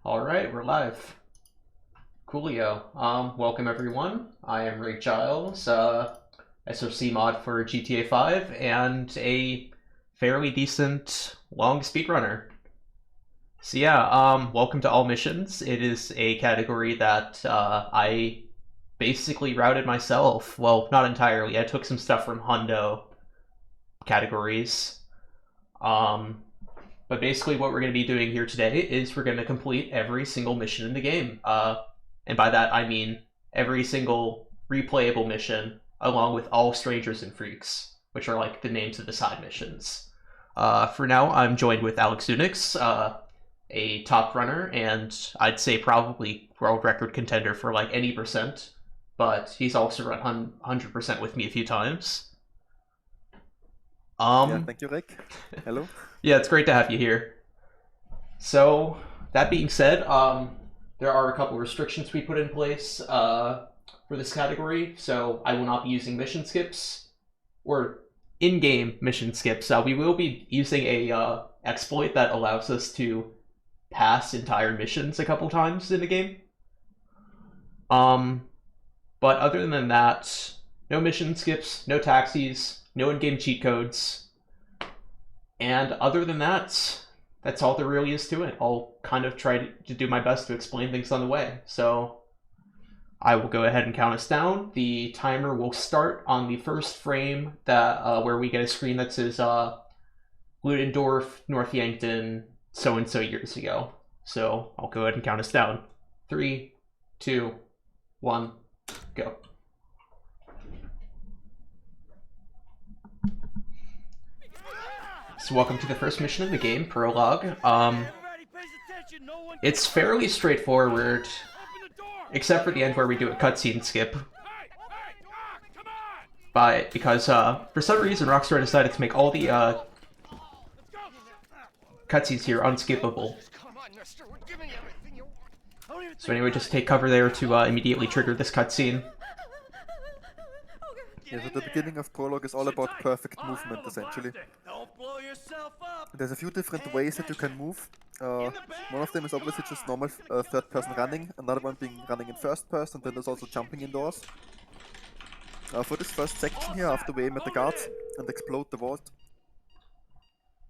Alright, we're live. Coolio. Welcome everyone. I am Ray Giles, SOC mod for GTA 5, and a fairly decent long speedrunner. So yeah, welcome to all missions. It is a category that I basically routed myself. Well, not entirely. I took some stuff from Hundo categories. But basically what we're going to be doing here today is we're going to complete every single mission in the game. And by that I mean every single replayable mission, along with all Strangers and Freaks, which are like the names of the side missions. For now, I'm joined with Alex Unix, a top runner, and I'd say probably world record contender for like any percent, but he's also run 100% with me a few times. Yeah, thank you, Rick. Hello. Yeah, it's great to have you here. So, that being said, there are a couple restrictions we put in place for this category, so I will not be using mission skips, or in-game mission skips. We will be using a exploit that allows us to pass entire missions a couple times in the game. But other than that, no mission skips, no taxis, no in-game cheat codes. And other than that, that's all there really is to it. I'll kind of try to do my best to explain things on the way. So I will go ahead and count us down. The timer will start on the first frame that where we get a screen that says Ludendorff, North Yankton, so-and-so years ago. So I'll go ahead and count us down. 3, 2, 1, go. So welcome to the first mission of the game, Prologue. It's fairly straightforward, except for the end where we do a cutscene skip. Because for some reason Rockstar decided to make all the cutscenes here unskippable. So anyway, just take cover there to immediately trigger this cutscene. Yeah, so the beginning of Prologue is all about perfect movement, essentially. There's a few different ways that you can move. One of them is obviously just normal third person running, another one being running in first person, then there's also jumping indoors. For this first section here, after we aim at the guards and explode the vault,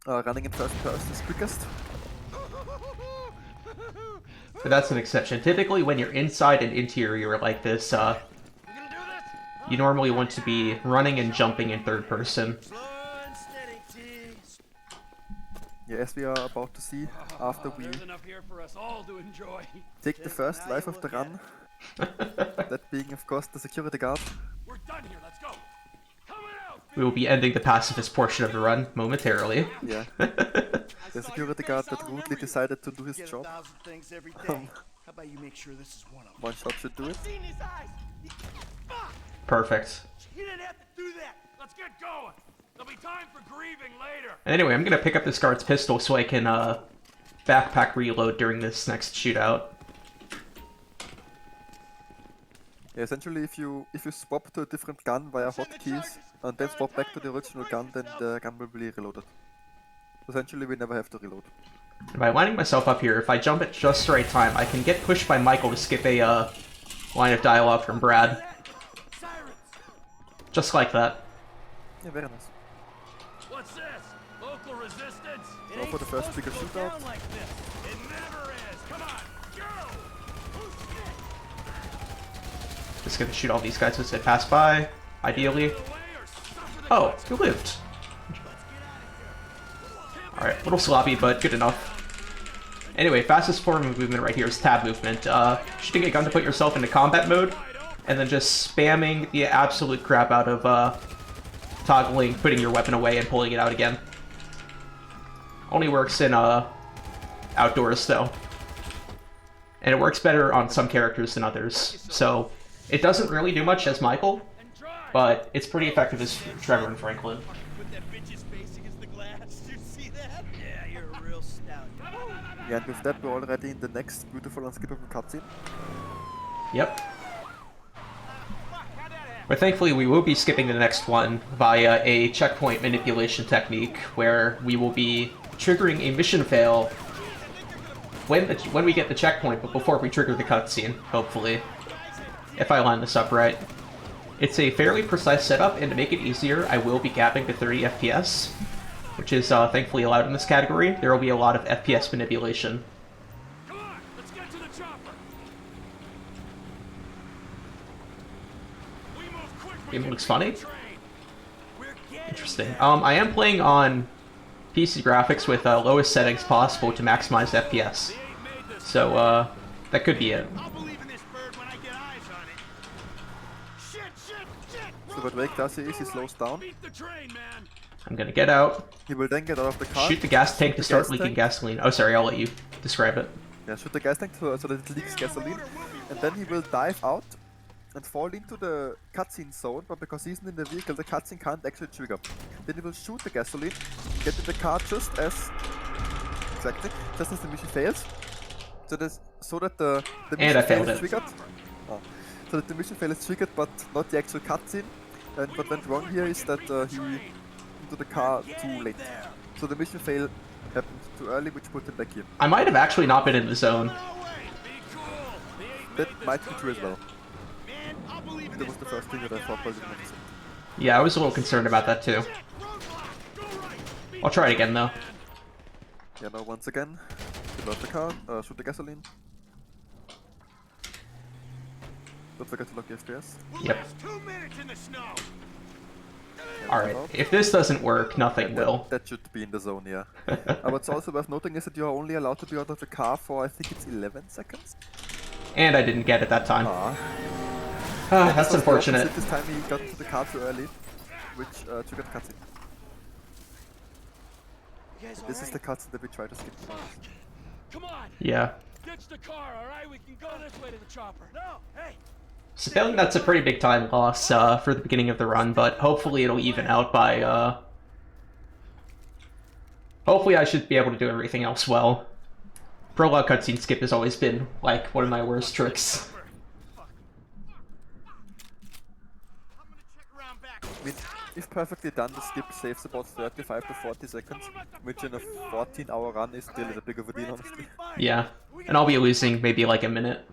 running in first person is quickest. But that's an exception. Typically when you're inside an interior like this, you normally want to be running and jumping in third person. Yeah, as we are about to see, after we take the first life of the run, that being of course the security guard. We will be ending the pacifist portion of the run momentarily. Yeah. The security guard that rudely decided to do his job. One shot should do it. Perfect. You didn't have to do that. Let's get going. There'll be time for grieving later. And anyway, I'm gonna pick up this guard's pistol so I can backpack reload during this next shootout. Yeah, essentially, if you swap to a different gun via hotkeys and then swap back to the original gun, then the gun will be reloaded. Essentially, we never have to reload. And by lining myself up here, if I jump at just the right time, I can get pushed by Michael to skip a line of dialogue from Brad. Just like that. Yeah, very nice. What's this? Local resistance? So for the first bigger shootout. Like this. It never is. Come on, go! Just gonna shoot all these guys as they pass by, ideally. Oh, you lived. Alright, a little sloppy, but good enough. Anyway, fastest form of movement right here is tab movement. Shooting a gun to put yourself into combat mode, and then just spamming the absolute crap out of toggling, putting your weapon away, and pulling it out again. Only works in outdoors, though. And it works better on some characters than others. So, it doesn't really do much as Michael, but it's pretty effective as Trevor and Franklin. Yeah, and with that we're already in the next beautiful unskippable cutscene. Yep. But thankfully we will be skipping the next one via a checkpoint manipulation technique where we will be triggering a mission fail when we get the checkpoint, but before we trigger the cutscene, hopefully. If I line this up right. It's a fairly precise setup, and to make it easier, I will be capping to 30 FPS, which is thankfully allowed in this category. There will be a lot of FPS manipulation. Come on, let's get to the chopper. We move quick. We Game can looks beat funny. the train. We're getting Interesting. there. I am playing on PC graphics with lowest settings possible to maximize FPS. They ain't made this. So, that could be it. I'll believe in this bird when I get eyes on it. Shit! So what Wake does is he slows down. Beat the train, man. I'm gonna get out, He will then get out of the car. shoot the gas tank to the start gas leaking tank. gasoline. Oh, sorry, I'll let you describe it. Yeah, shoot the gas tank so that it leaks gasoline. And then he will dive out and fall into the cutscene zone, but because he's in the vehicle, the cutscene can't actually trigger. Then he will shoot the gasoline, get in the car just as the mission fails. So that the And mission I fail failed is it. triggered. Oh. So that the mission fail is triggered, but not the actual cutscene. And what went wrong here is that he into the car too late. So the mission fail happened too early, which put him back here. I might have actually not been in the zone. No way. Be cool. They ain't That made this might be car true as yet. well. Man, I'll believe in That this was the bird first thing when that I get thought was eyes in on the it. Yeah, I was a little concerned about that too. Shit, roadblock. Go right. Beat I'll try it again though. Yeah, now once again, get out the car, shoot the gasoline. Don't forget to lock the FPS. We'll Yep. last 2 minutes in the snow. Alright, if this doesn't work, nothing will. That should be in the zone, yeah. What's also worth noting is that you are only allowed to be out of the car for, I think it's 11 seconds. And I didn't get it that time. Ah. Ah, that's So it's the opposite. unfortunate. This time he got to the car too early, which triggered the cutscene. You guys This is alright? the cutscene that we try to skip. Come on. Yeah. Ditch the car, alright? We can go this way to the chopper. No, hey. So feeling that's a pretty big time loss for the beginning of the run, but hopefully it'll even out by, hopefully I should be able to do everything else well. Prologue cutscene skip has always been, like, one of my worst tricks. I'm gonna check around back. I mean, if perfectly done, the skip saves about 35 to 40 seconds, which in a 14-hour run is still a big of a deal, honestly. Yeah, and I'll be losing maybe like a minute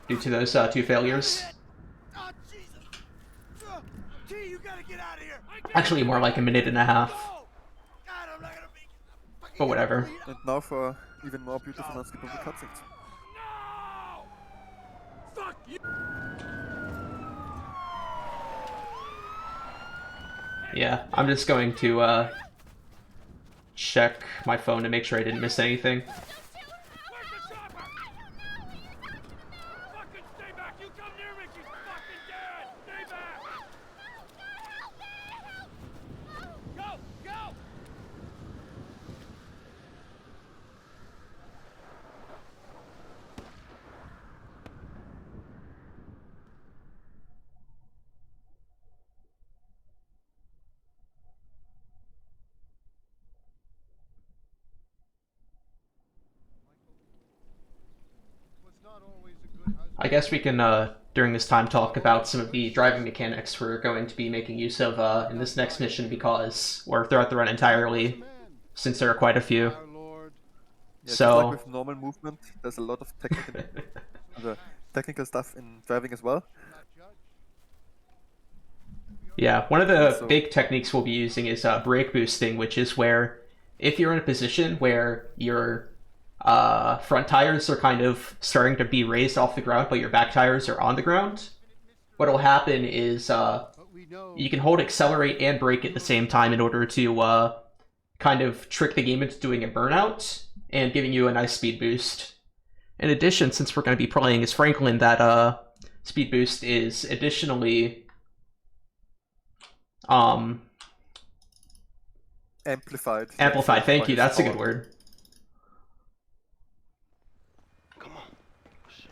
due to those two failures. Oh, Jesus. T, you gotta get out of here. Actually, more like a minute and a half, God, I'm not gonna make it. but whatever. And now for even more beautiful and skippable cutscenes. No! Fuck you! Yeah, I'm just going to check my phone to make sure I didn't miss anything. Where's the chopper? Fucking stay back! You come near me, she's fucking dead! Stay back! Go! Go! I guess we can, during this time, talk about some of the driving mechanics we're going to be making use of in this next mission because, or throughout the run entirely, since there are quite a few. Yeah, just So- like with normal movement, there's a lot of technical stuff in driving as well. Yeah, one of the So- big techniques we'll be using is brake boosting, which is where if you're in a position where your front tires are kind of starting to be raised off the ground, but your back tires are on the ground, what will happen is you can hold accelerate and brake at the same time in order to kind of trick the game into doing a burnout and giving you a nice speed boost. In addition, since we're going to be playing as Franklin, that speed boost is additionally Amplified. amplified. Thank you, by that's a power. good word.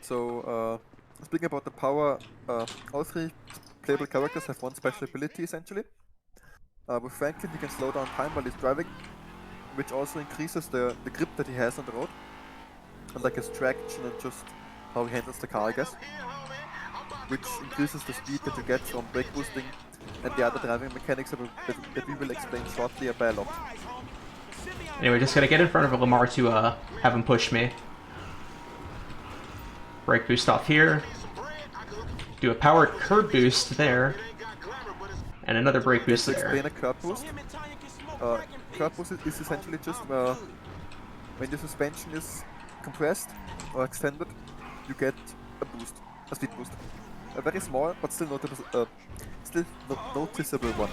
So, speaking about the power, all three playable characters have one special ability essentially. With Franklin, he can slow down time while he's driving, which also increases the grip that he has on the road, and like his traction and just how he handles the car, I guess. Which increases the speed that you get from brake boosting and the other driving mechanics that we will explain shortly by a lot. Simeon Anyway, just gotta get in front of Lamar to have him push me. Break boost off here. Do a powered curb boost there. And another break boost To there. explain a curb boost. Curb boost is essentially just when the suspension is compressed or extended, you get a boost, a speed boost. A very small but still noticeable one.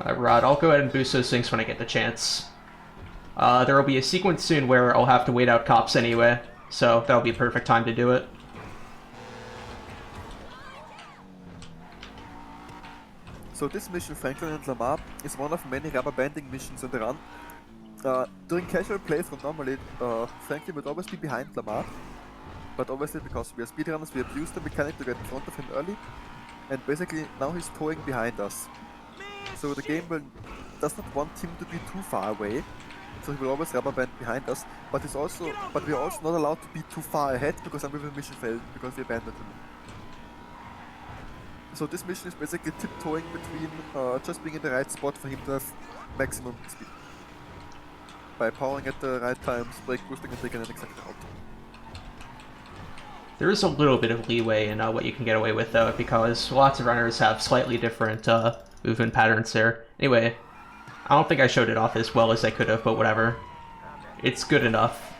Alright, I'll go ahead and boost those things when I get the chance. There will be a sequence soon where I'll have to wait out cops anyway, so that'll be a perfect time to do it. So this mission, Franklin and Lamar, is one of many rubber banding missions in the run. During casual playthrough normally, Franklin would always be behind Lamar, but obviously because we are speedrunners we abuse the mechanic to get in front of him early, and basically now he's towing behind us. So the game does not want him to be too far away, so he will always rubber band behind us, but we are also not allowed to be too far ahead because then we will mission fail because we abandoned him. So this mission is basically tiptoeing between just being in the right spot for him to have maximum speed. By powering at the right times, brake boosting and taking an exact out. There is a little bit of leeway in what you can get away with though, because lots of runners have slightly different movement patterns there. Anyway, I don't think I showed it off as well as I could have, but whatever. It's good enough,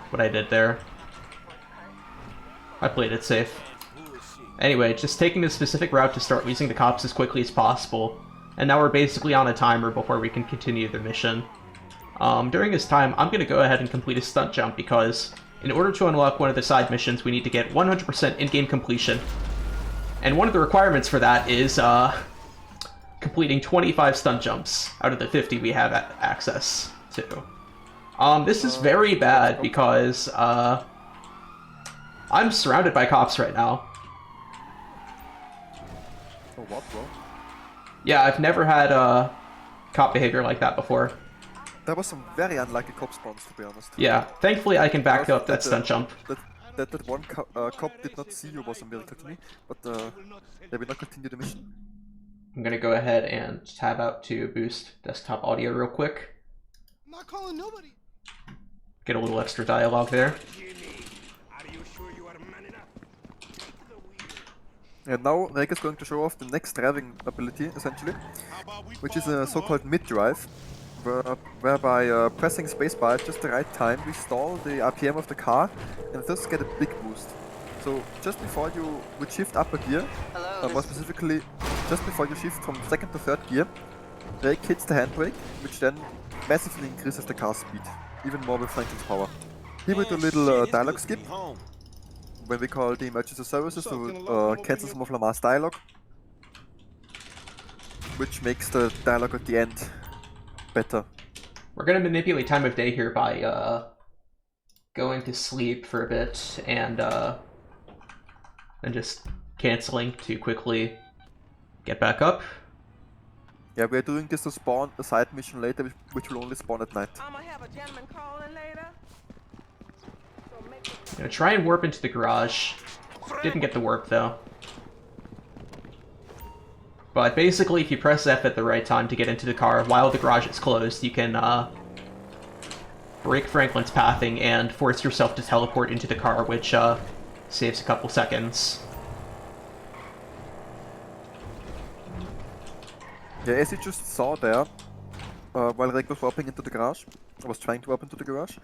what I did there. I played it safe. Anyway, just taking the specific route to start losing the cops as quickly as possible, and now we're basically on a timer before we can continue the mission. During this time, I'm going to go ahead and complete a stunt jump because in order to unlock one of the side missions, we need to get 100% in-game completion. And one of the requirements for that is completing 25 stunt jumps out of the 50 we have access to. This is very bad because I'm surrounded by cops right now. Oh, what, bro? Yeah, I've never had cop behavior like that before. There was some very unlucky cop spawns, to be honest. Yeah, thankfully I can back up that stunt jump. That one cop did not see you was a miracle to me, but they will not continue the mission. I'm gonna go ahead and tab out to boost desktop audio real quick. I'm not calling nobody. Get a little extra dialogue there. And now Reg is going to show off the next driving ability, essentially, which is a so-called mid-drive, whereby pressing spacebar at just the right time, we stall the RPM of the car and thus get a big boost. So just before you would shift up a gear, more specifically, just before you shift from second to third gear, Reg hits the handbrake, which then massively increases the car's speed, even more with Franklin's power. He will do a little dialogue skip. When we call the emergency services to cancel some of Lamar's dialogue, which makes the dialogue at the end better. We're gonna manipulate time of day here by going to sleep for a bit and just canceling to quickly get back up. Yeah, we are doing this to spawn a side mission later, which will only spawn at night. I'm gonna have a gentleman calling later. I'm gonna try and warp into the garage. Didn't get the warp though. But basically, if you press F at the right time to get into the car while the garage is closed, you can break Franklin's pathing and force yourself to teleport into the car, which saves a couple seconds. Yeah, as you just saw there, while Reg was warping into the garage, I was trying to warp into the garage,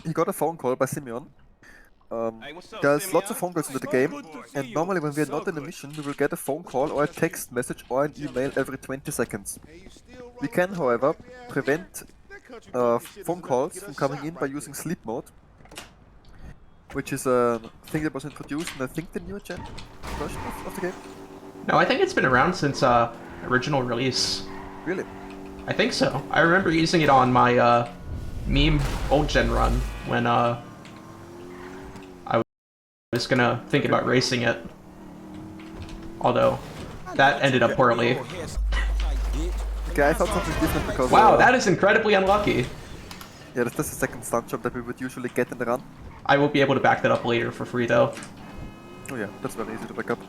he got a phone call by Simeon. There's lots of phone calls into the game, and normally when we are not in a mission, we will get a phone call or a text message or an email every 20 seconds. We can, however, prevent phone calls from coming in by using sleep mode, which is a thing that was introduced in I think the new gen version of the game. No, I think it's been around since original release. Really? I think so. I remember using it on my meme old gen run when I was gonna think about racing it. Although that ended up poorly. Okay, I thought something different because Wow, that is incredibly unlucky. yeah, that's the second stunt job that we would usually get in the run. I will be able to back that up later for free though. Oh yeah, that's very easy to back up.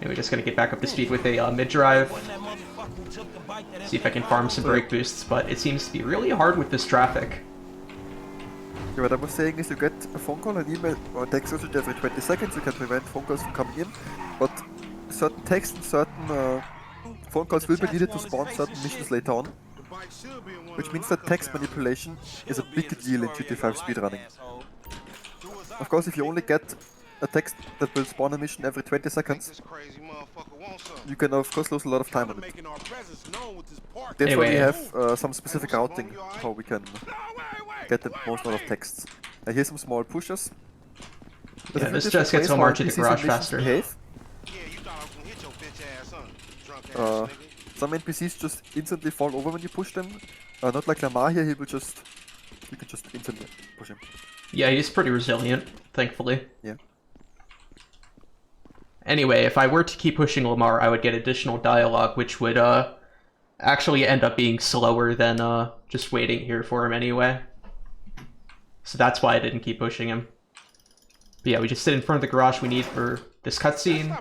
And we're just gonna get back up to speed with a mid-drive. See if I can farm some brake boosts, but it seems to be really hard with this traffic. Yeah, what I was saying is you get a phone call, an email, or a text message every 20 seconds. You can prevent phone calls from coming in, but certain text and certain phone calls will be needed to spawn certain missions later on, which means that text manipulation is a big deal in GTA 5 speedrunning. Of course, if you only get a text that will spawn a mission every 20 seconds, you can of course lose a lot of time on it. That's why we have some specific routing, how we can get the most out of texts. Here's some small pushes. Yeah, this just gets Lamar to the garage faster. Some NPCs just instantly fall over when you push them. Not like Lamar here, you can just instantly push him. Yeah, he's pretty resilient, thankfully. Yeah. Anyway, if I were to keep pushing Lamar, I would get additional dialogue, which would actually end up being slower than just waiting here for him anyway. So that's why I didn't keep pushing him. But yeah, we just sit in front of the garage we need for this cutscene.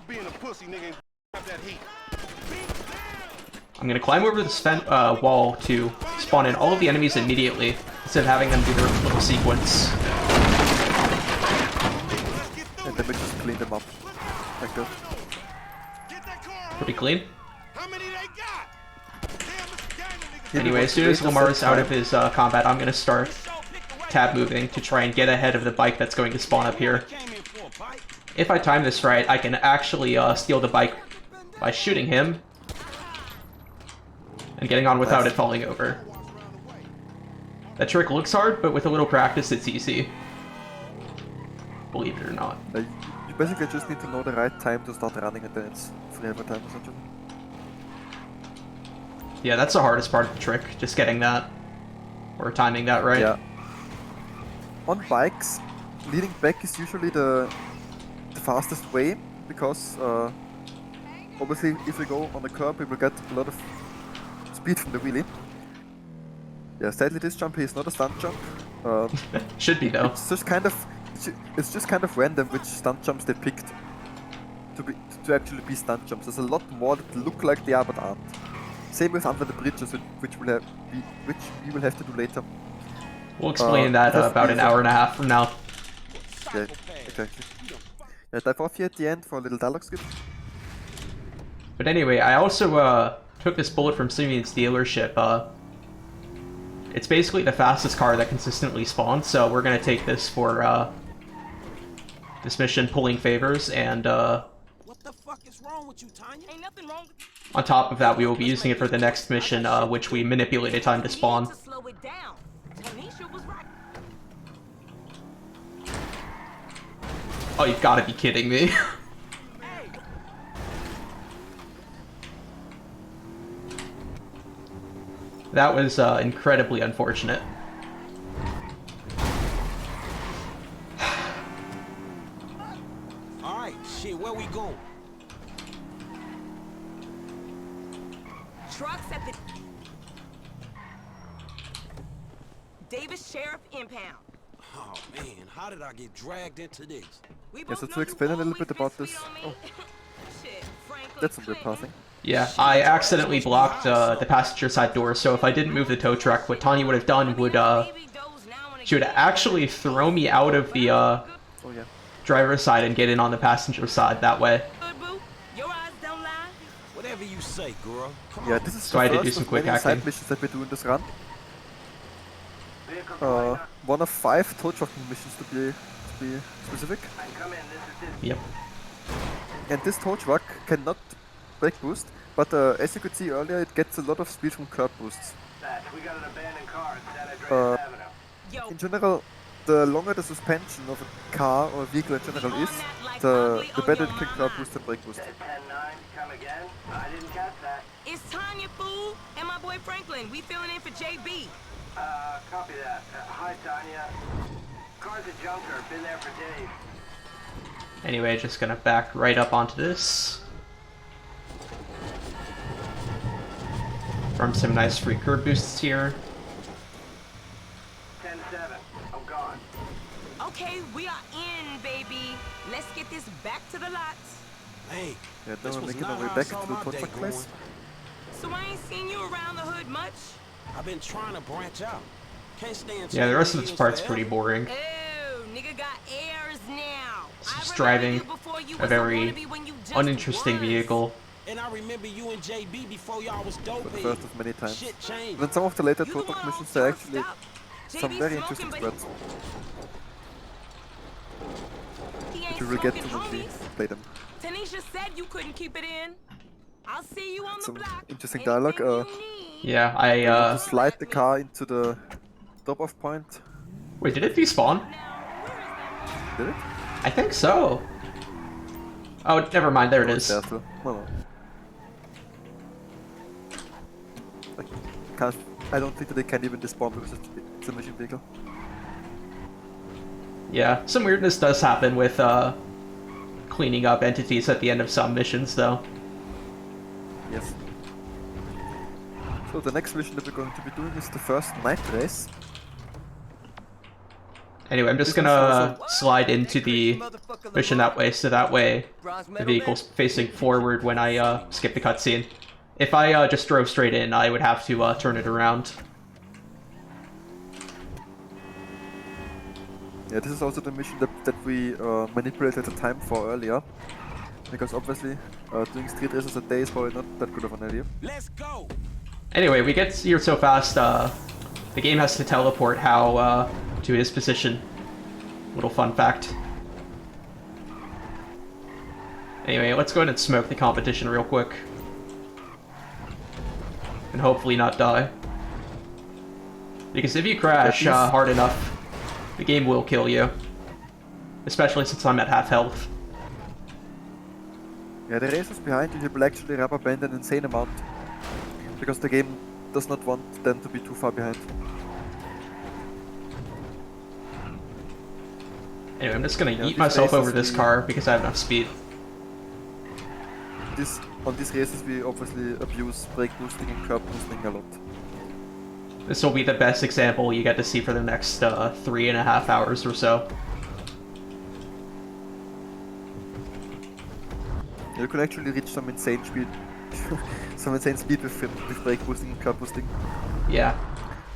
I'm gonna climb over this wall to spawn in all of the enemies immediately, instead of having them do their little sequence. And then we just clean them up. Like that. Pretty clean. Anyway, as soon as Lamar is out of his combat, I'm gonna start tab moving to try and get ahead of the bike that's going to spawn up here. If I time this right, I can actually steal the bike by shooting him and getting on without it falling over. That trick looks hard, but with a little practice, it's easy. Believe it or not. You basically just need to know the right time to start running, and then it's free every time, essentially. Yeah, that's the hardest part of the trick, just getting that, or timing that right. Yeah. On bikes, leaning back is usually the fastest way, because obviously if we go on the curb, we will get a lot of speed from the wheelie. Yeah, sadly this jump here is not a stunt jump. Should be though. It's just kind of random which stunt jumps they picked to actually be stunt jumps. There's a lot more that look like they are but aren't. Same with under the bridges, which we will have to do later. We'll explain that about an hour and a half from now. Yeah, exactly. Yeah, dive off here at the end for a little dialogue skip. But anyway, I also took this bullet from Simeon's dealership. It's basically the fastest car that consistently spawns, so we're gonna take this for this mission, pulling favors, and what the fuck is wrong with you, Tanya? Ain't nothing wrong with... On top of that, we will be using it for the next mission, which we manipulated time to spawn. Oh, you've got to be kidding me. That was incredibly unfortunate. Alright, shit, where we going? Trucks at the Davis Sheriff Impound. Oh man, how did I get dragged into this? Yeah, so to explain a little bit about this. Oh, that's some good passing. Yeah, I accidentally blocked the passenger side door, so if I didn't move the tow truck, what Tanya would have done would, she would actually throw me out of the driver's side and get in on the passenger side that way. Whatever you say, girl. Yeah, this is so I had to do some quick hacking. Side missions that we do in this run. One of 5 tow trucking missions to be specific. Yep. And this tow truck cannot brake boost, but as you could see earlier, it gets a lot of speed from curb boosts. In general, the longer the suspension of a car or a vehicle in general is, the better it can curb boost and brake boost. It's Tanya, fool, and my boy Franklin. We filling in for JB. Copy that. Hi, Tanya. Car's a junker. Been there for days. Anyway, just gonna back right up onto this. Farm some nice free curb boosts here. 10-7. I'm gone. Okay, we are in, baby. Let's get this back to the lots. Hey, Yeah, This now we're was making our not way how I back saw to the my tow day truck going. place. So I ain't seen you around the hood much. I've been trying to branch out. Can't stay in Yeah, the rest of this Chandler's part's forever. pretty boring. Oh, nigga got airs now. It's I just remember driving you before you a was very wannabe when you just uninteresting was. vehicle. And I remember you and JB before y'all was dope. For the first of many times. Shit changed. And in some of the later You tow the truck one all missions, there are turfed actually up. some JB very smoking, interesting but squads, he ain't which we will get to smoking, when we homies. play them. Tanisha said you couldn't keep it in. I'll see you on the Some block. interesting Anything dialogue. you need. Yeah, We need I, to slide the car into the drop-off point. wait, did it despawn? Now, where is that? Did it? I think so. Oh, never mind, there it Oh, it's is. there still. Well, I don't think that they can even despawn because it's a mission vehicle. Yeah, some weirdness does happen with, cleaning up entities at the end of some missions, though. Yes. So the next mission that we're going to be doing is the first night race. Anyway, I'm just This is gonna also- slide into the mission that way, so that way the vehicle's facing forward when I, skip the cutscene. If I, just drove straight in, I would have to, turn it around. Yeah, this is also the mission that we manipulated the time for earlier. Because obviously, doing street races a day is probably not that good of an idea. Let's go. Anyway, we get here so fast, the game has to teleport how, to his position. Little fun fact. Anyway, let's go ahead and smoke the competition real quick. And hopefully not die. Because if you crash hard enough, the game will kill you. Especially since I'm at half health. Yeah, the racers behind you will actually rubber band an insane amount. Because the game does not want them to be too far behind. Anyway, I'm just gonna Yeah, yeet these myself over races this car because I have enough speed. On these races we obviously abuse brake boosting and curb boosting a lot. This will be the best example you get to see for the next 3.5 hours or so. You can actually reach some insane speed. Some insane speed with brake boosting and curb boosting. Yeah.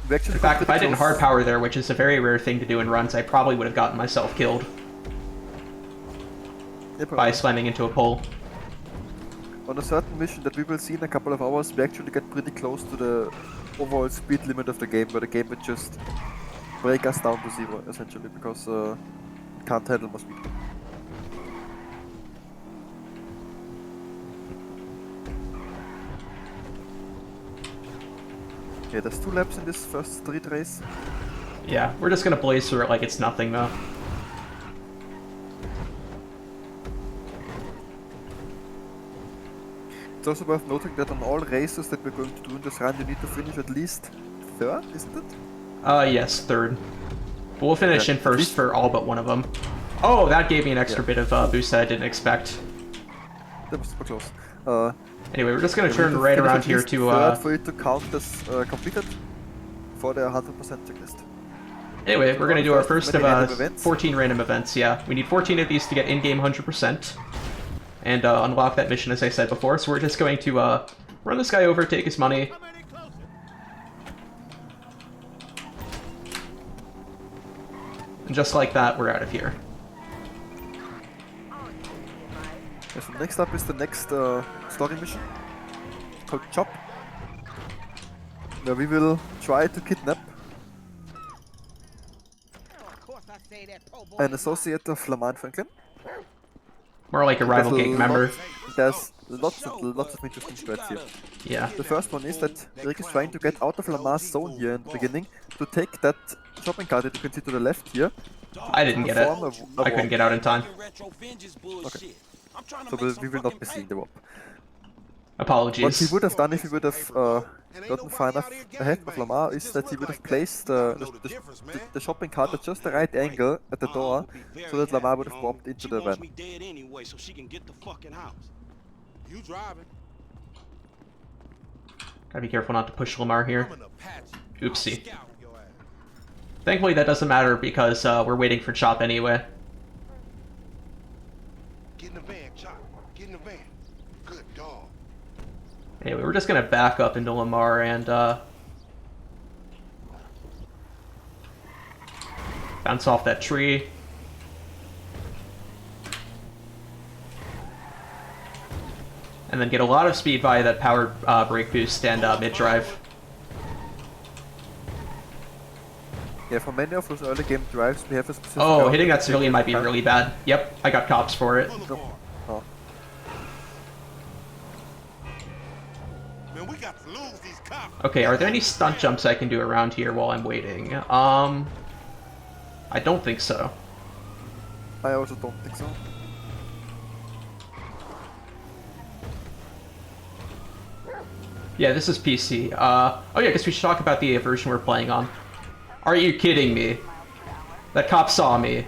We actually In got fact, if I pretty didn't close. hard power there, which is a very rare thing to do in runs, I probably would have gotten myself killed Yeah, by probably. slamming into a pole. On a certain mission that we will see in a couple of hours, we actually get pretty close to the overall speed limit of the game, where the game would just break us down to zero, essentially, because it can't handle more speed. Okay, there's 2 laps in this first street race. Yeah, we're just gonna blaze through it like it's nothing, though. It's also worth noting that on all races that we're going to do in this run, you need to finish at least 3rd, isn't it? Yes, 3rd. But we'll finish Yeah, in at 1st least- for all but one of them. Oh, that gave me an extra Yeah. bit of boost that I didn't expect. That was super close. Anyway, we're just gonna We need turn to right finish around at here least to, 3rd for it to count as completed for the 100% checklist. Anyway, we're gonna do our first of Many random events. 14 random events, yeah. We need 14 of these to get in-game 100%. And unlock that mission, as I said before, so we're just going to run this guy over, take his money. And just like that, we're out of here. Yeah, so next up is the next story mission called Chop, where we will try to kidnap an associate of Lamar and Franklin. More like a rival There's gang member. There's lots of interesting threads here. Yeah. The first one is that Rick is trying to get out of Lamar's zone here in the beginning to take that shopping cart that you can see to the left here. I didn't get it. Perform a I couldn't get out in time. Okay. So we will not be seeing the warp. What he Apologies. would have done if he would have gotten far enough ahead of Lamar is that he would have placed the shopping cart at just the right angle at the door so that Lamar would have walked into the van. You driving? Gotta be careful not to push Lamar here. I'm an Apache. Oopsie. Scout your ass. Thankfully that doesn't matter because we're waiting for Chop anyway. Get in the van, Chop. Get in the van. Anyway, we're just gonna back up into Lamar and bounce off that tree. And then get a lot of speed via that powered brake boost and mid-drive. Yeah, for many of those early game drives, we have a specific... Oh, hitting that civilian might be really bad. Yep, I got cops for it. Oh. Man, we got to lose these cops. Okay, are there any stunt jumps I can do around here while I'm waiting? I don't think so. I also don't think so. Yeah, this is PC. Oh yeah, I guess we should talk about the version we're playing on. Are you kidding me? That cop saw me.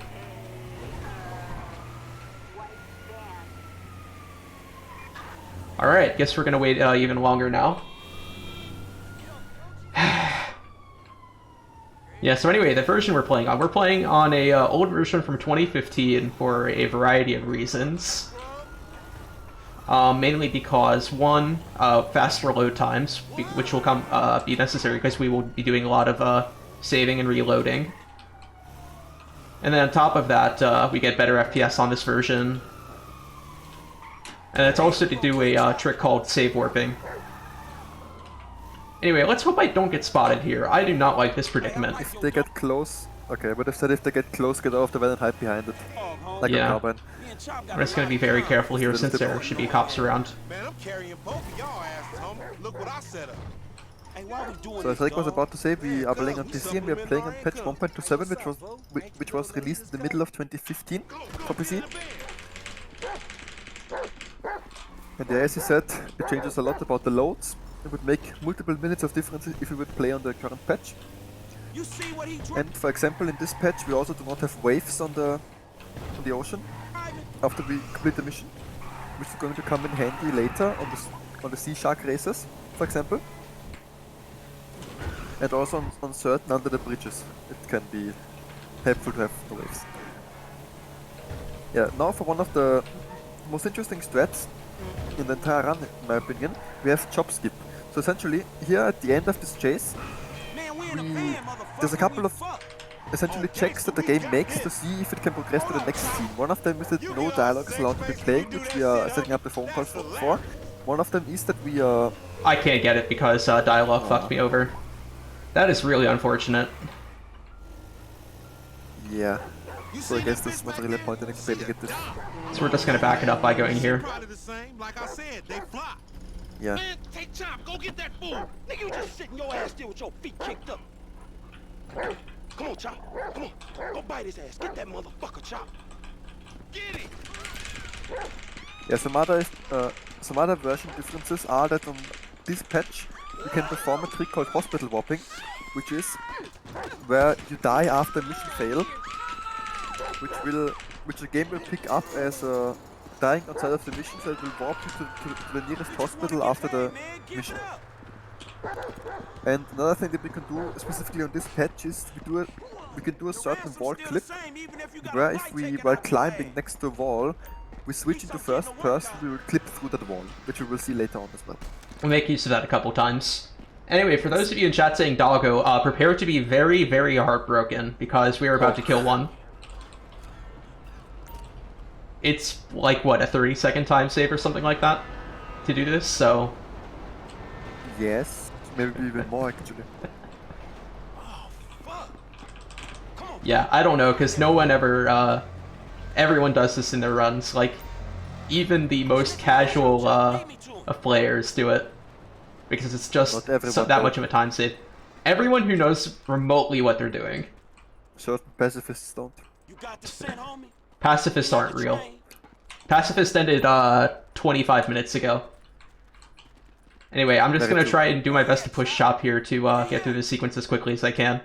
Alright, guess we're gonna wait even longer now. Yeah, so anyway, the version we're playing on a old version from 2015 for a variety of reasons. Mainly because, one, faster load times, which will be necessary because we will be doing a lot of saving and reloading. And then on top of that, we get better FPS on this version. And it's also to do a trick called save warping. Anyway, let's hope I don't get spotted here. I do not like this predicament. If they get close... Okay, but if they get close, get out of the van and hide behind it. Like Yeah. a carbine. I'm just gonna be very careful here since there should be cops around. Man, I'm carrying both of y'all asses, homie. Look what I set up. Hey, why we doing So as this, Rick was dog? about to say, we are playing on PC and we are playing on patch 1.27, which was released in the middle of 2015 for PC. And yeah, as he said, it changes a lot about the loads. It would make multiple minutes of difference if we would play on the current patch. You see what he And for example, in this patch, we also do not have waves on the ocean after we complete the mission, which is going to come in handy later on the Sea Shark races, for example. And also on certain under the bridges, it can be helpful to have the waves. Yeah, now for one of the most interesting strats in the entire run, in my opinion, we have chop skip. So essentially, here at the end of this chase, there's a couple of essentially checks that the game makes to see if it can progress to the next scene. One of them is that no dialogue is allowed to be played, which we are setting up the phone calls for. One of them is that we are... I can't get it because dialogue fucked me over. That is really unfortunate. Yeah. So I guess there's not really a point in explaining it this. So we're just gonna back it up by going here. Probably the same. Like I said, they flop. Yeah. Man, take time, go get that fool. Nigga, you just sitting your ass there with your feet kicked up. Come on, Chop. Come on. Go bite his ass. Get that motherfucker, Chop. Get it. Yeah, some other version differences are that on this patch you can perform a trick called hospital warping, which is where you die after a mission fail, which the game will pick up as dying outside of the mission, so it will warp you to the nearest hospital after the mission. And another thing that we can do specifically on this patch is we can do a certain wall clip, where if we, while climbing next to a wall, we switch into first person, we will clip through that wall, which we will see later on as well. We'll make use of that a couple times. Anyway, for those of you in chat saying doggo, prepare to be very, very heartbroken, because we are about to kill one. It's like, what, a 30-second time save or something like that to do this, so... Yes, maybe even more actually. Yeah, I don't know, because no one ever, everyone does this in their runs, like, even the most casual, of players do it. Because it's just that much of a time save. Everyone who knows remotely what they're doing. Certain pacifists don't. You got the scent, homie? Pacifists aren't real. Pacifist ended, 25 minutes ago. Anyway, I'm just gonna try and do my best to push shop here to, get through this sequence as quickly as I can.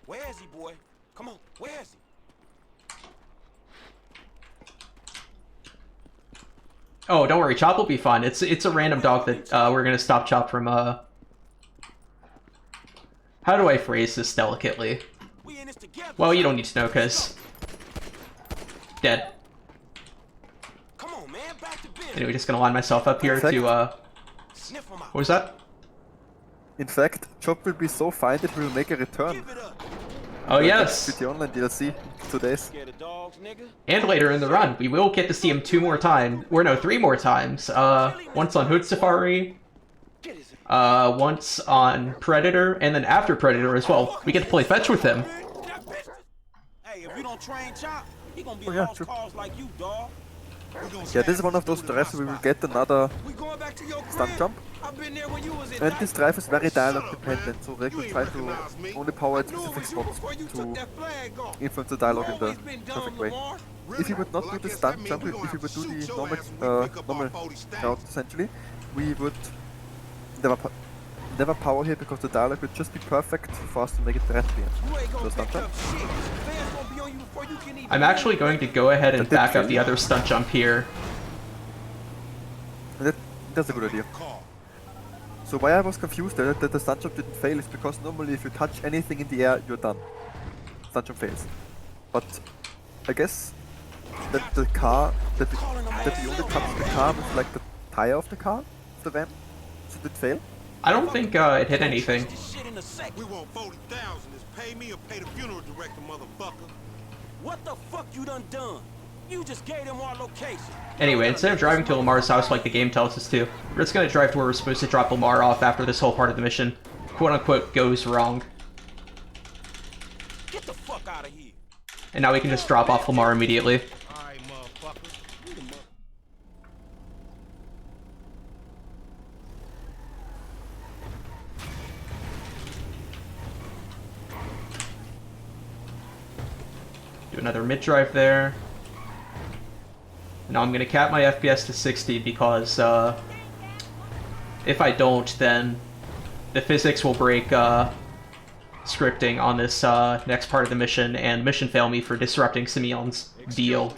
Where is he, boy? Come on, where is he? Oh, don't worry, Chop will be fine. It's a random dog that we're gonna stop Chop from. How do I phrase this delicately? We in this together. Well, you don't need to know, cause dead. Anyway, just gonna line myself up here Exactly. to, Sniff 'em out. what was that? In fact, Job will be so fine that we'll make a return. Give it up. Oh yes! With the online DLC in 2 days. Scared of dogs, nigga? And later in the run, we will get to see him 2 more times. Or no, 3 more times. Once on Hood Safari, Get his once on Predator, and then after Predator as well. We get to play fetch with him. Hey, if we don't train Chop, he gonna be Oh, a yeah, lost true. cause like you, dog. Yeah, this is one of those drives where we will get another We going back to your stunt crib. jump. I've been there when you was in And this drive is very dialogue dependent, so Rick will try to only power at specific spots to influence the dialogue in the perfect way. If you would not do the stunt jump, if you would do the normal route essentially, we would never power here because the dialogue would just be perfect for us to make it directly into the stunt jump. I'm actually going to go ahead and back up the other stunt jump here. And that's a good idea. So why I was confused that the stunt jump didn't fail is because normally if you touch anything in the air, you're done. Stunt jump fails. But I guess that the car, that we only touched the car with like the tire of the car, of the van, so did it fail? I don't think it hit anything. We want 40,000. Is pay me or pay the funeral director, motherfucker. What the fuck you done? You just gave them our location. Anyway, instead of driving to Lamar's house like the game tells us to, we're just gonna drive to where we're supposed to drop Lamar off after this whole part of the mission, quote-unquote, goes wrong. Get the fuck out of here. And now we can just drop off Lamar immediately. Alright, motherfucker. Do another mid-drive there. Now I'm gonna cap my FPS to 60 because, if I don't, then the physics will break, scripting on this, next part of the mission, and mission fail me for disrupting Simeon's deal.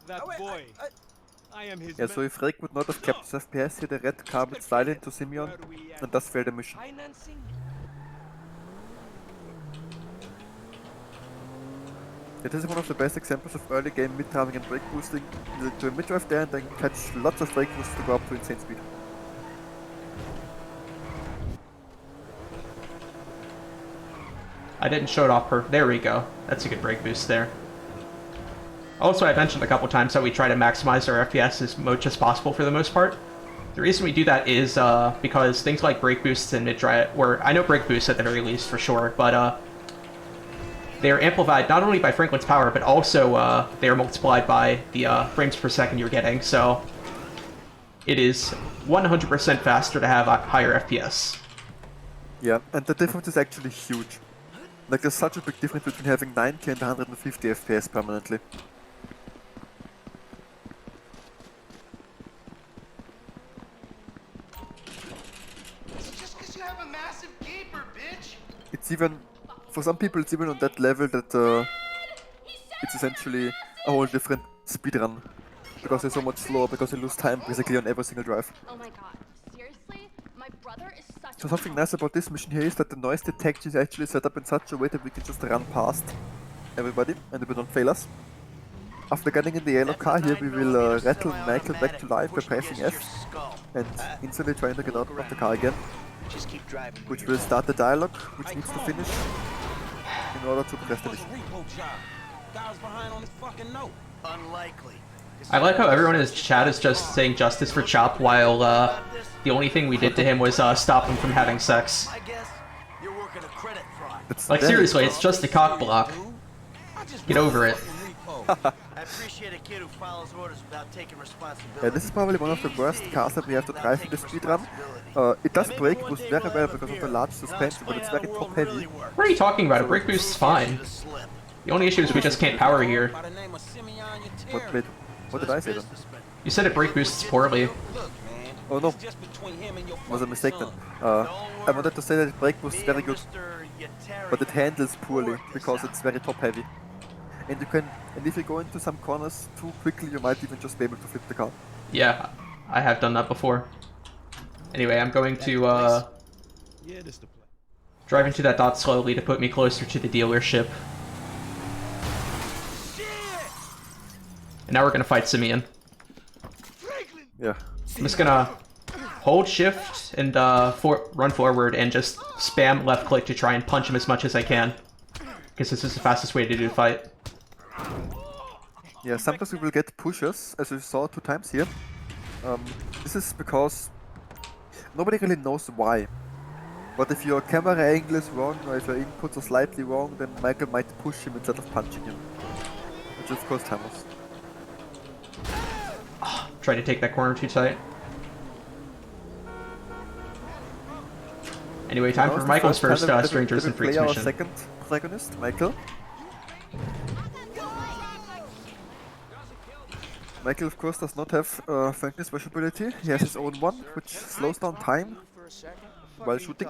That boy. I am his Yeah, so if Rick would not have kept his FPS here, the red car would slide into Simeon and thus fail the mission. Yeah, this is one of the best examples of early game mid-driving and brake boosting. You do a mid-drive there and then catch lots of brake boosts to go up to insane speed. I didn't show it off there we go. That's a good brake boost there. Also, I mentioned a couple times that we try to maximize our FPS as much as possible for the most part. The reason we do that is because things like brake boosts and mid-drive, or I know brake boosts at the very least for sure, but they are amplified not only by Franklin's power, but also they are multiplied by the frames per second you're getting, so it is 100% faster to have a higher FPS. Yeah, and the difference is actually huge. Like, there's such a big difference between having 90 and 150 FPS permanently. It's just because you have a massive gaper, bitch. It's even, for some people it's even on that level that it's essentially a whole different speedrun. Because they're so much slower, because they lose time basically on every single drive. Oh my god, seriously? My brother is such So something nice about this mission here is that the noise detection is actually set up in such a way that we can just run past everybody and it will not fail us. After getting in the yellow car here, we will rattle Michael back to life by pressing F and instantly trying to get out of the car again, which will start the dialogue, which needs to finish in order to progress the mission. Unlikely. I like how everyone in his chat is just saying justice for Chop, while the only thing we did to him was stop him from having sex. I guess you're working a credit fraud. It's Like very- seriously, it's just a cock block. Get over it. I appreciate a kid who follows orders without taking responsibility. Yeah, this is probably one of the worst cars that we have to drive in the speedrun. It does brake boost very well because of the large suspension, but it's very top heavy. What are you talking about? A brake boost is fine. The only issue is we just can't power here. Wait, what did I say then? You said it brake boosts poorly. Oh no, was a mistake then. I wanted to say that it brake boosts very good, but it handles poorly because it's very top heavy. And if you go into some corners too quickly, you might even just be able to flip the car. Yeah, I have done that before. Anyway, I'm going to drive into that dot slowly to put me closer to the dealership. And now we're gonna fight Simeon. Yeah. I'm just gonna hold shift and run forward and just spam left click to try and punch him as much as I can. Because this is the fastest way to do the fight. Yeah, sometimes we will get pushes, as you saw 2 times here. This is because nobody really knows why. But if your camera angle is wrong, or if your inputs are slightly wrong, then Michael might push him instead of punching him. Which of course hammers. Try to take that corner too tight. Anyway, time for Michael's first Strangers and Freaks mission. Second protagonist, Michael. Michael, of course, does not have frankness ability. He has his own one, which slows down time while shooting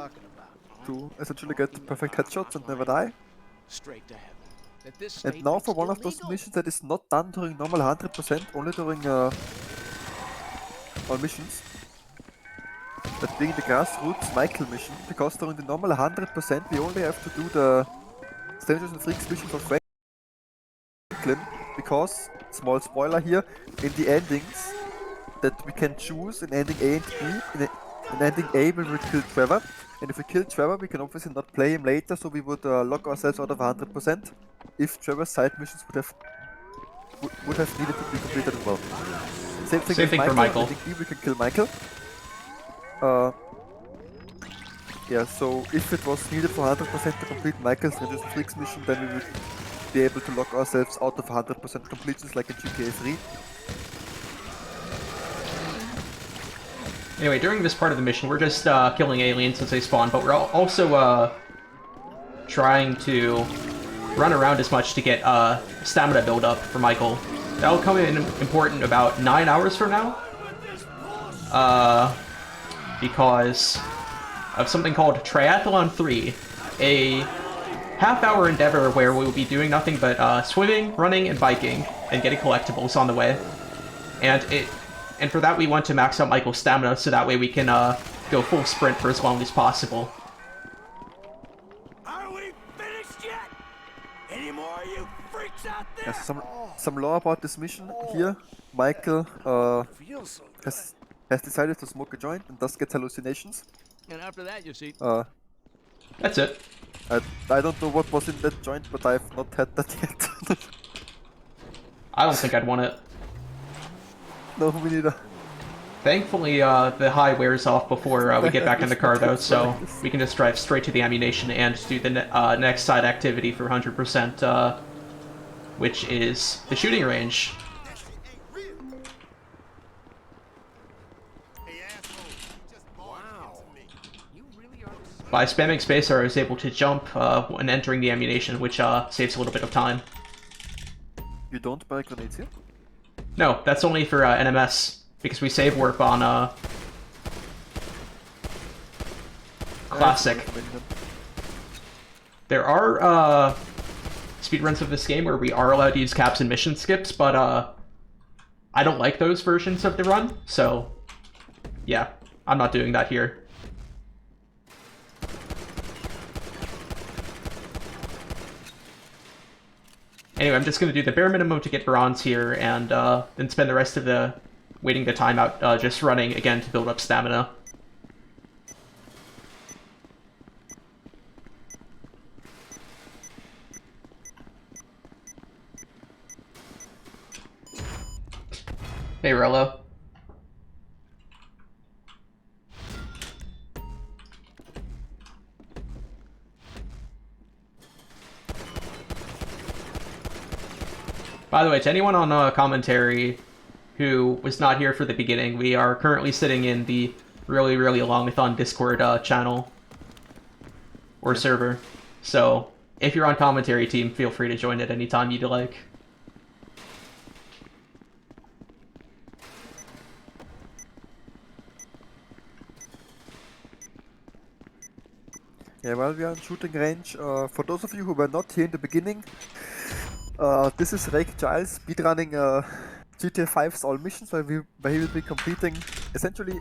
to essentially get perfect headshots and never die. And now for one of those missions that is not done during normal 100%, only during all missions. That being the grassroots Michael mission, because during the normal 100% we only have to do the Strangers and Freaks mission for Franklin, because, small spoiler here, in the endings that we can choose in ending A and B, in ending A we will kill Trevor, and if we kill Trevor we can obviously not play him later, so we would lock ourselves out of 100% if Trevor's side missions would have needed to be completed as well. Same thing for Michael. In ending B we can kill Michael. Yeah, so if it was needed for 100% to complete Michael's Strangers and Freaks mission, then we would be able to lock ourselves out of 100% completions like in GTA 3. Anyway, during this part of the mission, we're just killing aliens as they spawn, but we're also trying to run around as much to get stamina build up for Michael. That'll come in important about 9 hours from now. Because of something called Triathlon 3, a half-hour endeavor where we will be doing nothing but swimming, running, and biking, and getting collectibles on the way. And for that we want to max out Michael's stamina, so that way we can go full sprint for as long as possible. Are we finished yet? Any more of you freaks out there? Yes, some lore about this mission here. Michael has decided to smoke a joint and thus gets hallucinations. And after that, you see. That's it. I don't know what was in that joint, but I've not had that yet. I don't think I'd want it. No, me neither. Thankfully, the high wears off before we get back in the car, though, so we can just drive straight to the ammunition and do the next side activity for 100%, which is the shooting range. By spamming spacebar, I was able to jump when entering the ammunition, which saves a little bit of time. You don't buy grenades here? No, that's only for NMS, because we save warp on Classic. There are speedruns of this game where we are allowed to use caps and mission skips, but I don't like those versions of the run, so yeah, I'm not doing that here. Anyway, I'm just going to do the bare minimum to get bronze here, and then spend the rest of the waiting the time out just running again to build up stamina. Hey, Rello. By the way, to anyone on commentary who was not here for the beginning, we are currently sitting in the really, really long-a-thon Discord channel or server. So, if you're on commentary team, feel free to join at any time you'd like. Yeah, well, we are on shooting range. For those of you who were not here in the beginning, this is Rake Giles speedrunning GTA 5's all missions, where he will be completing essentially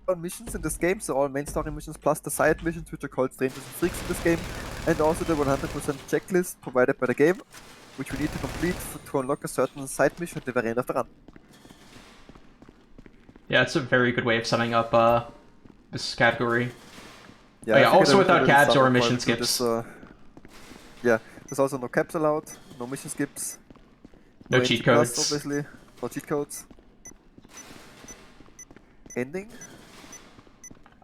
all missions in this game, so all main story missions plus the side missions, which are called Strangers and Freaks in this game, and also the 100% checklist provided by the game, which we need to complete to unlock a certain side mission at the very end of the run. Yeah, it's a very good way of summing up this category. Yeah, Oh, yeah, I think also I without really cabs or summed mission quite through skips. this, yeah, there's also no caps allowed, no mission skips, No NG+, cheat codes. obviously, no cheat codes. Ending?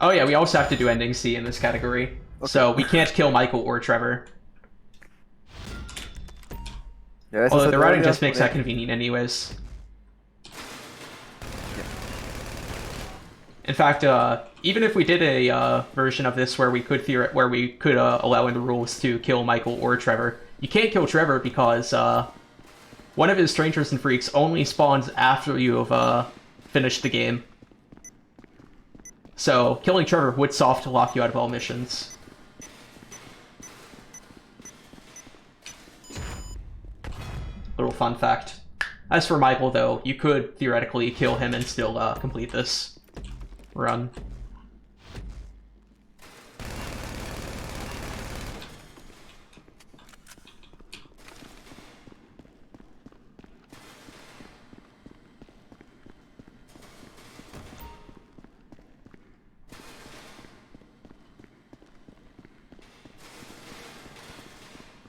Oh yeah, we also have to do ending C in this category. So we can't kill Michael or Trevor. Yeah, as I Although said the routing earlier, just makes that yeah. convenient anyways. In fact, even if we did a version of this where we could allow in the rules to kill Michael or Trevor, you can't kill Trevor because one of his Strangers and Freaks only spawns after you have finished the game. So killing Trevor would soft lock you out of all missions. Little fun fact. As for Michael, though, you could theoretically kill him and still complete this run.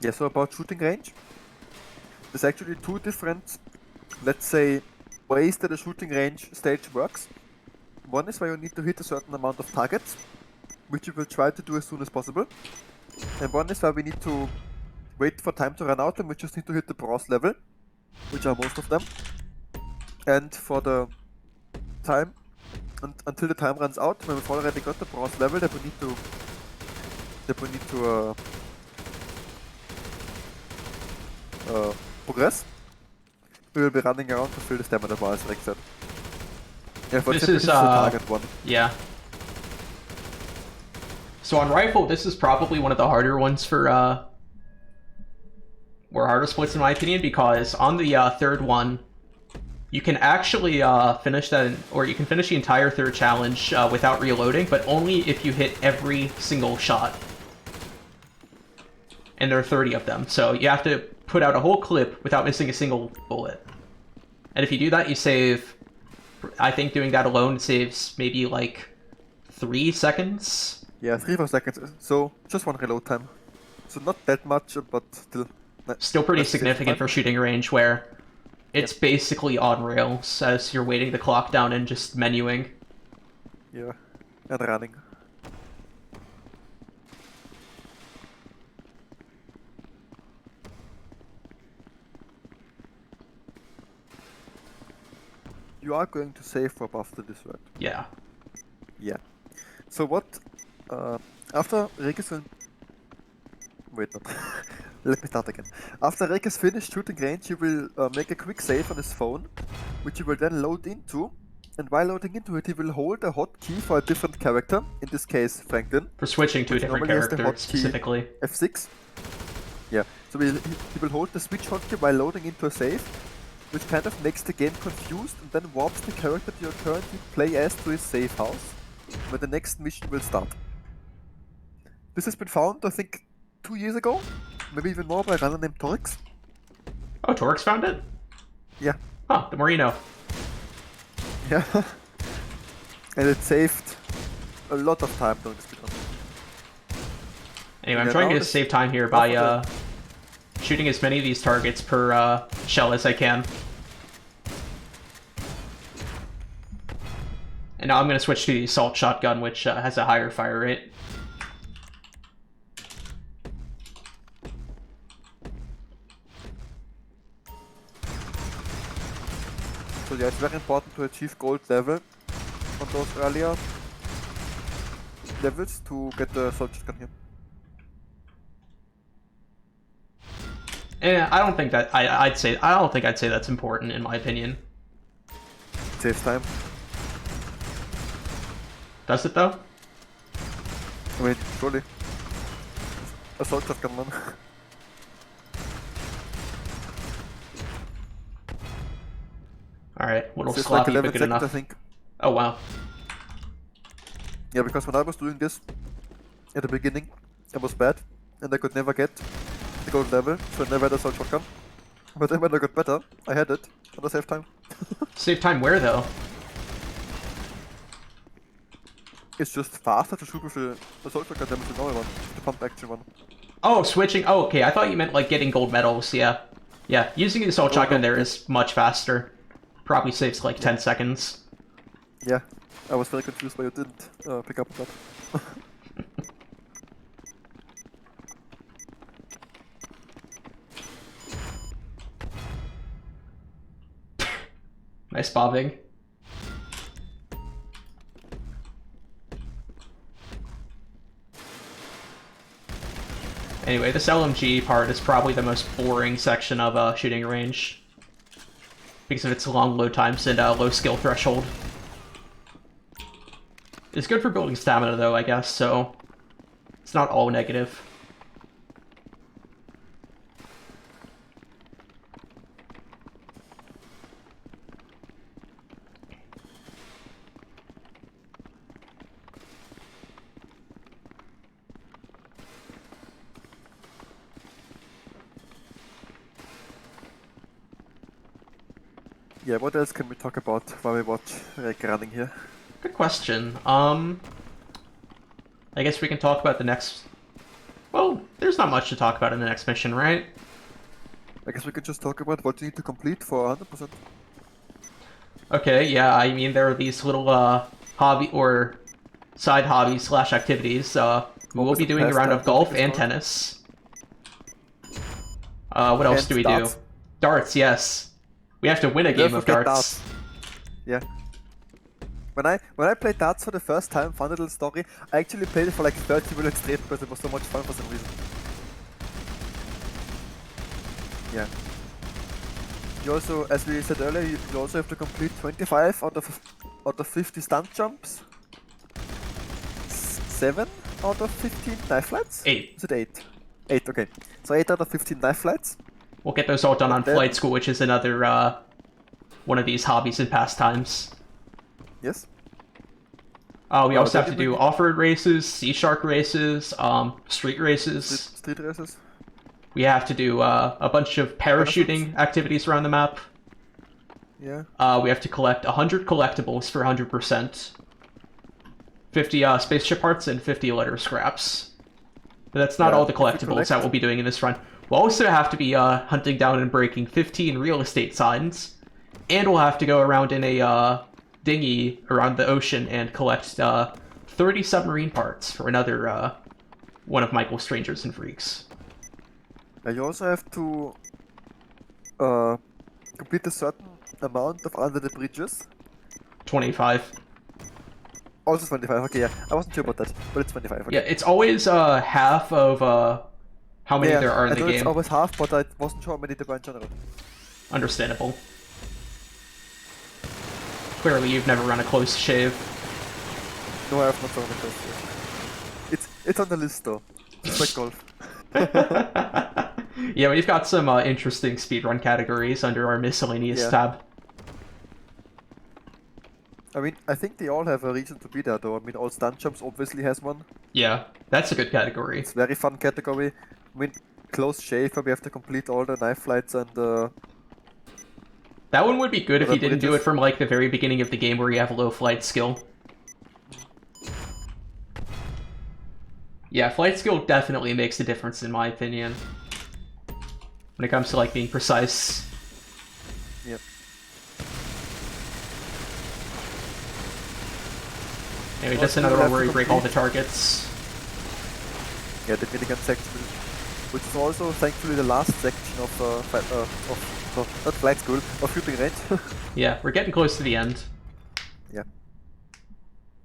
Yeah, so about shooting range, there's actually two different, let's say, ways that a shooting range stage works. One is where you need to hit a certain amount of targets, which you will try to do as soon as possible. And one is where we need to wait for time to run out and we just need to hit the bronze level, which are most of them. And for the time, until the time runs out, when we've already got the bronze level, that we need to progress, we will be running around to fill the stamina bar, as Rick said. Yeah, for This example, is this is the target one. Yeah. So on rifle, this is probably one of the harder ones for or harder splits in my opinion, because on the third one, you can actually finish that, or you can finish the entire third challenge without reloading, but only if you hit every single shot. And there are 30 of them, so you have to put out a whole clip without missing a single bullet. And if you do that, you save... I think doing that alone saves maybe like 3 seconds? Yeah, 3-4 seconds. So just one reload time. So not that much, but still. Still pretty significant for shooting range, where it's basically on rails as you're waiting the clock down and just menuing. Yeah, and running. You are going to save up after this, right? Yeah. Yeah. So what, after Rick is wait, not. Let me start again. After Rick has finished shooting range, he will make a quick save on his phone, which he will then load into, and while loading into it, he will hold a hotkey for a different character, in this case Franklin. For switching to a which different normally has the character, hotkey specifically. F6. Yeah, so he will hold the switch hotkey while loading into a save, which kind of makes the game confused and then warps the character you currently play as to his safe house, where the next mission will start. This has been found, I think, 2 years ago, maybe even more, by a runner named Torix. Oh, Torix found it? Yeah. Huh, the more you know. Yeah. And it saved a lot of time during the speedrun. Anyway, I'm Yeah, trying now to save time here by shooting as many of these targets per shell as I can. And now I'm going to switch to the assault shotgun, which has a higher fire rate. So yeah, it's very important to achieve gold level on those earlier levels to get the assault shotgun here. I don't think that I don't think I'd say that's important in my opinion. Saves time. Does it though? I mean, surely. Assault shotgun, man. Alright, little It's like sloppy, 11 but good seconds, enough. I think. Oh wow. Yeah, because when I was doing this at the beginning, it was bad, and I could never get the gold level, so I never had a assault shotgun. But then when I got better, I had it, and I saved time. Save time where though? It's just faster to shoot with the assault shotgun than with the normal one, the pump action one. Oh, switching. Oh, okay. I thought you meant like getting gold medals. Yeah. Yeah, using the assault shotgun there is much faster. Probably saves like 10 seconds. Yeah, I was very confused why you didn't pick up that. Nice bobbing. Anyway, this LMG part is probably the most boring section of shooting range. Because of its long load times and low skill threshold. It's good for building stamina though, I guess, so it's not all negative. Yeah, what else can we talk about while we watch Rick running here? Good question. I guess we can talk about the next... Well, there's not much to talk about in the next mission, right? I guess we could just talk about what you need to complete for 100%. Okay, yeah, I mean, there are these little, hobby or side hobbies slash activities. We will be doing a round of golf and tennis. What else do we do? Darts, yes. We have to win a game of darts. Yeah. When I played darts for the first time, fun little story, I actually played it for like 30 minutes straight because it was so much fun for some reason. Yeah. You also, as we said earlier, you also have to complete 25 out of 50 stunt jumps. 7 out of 15 knife flights? 8. Is it 8? 8, okay. So 8 out of 15 knife flights. We'll get those all done on flight school, which is another, one of these hobbies and pastimes. Yes. We also have to do off-road races, sea shark races, street races. Street races. We have to do a bunch of parachuting activities around the map. Yeah. We have to collect 100 collectibles for 100%. 50 spaceship parts and 50 letter scraps. But that's not all the collectibles that we'll be doing in this run. We'll also have to be hunting down and breaking 15 real estate signs. And we'll have to go around in a dinghy around the ocean and collect 30 submarine parts for another one of Michael's Strangers and Freaks. You also have to complete a certain amount of under the bridges. 25. Also 25, okay, yeah. I wasn't sure about that, but it's 25, okay. Yeah, it's always half of how many there are in the game. It's always half, but I wasn't sure how many there were in general. Understandable. Clearly you've never run a close shave. No, I have not run a close shave. It's on the list though. It's like golf. Yeah, we've got some interesting speedrun categories under our miscellaneous tab. I mean, I think they all have a reason to be there though. I mean, all stunt jumps obviously has one. Yeah, that's a good category. It's a very fun category. I mean, close shave where we have to complete all the knife flights and that one would be good if you didn't do it from like the very beginning of the game where you have low flight skill. Yeah, flight skill definitely makes a difference in my opinion. When it comes to like being precise. Yep. Anyway, just another one where you break all the targets. Yeah, the minigun section, which is also thankfully the last section of not flight school, of shooting range. Yeah, we're getting close to the end. Yeah.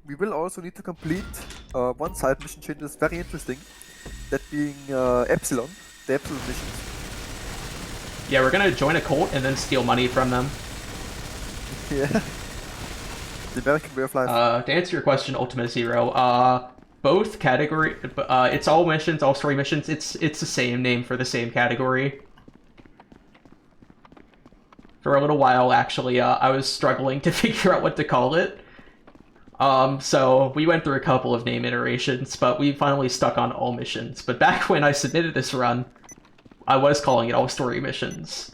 We will also need to complete one side mission change that's very interesting, that being Epsilon, the Epsilon missions. Yeah, we're gonna join a cult and then steal money from them. Yeah. The American way of life. To answer your question, Ultima Zero, both category, it's all missions, all story missions. It's the same name for the same category. For a little while, actually, I was struggling to figure out what to call it. So we went through a couple of name iterations, but we finally stuck on all missions. But back when I submitted this run, I was calling it all story missions.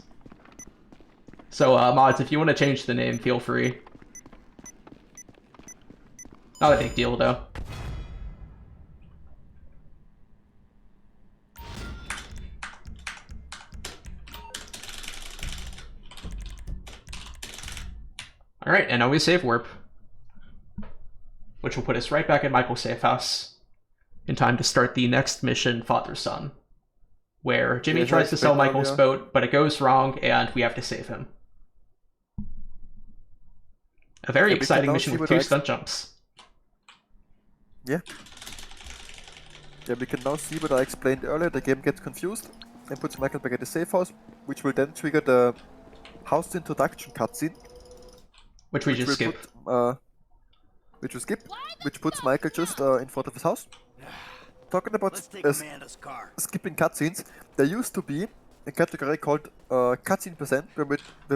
So, mods, if you want to change the name, feel free. Not a big deal, though. Alright, and now we save warp. Which will put us right back at Michael's safe house. In time to start the next mission, Father-Son. Where Jimmy tries to sell Michael's boat, but it goes wrong, and we have to save him. A very exciting mission with 2 stunt jumps. Yeah. Yeah, we can now see what I explained earlier. The game gets confused and puts Michael back at the safe house, which will then trigger the house introduction cutscene. Which we just skip. Which we skip, which puts Michael just in front of his house. Talking about skipping cutscenes, there used to be a category called cutscene percent, where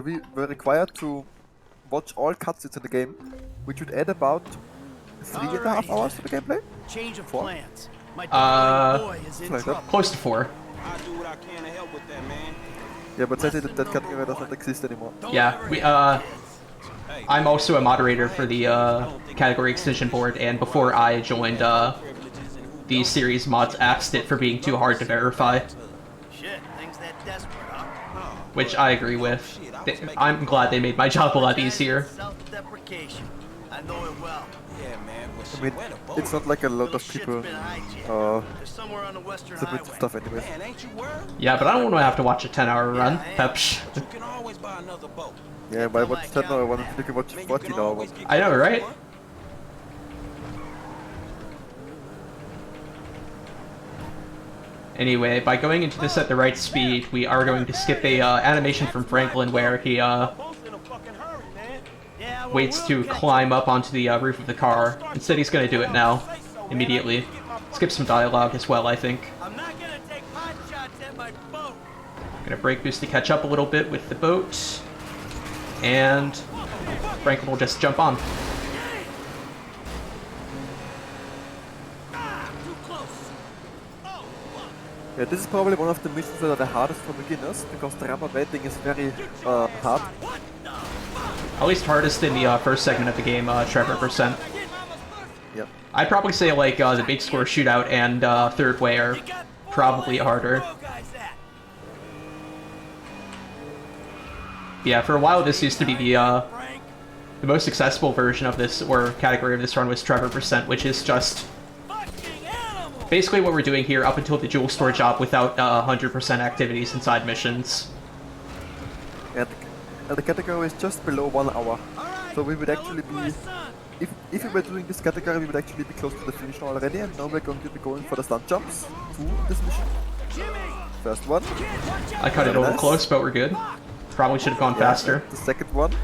we were required to watch all cutscenes in the game, which would add about 3.5 hours to the gameplay. Change of 4? plans. My boy is in trouble. Close to 4. I do what I can to help with that, man. Yeah, but sadly that category does not exist anymore. Yeah, we I'm also a moderator for the category extension board, and before I joined, the series mods axed it for being too hard to verify. Shit, things that desperate, huh? Which I agree with. I'm glad they made my job a lot easier. Self-deprecation. I know it well. Yeah, man. I mean, it's not like a lot of people Somewhere on the Western submit Highway. stuff anyways. Man, ain't you worried? Yeah, but I don't want to have to watch a 10-hour run. Pepsh. You can always buy another boat. Yeah, why watch 10 hour one if you can watch 14 hour one? I know, right? Anyway, by going into this at the right speed, we are going to skip a animation from Franklin where he waits to climb up onto the roof of the car. Instead, he's going to do it now, immediately. Skip some dialogue as well, I think. I'm not gonna take pot shots at my boat. Gonna brake boost to catch up a little bit with the boat. And Franklin will just jump on. Yeah, this is probably one of the missions that are the hardest for beginners, because the rubber banding is very hard. At least hardest in the first segment of the game, Trevor %. Yep. I'd probably say like the big score shootout and third way are probably harder. Yeah, for a while this used to be the most accessible version of this, or category of this run, was Trevor %, which is just basically what we're doing here up until the jewel store job without 100% activities inside missions. And the category is just below 1 hour. So we would actually be, if we were doing this category, we would actually be close to the finish already, and now we're going to be going for the stunt jumps to this mission. First one. I cut it a little close, but we're good. Probably should have gone faster. The second one.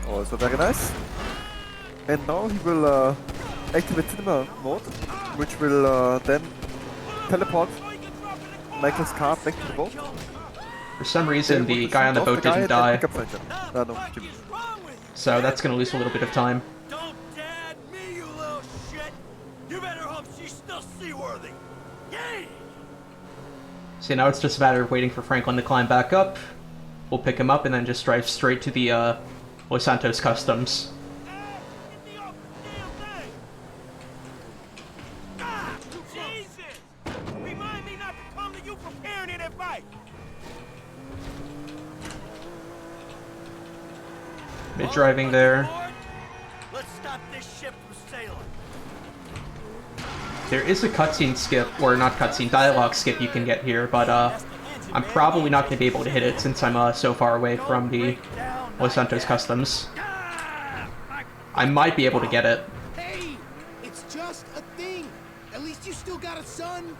Also very nice. And now he will activate cinema mode, which will then teleport Michael's car back to the boat. For some reason, the guy on the boat didn't die, No, Jimmy. so that's going to lose a little bit of time. Don't dad me, you little shit! You better hope she's still seaworthy! Yay! So now it's just a matter of waiting for Franklin to climb back up. We'll pick him up and then just drive straight to the Los Santos Customs. Mid-driving there. Let's stop this ship from sailing. There is a cutscene skip, or not cutscene, dialogue skip you can get here, but I'm probably not going to be able to hit it since I'm so far away from the Los Santos Customs. I might be able to get it. Hey, it's just a thing. At least you still got a son.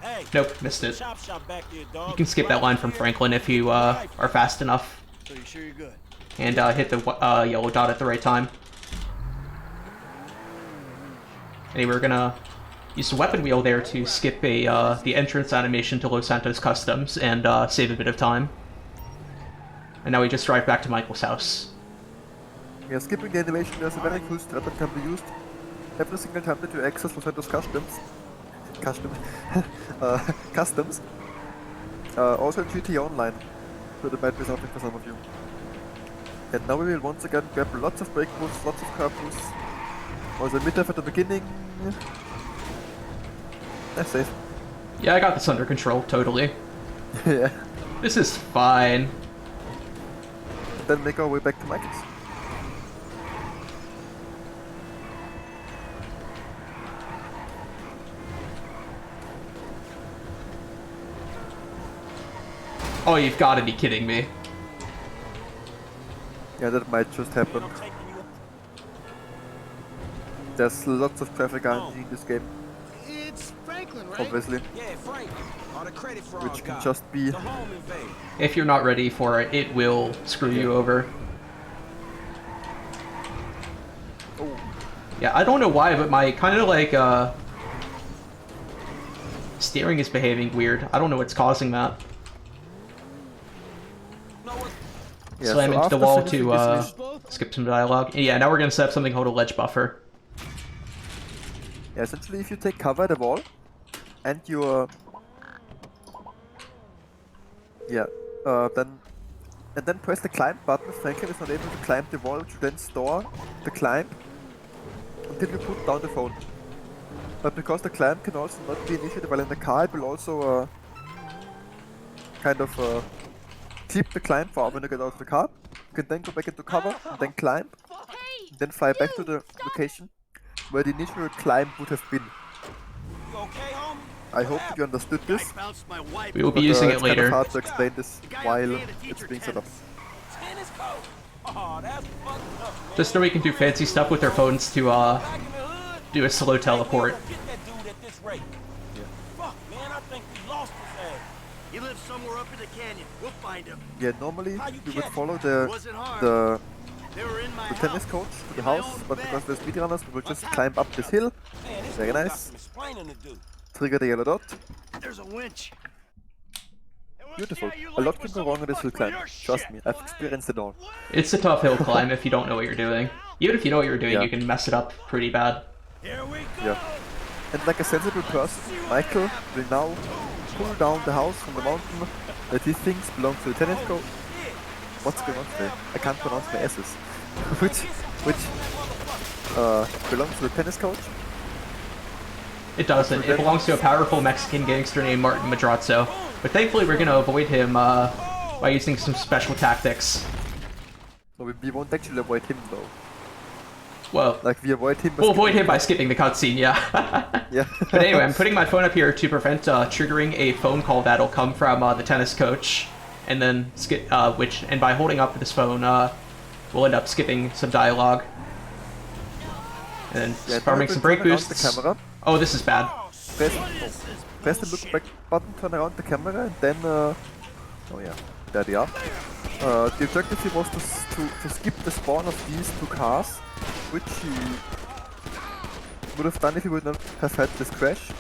Hey, Nope, missed it. chop shop back there, dog. You can skip that line from Franklin if you are fast enough. So you sure you're good? And hit the yellow dot at the right time. Anyway, we're gonna use the weapon wheel there to skip the entrance animation to Los Santos Customs and save a bit of time. And now we just drive back to Michael's house. Yeah, skipping the animation, there's a very cool strat that can be used every single time that you access Los Santos Customs. Customs. Also in GTA Online, so that might be something for some of you. And now we will once again grab lots of brake boosts, lots of curb boosts, Was a mid at the beginning. Yeah. That's safe. Yeah, I got this under control, totally. Yeah. This is fine. Then make our way back to Michael's. Oh, you've got to be kidding me. Yeah, that might just happen. There's lots of traffic RNG in this game, It's Franklin, right? obviously, Yeah, Frank. All the credit for which our can guy. just be... The home invader. If you're not ready for it, it will screw you over. Oh, Yeah, I don't know why, but my kind of like, steering is behaving weird. I don't know what's causing that. yeah, Slam so into the after wall finishing to, this mission- skip some dialogue. Yeah, now we're gonna set up something called a ledge buffer. Yeah, essentially if you take cover at the wall, and you, then press the climb button, Franklin is not able to climb the wall, to then store the climb until you put down the phone. But because the climb can also not be initiated while in the car, it will also clip the climb for when you get out of the car. You can then go back into cover, and then climb, and then fly back to the location where the initial climb would have been. You okay, homie? I hope that you understood this, Bounced my wife. We will be but using it's it later. kind of hard to explain this while it's being set up. Tennis court? Oh, that's fucked up, man. Just so we can do fancy stuff with our phones to, Back in the hood, do a slow teleport. we don't get that dude at this rate. Fuck, man, I think we lost his ass. He lives somewhere up in the canyon. We'll find him. Yeah, normally How you we would catch follow Wasn't hard. the They were in my tennis house. coach to the In my house, own but bed. because there's speedrunners, we will just climb up this hill, Man, this Very dude got nice. some explaining to do. trigger the yellow dot. There's a winch. Beautiful. A lot can go wrong on this hill climb. Trust me, I've experienced it all. It's a tough hill climb if you don't know what you're doing. Even if you know what you're doing, Yeah. you can mess it up pretty bad. Here we go. Yeah. And like a sensible person, Michael will now pull down the house from the mountain that he thinks belongs to the tennis coach. What's going on today? I can't pronounce my S's. which belongs to the tennis coach. It doesn't. It belongs to a powerful Mexican gangster named Martin Madrazo. But thankfully we're gonna avoid him, by using some special tactics. No, we won't actually avoid him though. Well, Like we avoid him. we'll avoid him by skipping the cutscene, yeah. Yeah. But anyway, I'm putting my phone up here to prevent triggering a phone call that'll come from the tennis coach, and then and by holding up this phone, we'll end up skipping some dialogue, and then farming some break turn around boosts. the camera. Oh, this is bad. Press the look back button, turn around the camera, and then oh yeah, there they are. The objective here was to skip the spawn of these two cars, which he would have done if he would not have had this crash.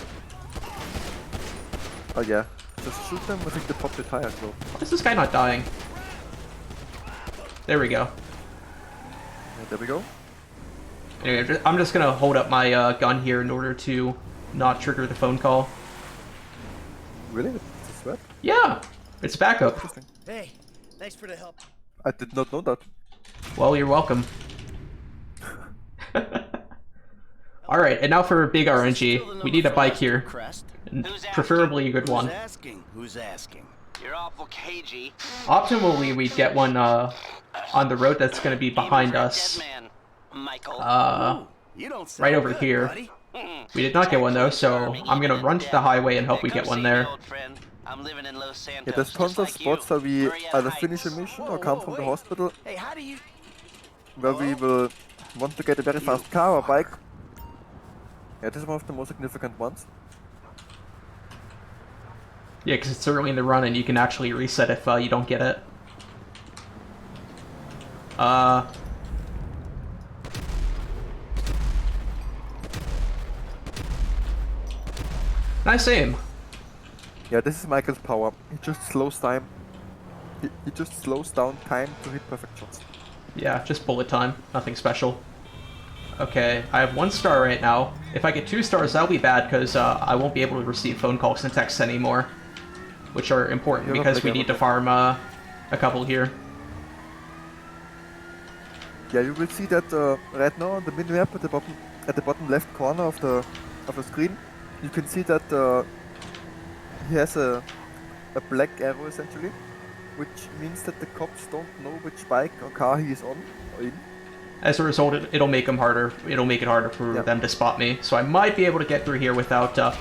Oh yeah, just shoot them. I think they popped the tires though. Why is this guy not dying? There we go. Yeah, there we go. Anyway, I'm just gonna hold up my gun here in order to not trigger the phone call. Really? It's a sweat? Yeah, it's backup. Interesting. Hey, thanks for the help. I did not know that. Well, you're welcome. Alright, and now for big RNG. We need a bike here. And preferably a good one. Who's asking? Who's asking? You're awful cagey. Optimally, we'd get one on the road that's going to be behind us. Michael. You don't sound Right over good, here. buddy. We did not get one though, so I'm going to run to the highway and hope we get one there. I'm living in Los Santos. Yeah, there's tons of spots where we either finish a mission or come from the hospital Hey, how do you... where we will want to get a very fast car or bike. Yeah, this is one of the most significant ones. Yeah, because it's early in the run and you can actually reset if you don't get it. Nice aim. Yeah, this is Michael's power. He just slows time. He just slows down time to hit perfect shots. Yeah, just bullet time. Nothing special. Okay, I have 1 star right now. If I get 2 stars, that'll be bad because I won't be able to receive phone calls and texts anymore, which are important because we need to farm a couple here. Yeah, you will see that right now on the minimap at the bottom left corner of the screen, you can see that he has a black arrow essentially, which means that the cops don't know which bike or car he is on or in. As a result, it'll make them harder. It'll make it harder for them to spot me. So I might be able to get through here without. Oh.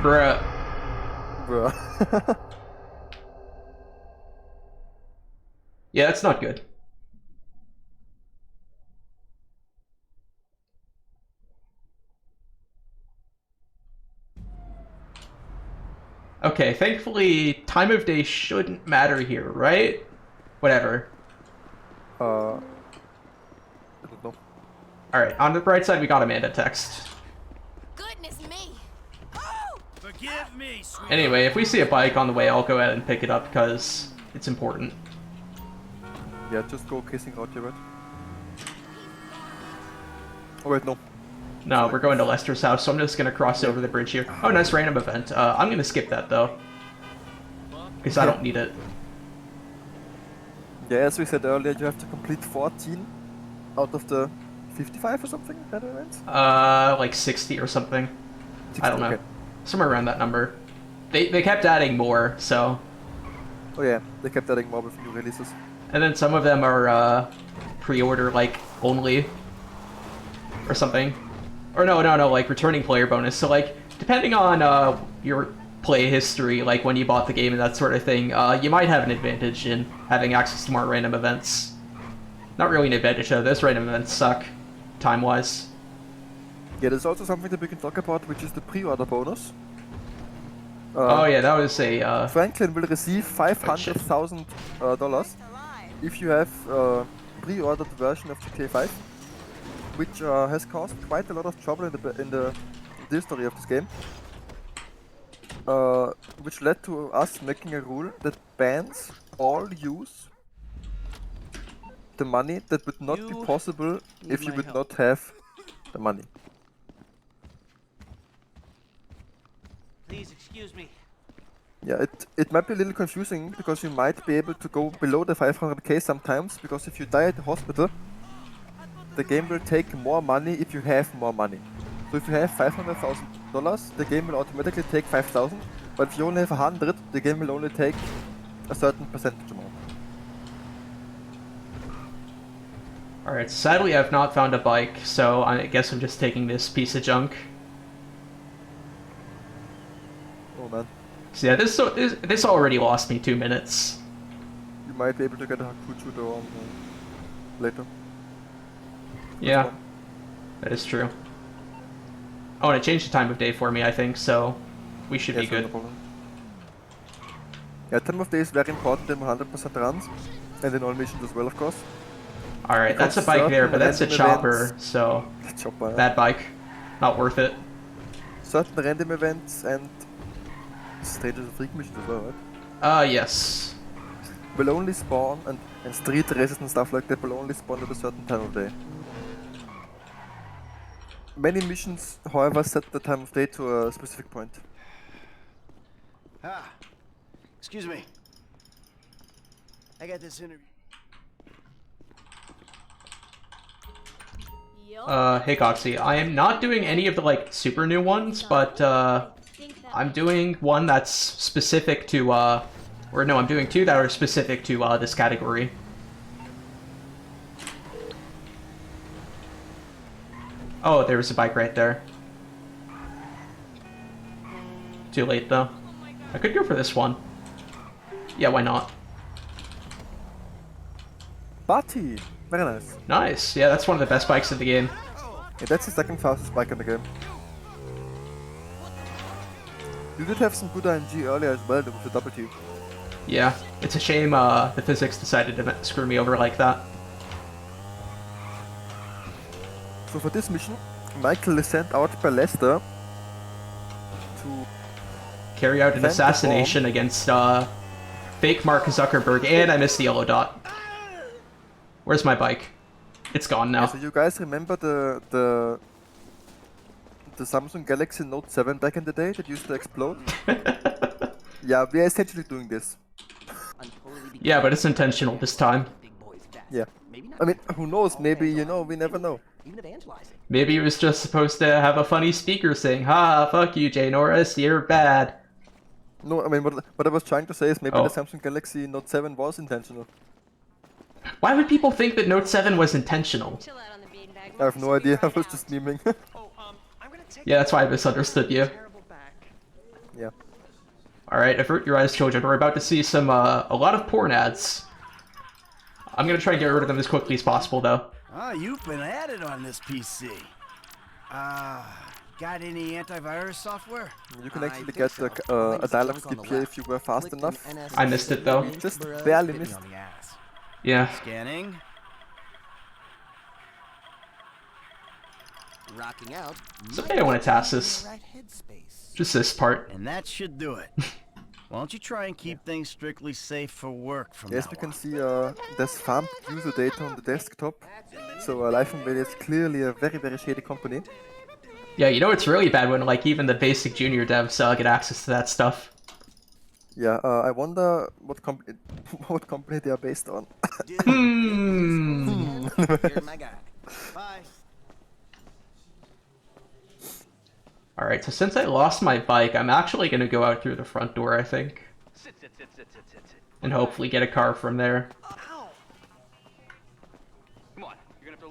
Bruh. Bruh. Yeah, that's not good. Okay, thankfully, time of day shouldn't matter here, right? Whatever. I don't know. Alright, on the bright side, we got Amanda text. Goodness me. Forgive me, sweet. Anyway, if we see a bike on the way, I'll go ahead and pick it up because it's important. Yeah, just go kissing out here, right? Oh wait, no. No, we're going to Lester's house, so I'm just gonna cross over the bridge here. Oh, nice random event. I'm gonna skip that though. Because I don't need it. Yeah, as we said earlier, you have to complete 14 out of the 55 or something random events? Like 60 or something. 60, I don't know. okay. Somewhere around that number. They kept adding more, so... Oh yeah, they kept adding more with new releases. And then some of them are, pre-order, like, only. Or something. Or no, like, returning player bonus. So, like, depending on, your play history, like, when you bought the game and that sort of thing, you might have an advantage in having access to more random events. Not really an advantage, though. Those random events suck, time-wise. Yeah, there's also something that we can talk about, which is the pre-order bonus. Oh yeah, that was a, Franklin will receive $500,000 if you have pre-ordered version of GTA 5, which has caused quite a lot of trouble in the history of this game, which led to us making a rule that bans all use the money that would not be possible if you would not have the money. Please excuse me. Yeah, it might be a little confusing because you might be able to go below the 500k sometimes, because if you die at the hospital, the game will take more money if you have more money. So if you have $500,000, the game will automatically take 5,000, but if you only have 100, the game will only take a certain percentage amount. Alright, sadly I've not found a bike, so I guess I'm just taking this piece of junk. Oh man. So yeah, this already lost me 2 minutes. You might be able to get a Hakuchu though on later. Yeah, that is true. Oh, and it changed the time of day for me, I think, so we should be good. No problem. Yeah, time of day is very important in 100% runs, and in all missions as well, of course. Alright, that's a bike there, but that's a chopper, so bad bike. Not worth it. Certain random events and stages of freak missions as well, right? Yes. Will only spawn, and street races and stuff like that will only spawn at a certain time of day. Many missions, however, set the time of day to a specific point. Ah, excuse me. I got this interview. Hey Coxie, I am not doing any of the, like, super new ones, but, I'm doing one that's specific to, or no, I'm doing two that are specific to, this category. Oh, there's a bike right there. Too late, though. I could go for this one. Yeah, why not? Party! Very nice. Nice. Yeah, that's one of the best bikes in the game. Yeah, that's the second fastest bike in the game. You did have some good IMG earlier as well with the double T. Yeah, it's a shame the physics decided to screw me over like that. So for this mission, Michael is sent out by Lester to carry out an assassination against fake Mark Zuckerberg, and I missed the yellow dot. Where's my bike? It's gone now. Yeah, so you guys remember the Samsung Galaxy Note 7 back in the day that used to explode? Yeah, we are essentially doing this. Yeah, but it's intentional this time. Yeah. Maybe not. I mean, who knows? Maybe, you know, we never know. Even evangelizing. Maybe it was just supposed to have a funny speaker saying, "Ha, fuck you, Jay Norris, you're bad." No, I mean, what I was trying to say is maybe Oh. the Samsung Galaxy Note 7 was intentional. Why would people think that Note 7 was intentional? Chill out on the beanbag. I have no idea, I was just memeing. Yeah, that's why I misunderstood you. Yeah. Alright, avert your eyes, children. We're about to see some, a lot of porn ads. I'm gonna try and get rid of them as quickly as possible, though. Ah, you've been at it on this PC. Got any antivirus software? You can actually get a dialogue skip here if you were fast enough. I missed it, though. Just barely missed. On the ass. Yeah. Scanning. Rocking out. Someday I want to task this. Right headspace. Just this part. And that should do it. Why don't you try and keep things strictly safe for work from Yes, now we can on? see there's farmed user data on the desktop. So Life Invader is clearly a very, very shady company. Yeah, you know it's really bad when, like, even the basic junior devs get access to that stuff. Yeah, I wonder what company they are based on. You're my guy. Bye. Alright, so since I lost my bike, I'm actually gonna go out through the front door, I think. And hopefully get a car from there.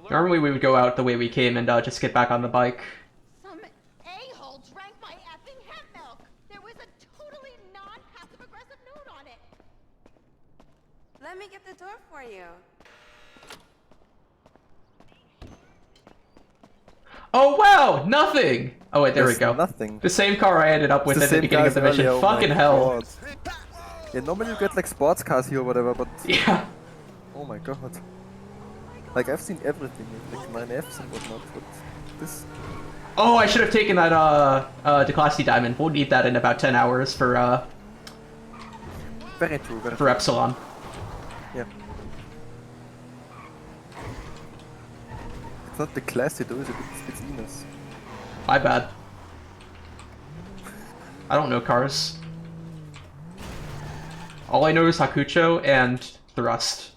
Normally we would go out the way we came and just get back on the bike. Some a-hole drank my effing hemp milk. There was a totally non-passive-aggressive note on it. Let me get the door for you. Oh wow, nothing! Oh wait, there we There's go. nothing. The same car I ended up with The at the same beginning of guys the mission. earlier, oh my Fucking hell. God. Yeah, normally you get like sports cars here or whatever, but Yeah. oh my god. Like I've seen everything, like 9Fs and whatnot, but this... Oh, I should have taken that Declassy Diamond. We'll need that in about 10 hours for Very true, very for true. Epsilon. Yeah. It's not the classy though, is it? It's Enos. My bad. I don't know cars. All I know is Hakucho and Thrust.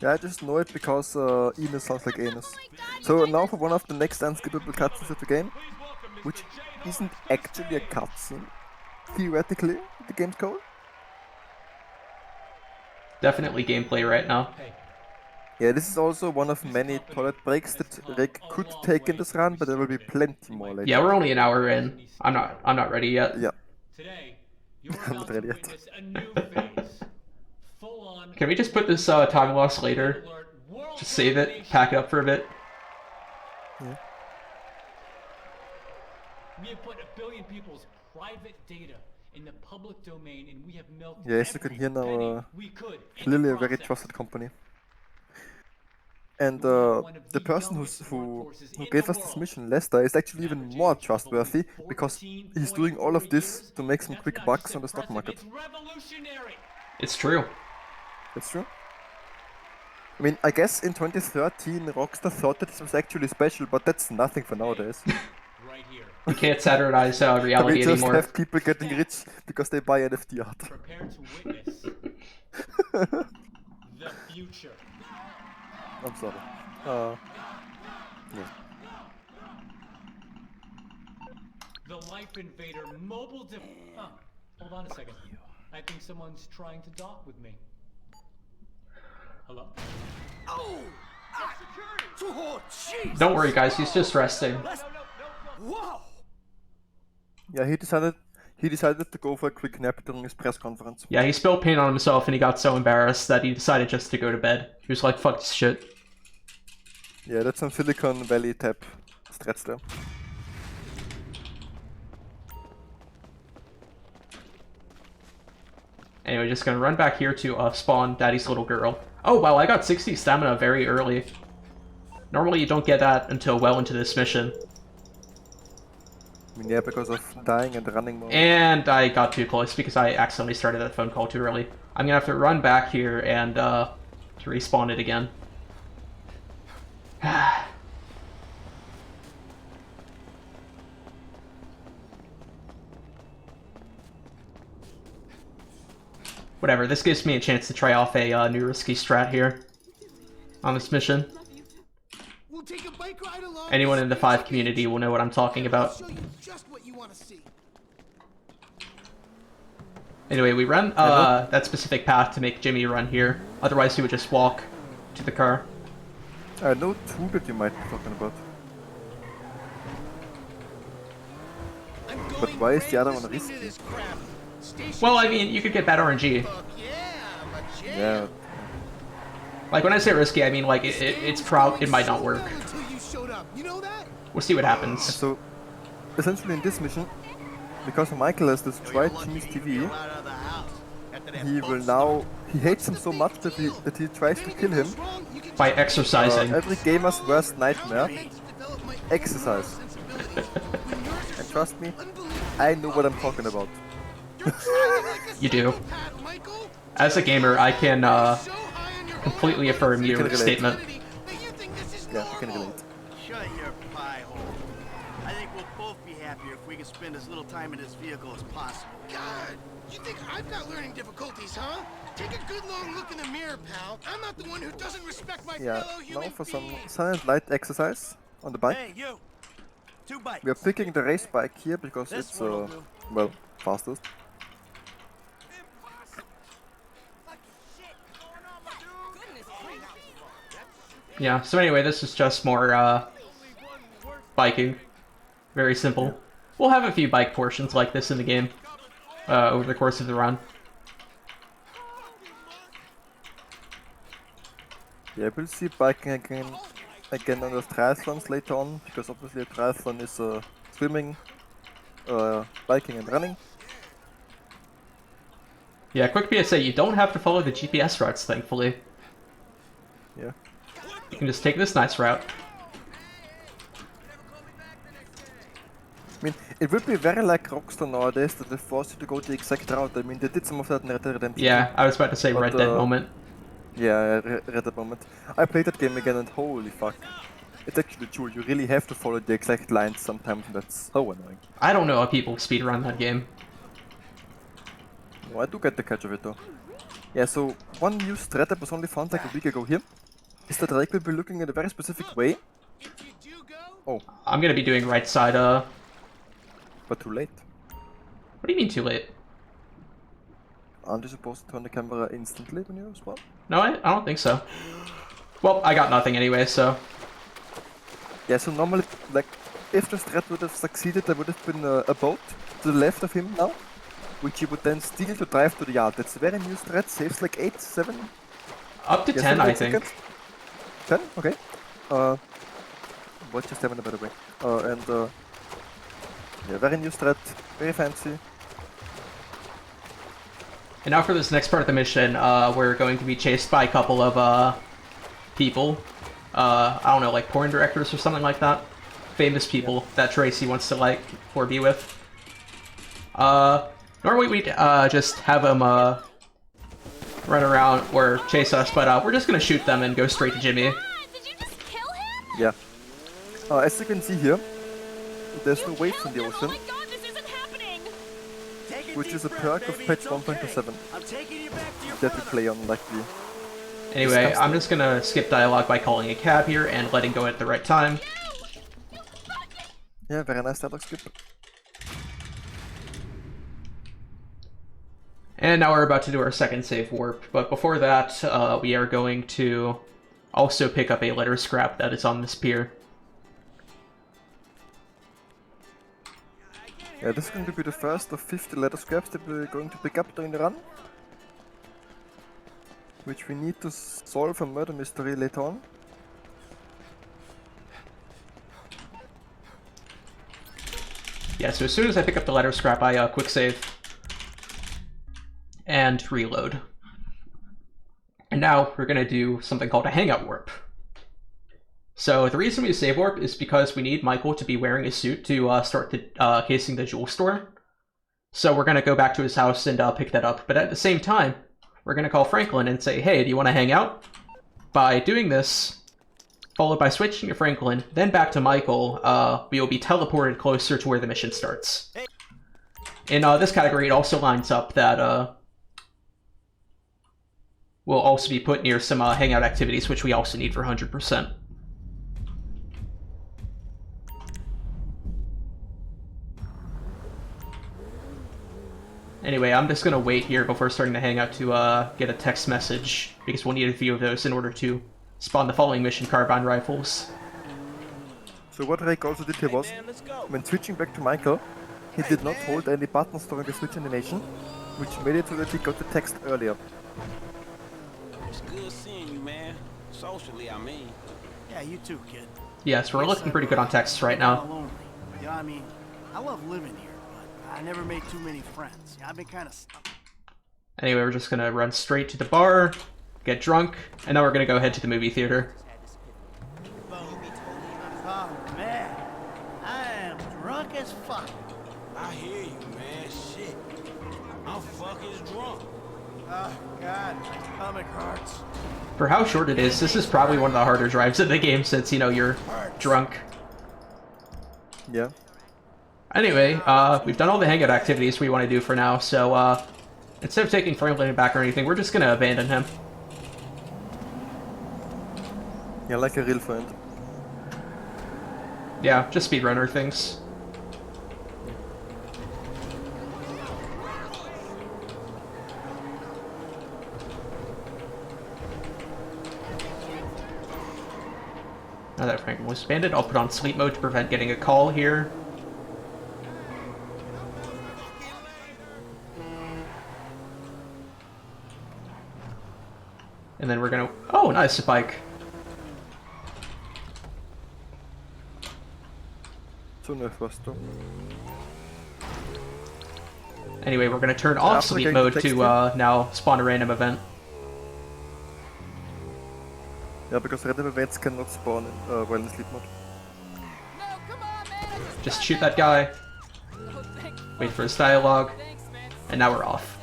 Yeah, I just know it because Enos sounds like anus. So now for one of the next unskippable cutscenes of the game, which isn't actually a cutscene, theoretically, the game's called. Definitely gameplay right now. Yeah, this is also one of many toilet breaks that Rick could take in this run, but there will be plenty more later. Yeah, we're only an hour in. I'm not ready yet. Yeah. Today, you're I'm about not ready to yet. witness a new phase. Full-on Can we just put this time loss later? alert world Just save it, domination. pack it up for a bit. We have put 1 billion people's private data in the public domain, and we have milked Yeah, as you can every hear now, penny we could in the Clearly a very process. trusted company. And the person who gave us this mission, Lester, is actually even more trustworthy because he's doing all of this to make some That's quick not bucks just on the stock market. impressive, it's revolutionary. It's true. That's true. I mean, I guess in 2013 Rockstar thought that this was actually special, but that's nothing for nowadays. Right here. We can't satirize we reality just anymore. have people getting rich because they buy NFT art. Prepare to witness the future. I'm sorry. Yeah. The Life Invader mobile hold on a second. I think someone's trying to dock with me. Hello? Oh! Oh, jeez! Don't worry, guys. He's just resting. Whoa! Yeah, he decided to go for a quick nap during his press conference. Yeah, he spilled paint on himself and he got so embarrassed that he decided just to go to bed. He was like, "Fuck this shit." Yeah, that's some Silicon Valley type strats there. Anyway, just gonna run back here to spawn Daddy's little girl. Oh wow, I got 60 stamina very early. Normally you don't get that until well into this mission. I mean, yeah, because of dying and running more. And I got too close because I accidentally started that phone call too early. I'm gonna have to run back here and to respawn it again. Whatever, this gives me a chance to try off a new risky strat here. on this mission. We'll take a bike ride along. Anyone in the 5 community will know what I'm talking about. Show you just what you want to see. Anyway, we run that specific path to make Jimmy run here. Otherwise, he would just walk to the car. I know two that you might be talking about. But why is the other one risky? Well, I mean, you could get bad RNG. Yeah. Like, when I say risky, I mean, like, it might not work. We'll see what happens. So, essentially in this mission, because Michael has destroyed Jimmy's TV, he hates him so much that he tries to kill him. By exercising. Every gamer's worst nightmare. Exercise. And trust me, I know what I'm talking about. You do. As a gamer, I can completely affirm your statement. Yeah, I can relate. Shut your pie hole. I think we'll both be happier if we can spend as little time in this vehicle as possible. God, you think I've got learning difficulties, huh? Take a good long look in the mirror, pal. I'm not the one who doesn't respect my fellow human now for some beings. silent light exercise on the bike. Hey, you. 2 bikes. We are picking the race bike here because it's, well, fastest. Yeah, so anyway, this is just more, biking. Very simple. We'll have a few bike portions like this in the game, over the course of the run. Yeah, we'll see biking again on the triathlons later on, because obviously a triathlon is swimming, biking and running. Yeah, quick PSA, you don't have to follow the GPS routes, thankfully. Yeah. You can just take this nice route. I mean, it would be very like Rockstar nowadays that they force you to go the exact route. I mean, they did some of that in Red Dead Redemption. Yeah, I was about to say But, Red Dead moment. Yeah, Red Dead moment. I played that game again and holy fuck. It's actually true, you really have to follow the exact lines sometimes, and that's so annoying. I don't know how people speedrun that game. No, I do get the catch of it though. Yeah, so one new strat that was only found like a week ago here is that Drake will be looking in a very specific way. Oh. I'm gonna be doing right side, But too late. What do you mean too late? Aren't you supposed to turn the camera instantly when you spawn? No, I don't think so. Well, I got nothing anyway, so... Yeah, so normally, like, if the strat would have succeeded, there would have been a boat to the left of him now, which he would then steal to drive to the yard. That's a very new strat, saves like 8, 7... Up to 10, I think. Seconds. 10? Okay. Watch your stamina, by the way. Yeah, very new strat, very fancy. And now for this next part of the mission, we're going to be chased by a couple of, people. I don't know, like porn directors or something like that. Famous people that Tracy wants to, like, or be with. Normally we'd, just have them, run around or chase us, but, we're just gonna shoot them and go straight to Jimmy. Yeah. As you can see here, there's no waves in the ocean, which is a perk of patch 1.7 that we play on like the... Anyway, I'm just gonna skip dialogue by calling a cab here and letting go at the right time. Yeah, very nice dialogue skip. And now we're about to do our second save warp, but before that, we are going to also pick up a letter scrap that is on this pier. Yeah, this is going to be the first of 50 letter scraps that we're going to pick up during the run. Which we need to solve a murder mystery later on. Yeah, so as soon as I pick up the letter scrap, I quick save. And reload. And now we're gonna do something called a hangout warp. So the reason we save warp is because we need Michael to be wearing a suit to start the, casing the jewel store. So we're gonna go back to his house and pick that up. But at the same time, we're gonna call Franklin and say, hey, do you wanna hang out? By doing this, followed by switching to Franklin, then back to Michael, we will be teleported closer to where the mission starts. In this category, it also lines up that, will also be put near some hangout activities, which we also need for 100%. Anyway, I'm just gonna wait here before starting to hang out to get a text message, because we'll need a few of those in order to spawn the following mission, carbine rifles. So what Rake also did here was, when switching back to Michael, he did not hold any buttons during the switch animation, which made it so that he got the text earlier. It's good seeing you, man. Socially, I mean. Yeah, you too, kid. Yes, we're looking pretty good on texts right now. Lonely. Yeah, I mean, I love living here, but I never made too many friends. Yeah, I've been kind of stuck. Anyway, we're just gonna run straight to the bar, get drunk, and now we're gonna go head to the movie theater. Oh, man. I am drunk as fuck. I hear you, man. Shit. I'm fucking drunk. Oh, God. My stomach hurts. For how short it is, this is probably one of the harder drives in the game since, you know, you're drunk. Yeah. Anyway, we've done all the hangout activities we want to do for now, so, instead of taking Franklin back or anything, we're just gonna abandon him. Yeah, like a real friend. Yeah, just speedrunner things. Now that Franklin was banded, I'll put on sleep mode to prevent getting a call here. And then we're gonna... Oh, nice, a bike. Anyway, we're gonna turn off sleep mode to now spawn a random event. Yeah, because random events cannot spawn while in sleep mode. Just shoot that guy, wait for his dialogue, and now we're off.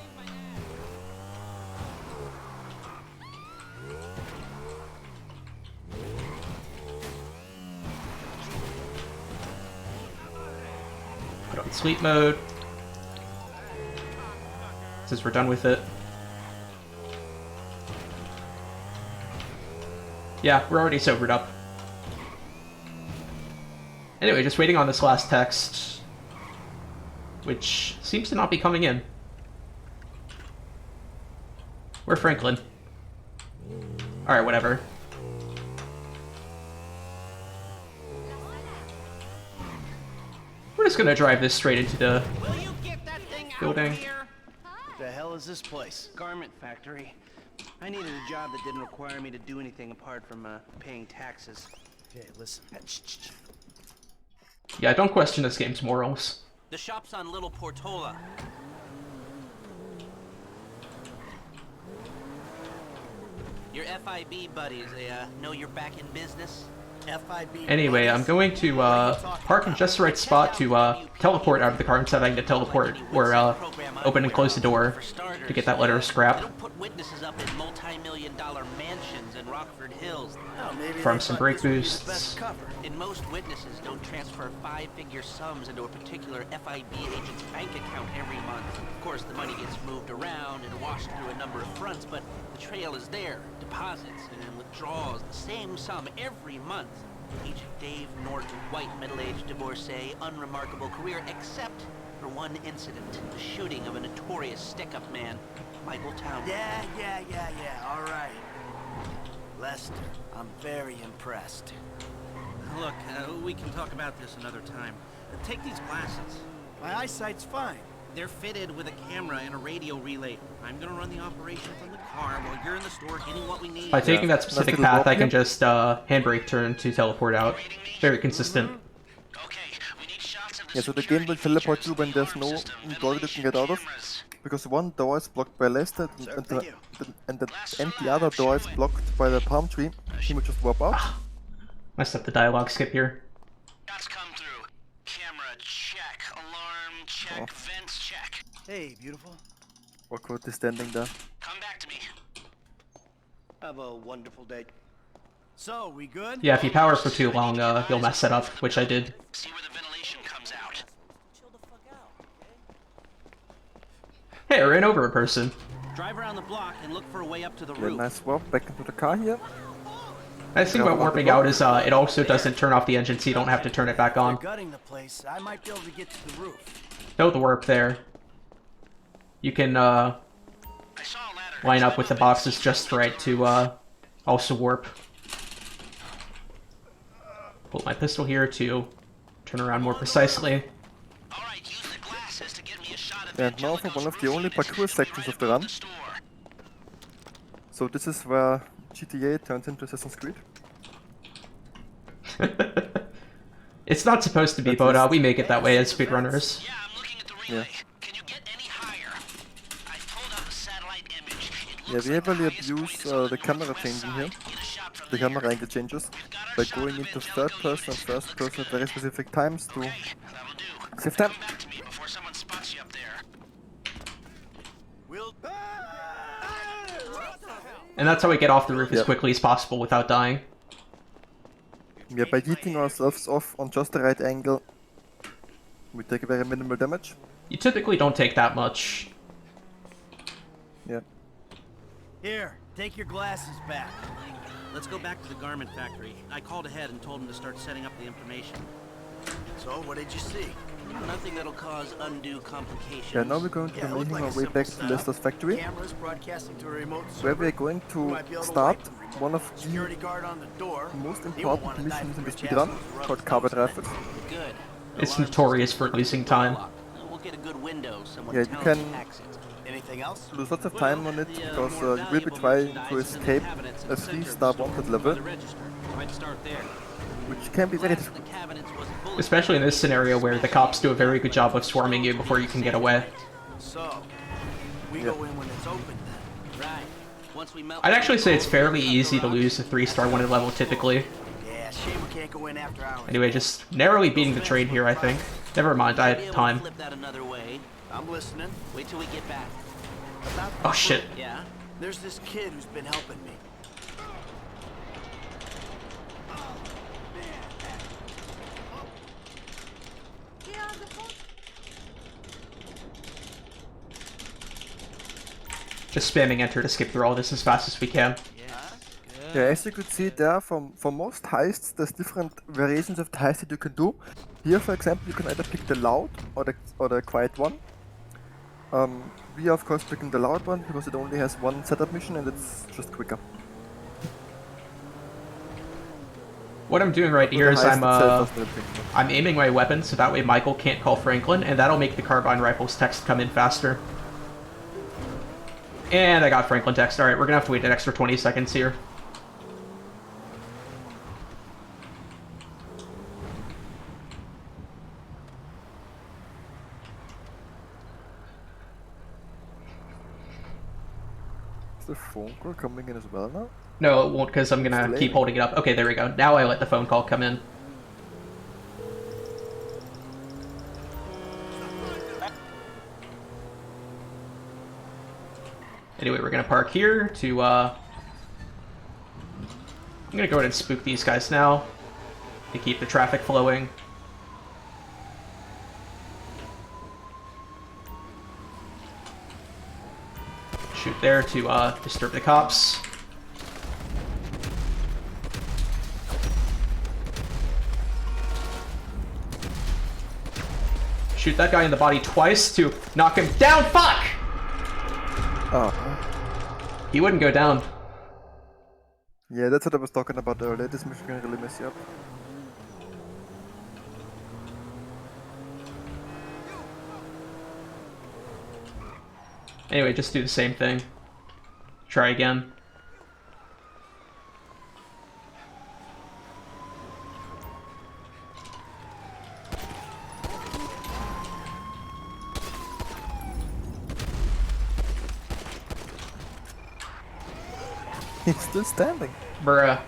Put on sleep mode, since we're done with it. Yeah, we're already sobered up. Anyway, just waiting on this last text, which seems to not be coming in. Where's Franklin? Alright, whatever. We're just gonna drive this straight into the building. The hell is this place? Garment factory. I needed a job that didn't require me to do anything apart from paying taxes. Okay, listen. Yeah, don't question this game's morals. The shop's on Little Portola. Your FIB buddies, they know you're back in business? FIB. Anyway, I'm going to park in just the right spot to teleport out of the car instead of having to teleport or open and close the door to get that letter of scrap. Don't put witnesses up in multi-million-dollar mansions in Rockford Hills. From some brake boosts. And most witnesses don't transfer five-figure sums into a particular FIB agent's bank account every month. Of course, the money gets moved around and washed through a number of fronts, but the trail is there. Deposits and withdrawals, the same sum every month. Agent Dave Norton, white, middle-aged divorcee, unremarkable career, except for one incident, the shooting of a notorious stick-up man, Michael Town. Yeah, all right. Lester, I'm very impressed. Look, we can talk about this another time. Take these glasses. My eyesight's fine. They're fitted with a camera and a radio relay. I'm gonna run the operation from the car while you're in the store getting what we need. By taking that specific path, I can just handbrake turn to teleport out. Very consistent. Yeah, so the game will teleport you when there's no door you can get out of, because one door is blocked by Lester and the other door is blocked by the palm tree. He will just warp out. Messed up the dialogue skip here. Vents check. Hey, beautiful. Awkwardly standing there. Come back to me. Have a wonderful day. So, we good? Yeah, if you power for too long, you'll mess it up, which I did. See where the ventilation comes out. Hey, I ran over a person. Drive around the block and look for a way up to the Yeah, roof. nice warp back into the car here. Nice thing about warping out is it also doesn't turn off the engine, so you don't have to turn it back on. Gutting the place. I might be able to get to the roof. No, the warp there. You can line up with the boxes just right to also warp. Pull my pistol here to turn around more precisely. And now for one of the only parkour sections of the run. So this is where GTA turns into Assassin's Creed. It's not supposed to be, but we make it that way as speedrunners. Yeah. Yeah, we heavily abuse the camera changing here. The camera angle changes by going into third person and first person at very specific times to save time. And that's how we get off the roof as quickly as possible without dying. Yeah, by yeeting ourselves off on just the right angle, we take a very minimal damage. You typically don't take that much. Yeah. Here, take your glasses back. Let's go back to the garment factory. I called ahead and told him to start setting up the information. So, what did you see? Nothing that'll cause undue complications. Yeah, now we're going to be making our way back to Lester's factory, Cameras broadcasting to a remote where server. we're going to start one of the Security guard on the door. most important missions in the speedrun, called carbon rifles. Good. It's notorious for losing time. We'll get a good window. Someone Yeah, you can Anything else? lose lots of time on it, because you will be trying to escape a 3-star wanted level, which can be very difficult. Especially in this scenario where the cops do a very good job of swarming you before you can get away. So, we go in when it's open then. Right. Once we melt. I'd actually say it's fairly easy to lose a 3-star wanted level typically. Yeah, shame we can't go in after hours. Anyway, just narrowly beating the train here, I think. Never mind, I have time. Flip that another way. I'm listening. Wait till we get back. Oh shit. Yeah. There's this kid who's been helping me. Just spamming enter to skip through all this as fast as we can. Yeah, as you could see there, for most heists, there's different variations of the heist that you can do. Here, for example, you can either pick the loud or the quiet one. We are of course picking the loud one because it only has one setup mission and it's just quicker. What I'm doing right here is I'm aiming my weapon so that way Michael can't call Franklin, and that'll make the carbine rifle's text come in faster. And I got Franklin text. Alright, we're gonna have to wait an extra 20 seconds here. Is the phone call coming in as well now? No, it won't, because I'm gonna keep holding it up. Okay, there we go. Now I let the phone call come in. Anyway, we're gonna park here to, I'm gonna go ahead and spook these guys now to keep the traffic flowing. Shoot there to, disturb the cops. Shoot that guy in the body twice to knock him down. Fuck! Oh. He wouldn't go down. Yeah, that's what I was talking about earlier. This mission can really mess you up. Anyway, just do the same thing. Try again. He's still standing. Bruh.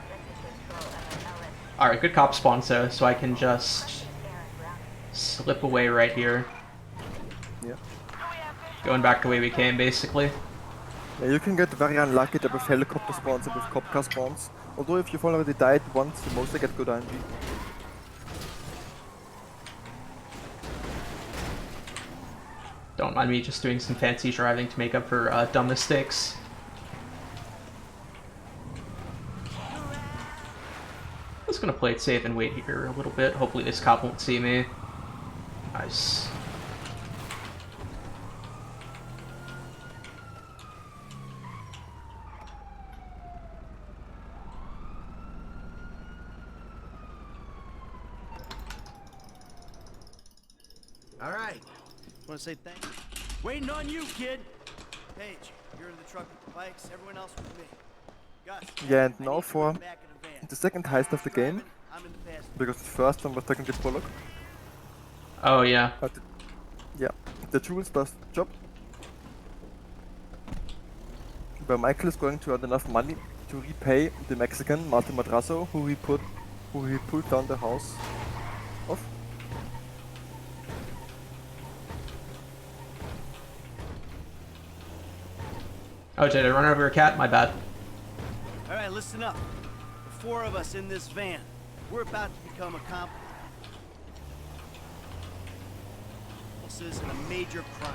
Alright, good cop spawn, so I can just slip away right here. Yeah. Going back the way we came, basically. Yeah, you can get very unlucky that with helicopter spawns and with cop car spawns. Although if you've already died once, you mostly get good RNG. Don't mind me just doing some fancy driving to make up for dumb mistakes. I'm just gonna play it safe and wait here a little bit. Hopefully this cop won't see me. Nice. All right. Want to say thank you? Waiting on you, kid. Paige, you're in the truck with the bikes. Everyone else with me. Gus. Yeah, and I now need you for back in the van. the second heist of the game, I'm in the passenger. because the first one was technically Prologue. Oh yeah. But yeah, the Jules does the job. Where Michael is going to earn enough money to repay the Mexican Martin Madrazo, who he pulled down the house of. Oh, did I run over a cat? My bad. All right, listen up. The four of us in this van. We're about to become accomplices in a major crime.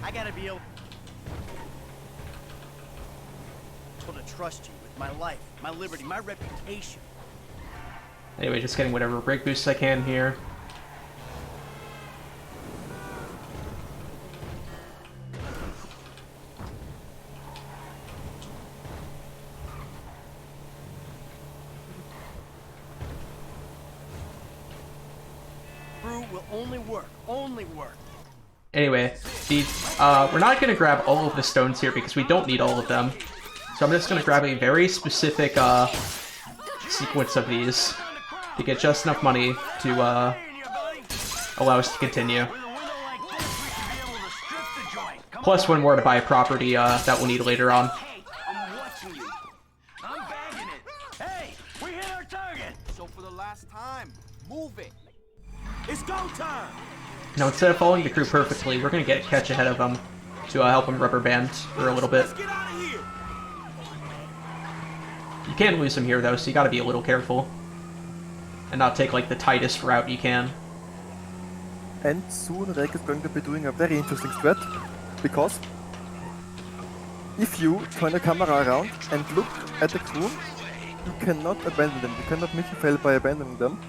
I gotta be able to trust you with my life, my liberty, my reputation. Anyway, just getting whatever brake boosts I can here. Will only work. Anyway, we're not gonna grab all of the stones here because we don't need all of them. So I'm just gonna grab a very specific sequence of these to get just enough money to allow us to continue. Plus one more to buy a property that we'll need later on. I'm watching you. I'm bagging it. Hey, we hit our target. So for the last time, move it. It's go time. Now instead of following the crew perfectly, we're gonna catch ahead of them to help them rubber band for a little bit. Let's get out of here. You can lose them here though, so you gotta be a little careful. And not take like the tightest route you can. And soon Rick is going to be doing a very interesting strat, because if you turn the camera around and look at the crew, you cannot abandon them. You cannot make a fail by abandoning them,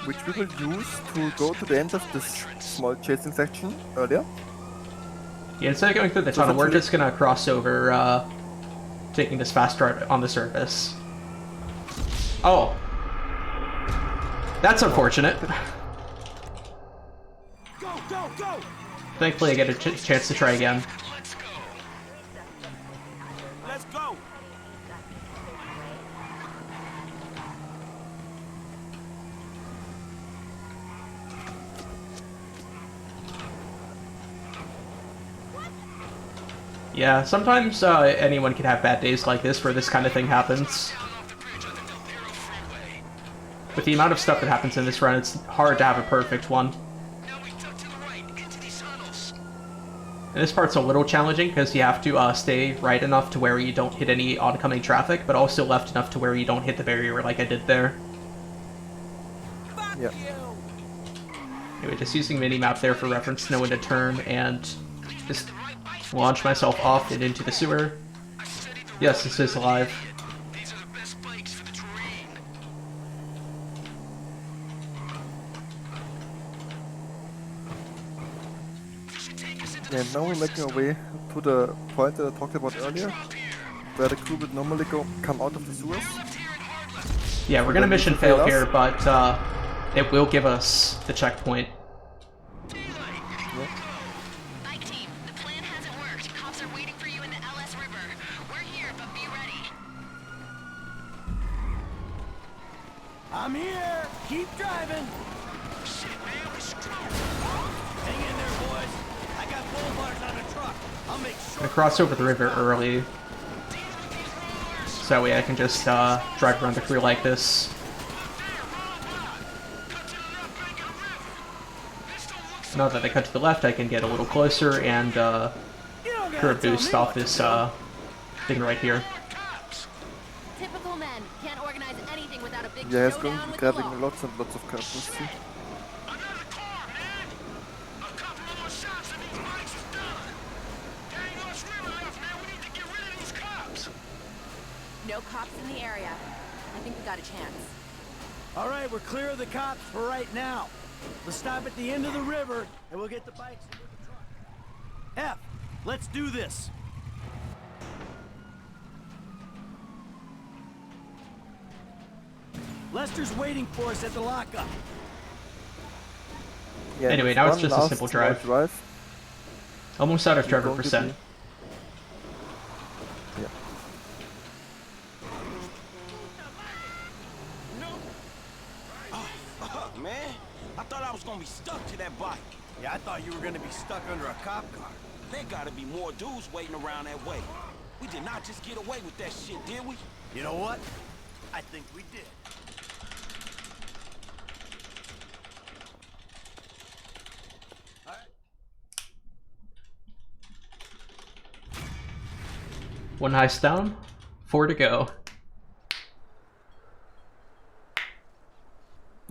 which we will use to go to the end of this small chasing section earlier. Yeah, instead of going through the tunnel, we're just gonna cross over, taking this fast route on the surface. Oh. That's unfortunate. Go, go, go. Thankfully I get a chance to try again. Let's go. Yeah, sometimes anyone can have bad days like this where this kind of thing happens. With the amount of stuff that happens in this run, it's hard to have a perfect one. And this part's a little challenging because you have to stay right enough to where you don't hit any oncoming traffic, but also left enough to where you don't hit the barrier like I did there. Yeah. Anyway, just using minimap there for reference to know when to turn and just launch myself off and into the sewer. Yes, this is live. And now we're making our way to the point that I talked about earlier, where the crew would normally come out of the sewers. Yeah, we're gonna mission fail here, but it will give us the checkpoint. Bike team, the plan hasn't worked. Cops are waiting for you in the LS River. We're here, but be ready. I'm here. Keep driving. Shit, man, we're screwed. Hang in there, boys. I got bull bars on the truck. I'll make sure. I cross over the river early, so that way I can just drive around the crew like this. Now that I cut to the left, I can get a little closer and curve boost off this thing right here. Typical men can't organize anything without a big Yeah, he's going to showdown be with grabbing the law. lots and lots of cartons. area. I think we got a chance. All right, we're clear of the cops for right now. Let's stop at the end of the river, and we'll get the bikes and move the truck. F, let's do this. Lester's waiting for us at the lockup. Yeah, Anyway, now it's just a simple drive. Almost out of Trevor percent. Yeah. Fuck, man. I thought I was gonna be stuck to that bike. Yeah, I thought you were gonna be stuck under a cop car. There gotta be more dudes waiting around that way. We did not just get away with that shit, did we? You know what? I think we did. One heist down, 4 to go.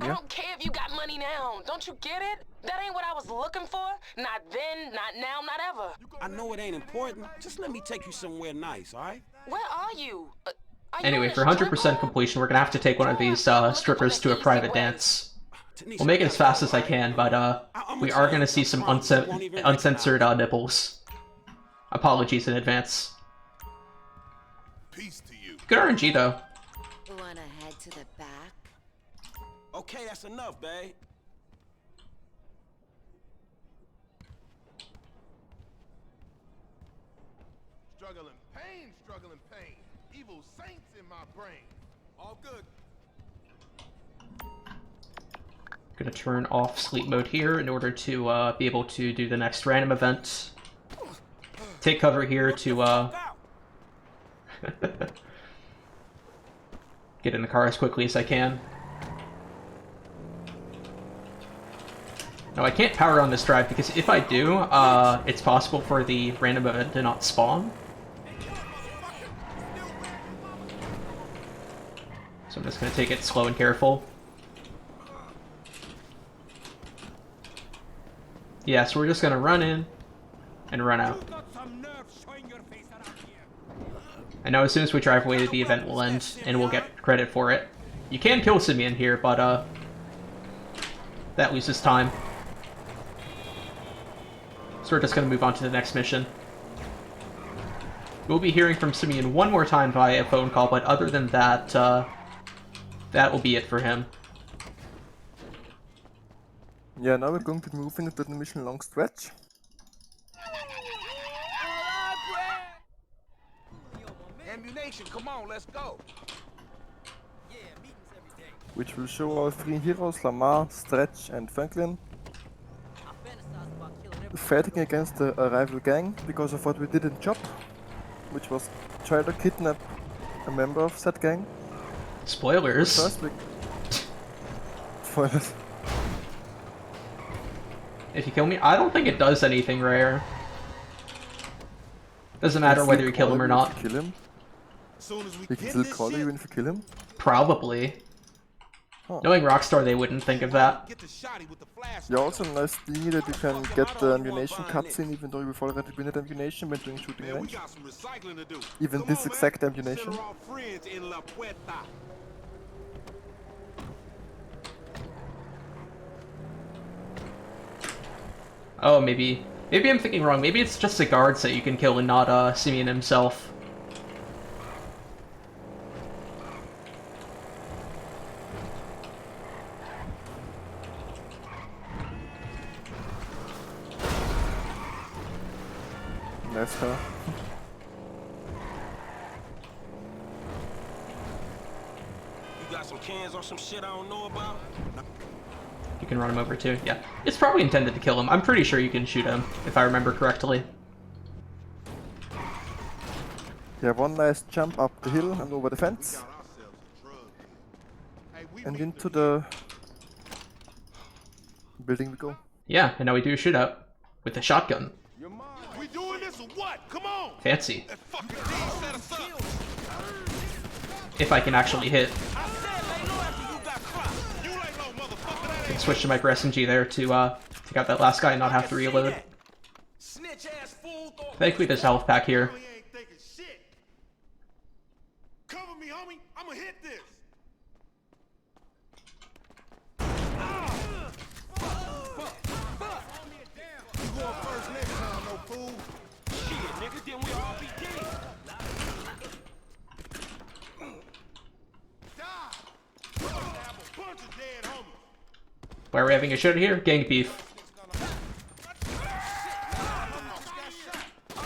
I don't care if you got money now. Don't you get it? That ain't what I was looking for. Not then, not now, not ever. I know it ain't important. Just let me take you somewhere nice, all right? Where are you? Anyway, for 100% completion, we're gonna have to take one of these strippers to a private dance. We'll make it as fast as I can, but we are gonna see some uncensored nipples. Apologies in advance. Peace to you. Good RNG though. Wanna head to the back? Okay, that's enough, babe. Struggling pain. Evil saints in my brain. All good. Gonna turn off sleep mode here in order to be able to do the next random event. Take cover here to get in the car as quickly as I can. No, I can't power on this drive because if I do, it's possible for the random event to not spawn. So I'm just gonna take it slow and careful. Yeah, so we're just gonna run in and run out. I know as soon as we drive away, the event will end, and we'll get credit for it. You can kill Simeon here, but that loses time. So we're just gonna move on to the next mission. We'll be hearing from Simeon one more time via phone call, but other than that, that will be it for him. Yeah, now we're going to be moving into the mission long stretch. Ammunition, come on, let's go. Which will show our 3 heroes, Lamar, Stretch and Franklin, fighting against the rival gang because of what we did in Job, which was try to kidnap a member of that gang. Spoilers. First we... Spoilers. If you kill me, I don't think it does anything rare. Doesn't matter whether you kill him or not. Kill him. He can still call you even if you kill him? Probably. Huh. Knowing Rockstar, they wouldn't think of that. Yeah, also nice thing that you can get the ammunition cutscene even though you've already been at ammunition when doing shooting range. Even this exact ammunition. Oh, maybe I'm thinking wrong. Maybe it's just the guards that you can kill and not Simeon himself. Nice car. You got some cans or some shit I don't know about? You can run him over too. Yeah, it's probably intended to kill him. I'm pretty sure you can shoot him, if I remember correctly. Yeah, one nice jump up the hill and over the fence. And into the building we go. Yeah, and now we do a shootout with a shotgun. We doing this or what? Come on! Fancy. That fucking thing set us up. If I can actually hit. And switch to micro SMG there to take out that last guy and not have to reload. Thankfully there's a health pack here. Cover me, homie. I'ma hit nigga, then we all be dead. Why are we having a show here? Gang beef.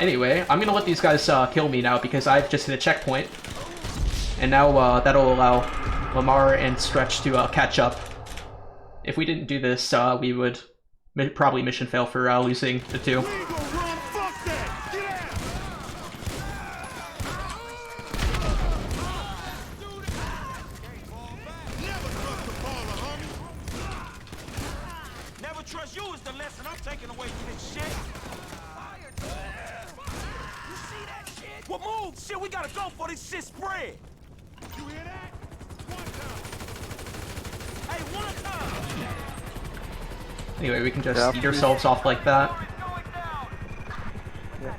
Anyway, I'm gonna let these guys kill me now because I've just hit a checkpoint. And now that'll allow Lamar and Stretch to catch up. If we didn't do this, we would probably mission fail for losing the two. Never trust you is the lesson I'm taking away from this shit. You see that shit? Well, move! Shit, we gotta go for this shit spread. You hear that? One time. Hey, one time. Anyway, we can just eat ourselves off like that. Yeah.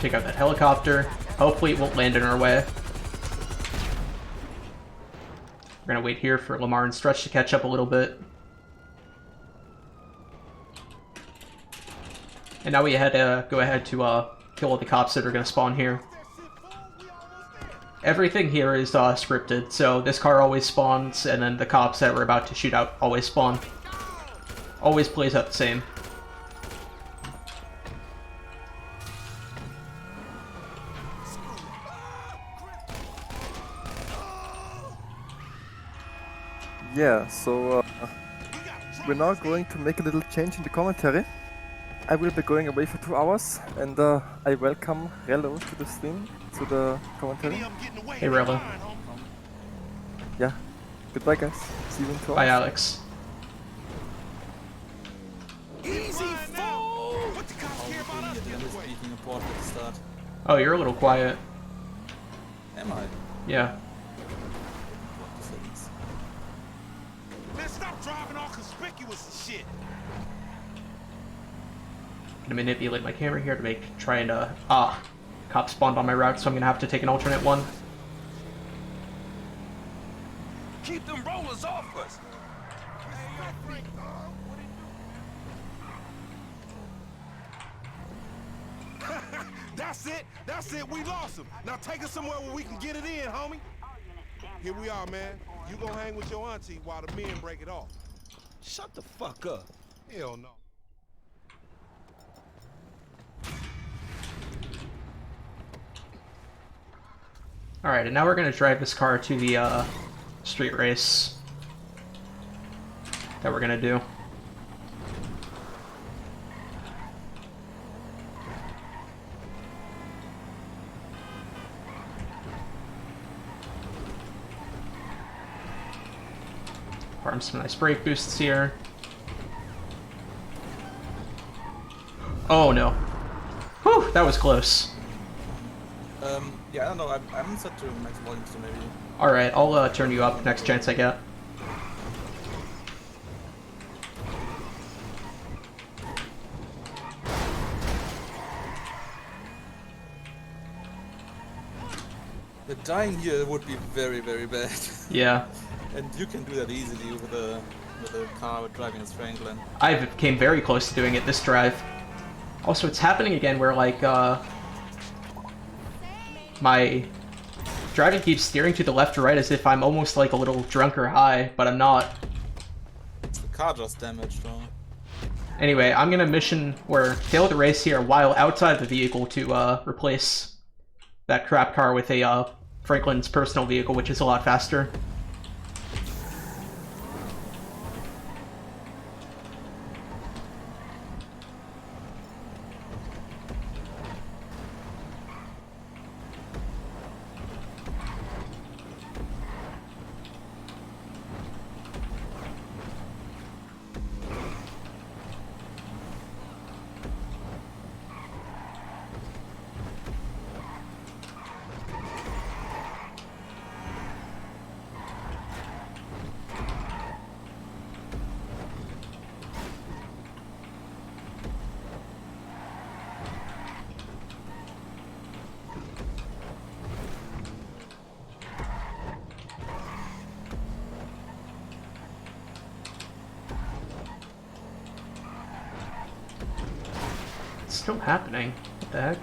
Take out that helicopter. Hopefully it won't land in our way. We're gonna wait here for Lamar and Stretch to catch up a little bit. And now we go ahead to kill all the cops that are gonna spawn here. Everything here is scripted, so this car always spawns, and then the cops that we're about to shoot out always spawn. Always plays out the same. Yeah, so we're now going to make a little change in the commentary. I will be going away for 2 hours, and I welcome Rello to the stream, to the commentary. Hey Rello. Yeah, goodbye guys, see you in 2 hours. Bye Alex. Easy, fool! What the cops care about us anyway? Oh, you're a little quiet. Am I? Yeah. Man, stop driving all conspicuous and shit. I'm gonna manipulate my camera here to try and cop spawned on my route, so I'm gonna have to take an alternate one. Keep them rollers off us. That's it, we lost him. Now take us somewhere where we can get it in, homie. Here we are, man. You gonna hang with your auntie while the men break it off. Shut the fuck up. Hell no. Alright, and now we're gonna drive this car to the street race that we're gonna do. Farm some nice brake boosts here. Oh no. Whew, that was close. Yeah, I don't know, I haven't set to max volume, so maybe... Alright, I'll turn you up next chance I get. The dying here would be very, very bad. Yeah. And you can do that easily with a car driving as Franklin. I came very close to doing it this drive. Also, it's happening again where, like, my driving keeps steering to the left or right as if I'm almost, like, a little drunk or high, but I'm not. It's the car just damaged, though. Anyway, I'm gonna fail the race here while outside the vehicle to, replace that crap car with a, Franklin's personal vehicle, which is a lot faster. still happening. What the heck?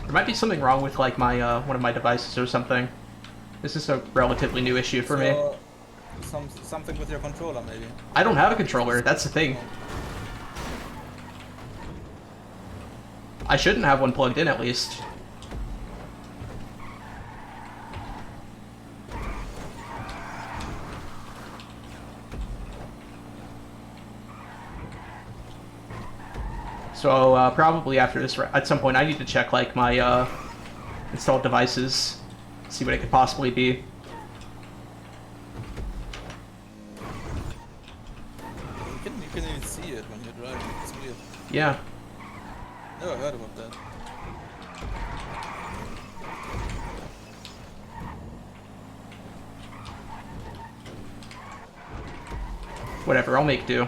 There might be something wrong with like my one of my devices or something. This is a relatively new issue for me. Something with your controller, maybe. I don't have a controller, that's the thing. I shouldn't have one plugged in, at least. So, probably after this, at some point, I need to check, like, my, installed devices. See what it could possibly be. You can even see it when you're driving. It's weird. Yeah. Never heard about that. Whatever, I'll make do.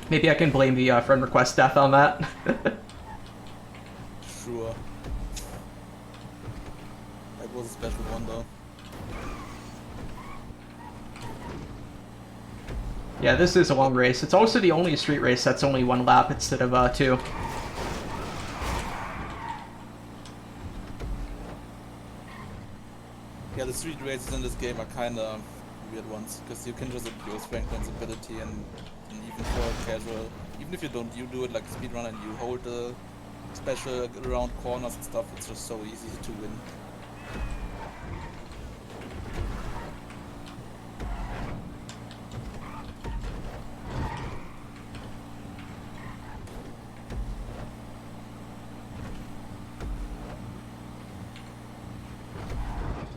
Maybe I can blame the friend request death on that. Sure. That was a special one, though. Yeah, this is a long race. It's also the only street race that's only 1 lap instead of 2. Yeah, the street races in this game are kinda weird ones, because you can just abuse Franklin's ability and even for casual, even if you do it like a speedrun and you hold the special around corners and stuff, it's just so easy to win.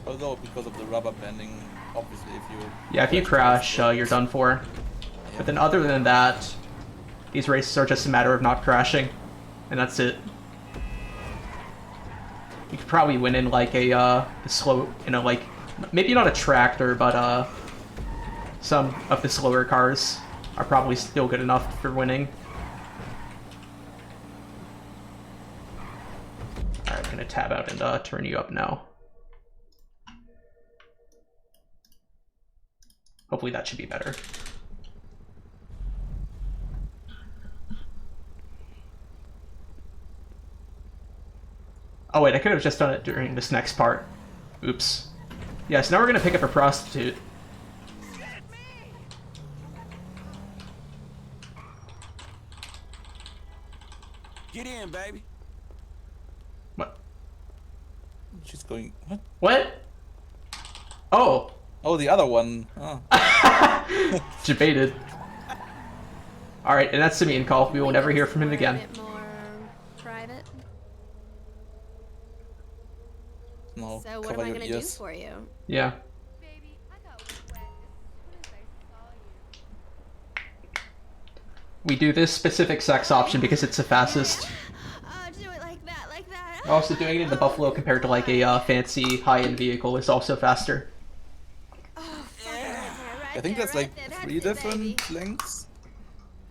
Although, because of the rubber banding, obviously if you... Yeah, if you crash, you're done for. Yeah. But then other than that, these races are just a matter of not crashing. And that's it. You could probably win in like a slow, you know, like, maybe not a tractor, but some of the slower cars are probably still good enough for winning. Alright, I'm gonna tab out and turn you up now. Hopefully that should be better. Oh wait, I could have just done it during this next part. Oops. Yeah, so now we're gonna pick up a prostitute. Get in, baby. What? She's going... What? What? Oh! Oh, the other one. Oh. Debated. Alright, and that's Simeon call. We will never hear from him again. A bit more private. No, So what am I gonna do for you? Yeah. Baby, I got wet as soon as I saw you. We do this specific sex option because it's the fastest. Do it like that, like that. Also, doing it in the Buffalo compared to like a fancy high-end vehicle is also faster. I think that's like 3 different lengths.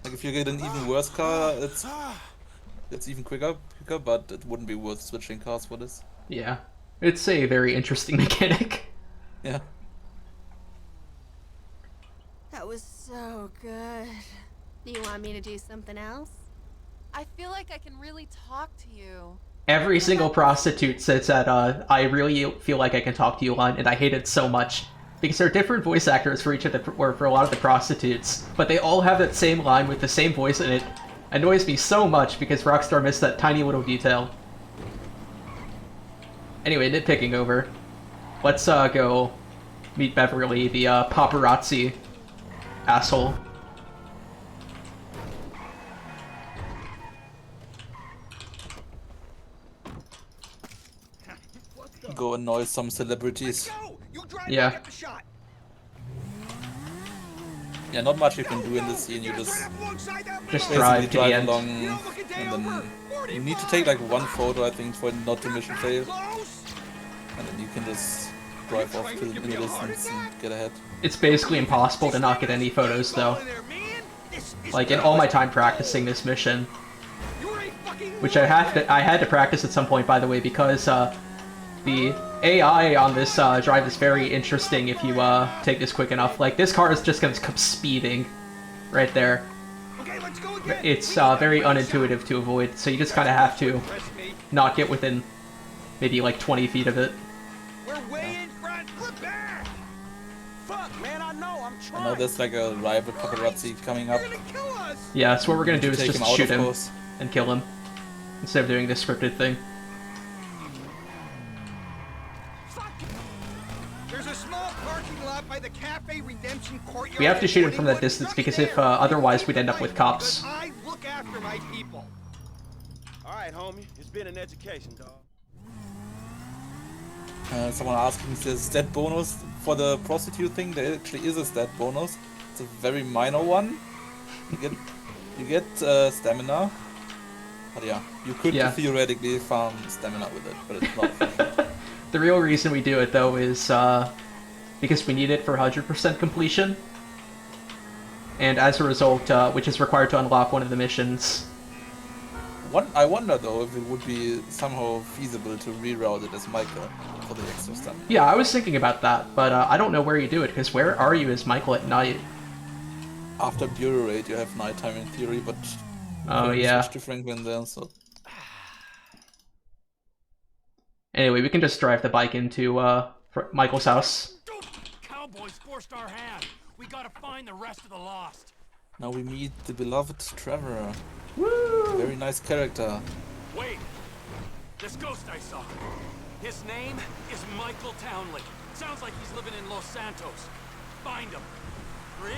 Like if you get an even worse car, it's even quicker, but it wouldn't be worth switching cars for this. Yeah, it's a very interesting mechanic. Yeah. That was so good. Do you want me to do something else? I feel like I can really talk to you. Every single prostitute says that I really feel like I can talk to you line, and I hate it so much. Because there are different voice actors for each of the, or for a lot of the prostitutes, but they all have that same line with the same voice, and it annoys me so much because Rockstar missed that tiny little detail. Anyway, nitpicking over. Let's go meet Beverly, the paparazzi asshole. Go annoy some celebrities. Yeah. Yeah, not much you can do in this scene. You just drive to the end. along, and then you need to take like 1 photo, I think, for it not to mission fail. And then you can just drive off to the distance and get ahead. It's basically impossible to not get any photos, though. Like in all my time practicing this mission, which I had to practice at some point, by the way, because the AI on this drive is very interesting if you take this quick enough. Like, this car is just gonna come speeding right there. it's very unintuitive to avoid, so you just kind of have to not get within maybe like 20 feet of it. We're way in front. Prepare. Fuck, man, I know. I'm trying. I know there's like a rival paparazzi coming up. Yeah, so what we're gonna do is Take just him out, shoot of him course. and kill him instead of doing this scripted thing. There's a small parking lot by the Cafe Redemption courtyard. We have to shoot him from that distance because if otherwise we'd end up with cops. I look after my people. All right, homie. It's been an education, dog. Someone asking if there's a stat bonus for the prostitute thing. There actually is a stat bonus. It's a very minor one. You get stamina. But yeah, you could theoretically farm stamina with it, but it's not. The real reason we do it though is because we need it for 100% completion. And as a result, which is required to unlock one of the missions. I wonder though if it would be somehow feasible to reroute it as Michael for the extra stuff. Yeah, I was thinking about that, but I don't know where you do it, because where are you as Michael at night? After Bureau Raid you have nighttime in theory, but oh yeah. Switch to Franklin there, so. Anyway, we can just drive the bike into Michael's house. Cowboys forced our hand. We gotta find the rest of the lost. Now we meet the beloved Trevor. Woo! Very nice character. Wait! This ghost I saw. His name is Michael Townley. Sounds like he's living in Los Santos. Find him. Really?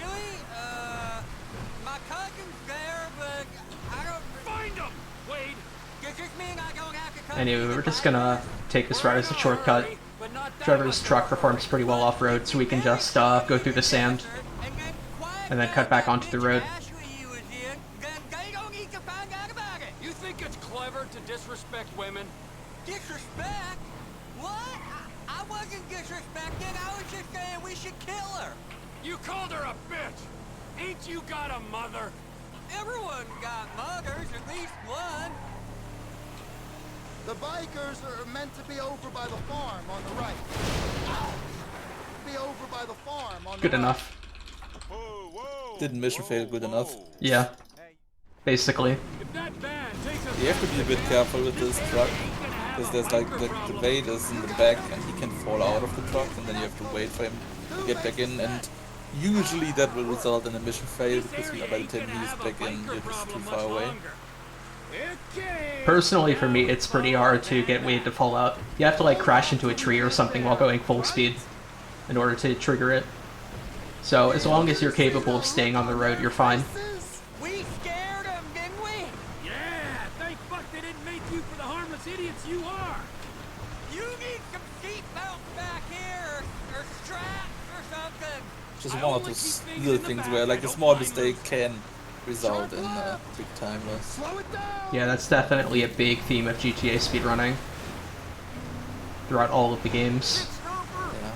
My cousin's there, but I don't... Find him! Wade! Does this mean I don't have to come? Anyway, we're just gonna take this route as a shortcut. Trevor's truck performs pretty well off-road, so we can just go through the sand and then cut back onto the road. You think it's clever to disrespect women? Disrespect? What? I wasn't disrespecting. I was just saying we should kill her. You called her a bitch! Ain't you got a mother? Everyone got mothers, at least one. The bikers are meant to be over by the farm on the right. Be over by the farm on Good the enough. Didn't mission fail good enough? Yeah. Basically. You have to be a bit careful with this truck, because there's like the weight is in the back and he can fall out of the truck, and then you have to wait for him to get back in, and usually that will result in a mission fail, because by the time he's back in, you're just too far away. Personally, for me, it's pretty hard to get Wade to fall out. You have to like crash into a tree or something while going full speed in order to trigger it. So as long as you're capable of staying on the road, you're fine. We scared him, didn't we? Yeah, thank fuck they didn't make you for the harmless idiots you are. You need some seatbelts back here, or straps or something. Just one of those little things where like a small mistake can result in big time loss. Yeah, that's definitely a big theme of GTA speedrunning throughout all of the games. Yeah.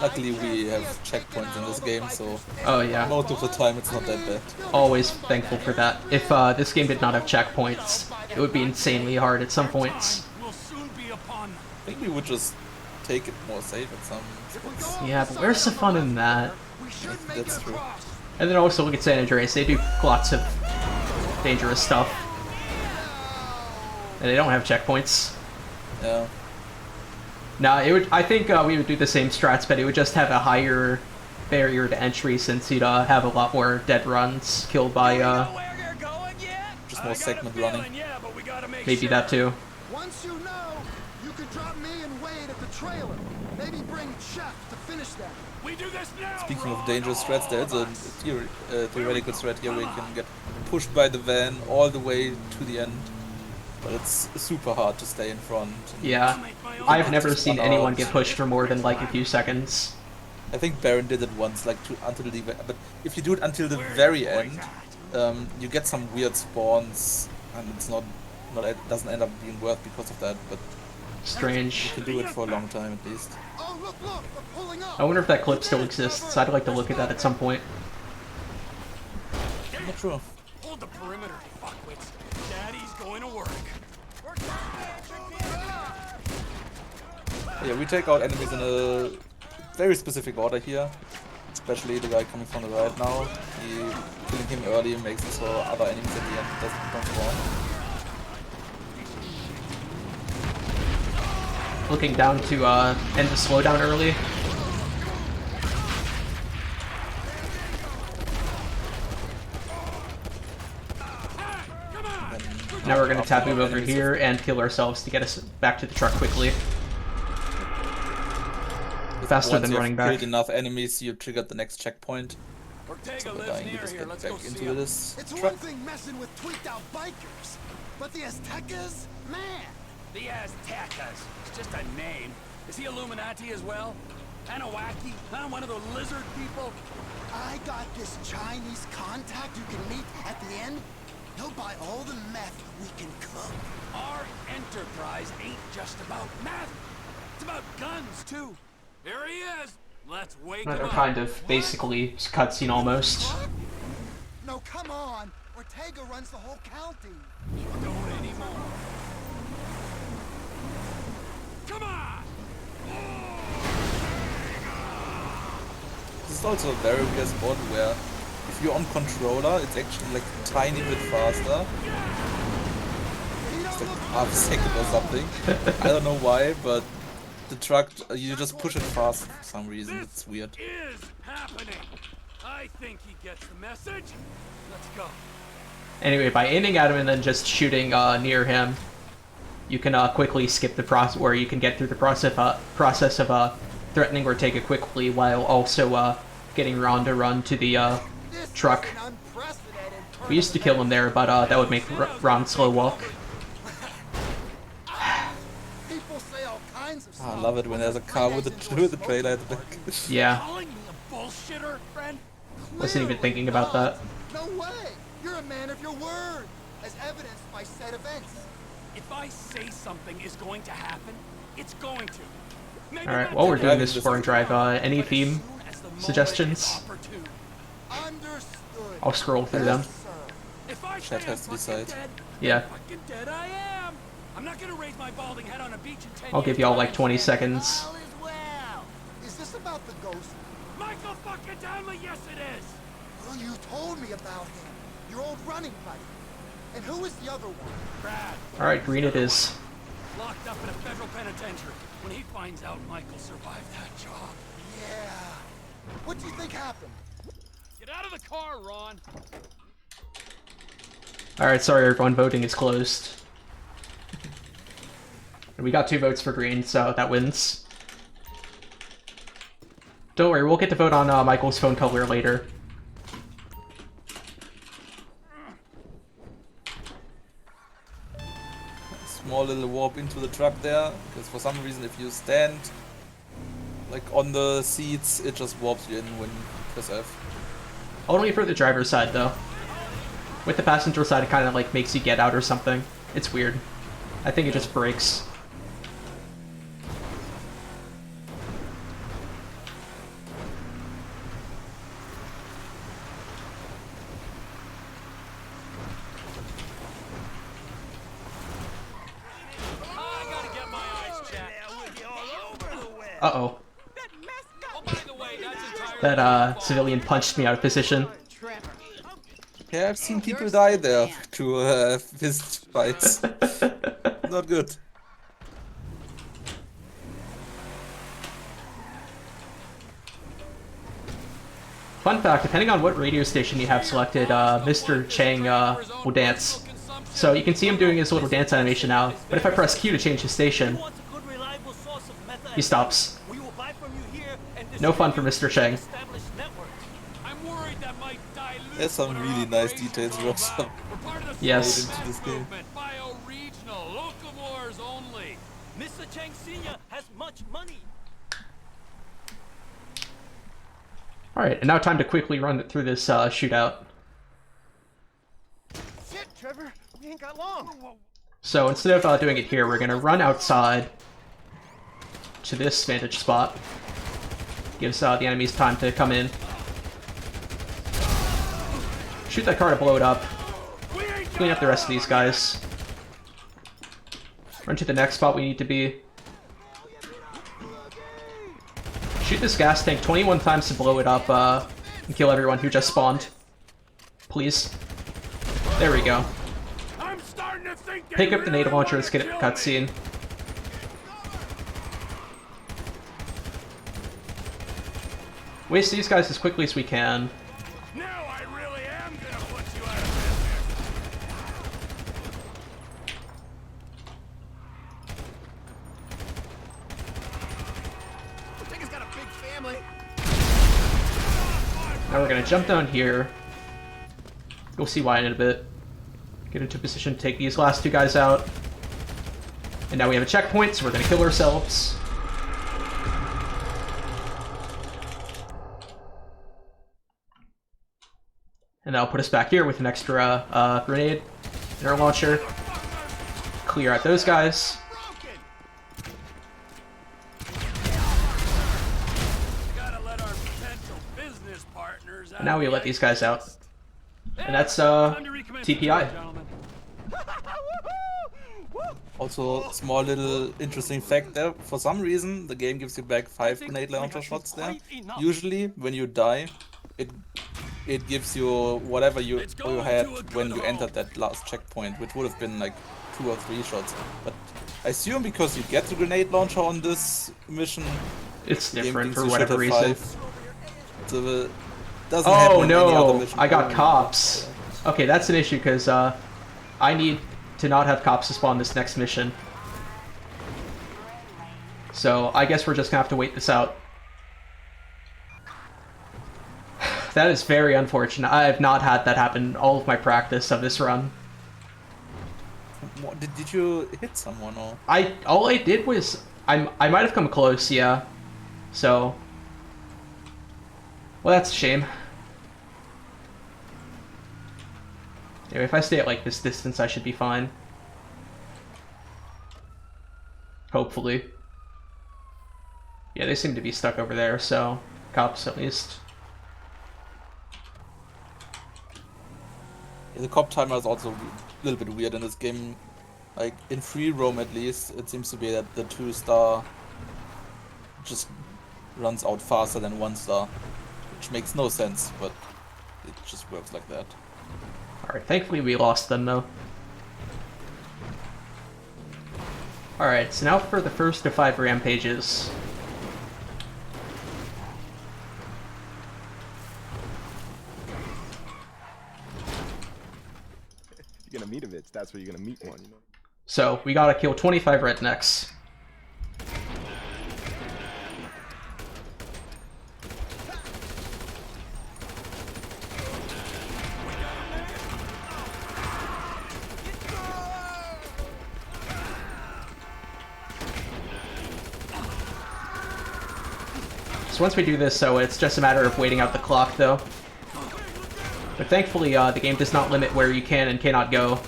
Luckily we have checkpoints in this game, so oh yeah, most of the time it's not that bad. Always thankful for that. If this game did not have checkpoints, it would be insanely hard at some points. I think we would just take it more safe at some spots. Yeah, but where's the fun in that? That's true. And then also look at San Andreas, they do lots of dangerous stuff. And they don't have checkpoints. Yeah. No, it would. I think we would do the same strats, but it would just have a higher barrier to entry since you'd have a lot more dead runs killed by just more segment running. Maybe that too. Once you know, you can drop me and Wade at the trailer. Maybe bring Chef to finish that. We do this now. Speaking of dangerous threats, there's a theoretical threat here where you can get pushed by the van all the way to the end. But it's super hard to stay in front. Yeah, I've never seen anyone get pushed for more than like a few seconds. I think Baron did it once, like until the but if you do it until the very end, you get some weird spawns, and it's it doesn't end up being worth because of that. But strange. You can do it for a long time at least. Oh, look, they're pulling up. I wonder if that clip still exists. I'd like to look at that at some point. I'm not sure. Hold the perimeter, fuckwits. Daddy's going to work. Yeah, we take out enemies in a very specific order here. especially the guy coming from the right now. Killing him early makes it so other enemies at the end don't spawn. Looking down to end the slowdown early. Now we're gonna taboo over here and kill ourselves to get us back to the truck quickly. Faster than running back. Killed enough enemies, you triggered the next checkpoint. Ortega So lives dying, you near just here. get Let's back go see into him. this It's truck. one thing messing with tweaked out bikers, but the Aztecas? Man! The Aztecas. It's just a name. Is he Illuminati as well? Anawaki? Huh? One of the lizard people? I got this Chinese contact you can meet at the end. He'll buy all the meth we can cook. Our enterprise ain't just about meth. It's about guns, too. Here he is. Let's wake him Another up. kind of basically cutscene almost. No, come on. Ortega runs the whole county. Don't anymore. Come on! This is also a very weird spot where if you're on controller, it's actually like a tiny bit faster. It's like half a second or something. I don't know why, but the truck, you just push it fast for some reason. It's weird. Is happening. I think he gets the message. Let's go. Anyway, by aiming at him and then just shooting near him, you can quickly skip the process, or you can get through the process of threatening Ortega quickly while also getting Ron to run to the truck. We used to kill him there, but that would make Ron slow walk. I love it when there's a car with a trailer at the back. Yeah. Calling me a bullshitter, friend? Wasn't even thinking about that. No way! You're a man of your word, as evidenced by said events. If I say something is going to happen, it's going to. Alright, while we're doing this before I drive, any theme suggestions? I'll scroll through them. If I Chat has to decide. Yeah. fucking dead I am. I'm not gonna raise my balding head on a beach in 10 I'll give y'all like 20 seconds. Is this about the ghost? Michael fucking Townley, yes it is. Well, you told me about him. Your old running buddy. And who is the other one? Brad. Alright, green it is. Locked up in a federal penitentiary. When he finds out Michael survived that job. Yeah. What do you think happened? Get out of the car, Ron. Alright, sorry everyone, voting is closed. And we got 2 votes for green, so that wins. Don't worry, we'll get to vote on Michael's phone color later. Small little warp into the truck there, because for some reason if you stand like on the seats, it just warps you in when you press F. Only for the driver's side though. With the passenger side it kind of like makes you get out or something. It's weird. I think it just breaks. Uh-oh. That civilian punched me out of position. Yeah, I've seen people die there to fist fights. Not good. Fun fact, depending on what radio station you have selected, Mr. Chang will dance. So you can see him doing his little dance animation now, but if I press Q to change his station, he stops. No fun for Mr. Chang. There's some really nice details also. Yes. Into this game. Bio-regional, locavores only. Mr. Chang Sr. has much money. Alright, and now time to quickly run through this shootout. Shit, Trevor. We ain't got long. So instead of doing it here, we're gonna run outside to this vantage spot. Gives the enemies time to come in. Shoot that car to blow it up. Clean up the rest of these guys. Run to the next spot we need to be. Shoot this gas tank 21 times to blow it up and kill everyone who just spawned. Please. There we go. Pick up the nade launcher, let's get a cutscene. Waste these guys as quickly as we can. Now I really am gonna put you out of business. I think he's got a big family. Now we're gonna jump down here. You'll see why in a bit. Get into position to take these last two guys out. And now we have a checkpoint, so we're gonna kill ourselves. And that'll put us back here with an extra grenade in our launcher. Clear out those guys. And now we let these guys out. And that's TPI. Also, small little interesting fact there. For some reason, the game gives you back 5 grenade launcher shots there. Usually, when you die, it gives you whatever you had when you entered that last checkpoint, which would have been like 2 or 3 shots. But I assume because you get the grenade launcher on this mission, it's different for whatever reason. So doesn't happen in any other mission. I got cops. Okay, that's an issue because I need to not have cops to spawn this next mission. So I guess we're just gonna have to wait this out. That is very unfortunate. I have not had that happen in all of my practice of this run. What, did you hit someone or? All I did was I might have come close, yeah. So, well, that's a shame. Anyway, if I stay at like this distance, I should be fine. Hopefully. Yeah, they seem to be stuck over there, so cops at least. Yeah, the cop timer is also a little bit weird in this game. Like in free roam at least, it seems to be that the 2-star just runs out faster than 1-star, which makes no sense, but it just works like that. Alright, thankfully we lost them though. Alright, so now for the first of 5 rampages. You're gonna meet a bitch, that's where you're gonna meet one, you know? So, we gotta kill 25 rednecks. So once we do this, so it's just a matter of waiting out the clock, though. But thankfully, the game does not limit where you can and cannot go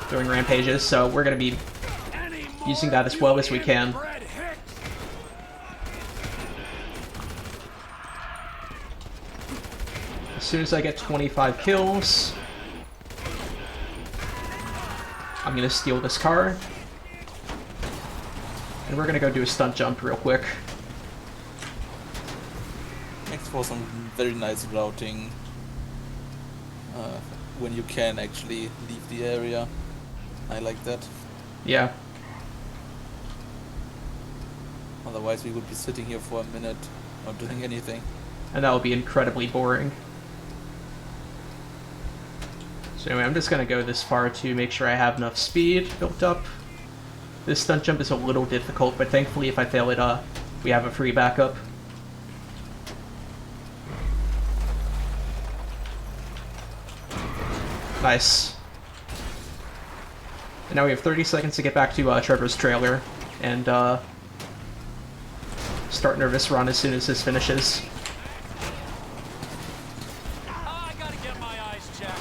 during rampages, so we're going to be using that as well as we can. As soon as I get 25 kills, I'm going to steal this car. And we're going to go do a stunt jump real quick. Makes for some very nice routing when you can actually leave the area. I like that. Yeah. Otherwise we would be sitting here for a minute not doing anything. And that will be incredibly boring. So anyway, I'm just going to go this far to make sure I have enough speed built up. This stunt jump is a little difficult, but thankfully if I fail it, we have a free backup. Nice. And now we have 30 seconds to get back to Trevor's trailer and start Nervous Run as soon as this finishes. I gotta get my eyes checked.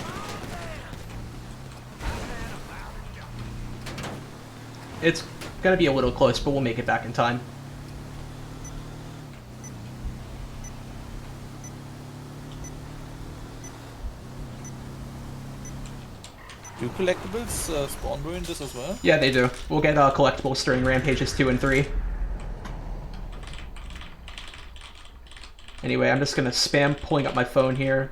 It's gonna be a little close, but we'll make it back in time. Do collectibles spawn during this as well? Yeah, they do. We'll get collectibles during Rampages 2 and 3. Anyway, I'm just gonna spam pulling up my phone here.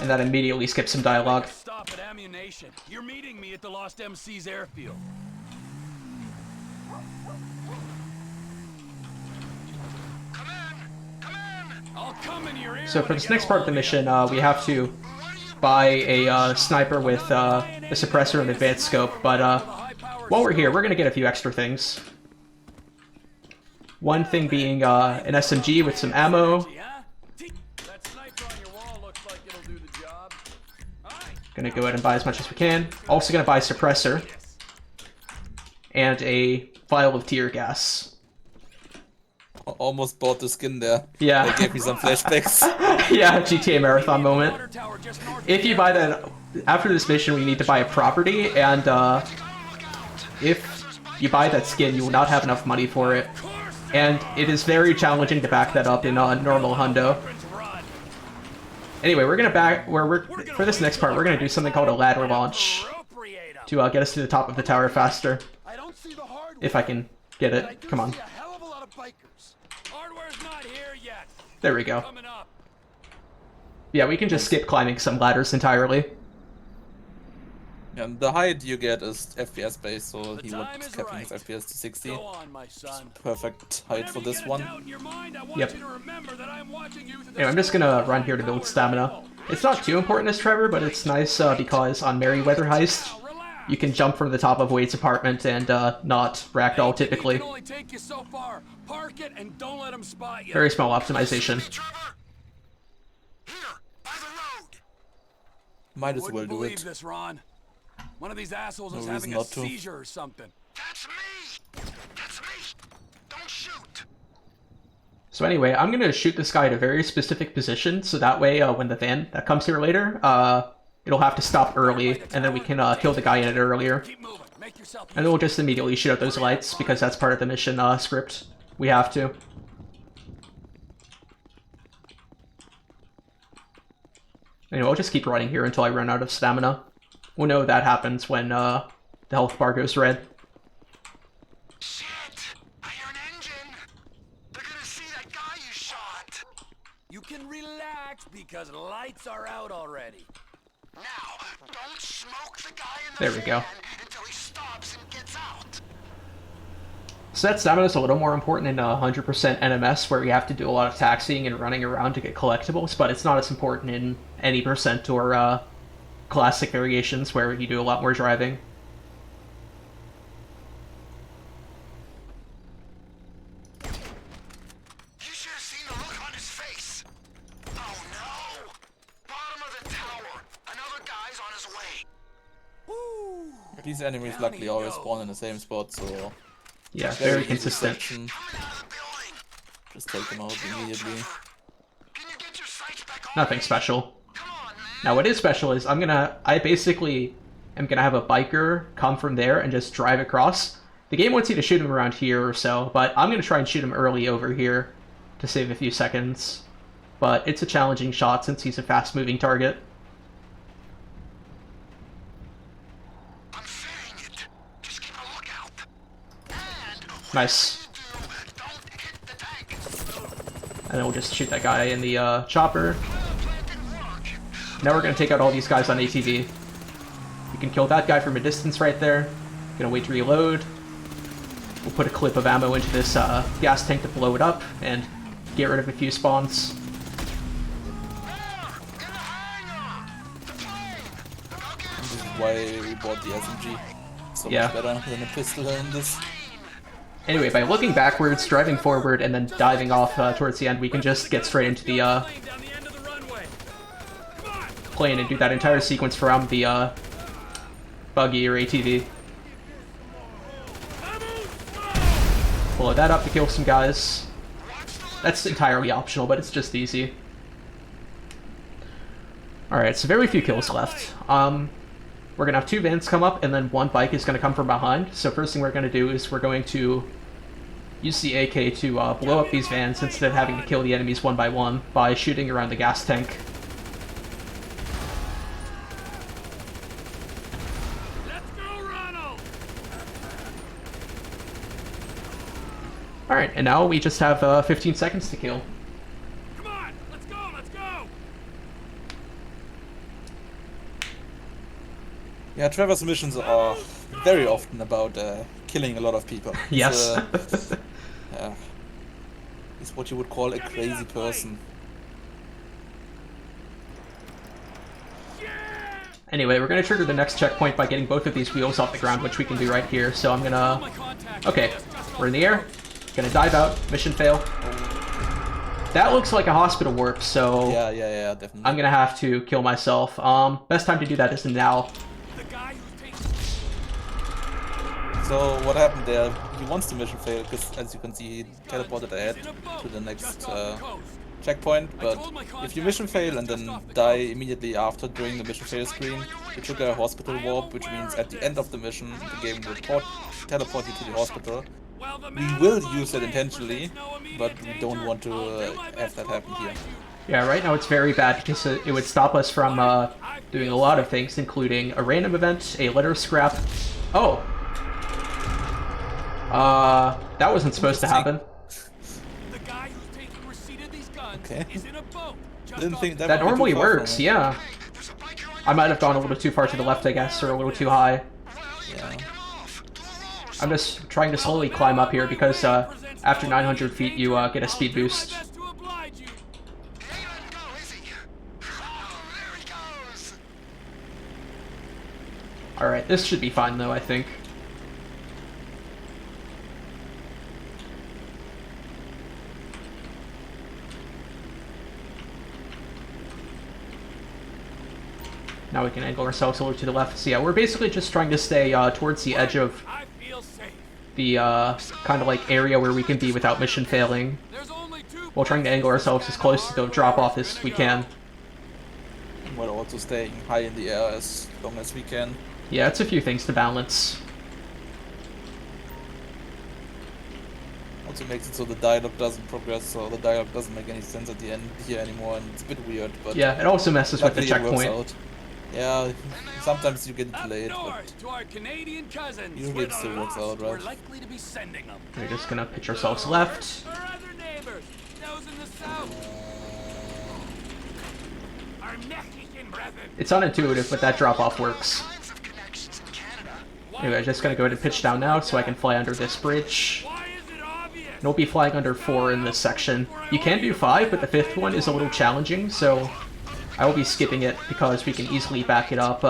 And that immediately skips some dialogue. Stop at ammunition. You're meeting me at the Lost MC's airfield. I'll come in your ear. So for this next part of the mission, we have to buy a sniper with a suppressor and advanced scope, but while we're here, we're gonna get a few extra things. One thing being an SMG with some ammo. Gonna go ahead and buy as much as we can. Also gonna buy a suppressor. And a vial of tear gas. Almost bought the skin there. Yeah. They gave me some flashbacks. Yeah, GTA Marathon moment. If you buy that, after this mission we need to buy a property, and if you buy that skin, you will not have enough money for it. And it is very challenging to back that up in normal hundo. Anyway, for this next part, we're gonna do something called a ladder launch to get us to the top of the tower faster. If I can get it, come on. There we go. Yeah, we can just skip climbing some ladders entirely. And the height you get is FPS based, so he would capping his FPS to 60. Perfect height for this one. Yep. Anyway, I'm just gonna run here to build stamina. It's not too important as Trevor, but it's nice because on Merryweather Heist, you can jump from the top of Wade's apartment and not ragdoll typically. Very small optimization. Might as well do it. This, Ron. One of these assholes is No having reason a not to. seizure or something. That's me! That's me! Don't shoot! So anyway, I'm gonna shoot this guy at a very specific position, so that way when the van that comes here later, it'll have to stop early, and then we can kill the guy in it earlier. And then we'll just immediately shoot out those lights, because that's part of the mission script. We have to. Anyway, I'll just keep running here until I run out of stamina. We'll know that happens when the health bar goes red. Shit! I hear an engine! They're gonna see that guy you shot! You can relax because lights are out already. Now, don't smoke the guy in the There we go. until he stops and gets out. So that stamina is a little more important in 100% NMS, where you have to do a lot of taxiing and running around to get collectibles, but it's not as important in any percent or classic variations, where you do a lot more driving. You should have seen the look on his face. Oh no! Bottom of the tower. Another guy's on his way. Woo! These enemies luckily always spawn in the same spot, so... Yeah, very consistent. Just take them out immediately. Nothing special. Now what is special is I basically am gonna have a biker come from there and just drive across. The game wants you to shoot him around here or so, but I'm gonna try and shoot him early over here to save a few seconds. But it's a challenging shot since he's a fast moving target. Nice. And then we'll just shoot that guy in the chopper. Now we're gonna take out all these guys on ATV. You can kill that guy from a distance right there. Gonna wait to reload. We'll put a clip of ammo into this gas tank to blow it up and get rid of a few spawns. This is why we bought the SMG. So much better than a pistol in this. Anyway, by looking backwards, driving forward, and then diving off towards the end, we can just get straight into the plane and do that entire sequence from the buggy or ATV. Blow that up to kill some guys. That's entirely optional, but it's just easy. Alright, so very few kills left. We're going to have two vans come up, and then one bike is going to come from behind. So first thing we're going to do is we're going to use the AK to blow up these vans instead of having to kill the enemies one by one by shooting around the gas tank. Alright, and now we just have 15 seconds to kill. Come on, let's go, let's go! Yeah, Trevor's missions are very often about killing a lot of people. Yes. Yeah. He's what you would call a crazy person. Anyway, we're gonna trigger the next checkpoint by getting both of these wheels off the ground, which we can do right here. So I'm gonna... Okay, we're in the air. Gonna dive out. Mission fail. That looks like a hospital warp, so... Yeah, definitely. I'm gonna have to kill myself. Best time to do that is now. So what happened there? He wants the mission fail because, as you can see, he teleported ahead to the next checkpoint. But if you mission fail and then die immediately after during the mission fail screen, you trigger a hospital warp, which means at the end of the mission, the game will teleport you to the hospital. We will use that intentionally, but we don't want to have that happen here. Yeah, right now it's very bad because it would stop us from doing a lot of things, including a random event, a letter scrap. Oh! That wasn't supposed to happen. Okay. Didn't think that normally works, yeah. I might have gone a little too far to the left, I guess, or a little too high. Yeah. I'm just trying to slowly climb up here because after 900 feet you get a speed boost. Alright, this should be fine though, I think. Now we can angle ourselves a little to the left. So yeah, we're basically just trying to stay towards the edge of the kind of like area where we can be without mission failing, while trying to angle ourselves as close to the drop off as we can. While also staying high in the air as long as we can. Yeah, it's a few things to balance. Also makes it so the dialogue doesn't progress, so the dialogue doesn't make any sense at the end here anymore, and it's a bit weird. But yeah, it also messes with the checkpoint. Yeah, sometimes you get delayed, but to our Canadian cousins, usually it still works out, right? We're likely to be sending them. We're just gonna pitch ourselves left. Our other neighbors, those in the south. Our Mexican brethren. It's unintuitive, but that drop-off works. Anyway, I'm just gonna go ahead and pitch down now so I can fly under this bridge. And we'll be flying under 4 in this section. You can do 5, but the 5th one is a little challenging, so I will be skipping it because we can easily back it up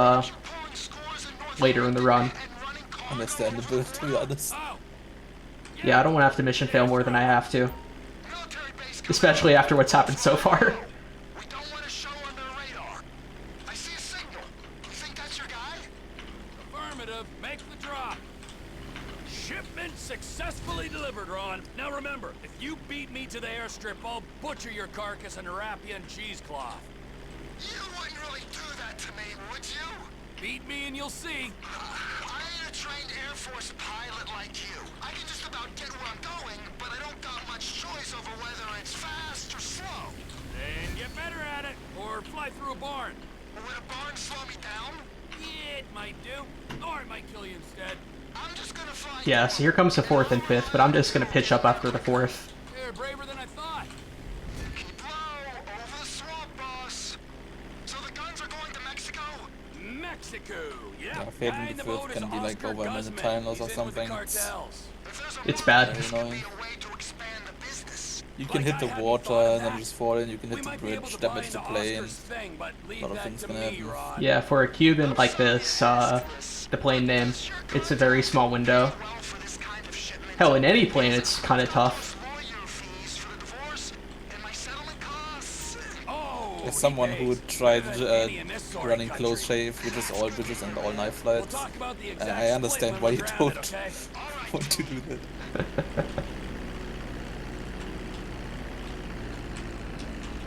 later in the run. Understandable, to be honest. Yeah, I don't want to have to mission fail more than I have to. Especially after what's happened so far. Affirmative, make the drop. Shipment successfully delivered, Ron. Now remember, if you beat me to the airstrip, I'll butcher your carcass and wrap you in cheesecloth. You wouldn't really do that to me, would you? Beat me and you'll see. I ain't a trained Air Force pilot like you. I can just about get where I'm going, but I don't got much choice over whether it's fast or slow. Then get better at it, or fly through a barn. Would a barn slow me down? Yeah, it might do. Or it might kill you instead. I'm just gonna fly. Yeah, so here comes the 4th and 5th, but I'm just gonna pitch up after the 4th. You're braver than I thought. Keep low, over the swamp, boss. So the guns are going to Mexico? Mexico, yeah. Yeah, failing the 5th can be like over a minute time loss or something. It's bad. Very annoying. You can hit the water and then just fall in, you can hit the bridge, damage the plane. A lot of things can happen. Yeah, for a Cuban like this, the plane name, it's a very small window. Hell, in any plane it's kind of tough. As someone who tried running close shave, which is all bridges and all knife flights, I understand why you don't want to do that.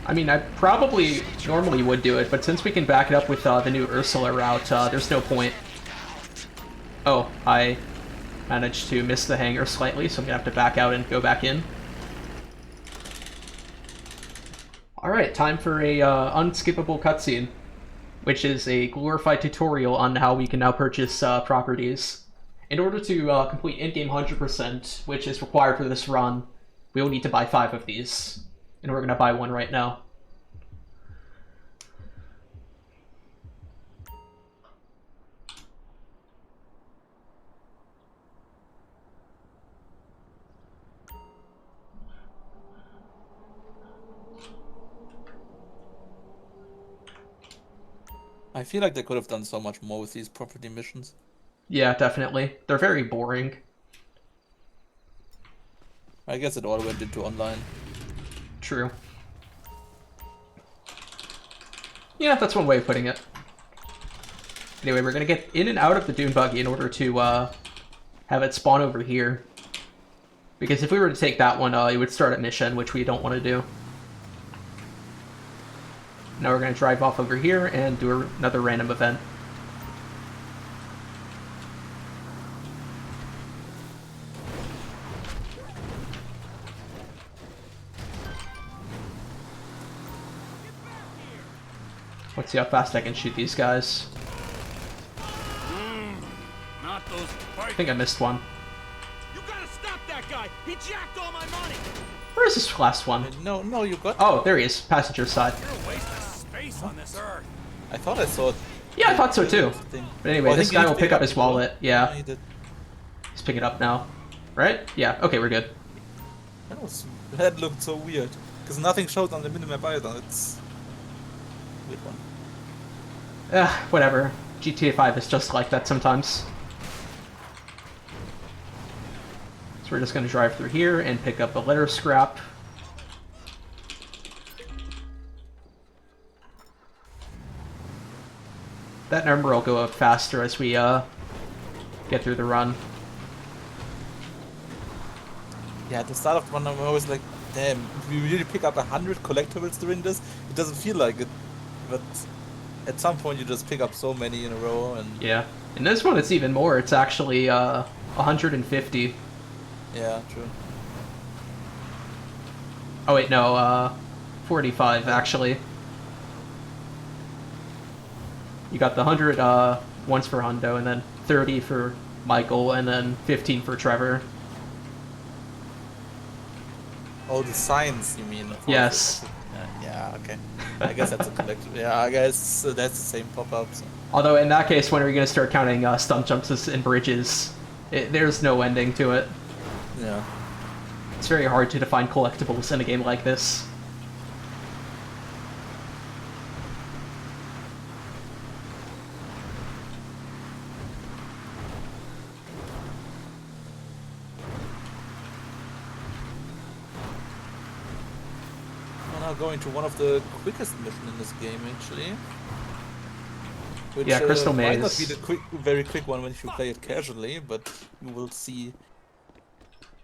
I mean, I probably normally would do it, but since we can back it up with the new Ursula route, there's no point. Oh, I managed to miss the hangar slightly, so I'm gonna have to back out and go back in. Alright, time for a unskippable cutscene, which is a glorified tutorial on how we can now purchase properties. In order to complete in-game 100%, which is required for this run, we will need to buy 5 of these. And we're going to buy one right now. I feel like they could have done so much more with these property missions. Yeah, definitely. They're very boring. I guess it all went into online. True. Yeah, that's one way of putting it. Anyway, we're gonna get in and out of the dune buggy in order to have it spawn over here. Because if we were to take that one, it would start a mission, which we don't want to do. Now we're gonna drive off over here and do another random event. Let's see how fast I can shoot these guys. Not those I think I missed one. You gotta stop that guy! He jacked all my money! Where is this last one? No, you got... Oh, there he is. Passenger side. You're wasting space on this earth. I thought I saw it. Yeah, I thought so too. But anyway, Well, this guy will pick up his wallet. Yeah. He did. He's picking it up now. Right? Yeah, okay, we're good. That looked so weird. Because nothing showed on the minimap either. It's a weird one. Whatever. GTA 5 is just like that sometimes. So we're just going to drive through here and pick up a litter scrap. That number will go up faster as we get through the run. Yeah, at the start of the one I'm always like, damn, if we really pick up 100 collectibles during this, it doesn't feel like it. But at some point you just pick up so many in a row and... Yeah. In this one it's even more. It's actually 150. Yeah, true. Oh wait, no, 45 actually. You got the 100 once for Hundo, and then 30 for Michael, and then 15 for Trevor. Oh, the signs, you mean? Yes. Yeah, okay. I guess that's a collectible. Yeah, I guess that's the same pop-up. So. Although in that case, when are we going to start counting stunt jumps and bridges? There's no ending to it. Yeah. It's very hard to define collectibles in a game like this. We're now going to one of the quickest missions in this game, actually. Which, yeah, Crystal Maze. Might not be the very quick one when you play it casually, but you will see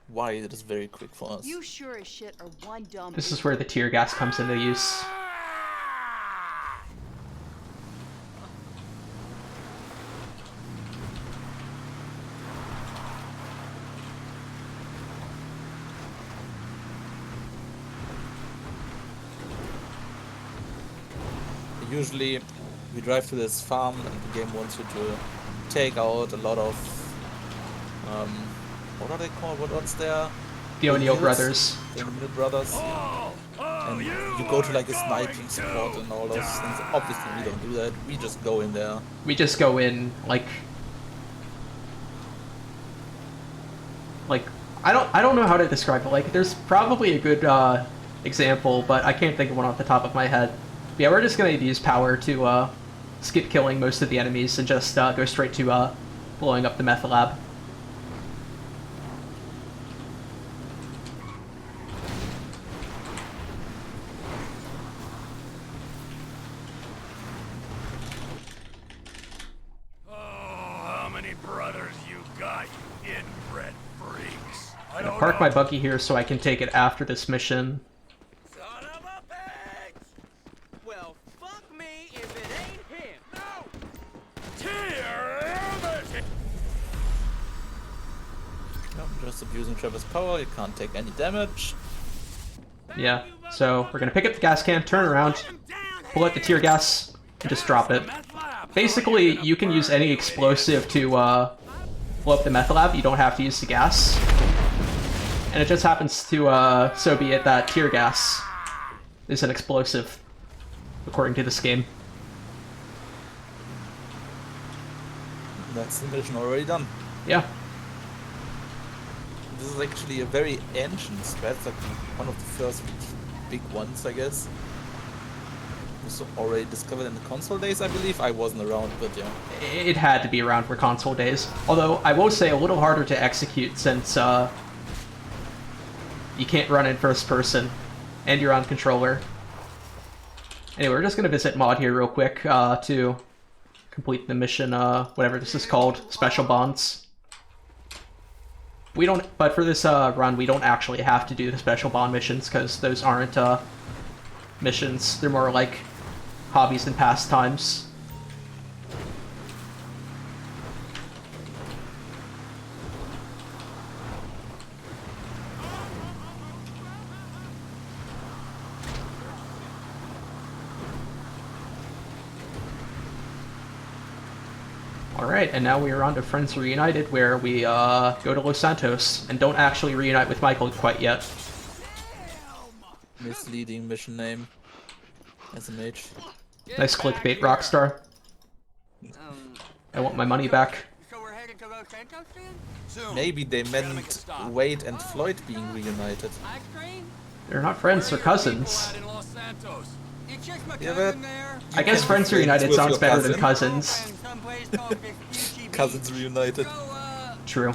why it is very quick for us. You sure as shit are one dumb. This is where the tear gas comes into use. Usually we drive to this farm and the game wants you to take out a lot of what are they called? What's their... The O'Neill brothers. The O'Neill brothers. And you go to like a sniping spot and all those things. Obviously we don't do that. We just go in there. We just go in like I don't know how to describe it. Like there's probably a good example, but I can't think of one off the top of my head. But yeah, we're just gonna use power to skip killing most of the enemies and just go straight to blowing up the meth lab. I'm gonna park my buggy here so I can take it after this mission. Son of a bitch! Well, fuck me if it ain't him. No, just abusing Trevor's power. You can't take any damage. Yeah, so we're gonna pick up the gas can, turn around, pull out the tear gas, and just drop it. Basically, you can use any explosive to blow up the meth lab, you don't have to use the gas. And it just happens to, so be it, that tear gas is an explosive, according to this game. That's the mission already done. Yeah. This is actually a very ancient strat, like one of the first big ones, I guess. It was already discovered in the console days, I believe. I wasn't around, but yeah. It had to be around for console days. Although, I will say, a little harder to execute since, you can't run in first person, and you're on controller. Anyway, we're just gonna visit Mod here real quick, to complete the mission, whatever this is called, Special Bonds. We don't, but for this run, we don't actually have to do the Special Bond missions, because those aren't missions. They're more like hobbies and pastimes. Alright, and now we are on to Friends Reunited, where we go to Los Santos, and don't actually reunite with Michael quite yet. Misleading mission name. SMH. Nice clickbait, Rockstar. I want my money back. Maybe they meant Wade and Floyd being reunited. They're not friends, they're cousins. Yeah, but I guess Friends Reunited sounds better than Cousins. Cousins reunited. True.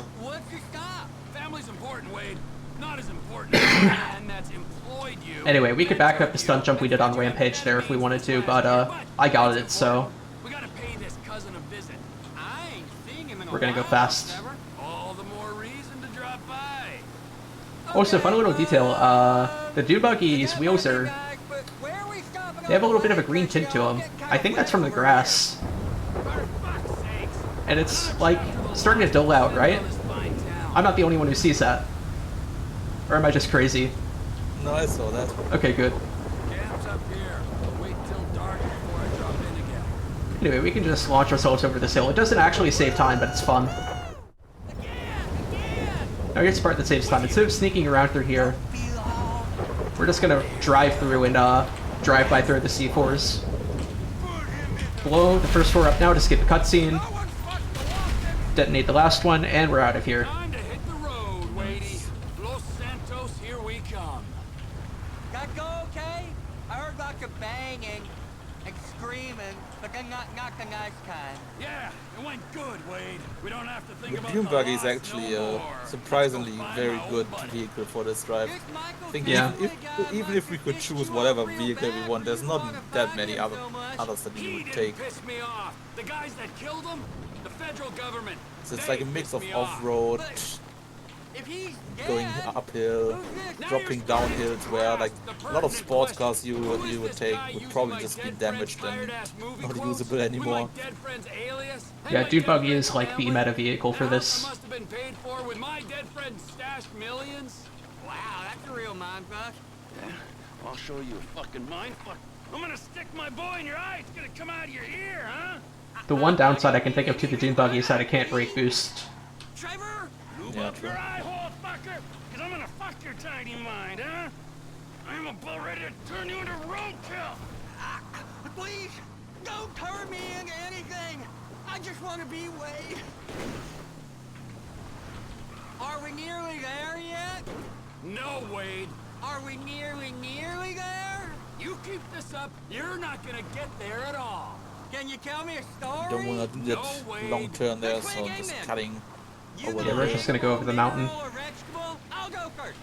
Family's important, Wade. Not as important as the man that's employed you. Anyway, we could back up the stunt jump we did on Rampage there if we wanted to, but I got it, so We gotta pay this cousin a visit. I ain't seen him in a we're gonna go while, fast. Trevor. All the more reason to drop by. Also, fun little detail, the dune buggy's wheels are... They have a little bit of a green tint to them. I think that's from the grass. And it's, like, starting to dull out, right? I'm not the only one who sees that. Or am I just crazy? No, I saw that. Okay, good. Camp's up here. Wait till dark before I drop in again. Anyway, we can just launch ourselves over this hill. It doesn't actually save time, but it's fun. Now here's the part that saves time. Instead of sneaking around through here, we're just gonna drive through and drive by through the C4s. Blow the first 4 up now to skip the cutscene. Detonate the last one, and we're out of here. Time to hit the road, Wadey. Los Santos, here we come. That go okay? I heard lots of banging and screaming, but then not the nice kind. Yeah, it went good, Wade. We don't have to think The about dune the buggy is loss actually no a more. surprisingly Find very my good old buddy. vehicle for this drive. I think Yeah. even if we could choose whatever vehicle we want, there's not that many others that we He would didn't take. piss me off. The guys that killed him, the federal government. So it's they like a mix pissed of me off. off-road, If he's going dead, uphill, dropping down hills where like a lot of sports cars you would take would probably just be damaged and not usable anymore. Yeah, dune buggy is like the meta vehicle for this. Must have been paid for with my dead friend's stashed millions. wow, that's a real mindfuck. Yeah, I'll show you a fucking mindfuck. I'm gonna stick my boy in your eye. It's gonna come out of your ear, huh? The one downside I can think of to the dune buggy is that it can't brake boost. Trevor, move Yeah, up true. your eye hole, fucker, because I'm gonna fuck your tiny mind, huh? I'm about ready to turn you into roadkill. Please, don't turn me into anything. I just want to be Wade. Are we nearly there yet? No, Wade. Are we nearly there? You keep this up, you're not gonna get there at all. Can you tell me a story? Don't want to do that No way. long turn there, so I'm just cutting over Yeah, the we're hill. just gonna go over the mountain. Or vegetable? I'll go first.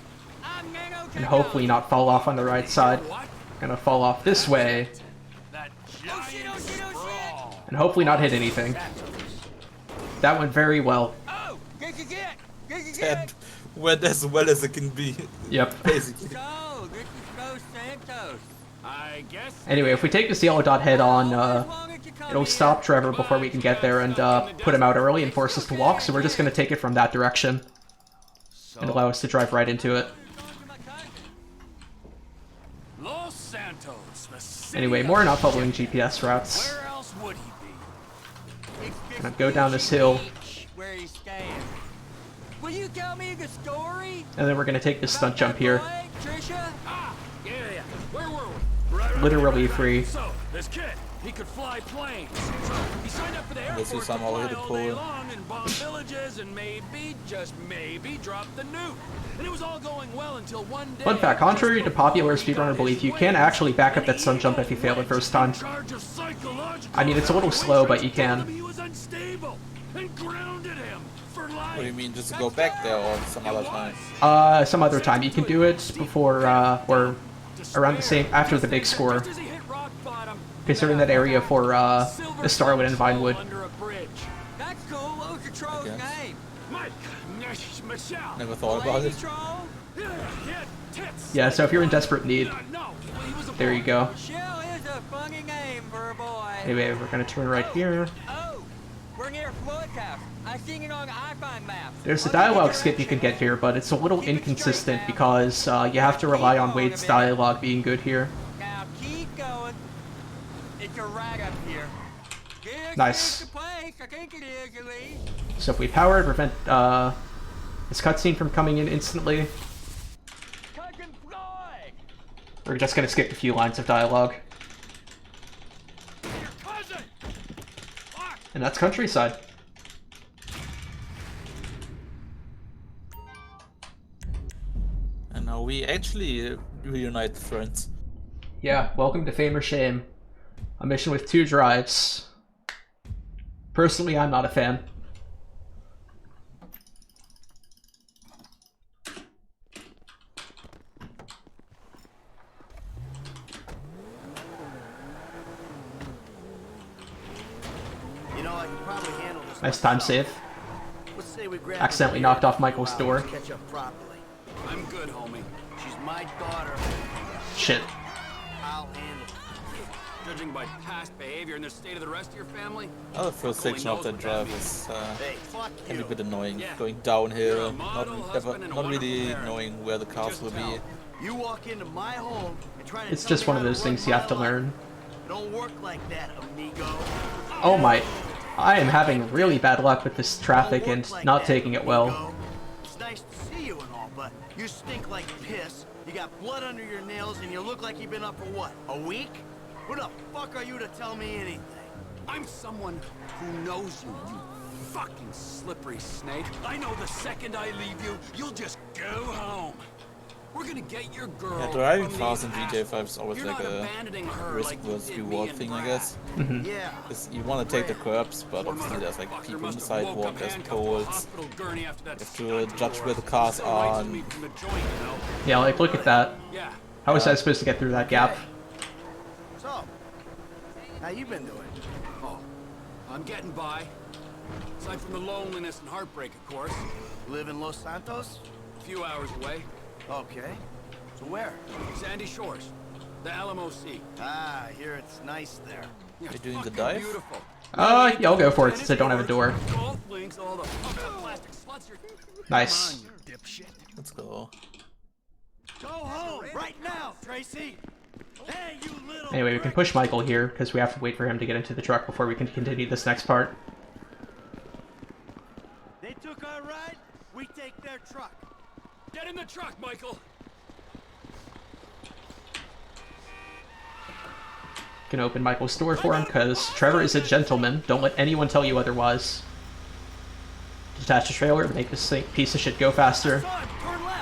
I'm And hopefully not fall off on the right side. Gonna fall off this way. That Oh shit, oh shit, oh shit! And hopefully not hit anything. That went very well. Oh! This is it! This is And it! went as well as it can be. Yep. Basically. So, this is Los Santos. I guess. Anyway, if we take this yellow dot head on, it'll stop Trevor before we can get there and put him out early and force us to walk, so we're just gonna take it from that direction. And allow us to drive right into it. Los Santos, the city Anyway, of more not following GPS routes. Where else would he be? Gonna go down this hill. where he's staying. Will you tell me the story? And then we're gonna take this stunt jump here. Trisha? Ah, yeah. Where were we? Literally free. So, this kid, he could fly planes. So, he signed up for the Air Unless you Force to somehow fly hit a all day pole. long and bomb villages and maybe, just maybe, drop the nuke. And it was all going well until one day... Fun fact, contrary to popular speedrunner belief, you can actually back up that stunt jump if you fail the first time. I mean, it's a little slow, but you can. He was unstable and grounded him for life. What do you mean, just to go back there or some other time? Some other time. You can do it before, or around the same, after the big score. Considering that area for, the Starwood and Vinewood. That's cool. What was your troll's name? Mike. Michelle. Never thought about it. Yeah, so if you're in desperate need, there you go. Michelle is a funny name for a boy. Anyway, we're gonna turn right here. Oh, we're near Floyd's house. I seen it on the iPhone maps. There's a dialogue skip you can get here, but it's a little inconsistent because you have to rely on Wade's dialogue being good here. Now keep going. It's a rag up here. Nice. I think it is, at least. So if we power it, prevent this cutscene from coming in instantly. We're just gonna skip a few lines of dialogue. And that's countryside. And now we actually reunite friends. Yeah, welcome to Fame or Shame. A mission with 2 drives. Personally, I'm not a fan. You know, I can probably handle this. Nice time save. Let's say we grab Accidentally knocked off Michael's door. Catch up properly. I'm good, homie. She's my daughter. Shit. I'll handle it. Judging by past behavior and the state of the rest of your family, Oh, the first section of that drive is Hey, fuck can be you. a bit annoying. Yeah. Going downhill, model not husband and a not really wonderful parent. knowing where the cars will be. You walk into my home and try to It's tell just me one how of those run things you have to my life. learn. Don't work like that, amigo. Oh my. I am having really bad luck with this traffic and not taking it well. Amigo. It's nice to see you and all, but you stink like piss. You got blood under your nails and you look like you've been up for what, a week? Who the fuck are you to tell me anything? I'm someone who knows you, you fucking slippery snake. I know the second I leave you, you'll just go home. We're gonna get your girl. Yeah, driving from fast in these GTA 5 is always You're like not a abandoning her risk like you versus did me reward and thing, I Brad. guess. Yeah. Because you want to take the curbs, but obviously there's like people on the sidewalk, there's poles. You have to judge where the cars are. And Yeah, like, look at that. How was I supposed to get through that gap? So, how you been doing? Oh, I'm getting by. Aside from the loneliness and heartbreak, of course. Live in Los Santos? A few hours away. Okay. So where? Sandy Shores. The Alamo Sea. Ah, I hear it's nice there. You're doing the dive? Beautiful. Yeah, I'll go for it since I don't have a door. Golf links, all the fucking plastic sluts you're... Nice. Come on, you dipshit. Let's go. Go home right now, Tracy. Hey, you little. Anyway, we can push Michael here because we have to wait for him to get into the truck before we can continue this next part. They took our ride. We take their truck. Get in the truck, Michael. Can open Michael's door for him because Trevor is a gentleman. Don't let anyone tell you otherwise. Detach the trailer to make this piece of shit go faster.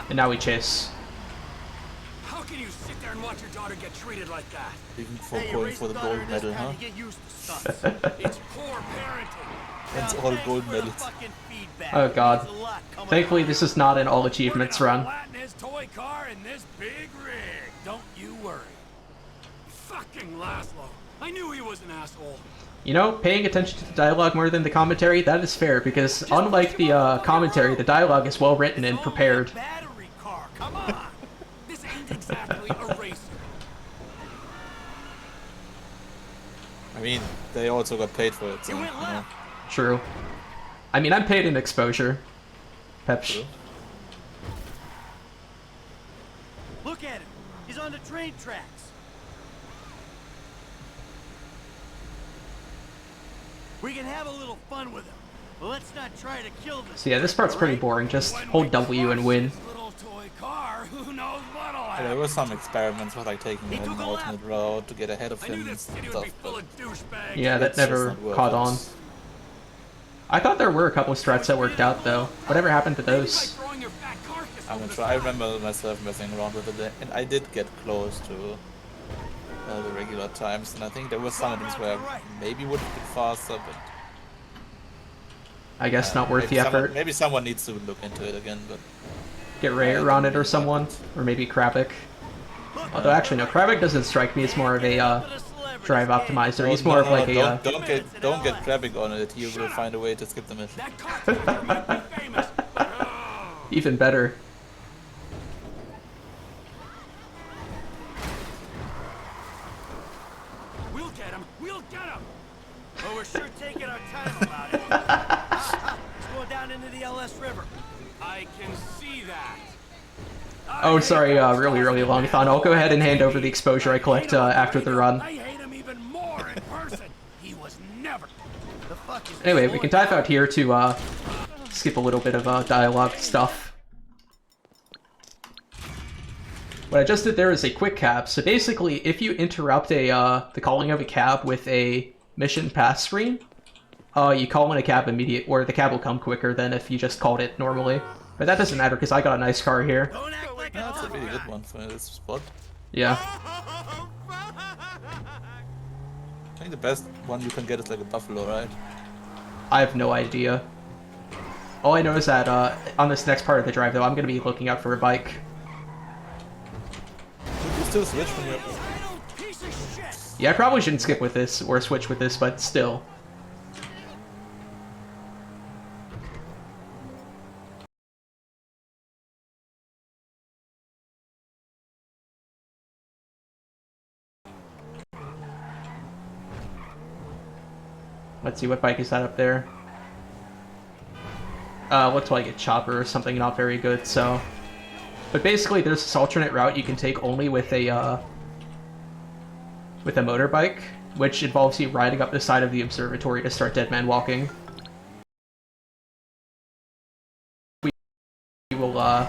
And now we chase. How can you sit there and watch your daughter get treated like that? Even for going for the gold medal, huh? It's poor parenting. It's all gold medals. Oh god. Thankfully this is not an all achievements run. Latin his toy car in this big rig. Don't you worry. Fucking Laszlo. I knew he was an asshole. You know, paying attention to the dialogue more than the commentary, that is fair, because unlike the commentary, the dialogue is well written and prepared. Battery car, come on. This ain't exactly a racer. I mean, they also got paid for it, so, you know. True. I mean, I'm paid in exposure. Pepsh. Look at him. He's on the train tracks. We can have a little fun with him. Let's not try to kill this. So yeah, this part's pretty boring. Just hold W and win. Yeah, there were some experiments with like taking an alternate route to get ahead of him and stuff, but Yeah, that it's just never not worth caught it. on. I thought there were a couple of strats that worked out though. Whatever happened to those? I'm gonna try. I remember myself messing around with it, and I did get close to the regular times, and I think there were some of them where maybe would have been faster, but I guess not worth the effort. Maybe someone needs to look into it again, but Get Ray around it or someone, or maybe Kravik. Although actually no, Kravik doesn't strike me as more of a drive optimizer. He's more of like a. Don't get Kravik on it. He will find a way to skip the mission. Even better. We'll get him. We'll get him. Well, we're sure taking our time about it. It's going down into the LS River. I can see that. Oh, sorry, really long thon. I'll go ahead and hand over the exposure I collect after the run. I hate him even more in person. He was never. Anyway, we can dive out here to skip a little bit of dialogue stuff. What I just did there is a quick cab. So basically, if you interrupt the calling of a cab with a mission pass screen, you call in a cab immediate, or the cab will come quicker than if you just called it normally. But that doesn't matter because I got a nice car here. That's a really good one for this spot. Yeah. I think the best one you can get is like a buffalo, right? I have no idea. All I know is that on this next part of the drive, though, I'm going to be looking out for a bike. Could you still switch from your... Yeah, I probably shouldn't skip with this, or switch with this, but still. Let's see, what bike is that up there? Looks like a chopper or something, not very good, so... But basically, there's this alternate route you can take only with a motorbike, which involves you riding up the side of the observatory to start dead man walking. We will,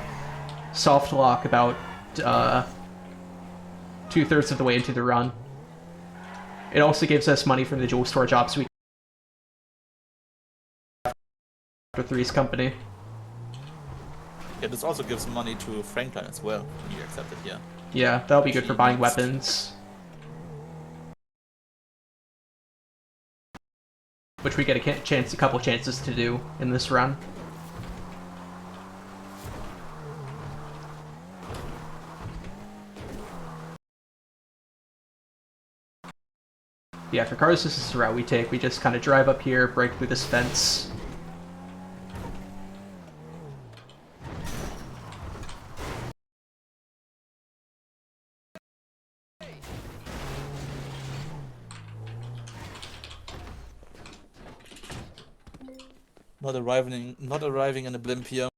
soft lock about, 2/3 of the way into the run. It also gives us money from the jewel storage ops we after 3's company. Yeah, this also gives money to Franklin as well, when you accept it here. Yeah, that'll be good for buying weapons. Which we get a couple chances to do in this run. Yeah, for cars, this is the route we take. We just kind of drive up here, break through this fence. Not arriving in a blimp here.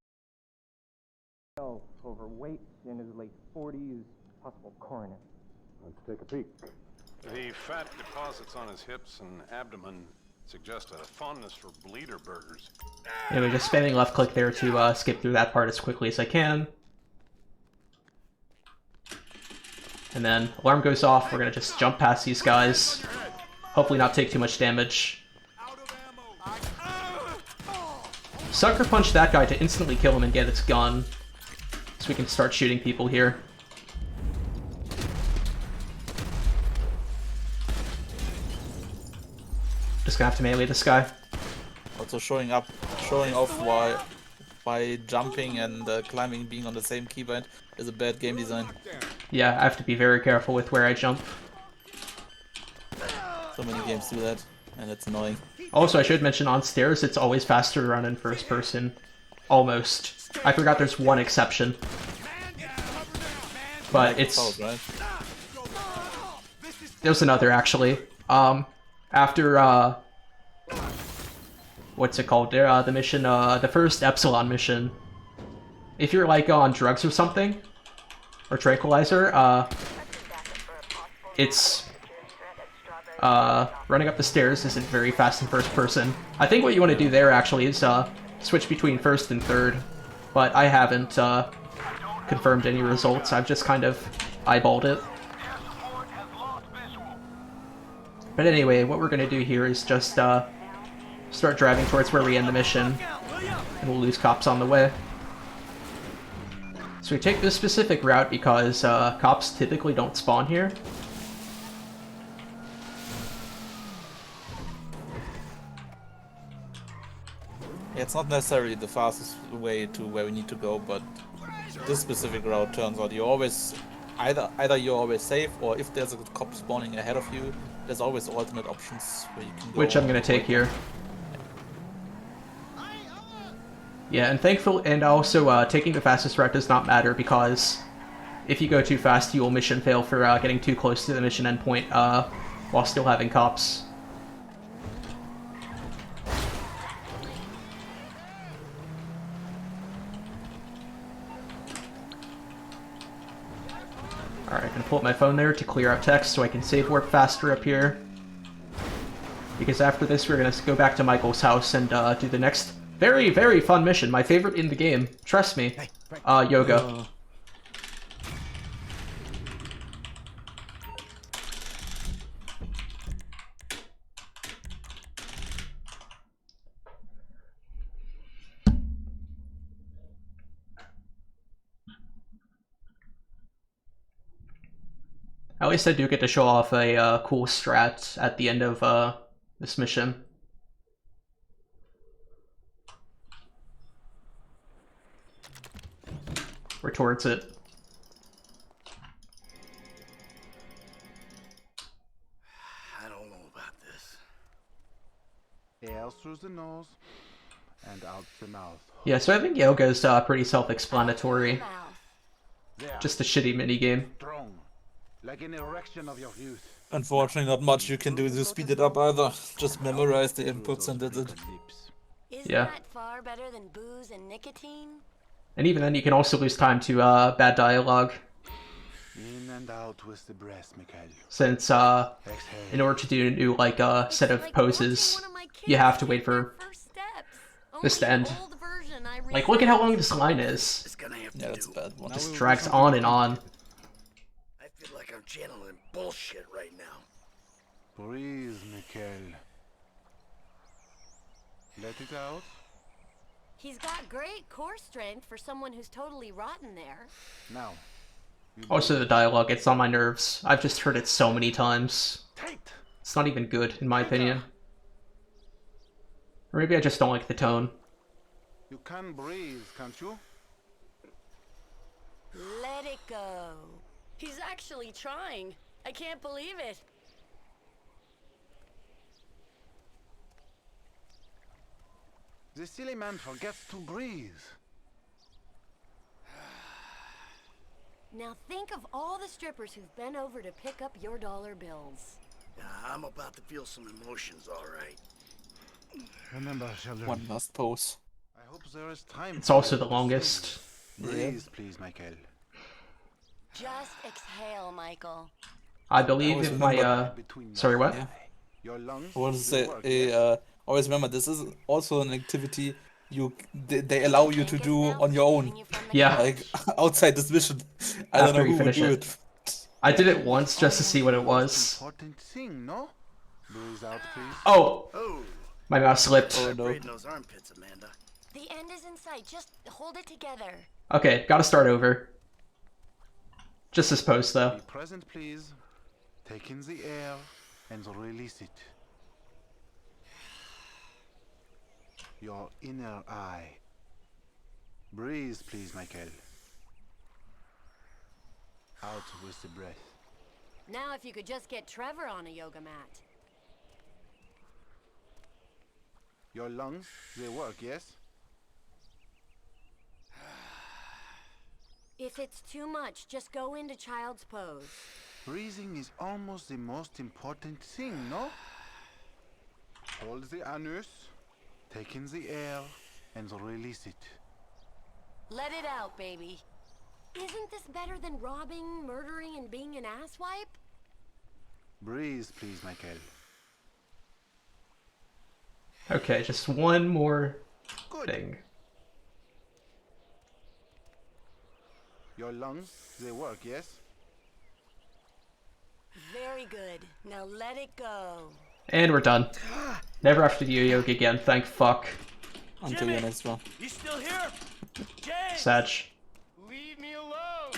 Overweight, in his late 40s, possible coroner. Let's take a peek. The fat deposits on his hips and abdomen suggest a fondness for bleeder burgers. Anyway, just spamming left click there to skip through that part as quickly as I can. And then alarm goes off, we're gonna just jump past these guys. Hopefully not take too much damage. Sucker punch that guy to instantly kill him and get its gun. So we can start shooting people here. Just gonna have to melee this guy. Also showing off why jumping and climbing being on the same keybind is a bad game design. Yeah, I have to be very careful with where I jump. So many games do that, and it's annoying. Also, I should mention on stairs, it's always faster to run in first person. Almost. I forgot there's one exception. But it's... There's another, actually. After, what's it called? The mission, the first Epsilon mission. If you're, like, on drugs or something, or tranquilizer, it's running up the stairs isn't very fast in first person. I think what you want to do there actually is switch between first and third, but I haven't confirmed any results. I've just kind of eyeballed it. But anyway, what we're going to do here is just start driving towards where we end the mission, and we'll lose cops on the way. So we take this specific route because cops typically don't spawn here. It's not necessarily the fastest way to where we need to go, but this specific route turns out you always either you're always safe, or if there's a cop spawning ahead of you, there's always alternate options where you can go. Which I'm gonna take here. Yeah, and also taking the fastest route does not matter because if you go too fast, you will mission fail for getting too close to the mission endpoint while still having cops. Alright, I'm gonna pull up my phone there to clear out text so I can save warp faster up here. Because after this, we're gonna go back to Michael's house and do the next very, very fun mission. My favorite in the game. Trust me. Yoga. At least I do get to show off a cool strat at the end of this mission. We're towards it. I don't know about this. Air through the nose and out the mouth. Yeah, so I think yoga is pretty self-explanatory. Just a shitty minigame. Strong, like an erection of your youth. Unfortunately, not much you can do to speed it up either. Just memorize the inputs and that's it. Isn't Yeah. that far better than booze and nicotine? And even then, you can also lose time to bad dialogue. In and out with the breath, Michael. Since in order to do a new set of poses, you have to wait for this to end. Like, look at how long this line is. Yeah, that's a bad one. Just drags on and on. I feel like I'm channeling bullshit right now. Breathe, Michael. Let it out. He's got great core strength for someone who's totally rotten there. Now. Also, the dialogue gets on my nerves. I've just heard it so many times. It's not even good, in my opinion. Or maybe I just don't like the tone. You can breathe, can't you? Let it go. He's actually trying. I can't believe it. The silly man forgets to breathe. Now think of all the strippers who've been over to pick up your dollar bills. I'm about to feel some emotions, all right. Remember, children. One last pose. I hope there is time. It's also the longest. Breathe, please, Michael. Just exhale, Michael. I believe if my sorry, what? Yeah. Your lungs. I want to say, always remember, this is also an activity they allow you to do on your own. Yeah. Like outside this mission. I don't know who would do it. I did it once just to see what it was. Important thing, no? Breathe out, please. Oh! My mouse slipped. Oh no. Those armpits, Amanda. The end is in sight. Just hold it together. Okay, gotta start over. Just this pose, though. Be present, please. Take in the air and release it. Your inner eye. Breathe, please, Michael. Out with the breath. Now if you could just get Trevor on a yoga mat. Your lungs, they work, yes? If it's too much, just go into child's pose. Breathing is almost the most important thing, no? Hold the anus, take in the air, and release it. Let it out, baby. Isn't this better than robbing, murdering, and being an asswipe? Breathe, please, Michael. Okay, just one more thing. Your lungs, they work, yes? Very good. Now let it go. And we're done. Never have to do yoga again, thank fuck. Until your next one. You still here? James! Sag. Leave me alone!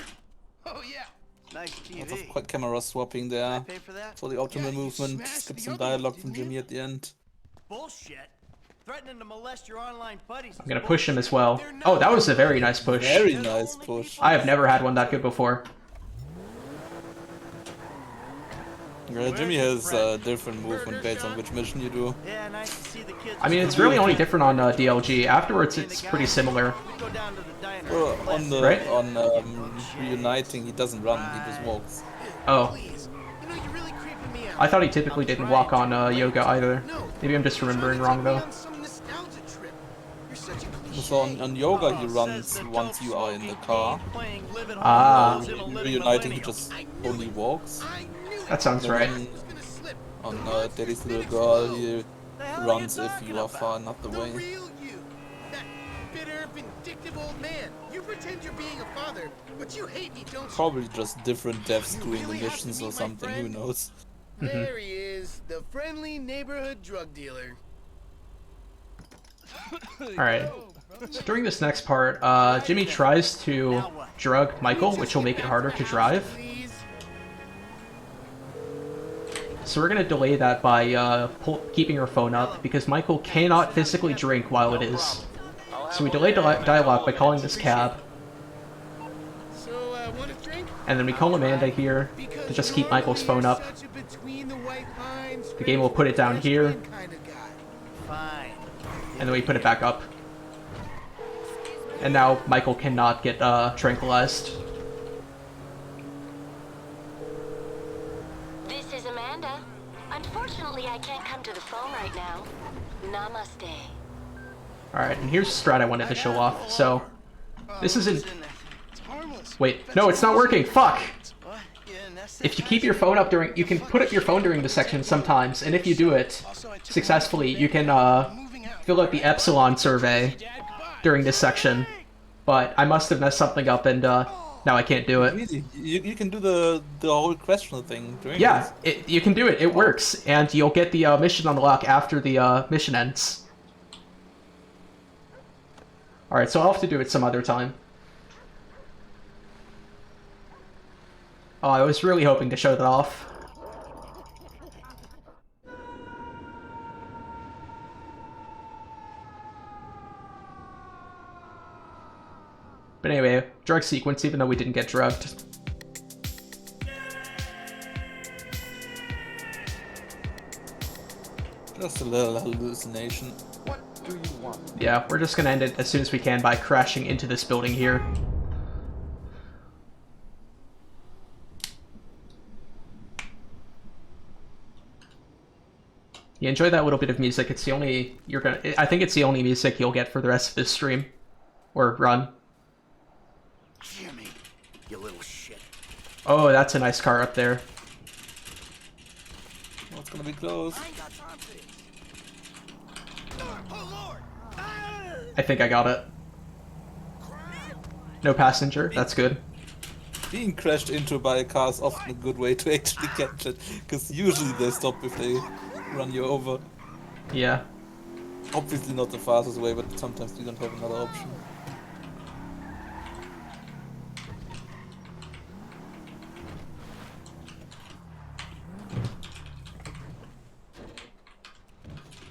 Oh yeah. Nice Lots of TV. quick camera swapping there Pay for that? for the optimal movement. smashed Skip the some other one, dialogue from didn't Jimmy at the end. Bullshit. Threatening to molest your online buddies. I'm gonna push him as well. Oh, that was a very nice push. Very nice push. I have never had one that good before. Yeah, Jimmy has different movement based on which mission you do. Yeah, nice to see the kids. I mean, it's really only different on DLG. Afterwards, it's pretty similar. Go down to the diner. Well, on the Right? reuniting, he doesn't run; he just walks. Oh. You know, you're really creeping me out. I thought he typically didn't walk on yoga either. Maybe I'm just remembering wrong though. On some nostalgia trip. You're such a cliche. So on yoga, he runs once you are in the car. Ah. Reuniting, he just only walks. That sounds right. On Daddy's Little Girl, he runs if you are far enough away. Real you. That bitter, vindictive old man. You pretend you're being a father, but you hate me, don't you? Probably just different deaths doing the missions or something, who knows. There he is, the friendly neighborhood drug dealer. Alright. So during this next part, Jimmy tries to drug Michael, which will make it harder to drive. So we're gonna delay that by keeping her phone up, because Michael cannot physically drink while it is. So we delay dialogue by calling this cab. And then we call Amanda here to just keep Michael's phone up. The game will put it down here. And then we put it back up. And now Michael cannot get tranquilized. This is Amanda. Unfortunately, I can't come to the phone right now. Namaste. Alright, and here's a strat I wanted to show off. So, this isn't... Wait, no, it's not working! Fuck! If you keep your phone up during... You can put up your phone during the section sometimes, and if you do it successfully, you can fill out the Epsilon survey during this section. But I must have messed something up, and now I can't do it. Easy. You can do the whole question thing during Yeah, you can do it. It works, and you'll get the mission unlock after the mission ends. Alright, so I'll have to do it some other time. Oh, I was really hoping to show that off. But anyway, drug sequence, even though we didn't get drugged. Just a little hallucination. What do you want? Yeah, we're just gonna end it as soon as we can by crashing into this building here. You enjoy that little bit of music. It's the only I think it's the only music you'll get for the rest of this stream or run. Jimmy, you little shit. Oh, that's a nice car up there. Oh, it's gonna be close. I think I got it. No passenger. That's good. Being crashed into by a car is often a good way to actually catch it, because usually they stop if they run you over. Yeah. Obviously not the fastest way, but sometimes you don't have another option.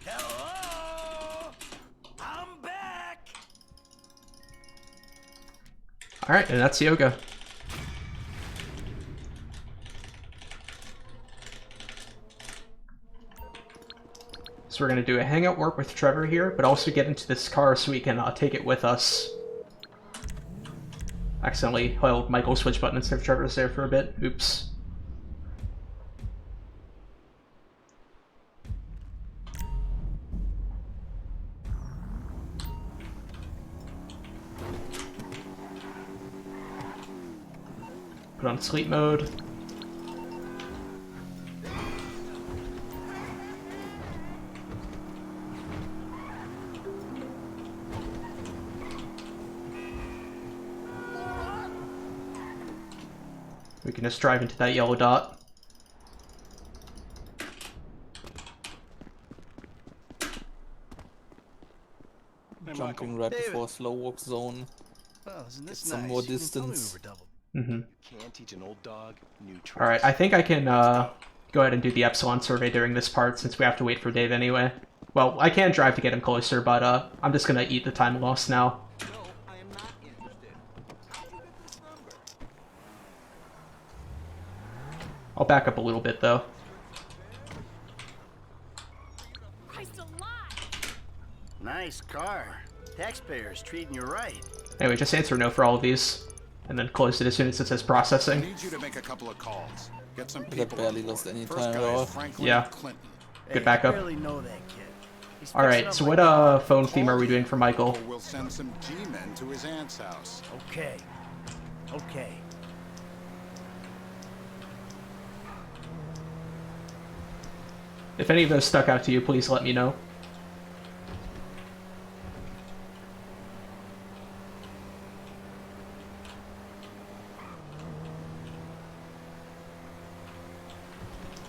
Hello? I'm back. Alright, and that's yoga. So we're going to do a hangout warp with Trevor here, but also get into this car so we can take it with us. Accidentally held Michael's switch button instead of Trevor's there for a bit. Oops. Put on sleep mode. We can just drive into that yellow dot. Jumping right before slow walk zone. Well, isn't this Get some nice? more You didn't tell me we distance. were double. Mm-hmm. Can't teach an old dog new tricks. Alright, I think I can go ahead and do the Epsilon survey during this part since we have to wait for Dave anyway. Well, I can drive to get him closer, but I'm just gonna eat the time lost now. I'll back up a little bit though. Nice car. Taxpayers treating you right. Anyway, just answer no for all of these, and then close it as soon as it says processing. I need you to make a couple of calls. Get some I people. barely lost any First time at guy all. is Franklin Yeah. Clinton. Good backup. I barely know that kid. He's Alright, fixing so up what my- phone theme are we doing for Michael? We'll send some G-men to his aunt's house. Okay. Okay. If any of those stuck out to you, please let me know.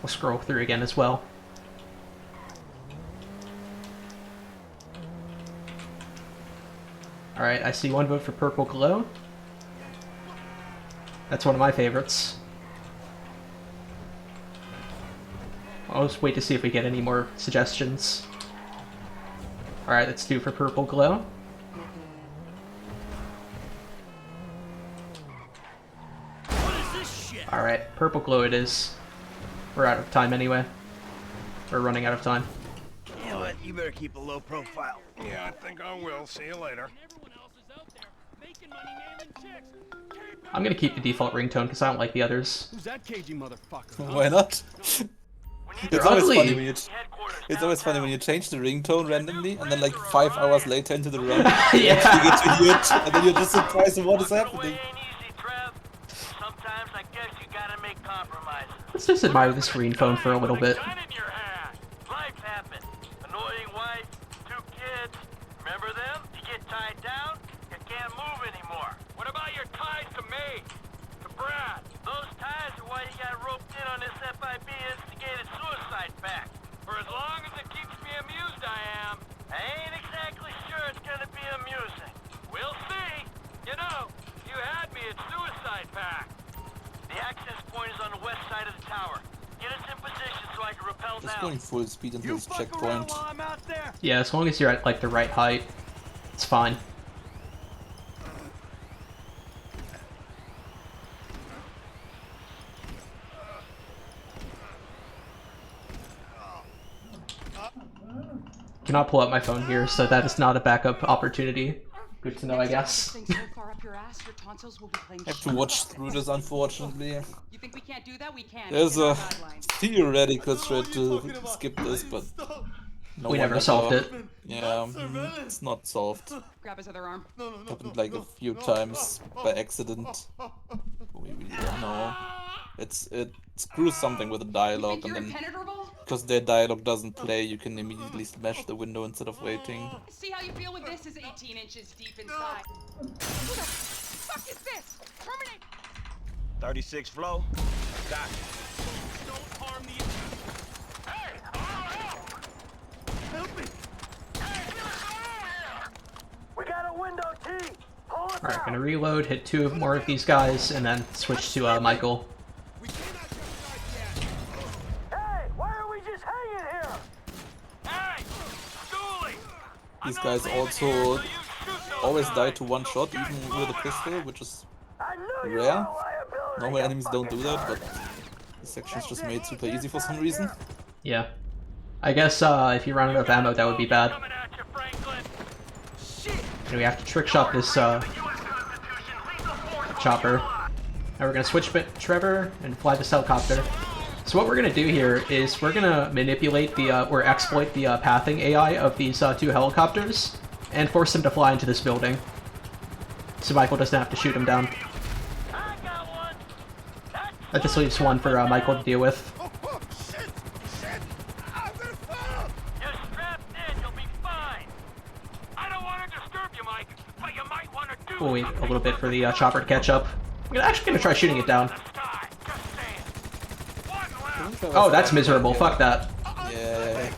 I'll scroll through again as well. Alright, I see one vote for Purple Glow. That's one of my favorites. I'll just wait to see if we get any more suggestions. Alright, that's 2 for Purple Glow. Alright, Purple Glow it is. We're out of time anyway. We're running out of time. You know what? You better keep a low profile. Yeah, I think I will. See you later. I'm gonna keep the default ringtone because I don't like the others. Who's that cagey motherfucker? Why not? They're It's always ugly. funny when you it's always funny when you change the ringtone randomly and then like 5 hours later into the run Yeah. you actually get to hear it and then you're just surprised at what is happening. Sometimes I guess you gotta make compromises. Let's just admire this ringtone for a little bit. Life happens. Annoying wife, 2 kids. Remember them? You get tied down, you can't move anymore. What about your ties to me? To Brad? Those ties are why you got roped in on this FIB instigated suicide pact. For as long as it keeps me amused, I am. I ain't exactly sure it's gonna be amusing. We'll see. You know, you had me at suicide pact. The access point is on the west side of the tower. Get us in position so I can rappel Just down. going full speed into this checkpoint. Yeah, as long as you're at like the right height, it's fine. Cannot pull up my phone here, so that is not a backup opportunity. Good to know, I guess. Thing so far up your ass, your tonsils will be playing. I have to watch through this unfortunately. You think we can't do that? We can. There's It's in a our guidelines. theoretical threat to skip this, but no We one never ever- solved it. Yeah, it's not solved. Grab his other arm. Happened like a few times by accident. We really don't know. It screws something with the dialogue, and then Impenetrable? because their dialogue doesn't play, you can immediately smash the window instead of waiting. See how you feel when this is 18 inches deep inside. Who the fuck is this? Terminate! 36 flow. Got it. Don't harm the... Hey! Help! Help me! Hey, give us a room here! We got a window, T! Pull it Alright, out! gonna reload, hit 2 more of these guys, and then switch to Michael. Hey! Why are we just hanging here? Hey! Dooley! These guys also always die to one shot, even with a pistol, which is rare. Normal enemies don't do that, but this section's just made super easy for some reason. Yeah. I guess if you run out of ammo, that would be bad. And we have to trick shot this chopper. Now we're gonna switch Trevor and fly this helicopter. So what we're gonna do here is we're gonna manipulate the or exploit the pathing AI of these 2 helicopters and force them to fly into this building. So Michael doesn't have to shoot them down. That just leaves 1 for Michael to deal with. You're strapped in, you'll be fine. I don't want to disturb you, Mike, but you might want to do We'll wait a little bit for the chopper to catch up. I'm actually gonna try shooting it down. Oh, that's miserable. Fuck that. Yeah.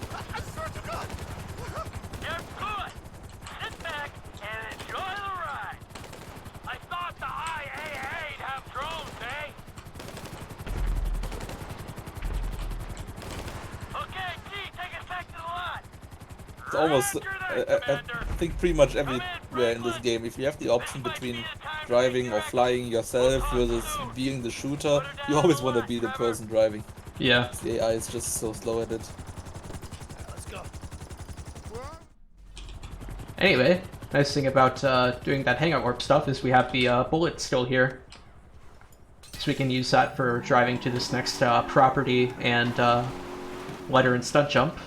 It's almost, I think pretty much everywhere in this game, if you have the option between driving or flying yourself versus being the shooter, you always want to be the person driving. Yeah. The AI is just so slow at it. Let's go. Anyway, nice thing about doing that hangout warp stuff is we have the bullet still here. So we can use that for driving to this next property and letter and stunt jump.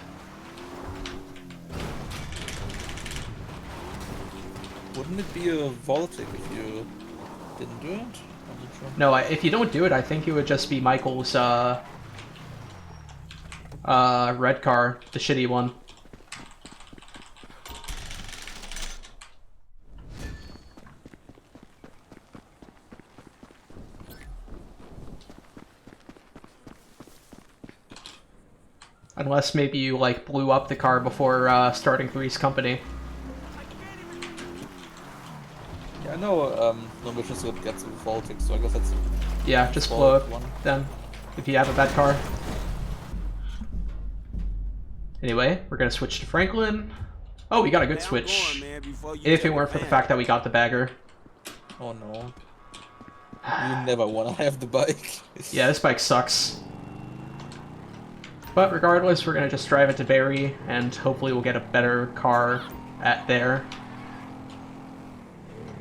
Wouldn't it be a Voltic if you didn't do it? Sure. No, if you don't do it, I think it would just be Michael's red car, the shitty one. Unless maybe you like blew up the car before starting Three's company. Yeah, I know no missions would get some Voltic, so I guess that's... Yeah, just blow up them if you have a bad car. Anyway, we're gonna switch to Franklin. Oh, we got a good switch. If it weren't for the fact that we got the bagger. Oh no. You never wanna have the bike. Yeah, this bike sucks. But regardless, we're gonna just drive it to Barry, and hopefully we'll get a better car at there.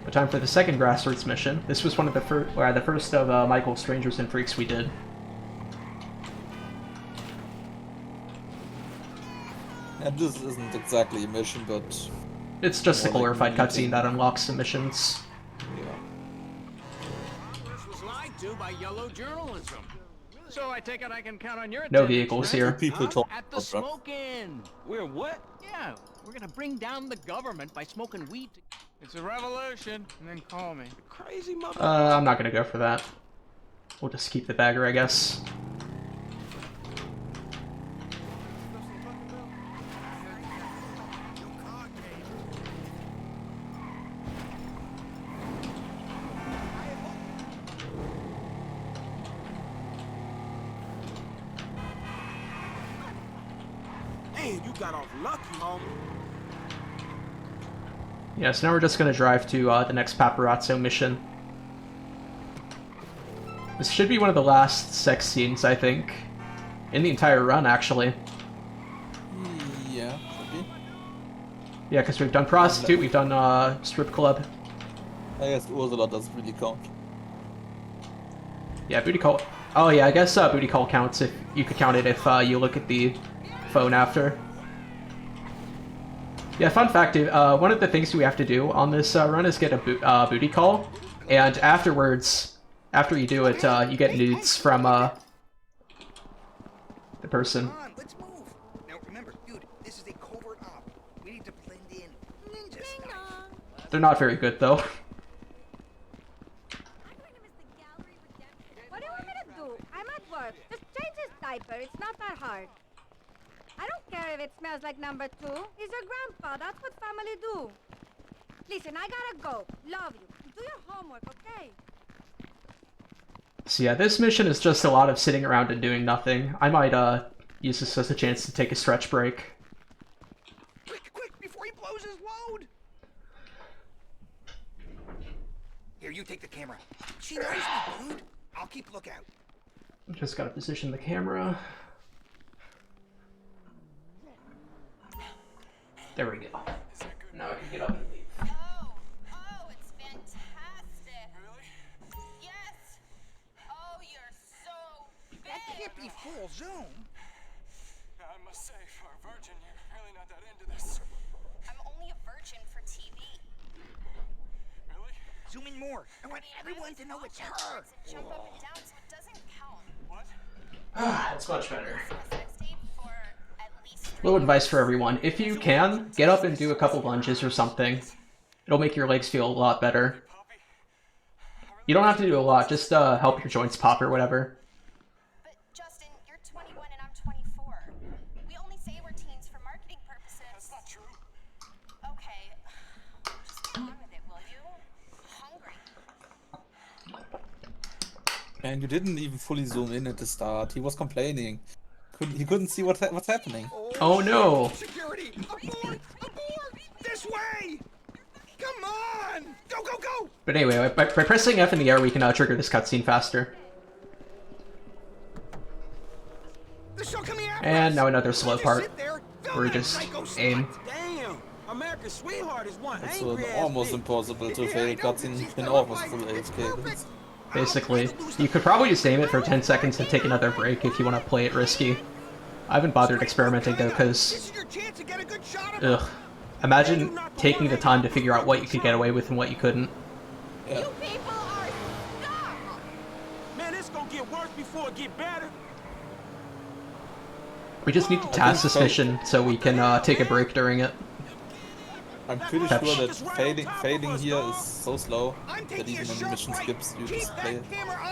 But time for the second grassroots mission. This was one of the first of Michael's Strangers and Freaks we did. And this isn't exactly a mission, but... It's just a glorified cutscene that unlocks the missions. Yeah. This was lied to by yellow journalism. So I take it I can count on your No attendance, vehicles right? here. People talk At the about drugs. smoke-in. We're what? Yeah, we're gonna bring down the government by smoking weed. It's a revolution, and then call me. Crazy mother. I'm not gonna go for that. We'll just keep the bagger, I guess. Man, you got off lucky, homie. Yeah, so now we're just gonna drive to the next Paparazzo mission. This should be one of the last sex scenes, I think. In the entire run, actually. Yeah, should be. Yeah, because we've done Prostitute, we've done Strip Club. I guess Ursula doesn't really count. Yeah, Booty Call... Oh yeah, I guess Booty Call counts if you could count it if you look at the phone after. Yeah, fun fact, one of the things we have to do on this run is get a booty call, and afterwards, after you do it, you get nudes from the person. Come on, let's move. Now remember, dude, this is a covert op. We need to blend in ninja style. They're not very good, though. What do you want me to do? I'm at work. Just change his diaper. It's not that hard. I don't care if it smells like number 2. He's your grandpa. That's what family do. Listen, I gotta go. Love you. Do your homework, okay? So yeah, this mission is just a lot of sitting around and doing nothing. I might use this as a chance to take a stretch break. Quick, before he blows his load. Here, you take the camera. She knows me, dude. I'll keep lookout. Just gotta position the camera. There we go. Now I can get up and leave. Oh, it's fantastic. Really? Yes. Oh, you're so big. That can't be full zoom. I must say, for a virgin, you're really not that into this. I'm only a virgin for TV. Really? Zoom in more. I want everyone to know it's her. Jump up and down so it doesn't count. What? That's much better. Little advice for everyone. If you can, get up and do a couple lunges or something. It'll make your legs feel a lot better. You don't have to do a lot, just help your joints pop or whatever. But Justin, you're 21 And you didn't even fully zoom in at the start. He was complaining. He couldn't see what's happening. Oh no! Security! Abort! Abort! This way! Come on! Go, go, go! But anyway, by pressing F in the air, we can trigger this cutscene faster. And now another slow part, where we just aim. Damn! America's sweetheart is one It's angry ass almost bitch. impossible to fail cutscene in almost full AFK. Basically, you could probably just aim it for 10 seconds and take another break if you want to play it risky. I haven't bothered experimenting though, because... Ugh. Imagine taking the time to figure out what you could get away with and what you couldn't. Yeah. Man, it's gonna get worse before it get better. We just need to task suspicion so we can take a break during it. I'm pretty sure that failing here is so slow that even in mission skips you just play it.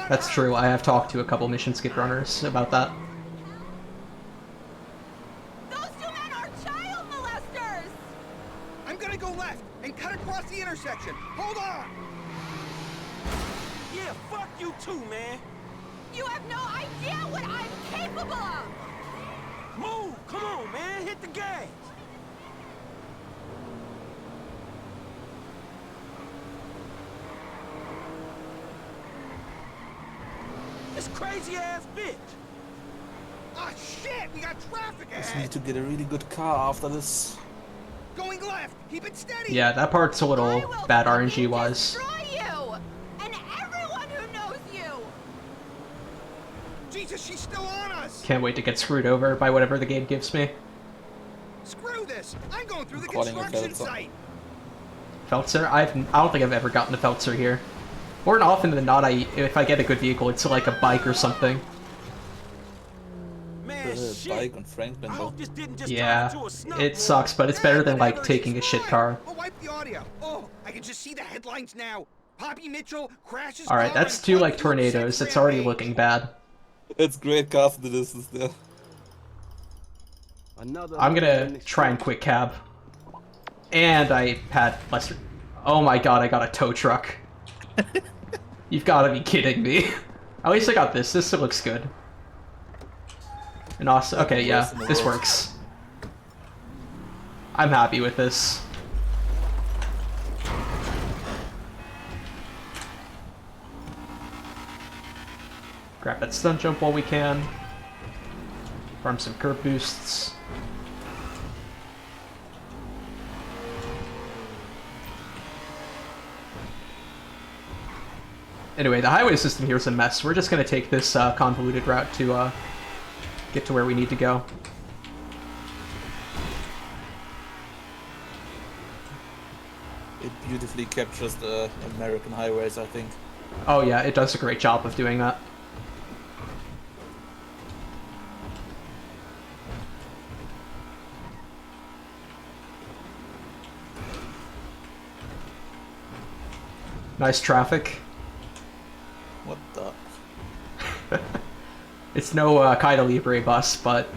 That's true, I have talked to a couple mission skip runners about that. Those two men are child molesters! I'm gonna go left and cut across the intersection. Hold on! Yeah, fuck you too, man. You have no idea what I'm capable of! Move! Come on, man! Hit the gas! This crazy ass bitch! Ah, shit! We got traffic Just ahead! need to get a really good car after this. Going left! Keep it steady! Yeah, that part's a little bad RNG-wise. You! And everyone who knows you! Jesus, she's still on us! Can't wait to get screwed over by whatever the game gives me. Screw this! I'm going through the Calling a construction Feltzer. site! Feltzer? I don't think I've ever gotten a Feltzer here. More often than not, if I get a good vehicle, it's like a bike or something. Man, shit! Bike on Franklin though. This didn't just Yeah, turn into a snub it sucks, but it's better than like taking a shit car. Oh, wipe the audio. Oh, I can just see the headlines now. Poppy Mitchell crashes. Alright, car that's and two runs like through tornadoes, sex it's already rampage. looking bad. It's great car for the distance there. I'm gonna try and quick cab. And I had less... Oh my god, I got a tow truck. You've gotta be kidding me. At least I got this, this looks good. And also, okay, yeah, this works. I'm happy with this. Grab that stunt jump while we can. Farm some curb boosts. Anyway, the highway system here is a mess. We're just gonna take this convoluted route to get to where we need to go. It beautifully captures the American highways, I think. Oh yeah, it does a great job of doing that. Nice traffic. What the? It's no Kaida Libre bus, but...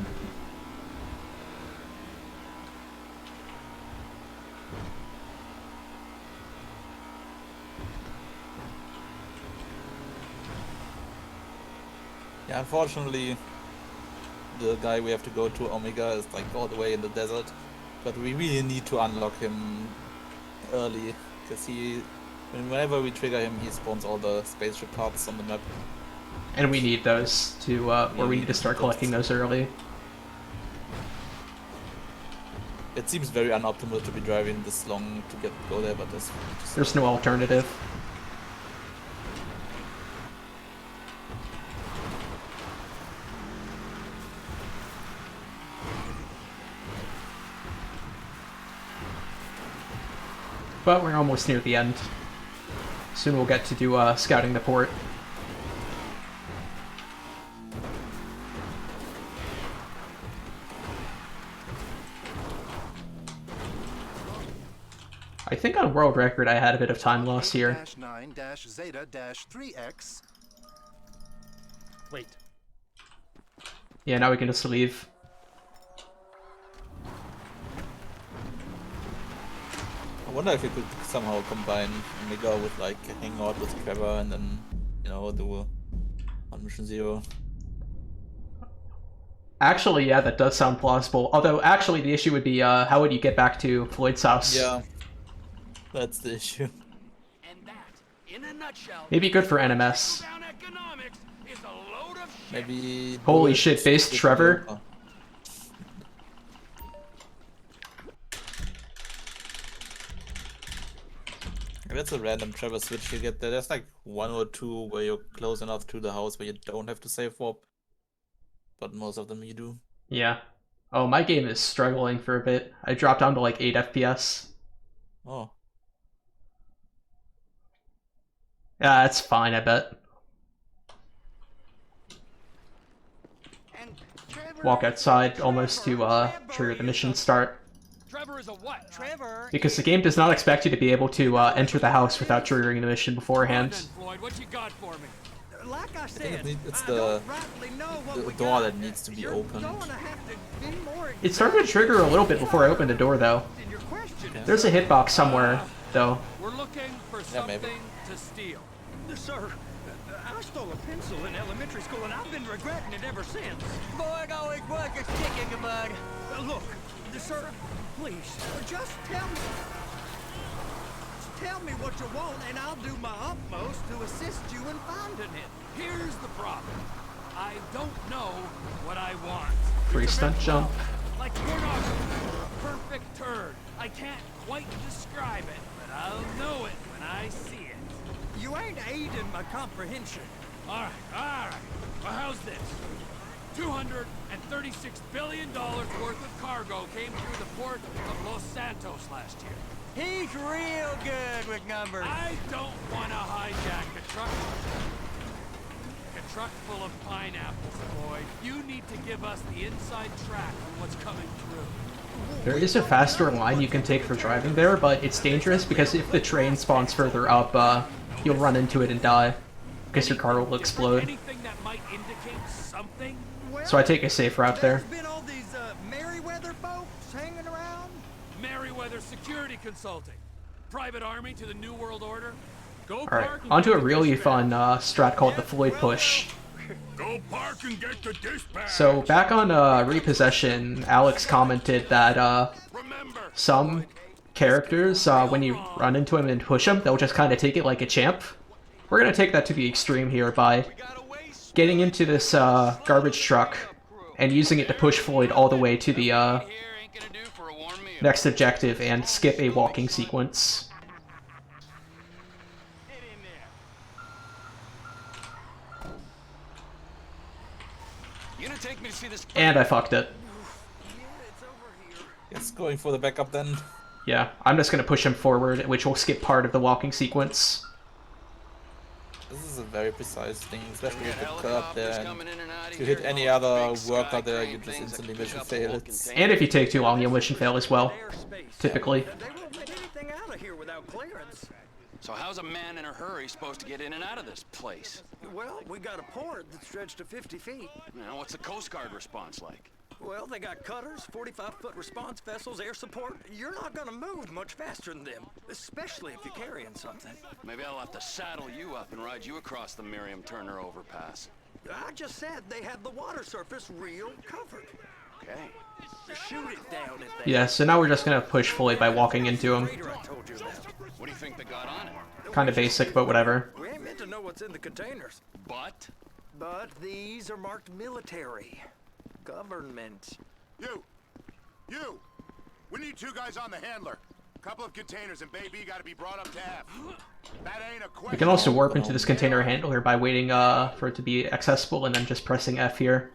Yeah, unfortunately, the guy we have to go to, Omega, is like all the way in the desert. But we really need to unlock him early, because whenever we trigger him, he spawns all the spaceship parts on the map. And we need those to, or we need to start collecting those early. It seems very unoptimal to be driving this long to go there, but there's no alternative. But we're almost near the end. Soon we'll get to do scouting the port. I think on world record I had a bit of time loss here. -9-Zeta-3X. Wait. Yeah, now we can just leave. I wonder if we could somehow combine Omega with like hang out with Trevor and then, you know, do Mission 0. Actually, yeah, that does sound plausible. Although, actually, the issue would be, how would you get back to Floyd's house? Yeah, that's the issue. In a nutshell, Maybe good for NMS. economics is a load of Maybe... Holy shit, base Trevor? That's a random Trevor switch you get there. There's like 1 or 2 where you're close enough to the house where you don't have to save warp. But most of them you do. Yeah. Oh, my game is struggling for a bit. I dropped down to like 8 FPS. Oh. Yeah, that's fine, I bet. Walk outside almost to trigger the mission start. Trevor is a what? Trevor. Because the game does not expect you to be able to enter the house without triggering the mission beforehand. Floyd, what you got for me? Like I I said, think it's the door that needs to be opened. It started to trigger a little bit before I opened the door, though. There's a hitbox somewhere, though. We're looking for something to steal. Sir, I stole a pencil in elementary school and I've been regretting it ever since. boy, it always was a stick in the mud. Look, sir, please, just tell me what you want and I'll do my utmost to assist you in finding it. Here's the problem. I don't know what I want. Free stunt jump. Like pornography, a perfect turd. I can't quite describe it, but I'll know it when I see it. You ain't aiding my comprehension. All right. Well, how's this? $236 billion worth of cargo came through the port of Los Santos last year. He's real good with numbers. I don't want to hijack a truck. A truck full of pineapples, Floyd. You need to give us the inside track on what's coming through. There is a faster line you can take for driving there, but it's dangerous because if the train spawns further up, you'll run into it and die. Because your car will explode. Anything that might indicate something? So I take a safe route there. Been all these Merryweather folks hanging around? Merryweather Security Consulting. Private army to the New World Order. Go Alright, park and onto a get the really dispatch. fun strat called the Floyd Push. Go park and get the dispatch. So back on Repossession, Alex commented that some characters, when you run into him and push them, they'll just kind of take it like a champ. We're going to take that to the extreme here by getting into this garbage truck and using it to push Floyd all the way to the next objective and skip a walking sequence. And I fucked it. It's going for the backup then. Yeah, I'm just going to push him forward, which will skip part of the walking sequence. This is a very precise thing, especially with the curb there. And if you hit any other worker there, you just instantly mission fail it. And if you take too long, you'll mission fail as well. Typically. So how's a man in a hurry supposed to get in and out of this place? Well, we got a port that stretched to 50 feet. Now, what's the Coast Guard response like? Well, they got cutters, 45-foot response vessels, air support. You're not gonna move much faster than them, especially if you're carrying something. Maybe I'll have to saddle you up and ride you across the Miriam-Turner overpass. I just said they had the water surface real covered. Okay. Shoot it down if they... Yeah, so now we're just going to push Floyd by walking into him. What do you think they got on it? Kind of basic, but whatever. We ain't meant to know what's in the containers. But? But these are marked military. Government. You! We need 2 guys on the handler. Couple of containers and baby gotta be brought up to F. That ain't a question. We can also warp into this container handler by waiting for it to be accessible and then just pressing F here.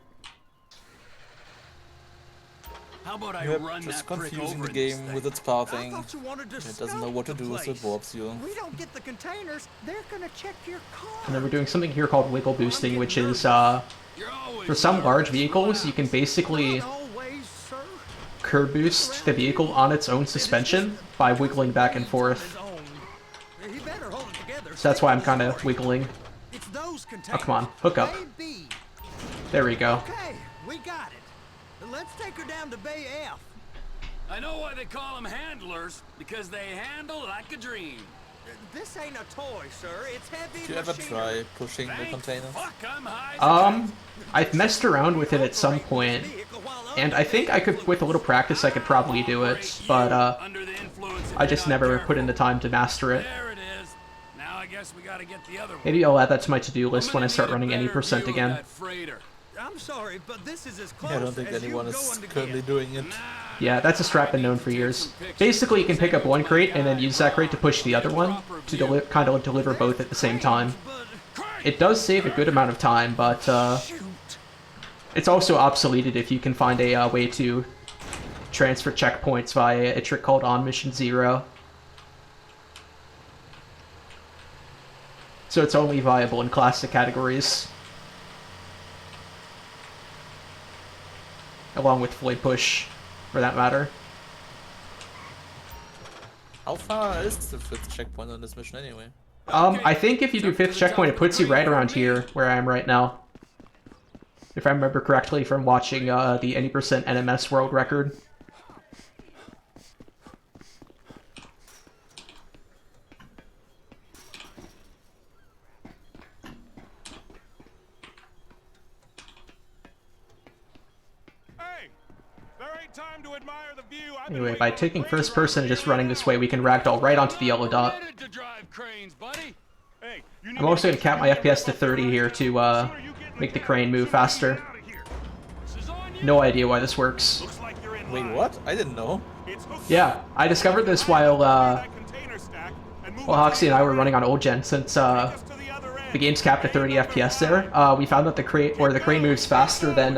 How about I Yep, run just that prick confusing over the game with its pathing. It doesn't know what to do, so it warps you. We don't get the containers, they're gonna check your car. And then we're doing something here called wiggle boosting, which is, for some large vehicles, you can basically curb boost the vehicle on its own suspension by wiggling back and forth. So that's why I'm kind of wiggling. Oh, come on, hook up. There we go. Okay, we got it. Let's take her down to Bay F. I know why they call them handlers, because they handle like a dream. This ain't a toy, sir. It's heavy Did you ever try pushing the containers? I've messed around with it at some point, and I think I could, with a little practice, I could probably do it, but I just never put in the time to master it. Now I guess we gotta get the other one. Maybe I'll add that to my to-do list when I start running any percent again. I'm sorry, but this is as close Yeah, I don't think anyone is currently doing it. Yeah, that's a strat been known for years. Basically, you can pick up one crate and then use that crate to push the other one to kind of deliver both at the same time. It does save a good amount of time, but it's also obsoleted if you can find a way to transfer checkpoints via a trick called On Mission 0. So it's only viable in classic categories. Along with Floyd Push, for that matter. How far is the 5th checkpoint on this mission anyway? I think if you do 5th checkpoint, it puts you right around here, where I am right now. If I remember correctly from watching the any percent NMS world record. Anyway, by taking first person and just running this way, we can ragdoll right onto the yellow dot. I'm also going to cap my FPS to 30 here to make the crane move faster. No idea why this works. Wait, what? I didn't know. Yeah, I discovered this while Hoxie and I were running on old gen, since the game's capped at 30 FPS there. We found that the crane moves faster than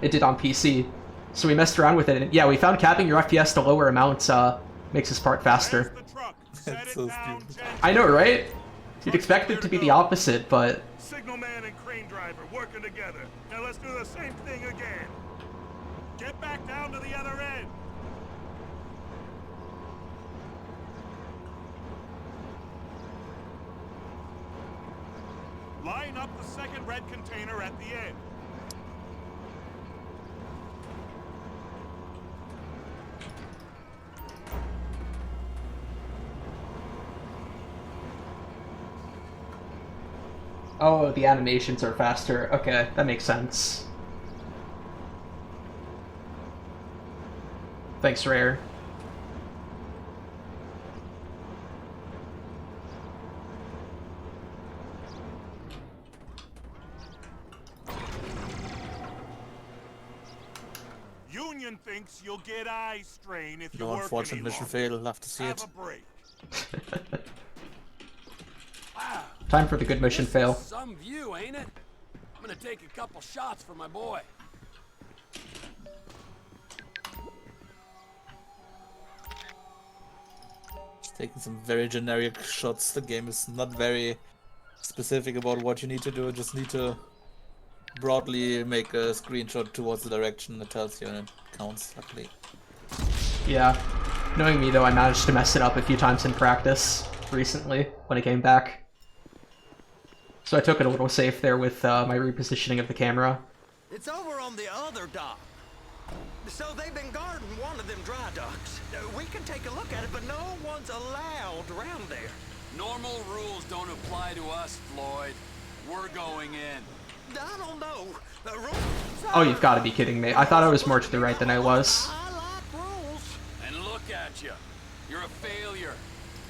it did on PC. So we messed around with it, and yeah, we found capping your FPS to lower amounts makes this part faster. That's so stupid. I know, right? You'd expect it to be the opposite, but... Signalman and crane driver working together. Now let's do the same thing again. Get back down to the other end. Line up the second red container at the end. Oh, the animations are faster. Okay, that makes sense. Thanks, Rare. Union thinks you'll get eye strain if you No work unfortunate any mission longer. fail, love to see Have it. a break. Time for the good mission fail. Some view, ain't it? I'm gonna take a couple shots for my boy. Just taking some very generic shots. The game is not very specific about what you need to do. You just need to broadly make a screenshot towards the direction that tells you, and it counts, luckily. Yeah. Knowing me, though, I managed to mess it up a few times in practice recently when I came back. So I took it a little safe there with my repositioning of the camera. It's over on the other dock. So they've been guarding one of them dry docks. We can take a look at it, but no one's allowed around there. Normal rules don't apply to us, Floyd. We're going in. I don't know. The rules... Oh, you've got to be kidding me. I thought I was more to the right than I was. And look at you. You're a failure.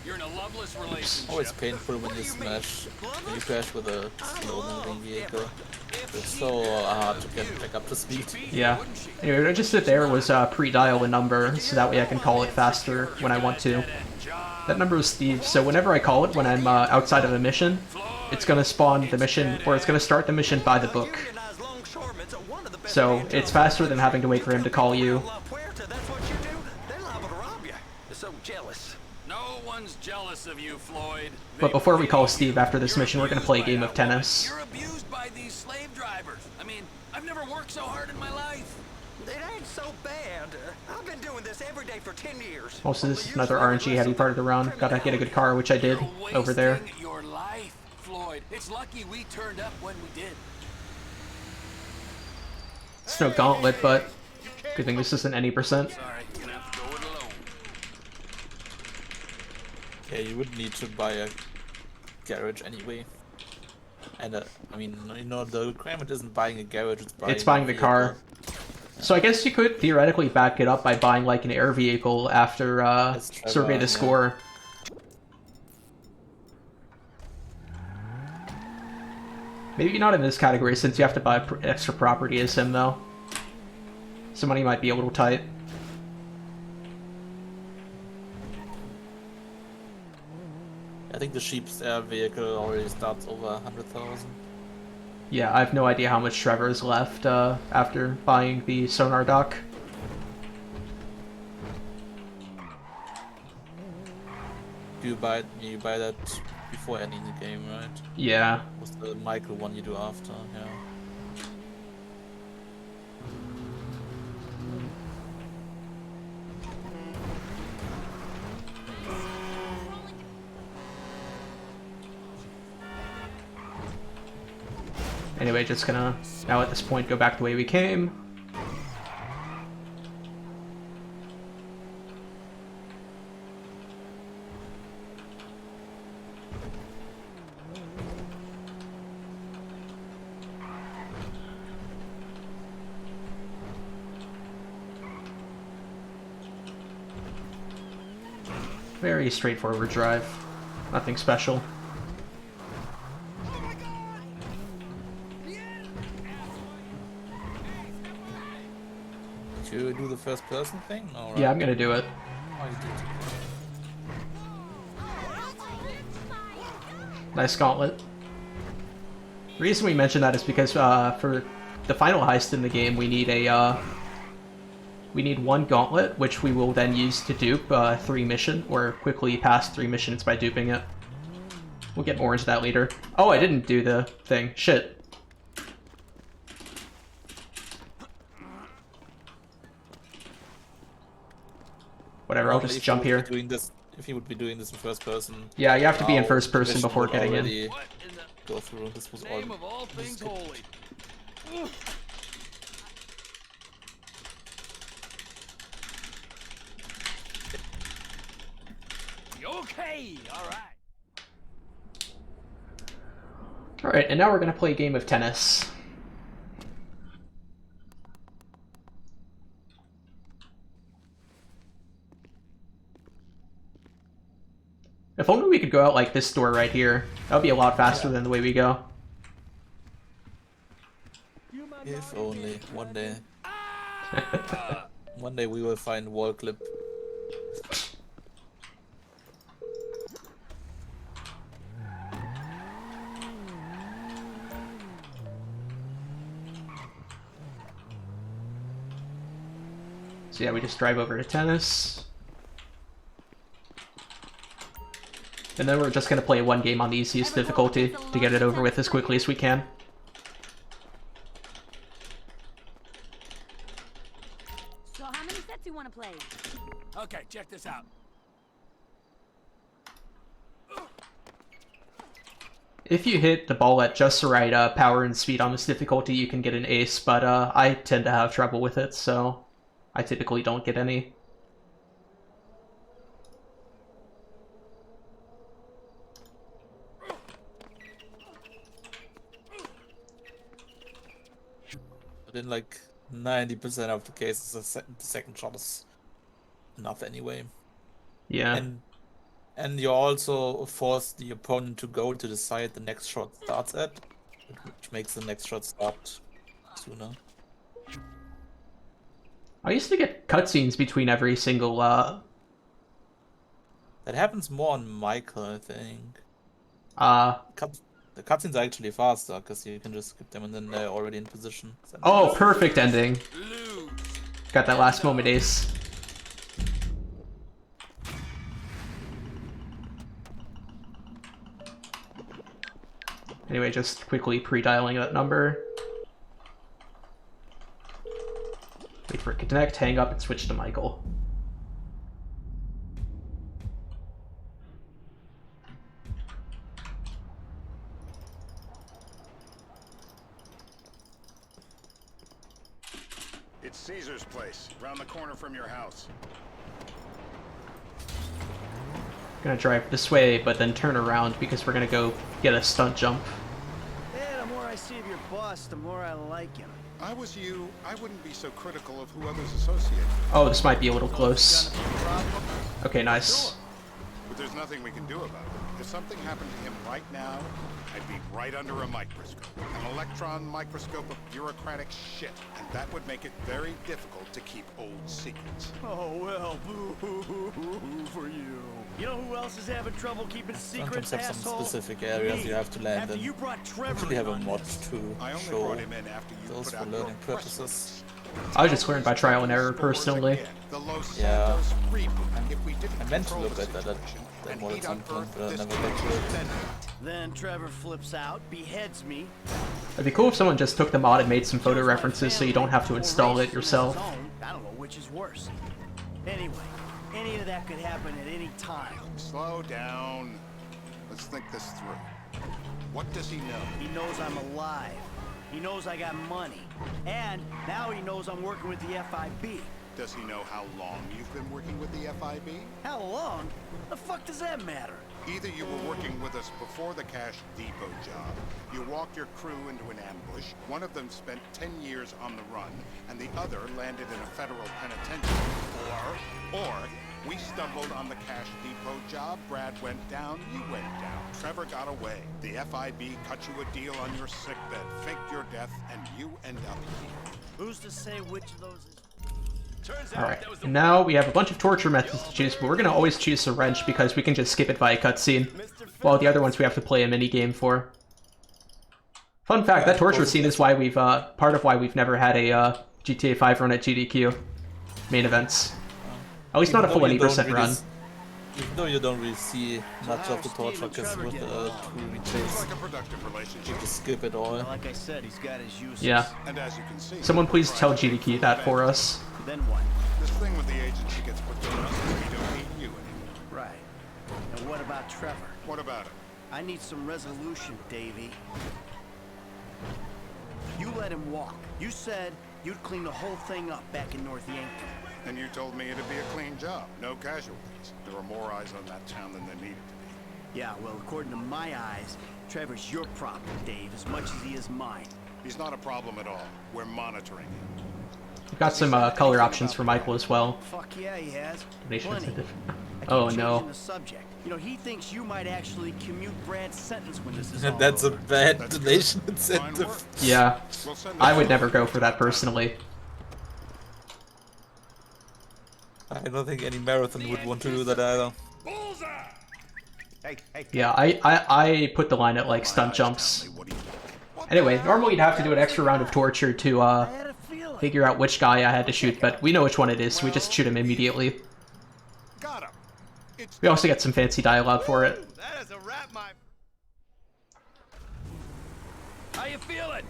You're in a loveless relationship. Always painful when you smash, when you crash with a slow-moving vehicle. It's so hard to get back up to speed. Yeah. Anyway, what I just did there was pre-dial a number, so that way I can call it faster when I want to. That number is Steve, so whenever I call it when I'm outside of a mission, it's going to spawn the mission, or it's going to start the mission by the book. So it's faster than having to wait for him to call you. So jealous. No one's jealous of you, Floyd. But before we call Steve after this mission, we're going to play a game of tennis. You're abused by these slave drivers. I mean, I've never worked so hard in my life. It ain't so bad. I've been doing this every day for 10 years. Also, this is another RNG heavy part of the run. Gotta get a good car, which I did over there. Your life, Floyd. It's lucky we turned up when we did. It's no gauntlet, but good thing this isn't any percent. Sorry, you're gonna have to go it alone. Yeah, you would need to buy a garage anyway. And I mean, you know, the requirement isn't buying a garage, it's buying the a car. vehicle. So I guess you could theoretically back it up by buying like an air vehicle after survey the score. Maybe not in this category since you have to buy extra property as him though. So money might be a little tight. I think the Sheep's air vehicle already starts over 100,000. Yeah, I have no idea how much Trevor is left after buying the sonar dock. You buy that before ending the game, right? Yeah. Was the Michael one you do after? Yeah. Anyway, just gonna now at this point go back the way we came. Very straightforward drive. Nothing special. Did you do the first person thing? No, right? Yeah, I'm gonna do it. Oh, you did. Nice gauntlet. The reason we mention that is because for the final heist in the game, we need one gauntlet, which we will then use to dupe 3 mission, or quickly pass 3 missions by duping it. We'll get more into that later. Oh, I didn't do the thing. Shit. Whatever, I'll just jump here. If you would be doing this in first person. Yeah, you have to be in first person before getting in. Go through. This was Name of all things holy. Okay, all right. All right, and now we're gonna play a game of tennis. If only we could go out like this door right here. That would be a lot faster than the way we go. If only one day. One day we will find wall clip. So yeah, we just drive over to tennis. And then we're just going to play one game on the easiest difficulty to get it over with as quickly as we can. So how many sets you want to play? Okay, check this out. If you hit the ball at just the right power and speed on this difficulty, you can get an ace, but I tend to have trouble with it, so I typically don't get any. But in like 90% of the cases, the second shot is enough anyway. Yeah. And you also force the opponent to go to the side the next shot starts at, which makes the next shot start sooner. I used to get cutscenes between every single That happens more on Michael, I think. The cutscenes are actually faster, because you can just skip them and then they're already in position. Oh, perfect ending. Got that last moment ace. Anyway, just quickly pre-dialing that number. Wait for it to connect, hang up, and switch to Michael. It's Caesar's place, round the corner from your house. Gonna drive this way, but then turn around because we're gonna go get a stunt jump. Yeah, the more I see of your boss, the more I like him. I was you, I wouldn't be so critical of who others associate with. Oh, this might be a little close. Okay, nice. But there's nothing we can do about it. If something happened to him right now, I'd be right under a microscope. An electron microscope of bureaucratic shit. And that would make it very difficult to keep old secrets. Oh, well, boo-hoo-hoo-hoo for you. You know who else is having trouble keeping secrets, Sometimes have some asshole? specific areas you have to land After in. you brought Trevor Actually have a in on mod this. to I only show brought him in after you those put for out learning your purposes. I just learned by trial and error, personally. Yeah, If we didn't I meant to control look the at that situation, mod and at some he'd point, unearth but I this never got to it. Then Trevor flips out, beheads me. It'd be cool if someone just took the mod and made some photo references so you don't have to install it yourself. I don't know which is worse. Anyway, any of that could happen at any time. Slow down. Let's think this through. What does he know? He knows I'm alive. He knows I got money. And now he knows I'm working with the FIB. Does he know how long you've been working with the FIB? How long? The fuck does that matter? Either you were working with us before the Cash Depot job, you walked your crew into an ambush, one of them spent 10 years on the run, and the other landed in a federal penitentiary. Or we stumbled on the Cash Depot job, Brad went down, you went down. Trevor got away. The FIB cut you a deal on your sickbed, faked your death, and you end up here. Who's to say which of those is... Alright, and now we have a bunch of torture methods to choose, but we're gonna always choose a wrench because we can just skip it via cutscene, while the other ones we have to play a mini-game for. Fun fact, that torture scene is why we've, part of why we've never had a, GTA 5 run at GDQ. Main events. At least not a full 80% run. Even though you don't really see much of the torture, because with the 2 retakes, you just skip it all. Like I said, he's got his uses. Yeah. And as you can see, Someone please tell GDQ that for us. Then what? this thing with the agency gets put to us, we don't need you anymore. Right. And what about Trevor? What about it? I need some resolution, Davey. You let him walk. You said you'd clean the whole thing up back in North Yankton. And you told me it'd be a clean job, no casualties. There were more eyes on that town than there needed to be. Yeah, well, according to my eyes, Trevor's your problem, Dave, as much as he is mine. He's not a problem at all. We're monitoring him. We've got some color options for Michael as well. Fuck yeah, he has. Donations Plenty. and different. I keep Oh changing no. the subject. You know, he thinks you might actually commute Brad's sentence when this is all That's a over. bad donation incentive. Yeah, I would never go for that personally. I don't think any marathon would want to do that either. Yeah, I put the line at like stunt jumps. Anyway, normally you'd have to do an extra round of torture to figure out which guy I had to shoot, but we know which one it is, so we just shoot him immediately. We also get some fancy dialogue for it. That is a wrap, my... How you feeling?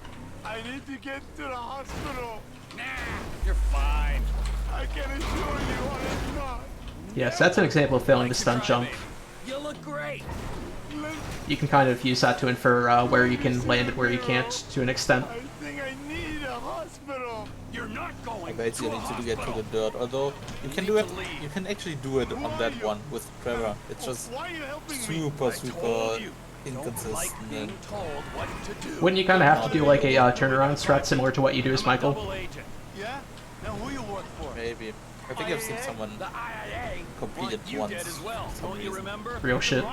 I need to get to the hospital. Nah, you're fine. I can assure you I am not. Yes, that's an example of failing to stunt jump. You look great. You can kind of use that to infer where you can land and where you can't, to an extent. I think I need a hospital. You're not going I basically need to get to the dirt, although you can do it, you can actually do it on that one with Trevor. It's just super inconsistent. And Wouldn't you kind of have to do like a turnaround strat similar to what you do as Michael? Yeah? Now who you work for? maybe. I think I've seen someone complete it once. For some reason. Real shit.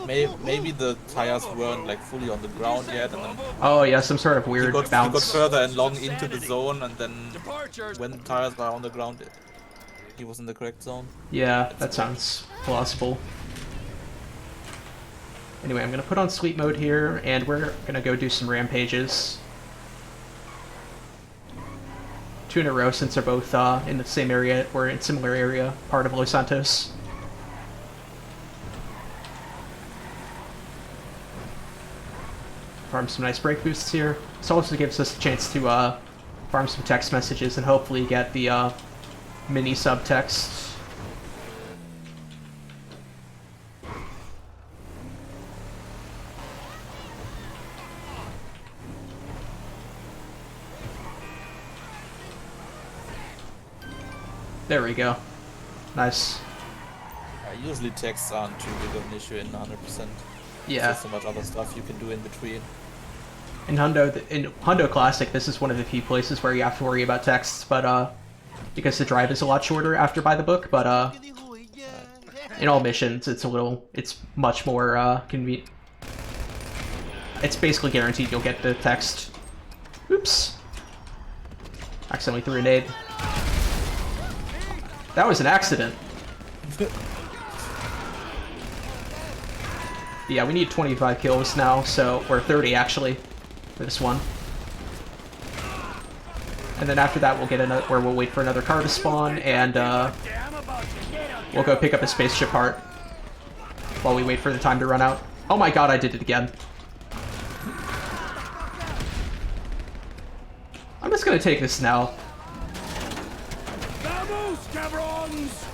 Maybe the tires weren't like fully on the ground yet, and then Oh yeah, some sort of weird he got bounce. further and long into the zone, and then when the tires were on the ground, he was in the correct zone. Yeah, that sounds plausible. Anyway, I'm gonna put on sleep mode here, and we're gonna go do some rampages. 2 in a row since they're both in the same area, or in similar area, part of Los Santos. Farm some nice break boosts here. This also gives us a chance to farm some text messages and hopefully get the mini subtext. There we go. Nice. Usually texts aren't too big of an issue in 100%. Yeah. There's so much other stuff you can do in between. In Hundo Classic, this is one of the few places where you have to worry about texts, but because the drive is a lot shorter after by the book, but in all missions it's much more convenient. It's basically guaranteed you'll get the text. Oops. Accidentally threw a nade. That was an accident. Yeah, we need 25 kills now, so or 30 actually for this one. And then after that, we'll get another, where we'll wait for another car to spawn, and we'll go pick up a spaceship part while we wait for the time to run out. Oh my god, I did it again. I'm just gonna take this now. Vamos, cabrons!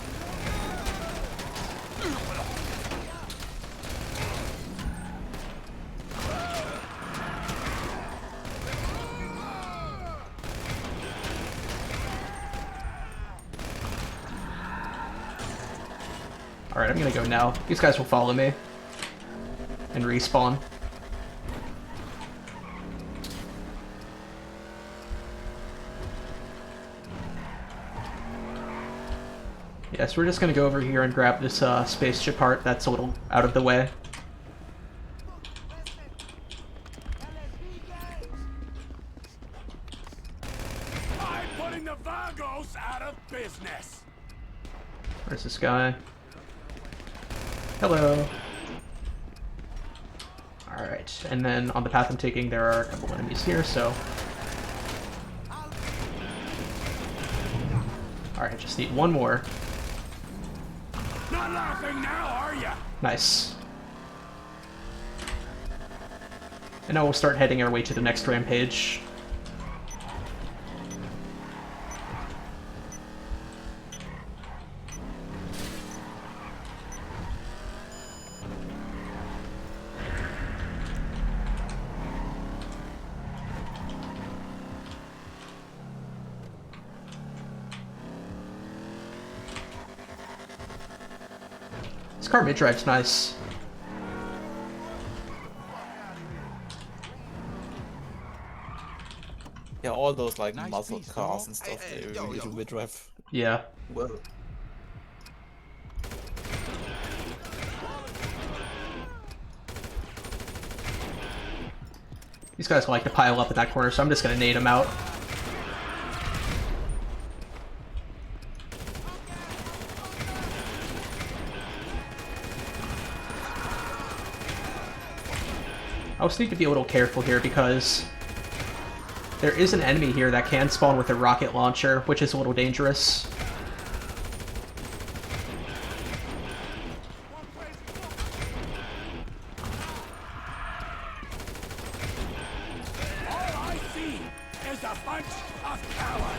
Alright, I'm gonna go now. These guys will follow me and respawn. Yes, we're just gonna go over here and grab this spaceship part that's a little out of the way. I'm putting the Vagos out of business. Where's this guy? Hello. Alright, and then on the path I'm taking there are a couple enemies here, so... Alright, I just need one more. Not laughing now, are ya? Nice. And now we'll start heading our way to the next rampage. This car mid-drive's nice. Yeah, all those like muscle cars and stuff, they really do mid-drive. Yeah. Well. These guys like to pile up in that corner, so I'm just gonna nade them out. I also need to be a little careful here because there is an enemy here that can spawn with a rocket launcher, which is a little dangerous. All I see is a bunch of cowards.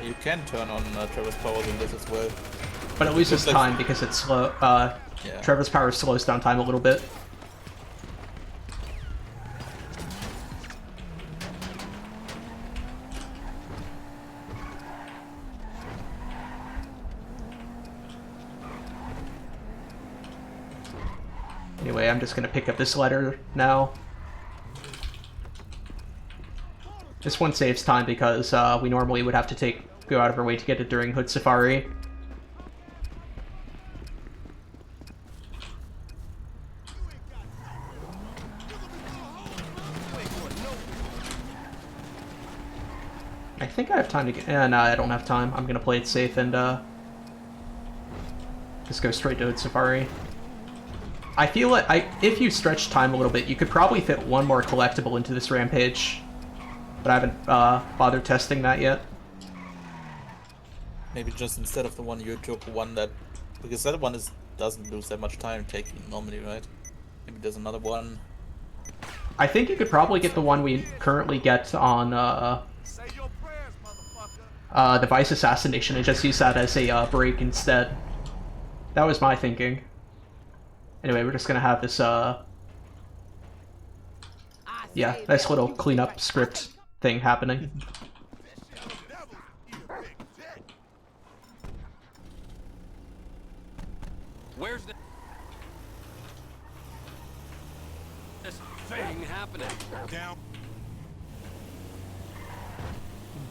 You can turn on Trevor's powers in this as well. But it loses time because it's slow. Yeah. Trevor's power slows down time a little bit. Anyway, I'm just gonna pick up this letter now. This one saves time because we normally would have to go out of our way to get it during Hood Safari. I think I have time to get... no, I don't have time. I'm gonna play it safe and just go straight to Hood Safari. I feel like if you stretch time a little bit, you could probably fit one more collectible into this rampage. But I haven't bothered testing that yet. Maybe just instead of the one you took, one that... Because that one doesn't lose that much time taking normally, right? Maybe there's another one. I think you could probably get the one we currently get on the Vice Assassination and just use that as a break instead. That was my thinking. Anyway, we're just gonna have this yeah, nice little cleanup script thing happening. Where's this thing happening? Down.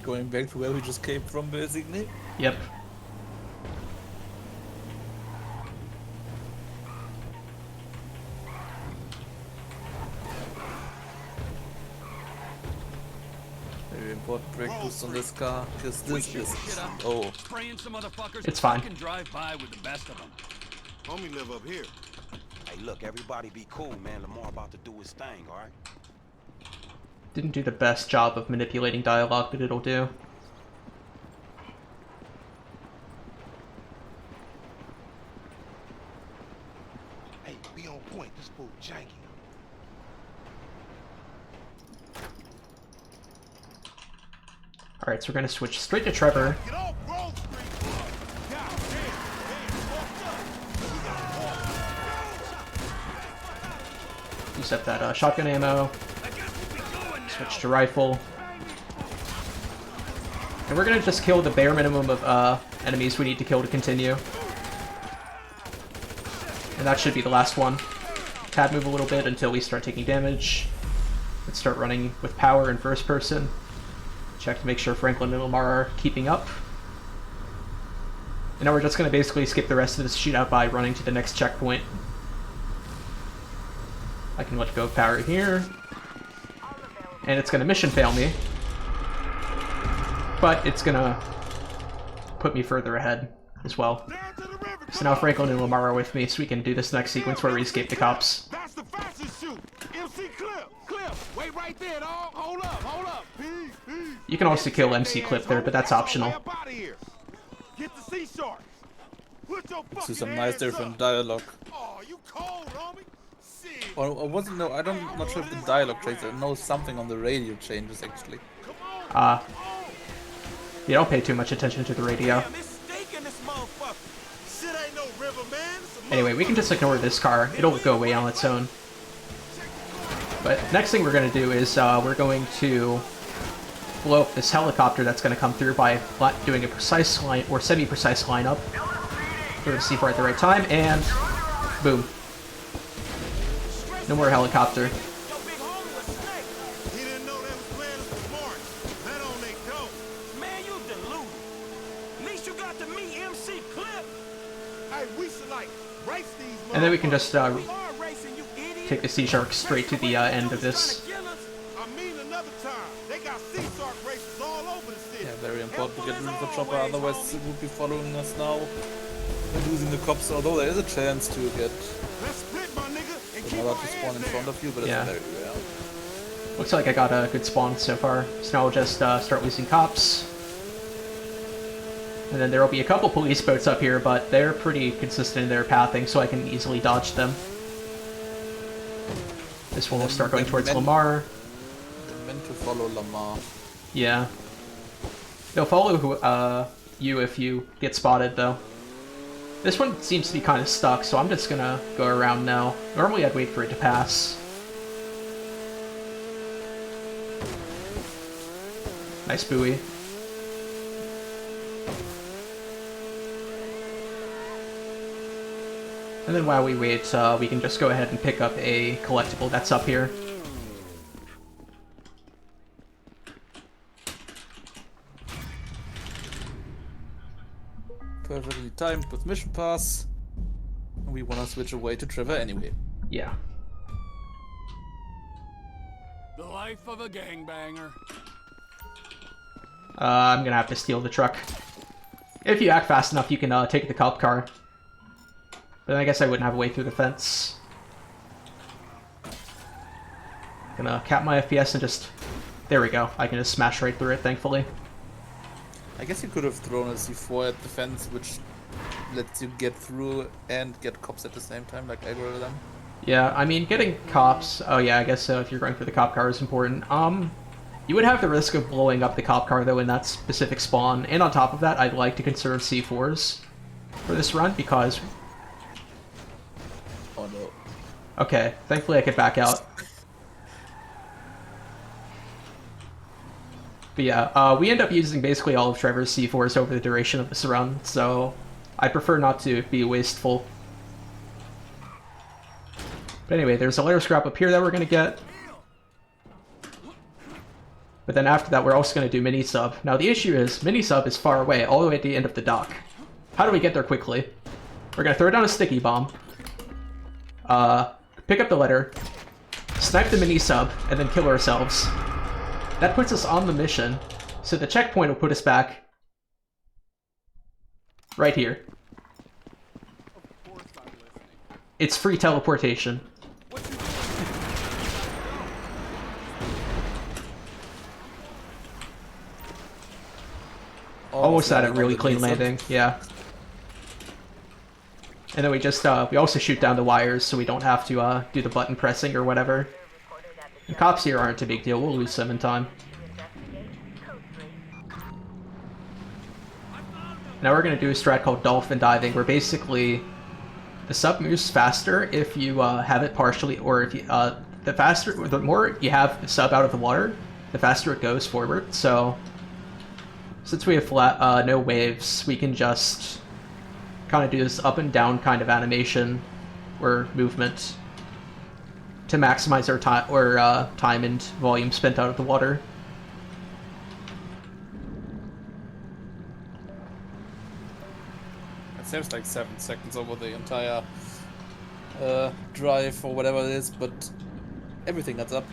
Going back to where we just came from, basically. Yep. Very important brake boost on this car, because this is... Oh. It's fine. Drive by with the best of them. Homie live up here. Hey, look, everybody be cool, man. Lamar about to do his thing, all right? Didn't do the best job of manipulating dialogue, but it'll do. Hey, be on point. This fool janky. Alright, so we're gonna switch straight to Trevor. Use up that shotgun ammo. Switch to rifle. And we're gonna just kill the bare minimum of enemies we need to kill to continue. And that should be the last one. Tab move a little bit until we start taking damage. Let's start running with power in first person. Check to make sure Franklin and Lamar are keeping up. And now we're just gonna basically skip the rest of this shootout by running to the next checkpoint. I can let go of power here. And it's gonna mission fail me. But it's gonna put me further ahead as well. So now Franklin and Lamar are with me, so we can do this next sequence where we escape the cops. That's the fastest shoot. MC Clip. Wait right there, dog. Hold up. Peace. You can also kill MC Clip there, but that's optional. Get the sea sharks. This is some nice different dialogue. Oh, you cold, homie. Or wasn't no? I'm not sure if the dialogue changes. I know something on the radio changes actually. You don't pay too much attention to the radio. Anyway, we can just ignore this car. It'll go away on its own. But next thing we're going to do is we're going to blow up this helicopter that's going to come through by doing a precise line or semi-precise lineup. We're going to see for at the right time, and boom. No more helicopter. And then we can just take the Sea Shark straight to the end of this. Yeah, very important to get rid of the chopper, otherwise it would be following us now and losing the cops, although there is a chance to get another to spawn in front of you, but it's very rare. Looks like I got a good spawn so far, so now we'll just start losing cops. And then there will be a couple police boats up here, but they're pretty consistent in their pathing, so I can easily dodge them. This one will start going towards Lamar. They're meant to follow Lamar. Yeah. They'll follow you if you get spotted, though. This one seems to be kind of stuck, so I'm just gonna go around now. Normally I'd wait for it to pass. Nice buoy. And then while we wait, we can just go ahead and pick up a collectible that's up here. Perfectly timed with mission pass. We want to switch away to Trevor anyway. Yeah. The life of a gangbanger. I'm gonna have to steal the truck. If you act fast enough, you can take the cop car. But I guess I wouldn't have a way through the fence. Gonna cap my FPS and just... There we go. I can just smash right through it, thankfully. I guess you could have thrown a C4 at the fence, which lets you get through and get cops at the same time, like aggro them. Yeah, I mean, getting cops... Oh yeah, I guess if you're going for the cop car is important. You would have the risk of blowing up the cop car, though, in that specific spawn. And on top of that, I'd like to conserve C4s for this run, because... Oh no. Okay, thankfully I could back out. But yeah, we end up using basically all of Trevor's C4s over the duration of this run, so I prefer not to be wasteful. But anyway, there's a layer scrap up here that we're gonna get. But then after that, we're also gonna do mini sub. Now the issue is, mini sub is far away, all the way at the end of the dock. How do we get there quickly? We're gonna throw down a sticky bomb. Pick up the letter, snipe the mini sub, and then kill ourselves. That puts us on the mission, so the checkpoint will put us back right here. It's free teleportation. Almost had a really clean landing, yeah. And then we just, we also shoot down the wires so we don't have to do the button pressing or whatever. The cops here aren't a big deal, we'll lose them in time. Now we're going to do a strat called dolphin diving, where basically the sub moves faster if you have it partially, or if you, the more you have the sub out of the water, the faster it goes forward. So since we have flat, no waves, we can just kind of do this up and down kind of animation or movement to maximize our time or time and volume spent out of the water. It saves like 7 seconds over the entire drive or whatever it is, but everything adds up.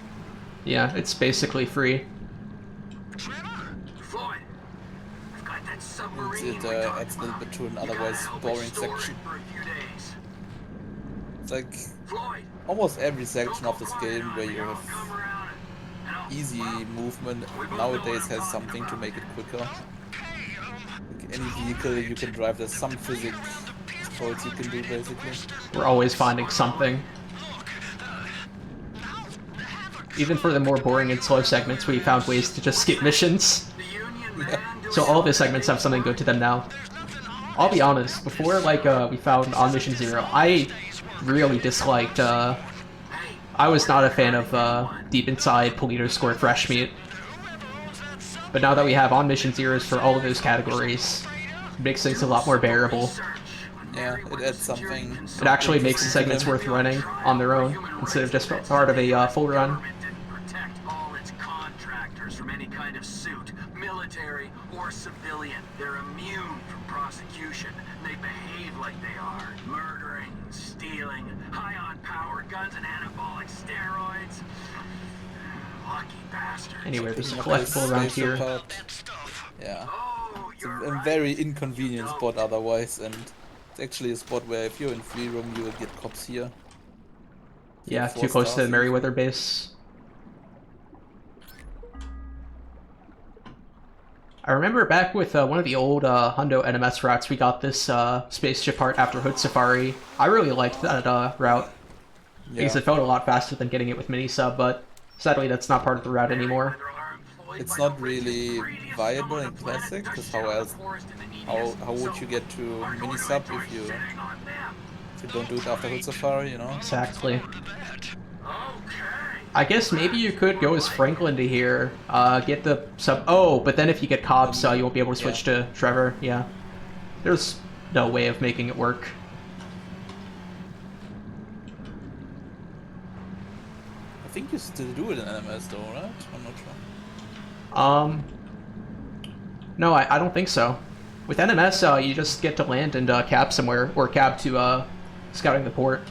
Yeah, it's basically free. It adds a little bit to an otherwise boring section. It's like almost every section of this game where you have easy movement nowadays has something to make it quicker. Like any vehicle you can drive, there's some physics exploits you can do basically. We're always finding something. Even for the more boring and slow segments, we found ways to just skip missions. Yeah. So all of the segments have something good to them now. I'll be honest, before like we found on Mission 0, I really disliked, I was not a fan of Deep Inside, Polito Score, Fresh Meat. But now that we have on Mission 0s for all of those categories, it makes things a lot more bearable. Yeah, it adds something. It actually makes the segments worth running on their own, instead of just part of a full run. Military or civilian, they're immune from prosecution. They behave like they are. Murdering, stealing, high on power, guns and anabolic steroids. Lucky bastards. Anyway, there's a collectible around here. Yeah. It's a very inconvenient spot otherwise, and it's actually a spot where if you're in free room you will get cops here. Yeah, too close to the Merryweather base. I remember back with one of the old Hundo NMS routes, we got this spaceship part after Hood Safari. I really liked that route, because it felt a lot faster than getting it with mini sub, but sadly that's not part of the route anymore. It's not really viable in Classic, because how would you get to mini sub if you don't do it after Hood Safari, you know? Exactly. I guess maybe you could go as Franklin to here, get the sub. Oh, but then if you get cops, you won't be able to switch to Trevor. Yeah, there's no way of making it work. I think you still do it in NMS though, right? I'm not sure. No, I don't think so. With NMS, you just get to land and cab somewhere, or cab to scouting the port.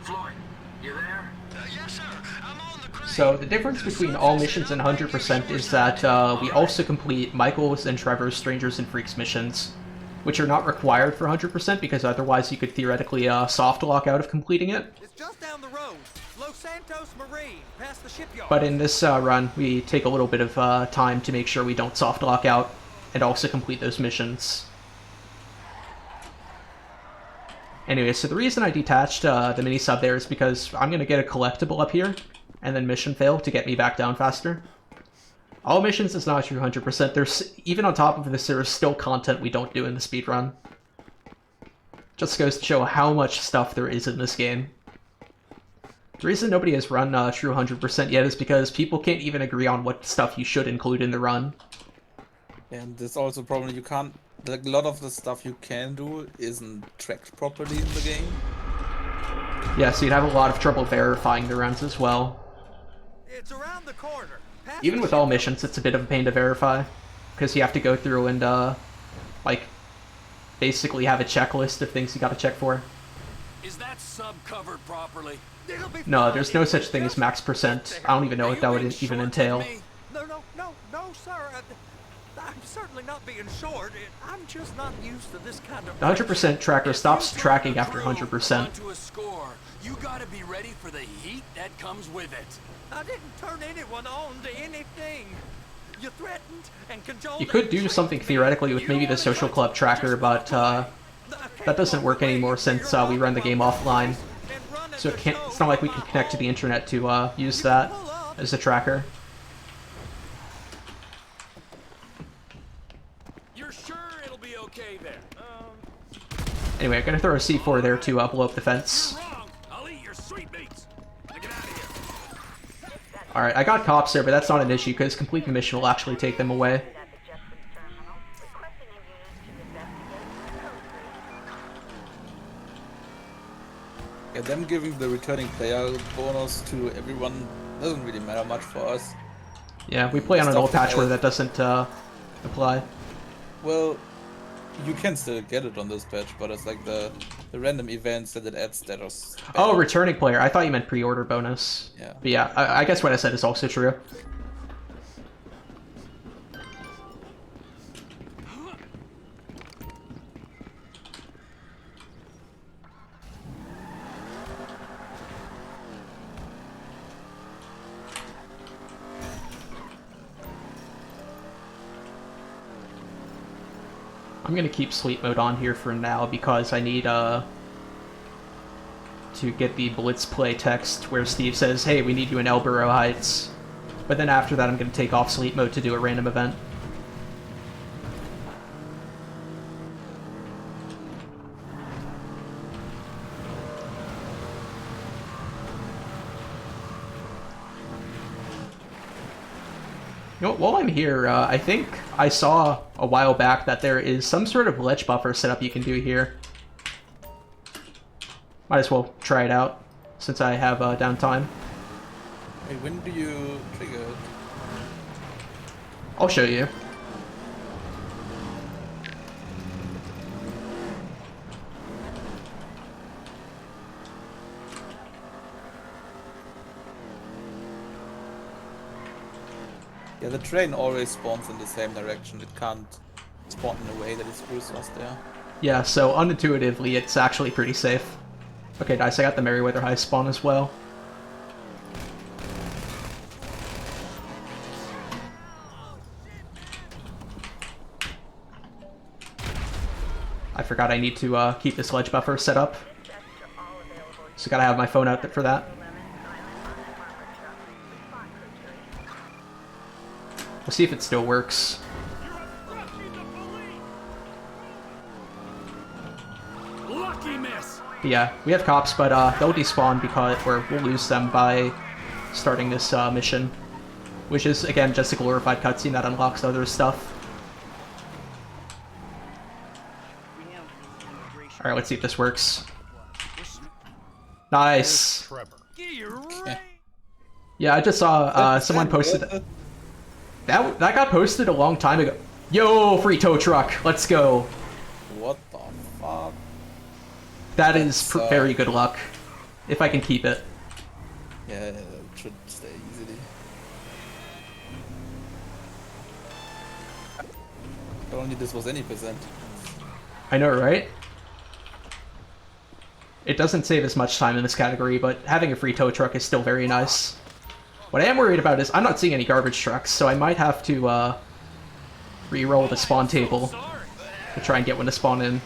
Floyd, you there? Yes, sir. I'm on the crane. So the difference between all missions and 100% is that we also complete Michael's and Trevor's Strangers and Freaks missions, which are not required for 100% because otherwise you could theoretically soft lock out of completing it. It's just down the road. Los Santos Marine, past the shipyard. But in this run, we take a little bit of time to make sure we don't soft lock out and also complete those missions. Anyway, so the reason I detached the mini-sub there is because I'm going to get a collectible up here, and then mission fail to get me back down faster. All missions is not true 100%. There's, even on top of this, there is still content we don't do in the speedrun. Just goes to show how much stuff there is in this game. The reason nobody has run true 100% yet is because people can't even agree on what stuff you should include in the run. And there's also a problem, you can't, like, a lot of the stuff you can do isn't tracked properly in the game. Yeah, so you'd have a lot of trouble verifying the runs as well. It's around the corner. Even with all missions, it's a bit of a pain to verify, because you have to go through and, like, basically have a checklist of things you gotta check for. Is that sub covered properly? No, there's no such thing as max percent. I don't even know what that would even entail. No, sir. I'm certainly not being short. I'm just not used to this kind of... The 100% tracker stops tracking after 100%. To a score. You gotta be ready for the heat that comes with it. I didn't turn anyone on to anything. You threatened and cajoled. You could do something theoretically with maybe the social club tracker, but that doesn't work anymore since we run the game offline. So it's not like we can connect to the internet to use that as a tracker. You're sure it'll be okay there? Anyway, I'm gonna throw a C4 there to blow up the fence. I'll eat your sweetmeats. Now get out of here. Alright, I got cops there, but that's not an issue, because completing the mission will actually take them away. Yeah, them giving the returning player bonus to everyone doesn't really matter much for us. Yeah, we play on an old patch where that doesn't apply. Well, you can still get it on this patch, but it's like the random events that it adds that are... Oh, returning player. I thought you meant pre-order bonus. Yeah. But yeah, I guess what I said is also true. I'm gonna keep sleep mode on here for now because I need to get the Blitz play text where Steve says, hey, we need you in Elborough Heights. But then after that I'm gonna take off sleep mode to do a random event. You know, while I'm here, I think I saw a while back that there is some sort of ledge buffer setup you can do here. Might as well try it out, since I have downtime. Wait, when do you trigger it? I'll show you. Yeah, the train always spawns in the same direction. It can't spawn in a way that it screws us there. Yeah, so unintuitively, it's actually pretty safe. Okay, nice. I got the Merryweather High spawn as well. I forgot I need to keep this ledge buffer set up. So gotta have my phone out for that. We'll see if it still works. Lucky miss. But yeah, we have cops, but they'll despawn because we'll lose them by starting this mission, which is again just a glorified cutscene that unlocks other stuff. All right, let's see if this works. Nice. Yeah, I just saw someone posted that got posted a long time ago. Yo, free tow truck, let's go. What the fuck? That is very good luck, if I can keep it. Yeah, it should stay easily. If only this was any percent. I know, right? It doesn't save as much time in this category, but having a free tow truck is still very nice. What I am worried about is I'm not seeing any garbage trucks, so I might have to re-roll the spawn table to try and get one to spawn in.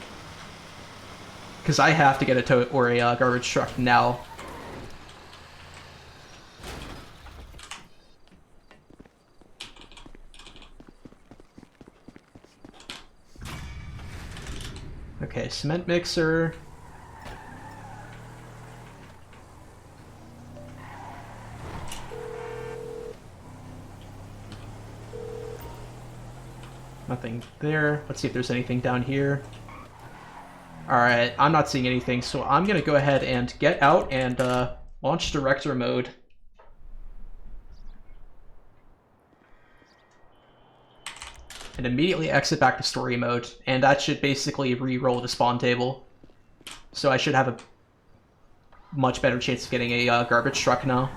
Because I have to get a tote or a garbage truck now. Okay, cement mixer. Nothing there. Let's see if there's anything down here. Alright, I'm not seeing anything, so I'm gonna go ahead and get out and launch director mode. And immediately exit back to story mode, and that should basically re-roll the spawn table. So I should have a much better chance of getting a garbage truck now.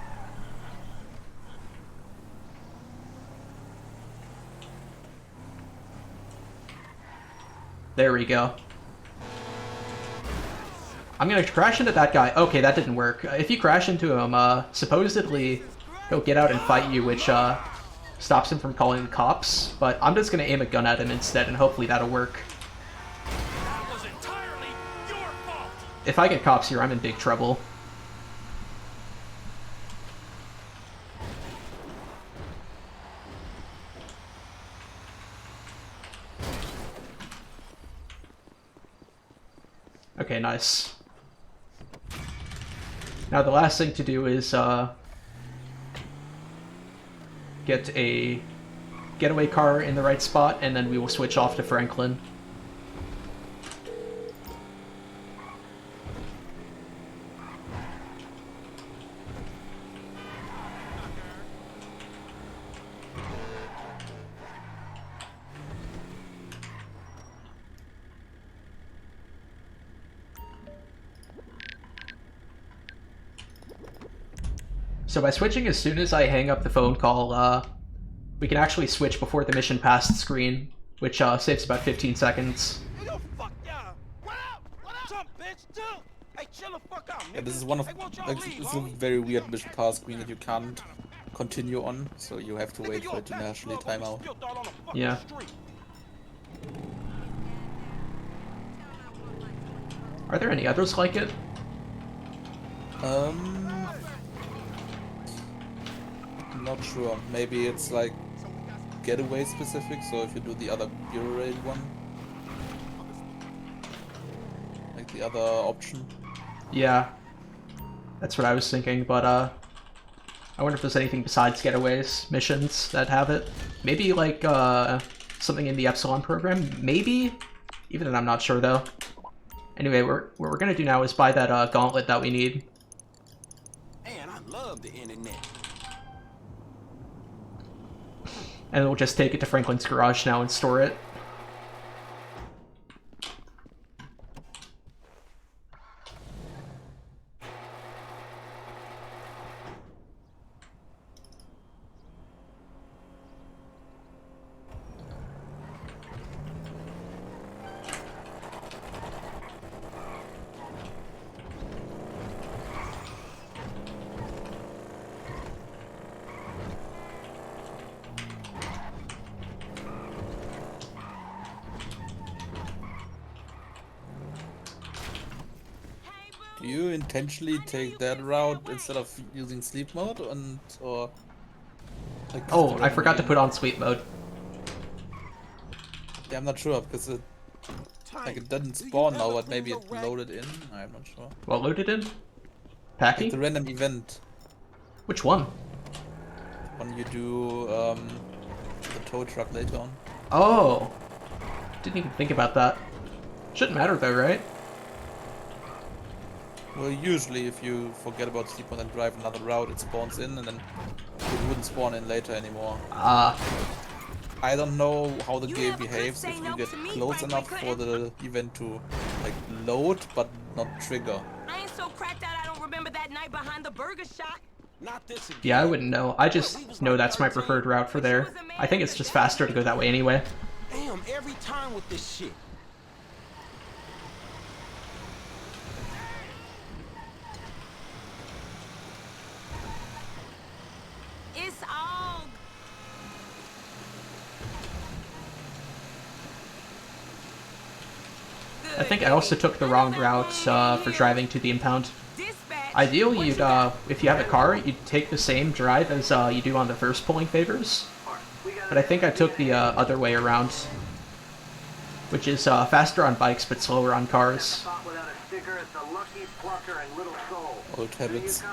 There we go. I'm gonna crash into that guy. Okay, that didn't work. If you crash into him, supposedly he'll get out and fight you, which stops him from calling the cops. But I'm just gonna aim a gun at him instead, and hopefully that'll work. That was entirely your fault. If I get cops here, I'm in big trouble. Okay, nice. Now the last thing to do is get a getaway car in the right spot, and then we will switch off to Franklin. So by switching as soon as I hang up the phone call, we can actually switch before the mission passed screen, which saves about 15 seconds. Yeah, this is one of like it's a very weird mission pass screen that you can't continue on, so you have to wait for it to naturally time out. Yeah. Are there any others like it? Not sure. Maybe it's like getaway specific, so if you do the other bureau raid one, like the other option. Yeah, that's what I was thinking, but I wonder if there's anything besides getaways missions that have it. Maybe like something in the Epsilon program? Maybe? Even then I'm not sure though. Anyway, what we're gonna do now is buy that gauntlet that we need. Man, I love the internet. And we'll just take it to Franklin's garage now and store it. Do you intentionally take that route instead of using sleep mode, or? Like, oh, I forgot to put on sleep mode. Yeah, I'm not sure because it doesn't spawn now, but maybe it loaded in. I'm not sure. What loaded in? Packing? Like the random event. Which one? When you do the tow truck later on. Oh, didn't even think about that. Shouldn't matter though, right? Well, usually if you forget about sleep mode and drive another route, it spawns in, and then it wouldn't spawn in later anymore. I don't know how the game behaves if you get close enough for the event to like load but not trigger. I ain't so cracked out I don't remember that night behind the burger shop. Not this again. Yeah, I wouldn't know. I just know that's my preferred route for there. I think it's just faster to go that way anyway. Damn, every time with this shit. It's all good. think I also took the wrong route for driving to the impound. Ideally, you'd, if you have a car, you'd take the same drive as you do on the first pulling favors. But I think I took the other way around, which is faster on bikes but slower on cars. Old habits.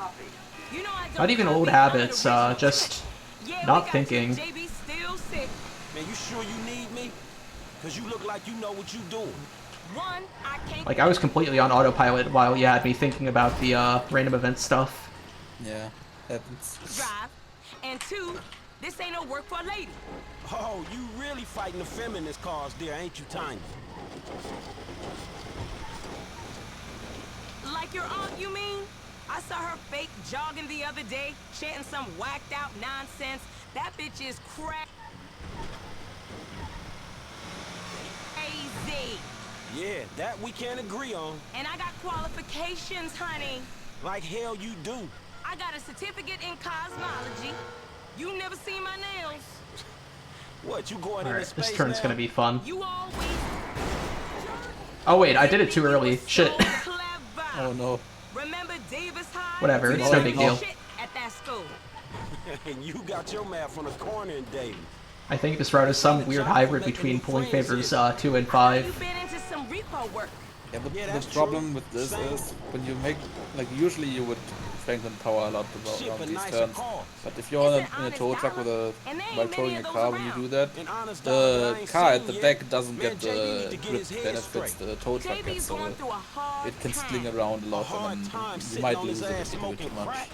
Not even old habits, just not thinking. Man, you sure you need me? Cause you look like you know what you doing. Like, I was completely on autopilot while you had me thinking about the random event stuff. Yeah, happens. Drive. And 2, this ain't no work for a lady. Oh, you really fighting the feminist cause there, ain't you, Tiny? Like your aunt, you mean? I saw her fake jogging the other day, chanting some whacked out nonsense. That bitch is crazy. Yeah, that we can't agree on. And I got qualifications, honey. Like hell you do. I got a certificate in cosmology. You never seen my nails. What, you going into space This turn's now? gonna be fun. You always... Oh wait, I did it too early. Shit. Oh no. Remember Davis High? Whatever, it's no big deal. At that school. And you got your math from the corner in Davis. I think this route is some weird hybrid between pulling favors 2 and 5. Yeah, but the problem with this is when you make, like, usually you would Franklin power a lot around these turns. But if you're in a tow truck with while towing a car, when you do that, the car at the back doesn't get the grip benefits the tow truck gets, so it can sling around a lot and then you might lose it if you do it too much.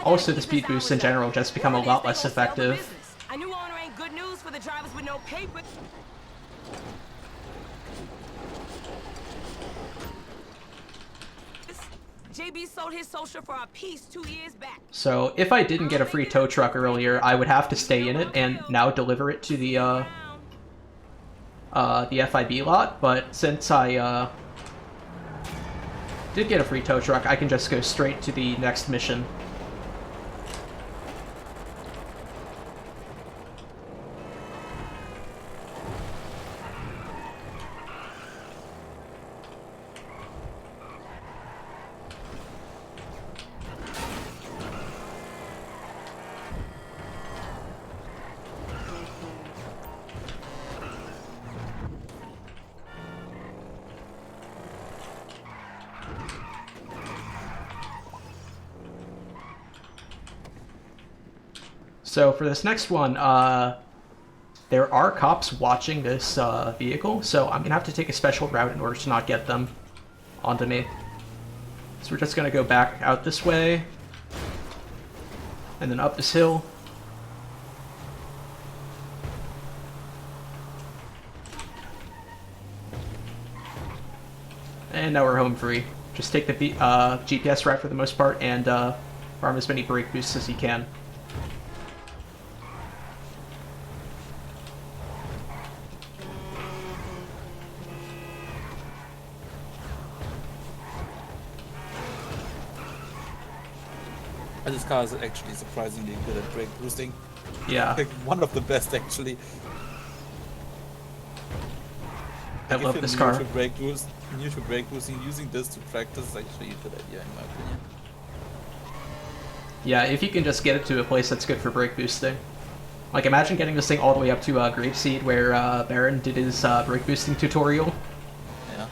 Also, the speed boosts in general just become a lot less effective. A new owner ain't good news for the drivers with no paper. JB sold his social for a piece 2 years back. So, if I didn't get a free tow truck earlier, I would have to stay in it and now deliver it to the FIB lot, but since I did get a free tow truck, I can just go straight to the next mission. So for this next one, there are cops watching this vehicle, so I'm gonna have to take a special route in order to not get them onto me. So we're just gonna go back out this way, and then up this hill. And now we're home free. Just take the GPS route for the most part, and farm as many brake boosts as you can. This car is actually surprisingly good at brake boosting. Yeah. Like, one of the best, actually. I love this car. New to brake boosting, using this to practice is actually a good idea in my opinion. Yeah, if you can just get it to a place that's good for brake boosting. Like, imagine getting this thing all the way up to Grapeseed, where Baron did his brake boosting tutorial. Yeah.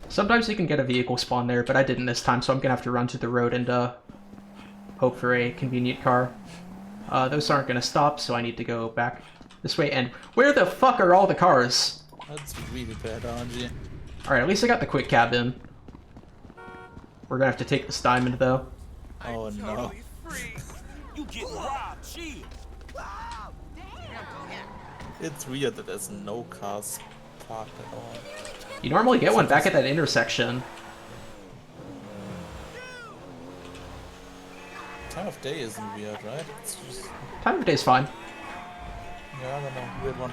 Sometimes you can get a vehicle spawn there, but I didn't this time, so I'm gonna have to run to the road and hope for a convenient car. Those aren't gonna stop, so I need to go back this way. And where the fuck are all the cars? That's really bad, RNG. Alright, at least I got the quick cab in. We're gonna have to take this diamond, though. Oh no. You get robbed, chill. It's weird that there's no cars parked at all. You normally get one back at that intersection. Time of day isn't weird, right? It's just... Time of day's fine. Yeah, I don't know. Weird one.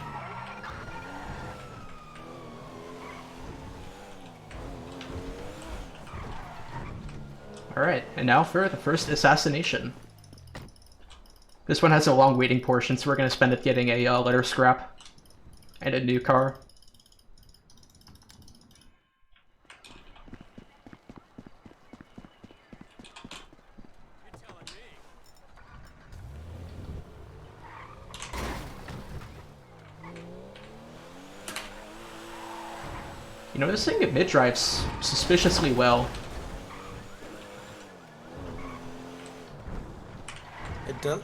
Alright, and now for the first assassination. This one has a long waiting portion, so we're going to spend it getting a letter scrap and a new car. You know, this thing at mid-drives suspiciously well.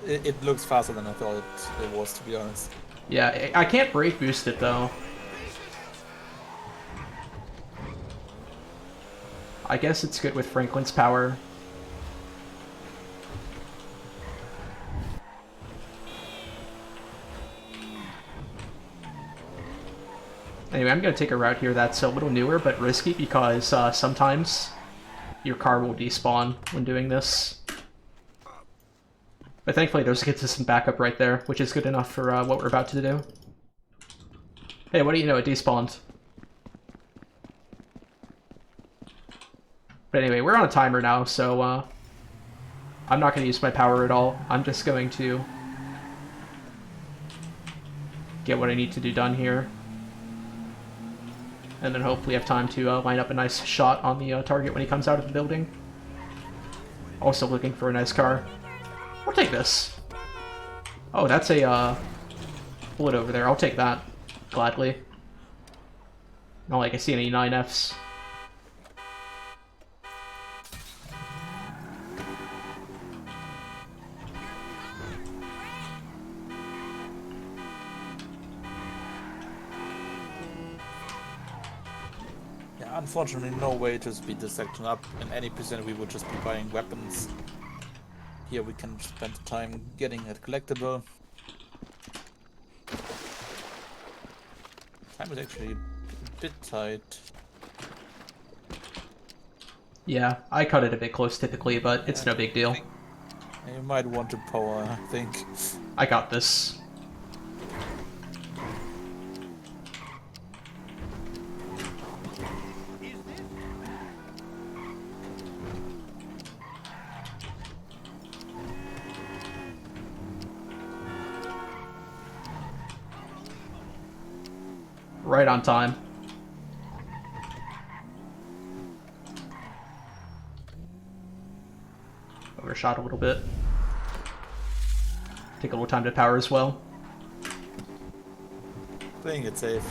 It looks faster than I thought it was, to be honest. Yeah, I can't brake boost it though. I guess it's good with Franklin's power. Anyway, I'm gonna take a route here that's a little newer but risky because sometimes your car will despawn when doing this. But thankfully there's a consistent backup right there, which is good enough for what we're about to do. Hey, what do you know, it despawned. But anyway, we're on a timer now, so I'm not going to use my power at all. I'm just going to get what I need to do done here. And then hopefully have time to line up a nice shot on the target when he comes out of the building. Also looking for a nice car. I'll take this. Oh, that's a bullet over there. I'll take that gladly. Not like I see any 9Fs. Yeah, unfortunately no way to speed this section up. In any percent we would just be buying weapons. Here we can spend the time getting a collectible. Time is actually a bit tight. Yeah, I cut it a bit close typically, but it's no big deal. You might want to power, I think. I got this. Right on time. Overshot a little bit. Take a little time to power as well. Playing it safe.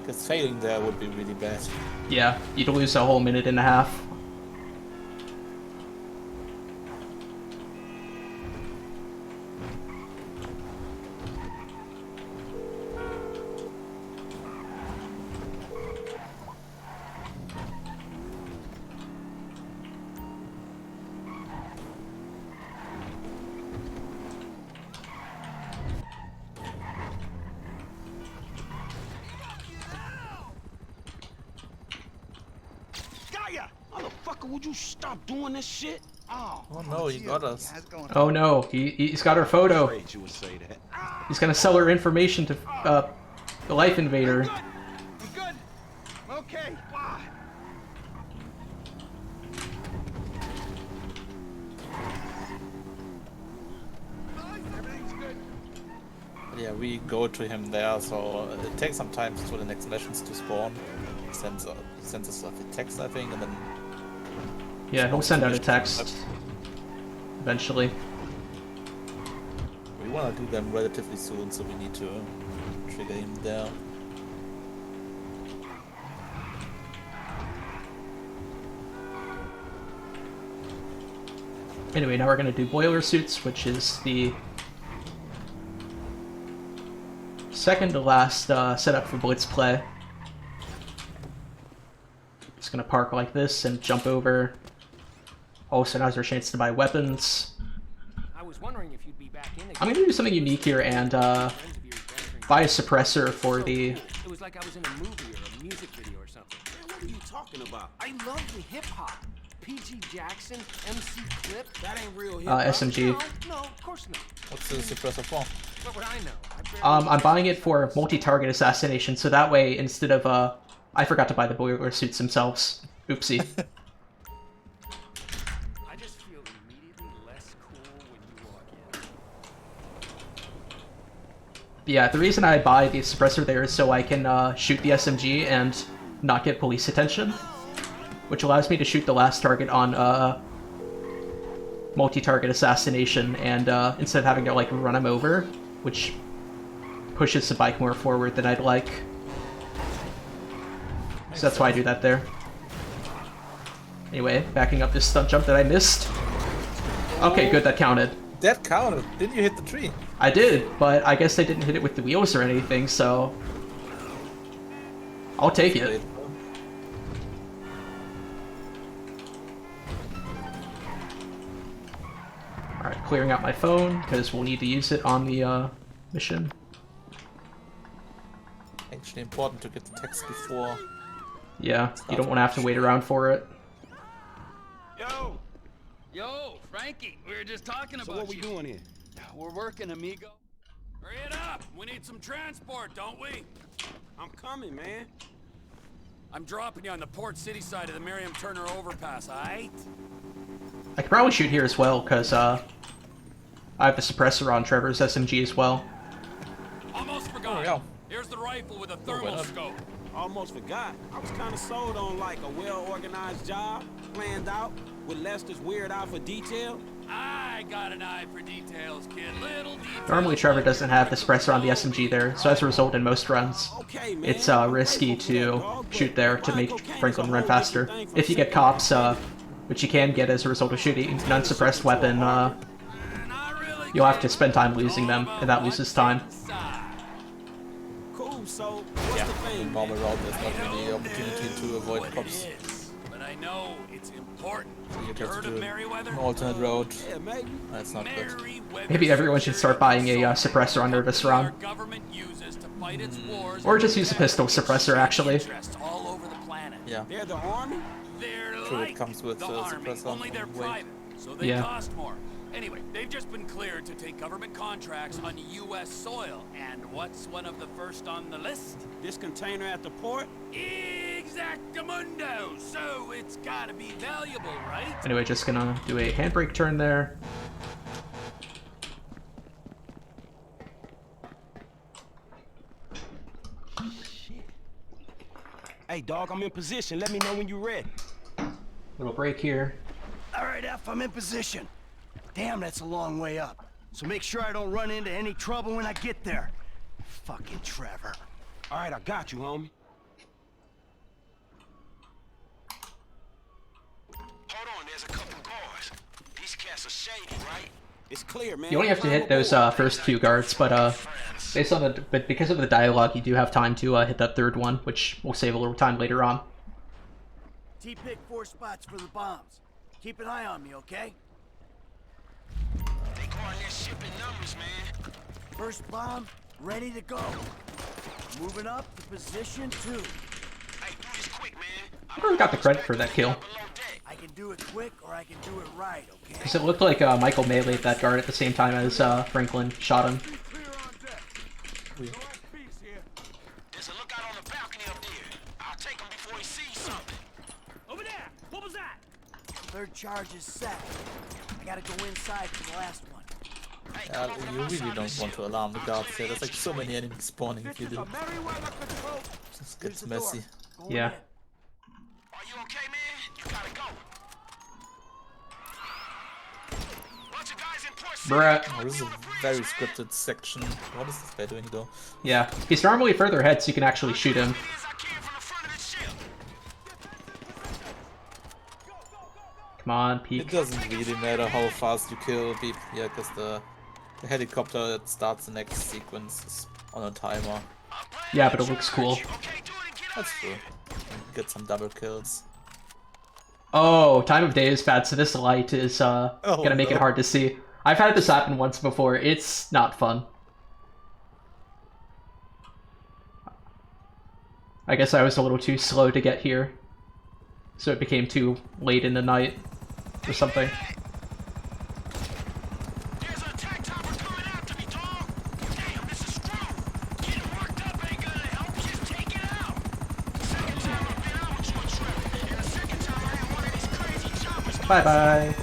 Because failing there would be really bad. Yeah, you'd lose a whole minute and a half. Would you stop doing this shit? Oh no, he got us. Oh no, he's got our photo. He's gonna sell our information to the Life Invader. I'm good. I'm okay. Everything's good. Yeah, we go to him there, so it takes some time for the next missions to spawn. He sends us a text, I think, and then... Yeah, he'll send out a text eventually. We want to do them relatively soon, so we need to trigger him there. Anyway, now we're going to do boiler suits, which is the second to last setup for Blitz play. Just going to park like this and jump over. Also now's our chance to buy weapons. I was wondering if you'd be back in again. I'm going to do something unique here and buy a suppressor for the... It was like I was in a movie or a music video or something. What are you talking about? I love the hip hop. PG Jackson, MC Clip, that ain't real hip hop. SMG. No, of course not. What's the suppressor for? What would I know? I'm buying it for multi-target assassination, so that way, instead of, I forgot to buy the boiler suits themselves. Oopsie. I just feel immediately less cool when you walk in. Yeah, the reason I buy the suppressor there is so I can shoot the SMG and not get police attention, which allows me to shoot the last target on multi-target assassination, and instead of having to like run him over, which pushes the bike more forward than I'd like. So that's why I do that there. Anyway, backing up this stunt jump that I missed. Okay, good, that counted. That counted. Didn't you hit the tree? I did, but I guess they didn't hit it with the wheels or anything, so I'll take it. Alright, clearing out my phone, because we'll need to use it on the mission. Actually important to get the text before. Yeah, you don't want to have to wait around for it. Yo, Frankie, we were just talking about what we doing here? We're working, amigo. Hurry it up. We need some transport, don't we? I'm coming, man. I'm dropping you on the Port City side of the Miriam Turner overpass, aight? I could probably shoot here as well, because I have the suppressor on Trevor's SMG as well. Almost forgot. Oh, Here's the rifle with a thermal scope. Almost forgot. I was kind of sold on like a well-organized job, planned out, with Lester's weird eye for detail. I got an eye for details, kid. Little details. Normally Trevor doesn't have the suppressor on the SMG there, so as a result in most runs, it's risky to shoot there to make Franklin run faster. If you get cops, which you can get as a result of shooting an unsuppressed weapon, you'll have to spend time losing them, and that loses time. Cool, so Yeah, in normal route there's not really opportunity to avoid cops. But I know it's important. So you You have heard to of do Merryweather? an alternate route. Yeah, maybe. That's not good. Maybe everyone should start buying a suppressor under this ROM. Or just use a pistol suppressor, actually. All over the planet. Yeah. They're the army? They're True, like it comes with the the army, suppressor. only they're Wait. private, so they Yeah. cost more. Anyway, they've just been cleared to take government contracts on U.S. soil. And what's one of the first on the list? This container at the port? Exactamundo! So it's gotta be valuable, right? Anyway, just gonna do a handbrake turn there. Hey, dog, I'm in position. Let me know when you're ready. Little break here. All right, F, I'm in position. Damn, that's a long way up. So make sure I don't run into any trouble when I get there. Fucking Trevor. All right, I got you, homie. Hold on, there's a couple guards. These cats are shady, right? It's clear, man. You only have to hit those first two guards, but because of the dialogue, you do have time to hit that third one, which will save a little time later on. T-pick 4 spots for the bombs. Keep an eye on me, okay? They calling their ship in numbers, man. First bomb, ready to go. Moving up to position 2. Hey, do this quick, man. I really got the credit for that kill, I can do it quick or I can do it right, okay? because it looked like Michael meleeed that guard at the same time as Franklin shot him. There's a lookout on the balcony up there. I'll take him before he sees something. Over there! What was that? Third charge is set. I gotta go inside for the last one. You really don't want to alarm the guards here. There's like so many enemies spawning if you do. Just gets messy. Yeah. Are you okay, man? You gotta go. Bunch of guys in Port City. Bruh. Oh, this is a very scripted section. What is this guy doing though? Yeah, he's normally further ahead, so you can actually shoot him. Come on, peek. It doesn't really matter how fast you kill people here, because the helicopter that starts the next sequence is on a timer. Yeah, but it looks cool. That's true. You get some double kills. Oh, time of day is bad, so this light is gonna make it hard to see. I've had this happen once before. It's not fun. I guess I was a little too slow to get here. so it became too late in the night or something. Bye-bye.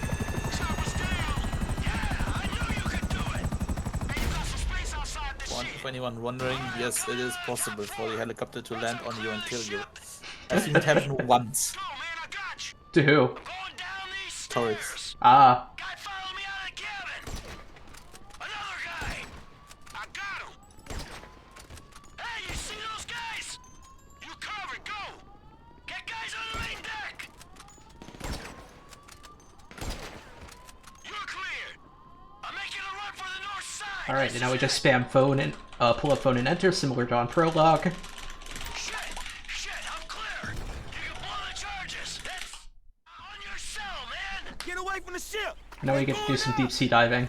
For anyone wondering, yes, it is possible for the helicopter to land on you and kill you. I've seen it happen once. To who? Turrets. Ah. Alright, and now we just spam phone and pull up phone and enter, similar to on Prologue. Get away from the ship! Now we get to do some deep sea diving.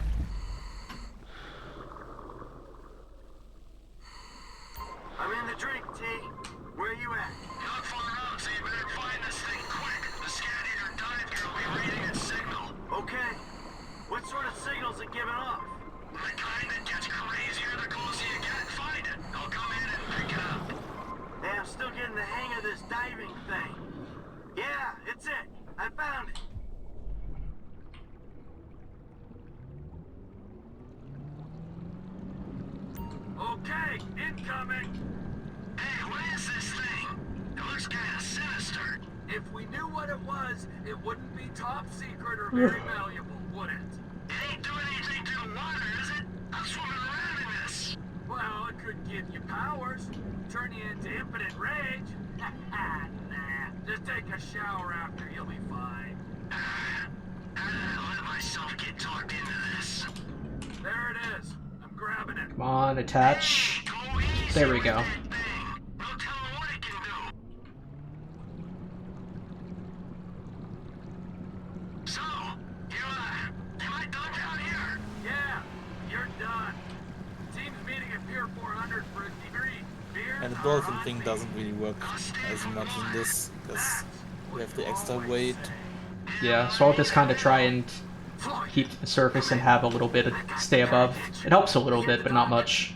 I'm in the drink, T. Where you at? Not far out, so you better find this thing quick. The scanner dive gear will be reading its signal. Okay. What sort of signals it giving off? The kind that gets crazier the closer you get. Find it. I'll come in and pick it up. Hey, I'm still getting the hang of this diving thing. Yeah, it's it. I found it. Okay, incoming. Hey, what is this thing? It looks kind of sinister. If we knew what it was, it wouldn't be top secret or very valuable, would it? It ain't doing anything to the water, is it? I'm swimming around in this. Well, it could give you powers, turn you into impotent rage. Nah, just take a shower after, you'll be fine. How did I let myself get talked into this? There it is. I'm grabbing it. Come on, attach. There we go. So, am I done down here? Yeah, you're done. Team's meeting at Pier 400 for a debrief. Beer And the dolphin thing doesn't really work as much in this, because we have the extra weight. Yeah, so I'll just kind of try and keep to the surface and have a little bit of stay above. It helps a little bit, but not much.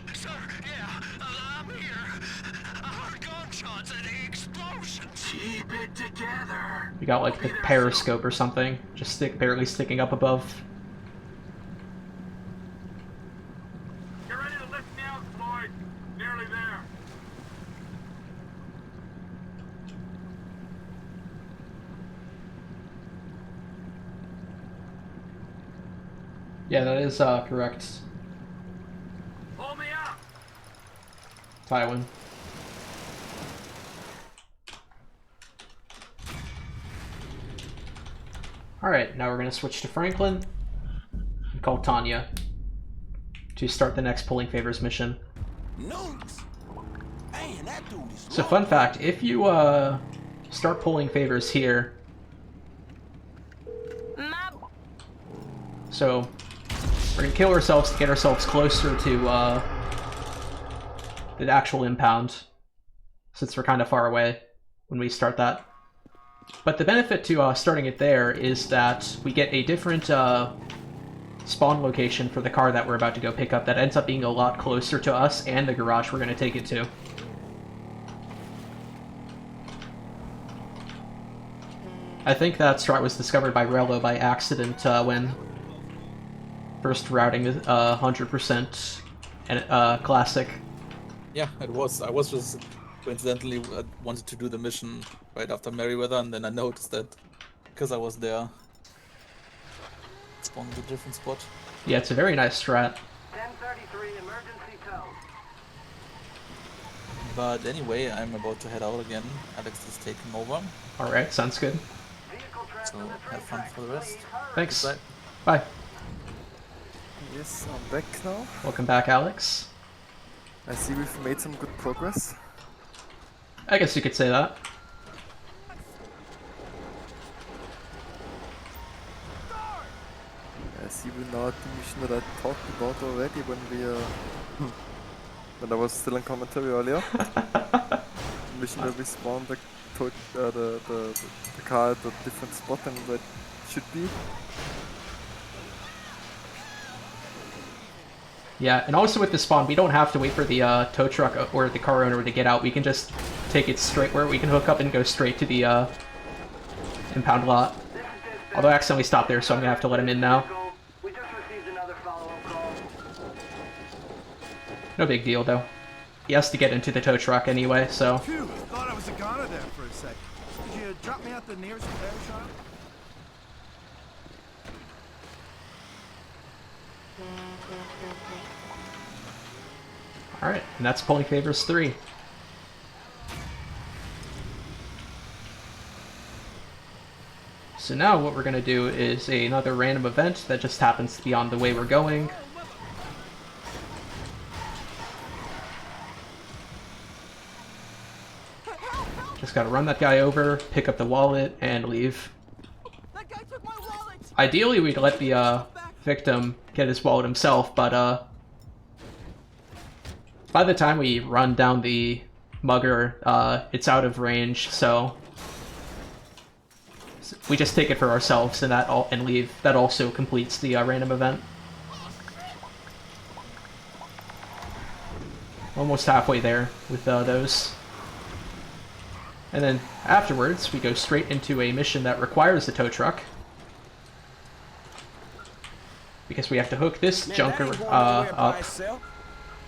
Keep it together. We got like the periscope or something, just barely sticking up above. Get ready to lift me out, Floyd. Nearly there. Yeah, that is correct. Pull me up. Tywin. Alright, now we're going to switch to Franklin and call Tanya to start the next Pulling Favors mission. Nukes? Man, that dude is So fun fact, if you start Pulling Favors here, so we're going to kill ourselves to get ourselves closer to the actual impound, since we're kind of far away when we start that. But the benefit to starting it there is that we get a different spawn location for the car that we're about to go pick up that ends up being a lot closer to us and the garage we're going to take it to. I think that strat was discovered by Rello by accident when first routing 100% and classic. Yeah, it was. I was just coincidentally wanted to do the mission right after Merryweather, and then I noticed that because I was there, it spawned a different spot. Yeah, it's a very nice strat. 1033 emergency code. But anyway, I'm about to head out again. Alex is taking over. Alright, sounds good. So have fun for the rest. Thanks. Goodbye. Bye. Yes, I'm back now. Welcome back, Alex. I see we've made some good progress. I guess you could say that. I see we now at the mission that I talked about already when we when I was still in commentary earlier. The mission where we spawned the the car at a different spot than where it should be. Yeah, and also with the spawn, we don't have to wait for the tow truck or the car owner to get out. We can just take it straight where we can hook up and go straight to the impound lot. Although I accidentally stopped there, so I'm gonna have to let him in now. No big deal, though. He has to get into the tow truck anyway, so... Phew, thought I was a goner there for a sec. Could you drop me at the nearest repair shop? Alright, and that's Pulling Favors 3. So now what we're going to do is another random event that just happens to be on the way we're going. Just gotta run that guy over, pick up the wallet, and leave. Ideally, we'd let the victim get his wallet himself, but by the time we run down the mugger, it's out of range, so we just take it for ourselves and leave. That also completes the random event. Almost halfway there with those. And then afterwards, we go straight into a mission that requires the tow truck. Because we have to hook this junker up,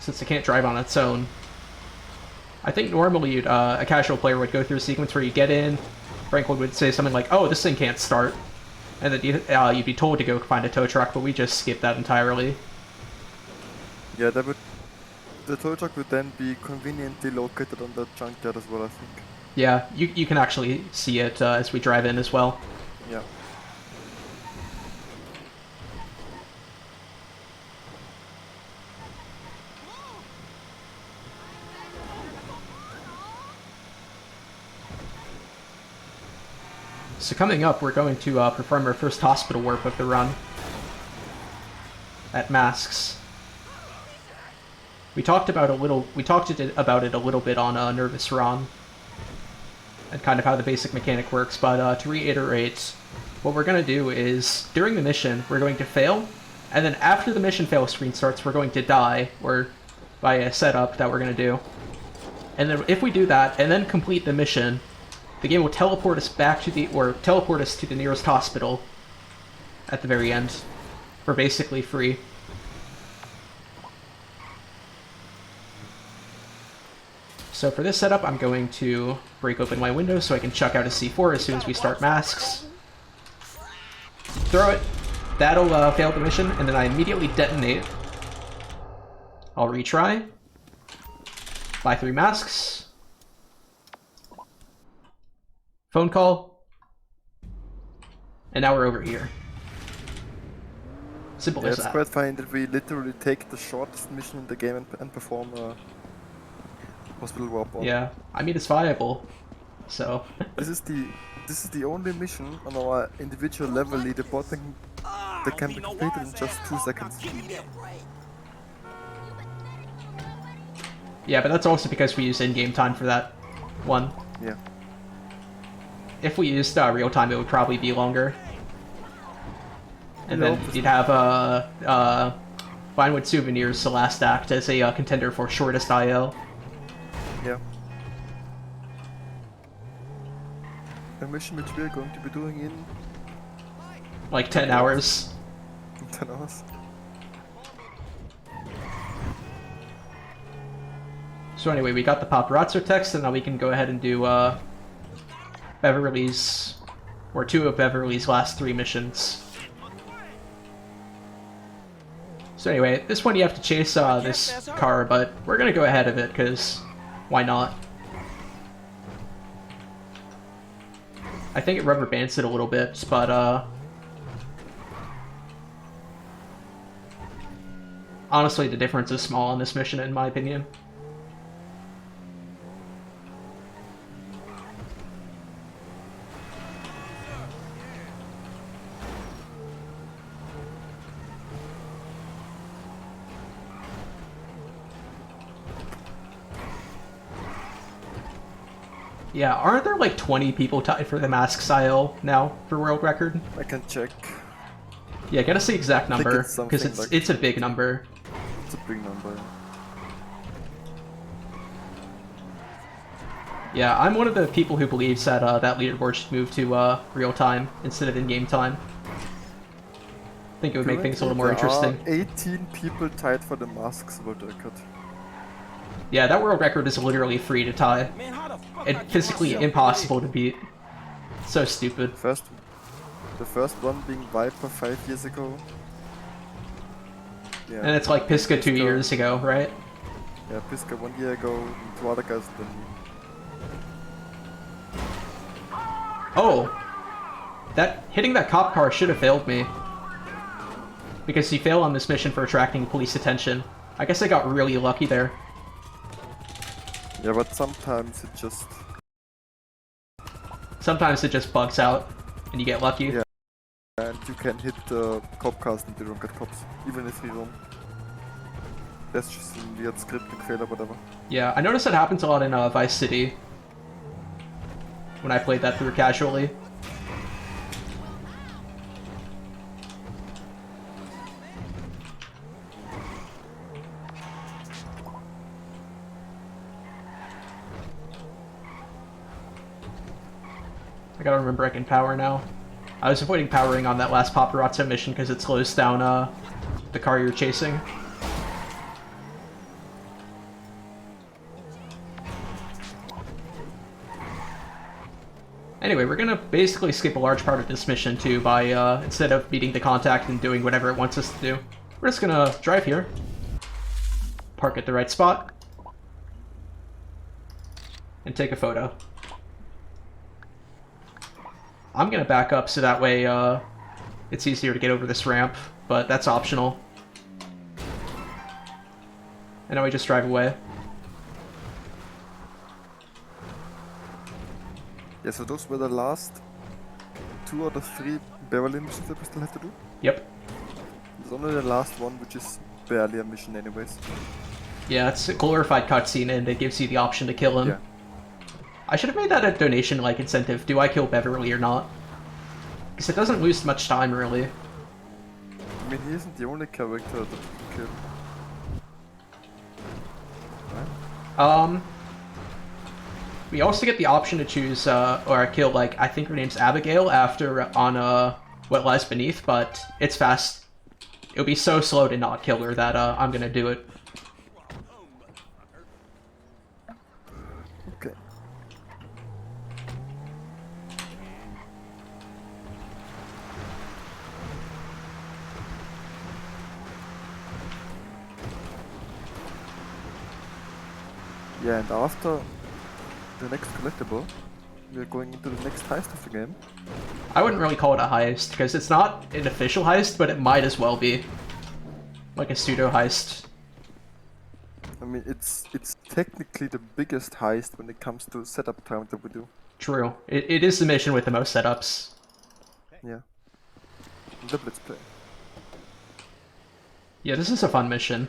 since it can't drive on its own. I think normally a casual player would go through a sequence where you get in, Franklin would say something like, "Oh, this thing can't start," and then you'd be told to go find a tow truck, but we just skipped that entirely. Yeah, the tow truck would then be conveniently located on the junkyard as well, I think. Yeah, you can actually see it as we drive in as well. Yeah. So coming up, we're going to perform our first hospital warp of the run at Masks. We talked about it a little bit on Nervous Ron, and kind of how the basic mechanic works, but to reiterate, what we're going to do is, during the mission, we're going to fail, and then after the mission fail screen starts, we're going to die, or by a setup that we're going to do. And then if we do that, and then complete the mission, the game will teleport us back to teleport us to the nearest hospital at the very end, for basically free. So for this setup, I'm going to break open my window so I can chuck out a C4 as soon as we start Masks. Throw it. That'll fail the mission, and then I immediately detonate. I'll retry. Buy 3 masks. Phone call. And now we're over here. Simple as that. It's quite fine that we literally take the shortest mission in the game and perform a hospital warp on. Yeah, I mean it's viable, so. This is the only mission on our individual level leaderboard that can be completed in just 2 seconds. Yeah, but that's also because we use in-game time for that one. Yeah. If we used real time, it would probably be longer. And then you'd have Vinewood Souvenirs, the last act, as a contender for shortest IO. Yeah. A mission which we are going to be doing in... like 10 hours. 10 hours. So anyway, we got the paparazzo text, and now we can go ahead and do Beverly's, or 2 of Beverly's last 3 missions. So anyway, this one you have to chase this car, but we're gonna go ahead of it, because why not? I think it rubber bands it a little bit, but honestly the difference is small on this mission in my opinion. Yeah, aren't there like 20 people tied for the mask style now for world record? I can check. Yeah, get us the exact I think number, it's because something like- it's a big number. It's a big number. Yeah, I'm one of the people who believes that that leaderboard should move to real time instead of in-game time. I think it would make things a little more interesting. There are 18 people tied for the masks world record. Yeah, that world record is literally free to tie. And physically impossible to beat. So stupid. The first one being Viper 5 years ago. Yeah. And it's like Pisca 2 years ago, right? Yeah, Pisca 1 year ago, and 2 other guys than me. Oh! Hitting that cop car should have failed me. Because you fail on this mission for attracting police attention. I guess I got really lucky there. Yeah, but sometimes it just... Sometimes it just bugs out, and you get lucky. Yeah, and you can hit the cop cars and they don't get cops, even if you don't. That's just a weird scripting fail or whatever. Yeah, I noticed that happens a lot in Vice City. When I played that through casually. I gotta remember I can power now. I was avoiding powering on that last paparazzo mission because it slows down the car you're chasing. Anyway, we're gonna basically skip a large part of this mission too by, instead of beating the contact and doing whatever it wants us to do, we're just gonna drive here. Park at the right spot. And take a photo. I'm gonna back up so that way, it's easier to get over this ramp, but that's optional. And now we just drive away. Yeah, so those were the last 2 out of 3 Beverly missions that we still have to do? Yep. There's only the last one, which is barely a mission anyways. Yeah, it's a glorified cutscene and it gives you the option to kill him. Yeah. I should have made that a donation-like incentive. Do I kill Beverly or not? Because it doesn't lose much time, really. I mean, he isn't the only character that you can kill. Right? We also get the option to choose, or kill, like, I think her name's Abigail after, on, What Lies Beneath, but it's fast. It'll be so slow to not kill her that, I'm gonna do it. Okay. Yeah, and after the next collectible, we're going into the next heist of the game. I wouldn't really call it a heist, because it's not an official heist, but it might as well be. Like a pseudo heist. I mean, it's technically the biggest heist when it comes to setup time that we do. True. It is the mission with the most setups. Yeah. The Blitz play. Yeah, this is a fun mission.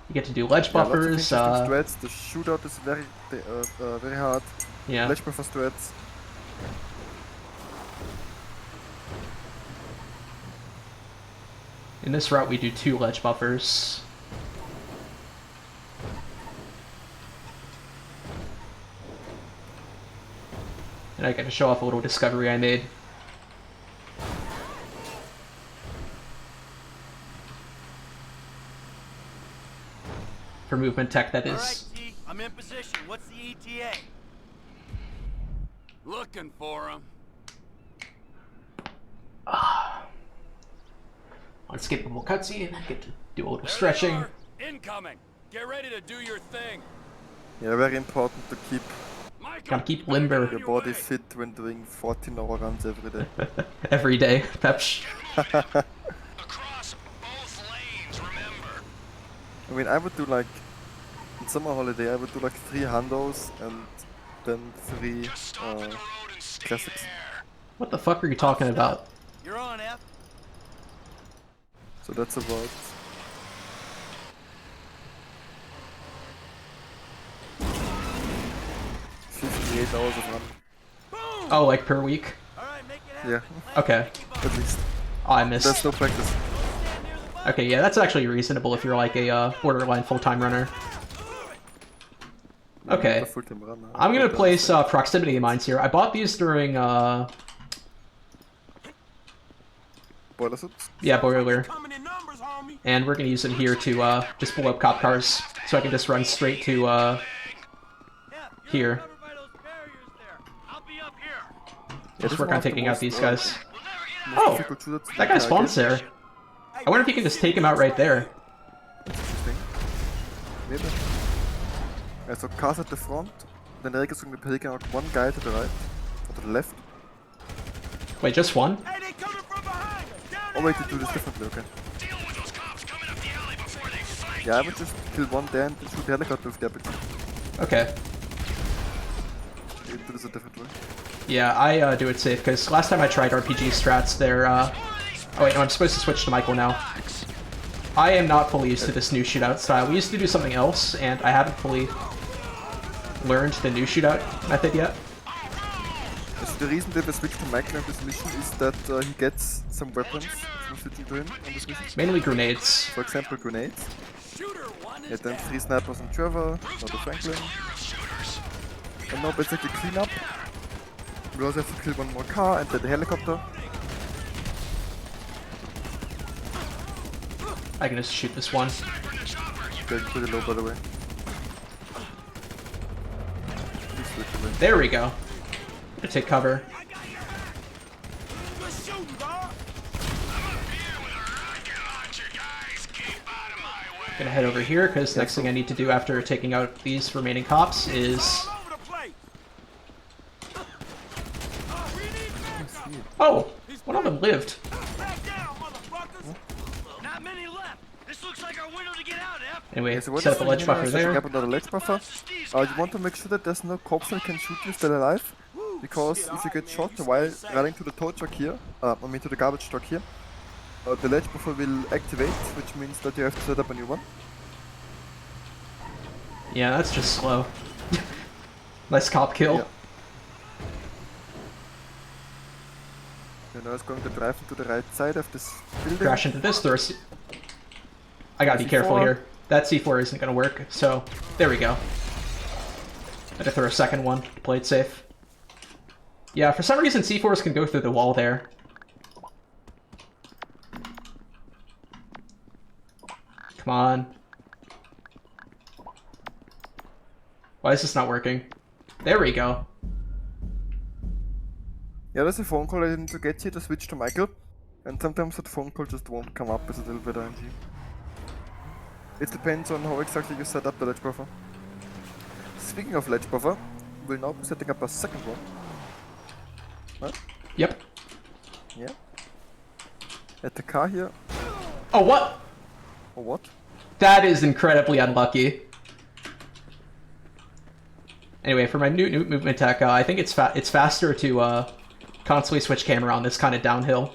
You get to do ledge buffers, strats. The shootout is very hard. Yeah. Ledge buffer strats. In this route we do 2 ledge buffers. And I get to show off a little discovery I made. For movement tech, that is. Alright, T, I'm in position. What's the ETA? Looking for him. Unskippable cutscene. I get to do a little stretching. Incoming. Get ready to do your thing. Yeah, very important to keep Gotta keep limber. your body fit when doing 14-hour runs every day. Every day, Pepsh. I mean, I would do like, in summer holiday, I would do like 3 hundos and then 3 classics. What the fuck are you talking about? You're on, F. So that's about... 8 hours of run. Oh, like per week? Yeah. Okay. At least. Oh, I missed. There's no practice. Okay, yeah, that's actually reasonable if you're like a borderline full-time runner. Okay. I'm gonna place proximity mines here. I bought these during Boiler suits? yeah, boiler. And we're gonna use it here to just blow up cop cars, so I can just run straight to here. Just work on taking out these guys. Oh, that guy spawns there. I wonder if you can just take him out right there. Interesting. Maybe. So cars at the front, then Rick is going to be taking out one guy to the right, or to the left. Wait, just one? Oh wait, you do this differently, okay. Yeah, I would just kill one there and shoot the helicopter with the RPG. Okay. You do this a different way. Yeah, I do it safe, because last time I tried RPG strats, they're, oh wait, no, I'm supposed to switch to Michael now. I am not fully used to this new shootout style. We used to do something else, and I haven't fully learned the new shootout method yet. So the reason that we switched to Michael on this mission is that he gets some weapons from switching to him on this mission. Mainly grenades. For example, grenades. Yeah, then 3 snipers on Trevor, another Franklin. And now basically clean up. We also have to kill one more car and then the helicopter. I can just shoot this one. Going pretty low, by the way. There we go. Gonna take cover. Gonna head over here, because next thing I need to do after taking out these remaining cops is... Oh! One of them lived. Anyway, so set up a ledge buffer there. Up another ledge buffer. You want to make sure that there's no cops that can shoot you still alive, because if you get shot while running to the tow truck here, to the garbage truck here, the ledge buffer will activate, which means that you have to set up a new one. Yeah, that's just slow. Nice cop kill. Yeah. Now it's going to drive into the right side of this building. Crash into this door. I gotta be careful here. That C4 isn't gonna work, so there we go. I had to throw a second one to play it safe. Yeah, for some reason C4s can go through the wall there. Come on. Why is this not working? There we go. Yeah, there's a phone call I need to get here to switch to Michael. And sometimes that phone call just won't come up as a little bit RNG. It depends on how exactly you set up the ledge buffer. Speaking of ledge buffer, we'll now be setting up a second one. Huh? Yep. Yeah. At the car here. Oh, what? Oh, what? That is incredibly unlucky. Anyway, for my new movement tech, I think it's faster to constantly switch camera on this kind of downhill.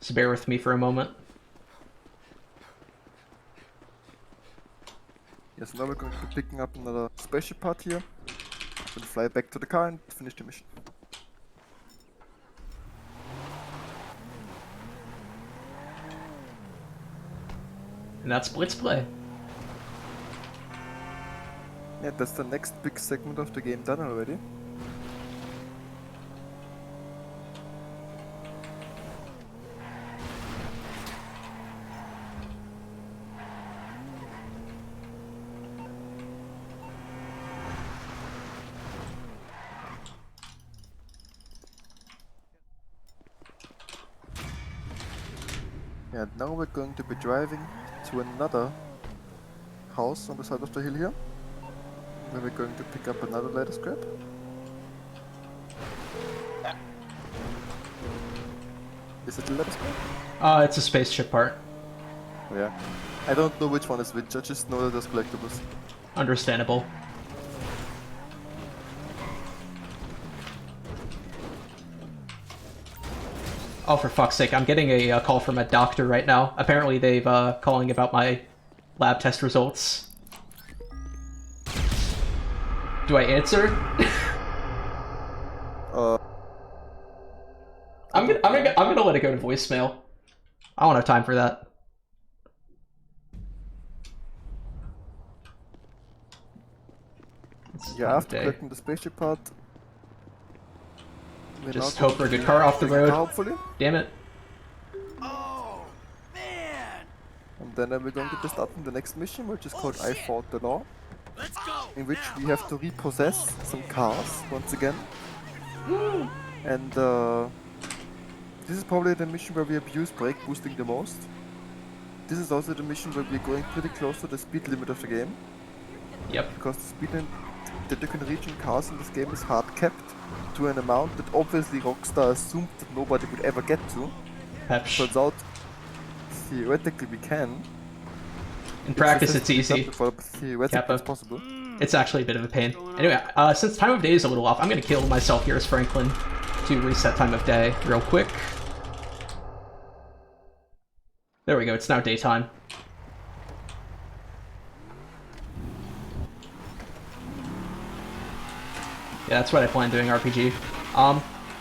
So bear with me for a moment. Yes, now we're going to be picking up another spaceship part here. We'll fly back to the car and finish the mission. And that's Blitz Play. Yeah, that's the next big segment of the game done already. Yeah, now we're going to be driving to another house on the side of the hill here, where we're going to pick up another ladder scrap. Is it a ladder scrap? It's a spaceship part. Oh, yeah. I don't know which one is which, I just know that there's collectibles. Understandable. Oh, for fuck's sake, I'm getting a call from a doctor right now. Apparently they've calling about my lab test results. Do I answer? I'm gonna let it go to voicemail. I don't have time for that. Yeah, after collecting the spaceship part, just hope for a good car off the road. Hopefully. Damn it. And then we're going to be starting the next mission, which is called I Fought the Law. In which we have to repossess some cars once again. And this is probably the mission where we abuse brake boosting the most. This is also the mission where we're going pretty close to the speed limit of the game. Yep. Because the speed limit that you can reach in cars in this game is hard capped to an amount that obviously Rockstar assumed that nobody would ever get to. Turns out, theoretically we can. In practice it's easy. Theoretically it's possible. It's actually a bit of a pain. Anyway, since time of day is a little off, I'm gonna kill myself here as Franklin to reset time of day real quick. There we go, it's now daytime. Yeah, that's what I plan doing RPG.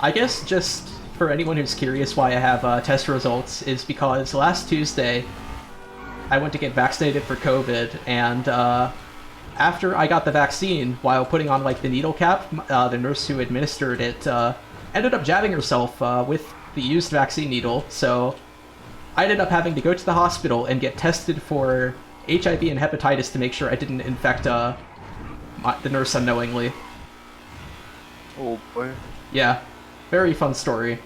I guess just for anyone who's curious why I have test results is because last Tuesday I went to get vaccinated for COVID, and after I got the vaccine, while putting on like the needle cap, the nurse who administered it ended up jabbing herself with the used vaccine needle, so I ended up having to go to the hospital and get tested for HIV and hepatitis to make sure I didn't infect the nurse unknowingly. Oh boy. Yeah, very fun story.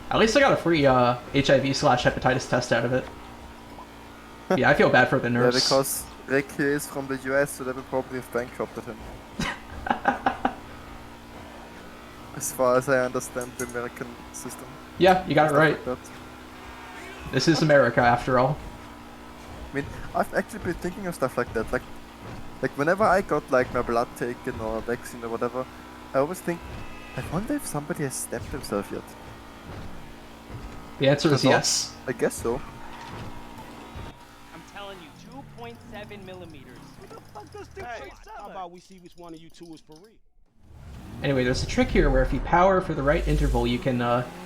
At least I got a free HIV/hepatitis test out of it. Yeah, I feel bad for the nurse. Yeah, because Rick is from the US, so they will probably have bankrupted him. As far as I understand the American system. Yeah, you got it right. Like this is America, after all. I mean, I've actually been thinking of stuff like that. Like whenever I got like my blood taken or a vaccine or whatever, I always think, I wonder if somebody has stabbed himself yet. The answer is yes. I guess so. I'm telling you, 2.7 millimeters. What the fuck does this How about we see which one of you two is for real? Anyway, there's a trick here where if you power for the right interval, you can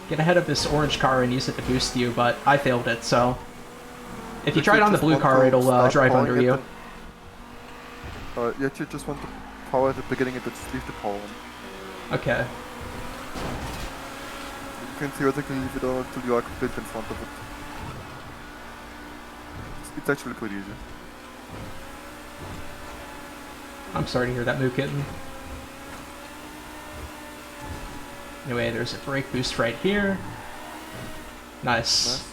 get ahead of this orange car and use it to boost you, but I failed it, so... If you try it on the blue car, it'll drive under you. You just want to power at the beginning and just leave the power on. Okay. You can theoretically leave it on until you are completely in front of it. It's actually pretty easy. I'm sorry to hear that, Moo Kitten. Anyway, there's a brake boost right here. Nice.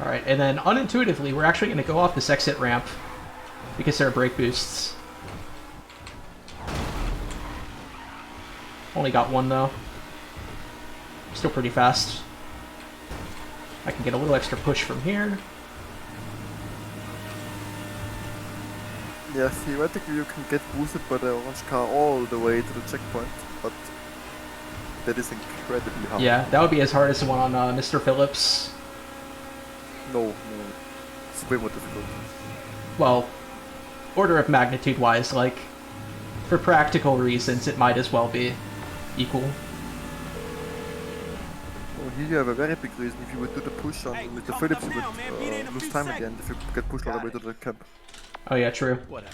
Alright, and then unintuitively, we're actually going to go off this exit ramp because there are brake boosts. Only got one though. Still pretty fast. I can get a little extra push from here. Yeah, theoretically you can get boosted by the orange car all the way to the checkpoint, but that is incredibly hard. Yeah, that would be as hard as the one on Mr. Phillips. No, it's way more difficult. Well, order of magnitude wise, like, for practical reasons, it might as well be equal. Well, here you have a very big reason. If you would do the push on Mr. Phillips, you would lose time again if you get pushed all the way to the camp. Oh yeah, true. Whatever.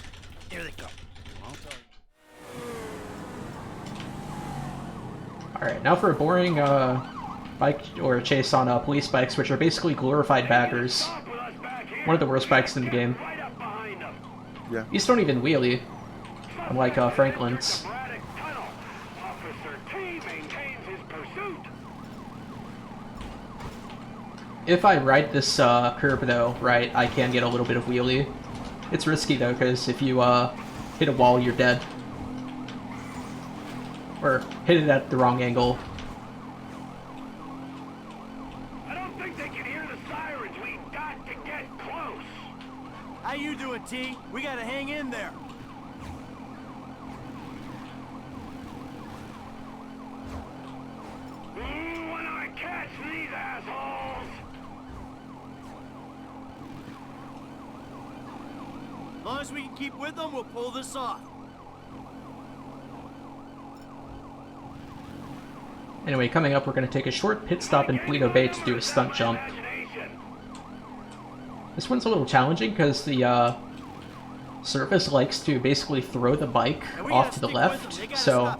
Here they come. Alright, now for a boring bike or a chase on police bikes, which are basically glorified baggers. One of the worst bikes in the game. Yeah. These don't even wheelie, unlike Franklin's. If I ride this curb though, right, I can get a little bit of wheelie. It's risky though, because if you hit a wall, you're dead. Or hit it at the wrong angle. I don't think they can hear the sirens. We got to get close. We gotta hang in there. When I catch these assholes! As long as we can keep with them, we'll pull this off. Anyway, coming up, we're going to take a short pit stop in Polito Bay to do a stunt jump. This one's a little challenging because the surface likes to basically throw the bike off to the left, so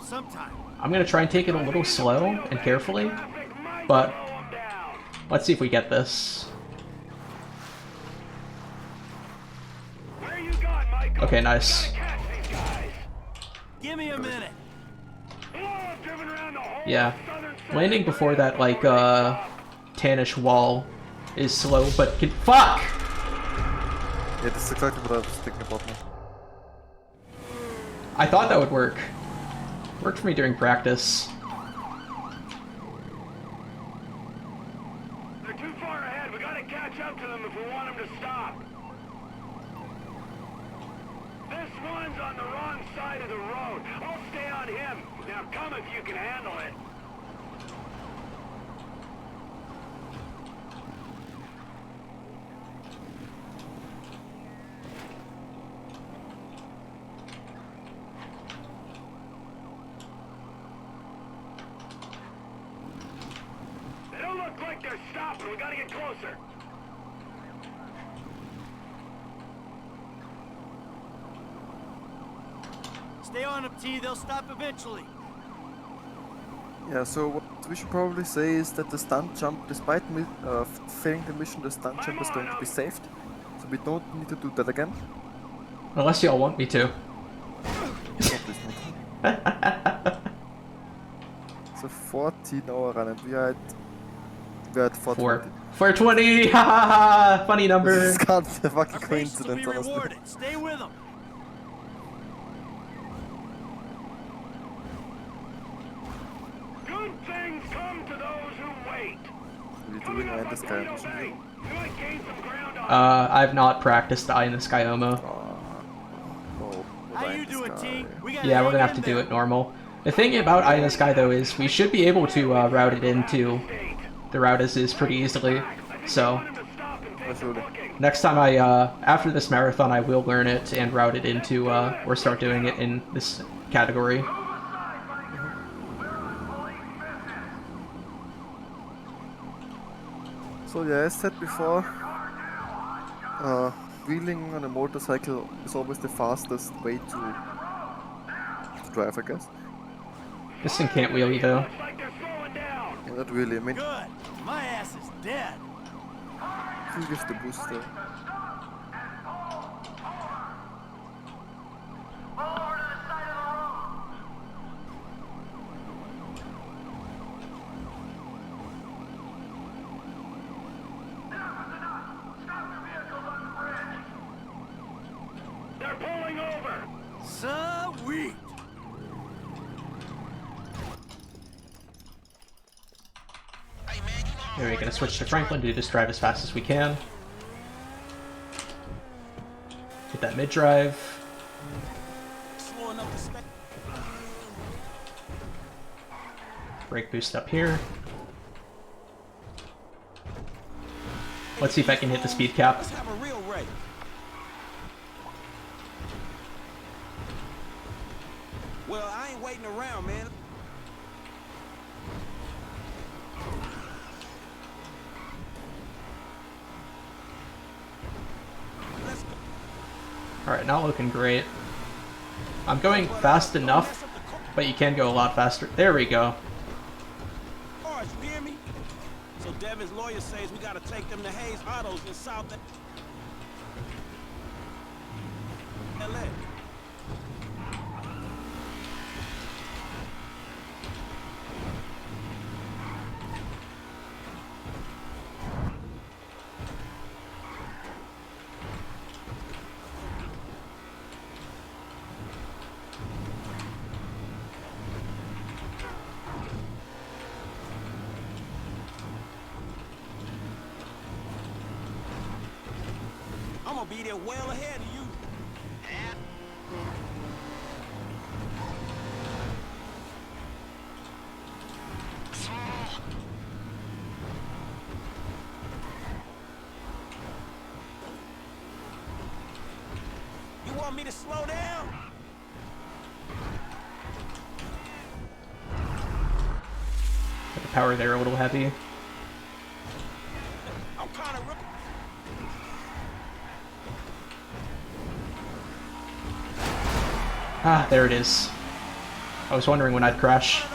I'm going to try and take it a little slow and carefully, but let's see if we get this. Okay, nice. Give me a minute. Yeah, landing before that, like, tannish wall is slow, but fuck! Yeah, that's exactly what I was thinking about now. I thought that would work. Worked for me during practice. They're too far ahead. We gotta catch up to them if we want them to stop. This one's on the wrong side of the road. I'll stay on him. Now come if you can handle it. They don't look like they're stopping. We gotta get closer. Stay on them, T. They'll stop eventually. Yeah, so what we should probably say is that the stunt jump, despite failing the mission, the stunt jump is going to be saved. So we don't need to do that again. Unless y'all want me to. It's a 14-hour run and we are at 420. 420! Haha! Funny number! This can't be a fucking coincidence, honestly. Rewarded. Stay with them. Good things come to those who wait. What are you doing in the sky mission? I've not practiced Eye in the Sky Omo. How you doing, T? Yeah, we're gonna have to do it normal. The thing about Eye in the Sky, though, is we should be able to route it into the route as is pretty easily. So, next time after this marathon, I will learn it and route it into, or start doing it in this category. So yeah, as said before, wheeling on a motorcycle is always the fastest way to drive, I guess. This thing can't wheelie, though. Yeah, not really, I mean... Good. My ass is dead. Who gives the boost there? They're pulling over. Sweet. We're gonna switch to Franklin to just drive as fast as we can. Get that mid-drive. Brake boost up here. Let's see if I can hit the speed cap. Let's have a real race. Well, I ain't waiting around, man. Alright, not looking great. I'm going fast enough, but you can go a lot faster. There we go. Cars, you hear me? So Devin's lawyer says we gotta take them to Hayes Autos in South LA. I'm gonna be there well ahead of you. want me to slow down? Got the power there a little heavy. I'm kind of Ah, there it is. I was wondering when I'd crash.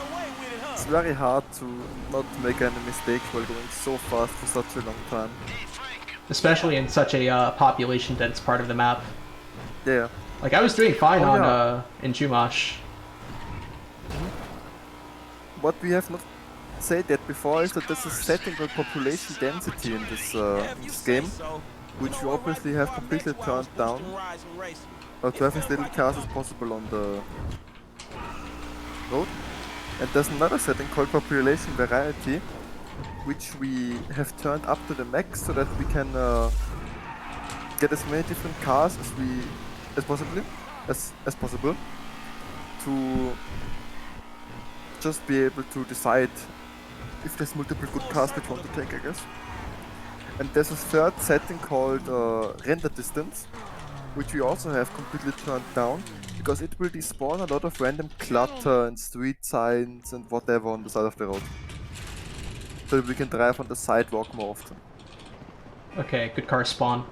It's very hard to not make any mistakes while going so fast for such a long time. Especially in such a population-dense part of the map. Yeah. Like, I was doing fine in Chumash. What we have not said yet before is that there's a setting called population density in this game, which we obviously have completely turned down to have as little cars as possible on the road. And there's another setting called population variety, which we have turned up to the max so that we can get as many different cars as possible to just be able to decide if there's multiple good cars that you want to take, I guess. And there's a third setting called render distance, which we also have completely turned down because it will despawn a lot of random clutter and street signs and whatever on the side of the road, so that we can drive on the sidewalk more often. Okay, good car spawn.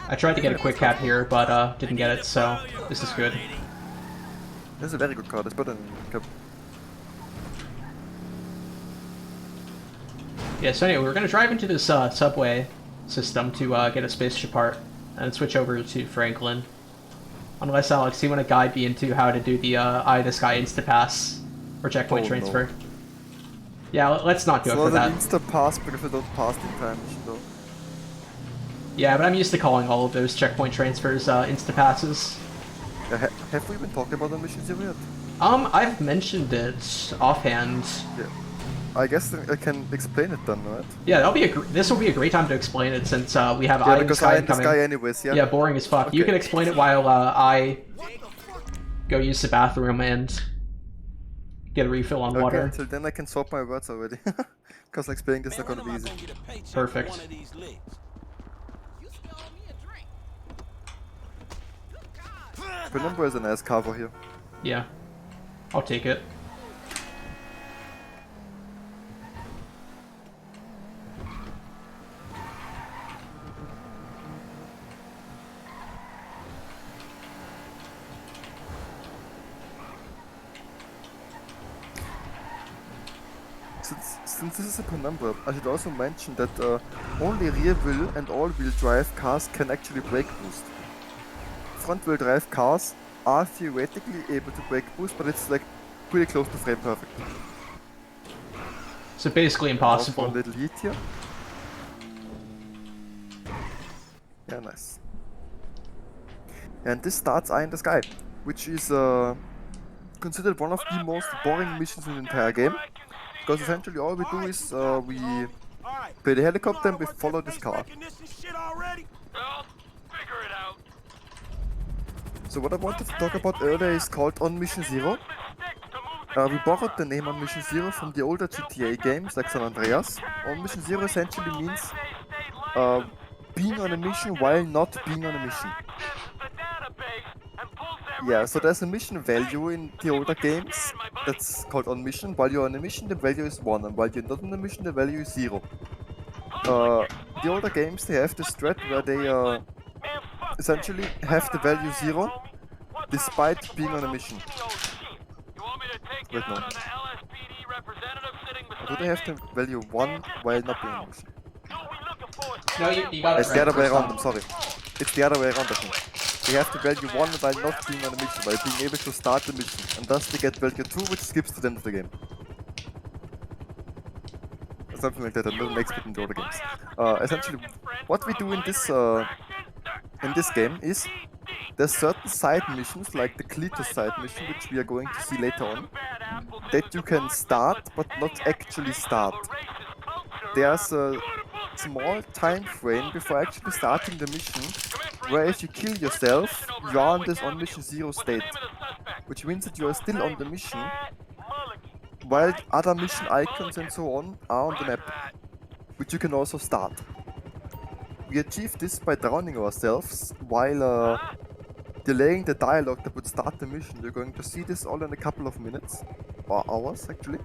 I tried to get a quick cap here, but didn't get it, so this is good. This is a very good car, that's better than cap. Yeah, so anyway, we're gonna drive into this subway system to get a spaceship part, and switch over to Franklin. Unless, Alex, you want to guide me into how to do the Eye of the Sky Insta-Pass, or checkpoint transfer. No. Yeah, let's not go for that. It's not an Insta-Pass because we don't pass the time mission though. Yeah, but I'm used to calling all of those checkpoint transfers Insta-Passes. Have we been talking about the mission zero yet? I've mentioned it offhand. Yeah. I guess I can explain it then, right? Yeah, this will be a great time to explain it since we have Eye in the Sky coming. Anyways, yeah. Yeah, boring as fuck. Okay. You can explain it while I go use the bathroom and get a refill on water. Okay, until then I can swap my words already. Because explaining this is not gonna be easy. Perfect. Penumbra is a nice cover here. Yeah. I'll take it. Since this is a penumbra, I should also mention that only rear-wheel and all-wheel drive cars can actually brake boost. Front-wheel drive cars are theoretically able to brake boost, but it's like pretty close to frame perfect. So basically impossible. A little heat here. Yeah, nice. And this starts Eye in the Sky, which is considered one of the most boring missions in the entire game. Because essentially all we do is we play the helicopter and we follow this car. So what I wanted to talk about earlier is called On Mission Zero. We borrowed the name On Mission Zero from the older GTA games like San Andreas. On Mission Zero essentially means being on a mission while not being on a mission. Yeah, so there's a mission value in the older games that's called on mission. While you're on a mission, the value is 1, and while you're not on a mission, the value is 0. The older games, they have this strat where they essentially have the value 0 despite being on a mission. Wait, no. Or do they have the value 1 while not being on a mission? No, you got it. It's the other way around, I'm sorry. It's the other way around, I think. They have the value 1 while not being on a mission, while being able to start the mission, and thus they get value 2, which skips to the end of the game. Something like that, another expert in the other games. Essentially, what we do in this game is there's certain side missions, like the Cletus side mission, which we are going to see later on, that you can start but not actually start. There's a small time frame before actually starting the mission, where if you kill yourself, you are on this on mission 0 state, which means that you are still on the mission, while other mission icons and so on are on the map, which you can also start. We achieve this by drowning ourselves while delaying the dialogue that would start the mission. You're going to see this all in a couple of minutes. Or hours, actually.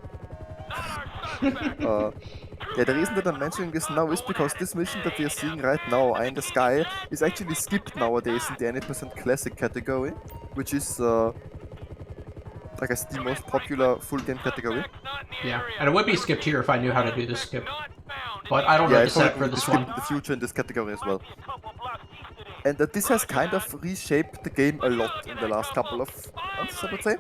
Yeah, the reason that I'm mentioning this now is because this mission that we are seeing right now, Eye in the Sky, is actually skipped nowadays in the 90% Classic category, which is, I guess, the most popular full game category. Yeah, and it would be skipped here if I knew how to do the skip. But I don't know the set for this one. In the future in this category as well. And that this has kind of reshaped the game a lot in the last couple of months, I would say.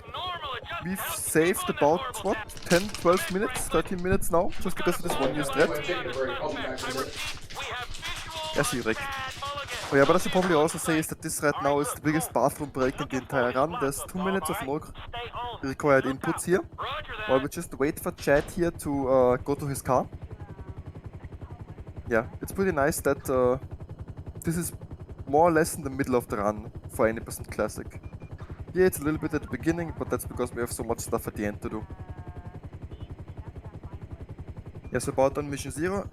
We've saved about, what, 10, 12 minutes, 13 minutes now, just because of this one new threat. Yes, Rick. Oh yeah, but I should probably also say is that this right now is the biggest bathroom break in the entire run. There's 2 minutes of no required inputs here. While we just wait for Chad here to go to his car. Yeah, it's pretty nice that this is more or less in the middle of the run for 90% Classic. Yeah, it's a little bit at the beginning, but that's because we have so much stuff at the end to do. Yes, about on Mission 0,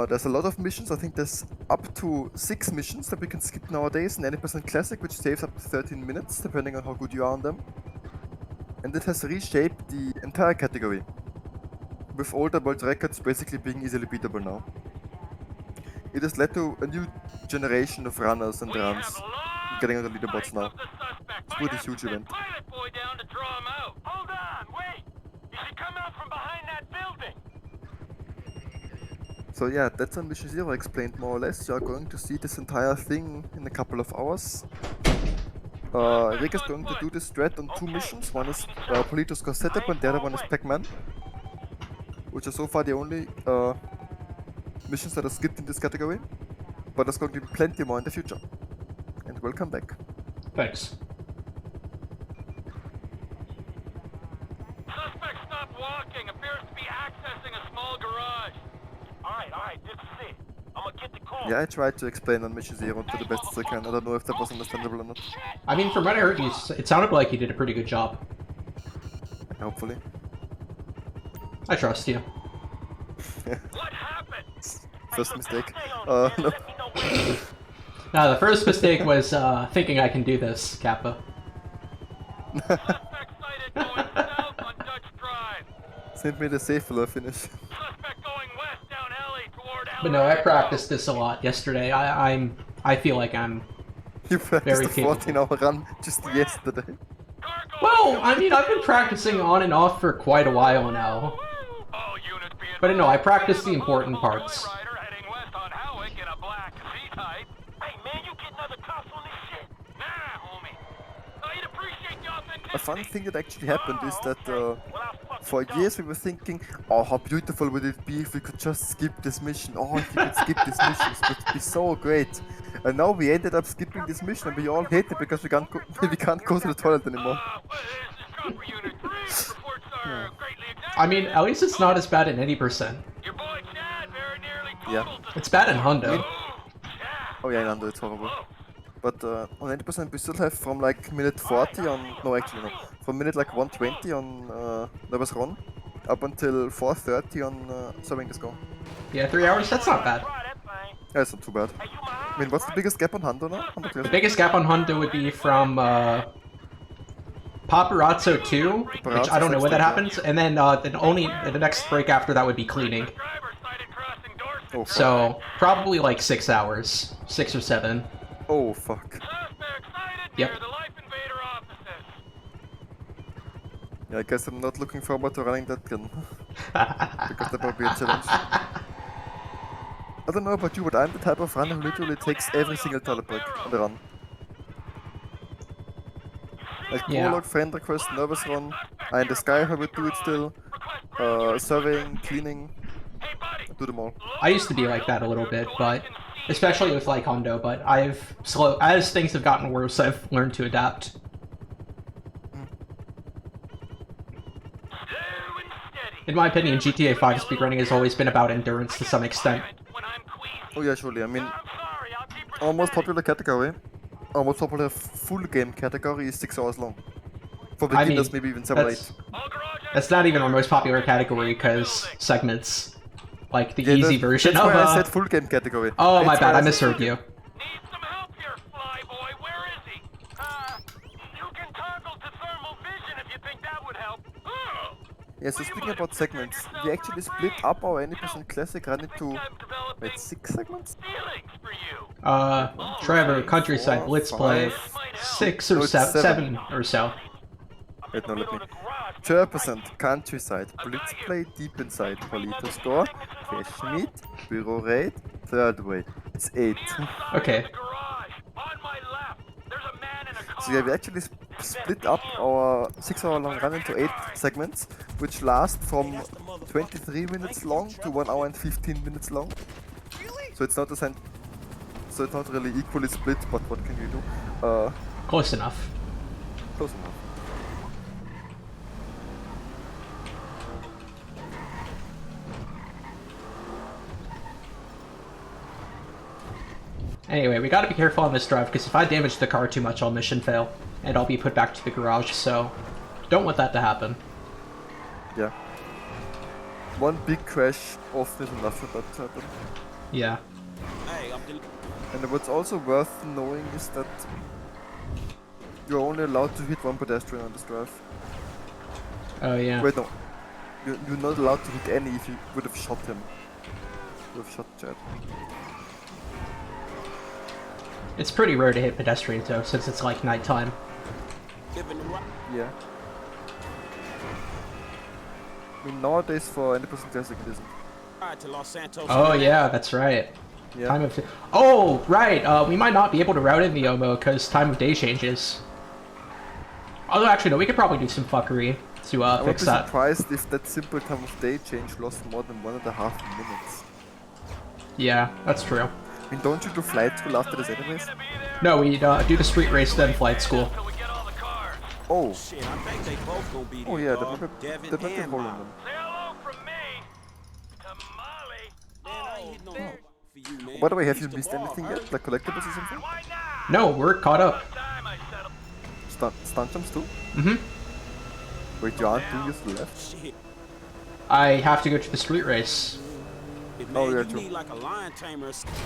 there's a lot of missions. I think there's up to 6 missions that we can skip nowadays in 90% Classic, which saves up to 13 minutes, depending on how good you are on them. And it has reshaped the entire category, with all the world records basically being easily beatable now. It has led to a new generation of runners and runs getting on the leaderboards now. It's a pretty huge event. So yeah, that's on Mission 0 explained more or less. You are going to see this entire thing in a couple of hours. Rick is going to do this thread on 2 missions. One is Polito's Core Setup and the other one is Pac-Man. Which are so far the only missions that are skipped in this category. But there's going to be plenty more in the future. And welcome back. Thanks. Suspect stopped walking. Appears to be accessing a small garage. Alright, this is it. I'm gonna get the call. Yeah, I tried to explain on Mission 0 to the best as I can. I don't know if that was understandable or not. I mean, from what I heard, it sounded like you did a pretty good job. Hopefully. I trust you. What happened? First mistake. No. No, the first mistake was thinking I can do this, Kappa. Sent me the safe finish. But no, I practiced this a lot yesterday. I feel like I'm You practiced very a capable. 14-hour run just yesterday. Well, I mean, I've been practicing on and off for quite a while now. But no, I practiced the important parts. A fun thing that actually happened is that for years we were thinking, oh, how beautiful would it be if we could just skip this mission. Oh, if we could skip this mission, it would be so great. And now we ended up skipping this mission and we all hate it because we can't go to the toilet anymore. I mean, at least it's not as bad in 80%. Yeah. It's bad in Hundo. Oh yeah, in Hundo it's horrible. But on 80% we still have from like minute 40 on, no actually no, from minute like 120 on Nervous Ron up until 4:30 on Serving the Score. Yeah, 3 hours, that's not bad. Yeah, it's not too bad. I mean, what's the biggest gap on Hundo now? The biggest gap on Hundo would be from Paparazzo 2, which I don't know when that happens, and then only the next break after that would be cleaning. Oh, so, probably like 6 hours. 6 or 7. Oh, fuck. Yep. Yeah, I guess I'm not looking forward to running that gun. Because that will be a challenge. I don't know about you, but I'm the type of runner who literally takes every single toilet break on the run. Like Prologue, friend request, Nervous Run, Eye in the Sky, I would do it still. Surveying, cleaning, I do them all. I used to be like that a little bit, but especially with like Hondo, but as things have gotten worse, I've learned to adapt. In my opinion, GTA 5 speedrunning has always been about endurance to some extent. Oh yeah, surely. I mean, our most popular category, our most popular full game category is 6 hours long. For beginners, maybe even 7 or 8. That's not even our most popular category, because segments, like the easy version of... That's why I said full game category. Oh, my bad, I misheard you. Yeah, so speaking about segments, we actually split up our 90% classic run into, wait, 6 segments? Trevor, 3, countryside, 4, blitz play, 5, 6 or no, it's 7 or so. Wait, no, let me. 12% countryside, blitz play, deep inside, Polito store, cash meat, bureau raid, third way. It's 8. Okay. So yeah, we actually split up our 6-hour long run into 8 segments, which last from 23 minutes long to 1 hour and 15 minutes long. So it's not so it's not really equally split, but what can you do? Close enough. Close enough. Anyway, we gotta be careful on this drive, because if I damage the car too much, I'll mission fail. And I'll be put back to the garage, so don't want that to happen. Yeah. One big crash often is enough for that to happen. Yeah. And what's also worth knowing is that you're only allowed to hit one pedestrian on this drive. Oh yeah. Wait, no. You're not allowed to hit any if you would have shot him. You would have shot Chad. It's pretty rare to hit pedestrians though, since it's like nighttime. Yeah. I mean, nowadays for 90% classic it isn't. Oh yeah, that's right. Yeah. Time of oh right, we might not be able to route in the Omo because time of day changes. Although actually no, we could probably do some fuckery to I would fix be that. surprised if that simple time of day change lost more than 1.5 minutes. Yeah, that's true. I mean, don't you do flight school after this anyways? No, we do the street race then flight school. Oh. Oh yeah, that might be rolling them. By the way, have you missed anything yet? Like collectibles or something? No, we're caught up. Stunt jumps too? Mm-hmm. Wait, you aren't doing this left? I have to go to the street race. Oh yeah, true.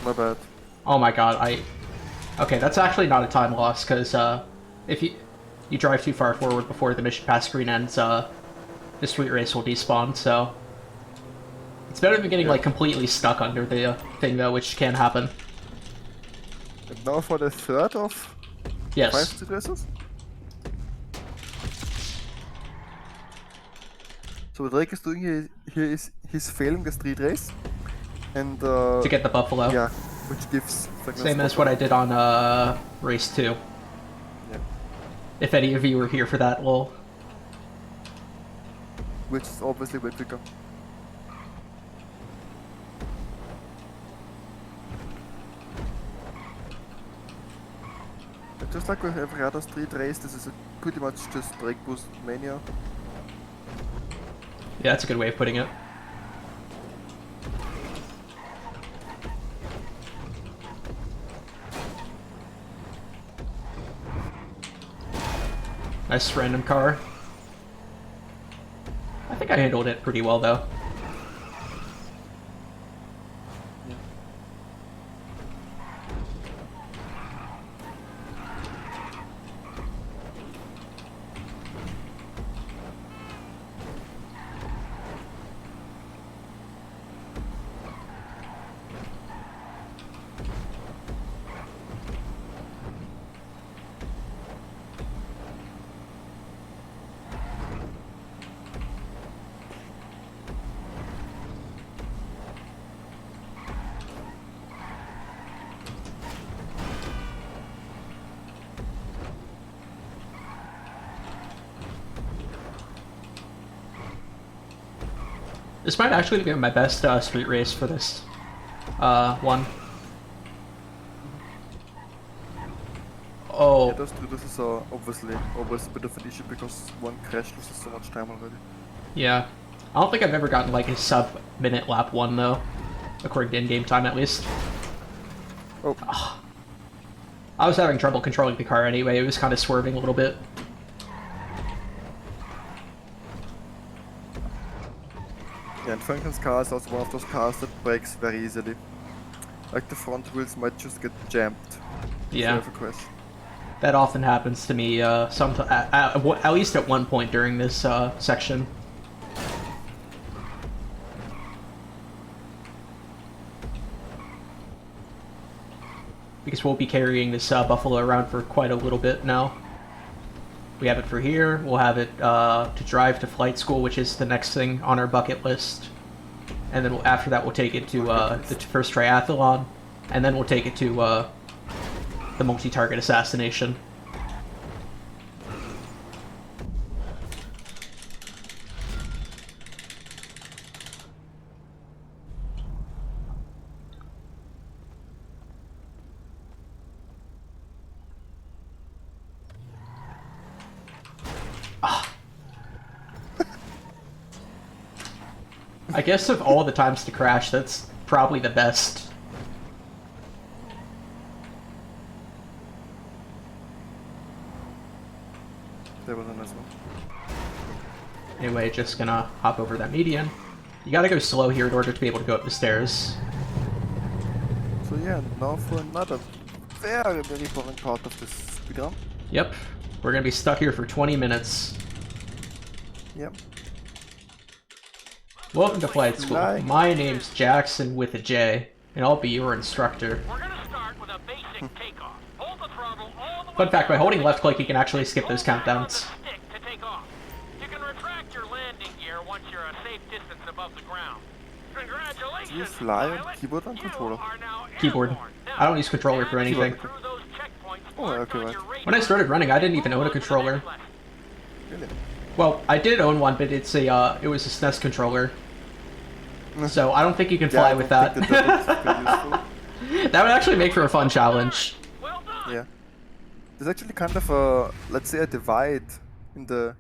My bad. Oh my god, okay, that's actually not a time loss, because if you drive too far forward before the mission pass screen ends, the street race will despawn, so... It's better than getting, like, completely stuck under the thing, though, which can happen. And now for the third of 5 street races? So what Drake is doing here is he's failing the street race, and to get the buffalo. Yeah, which gives same as what I did on race 2. Yeah. If any of you were here for that, lol. Which is obviously way quicker. But just like with every other street race, this is pretty much just brake boost mania. Yeah, that's a good way of putting it. Nice random car. I think I handled it pretty well though. This might actually be my best street race for this one. Oh. Yeah, this is obviously always a bit of an issue because one crash loses so much time already. Yeah. I don't think I've ever gotten like a sub-minute lap 1 though. According to in-game time at least. Oh. Ugh. I was having trouble controlling the car anyway, it was kind of swerving a little bit. Yeah, and Franklin's car is also one of those cars that breaks very easily. Like the front wheels might just get jammed. Yeah. If you have a crash. That often happens to me, at least at one point during this section. Because we'll be carrying this buffalo around for quite a little bit now. We have it for here, we'll have it to drive to flight school, which is the next thing on our bucket list. And then after that we'll take it to the first triathlon, and then we'll take it to the multi-target assassination. I guess of all the times to crash, that's probably the best. There was a nice one. Anyway, just gonna hop over that median. You gotta go slow here in order to be able to go up the stairs. So yeah, now for another very, very boring part of this speedrun. Yep. We're gonna be stuck here for 20 minutes. Yep. Welcome to flight school. My name's Jackson with a J, and I'll be your instructor. Fun fact, by holding left click you can actually skip those countdowns. Do you fly on keyboard and controller? Keyboard. I don't use controller for anything. Oh, okay, right. When I started running, I didn't even own a controller. Really? Well, I did own one, but it's a it was a SNES controller. So I don't think you can fly with that. That would actually make for a fun challenge. Yeah. There's actually kind of a, let's say, a divide in the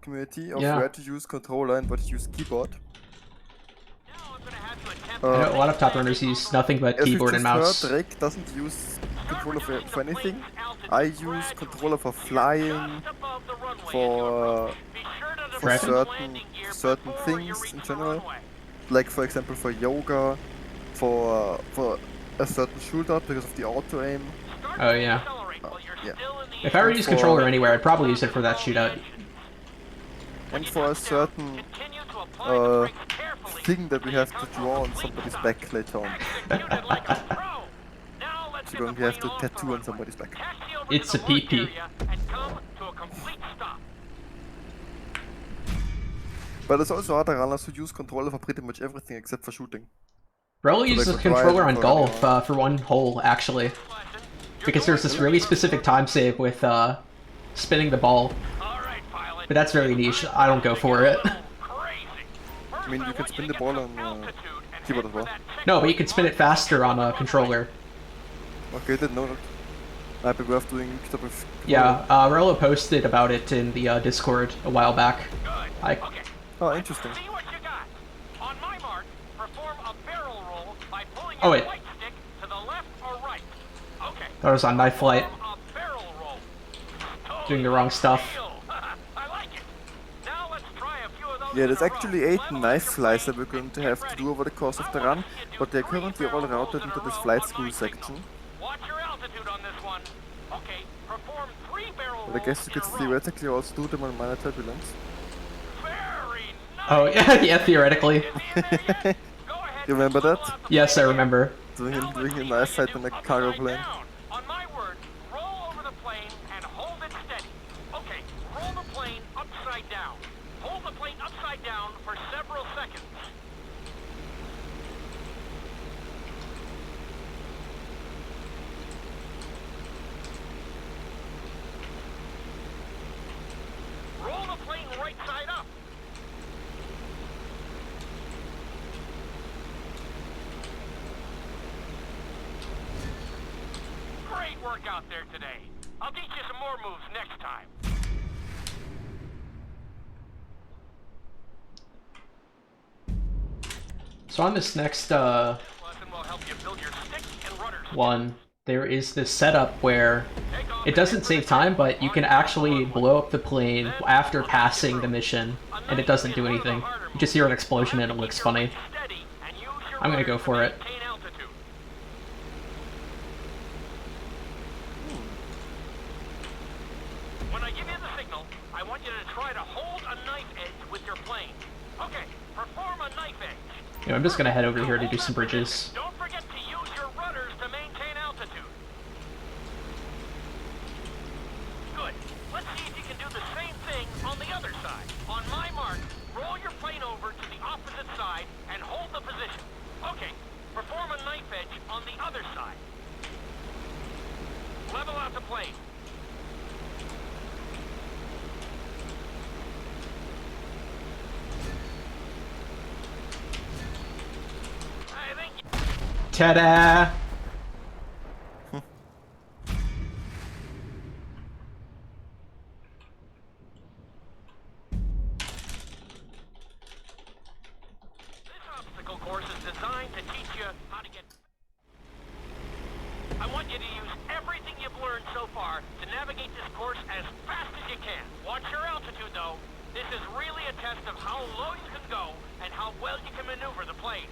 community of where to use controller and what to use keyboard. I know a lot of top runners use nothing but keyboard and mouse. Drake doesn't use controller for anything. I use controller for flying, for certain things in general. Like for example for yoga, for a certain shootout because of the auto aim. Oh yeah. Yeah. If I were to use controller anywhere, I'd probably use it for that shootout. And for a certain thing that we have to draw on somebody's back later on. So you're going to have to tattoo on somebody's back. It's a PP. But there's also other runners who use controller for pretty much everything except for shooting. Rel uses a controller on golf for one hole, actually. Because there's this really specific time save with spinning the ball. But that's very niche, I don't go for it. I mean, you can spin the ball on keyboard as well. No, but you can spin it faster on a controller. Okay, didn't know that. Might be worth doing stuff with... Yeah, Rello posted about it in the Discord a while back. Oh, interesting. Oh wait. That was on knife flight. Doing the wrong stuff. Yeah, there's actually 8 knife flies that we're going to have to do over the course of the run, but they're currently all routed into this flight school section. But I guess you could theoretically also do them on minor turbulence. Oh yeah, yeah, theoretically. You remember that? Yes, I remember. Doing a knife fight on a cargo plane. Out there today. I'll teach you some more moves next time. So on this next one, there is this setup where it doesn't save time, but you can actually blow up the plane after passing the mission, and it doesn't do anything. You just hear an explosion and it looks funny. I'm gonna go for it. Michael, I want you to try to hold a knife edge with your plane. Okay, perform a knife edge. I'm just gonna head over here to do some bridges. Don't forget to use your rudders to maintain altitude. Good. Let's see if you can do the same thing on the other side. On my mark, roll your plane over to the opposite side and hold the position. Okay, perform a knife edge on the other side. Level out the plane. Ta-da! Obstacle course is designed to teach you how to get... I want you to use everything you've learned so far to navigate this course as fast as you can. Watch your altitude, though. This is really a test of how low you can go and how well you can maneuver the plane.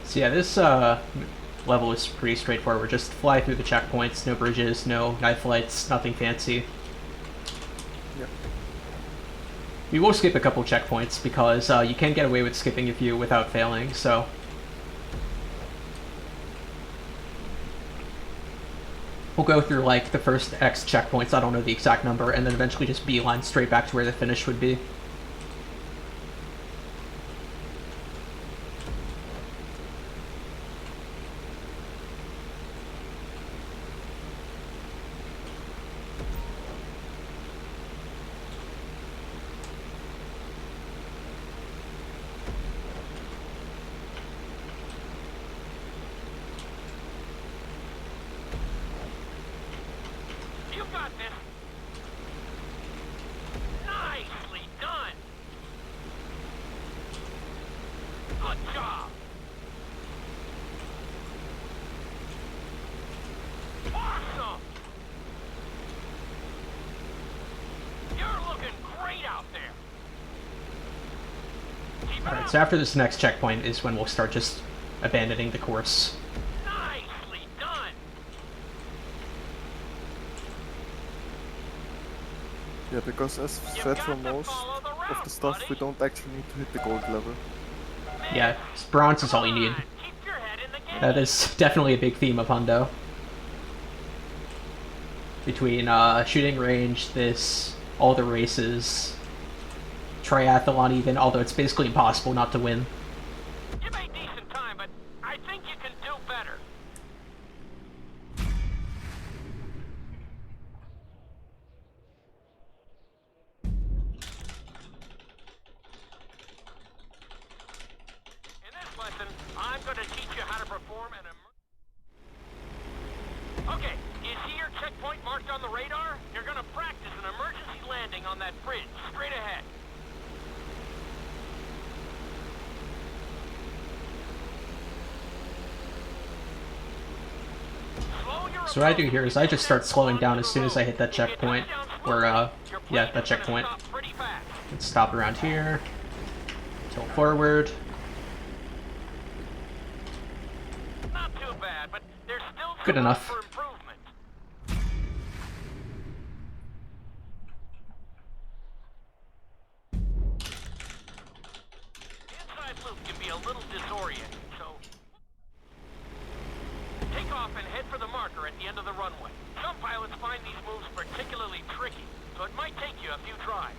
So yeah, this level is pretty straightforward. Just fly through the checkpoints, no bridges, no knife flights, nothing fancy. Yeah. We will skip a couple checkpoints because you can get away with skipping a few without failing, so... We'll go through like the first X checkpoints, I don't know the exact number, and then eventually just beeline straight back to where the finish would be. You got this. Nicely done. Good job. Awesome. You're looking great out there. Alright, so after this next checkpoint is when we'll start just abandoning the course. Nicely done. Yeah, because as said for most of the stuff, we don't actually need to hit the gold level. Yeah, bronze is all you need. That is definitely a big theme of Hundo. Between shooting range, this, all the races, triathlon even, although it's basically impossible not to win. You made decent time, but I think you can do better. In this lesson, I'm going to teach you how to perform an Okay, you see your checkpoint marked on the radar? You're going to practice an emergency landing on that bridge, straight ahead. So what I do here is I just start slowing down as soon as I hit that checkpoint, or yeah, that checkpoint. Let's stop around here, tilt forward. Not too bad, but there's still Good enough. for improvement. The inside loop can be a little disorienting, so take off and head for the marker at the end of the runway. Some pilots find these moves particularly tricky, so it might take you a few tries.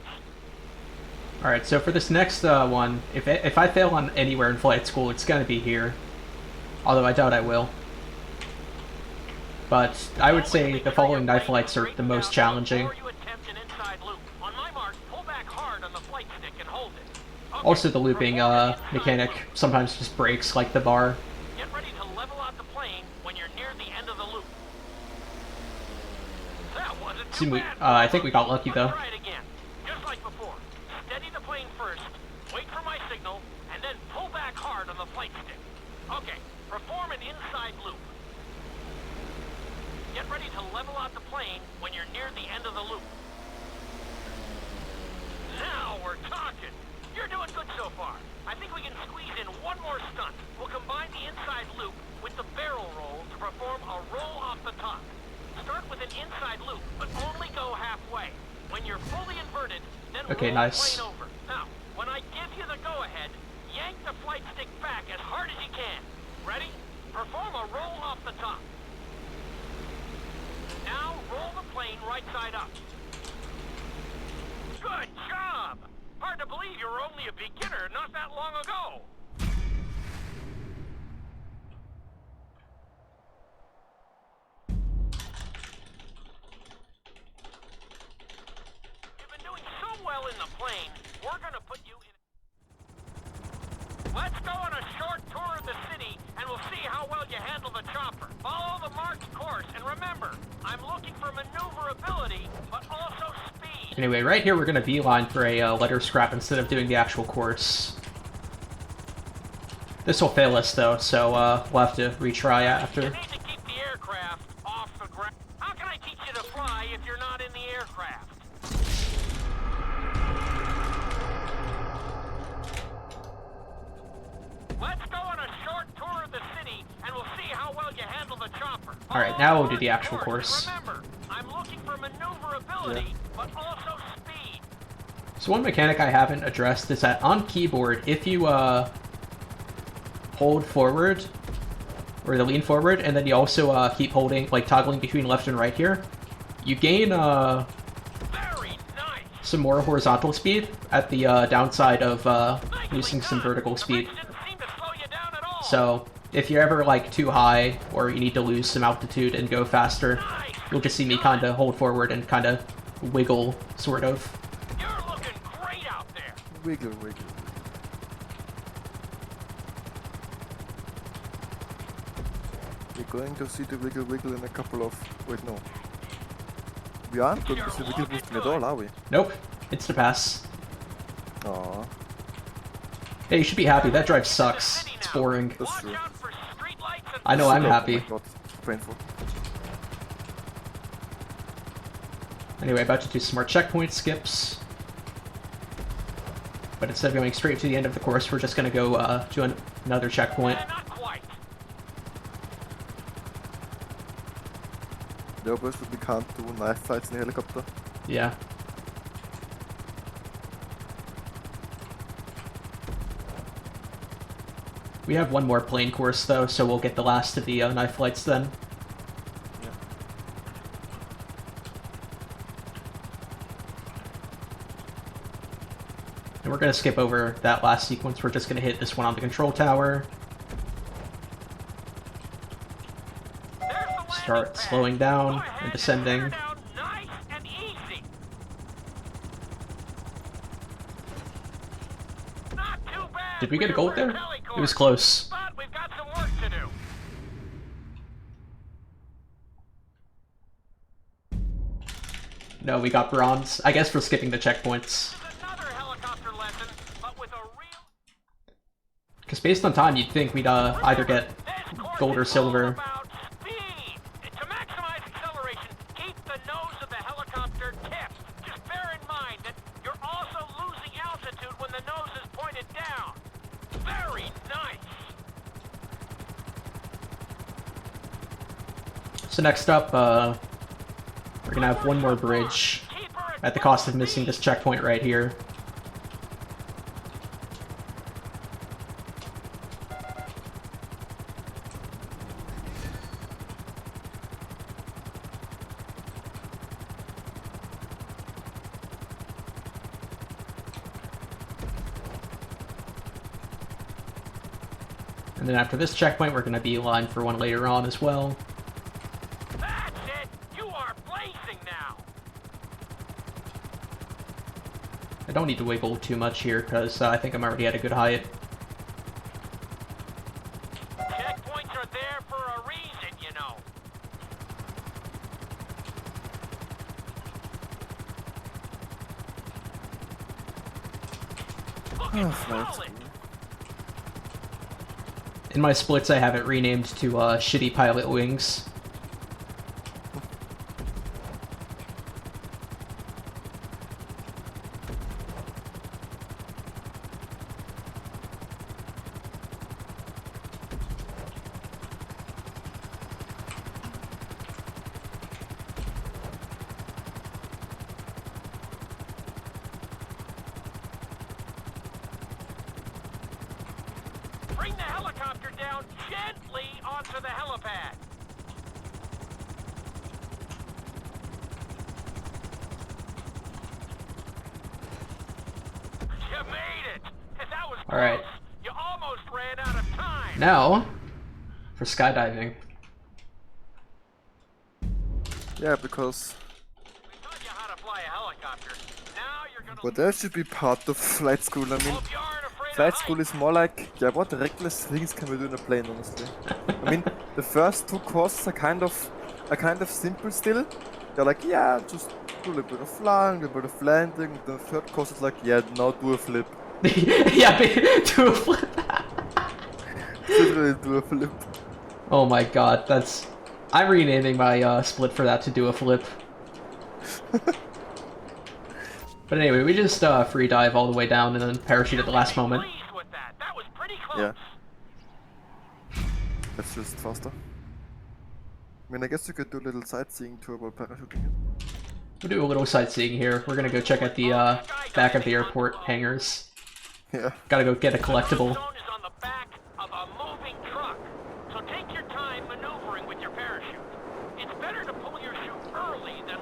Alright, so for this next one, if I fail on anywhere in flight school, it's gonna be here. Although I doubt I will. But I would say the following knife flights are the most challenging. Also the looping mechanic sometimes just breaks, like the bar. Get ready to level out the plane when you're near the end of the loop. That wasn't too bad. I think we got lucky though. Try it again, just like before. Steady the plane first, wait for my signal, and then pull back hard on the flight stick. Okay, perform an inside loop. Get ready to level out the plane when you're near the end of the loop. Now we're talking. You're doing good so far. I think we can squeeze in one more stunt. We'll combine the inside Okay, nice. Plane over. Now, when I give you the go-ahead, yank the flight stick back as hard as you can. Ready? Perform a roll off the top. Now, roll the plane right side up. Good job! Hard to believe you were only a beginner not that long ago. You've been doing so well in the plane, we're gonna put you in... Let's go on a short tour of the city, and we'll see how well you handle the chopper. Follow the marked course, and remember, I'm looking for maneuverability, but also speed. Anyway, right here we're gonna beeline for a letter scrap instead of doing the actual course. This will fail us though, so we'll have to retry after. You need to keep the aircraft off the ground. How can I teach you to fly if you're not in the aircraft? Let's go on a short tour of the city, and we'll see how well you handle the chopper. Alright, now we'll do the actual course. Remember, I'm looking for maneuverability, but also speed. So one mechanic I haven't addressed is that on keyboard, if you hold forward, or the lean forward, and then you also keep holding, like toggling between left and right here, you gain some more horizontal speed at the downside of losing some vertical speed. So if you're ever like too high, or you need to lose some altitude and go faster, you'll just see me kind of hold forward and kind of wiggle, sort of. You're looking great out there. Wiggle, wiggle. We're going to see the wiggle wiggle in a couple of... Wait, no. We aren't going to see wiggle boosting at all, are we? Nope. Insta-pass. Aww. Hey, you should be happy. That drive sucks. It's boring. That's true. I know I'm happy. Oh my god, it's painful. Anyway, about to do smart checkpoint skips. But instead of going straight to the end of the course, we're just going to go to another checkpoint. The obvious that we can't do knife fights in a helicopter. Yeah. We have one more plane course though, so we'll get the last of the knife flights then. Yeah. And we're gonna skip over that last sequence. We're just gonna hit this one on the control tower. Start slowing down and descending. Did we get a gold there? It was close. But we've got some work to do. No, we got bronze. I guess for skipping the checkpoints. Because based on time, you'd think we'd either get gold or silver. To maximize acceleration, keep the nose of the helicopter tipped. Just bear in mind that you're also losing altitude when the nose is pointed down. Very nice. So next up, we're gonna have one more bridge at the cost of missing this checkpoint right here. And then after this checkpoint, we're going to be lined for one later on as well. That's it! You are blazing now! I don't need to wiggle too much here, because I think I'm already at a good height. Checkpoints are there for a reason, you know. Looking solid! In my splits, I have it renamed to Shitty Pilot Wings. the helicopter down gently onto the helipad. You made it! That was close. Alright. You almost ran out of time. Now, for skydiving. Yeah, because... We taught you how to fly a helicopter. Now you're gonna... But that should be part of flight school. I mean, flight school is more like, yeah, what reckless things can we do in a plane, honestly? I mean, the first two courses are kind of simple still. They're like, yeah, just do a little bit of flying, a little bit of landing. The third course is like, yeah, now do a flip. Yeah, do a flip. Literally do a flip. Oh my god, that's... I'm renaming my split for that to do a flip. But anyway, we just free dive all the way down and then parachute at the last moment. Yeah. That's just faster. I mean, I guess you could do a little sightseeing tour while parachuting. We'll do a little sightseeing here. We're gonna go check out the back of the airport hangars. Yeah. Gotta go get a collectible.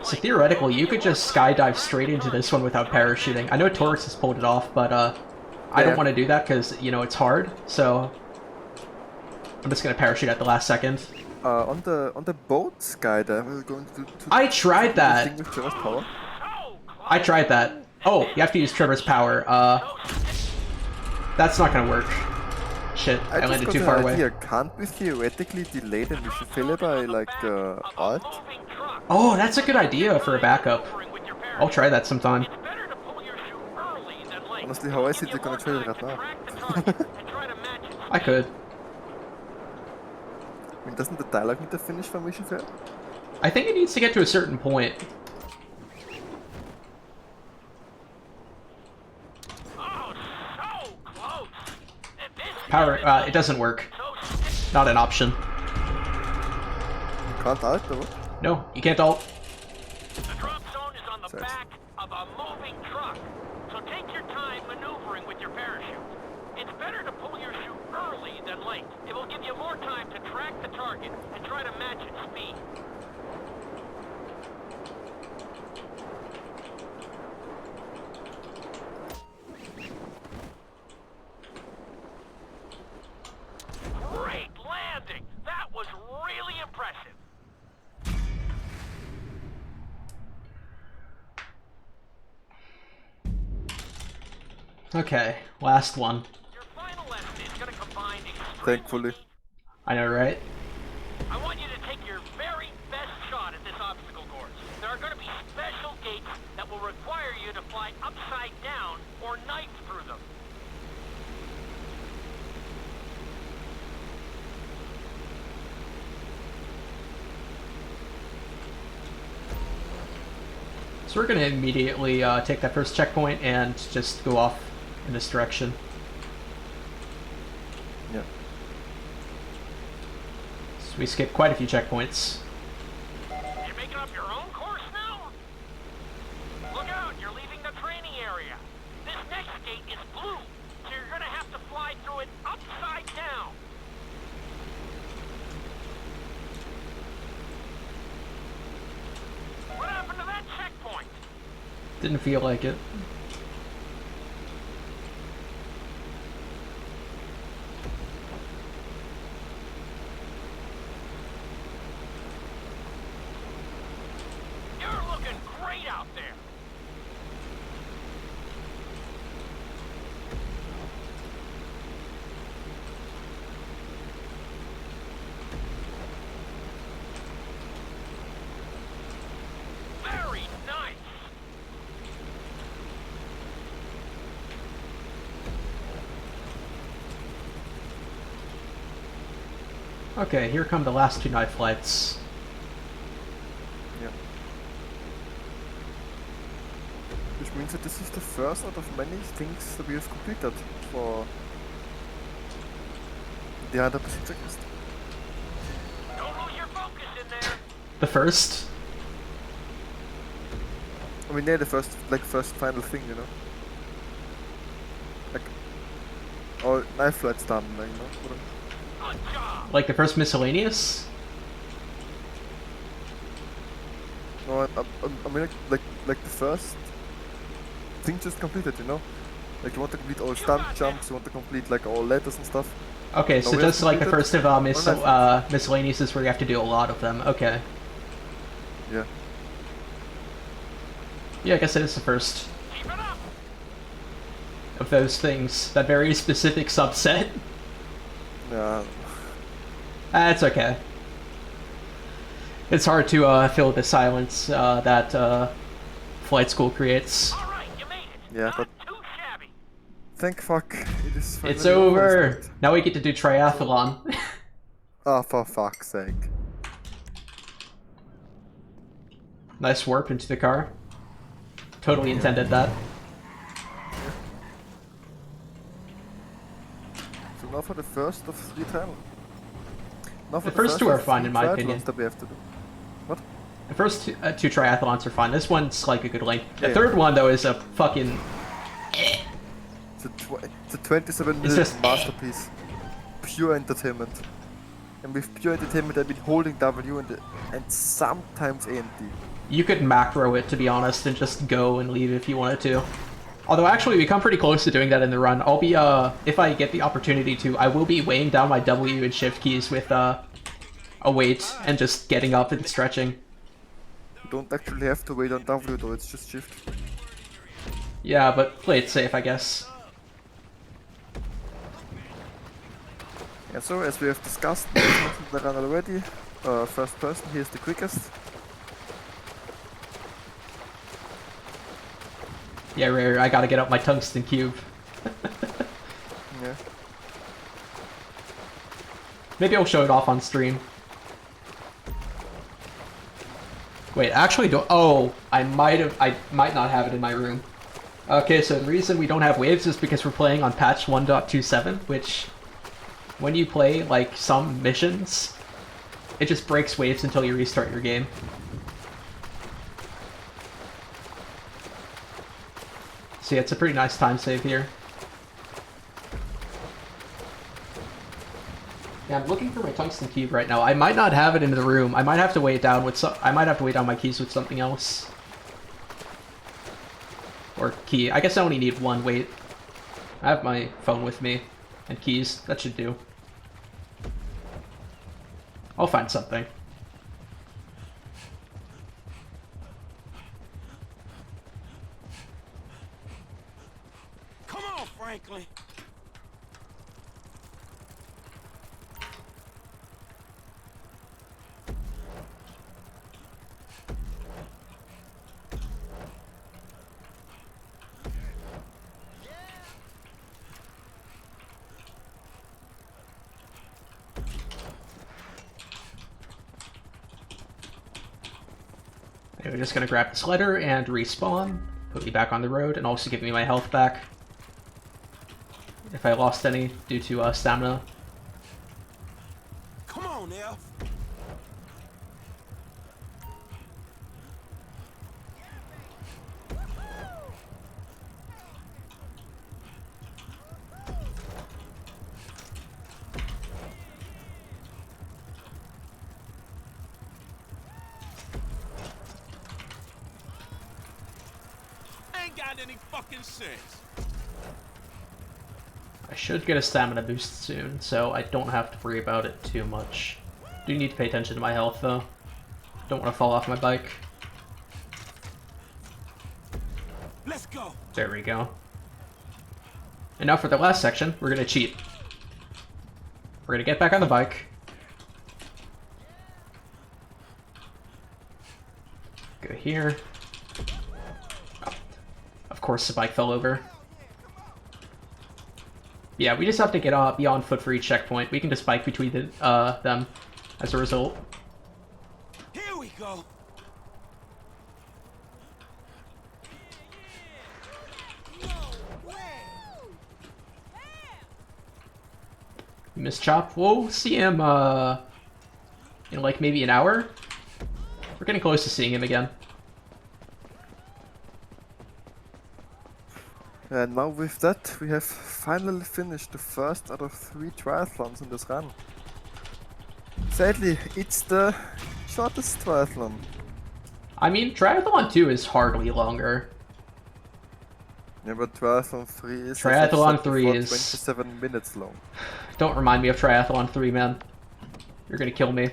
So theoretically, you could just skydive straight into this one without parachuting. I know Torx has pulled it off, but I don't want to do that because, you know, it's hard, so I'm just gonna parachute at the last second. On the boat skydive, we're going to I tried that! With Trevor's power. I tried that. Oh, you have to use Trevor's power. That's not gonna work. Shit, I landed too far away. Can't we theoretically delay the mission failure by, like, alt? Oh, that's a good idea for a backup. I'll try that sometime. Honestly, how is it you're gonna try it right now? I could. I mean, doesn't the dialogue need to finish for mission failure? I think it needs to get to a certain point. Power, it doesn't work. Not an option. You can't alt, or what? No, you can't alt. The drop zone is on the back of a moving truck, so take your time maneuvering with your parachute. It's better to pull your chute early than late. It will give you more time to track the target and try to match its speed. Great landing! That was really impressive. Okay, last one. Your final lesson is going to combine Thankfully. I know, right? I want you to take your very best shot at this obstacle course. There are going to be special gates that will require you to fly upside down or knife through them. So we're gonna immediately take that first checkpoint and just go off in this direction. Yeah. So we skipped quite a few checkpoints. You're making up your own course now? Look out, you're leaving the training area. This next gate is blue, so you're gonna have to fly through it upside down. What happened to that checkpoint? Didn't feel like it. You're looking great out there. Very nice. Okay, here come the last two night flights. Yeah. Which means that this is the first out of many things that we have completed for the 100% checklist. Don't lose your focus in there. The first? I mean, yeah, the first final thing, you know? Like, Or knife flights done, you know? Like the first miscellaneous? No, I mean like the first thing just completed, you know? Like you want to complete all stunt jumps, you want to complete like all letters and stuff. Okay, so just like the first of completed miscellaneous is where you have to do a lot of them. Okay. Yeah. Yeah, I guess it is the first of those things. That very specific subset. Yeah. That's okay. It's hard to fill the silence that flight school creates. Yeah, but thank fuck it is finally It's over! finished. Now we get to do triathlon. Oh, for fuck's sake. Nice warp into the car. Totally intended that. So now for the first of 3 trials. Now for The first two are fun in my opinion. That we have to do. What? The first two triathlons are fun. This one's like a good length. The Yeah. third one though is a fucking... It's a 27-minute masterpiece. Pure entertainment. And with pure entertainment I've been holding W and sometimes A and D. You could macro it, to be honest, and just go and leave if you wanted to. Although actually we come pretty close to doing that in the run. I'll be, if I get the opportunity to, I will be weighing down my W and shift keys with, a weight and just getting up and stretching. You don't actually have to wait on W though, it's just shift. Yeah, but play it safe, I guess. Yeah, so as we have discussed in the run already, first person here is the quickest. Yeah, Rare, I gotta get up my tungsten cube. Yeah. Maybe I'll show it off on stream. Wait, actually do- oh, I might not have it in my room. Okay, so the reason we don't have waves is because we're playing on patch 1.27, which, when you play, like, some missions, it just breaks waves until you restart your game. So yeah, it's a pretty nice time save here. Yeah, I'm looking for my tungsten cube right now. I might not have it in the room. I might have to weigh it down with some. I might have to weigh down my keys with something else. Or key. I guess I only need one weight. I have my phone with me and keys. That should do. I'll find something. Come on, Franklin. Okay, we're just gonna grab this letter and respawn, put me back on the road, and also give me my health back. If I lost any due to stamina. Come on, Elf. Ain't got any fucking sense. I should get a stamina boost soon, so I don't have to worry about it too much. Do need to pay attention to my health though. Don't want to fall off my bike. Let's go. There we go. And now for the last section, we're gonna cheat. We're gonna get back on the bike. Go here. Oh. Of course the bike fell over. Yeah, we just have to get be on foot for each checkpoint. We can just bike between them as a result. Here we go. Miss Chop, we'll see him in like maybe an hour. We're getting close to seeing him again. And now with that, we have finally finished the first out of 3 triathlons in this run. Sadly, it's the shortest triathlon. I mean, Triathlon 2 is hardly longer. Yeah, but Triathlon 3 is... Triathlon 3 is... 27 minutes long. Don't remind me of Triathlon 3, man. You're gonna kill me.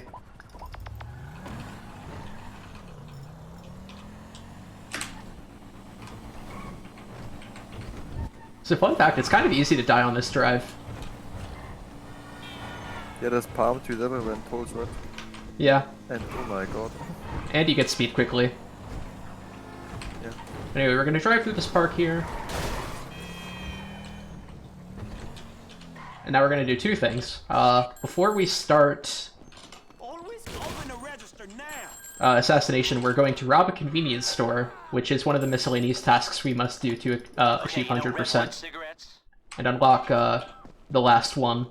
So fun fact, it's kind of easy to die on this drive. Yeah, there's palm trees everywhere and poles, right? Yeah. And oh my god. And you get speed quickly. Yeah. Anyway, we're gonna drive through this park here. And now we're gonna do 2 things. Before we start Assassination, we're going to rob a convenience store, which is one of the miscellaneous tasks we must do to achieve 100%. And unlock the last one.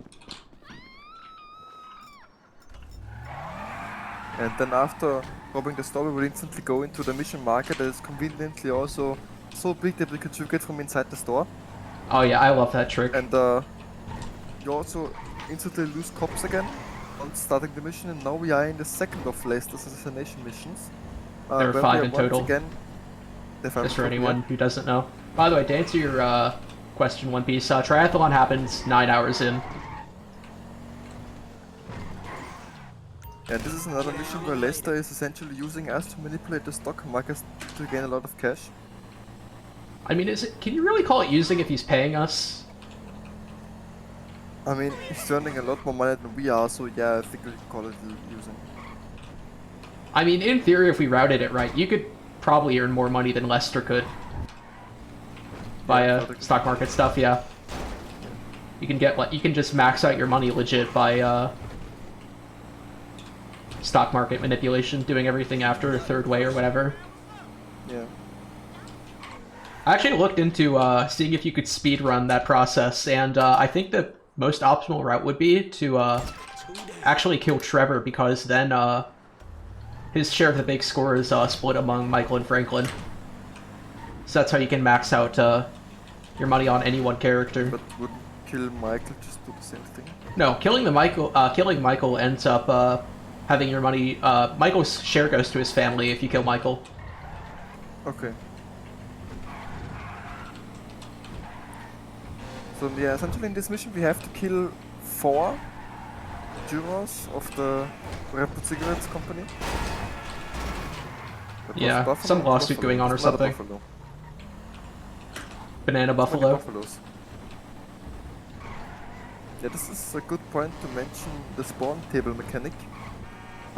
And then after robbing the store, we will instantly go into the mission market that is conveniently also so big that we can shoot it from inside the store. Oh yeah, I love that trick. And you also instantly lose cops again on starting the mission, and now we are in the second of last assassination missions. There are 5 in total. Again, just for anyone who doesn't know. By the way, to answer your question, One Piece, Triathlon happens 9 hours in. And this is another mission where Lester is essentially using us to manipulate the stock market to gain a lot of cash. I mean, can you really call it using if he's paying us? I mean, he's earning a lot more money than we are, so yeah, I think we can call it using. I mean, in theory, if we routed it right, you could probably earn more money than Lester could. Via stock market stuff, yeah. You can get, you can just max out your money legit by, stock market manipulation, doing everything after a third way or whatever. Yeah. I actually looked into seeing if you could speedrun that process, and I think the most optimal route would be to actually kill Trevor, because then his share of the big score is split among Michael and Franklin. So that's how you can max out your money on any one character. But wouldn't kill Michael just do the same thing? No, killing Michael ends up having your money. Michael's share goes to his family if you kill Michael. Okay. So yeah, essentially in this mission we have to kill 4 jurors of the Rapid Cigarettes company. Yeah, some lawsuit going on or something. Banana Buffalo. Buffaloes. Yeah, this is a good point to mention the spawn table mechanic.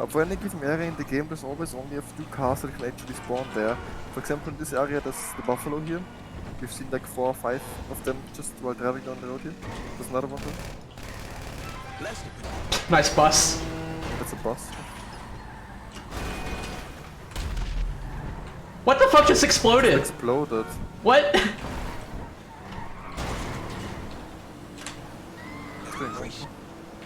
For any given area in the game, there's always only a few cars that can actually spawn there. For example, in this area, there's the Buffalo here. We've seen like 4 or 5 of them just while driving down the road here. There's another one there. Nice bus. That's a bus. What the fuck just exploded? It exploded. What?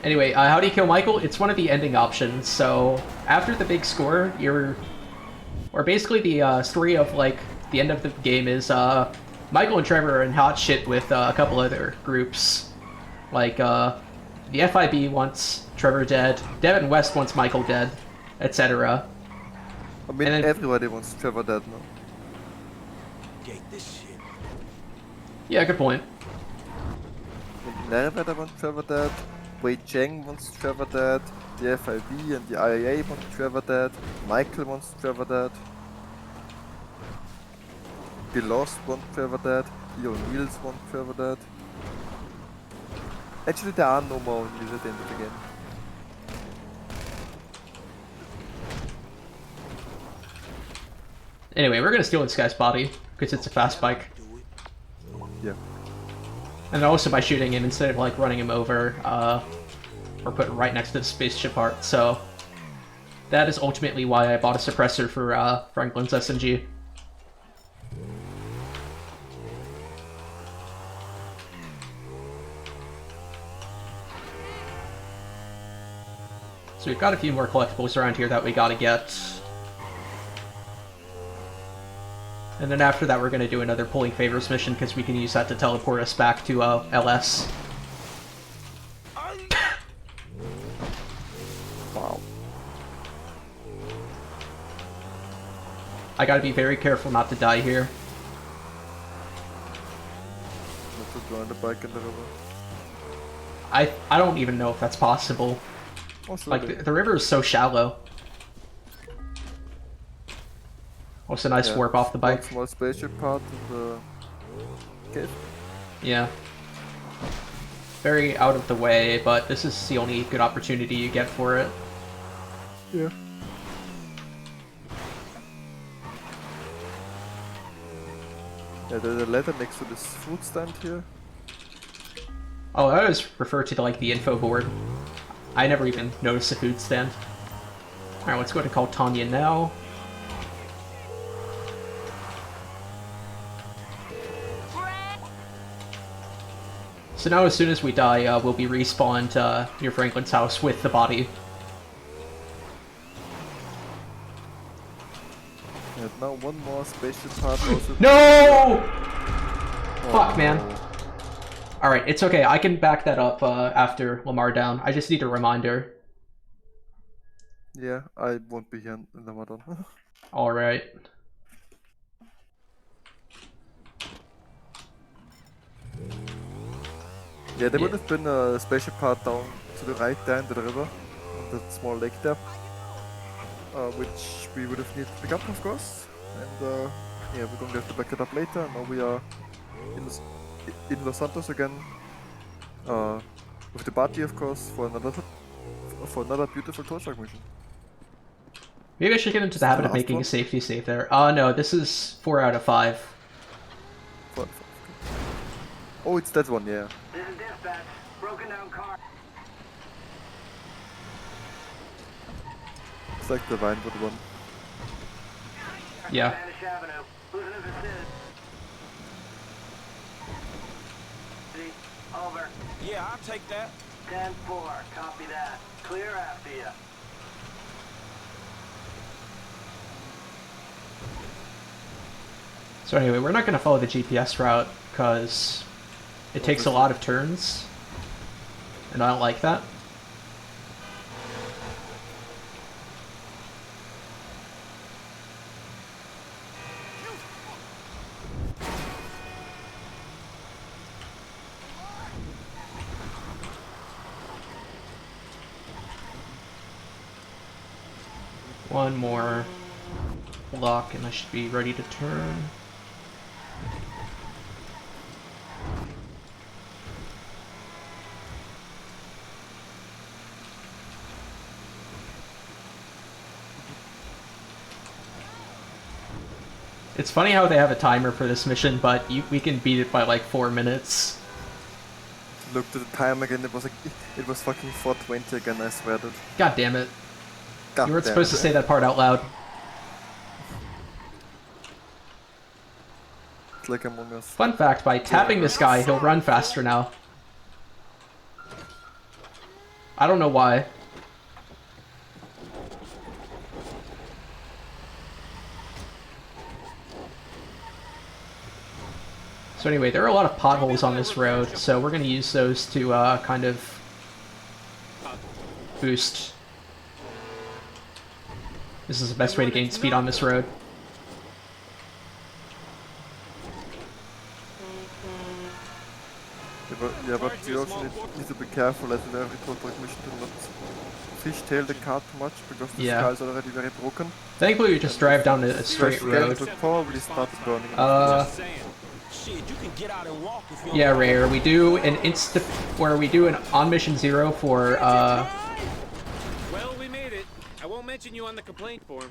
Anyway, how do you kill Michael? It's one of the ending options. So after the big score, or basically the story of like the end of the game is Michael and Trevor are in hot shit with a couple other groups. Like the FIB wants Trevor dead, Devin West wants Michael dead, etc. I mean, everybody wants Trevor dead now. Yeah, good point. Nerveda wants Trevor dead, Wei Cheng wants Trevor dead, the FIB and the IAA want Trevor dead, Michael wants Trevor dead, the Lost want Trevor dead, the O'Neills want Trevor dead. Actually, there are no more O'Neills at the end of the game. Anyway, we're gonna steal this guy's body, because it's a fast bike. Yeah. And also by shooting him instead of like running him over, or putting right next to the spaceship part, so that is ultimately why I bought a suppressor for Franklin's SMG. So we've got a few more collectibles around here that we gotta get. And then after that, we're going to do another pulling favors mission because we can use that to teleport us back to LS. Wow. I gotta be very careful not to die here. Not to join the bike in the river. I don't even know if that's possible. Like, the river is so shallow. Oh, it's a nice warp off the bike. One small spaceship part in the cave. Yeah. Very out of the way, but this is the only good opportunity you get for it. Yeah. Yeah, there's a letter next to this food stand here. Oh, I always refer to like the info board. I never even noticed the food stand. Alright, let's go to call Tanya now. So now as soon as we die, we'll be respawned near Franklin's house with the body. Yeah, now one more spaceship part also. No! Oh, Fuck, man. no. Alright, it's okay. I can back that up after Lamar down. I just need a reminder. Yeah, I won't be here in the modern. Alright. Yeah, there would have been a spaceship part down to the right there in the river, on that small lake there, which we would have needed to pick up, of course. And yeah, we're going to have to back it up later. Now we are in Los Santos again, with the party, of course, for another beautiful tow truck mission. Maybe I should get into the habit of making a safety save there. No, this is 4 out of 5. Oh, it's that one, yeah. This is dispatch. Broken down car. It's like the Vinewood one. Yeah. Spanish Avenue. Who's in the vicinity? Over. Yeah, I'll take that. 10-4. Copy that. Clear after you. So anyway, we're not going to follow the GPS route because it takes a lot of turns, and I don't like that. One more block and I should be ready to turn. It's funny how they have a timer for this mission, but we can beat it by like 4 minutes. Looked at the time again, it was fucking 4:20 again, I swear that. God damn it. God You weren't damn supposed to it. say that part out loud. It's like Among Us. Fun fact, by tapping this guy, he'll run faster now. I don't know why. So anyway, there are a lot of potholes on this road, so we're going to use those to kind of boost. This is the best way to gain speed on this road. Yeah, but you also need to be careful as in every tow truck mission to not fishtail the car too much because the Yeah. sky is already very broken. Thankfully, we just drive down a straight Fresh gas road. would probably start burning. Yeah, Rare. We do an we do an on mission 0 for Well, we made it. I won't mention you on the complaint form.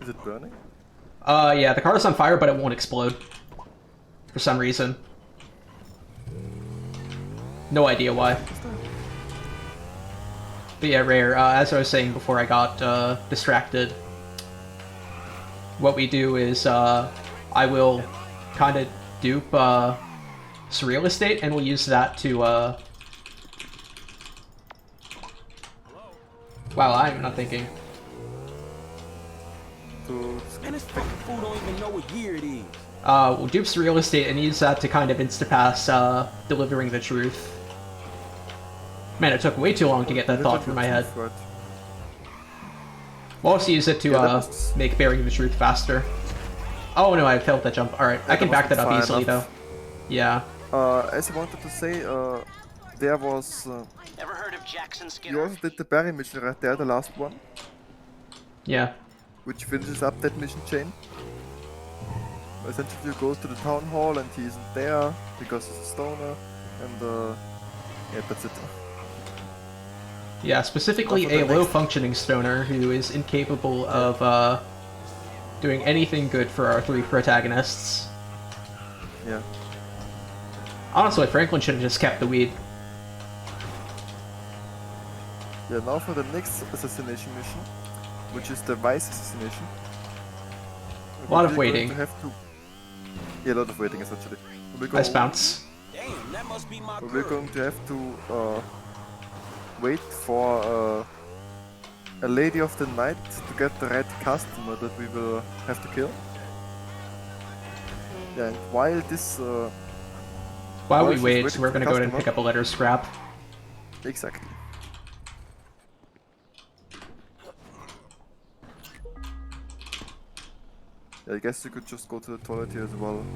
Is it burning? Yeah, the car's on fire, but it won't explode for some reason. No idea why. But yeah, Rare. As I was saying before, I got distracted. What we do is I will kind of dupe surreal estate, and we'll use that to. Wow, I'm not thinking. to... And this fucking fool don't even know what year it is. Well, dupes real estate and use that to kind of insta-pass, delivering the truth. Man, it took way too long to get that thought through my head. Right. We'll also use it to, make bearing the truth faster. Oh no, I failed that jump. Alright, I can back that up easily, though. Yeah. As I wanted to say, there was... Ever heard of Jackson Skinner? You also did the Barry mission right there, the last one. Yeah. Which finishes up that mission chain. Essentially, you go to the town hall and he isn't there because he's a stoner, and yeah, that's it. Yeah, specifically a low-functioning stoner who is incapable of doing anything good for our three protagonists. Yeah. Honestly, Franklin should have just kept the weed. Yeah, now for the next assassination mission, which is the Vice assassination. A lot of waiting. Yeah, a lot of waiting essentially. Nice bounce. Damn, that must be my We're going to have to wait for a lady of the night to get the right customer that we will have to kill. Yeah, and while this... while we wait, we're gonna go ahead and pick up a letter scrap. Exactly. Yeah, I guess you could just go to the toilet here as well.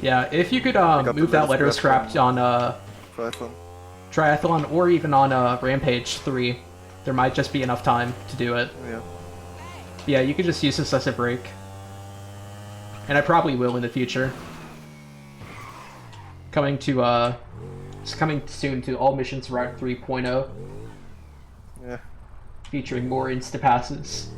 Yeah, if you could move that letter scrap on Triathlon or even on Rampage 3, there might just be enough time to do it. Yeah. Yeah, you could just use this as a break. And I probably will in the future. Coming to it's coming soon to All Missions Route 3.0. Yeah. Featuring more insta-passes.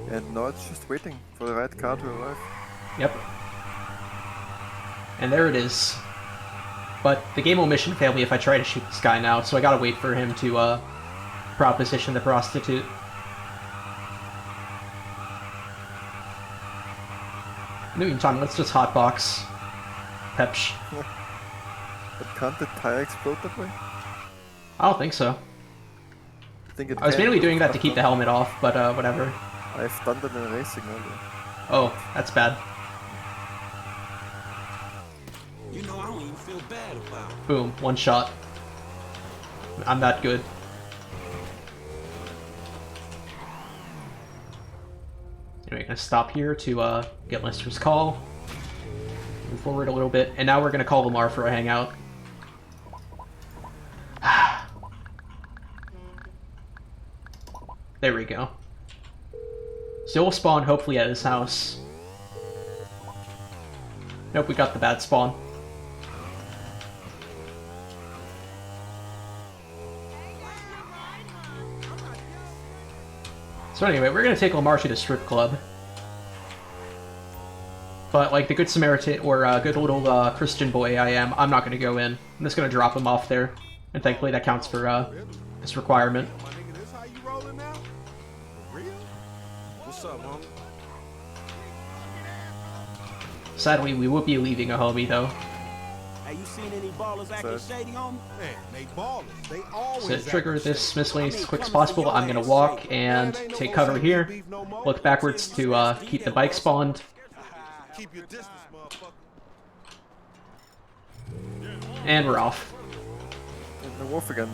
And now it's just waiting for the right car to arrive. Yep. And there it is. But the game will mission fail me if I try to shoot this guy now, so I gotta wait for him to proposition the prostitute. In the meantime, let's just hotbox Pepsh. But can't the tire explode that way? I don't think so. I was mainly doing that to keep the helmet off, but whatever. I've done that in racing earlier. Oh, that's bad. You know, I don't even feel bad about it. Boom, one shot. I'm that good. Anyway, gonna stop here to get Lester's call. Move forward a little bit, and now we're gonna call Lamar for a hangout. There we go. So we'll spawn hopefully at his house. Nope, we got the bad spawn. So anyway, we're gonna take Lamar to the strip club. But like the good Samaritan or good little Christian boy I am, I'm not gonna go in. I'm just gonna drop him off there. And thankfully that counts for this requirement. What's up, homie? Sadly, we will be leaving a homie though. Hey, you seen any ballers acting shady, homie? Man, they ballers. They always. So to trigger this miscellaneous as quick as possible, I'm gonna walk and take cover here. Look backwards to keep the bike spawned. Keep your distance, motherfucker. And we're off. And the wolf again.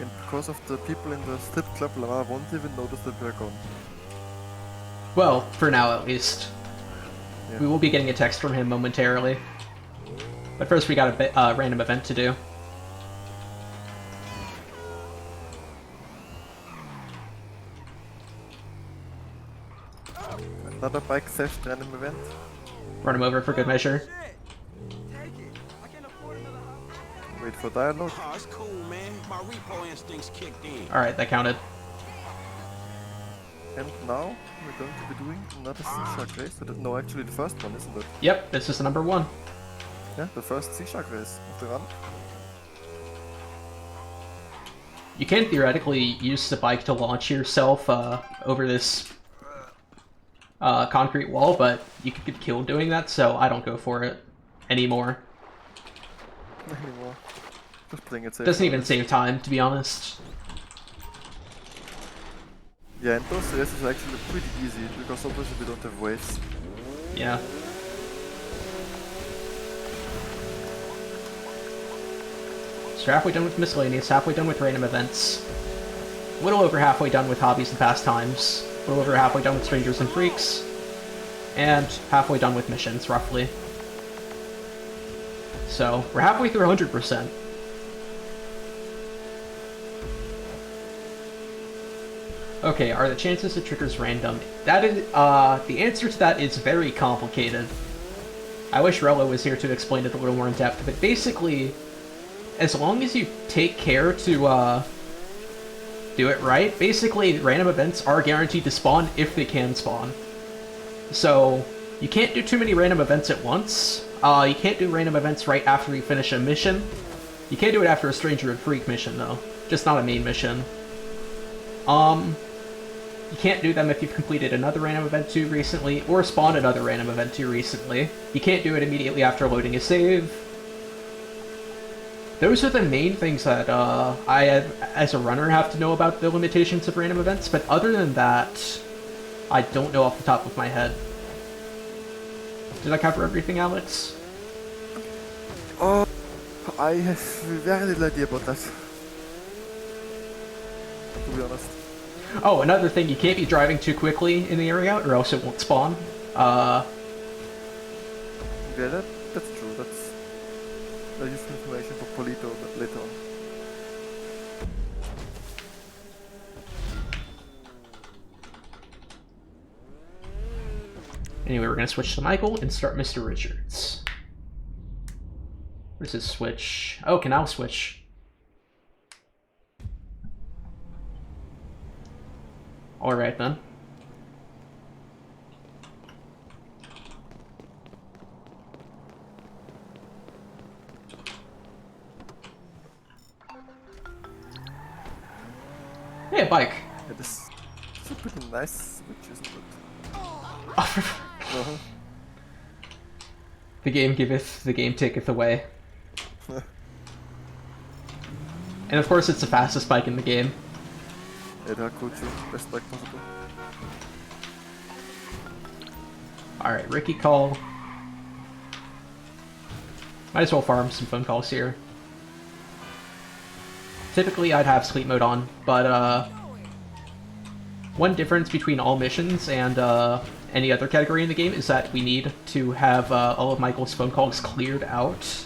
And because of the people in the strip club, Lamar won't even notice that we're gone. Well, for now at least. Yeah. We will be getting a text from him momentarily. But first we got a random event to do. Another bike theft random event. Run him over for good measure. Wait for dialogue. Oh, it's cool, man. My repo instincts kicked in. Alright, that counted. And now we're going to be doing another Sea-Shark race. No, actually the first one, isn't it? Yep, this is the number 1. Yeah, the first Sea-Shark race of the run. You can theoretically use the bike to launch yourself over this concrete wall, but you could get killed doing that, so I don't go for it. anymore. Anymore. Just playing it safe. Doesn't even save time, to be honest. Yeah, and those races is actually pretty easy, because obviously we don't have waves. Yeah. So halfway done with miscellaneous, halfway done with random events. A little over halfway done with hobbies and pastimes. A little over halfway done with strangers and freaks. And halfway done with missions, roughly. So, we're halfway through 100%. Okay, are the chances it triggers random? That is, the answer to that is very complicated. I wish Rello was here to explain it a little more in depth, but basically, as long as you take care to, do it right, basically, random events are guaranteed to spawn if they can spawn. So, you can't do too many random events at once. You can't do random events right after you finish a mission. You can't do it after a Stranger and Freak mission, though. Just not a main mission. You can't do them if you've completed another random event too recently, or spawned another random event too recently. You can't do it immediately after loading a save. Those are the main things that I, as a runner, have to know about the limitations of random events, but other than that, I don't know off the top of my head. Did I cover everything, Alex? Oh, I have very little idea about that. To be honest. Oh, another thing, you can't be driving too quickly in the area, or else it won't spawn. Yeah, that's true. That's useful information for Polito later on. Anyway, we're gonna switch to Michael and start Mr. Richards. What is this switch? Oh, canal switch. Alright then. Hey, a bike. Yeah, this is a pretty nice switch, isn't it? The game giveth, the game taketh away. And of course it's the fastest bike in the game. Best bike possible. Alright, Ricky call. Might as well farm some phone calls here. Typically I'd have sleep mode on, but one difference between all missions and any other category in the game is that we need to have all of Michael's phone calls cleared out.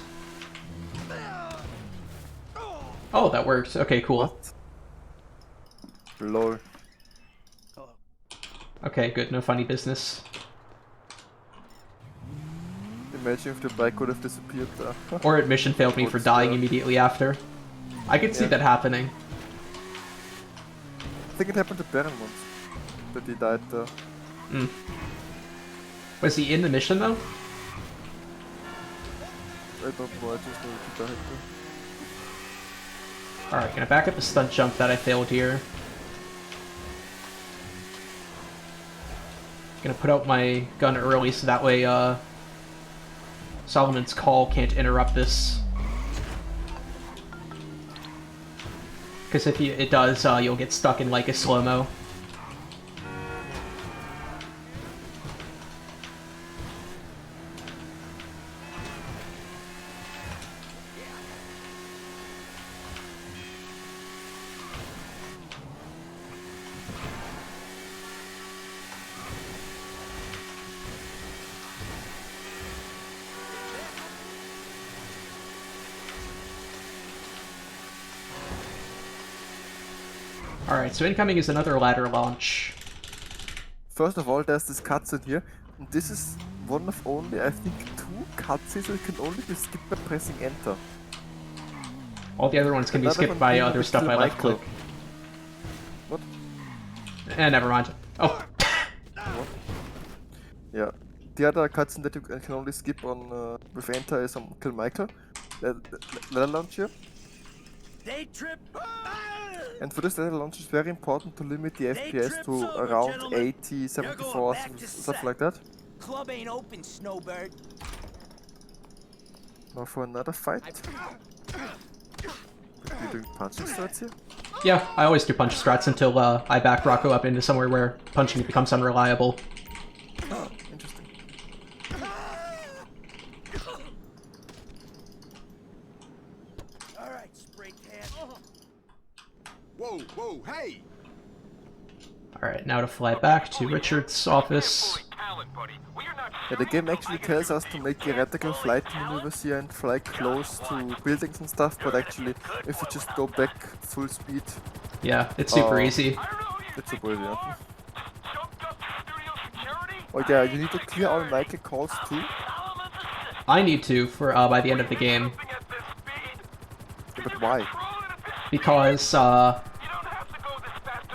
Oh, that worked. Okay, cool. Lol. Okay, good. No funny business. Imagine if the bike would have disappeared there. Or admission failed me for dying immediately after. I could see that happening. I think it happened to Baron once. That he died there. Hmm. Was he in the mission though? I don't know, I just know he died there. Alright, gonna back up the stunt jump that I failed here. Gonna put out my gun early so that way Solomon's call can't interrupt this. Because if it does, you'll get stuck in like a slow-mo. Alright, so incoming is another ladder launch. First of all, there's this cutscene here. And this is one of only, I think, 2 cutscenes that can only be skipped by pressing enter. All the other ones can be skipped by other stuff I left click. What? Never mind. Oh. What? Yeah. The other cutscene that you can only skip on with enter is on Kill Michael. Ladder launch here. They trip. And for this ladder launch, it's very important to limit the FPS to around 80, 74, stuff like that. Club ain't open, Snowbird. Now for another fight. Are you doing punching strats here? Yeah, I always do punch strats until I back Rocco up into somewhere where punching becomes unreliable. Oh, interesting. Alright, spray can. Whoa, whoa, hey! Alright, now to fly back to Richard's office. Yeah, the game actually tells us to make theoretical flight maneuvers here and fly close to buildings and stuff, but actually, if you just go back full speed... Yeah, it's super easy. It's super easy, yeah. Oh yeah, you need to clear all Michael calls too? I need to for by the end of the game. Yeah, but why? Because,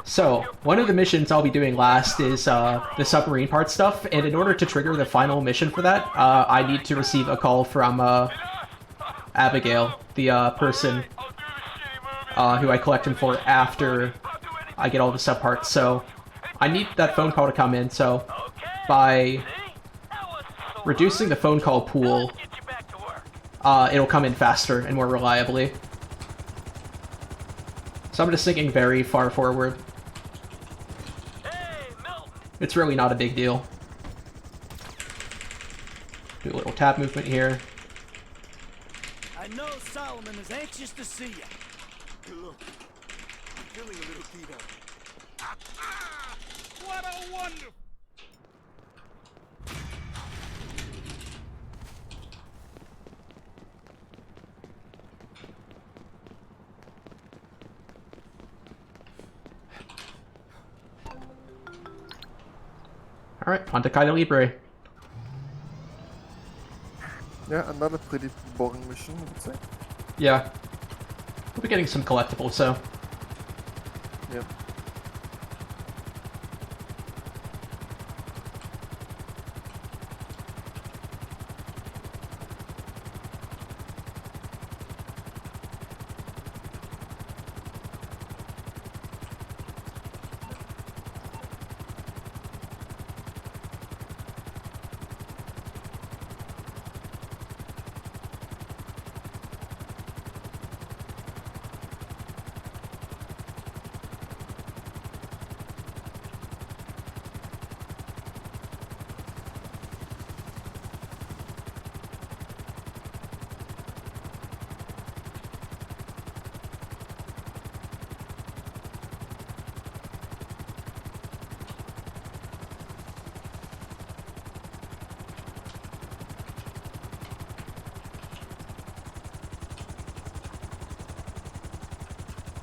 so, one of the missions I'll be doing last is the submarine part stuff, and in order to trigger the final mission for that, I need to receive a call from Abigail, the person who I collect him for after I get all the sub parts. So, I need that phone call to come in, so by reducing the phone call pool, it'll come in faster and more reliably. So I'm just thinking very far forward. It's really not a big deal. Do a little tab movement here. I know Solomon is anxious to see you. Look, I'm feeling a little beat up. What a wonderful... Alright, on to Caida Libre. Yeah, another pretty boring mission, I would say. Yeah. We'll be getting some collectibles, so... Yep.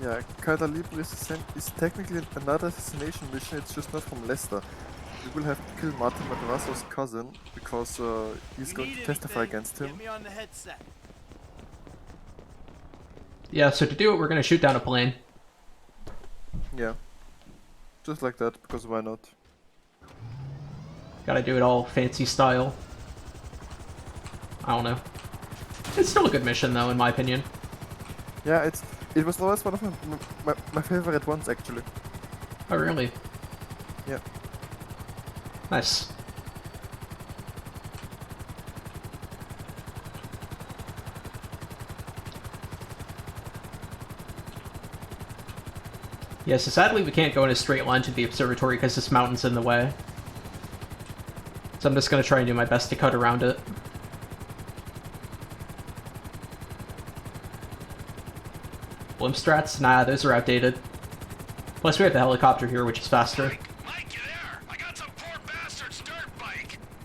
Yeah, Caida Libre is technically another assassination mission, it's just not from Leicester. We will have to kill Martin Madrazo's cousin, because he's going to testify against him. Yeah, so to do it, we're gonna shoot down a plane. Yeah. Just like that, because why not? Gotta do it all fancy style. I don't know. It's still a good mission, though, in my opinion. Yeah, it was always one of my favorite ones, actually. Oh, really? Yeah. Nice. Yeah, so sadly we can't go in a straight line to the observatory because this mountain's in the way. So I'm just gonna try and do my best to cut around it. Blimp strats? Nah, those are outdated. Plus we have the helicopter here, which is faster.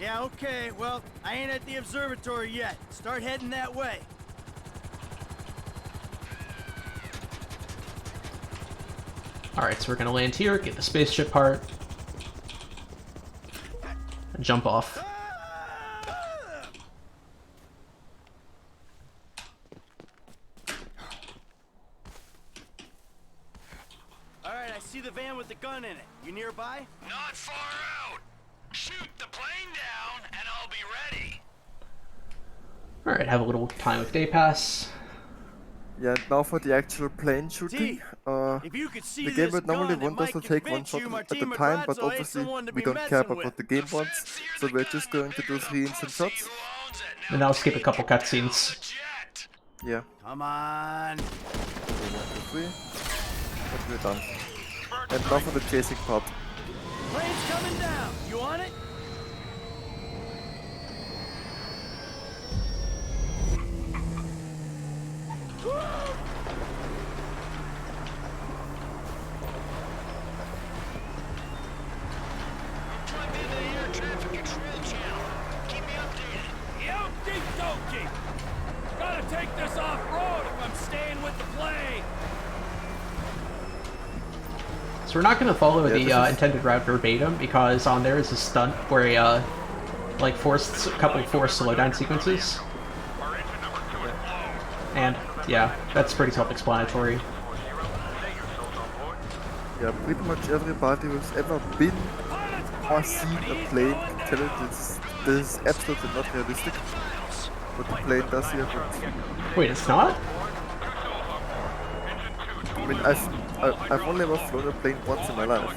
Yeah, okay, well, I ain't at the observatory yet. Start heading that way. Alright, so we're gonna land here, get the spaceship part, and jump off. Alright, I see the van with the gun in it. You nearby? Not far out. Shoot the plane down, and I'll be ready. Alright, have a little time with day pass. Yeah, now for the actual plane shooting. The game would normally want us to take one shot at a time, but obviously we don't care about what the game wants, so we're just going to do 3 instant shots. And I'll skip a couple cutscenes. Yeah. Come on. Free. And we're done. And now for the chasing part. Plane's coming down. You on it? Gotta take this off-road if I'm staying with the play. So we're not going to follow the intended route verbatim, because on there is a stunt where a like a couple forced slowdown sequences. And yeah, that's pretty self-explanatory. Yeah, pretty much everybody who's ever been or seen a plane can tell you this is absolutely not realistic. What the plane does here, but... Wait, it's not? I mean, I've only ever flown a plane once in my life.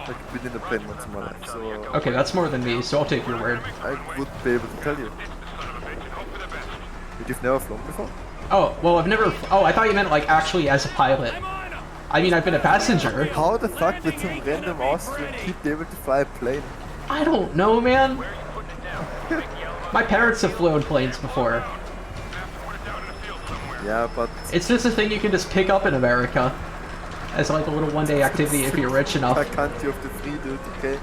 Like, been in a plane once in my life, so... Okay, that's more than me, so I'll take your word. I would be able to tell you. But you've never flown before? Oh, well, I've never... Oh, I thought you meant, like, actually as a pilot. I mean, I've been a passenger. How the fuck would some random Austrian kid be able to fly a plane? I don't know, man. My parents have flown planes before. Yeah, but... It's just a thing you can just pick up in America. As like a little one-day activity if you're rich enough. I can't you of the free, dude, okay?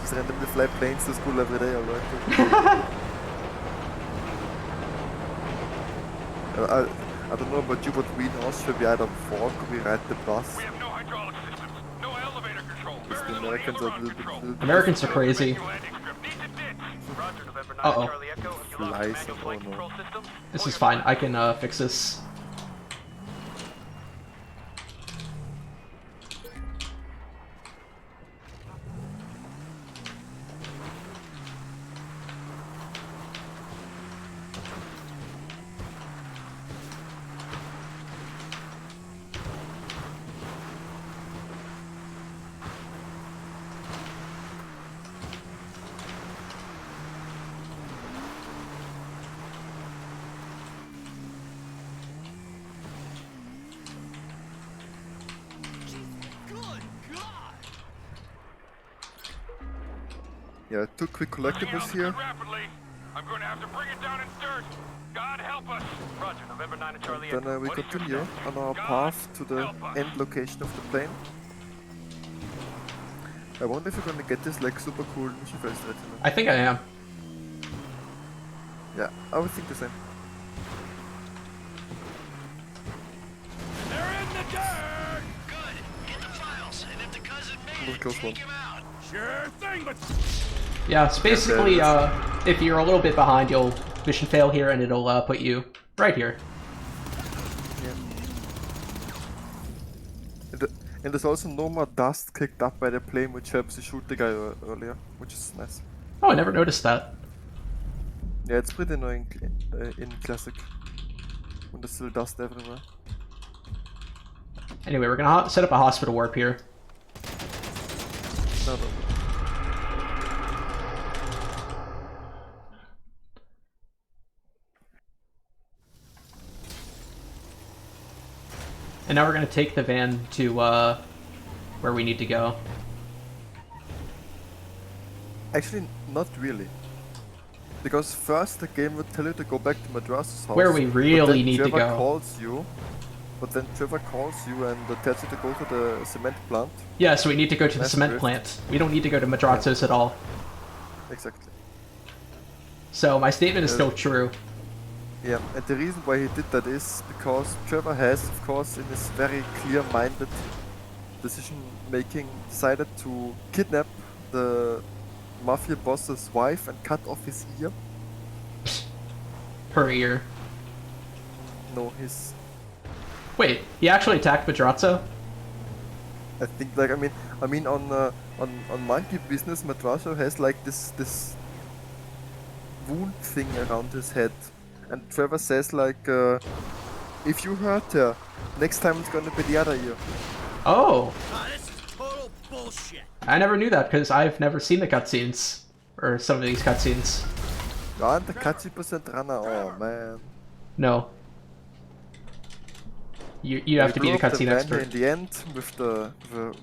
Just randomly fly planes to school every day, alright? I don't know about you, but we in Austria, we either walk or we ride the bus. We have no hydraulic systems, no elevator control. The Americans are a little bit... Americans are crazy. Uh-oh. Flies, oh no. This is fine, I can fix this. Yeah, two quick collectibles here. I'm going to have to bring it down in dirt. God help us. Roger, November 9 Charlie. Then we continue on our path to the end location of the plane. I wonder if we're gonna get this like super cool mission phase retina. I think I am. Yeah, I would think the same. They're in the dirt. Good. Get the files, and if the cousin made it, take him out. Sure thing, but yeah, it's basically if you're a little bit behind, you'll mission fail here, and it'll put you right here. Yeah. And there's also no more dust kicked up by the plane, which helps you shoot the guy earlier, which is nice. Oh, I never noticed that. Yeah, it's pretty annoying in Classic, when there's still dust everywhere. Anyway, we're gonna set up a hospital warp here. No. And now we're gonna take the van to where we need to go. Actually, not really. Because first the game would tell you to go back to Madras's house. Where we really need to Trevor go. calls you, but then Trevor calls you and tells you to go to the cement plant. Yeah, so we need to go to the cement plant. We don't need to go to Madrazo's at all. Exactly. So my statement is still true. Yeah, and the reason why he did that is because Trevor has, of course, in his very clear-minded decision-making, decided to kidnap the mafia boss's wife and cut off his ear. Per ear. No, his... Wait, he actually attacked Madrazo? I think, like, I mean, on Monkey Business, Madrazo has like this wound thing around his head, and Trevor says like, if you hurt her, next time it's gonna be the other ear. Oh. This is total bullshit. I never knew that because I've never seen the cutscenes, or some of these cutscenes. You aren't the catchy percent runner, oh man. No. You have to be the cutscene expert. In the end with the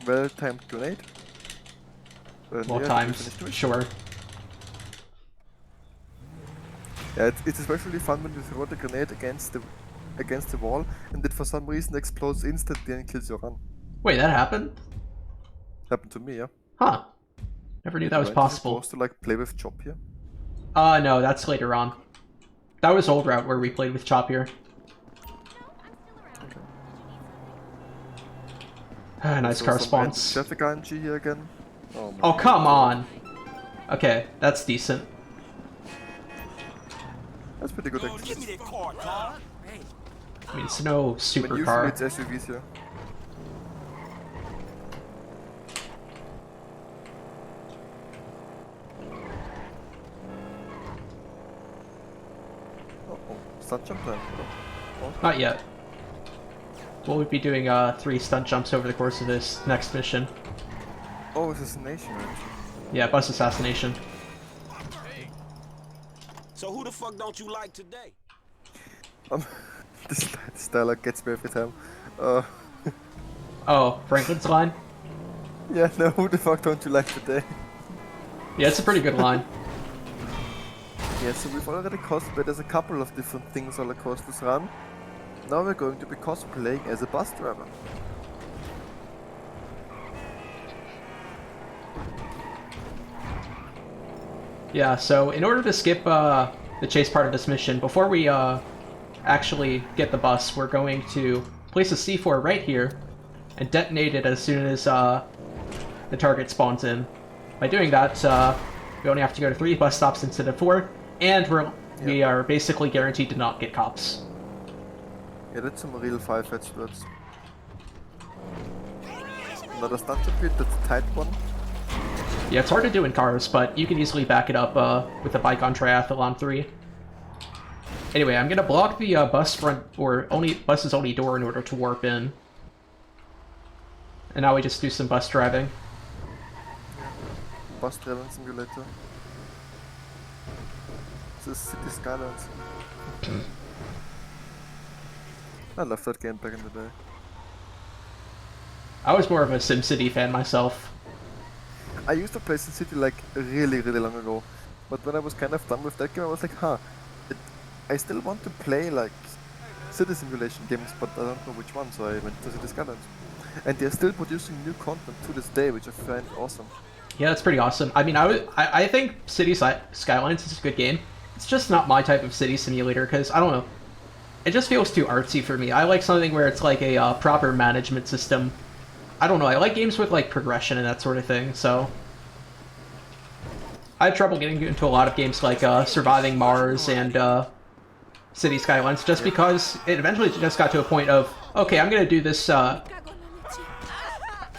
well-timed grenade. Well timed, sure. Yeah, it's especially fun when you throw the grenade against the wall and it for some reason explodes instantly and kills your run. Wait, that happened? Happened to me, yeah. Huh. Never knew that was possible. Supposed to like play with Chop here? No, that's later on. That was old route where we played with Chop here. Nice car spawns. Traffic RNG here again. Oh, come on! Okay, that's decent. That's pretty good actually. I mean, it's no supercar. Usually it's SUVs here. Stunt jump time. Not yet. We'll be doing 3 stunt jumps over the course of this next mission. Oh, Assassination, right? Yeah, bus assassination. Hey. So who the fuck don't you like today? This dialogue gets me every time. Oh, Franklin's line? Yeah, no, who the fuck don't you like today? Yeah, it's a pretty good line. Yeah, so we've already cosplayed as a couple of different things all across this run. Now we're going to be cosplaying as a bus driver. Yeah, so in order to skip the chase part of this mission, before we actually get the bus, we're going to place a C4 right here and detonate it as soon as the target spawns in. By doing that, we only have to go to 3 bus stops instead of 4, and we are basically guaranteed to not get cops. Yeah, that's some real 5 headshots. Another stunt jump hit, that's a tight one. Yeah, it's hard to do in cars, but you can easily back it up with a bike on Triathlon 3. Anyway, I'm gonna block the bus front or bus's only door in order to warp in. And now we just do some bus driving. Bus driving simulator. This is City Skylines. I loved that game back in the day. I was more of a SimCity fan myself. I used to play SimCity like really long ago, but when I was kind of done with that game I was like, I still want to play like city simulation games, but I don't know which one, so I went to City Skylines. And they're still producing new content to this day, which I find awesome. Yeah, that's pretty awesome. I mean, I think City Skylines is a good game. It's just not my type of city simulator, because, I don't know, it just feels too artsy for me. I like something where it's like a proper management system. I don't know, I like games with like progression and that sort of thing, so... I had trouble getting into a lot of games like Surviving Mars and City Skylines, just because it eventually just got to a point of, okay, I'm gonna do this for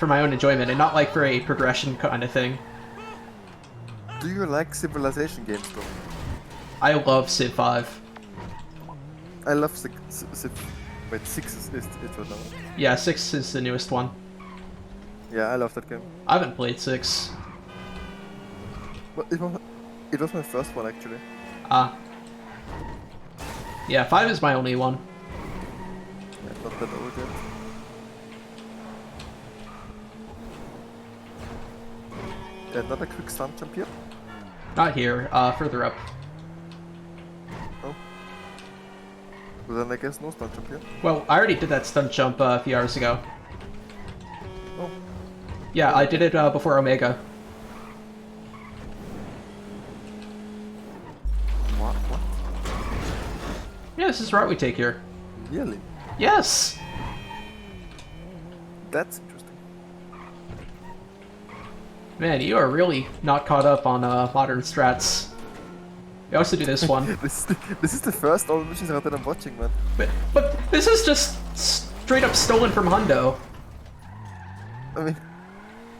my own enjoyment and not like for a progression kind of thing. Do you like civilization games though? I love Civ 5. I love Civ. Wait, 6 is it right now? Yeah, 6 is the newest one. Yeah, I love that game. I haven't played 6. Well, it was my first one actually. Ah. Yeah, 5 is my only one. Yeah, not that old yet. Yeah, another quick stunt jump here. Not here, further up. Oh. Well then I guess no stunt jump here. Well, I already did that stunt jump a few hours ago. Oh. Yeah, I did it before Omega. What? Yeah, this is the route we take here. Really? Yes! That's interesting. Man, you are really not caught up on modern strats. We also do this one. This is the first all missions that I'm watching, man. But this is just straight up stolen from Hundo. I mean,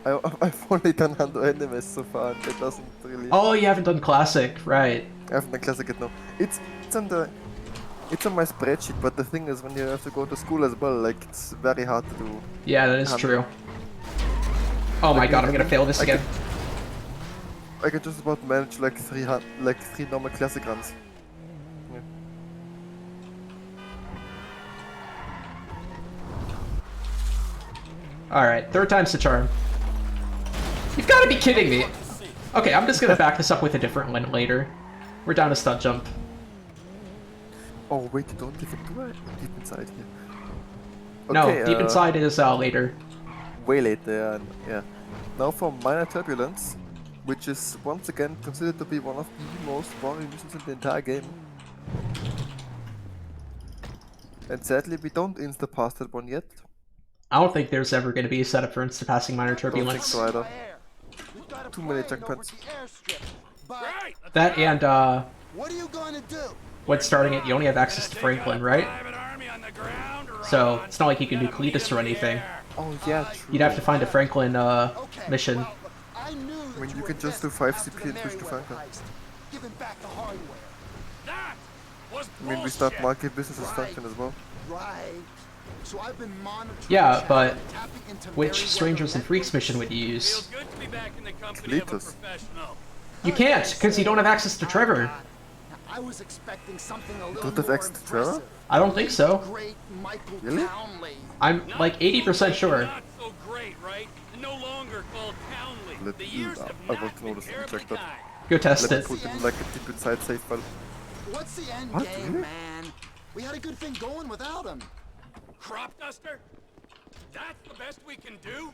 I've only done Hundo enemies so far, and it doesn't really... Oh, you haven't done Classic, right. I haven't done Classic yet, no. It's on my spreadsheet, but the thing is, when you have to go to school as well, like, it's very hard to do. Yeah, that is true. Oh my god, I'm gonna fail this again. I can just about manage like three normal classic runs. Yeah. Alright, third time's the charm. You've got to be kidding me! Okay, I'm just gonna back this up with a different one later. We're down to stunt jump. Oh wait, you don't even do it deep inside here. No, deep inside is later. Way later, yeah. Now for minor turbulence, which is once again considered to be one of the most boring missions in the entire game. And sadly, we don't insta-pass that one yet. I don't think there's ever going to be a setup for insta-passing minor turbulence. Don't think so either. Too many checkpoints. That and, What are you going to do? when starting it, you only have access to Franklin, right? So, it's not like you can do Cletus or anything. Oh yeah, true. You'd have to find a Franklin, mission. I mean, you can just do 5 CP and push to Franklin. I mean, we start market business as Franklin as well. Right. So I've been monitoring. Yeah, but which Strangers and Freaks mission would you use? Cletus. You can't, because you don't have access to Trevor. I was expecting something a You little don't have access to Trevor? I don't think so. Really? I'm like 80% sure. I want to know this and check that. Go test Let it. me put in like a deep inside safe file. What's the end What? game, Really? man? We had a good thing going without him. Crop duster? That's the best we can do?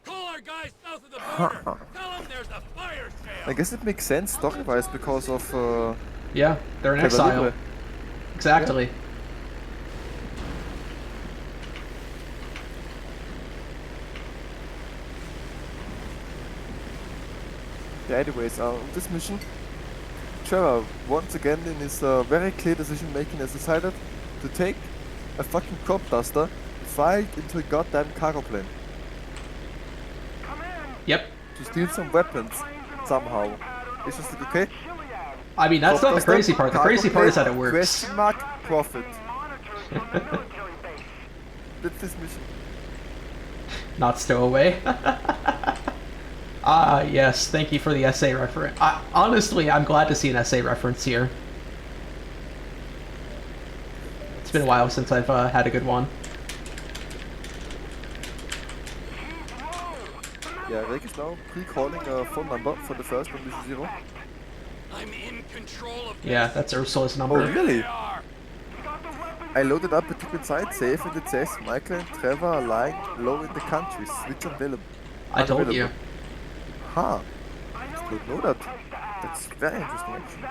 Call our guys south of the border. Tell them there's a fire sale. I guess it makes sense story-wise because of Yeah, they're in Trevor exile. Libre. Exactly. Yeah, anyways, on this mission, Trevor, once again in his very clear decision making, has decided to take a fucking crop duster, fly it into a goddamn cargo plane. Yep. To steal some weapons, somehow. It's just like, okay. I mean, that's crop not the duster, crazy part. The cargo crazy part is that it plane, works. Question mark, profit. That's this mission. Not stowaway. Ah, yes, thank you for the essay reference. Honestly, I'm glad to see an essay reference here. It's been a while since I've had a good one. Yeah, Rick is now pre-calling a phone number for the first one, Mission 0. I'm in control of Yeah, that's Ursula's number. Oh, really? I loaded up a deep inside safe and it says Michael and Trevor are lying low in the country. Switch unavailable. I told you. Huh. I just don't know that. That's very interesting actually.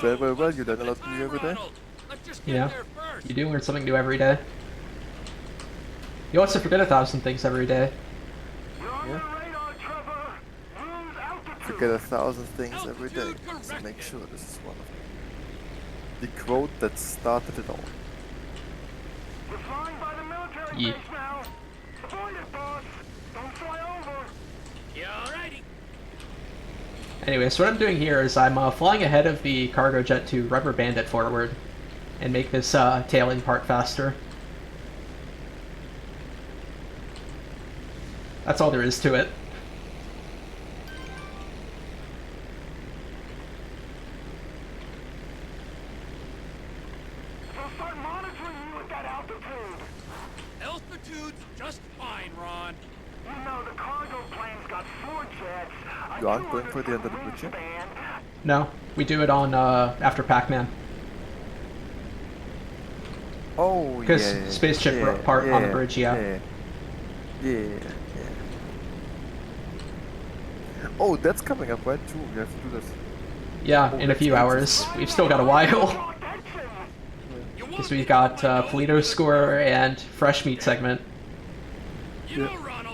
Very, very well, you learn a lot new every day. Yeah, you do learn something new every day. You also forget 1,000 things every day. Yeah. Forget 1,000 things every day. So make sure this is one of them. The quote that started it all. Yeah. Anyway, so what I'm doing here is I'm flying ahead of the cargo jet to rubber band it forward and make this tailing part faster. That's all there is to it. Altitude's just fine, Ron. You know the cargo plane's got 4 jets. You aren't going for the end of the bridge yet? No, we do it on after Pac-Man. Oh, Because yeah. spaceship part on the bridge, yeah. Yeah. Oh, that's coming up, right? Too. We have to do this. Yeah, in a few hours. We've still got a while. Because we've got Polito score and fresh meat segment. Yeah.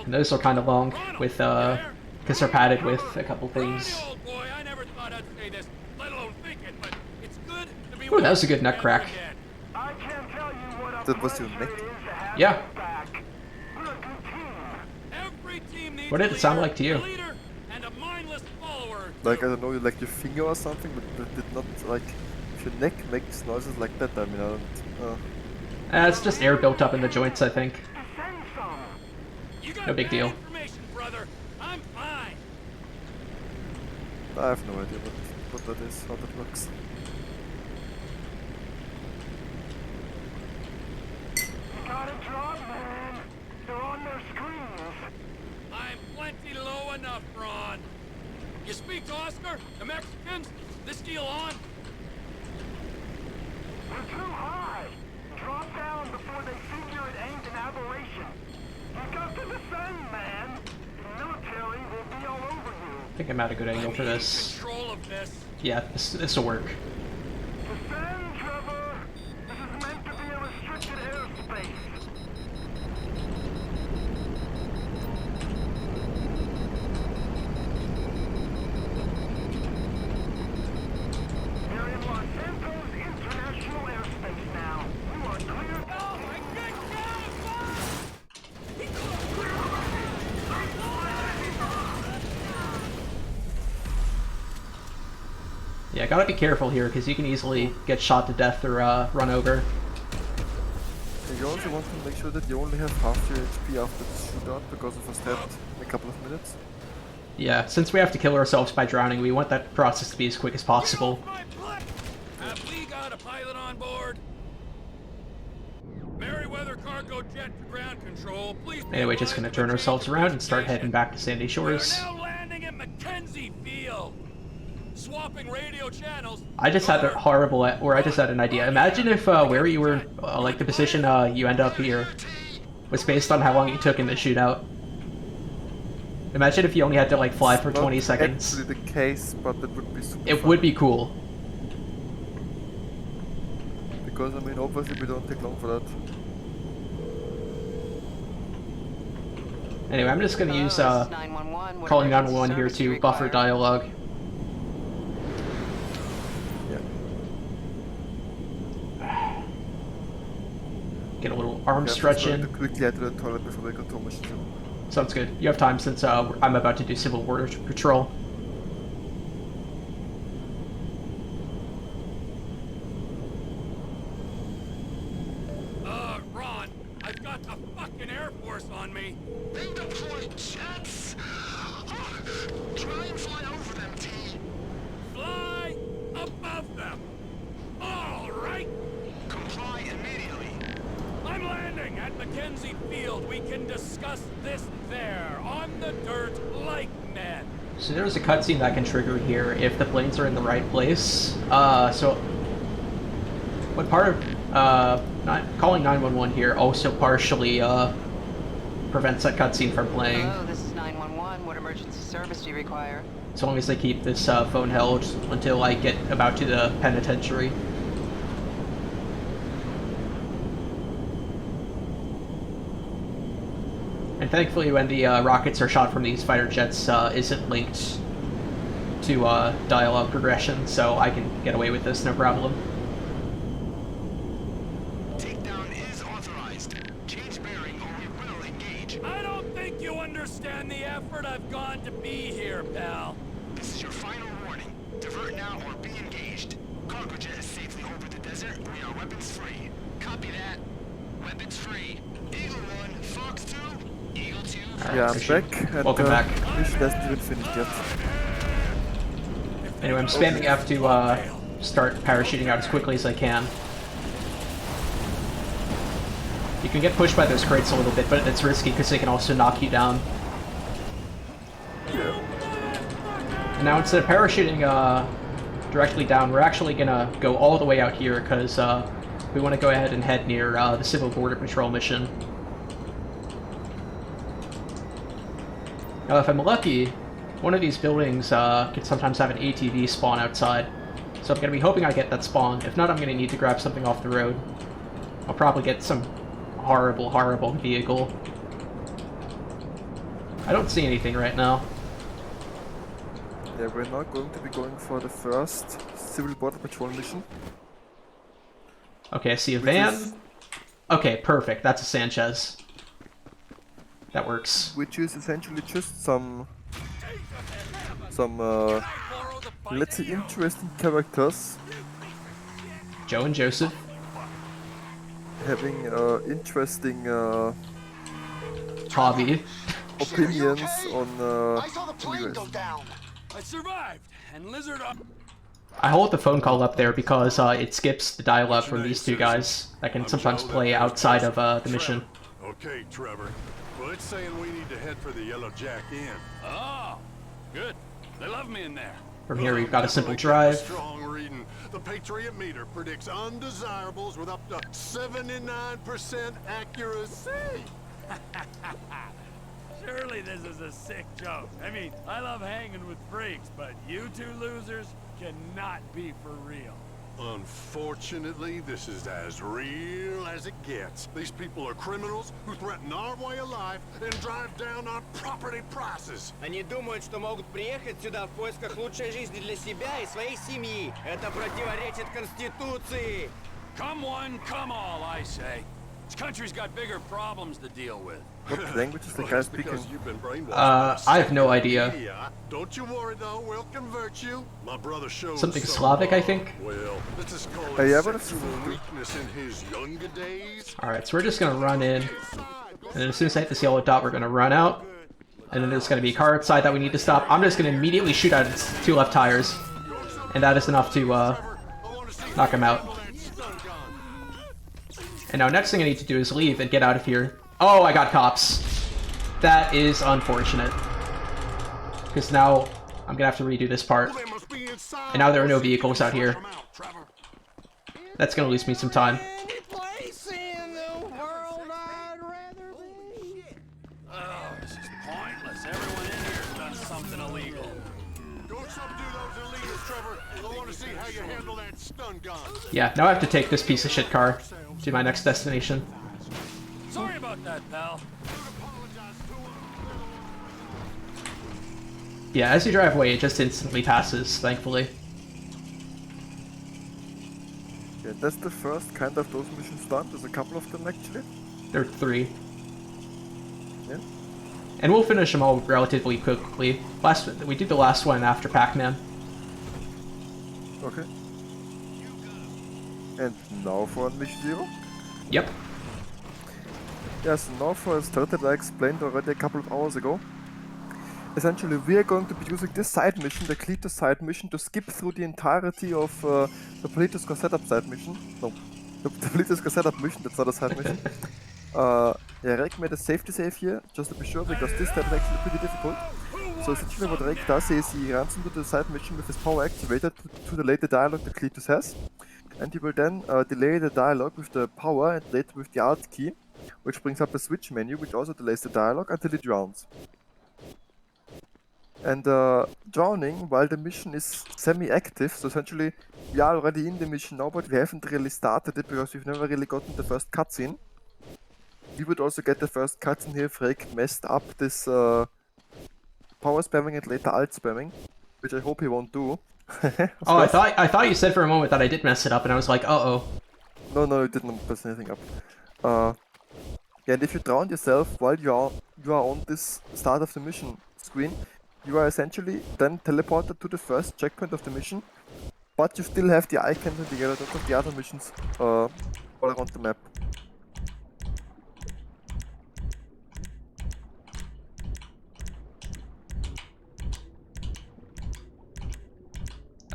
And those are kind of long, with because they're padded with a couple things. Ooh, that was a good nut crack. That was your neck? Yeah. What did it sound like to you? Like, I don't know, like your finger or something, but that did not, like, if your neck makes noises like that, I mean, I don't, It's just air built up in the joints, I think. No big deal. Brother, I'm fine. I have no idea what that is, how that works. You gotta drop, man. They're on their screens. I'm plenty low enough, Ron. You speak to Oscar? The Mexicans? This deal on? We're too high. Drop down before they figure it ain't an aberration. You got to descend, man. The military will be all over you. I think I'm at a good angle for this. Control of this. Yeah, this will work. Descend, Trevor. This is meant to be a restricted airspace. You're in Los Santos International Airspace now. You are clear. Oh my Yeah, gotta be careful here because you can easily get shot to death or run over. And you also want to make sure that you only have half your HP after the shootout because of a stab in a couple of minutes. Yeah, since we have to kill ourselves by drowning, we want that process to be as quick as possible. Have we got a pilot on board? Merryweather cargo jet to ground control. Please. Anyway, just gonna turn ourselves around and start heading back to Sandy Shores. We're now landing at Mackenzie Field. Swapping radio channels. I just had a horrible, or I just had an idea. Imagine if where you were, like the position you end up here, was based on how long you took in the shootout. Imagine if you only had to like fly for 20 seconds. Actually the case, but that would be super It fun. would be cool. Because I mean, obviously we don't take long for that. Anyway, I'm just gonna use calling 911 here to buffer dialogue. Get a little arm stretch in. Quickly head to the toilet before we go to mission 2. Sounds good. You have time since I'm about to do Civil Border Patrol. Ron, I've got the fucking Air Force on me. They deploy jets. Try and fly over them, T. Fly above them. All right. Comply immediately. I'm landing at Mackenzie Field. We can discuss this there, on the dirt, like men. So there's a cutscene that can trigger here if the planes are in the right place. So what part of calling 911 here also partially prevents that cutscene from playing. Hello, this is 911. What emergency service do you require? As long as they keep this phone held until I get about to the penitentiary. And thankfully when the rockets are shot from these fighter jets isn't linked to dialogue progression, so I can get away with this no problem. Takedown is authorized. Change bearing or we will engage. I don't think you understand the effort I've gone to be here, pal. This is your final warning. Divert now or be engaged. Cargo jet is safely over the desert. We are weapons free. Copy that. Weapons free. Eagle 1, Fox 2, Eagle 2. Yeah, I'm back. And, Welcome back. Mission hasn't even finished yet. Anyway, I'm spamming F to start parachuting out as quickly as I can. You can get pushed by those crates a little bit, but it's risky because they can also knock you down. And now instead of parachuting directly down, we're actually gonna go all the way out here because we want to go ahead and head near the Civil Border Patrol mission. Now, if I'm lucky, one of these buildings can sometimes have an ATV spawn outside, so I'm going to be hoping I get that spawn. If not, I'm going to need to grab something off the road. I'll probably get some horrible, horrible vehicle. I don't see anything right now. Yeah, we're not going to be going for the first Civil Border Patrol mission. Okay, I see a van. Okay, perfect. That's a Sanchez. That works. Which is essentially just some let's say interesting characters. Joe and Joseph. Having interesting hobby. opinions on I saw the plane go down. I survived, and Lizard up. I hold the phone call up there because it skips the dialogue from these two guys that can sometimes play outside of the mission. Okay, Trevor. Well, it's saying we need to head for the Yellow Jack Inn. Oh, good. They love me in there. From here, we've got a simple drive. Strong reading. The Patriot meter predicts undesirables with up to 79% accuracy. Surely this is a sick joke. I mean, I love hanging with freaks, but you two losers cannot be for real. Unfortunately, this is as real as it gets. These people are criminals who threaten our way of life and drive down our property prices. Они думают, что могут приехать сюда в поисках лучшей жизни для себя и своей семьи. Это противоречит Конституции. Come one, come all, I say. This country's got bigger problems to deal with. What language is the guy speaking? I have no idea. Don't you worry though, we'll convert you. My brother shows Something Slavic, I think. Well, let's just call Hey, it I would've sexual weakness in his younger days. Alright, so we're just gonna run in. And then as soon as I hit this yellow dot, we're gonna run out. And then there's gonna be a car outside that we need to stop. I'm just gonna immediately shoot out its two left tires. And that is enough to knock him out. And now next thing I need to do is leave and get out of here. Oh, I got cops. That is unfortunate. Because now I'm gonna have to redo this part. And now there are no vehicles out here. That's gonna lose me some time. Oh, this is pointless. Everyone in here's done something illegal. Go subdue those illegals, Trevor. I want to see how you handle that stun gun. Yeah, now I have to take this piece of shit car to my next destination. Sorry about that, pal. Yeah, as you drive away, it just instantly passes, thankfully. Yeah, that's the first kind of those missions done. There's a couple of them actually. There are 3. Yeah. And we'll finish them all relatively quickly. We did the last one after Pac-Man. Okay. And now for mission 0? Yep. Yes, now for a start that I explained already a couple of hours ago. Essentially, we are going to be using this side mission, the Cletus side mission, to skip through the entirety of the Politis Core setup side mission. No, the Politis Core setup mission, that's not a side mission. Yeah, Rek made a safety save here, just to be sure, because this step is actually pretty difficult. So essentially what Rek does is he runs into the side mission with his power activated to delay the dialogue that Cletus has. And he will then delay the dialogue with the power and later with the alt key, which brings up a switch menu, which also delays the dialogue until it drowns. And drowning, while the mission is semi-active, so essentially we are already in the mission now, but we haven't really started it because we've never really gotten the first cutscene. We would also get the first cutscene here if Rake messed up this power spamming and later alt spamming, which I hope he won't do. Oh, I thought you said for a moment that I did mess it up, and I was like, uh-oh. No, you didn't mess anything up. Yeah, and if you drown yourself while you are on this start of the mission screen, you are essentially then teleported to the first checkpoint of the mission, but you still have the icons and the other dots of the other missions all around the map.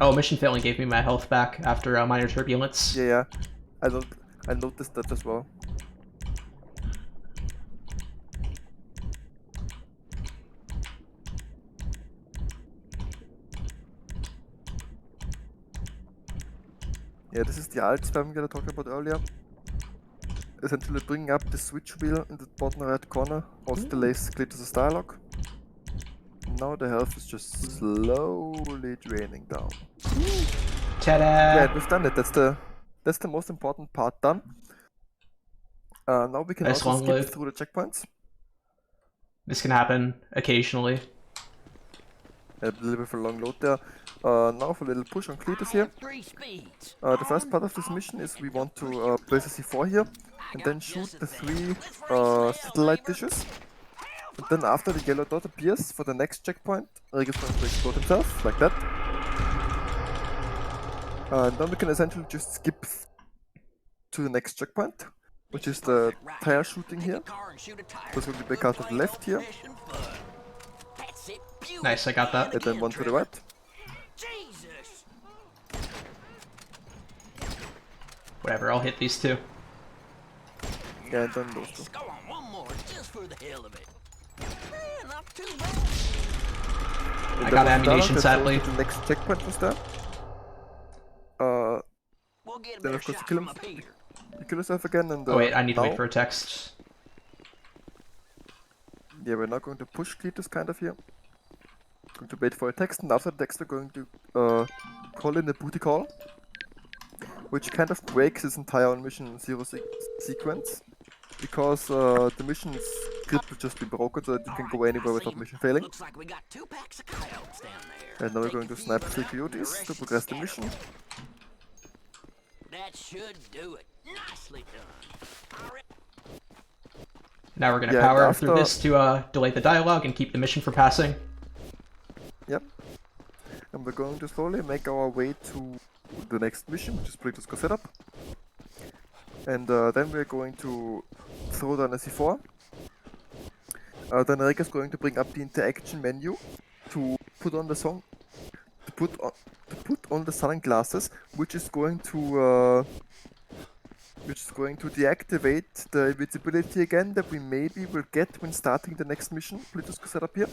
Oh, mission failing gave me my health back after minor turbulence. Yeah, I noticed that as well. Yeah, this is the alt spam that I talked about earlier. Essentially bringing up the switch wheel in the bottom right corner, also delays Cletus' dialogue. Now the health is just slowly draining down. Ta-da! Yeah, we've done it. That's the most important part done. Now we can Nice also long skip load. through the checkpoints. This can happen occasionally. A little bit of a long load there. Now for a little push on Cletus here. The first part of this mission is we want to place a C4 here and then shoot the 3 satellite dishes. And then after the yellow dot appears for the next checkpoint, Rick is going to explode himself, like that. And then we can essentially just skip to the next checkpoint. which is the tire shooting here. So it's going to be a car to the left here. Nice, I got that. And then one to the right. Whatever, I'll hit these two. Yeah, and then those two. Go on, one more, just for the hell of it. Not too I got ammunition, sadly. The next checkpoint was there. Then of course you kill him. You kill yourself again and... oh wait, I need to wait for a text. Yeah, we're now going to push Cletus kind of here. Going to wait for a text, and after the text we're going to call in the booty call. Which kind of breaks this entire mission 0 sequence. Because the mission script will just be broken so that you can go anywhere without mission failing. Looks like we got 2 packs of coyotes down there. And now we're going to snipe 3 coyotes to progress the mission. That should do it. Nicely done. Now we're gonna power through this to delay the dialogue and keep the mission from passing. Yep. And we're going to slowly make our way to the next mission, which is Plato's setup. And then we're going to throw down a C4. Then Rika's going to bring up the interaction menu to put on the song, to put on the sunglasses, which is going to deactivate the invisibility again that we maybe will get when starting the next mission. Plato's setup here.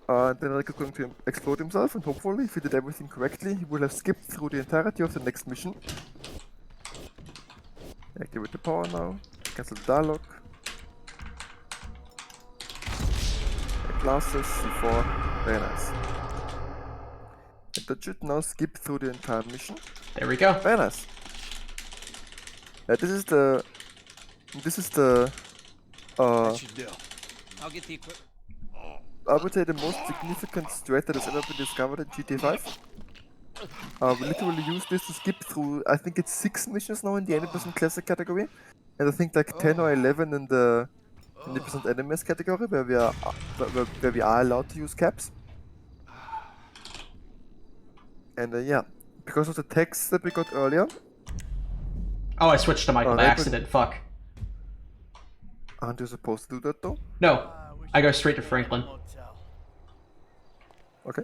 Then Rika's going to explode himself, and hopefully, if he did everything correctly, he will have skipped through the entirety of the next mission. Activate the power now. Cancel the dialogue. Glasses, C4. Very nice. And that should now skip through the entire mission. There we go. Very nice. This is the. That should do. I'll get the equipment. I would say the most significant strat that has ever been discovered in GTA 5. We literally use this to skip through, I think it's 6 missions now in the 80% classic category, and I think like 10 or 11 in the 80% enemies category, where we are allowed to use caps. And yeah, because of the text that we got earlier. Oh, I switched to Michael by accident, fuck. Aren't you supposed to do that though? No, I go straight to Franklin. Okay.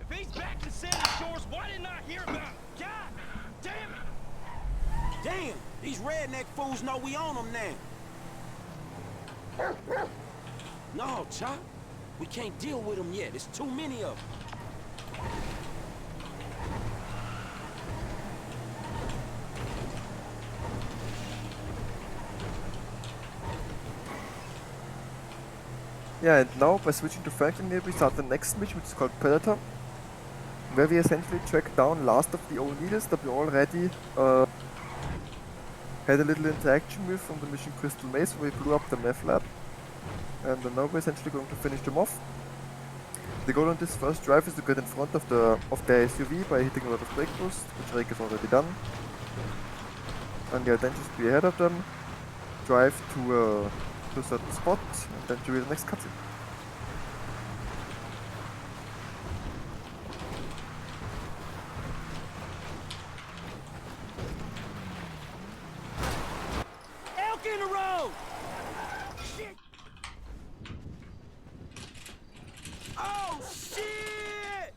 If he's back to Sandy Shores, why didn't I hear about him? God damn it! Damn, these redneck fools know we own them now. No, Chop. We can't deal with them yet. There's too many of them. Yeah, and now by switching to Franklin here, we start the next mission, which is called Predator, where we essentially track down last of the O'Neills that we already had a little interaction with from the mission Crystal Maze, where we blew up the meth lab. And now we're essentially going to finish them off. The goal on this first drive is to get in front of the SUV by hitting a lot of brake boost, which Rick has already done. And yeah, then just be ahead of them, drive to a certain spot, and then do the next cutscene. Elk in the road! Shit! Oh, shit!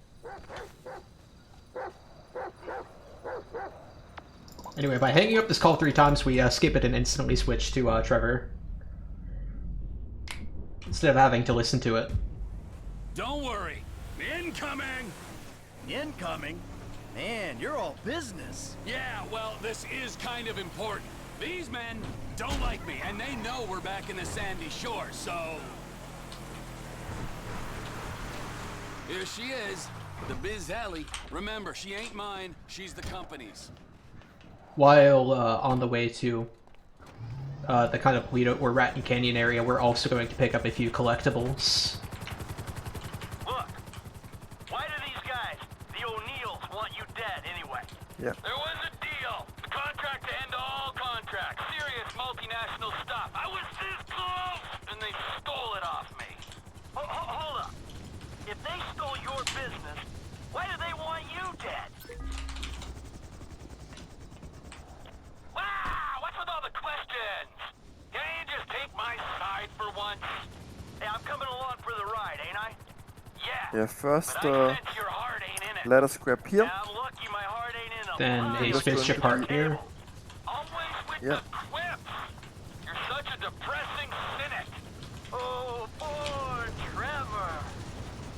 Anyway, by hanging up this call 3 times, we skip it and instantly switch to Trevor. Instead of having to listen to it. Don't worry. Incoming! Incoming? Man, you're all business. Yeah, well, this is kind of important. These men don't like me, and they know we're back in the sandy shore, so... Here she is, the Biz Alley. Remember, she ain't mine, she's the company's. While on the way to the kind of Lido or Rat and Canyon area, we're also going to pick up a few collectibles. Look, why do these guys, the O'Neills, want you dead anyway? Yeah. There was a deal. The contract to end all contracts. Serious multinational stuff. I was this close, and they stole it off me. Hold up. Yeah, first let us grab here. Then a Just spaceship going to part here. Yeah. You're such a depressing cynic. Oh, poor Trevor.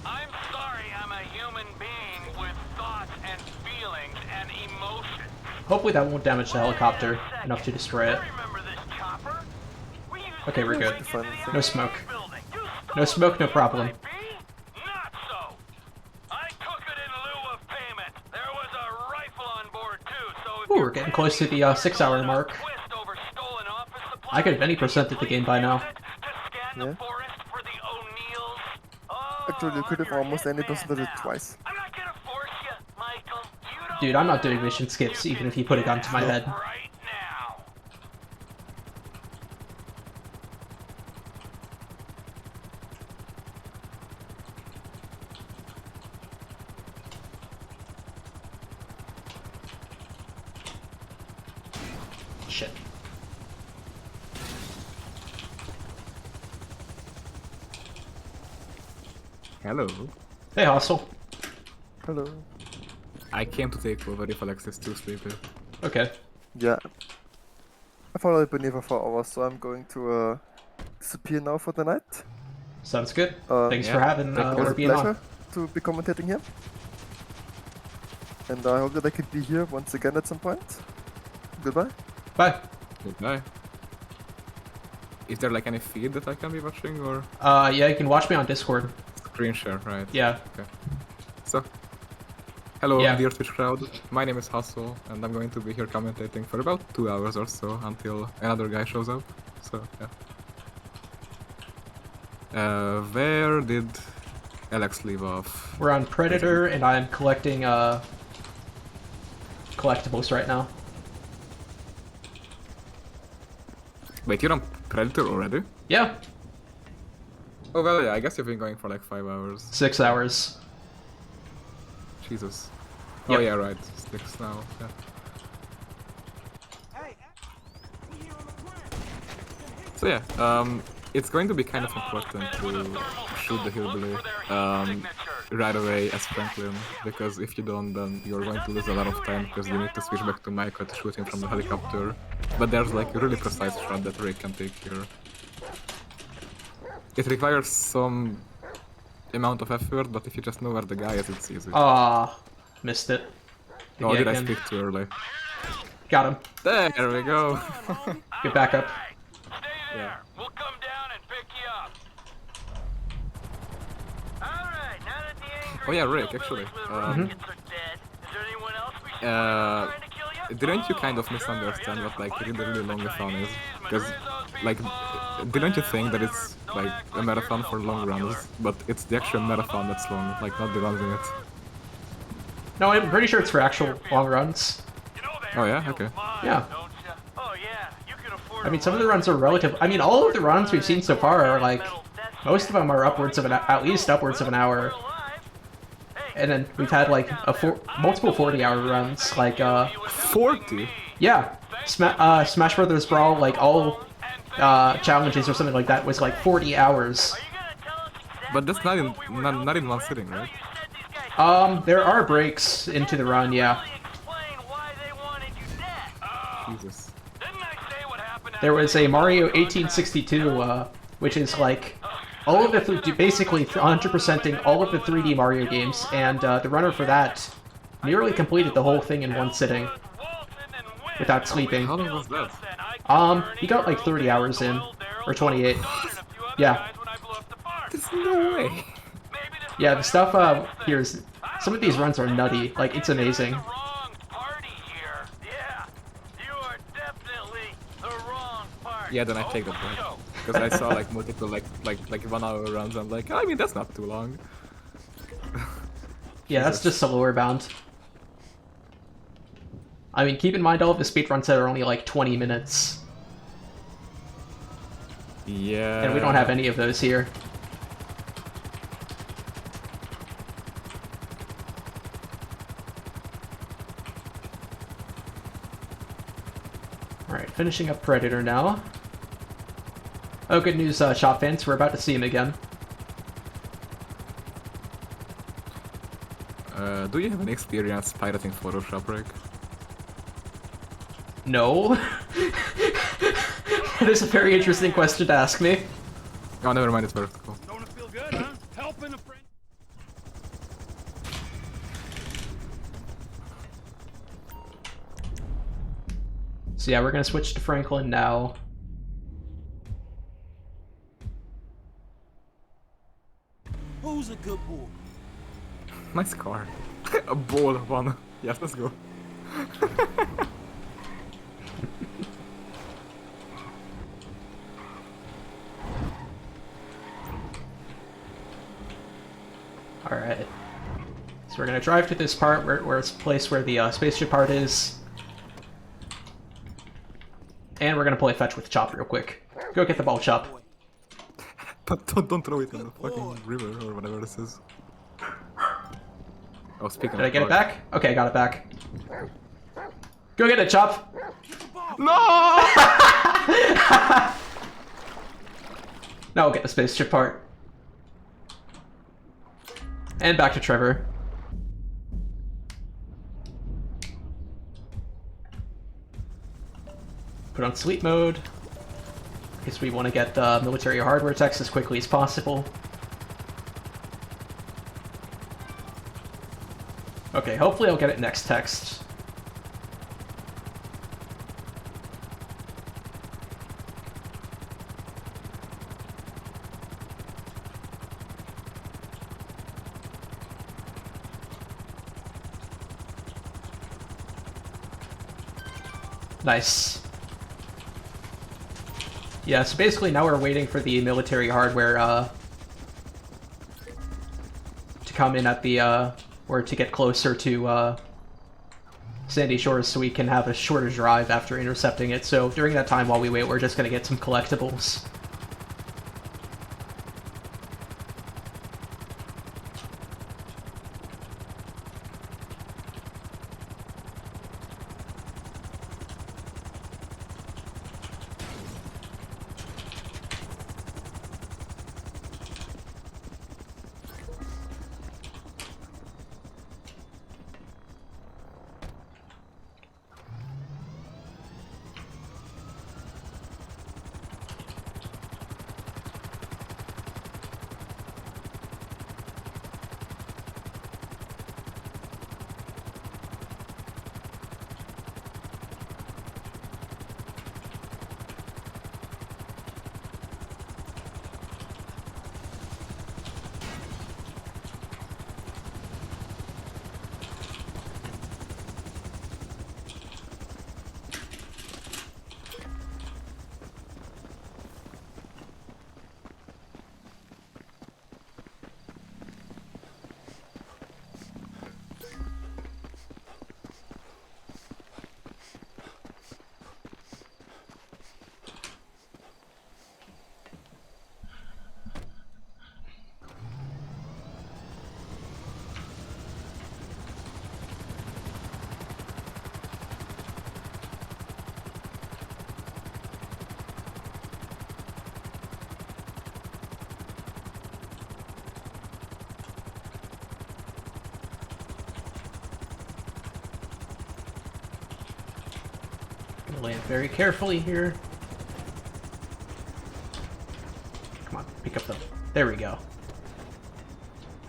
I'm sorry I'm a human being with thoughts and feelings and emotions. Hopefully that won't damage the helicopter enough to destroy it. Okay, we're good. No smoke. No smoke, no problem. Not so. I took it in lieu of payment. There was a rifle on board too, so if Ooh, we're getting close to the 6-hour mark. I could have any percented the game by now. Yeah. Actually, you could have almost any percented it twice. Dude, I'm not doing mission skips even if you put a gun to my head. Shit. Hello. Hey, Hostel. Hello. I came to take over if Alex is too sleepy. Okay. Yeah. I've already been here for 4 hours, so I'm going to disappear now for the night. Sounds good. Thanks for having it was or a being pleasure on. to be commentating here. And I hope that I can be here once again at some point. Goodbye. Bye. Goodbye. Is there like any feed that I can be watching or? Yeah, you can watch me on Discord. Screen share, right? Yeah. Okay. So, hello, Yeah. dear Twitch crowd. My name is Hustle, and I'm going to be here commentating for about 2 hours or so until another guy shows up. So, yeah. Where did Alex leave off? We're on Predator, and I'm collecting collectibles right now. Wait, you're on Predator already? Yeah. Oh well, yeah, I guess you've been going for like 5 hours. 6 hours. Jesus. Yep. Oh yeah, right. 6 now. Yeah. So yeah, it's going to be kind of important to shoot the hillbilly right away as Franklin, because if you don't, then you're going to lose a lot of time because you need to switch back to Michael to shoot him from the helicopter. But there's like a really precise shot that Ray can take here. It requires some amount of effort, but if you just know where the guy is, it's easy. Ah, missed it. Oh, did I speak too early? Got him. There we go. Get back up. Yeah. We'll come down and pick you up. Alright, now that the angry Oh yeah, Rick, actually. Didn't you kind of misunderstand what like really longathon is? Because like, didn't you think that it's like a marathon for long runs, but it's the actual marathon that's long, like not the runs in it? No, I'm pretty sure it's for actual long runs. Oh yeah, okay. Yeah. I mean, some of the runs are relative. I mean, all of the runs we've seen so far are like, most of them are upwards of at least upwards of an hour. And then we've had like multiple 40-hour runs, like 40? Yeah, Smash Brothers Brawl, like all challenges or something like that was like 40 hours. But that's not in one sitting, right? There are breaks into the run, yeah. Jesus. There was a Mario 1862, which is like all of the basically 100%ing all of the 3D Mario games, and the runner for that nearly completed the whole thing in one sitting without sleeping. How long was that? He got like 30 hours in, or 28. Yeah. There's no way. Yeah, the stuff here is some of these runs are nutty. Like, it's amazing. Yeah, then I take that back. Because I saw like multiple like 1 hour runs. I'm like, I mean that's not too long. Yeah, that's just a lower bound. I mean, keep in mind all of the speedruns that are only like 20 minutes. Yeah. And we don't have any of those here. Alright, finishing up Predator now. Oh, good news, shop fans, we're about to see him again. Do you have any experience pirating Photoshop, Rick? No. That is a very interesting question to ask me. Oh, never mind, it's vertical. Don't it feel good, huh? Helping a friend. So yeah, we're gonna switch to Franklin now. Who's a good boy? Nice car. A ball one. Yes, let's go. Alright. So we're gonna drive to this part where it's a place where the spaceship part is. And we're gonna play fetch with Chop real quick. Go get the ball, Chop. But don't throw it in the fucking river or whatever this is. Oh, speaking Did I of get it car. back? Okay, I got it back. Go get it, Chop! No! Now we'll get the spaceship part. And back to Trevor. Put on sleep mode. Because we want to get the military hardware text as quickly as possible. Okay, hopefully I'll get it next text. Nice. Yeah, so basically now we're waiting for the military hardware to come in at the or to get closer to Sandy Shores so we can have a shorter drive after intercepting it. So during that time while we wait, we're just gonna get some collectibles. Land very carefully here. Come on, pick up the... There we go.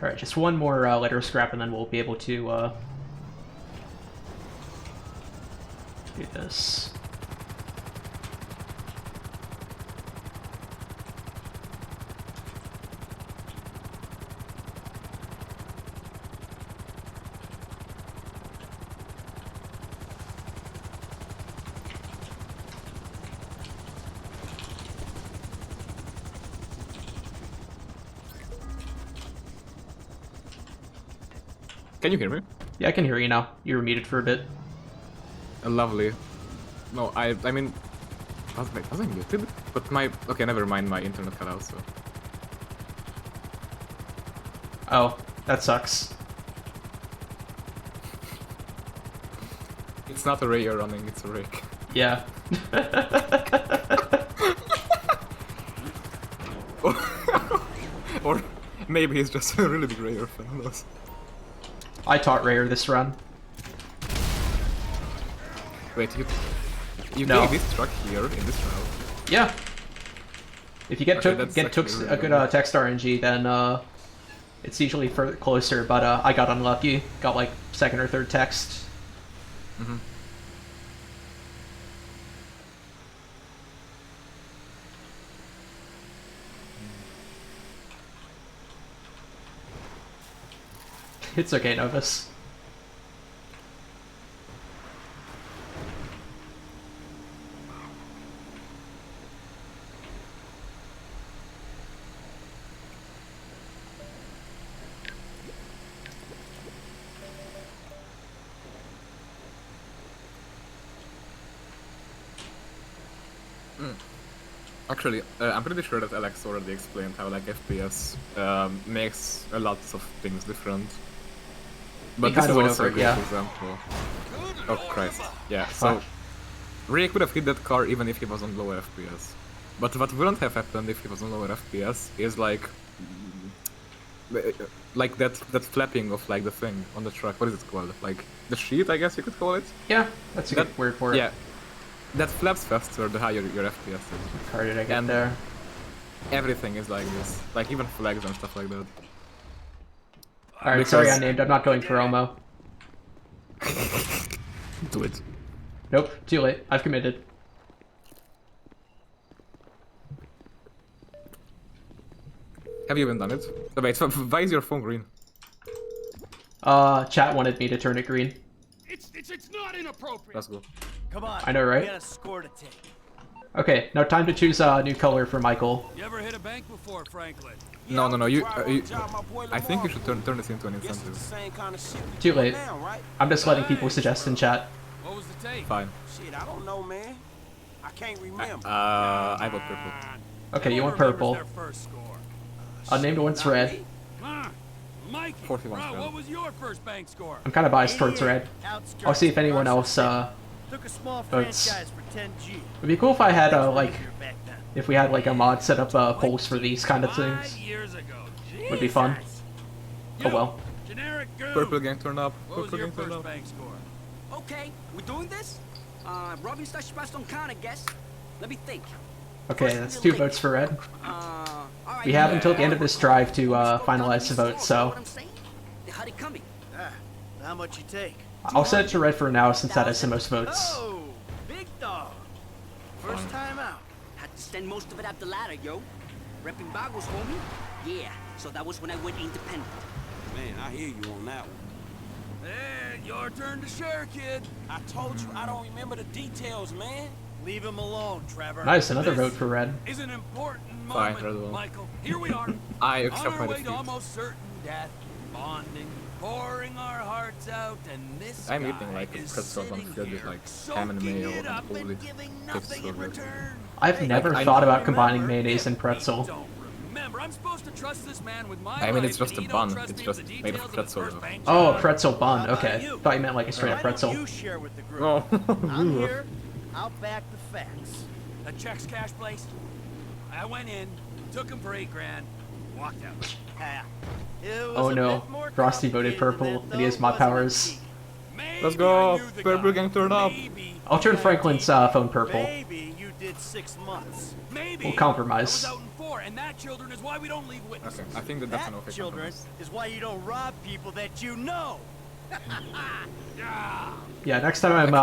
Alright, just one more letter scrap and then we'll be able to do this. Can you hear me? Yeah, I can hear you now. You were muted for a bit. Lovely. No, I mean... Was I muted? But my... Okay, never mind, my internet cut out, so... Oh, that sucks. It's not a ray you're running, it's a rake. Yeah. Or maybe he's just a really big Raider fan, who knows? I taught Rayer this run. Wait, you No. gave this truck here in this route? Yeah. If you get Okay, a good text RNG, then it's usually closer. But I got unlucky. Got like second or third text. Mm-hmm. It's okay, Novus. Actually, I'm pretty sure that Alex already explained how like FPS makes a lot of things different. But this is also a great example. Oh Christ! Yeah. So Ray could have hit that car even if he was on lower FPS. But what wouldn't have happened if he was on lower FPS is like that flapping of like the thing on the truck. What is it called? Like the sheet, I guess you could call it. Yeah, that's a good word for it. Yeah. That flaps faster the higher your FPS is. How did I get there? Everything is like this, like even flags and stuff like that. Alright, sorry I named, I'm not going for Elmo. Do it. Nope, too late. I've committed. Have you even done it? Oh, wait, why is your phone green? Chat wanted me to turn it green. It's not inappropriate. Let's go. Come on. I know, right? We got a score to take. Okay, now time to choose a new color for Michael. You ever hit a bank before, Franklin? No. I think you should turn this into an incentive. Too late. I'm just letting people suggest in chat. What was the take? Fine. Shit, I don't know, man. I can't remember. I vote purple. Okay, you want purple. Unnamed one's red. Mikey, 41 bro, what was your first bank score? I'm kind of biased towards red. I'll see if anyone else votes. It'd be cool if I had if we had like a mod set up polls for these kind of things. Would be fun. Oh well. Purple gang turn up. What was your first bank score? Okay, we're doing this? Robbing stash based on count, I guess. Let me think. Okay, that's 2 votes for red. We have until the end of this drive to finalize the vote, so How'd it coming? How much you take? I'll set it to red for now since that has the most votes. Oh, big dog. First time out. Had to stand most of it up the ladder, yo. Repping Bagos, homie? Yeah, so that was when I went independent. Man, I hear you on that one. And your turn to share, kid. I told you I don't remember the details, man. Leave him alone, Trevor. Nice, another vote for red. Is an important Fine, moment, Michael. Here we are. I accept on our my way to defeat. almost certain death, bonding, pouring our hearts out, and this I'm guy eating like a is pretzel on sitting filled with here, like ham and soaking mayo it and up holy. and giving Tastes nothing so in good. return. I've never I thought know. about combining mayonnaise and pretzel. Don't remember, I'm supposed to trust this man with my I mean, it's life, just and a he don't bun. trust It's me just with the made of details pretzel. the first bank Oh, job. pretzel bun. Okay, thought you meant like a straight up Why pretzel. don't you share with the group? Oh. I'm here. I'll back the facts. A checks cash place. I went in, took him for $8 grand, walked out. Oh no, Frosty voted purple, and he has mod powers. Let's go! Purple gang turn up! I'll turn Franklin's phone purple. Maybe you did 6 months. Maybe. We'll compromise. I was out in 4, and that, children, is why we don't leave witnesses. Okay, I think that's an That, okay children, compromise. is why you don't rob people that you know. Yeah, next time I'm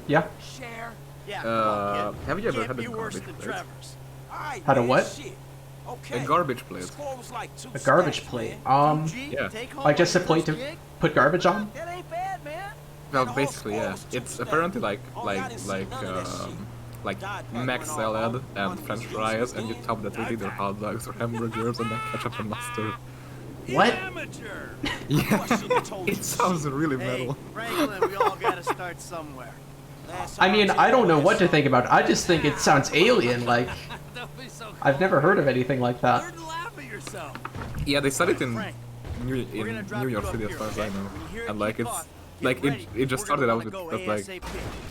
yeah. Share. Yeah, have you ever can't had a be worse garbage than plate? Trevor's. Had a what? A garbage plate. A garbage plate. Yeah. Like just a plate to put garbage on? Well, basically, yeah. It's apparently like mac salad and French fries, and you top that with either hot dogs or hamburgers and then ketchup and mustard. What? Yeah, it sounds really metal. Franklin, we all gotta start somewhere. I mean, I don't know what to think about it. I just think it sounds alien, like... I've never heard of anything like that. Yeah, they said it in New York City as far as I know. And like it's... Like it just started out with that like...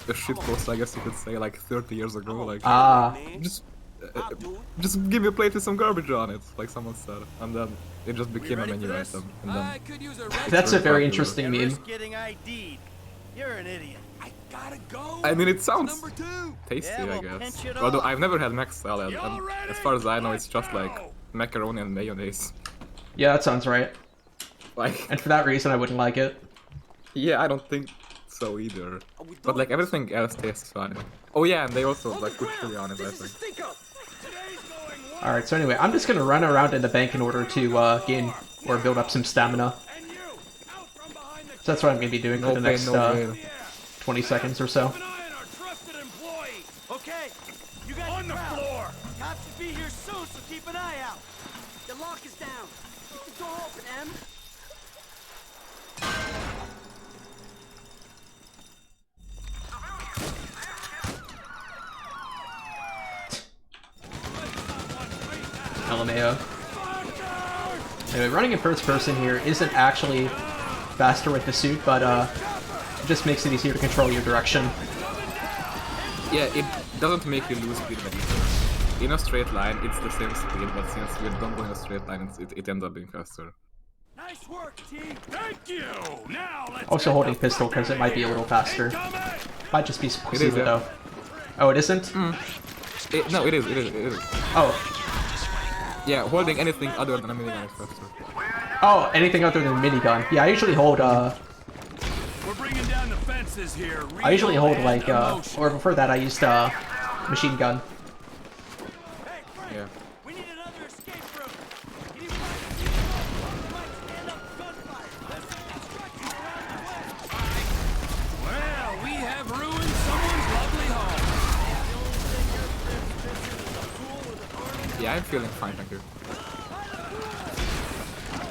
a shit post, I guess you could say, like 30 years ago, like... just give me a plate with some garbage on it, like someone said, and then it just became a menu item. And then That's a very interesting meme. Getting ID'd. You're an idiot. I gotta go. I mean, it sounds tasty, Yeah, I well, guess. pinch it Although off. I've never had mac salad, and as far as I know, it's just like macaroni and mayonnaise. Yeah, that sounds right. Like, and for that reason, I wouldn't like it. Yeah, I don't think so either. But like everything else tastes fine. Oh yeah, and they also like put chili on it, I think. Alright, so anyway, I'm just gonna run around in the bank in order to gain or build up some stamina. So that's what I'm gonna be doing for the next 20 seconds or so. Okay, you guys on the floor. Cops should be here soon, so keep an eye out. The lock is down. Keep the door open, Em. LMAO. Anyway, running in first person here isn't actually faster with the suit, but it just makes it easier to control your direction. Yeah, it doesn't make you lose speed very easily. In a straight line, it's the same speed, but since you don't go in a straight line, it ends up being faster. Nice work, team. Thank you. Now let's Also holding pistol because it might be a little faster. Might just be It is, stupid though. Oh, it isn't? No, it is. Oh. Yeah, holding anything other than a minigun is faster. Oh, anything other than minigun. Yeah, I usually hold We're bringing down the fences here. I usually hold like or before that I used machine gun. Yeah. Well, we have ruined someone's lovely home. Yeah, I'm feeling fine, thank you.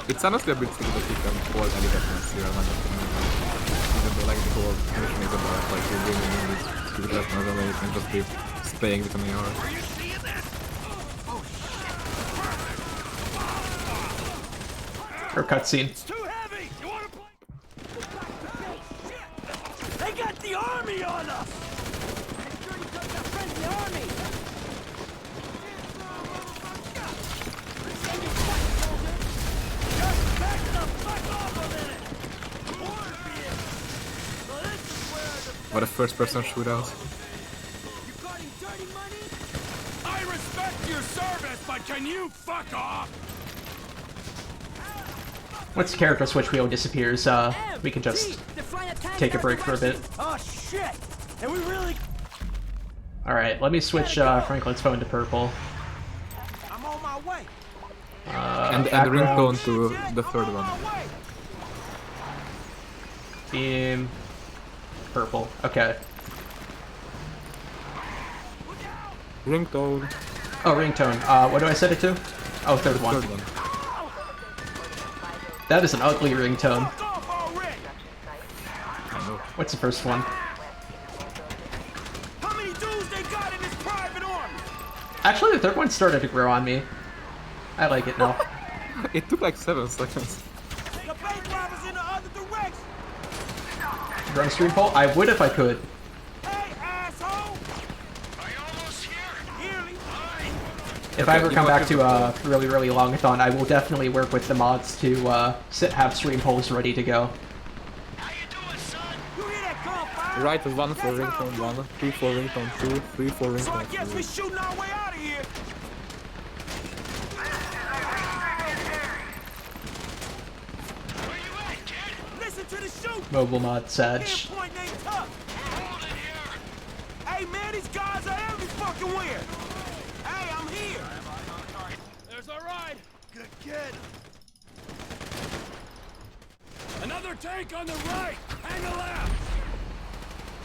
It's honestly a bit silly that you can hold any weapons here, not just even though like the whole mission is about like you're bringing in these stupid weapons and then you can just be staying with an AR. Or cutscene. They got the army on us. What a first-person shootout. I respect your service, but can you fuck off? Once the character switch wheel disappears, we can just take a break for a bit. Oh shit! And we really. Alright, let me switch Franklin's phone to purple. I'm on my way. And the ringtone to the third one. Beam. Purple. Okay. Ringtone. Oh, ringtone. What do I set it to? Oh, third one. That is an ugly ringtone. What's the first one? How many dudes they got in this private army? Actually, the third one started to grow on me. I like it now. It took like 7 seconds. The bank robbers in the other direction. Run stream poll? I would if I could. Hey, asshole! If I ever come back to a really long-a-thon, I will definitely work with the mods to have stream polls ready to go. Right, 1 for ringtone 1, 2 for ringtone 2, 3 for ringtone 3. Guess we're shooting our way out of here. Listen to the shoot. Mobile mod Sag. Point ain't tough. Hey man, these guys are every fucking where. Hey, I'm here. There's our ride. Good kid. Another tank on the right. Hang a left.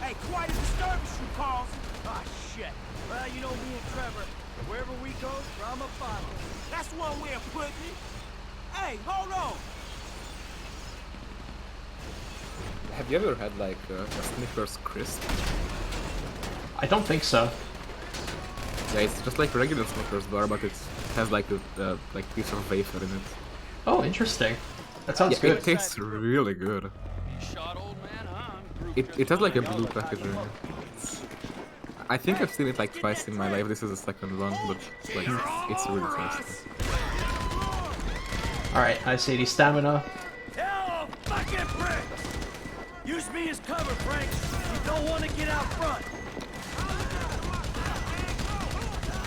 Hey, quite a disturbance you caused. Ah, shit. Well, you know me and Trevor. Wherever we go, drama follows. That's one way of putting it. Hey, hold on. Have you ever had like a Snickers crisp? I don't think so. Yeah, it's just like regular Snickers bar, but it has like a like piece of wafer in it. Oh, interesting. That sounds Yeah, good. it tastes really good. Shot old man, huh? It has like a blue packaging. I think I've seen it like twice in my life. This is the second one, but like it's really fast. Alright, I see the stamina. Hell, fucking prick! Use me as cover, Frank. You don't want to get out front.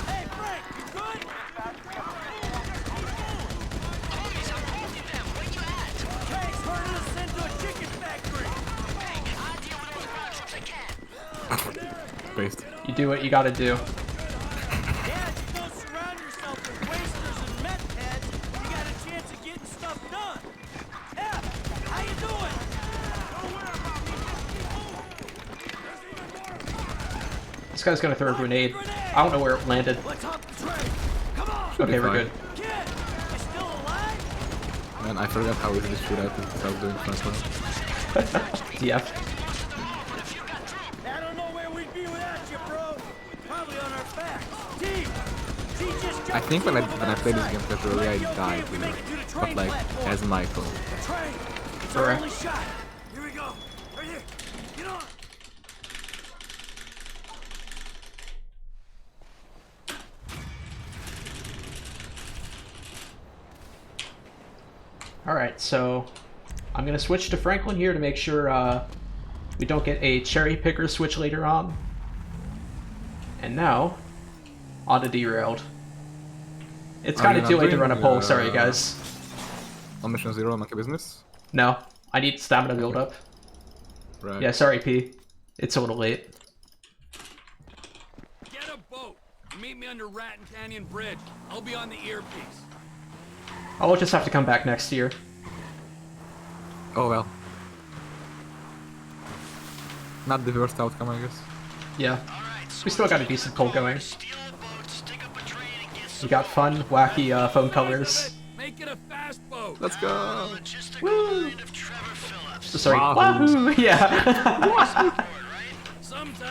Hey, Frank, you good? Homies, I'm holding them. Where you at? Frank's turning us into a chicken factory. Frank, I'll deal with those rocks once I can. Based. You do what you gotta do. Yeah, if you don't surround yourself with wasters and meth heads, you got a chance of getting stuff done. Yeah, how you doing? This guy's gonna throw a grenade. I don't know where it landed. Okay, we're good. Man, I forgot how easy this shoot out is without doing fast one. Yeah. I don't know where we'd be without you, bro. Probably on our backs. I think when I played this game casually, I died here. But like, as Michael. It's our only shot. Here we go. Right here. Get on. Alright, so I'm gonna switch to Franklin here to make sure we don't get a cherry picker switch later on. And now, on to Derailed. It's kind of too late to run a poll, sorry guys. On Mission 0, monkey business? No, I need stamina build up. Right. Yeah, sorry P. It's a little late. Get a boat. Meet me under Rat and Canyon Bridge. I'll be on the earpiece. I'll just have to come back next year. Oh well. Not the worst outcome, I guess. Yeah. We still got a decent poll going. We got fun, wacky phone colors. Make it a fast boat. Let's go. Woo! Sorry. Wahoo! Wahoo! Yeah.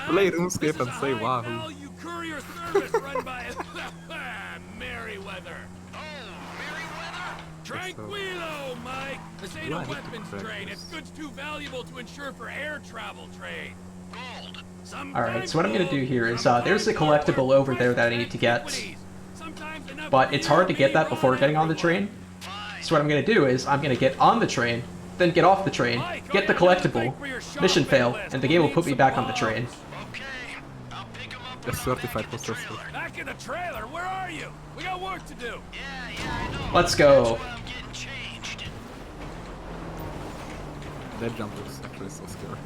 Play RuneScape and say wahoo. You courier service run by Merryweather. Tranquilo, Mike! This ain't a weapons train. It's goods too valuable to insure for air travel trade. Gold. Alright, so what I'm gonna do here is, there's a collectible over there that I need to get. But it's hard to get that before getting on the train. So what I'm gonna do is, I'm gonna get on the train, then get off the train, get the collectible, mission fail, and the game will put me back on the train. A certified possessor. Back in the trailer, where are you? We got work to do. Yeah, I know. Let's go. That jump looks actually so scary.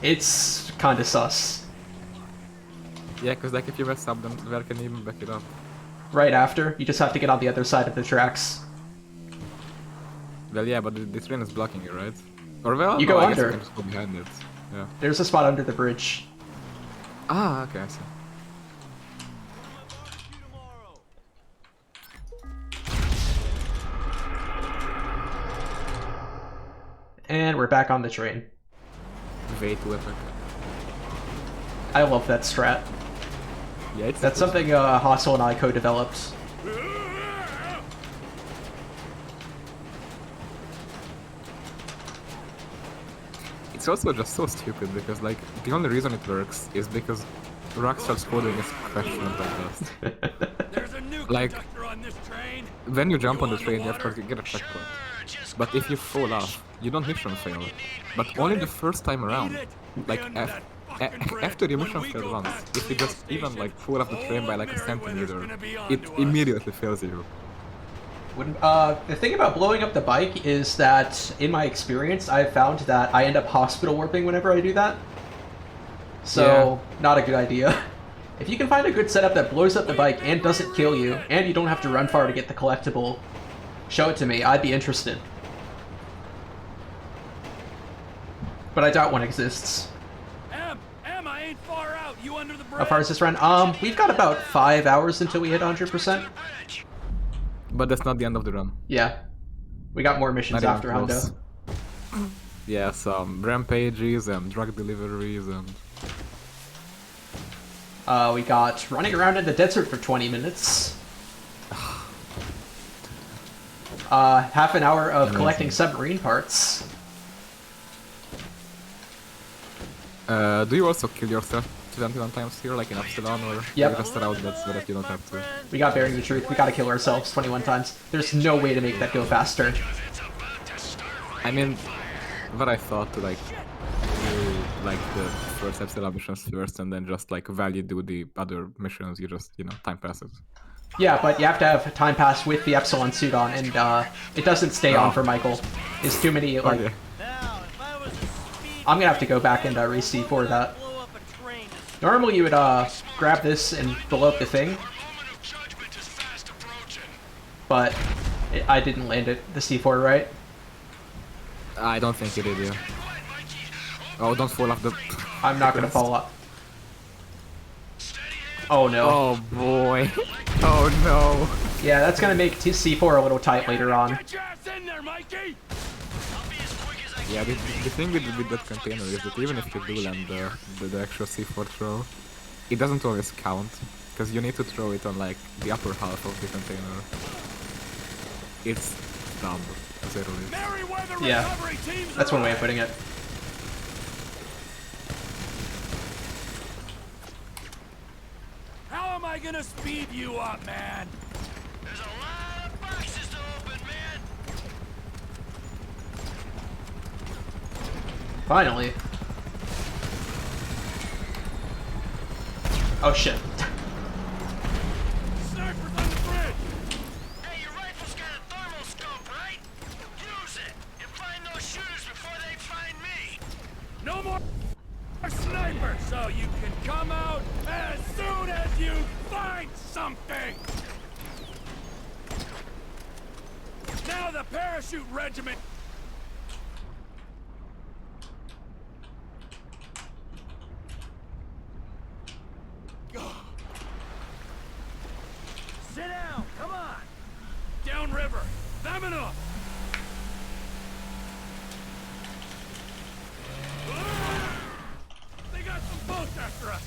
It's kinda sus. Yeah, cause like if you mess up, then where can you even back it up? Right after, you just have to get on the other side of the tracks. Well, yeah, but the train is blocking you, right? Or well, you no, go I guess under. you can just go behind it. Yeah. There's a spot under the bridge. Ah, okay, I see. And we're back on the train. Way too epic. I love that strat. Yeah, that's something Hostel and I co-developed. It's also just so stupid because like the only reason it works is because Rockstar's coding is questionable at best. Like when you jump on the train, you of course you get a checkpoint. But if you fall off, you don't mission fail. But only the first time around. Like after your mission failed once, if you just even like fall off the train by like a centimeter, it immediately fails you. The thing about blowing up the bike is that, in my experience, I've found that I end up hospital warping whenever I do that. So, not a good idea. If you can find a good setup that blows up the bike and doesn't kill you, and you don't have to run far to get the collectible, show it to me, I'd be interested. But I doubt one exists. Em, I ain't far out. You under the bridge? How far is this run? We've got about 5 hours until we hit 100%. But that's not the end of the run. Yeah. We got more missions after Hundo. Yeah, some rampages and drug deliveries and... We got running around in the desert for 20 minutes. Half an hour of collecting submarine parts. Do you also kill yourself 21 times here, like in Epsilon, or Yep. just around that so that you don't have to? We got bearing the truth. We gotta kill ourselves 21 times. There's no way to make that go faster. I mean, what I thought to like do like the first Epsilon missions first, and then just like while you do the other missions, you just time passes. Yeah, but you have to have time pass with the Epsilon suit on, and it doesn't stay on for Michael. There's too many, like... Okay. I'm gonna have to go back and re-C4 that. Normally you would grab this and blow up the thing. But I didn't land it, the C4, right? I don't think you did, yeah. Oh, don't fall off the... I'm not gonna fall off. Oh no. Oh boy. Oh no. Yeah, that's gonna make C4 a little tight later on. Yeah, the thing with that container is that even if you do land the actual C4 throw, it doesn't always count, because you need to throw it on like the upper half of the container. It's dumb, to say the least. Yeah, that's one way of putting it. How am I gonna speed you up, man? There's a lot of boxes to open, man. Finally. Oh shit. Sniper's on the bridge. Hey, your rifle's got a thermal scope, right? Use it and find those shooters before they find me. No more sniper, so you can come out as soon as you find something. Now the parachute regiment. Sit down, come on! Downriver, Vaminoff! They got some boats after us!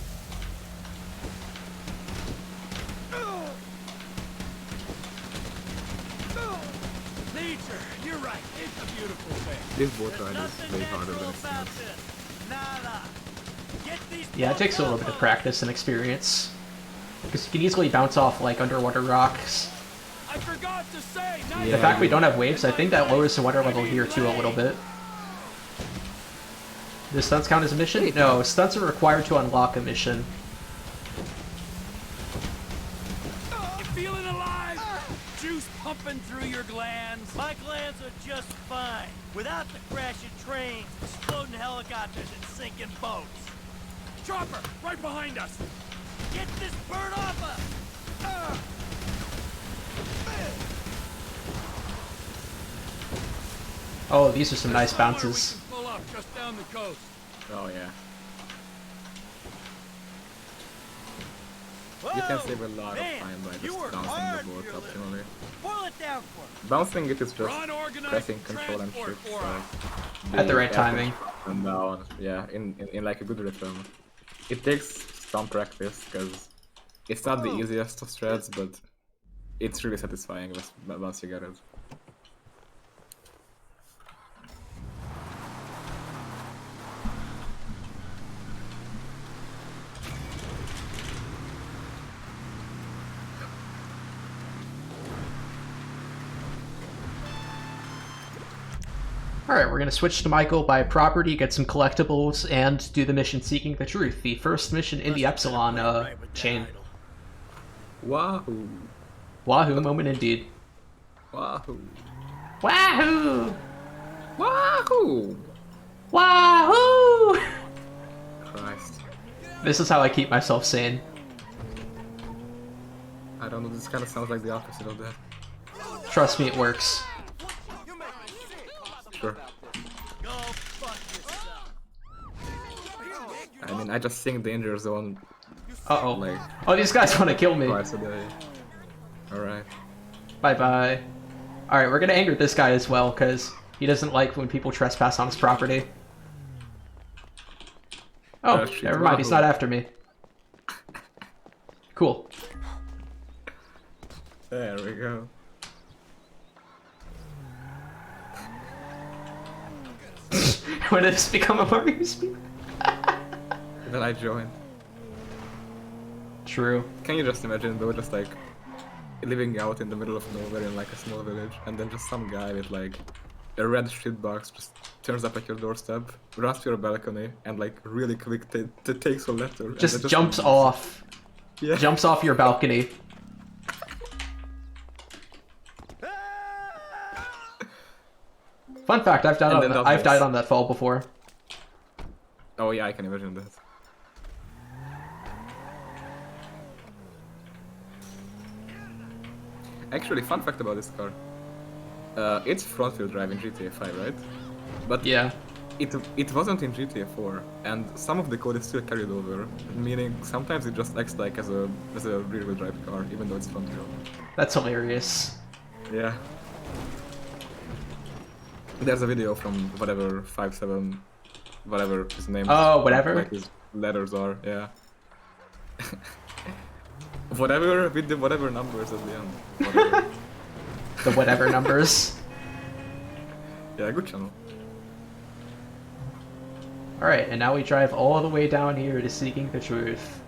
Nature, you're right, it's a beautiful thing. This boat ride is way harder than it seems. Yeah, it takes a little bit of practice and experience. Because you can easily bounce off, like, underwater rocks. I forgot to say, The fact we don't have waves, I think that lowers the water level here, too, a little bit. Does stunts count as a mission? No, stunts are required to unlock a mission. You feeling alive? Juice pumping through your glands? My glands are just fine. Without the crashing trains, exploding helicopters, and sinking boats. Chopper, right behind us! Get this bird off us! Oh, these are some nice bounces. Pull up just down the coast. Oh yeah. You can save a lot of time by just bouncing the boat optimally. Boil it down for me. Bouncing it is just pressing control and shift At the right timing. And down, yeah, in like a good rhythm. It takes some practice because it's not the easiest of strats, but it's really satisfying once you get it. Alright, we're gonna switch to Michael, buy property, get some collectibles, and do the mission Seeking the Truth, the first mission in the Epsilon chain. Wahoo! Wahoo moment indeed. Wahoo! Wahoo! Wahoo! Wahoo! Christ. This is how I keep myself sane. I don't know, this kind of sounds like the opposite of that. Trust me, it works. Sure. I mean, I just sing Danger Zone. Uh-oh. Like, oh, these guys want to kill me. Twice a day. Alright. Bye-bye. Alright, we're gonna anger this guy as well, because he doesn't like when people trespass on his property. Oh, never mind, he's not after me. Cool. There we go. When did this become a Mario speed? Then I join. True. Can you just imagine though, just like living out in the middle of nowhere in like a small village, and then just some guy with like a red shitbox just turns up at your doorstep, runs to your balcony, and like really quick takes a letter. And Just then jumps leaves. off. Yeah. Jumps off your balcony. Fun fact: I've died on that fall before. Oh yeah, I can imagine that. Actually, fun fact about this car. It's front-wheel drive in GTA 5, right? But yeah, it wasn't in GTA 4, and some of the code is still carried over, meaning sometimes it just acts like as a rear-wheel drive car, even though it's front-wheel. That's hilarious. Yeah. There's a video from whatever 5-7, whatever his name. Oh, whatever. Like his letters are, yeah. Whatever with the whatever numbers at the end. Whatever. The whatever numbers. Yeah, good channel. Alright, and now we drive all the way down here to Seeking the Truth.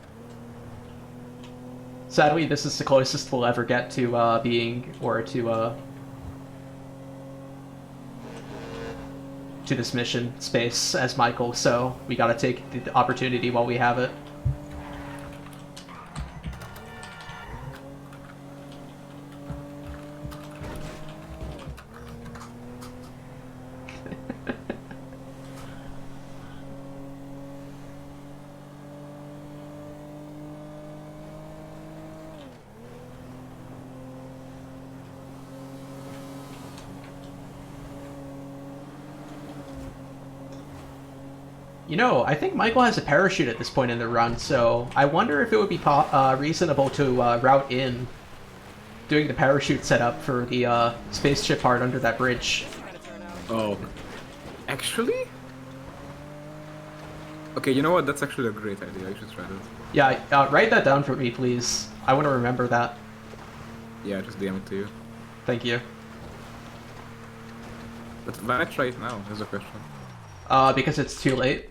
Sadly, this is the closest we'll ever get to being, or to this mission space as Michael, so we gotta take the opportunity while we have it. You know, I think Michael has a parachute at this point in the run, so I wonder if it would be reasonable to route in doing the parachute setup for the spaceship part under that bridge. Oh, actually? Okay, you know what? That's actually a great idea. I should try that. Yeah, write that down for me, please. I want to remember that. Yeah, just DM it to you. Thank you. But why try it now? Is the question. Because it's too late.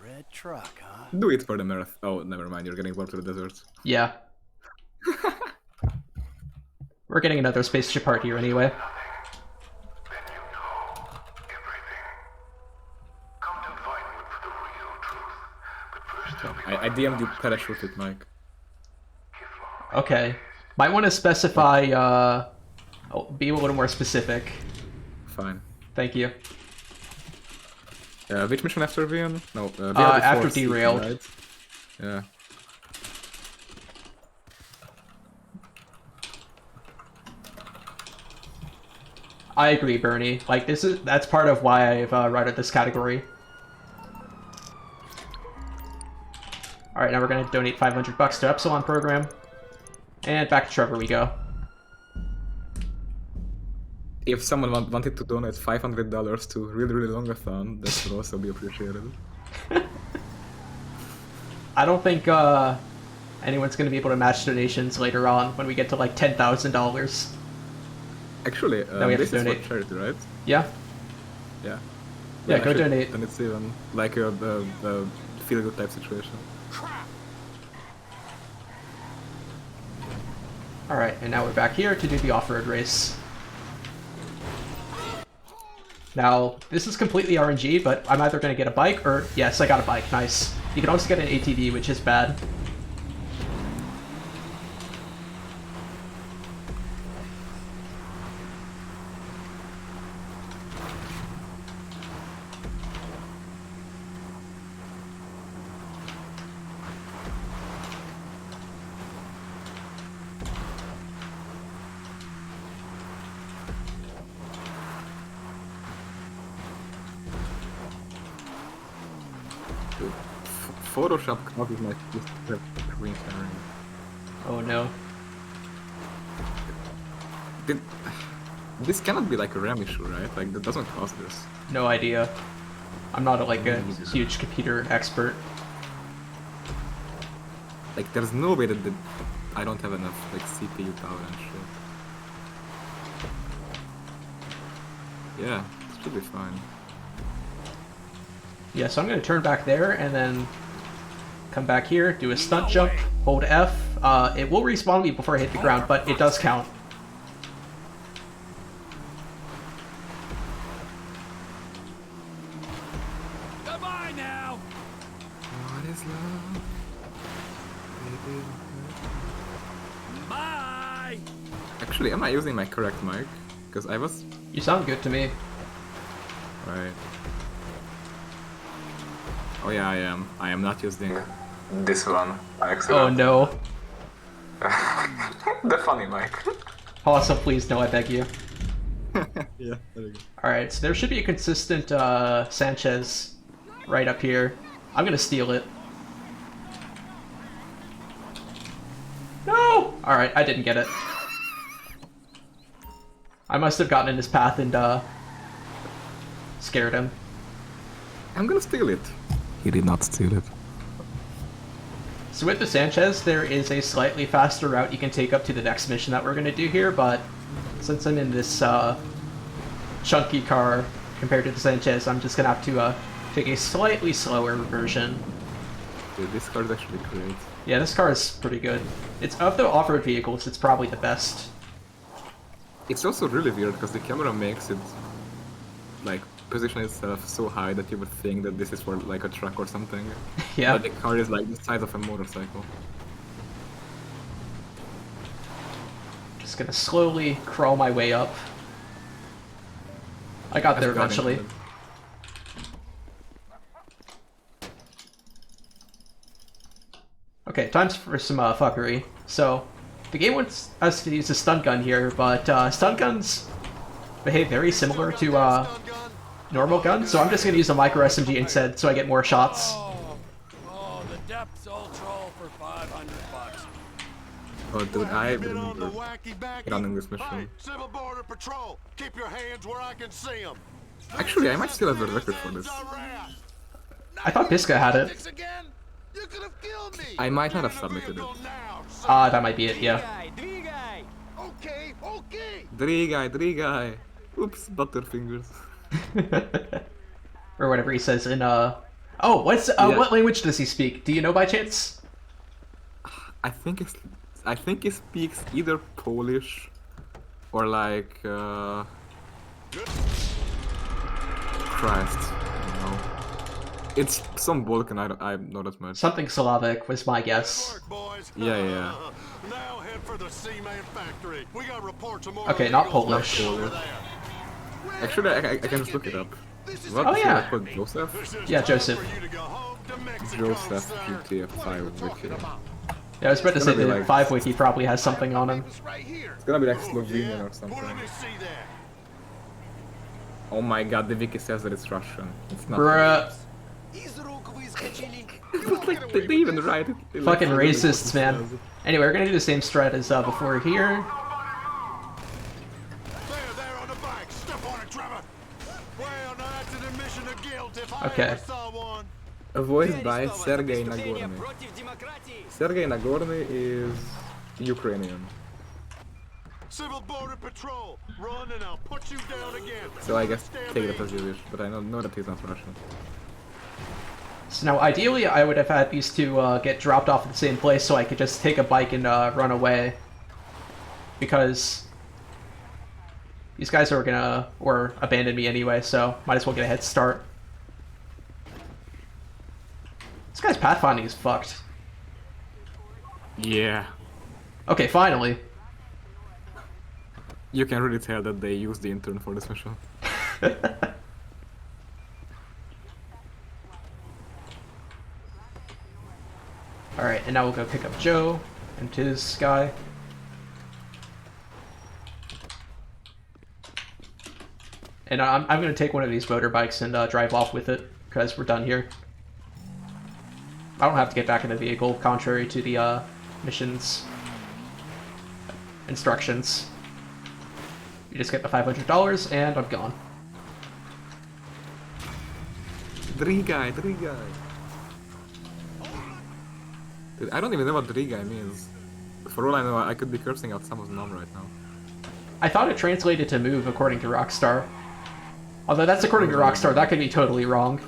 Red truck, huh? Do it for the marathon. Oh, never mind. You're getting warped to the desert. Yeah. We're getting another spaceship part here anyway. I DM'd you parachute it, Mike. Okay. Might want to specify, be a little more specific. Fine. Thank you. Which mission after Vian? No, after Derailed. Right? Yeah. I agree, Bernie. Like, that's part of why I've routed this category. Alright, now we're gonna donate $500 to Epsilon program. And back to Trevor we go. If someone wanted to donate $500 to really longathon, that would also be appreciated. I don't think anyone's gonna be able to match donations later on when we get to like $10,000. Actually, this is for charity, right? Yeah. Yeah. Yeah, go donate. And it's even like the feel-good type situation. Alright, and now we're back here to do the off-road race. Now, this is completely RNG, but I'm either going to get a bike or... Yes, I got a bike. Nice. You can also get an ATV, which is bad. Photoshop copies my screen sharing. Oh no. This cannot be like a RAM issue, right? Like, that doesn't cause this. No idea. I'm not like a huge computer expert. Like, there's no way that I don't have enough like CPU power and shit. Yeah, it should be fine. Yeah, so I'm going to turn back there and then come back here, do a stunt jump, hold F. It will respawn me before I hit the ground, but it does count. Goodbye now. What is love? Bye. Actually, am I using my correct mic? Because I was... You sound good to me. Right. Oh yeah, I am. I am not using this one. Oh no. The funny mic. Also, please no, I beg you. Yeah, there we go. Alright, so there should be a consistent Sanchez right up here. I'm gonna steal it. No! Alright, I didn't get it. I must have gotten in his path and scared him. I'm gonna steal it. He did not steal it. So with the Sanchez, there is a slightly faster route you can take up to the next mission that we're going to do here, but since I'm in this chunky car compared to the Sanchez, I'm just going to have to take a slightly slower version. Dude, this car is actually great. Yeah, this car is pretty good. It's of the off-road vehicles, it's probably the best. It's also really weird because the camera makes it like position itself so high that you would think that this is for like a truck or something. Yeah. But the car is like the size of a motorcycle. Just gonna slowly crawl my way up. I got there eventually. Okay, time for some fuckery. So, the game wants us to use a stun gun here, but stun guns behave very similar to normal guns, so I'm just gonna use a micro SMG instead so I get more shots. Oh, the depths ultra for 500 bucks. Oh dude, I remember running this mission. Civil Border Patrol, keep your hands where I can see them. Actually, I might still have the record for this. I thought Pisca had it. I might not have submitted it. Ah, that might be it, yeah. Drigai. Oops, butterfingers. Or whatever he says in Oh, what's what language does he speak? Do you know by chance? I think he speaks either Polish or like Christ, I don't know. It's some Balkan, I know that much. Something Slavic was my guess. Yeah. Now head for the Seaman factory. We got reports of more Okay, not Polish. Actually, I can just look it up. What? Oh yeah. Called Joseph? Yeah, Joseph. Joseph GTF5 wiki. Yeah, I was about to It's say gonna the be like- 5 wiki probably has something on him. It's gonna be like Slovenian or something. Oh my god, the wiki says that it's Russian. It's not. Bruh. But like, they even write it. They, Fucking like, racists, man. Anyway, we're gonna do the same strat as before here. There on the bike. Step on it, Trevor. Well, now that's an admission of guilt if I Okay. ever saw one. Voiced by Sergei Nagorny. Sergei Nagorny is Ukrainian. Civil Border Patrol, run and I'll put you down again. So I guess take that as you wish, but I know that he's not Russian. So now, ideally, I would have had these two get dropped off at the same place so I could just take a bike and run away. Because these guys are gonna, or abandon me anyway, so might as well get a head start. This guy's pathfinding is fucked. Yeah. Okay, finally. You can really tell that they used the intern for this mission. Alright, and now we'll go pick up Joe and his guy. And I'm going to take one of these motorbikes and drive off with it, because we're done here. I don't have to get back in the vehicle, contrary to the mission's instructions. You just get the $500 and I'm gone. Drigai. Dude, I don't even know what Drigai means. For all I know, I could be cursing out someone's mom right now. I thought it translated to move according to Rockstar. Although that's according to Rockstar, that could be totally wrong.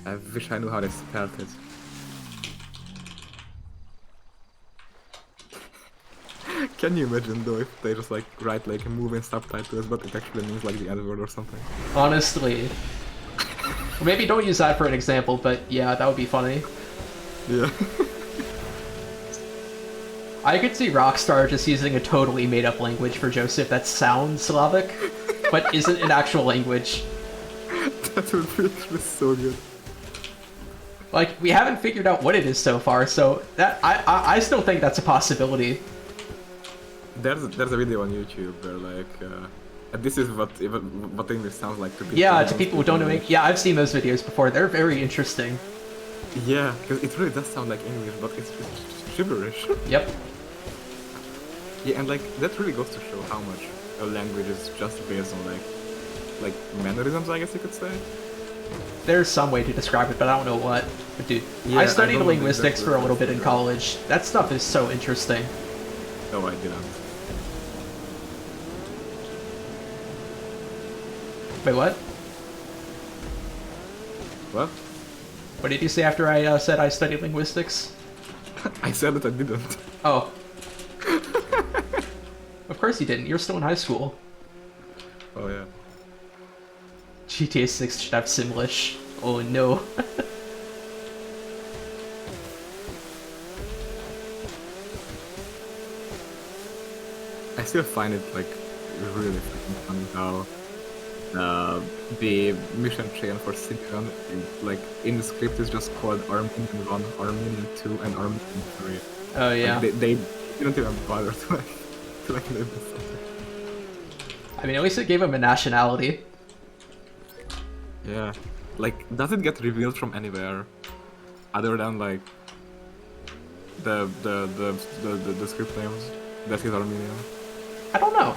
I wish I knew how they spelled it. Can you imagine though if they just like write like moving subtitles, but it actually means like the N-word or something? Honestly. Or maybe don't use that for an example, but yeah, that would be funny. Yeah. I could see Rockstar just using a totally made-up language for Joseph that sounds Slavic, but isn't an actual language. That would be so good. Like, we haven't figured out what it is so far, so that I still think that's a possibility. There's a video on YouTube where like this is what English sounds like to people. Yeah, to people who don't know English. Yeah, I've seen those videos before. They're very interesting. Yeah, because it really does sound like English, but it's gibberish. Yep. Yeah, and like that really goes to show how much a language is just based on like mannerisms, I guess you could say. There's some way to describe it, but I don't know what. But dude, Yeah, I studied I don't linguistics exactly for a little bit in college. That stuff is so interesting. Oh, I didn't. Wait, what? What? What did you say after I said I studied linguistics? I said that I didn't. Oh. Of course you didn't. You're still in high school. Oh yeah. GTA 6 should have Simlish. Oh no. I still find it like really freaking funny how the mission chain for Simeon, like in the script, is just called Armenian 1, Armenian 2, and Armenian 3. Oh yeah. Like, they didn't even bother to like label something. I mean, at least it gave him a nationality. Yeah. Like, does it get revealed from anywhere other than like the script names that he's Armenian? I don't know.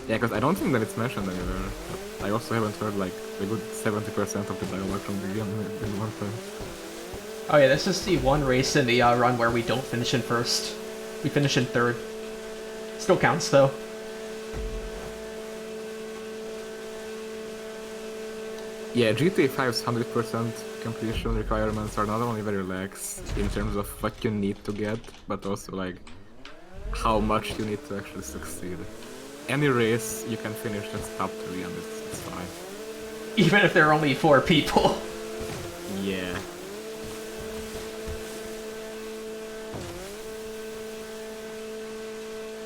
Yeah, because I don't think that it's mentioned anywhere. But I also haven't heard like a good 70% of the dialogue from the game in one time. Oh yeah, this is the one race in the run where we don't finish in first. We finish in third. Still counts though. Yeah, GTA 5's 100% completion requirements are not only very lax in terms of what you need to get, but also like how much you need to actually succeed. Any race you can finish and stop to the end, it's fine. Even if there are only 4 people. Yeah.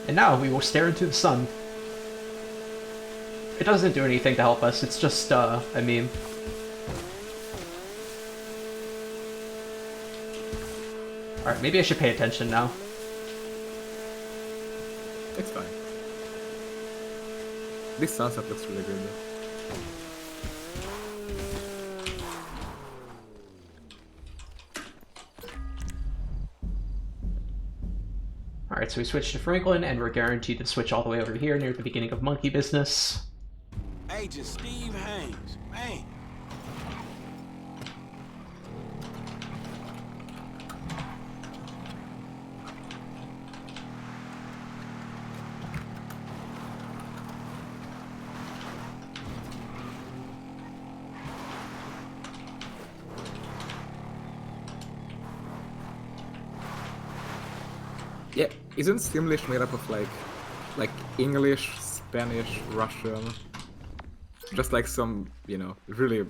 And now we will stare into the sun. It doesn't do anything to help us, it's just, a meme. Alright, maybe I should pay attention now. It's fine. This sunset looks really good though. Alright, so we switched to Franklin, and we're guaranteed to switch all the way over here near the beginning of Monkey Business. Agent Steve Haynes, man. Yeah, isn't Simlish made up of like English, Spanish, Russian? Just like some, you know, really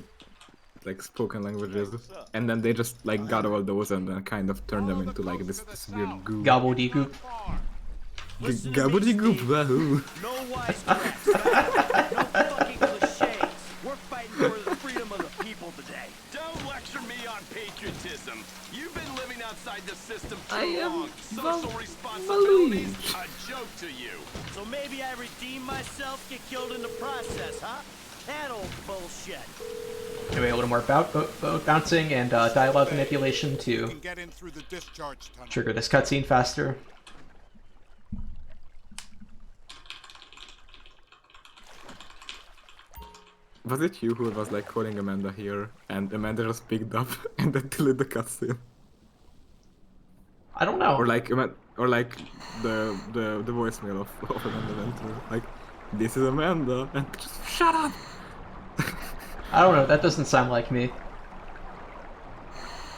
like spoken languages, and then they just like got all those and then kind of turned them into like this weird goo. Gobbledygook. Gobbledygook, wahoo! No wisecracks, no fucking cliches. We're fighting for the freedom of the people today. Don't lecture me on patriotism. You've been living outside the system I too am long. Social responsibility's a joke to you. So maybe I redeem myself, get killed in the process, huh? That old bullshit. Anyway, a little more bouncing and dialogue manipulation to Get in through the discharge tunnel. trigger this cutscene faster. Was it you who was like calling Amanda here, and Amanda just picked up and then deleted the cutscene? I don't know. Or like the voicemail of Amanda went through, like, this is Amanda, and just shut up. I don't know, that doesn't sound like me.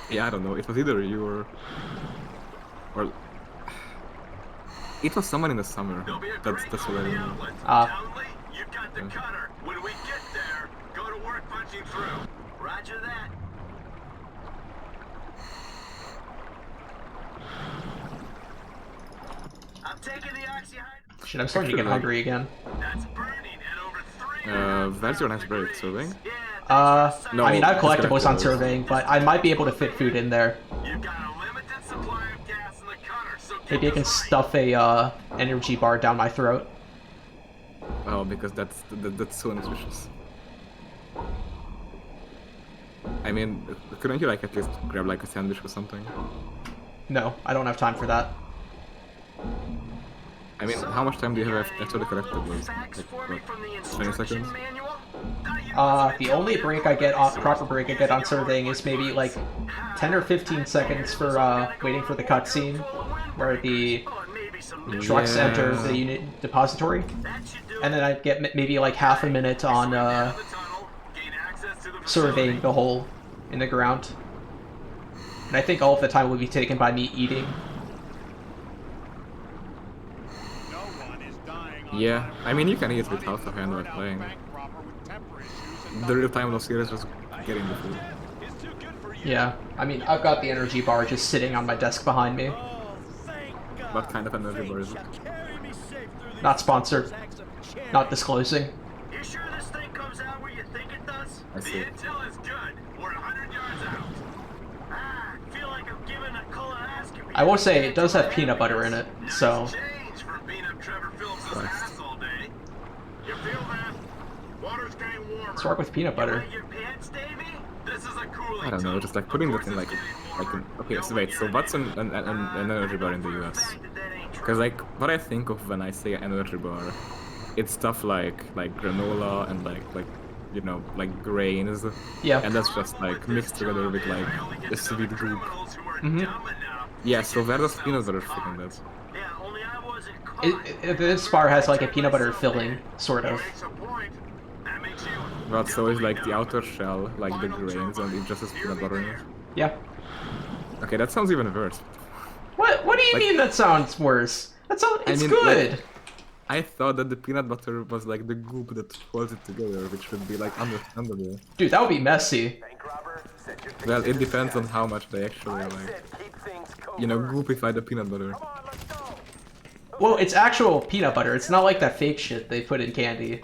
Yeah, I don't know. It was either you or it was someone in the summer. That's what I know. You got the cutter. When we get there, go to work punching through. Roger that. I'm taking the oxyhydrogen. Shit, I'm starting to get hungry again. That's burning at over 3. Where's your next break? Serving? No, I mean, I have collectibles on surveying, but I might be able to fit food in there. You've got a limited supply of gas in the cutter, so Maybe I can stuff a energy bar down my throat. Oh, because that's so nutritious. I mean, couldn't you like at least grab like a sandwich or something? No, I don't have time for that. I mean, how much time do you have after the collectibles? Like, what, 20 seconds? The only break I get on proper break I get on surveying is maybe like 10 or 15 seconds for waiting for the cutscene where the trucks enter the unit depository, and then I get maybe like half a minute on surveying the hole in the ground. And I think all of the time will be taken by me eating. Yeah, I mean you can eat with half a hand while playing. The real time of series was getting the food. Yeah, I mean I've got the energy bar just sitting on my desk behind me. What kind of energy bar is it? Not sponsored. Not disclosing. You sure this thing comes out where you think it does? I see. The intel is good. We're 100 yards out. I feel like I'm giving a colonoscopy. I will say it does have peanut butter in it, so. Change from being up Trevor Phillips' ass all day. You feel that? Water's getting warmer. Let's work with peanut butter. Your pants, Davey? This is a cooling I don't know, just like putting that in like okay, so wait, so what's an energy bar in the US? Because like what I think of when I say energy bar, it's stuff like granola and like you know, like grains. Yeah. And that's just like mixed together with like a sweet goop. Mm-hmm. Yeah, so where does peanut butter fit in that? This bar has like a peanut butter filling, sort of. Well, so it's like the outer shell, like the grains, and it just has peanut butter in it? Yeah. Okay, that sounds even worse. What do you mean that sounds worse? That sounds, it's good! Like, I thought that the peanut butter was like the goop that holds it together, which would be like understandable. Dude, that would be messy. Well, it depends on how much they actually like, you know, goopify the peanut butter. Well, it's actual peanut butter. It's not like that fake shit they put in candy.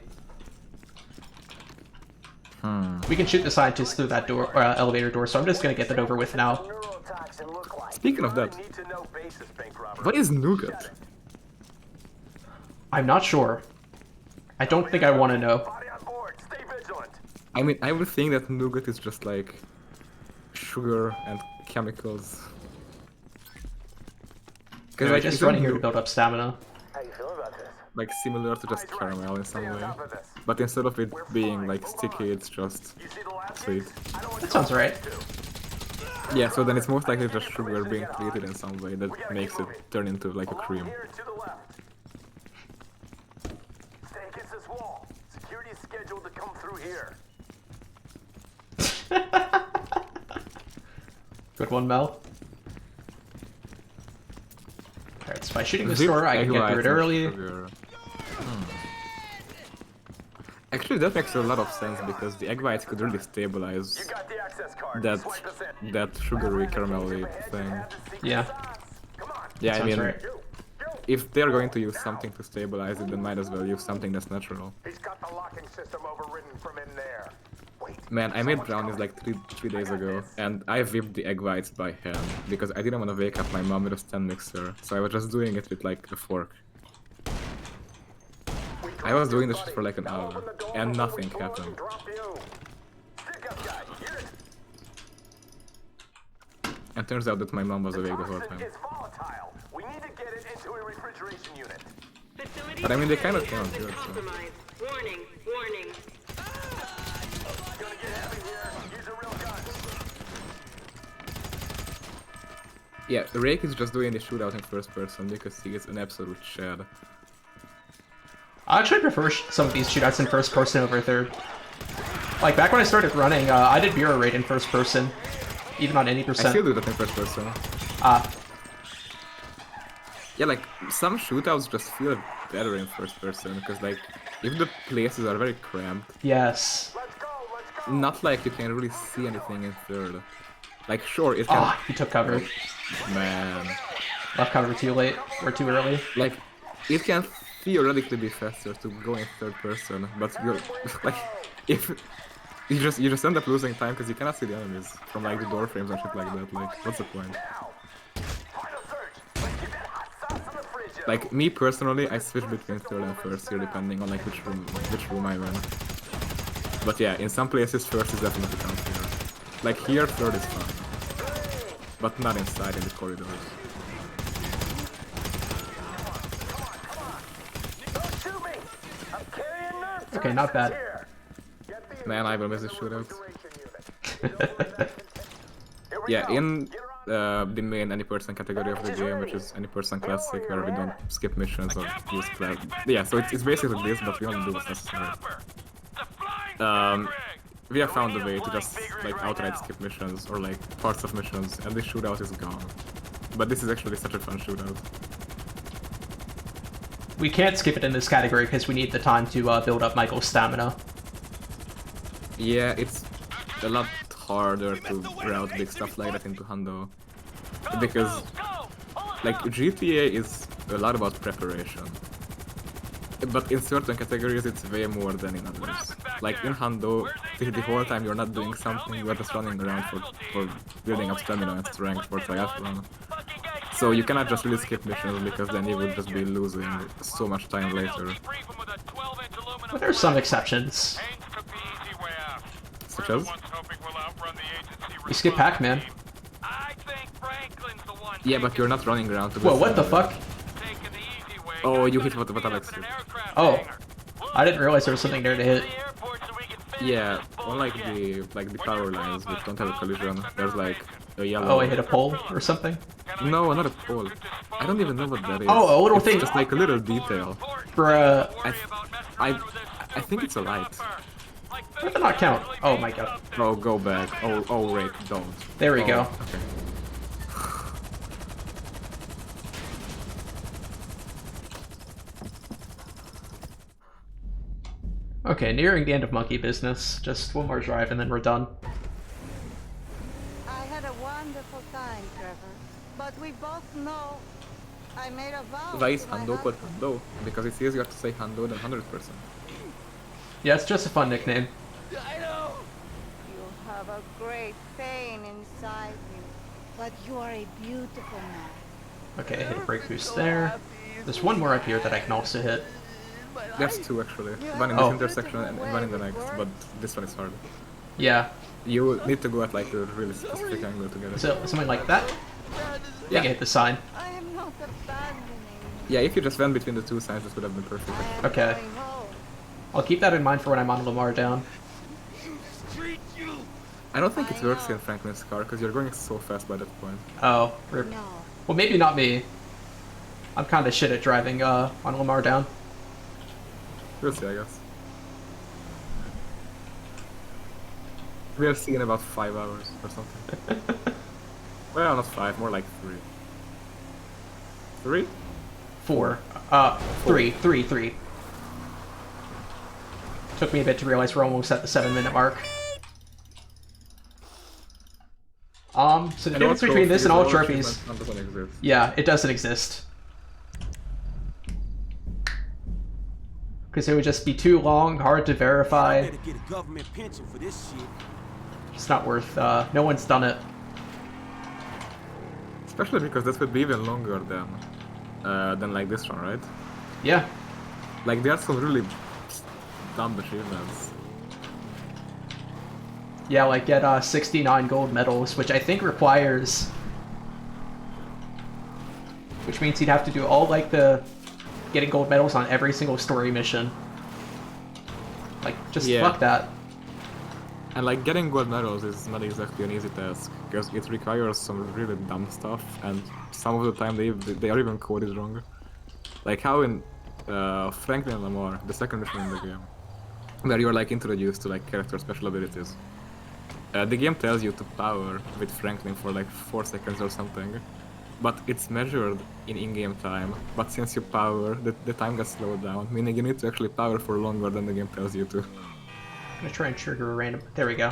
We can shoot the scientists through that door, elevator door, so I'm just gonna get that over with now. Speaking of that, what is nougat? I'm not sure. I don't think I want to know. I mean, I would think that nougat is just like sugar and chemicals. Because I just running here to build up stamina. Like similar to just caramel in some way, but instead of it being like sticky, it's just sweet. That sounds right. Yeah, so then it's most likely just sugar being treated in some way that makes it turn into like a cream. Stay against this wall. Security is scheduled to come through here. Good one, Mel. Alright, so by shooting the store, I can get through it early. Actually, that makes a lot of sense because the egg whites could really stabilize that sugary caramelly thing. Yeah. Yeah, I mean, right. if they're going to use something to stabilize it, then might as well use something that's natural. He's got the locking system overridden from in there. Man, I made brownies like three days ago, and I whipped the egg whites by hand because I didn't want to wake up my mom with a stand mixer, so I was just doing it with like a fork. I was doing this shit for like an hour, and nothing happened. And turns out that my mom was awake the whole time. But I mean, they kind of came out good, so... Warning, warning. Yeah, Rake is just doing the shootout in first person because he is an absolute shad. I actually prefer some of these shootouts in first person over third. Like, back when I started running, I did Bureau Raid in first person, even on any percent. I still do that in first person. Yeah, like, some shootouts just feel better in first person, because, like, if the places are very cramped... Yes. Not like you can really see anything in third. Like, sure, it can... Ah, he took cover. Man. Left cover too late, or too early. Like, it can theoretically be faster to go in third person, but you're... like, if... You just end up losing time because you cannot see the enemies from, like, the door frames and shit like that. Like, what's the point? Like, me personally, I switch between third and first here depending on, like, which room I'm in. But yeah, in some places first is definitely fancier. Like here, third is fun. But not inside in the corridors. Okay, not bad. Man, I will miss the shootout. Yeah, in the main any person category of the game, which is any person classic, where we don't skip missions or use class. Yeah, so it's basically this, but we only do what's necessary. We have found a way to just like outright skip missions or like parts of missions, and this shootout is gone. But this is actually such a fun shootout. We can't skip it in this category because we need the time to build up Michael's stamina. Yeah, it's a lot harder to route big stuff like that into Hundo. Because, like, GTA is a lot about preparation. But in certain categories it's way more than in others. Like in Hundo, the whole time you're not doing something, you're just running around for building up stamina and strength for triathlon. So you cannot just really skip missions because then you would just be losing so much time later. But there's some exceptions. Such as? You skip Pac-Man. Yeah, but you're not running around to Whoa, what the fuck? Oh, you hit what Alex hit. Oh, I didn't realize there was something there to hit. Yeah, unlike the power lines which don't have a collision, there's like a yellow... Oh, I hit a pole or something? No, not a pole. I don't even know what that is. Oh, a little thing. Just like a little detail. Bruh. I think it's a light. How did not count? Oh my god. Oh, go back. Oh, wait, don't. There we go. Okay. Okay, nearing the end of monkey business. Just one more drive and then we're done. I had a wonderful time, Trevor. But we both know I made a vow. Why is Hundo called Hundo? Because it's easier to say Hundo than 100%. Yeah, it's just a fun nickname. I know. You have a great pain inside you, but you are a beautiful man. Okay, hit a brake boost there. There's one more up here that I can also hit. There's two actually. One in this intersection and one in the next, but this one is harder. Yeah. You need to go at like a really specific angle to get it. So, something like that? Yeah. I can hit the sign. I am not abandoning. Yeah, if you just went between the two signs, this would have been perfect. Actually. Okay. I'll keep that in mind for when I'm on Lamar down. I don't think it works in Franklin's car, because you're going so fast by that point. Oh, rip. No. Well, maybe not me. I'm kind of shit at driving on Lamar down. We'll see, I guess. We'll see in about 5 hours or something. Well, not 5, more like 3. 3? 4. 3. Took me a bit to realize we're almost at the 7-minute mark. So the difference between this and all trophies... Yeah, it doesn't exist. Because it would just be too long, hard to verify. It's not worth, no one's done it. Especially because this would be even longer than like this one, right? Yeah. Like there are some really dumb achievements. Yeah, like get 69 gold medals, which I think requires... Which means you'd have to do all like the... Getting gold medals on every single story mission. Like, just fuck that. And like getting gold medals is not exactly an easy task, because it requires some really dumb stuff, and some of the time they are even coded wrong. Like how in Franklin and Lamar, the second mission in the game, where you're like introduced to like character special abilities. The game tells you to power with Franklin for like 4 seconds or something, but it's measured in in-game time. But since you power, the time gets slowed down, meaning you need to actually power for longer than the game tells you to. I'm gonna try and trigger a random. There we go.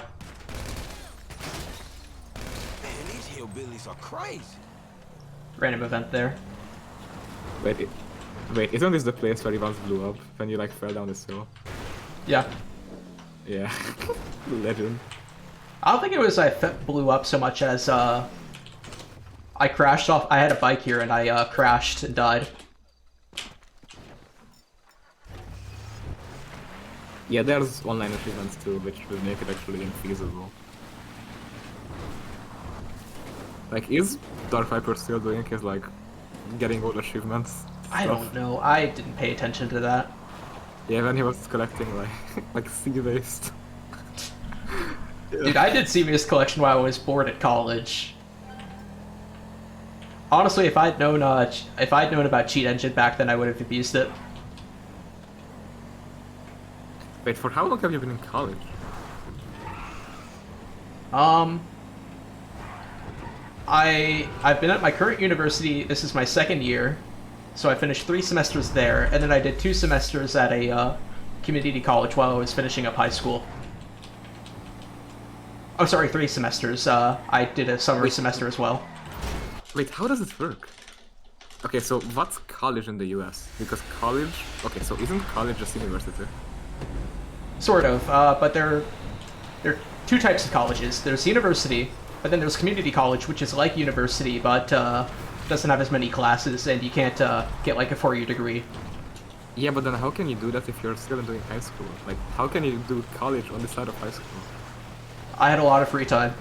Man, these hillbillies are crazy. Random event there. Wait, isn't this the place where he once blew up when you like fell down this hill? Yeah. Yeah. Legend. I don't think it was blew up so much as I crashed off. I had a bike here and I crashed and died. Yeah, there's online achievements too, which will make it actually infeasible. Like, is Dark Viper still doing his like getting all achievements? I don't know. I didn't pay attention to that. Yeah, when he was collecting like like sea waste. Dude, I did Simeon's collection while I was bored at college. Honestly, if I'd known about Cheat Engine back then, I would have abused it. Wait, for how long have you been in college? I've been at my current university. This is my 2nd year, so I finished 3 semesters there, and then I did 2 semesters at a community college while I was finishing up high school. Oh, sorry, 3 semesters. I did a summer semester as well. Wait, how does it work? Okay, so what's college in the US? Because college... Okay, so isn't college just university? Sort of, but there are 2 types of colleges. There's university, but then there's community college, which is like university, but doesn't have as many classes, and you can't get like a 4-year degree. Yeah, but then how can you do that if you're still doing high school? Like, how can you do college on the side of high school? I had a lot of free time.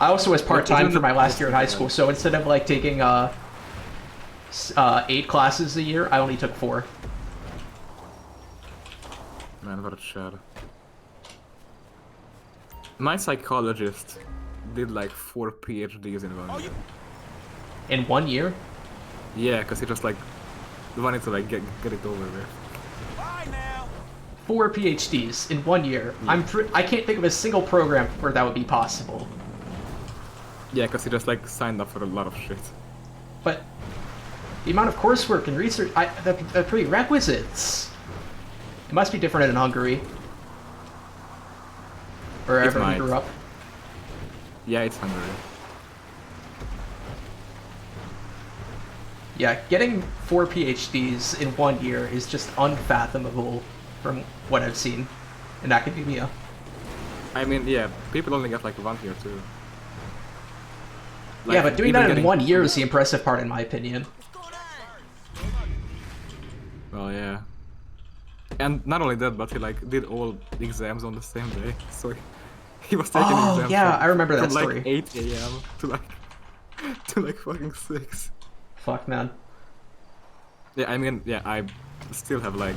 I also was part-time for my last year in high school, so instead of like taking 8 classes a year, I only took 4. Man, what a shad. My psychologist did like 4 PhDs in 1 year. In 1 year? Yeah, because he just like wanted to like get it over with. 4 PhDs in 1 year. I can't think of a single program where that would be possible. Yeah, because he just like signed up for a lot of shit. But the amount of coursework and research, the prerequisites. It must be different in Hungary. Wherever I grew up. Yeah, it's Hungary. Yeah, getting 4 PhDs in 1 year is just unfathomable from what I've seen in academia. I mean, yeah, people only get like 1 year too. Like, yeah, but doing that in 1 year is the impressive part in my opinion. Well, yeah. And not only that, but he like did all exams on the same day, so he was taking exams yeah, I remember that from story. like 8 AM to like fucking 6. Fuck, man. Yeah, I mean, yeah, I still have like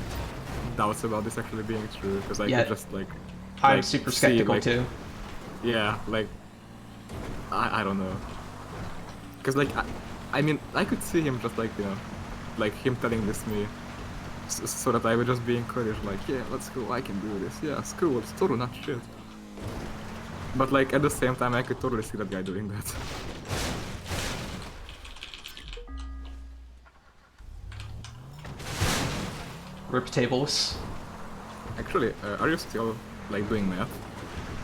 doubts about this actually being true, because I could just like I'm super skeptical like, too. Yeah, like I don't know, because like I mean I could see him just like, you know, like him telling this to me so that I would just be encouraged, like, yeah, let's go, I can do this, yeah, school, it's totally not shit. But like at the same time I could totally see that guy doing that. Rip tables. Actually, are you still like doing math?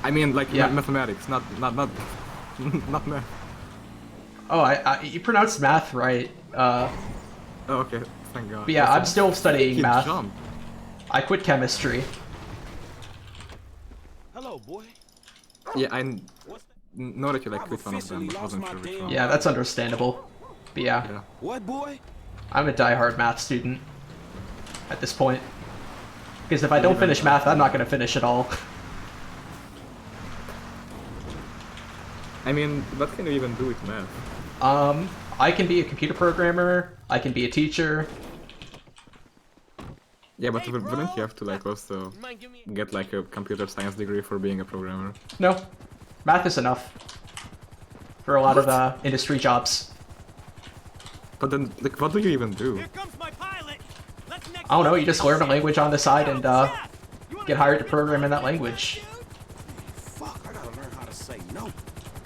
I mean, like mathematics, not not math. Oh, you pronounced math right. Oh, okay, thank God. But yeah, I'm still studying math. Jump. I quit chemistry. Hello, boy. Yeah, I know that you like quit one of them, but wasn't sure which one. Yeah, that's understandable. But yeah. What, boy? I'm a diehard math student at this point. Because if I don't finish math, I'm not going to finish at all. I mean, what can you even do with math? I can be a computer programmer, I can be a teacher. Yeah, but wouldn't you have to like also get like a computer science degree for being a programmer? No, math is enough for a lot of industry jobs. But then, like, what do you even do? I don't know, you just learn a language on the side and get hired to program in that language. Fuck, I gotta learn how to say no.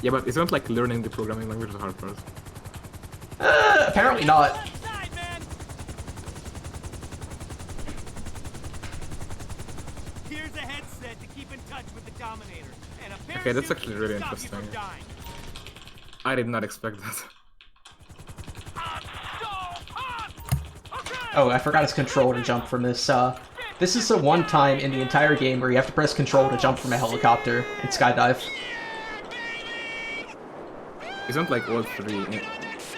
Yeah, but isn't like learning the programming language the hard part? Apparently not. Here's a headset to keep in touch with the Dominator. And a Okay, that's actually really interesting. I did not expect that. Oh, I forgot his control to jump from this. This is the one time in the entire game where you have to press control to jump from a helicopter and skydive. Isn't like all three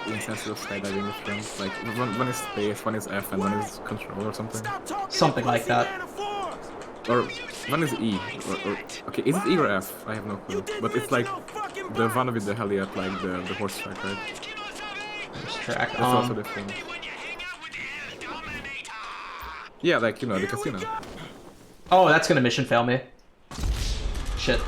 instances of skydiving different? Like one is space, one is F, and one is control or something? Something like that. Or one is E. Or okay, is it E or F? I have no clue. But it's like the one with the heli at like the horse track, right? Horse track. That's also different. Yeah, like, you know, the casino. Oh, that's gonna mission fail me. Shit.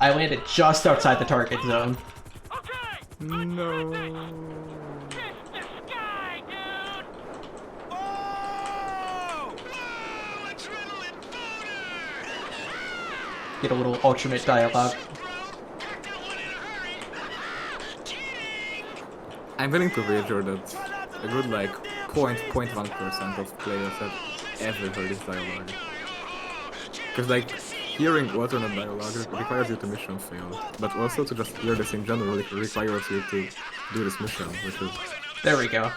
I landed just outside the target zone. No. Get a little alternate dialogue. I'm willing to wager that a good like 0.1% of players have ever heard this dialogue. Because like hearing alternate dialogue requires you to mission fail, but also to just hear this in general requires you to do this mission, which is... There we go.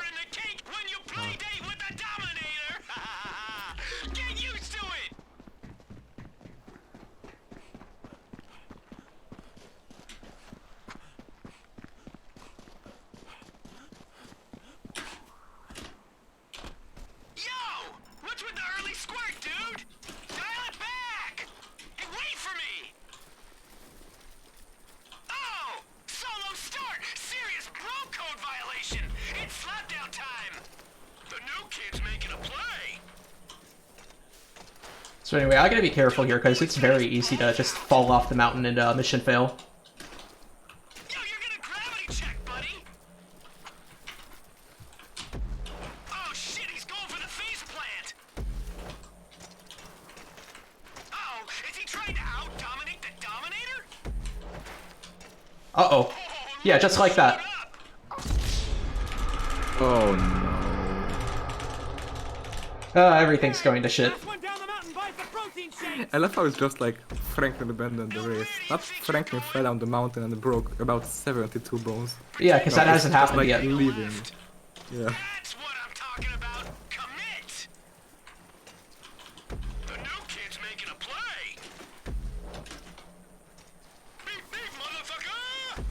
So anyway, I gotta be careful here because it's very easy to just fall off the mountain and mission fail. Yo, you're gonna gravity check, buddy. Oh shit, he's going for the face plant. Uh-oh, is he trying to out-dominate the Dominator? Uh-oh. Yeah, just like that. Oh no. Everything's going to shit. I love how it's just like Franklin abandoned the race. Not Franklin fell down the mountain and broke about 72 bones. Yeah, because that hasn't happened like yet. Leaving. Yeah. That's what I'm talking about. Commit. The new kid's making a play. Beep, beep, motherfucker.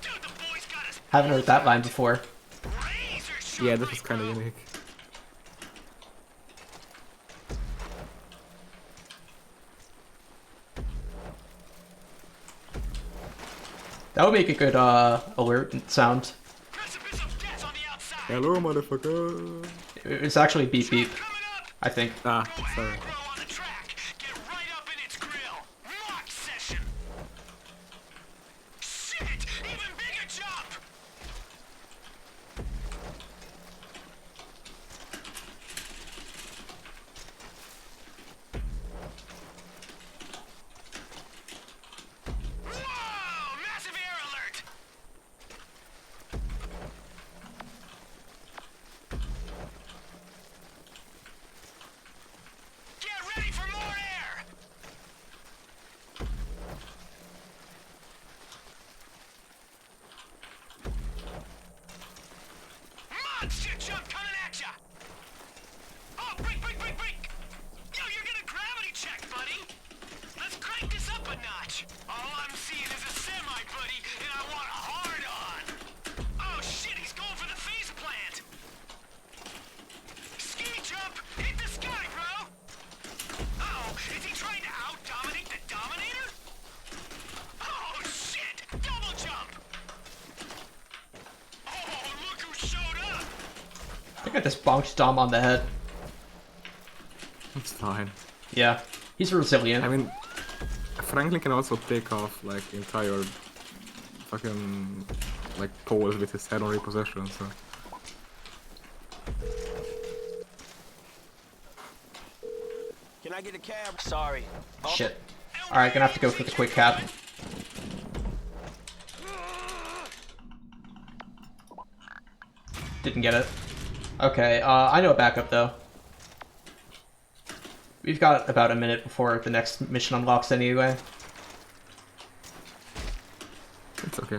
Dude, the boy's got his... Haven't heard that line before. Yeah, this is kind of unique. That would make a good alert sound. Hello, motherfucker. It's actually beep beep, I think. Ah, sorry. I just bonked Dom on the head. It's fine. Yeah, he's resilient. I mean, Franklin can also take off like entire fucking like poles with his head on repossession, so. Can I get a cab? Sorry. Shit. Alright, gonna have to go for the quick cab. Didn't get it. Okay, I know a backup though. We've got about a minute before the next mission unlocks anyway. It's okay.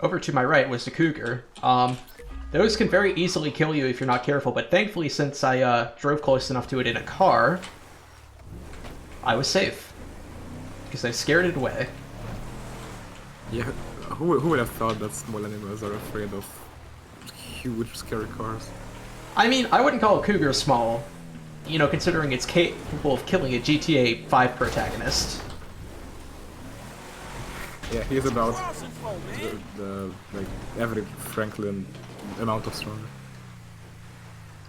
Over to my right was the cougar. Those can very easily kill you if you're not careful, but thankfully since I drove close enough to it in a car, I was safe. Because I scared it away. Yeah, who would have thought that small animals are afraid of huge, scary cars? I mean, I wouldn't call a cougar small, you know, considering it's capable of killing a GTA 5 protagonist. Yeah, he's about the like average Franklin amount of stronger.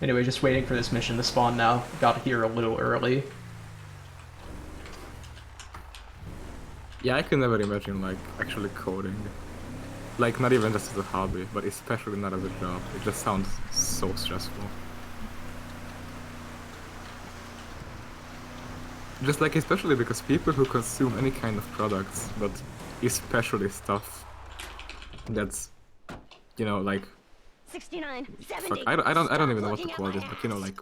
Anyway, just waiting for this mission to spawn now. Got here a little early. Yeah, I can never imagine like actually coding. Like not even just as a hobby, but especially not as a job. It just sounds so stressful. Just like especially because people who consume any kind of products, but especially stuff that's, you know, like 69, 70. fuck, I don't even know what to call this, but you know, like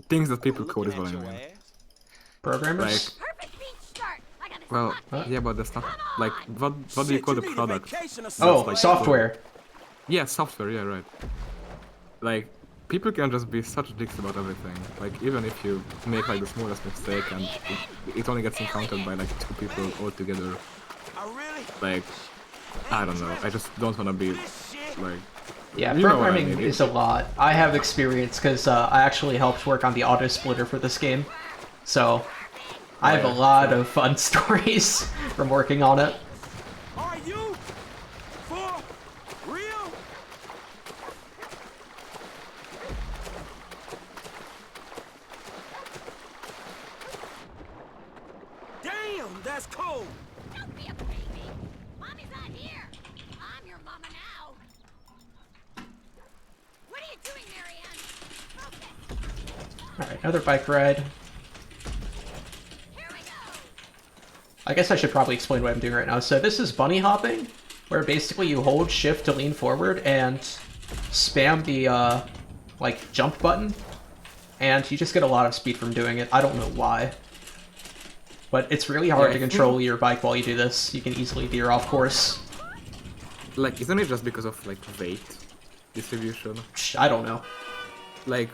things that people code is what I mean. Programmers? Like, well, yeah, but that's not like what do you call the product? Oh, like software. Yeah, software. Yeah, right. Like people can just be such dicks about everything. Like even if you make like the smallest mistake and it only gets encountered by like 2 people all together. Like, I don't know. I just don't want to be like. Yeah, you know what I programming mean. is a lot. I have experience because I actually helped work on the auto splitter for this game, so I have a lot of fun stories from working on it. Are you for real? Damn, that's cold. Don't be a baby. Mommy's not here. I'm your mama now. What are you doing, Marianne? Alright, another bike ride. I guess I should probably explain what I'm doing right now. So this is bunny hopping, where basically you hold shift to lean forward and spam the, like, jump button, and you just get a lot of speed from doing it. I don't know why. But it's really hard to control your bike while you do this. You can easily veer off course. Like, isn't it just because of like weight distribution? I don't know. Like,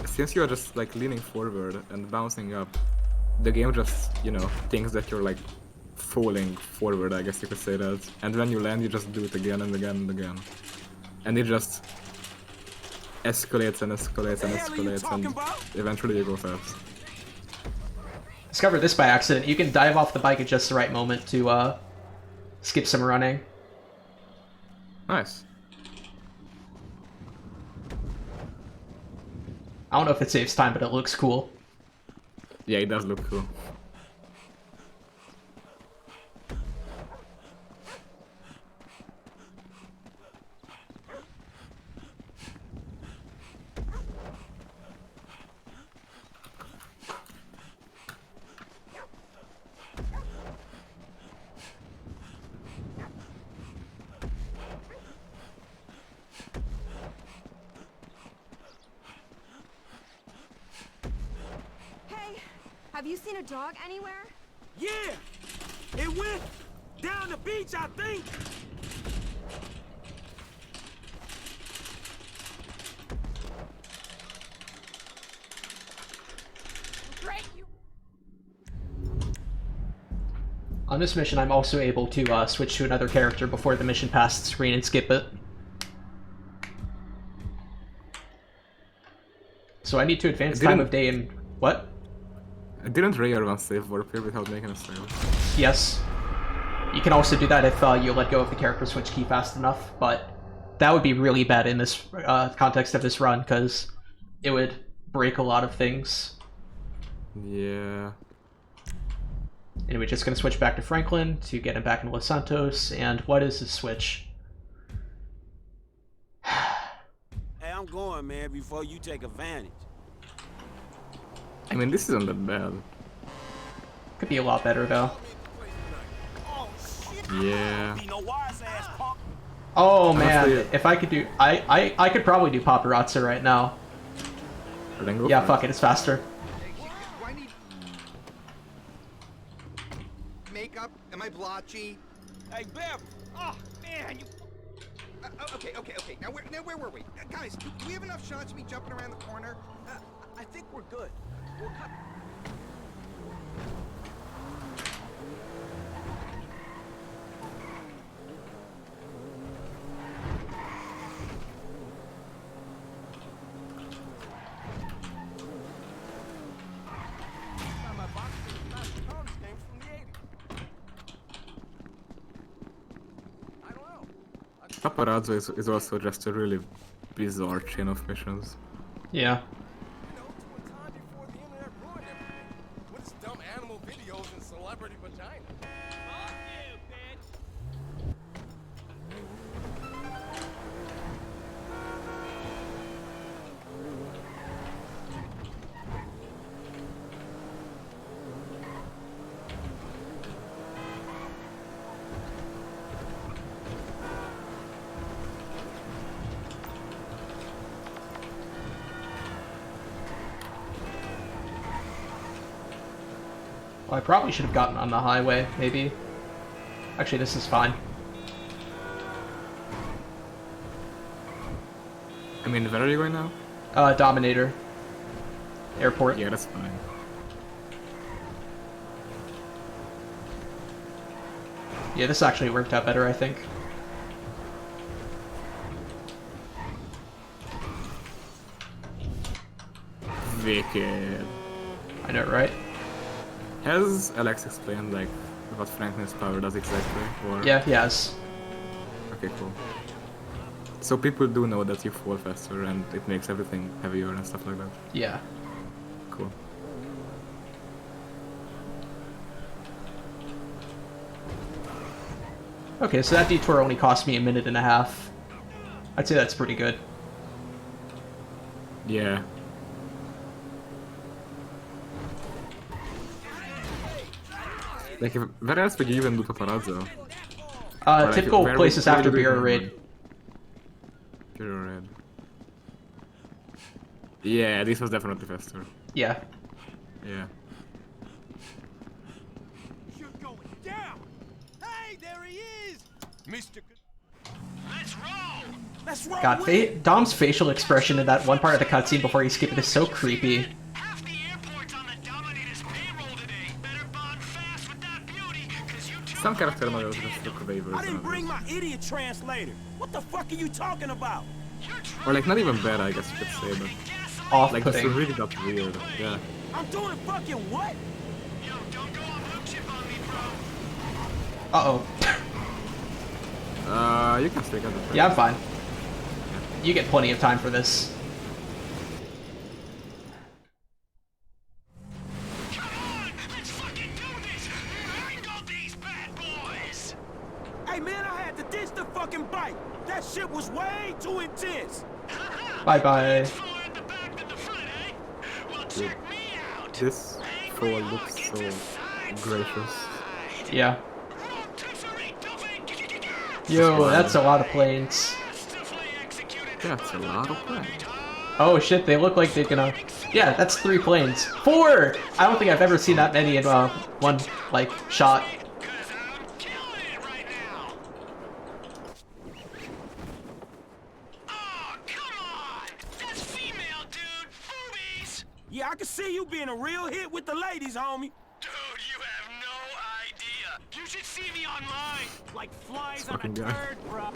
since you are just like leaning forward and bouncing up, the game just, you know, thinks that you're like falling forward, I guess you could say that. And when you land, you just do it again and again and again. And it just escalates and escalates and escalates, and eventually you go fast. Discovered this by accident. You can dive off the bike at just the right moment to skip some running. Nice. I don't know if it saves time, but it looks cool. Yeah, it does look cool. Have you seen a dog anywhere? Yeah! It went down the beach, I think! On this mission, I'm also able to switch to another character before the mission passes the screen and skip it. So I need to advance time of day and... What? Didn't Ray run save warp here without making a save? Yes. You can also do that if you let go of the character switch key fast enough, but that would be really bad in this context of this run, because it would break a lot of things. Yeah. Anyway, just gonna switch back to Franklin to get him back in Los Santos, and what is his switch? Hey, I'm going, man, before you take advantage. I mean, this isn't that bad. Could be a lot better, though. Yeah. Oh man, Honestly, if I could do, I could probably do paparazzi right now. Yeah, fuck it, it's faster. Makeup? Am I blotchy? Hey, Bev! Oh, man, you... Okay. Now where were we? Guys, do we have enough shots of me jumping around the corner? I think we're good. We'll cut... Paparazzo is also just a really bizarre chain of missions. Yeah. What is dumb animal videos and celebrity vagina? Fuck you, bitch! Well, I probably should have gotten on the highway, maybe. Actually, this is fine. I mean, where are you going now? Dominator. Airport. Yeah, that's fine. Yeah, this actually worked out better, I think. Wicked. I know, right? Has Alex explained, like, what Franklin's power does exactly? Or... Yeah, he has. Okay, cool. So people do know that you fall faster and it makes everything heavier and stuff like that? Yeah. Cool. Okay, so that detour only cost me 1.5 minutes. I'd say that's pretty good. Yeah. Like, where else would you even do paparazzo? Like, Typical places after Bureau Bureau Raid. Bureau Raid. Yeah, this was definitely faster. Yeah. Yeah. You're going down! Hey, there he is! Mr. Let's roll! Let's roll! God, Dom's facial expression in that one part of the cutscene before he skipped it is so creepy. Some character models just look way worse I didn't than bring my idiot translator. What the fuck are you talking about? others. Or like, not even bad, I guess you could say, but... Off-putting. Like, it's really got weird, yeah. I'm doing fucking what? Yo, don't go on loop ship on me, bro. Uh-oh. You can stick at the Yeah, I'm fine. You get plenty of time for this. Hey man, I had to ditch the fucking bike. That shit was way too intense. Bye-bye. Dude, this fall looks so gracious. Yeah. Yo, that's a lot of planes. That's a lot of planes. Oh shit, they look like they're gonna... Yeah, that's 3 planes. 4! I don't think I've ever seen that many in one, like, shot. Yeah, I can see you being a real hit with the ladies, homie. Dude, you have no idea. You should see me online. Like flies on a Fucking guy. turd, bro.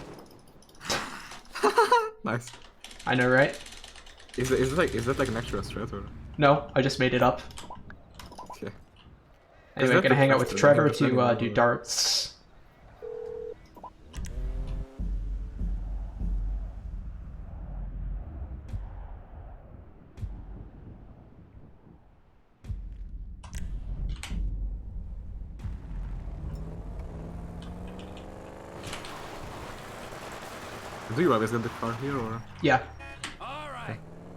Nice. I know, right? Is that like an extra strat or? No, I just made it up. Okay. Anyway, I'm gonna hang out with Trevor to do darts. Do you always get the car here, or? Yeah.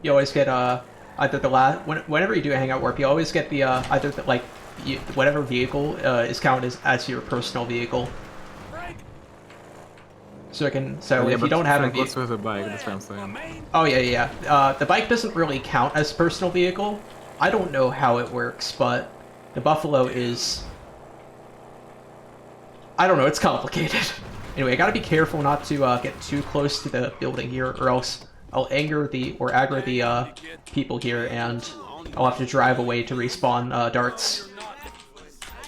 You always get either the last whenever you do a hangout warp, you always get the either the, like whatever vehicle is counted as your personal vehicle. So Yeah, if you don't have a vehicle, also has a bike. That's what I'm saying. oh yeah. The bike doesn't really count as personal vehicle. I don't know how it works, but the Buffalo is. I don't know. It's complicated. Anyway, I gotta be careful not to get too close to the building here, or else I'll aggro the people here, and I'll have to drive away to respawn darts.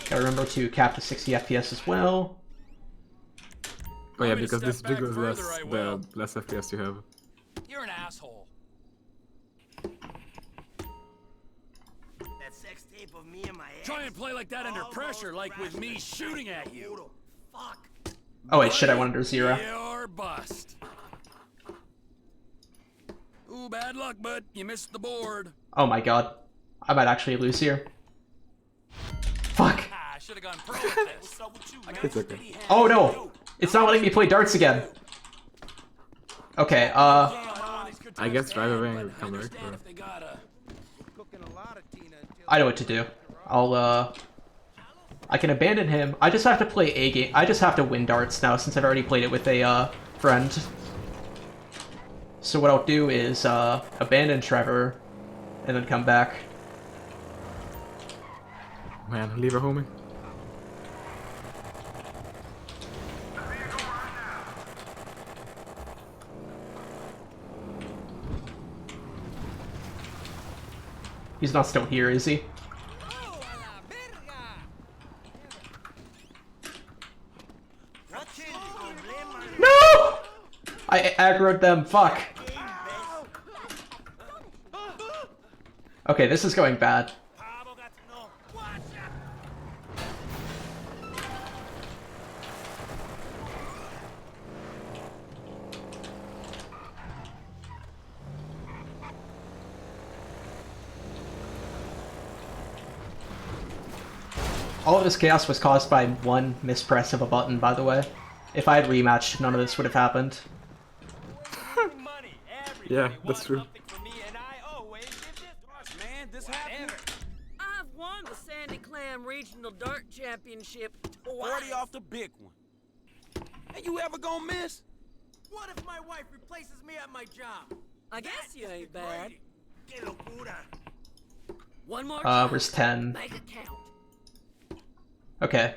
Gotta remember to cap to 60 FPS as well. Oh yeah, because this jiggles less the less FPS you have. You're an asshole. That sex tape of me and my ex. Try and play like that under pressure, like with me shooting at you. Fuck. Oh wait, shit, I went under 0. You're bust. Ooh, bad luck, bud. You missed the board. Oh my god. I might actually lose here. Fuck. I should have gone pro with this. What's up with you, man? It's okay. Oh no! It's not letting me play darts again. Okay, I guess drive away and come back. Or... I know what to do. I can abandon him. I just have to play a game. I just have to win darts now since I've already played it with a friend. So what I'll do is abandon Trevor and then come back. Man, leave her, homie. He's not still here, is he? No! I aggroed them, fuck. Okay, this is going bad. All of this chaos was caused by one mispress of a button, by the way. If I had rematched, none of this would have happened. Yeah, that's true. I've won the Sandy Clam Regional Dart Championship twice. 40 off the big one. And you ever gonna miss? What if my wife replaces me at my job? I guess you ain't bad. Que locura. One more time. Where's 10? Make it count. Okay.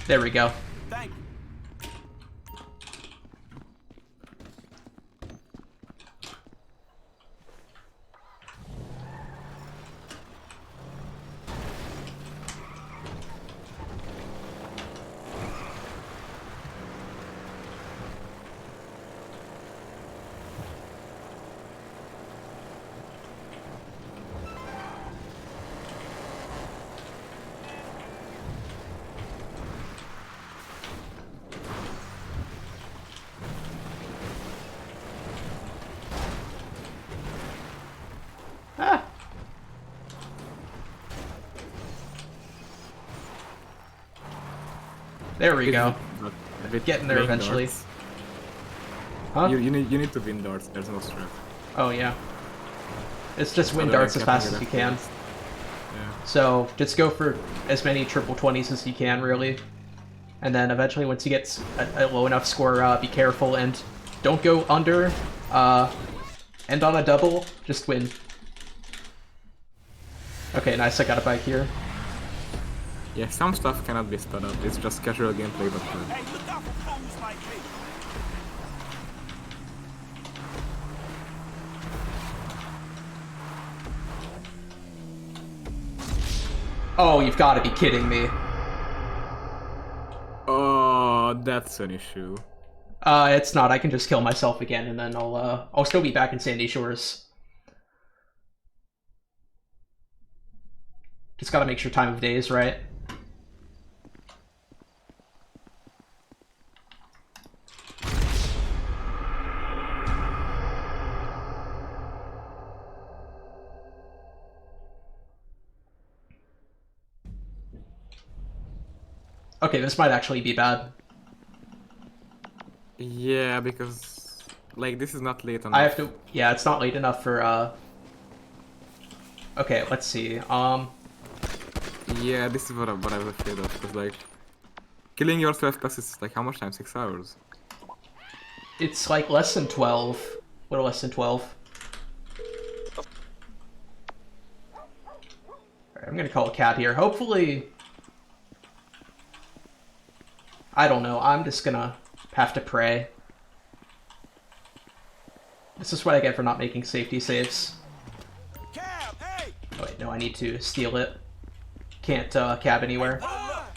There we go. Thank you. Ah. There we go. Getting there eventually. Darts. Huh? You need to win darts. There's no strength. Oh yeah. It's just win Other than darts as fast capping as it you can. Yeah. So just go for as many triple 20s as you can, really. And then eventually, once you get a low enough score, be careful and don't go under. End on a double. Just win. Okay, nice. I got a bike here. Yeah, some stuff cannot be sped up. It's just casual gameplay, but good. Hey, look out for fools like me. Oh, you've got to be kidding me. Oh, that's an issue. It's not. I can just kill myself again, and then I'll still be back in Sandy Shores. Just gotta make sure time of day is right. Okay, this might actually be bad. Yeah, because Like, this is not late enough. I have to... Yeah, it's not late enough for, Okay, let's see. Yeah, this is what I was afraid of, because, like, killing yourself passes, like, how much time? 6 hours? It's, like, less than 12. A little less than 12. Alright, I'm gonna call a cab here. Hopefully... I don't know, I'm just gonna have to pray. This is what I get for not making safety saves. Cab, hey! Oh wait, no, I need to steal it. Can't cab anywhere.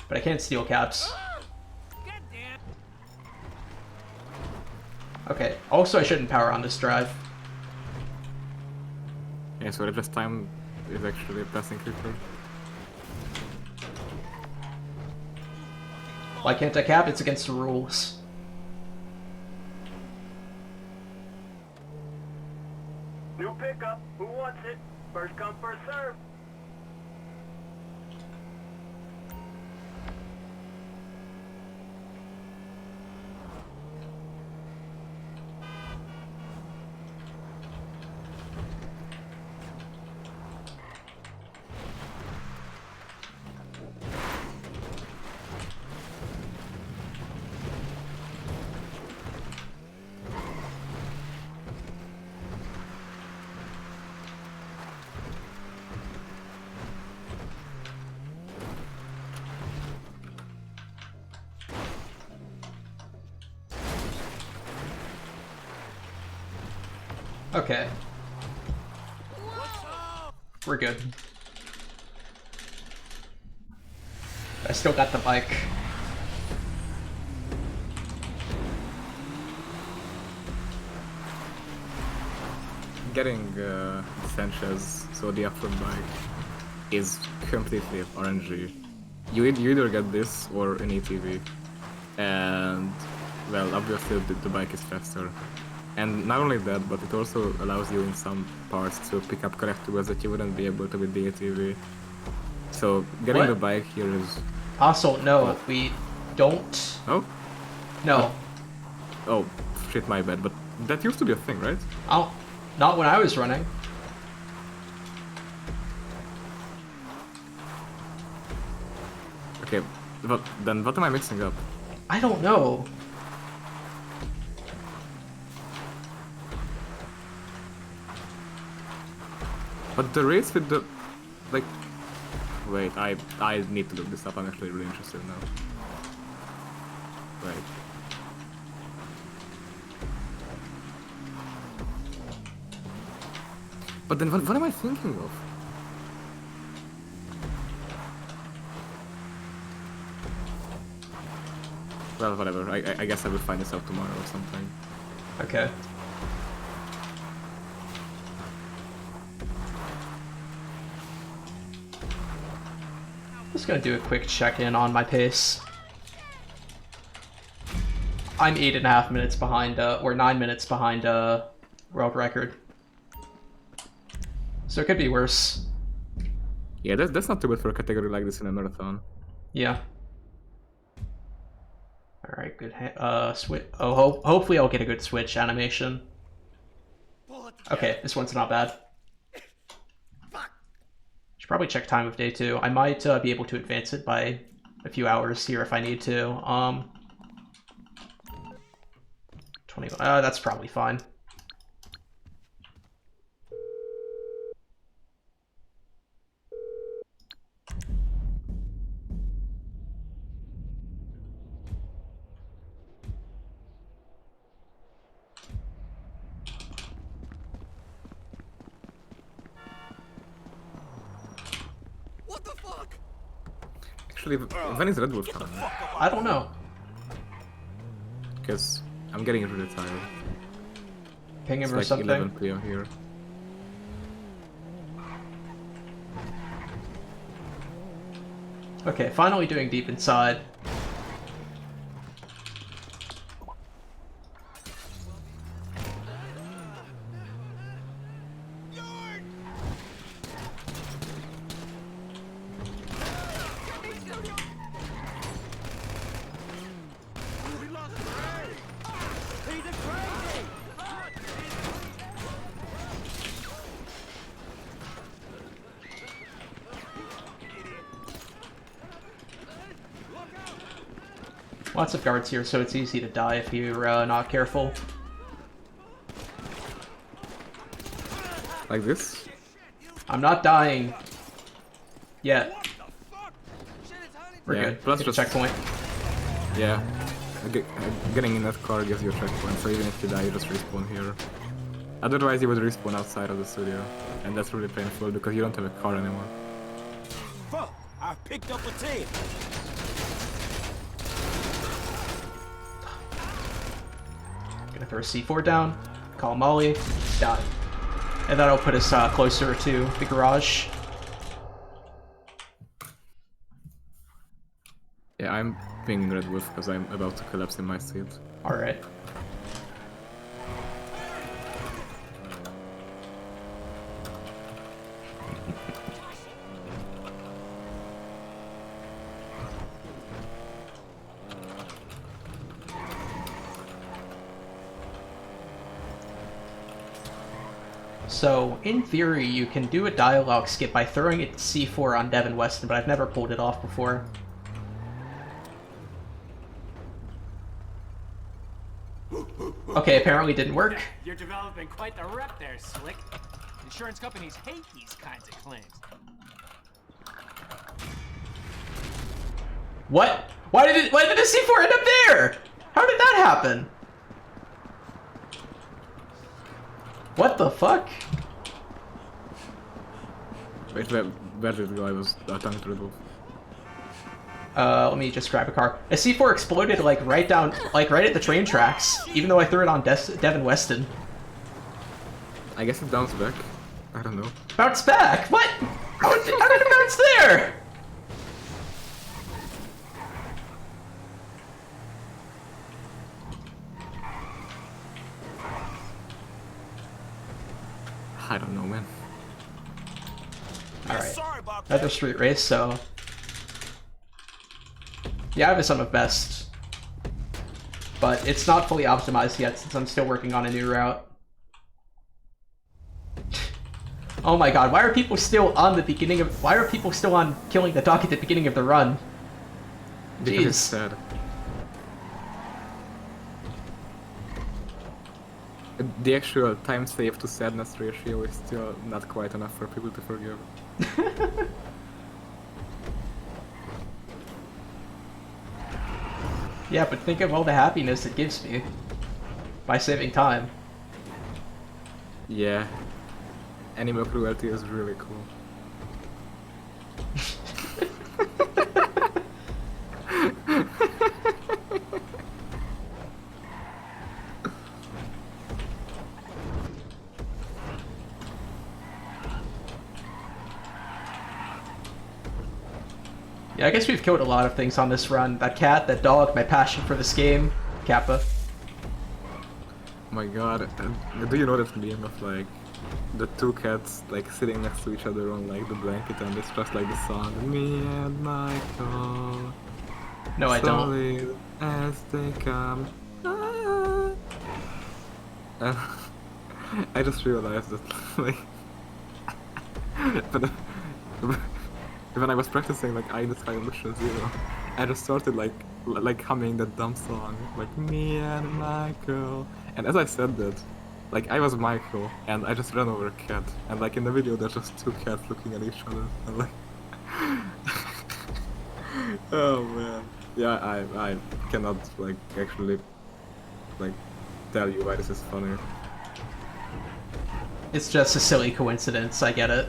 But I can steal cabs. Okay, also I shouldn't power on this drive. Yeah, so just time is actually passing quicker. Why can't I cab? It's against the rules. New pickup. Who wants it? First come, first serve. Okay. We're good. I still got the bike. Getting Sanchez, so the upward bike, is completely RNG. You either get this or an ATV, and well, obviously the bike is faster. And not only that, but it also allows you in some parts to pick up collectibles that you wouldn't be able to with the ATV. So getting What? the bike here is... Also, no, we don't... Oh? No. Oh, shit, my bad, but that used to be a thing, right? Oh, not when I was running. Okay, but then what am I mixing up? I don't know. But the race with the... like... Wait, I need to look this up, I'm actually really interested now. Right. But then what am I thinking of? Well, whatever, I guess I will find this out tomorrow or something. Okay. Just gonna do a quick check-in on my pace. I'm 8.5 minutes behind, or 9 minutes behind, world record. So it could be worse. Yeah, that's not too bad for a category like this in a marathon. Yeah. Alright, good. Switch. Oh, hopefully I'll get a good switch animation. Okay, this one's not bad. Should probably check time of day too. I might be able to advance it by a few hours here if I need to. 20. That's probably fine. What the fuck? Actually, when is Red Bull coming? I don't know. Because I'm getting really tired. Ping him it's or like something. 11 PM here. Okay, finally doing deep inside. Lots of guards here, so it's easy to die if you're not careful. Like this? I'm not dying. Yet. We're good. Plus Get a checkpoint. Yeah. Getting in that car gives you a checkpoint, so even if you die, you just respawn here. Otherwise, you would respawn outside of the studio, and that's really painful because you don't have a car anymore. Fuck! I picked up a tape. Gonna throw C4 down, call Molly, die. And that'll put us closer to the garage. Yeah, I'm pinging Red Wolf because I'm about to collapse in my seat. Alright. So, in theory, you can do a dialogue skip by throwing it C4 on Devin Weston, but I've never pulled it off before. Okay, apparently didn't work. You're developing quite the rep there, Slick. Insurance companies hate these kinds of claims. What? Why did the C4 end up there? How did that happen? What the fuck? Wait, where did the guy was talking to Red Wolf? Let me just grab a car. A C4 exploded like right at the train tracks, even though I threw it on Devin Weston. I guess it bounced back. I don't know. Bounce back? What? How did it bounce there? I don't know, man. Alright. Another street race, so... Yeah, I have a son of best. But it's not fully optimized yet since I'm still working on a new route. Oh my god, why are people still on the beginning of... Why are people still on killing the dog at the beginning of the run? Because Jeez. it's sad. The actual time save to sadness ratio is still not quite enough for people to forgive. Yeah, but think of all the happiness it gives me by saving time. Yeah. Animal cruelty is really cool. Yeah, I guess we've killed a lot of things on this run. That cat, that dog, my passion for this game, Kappa. Oh my god, do you know that meme of like the two cats like sitting next to each other on like the blanket and it's just like the song Me and Michael. No, I don't. Solid as they come. I just realized that like but when I was practicing like Eye in the Sky on Mission Zero, I just started like humming that dumb song, like Me and Michael. And as I said that, like I was Michael, and I just ran over a cat, and like in the video there's just two cats looking at each other, and like, oh man, yeah, I cannot like actually like tell you why this is funny. It's just a silly coincidence, I get it.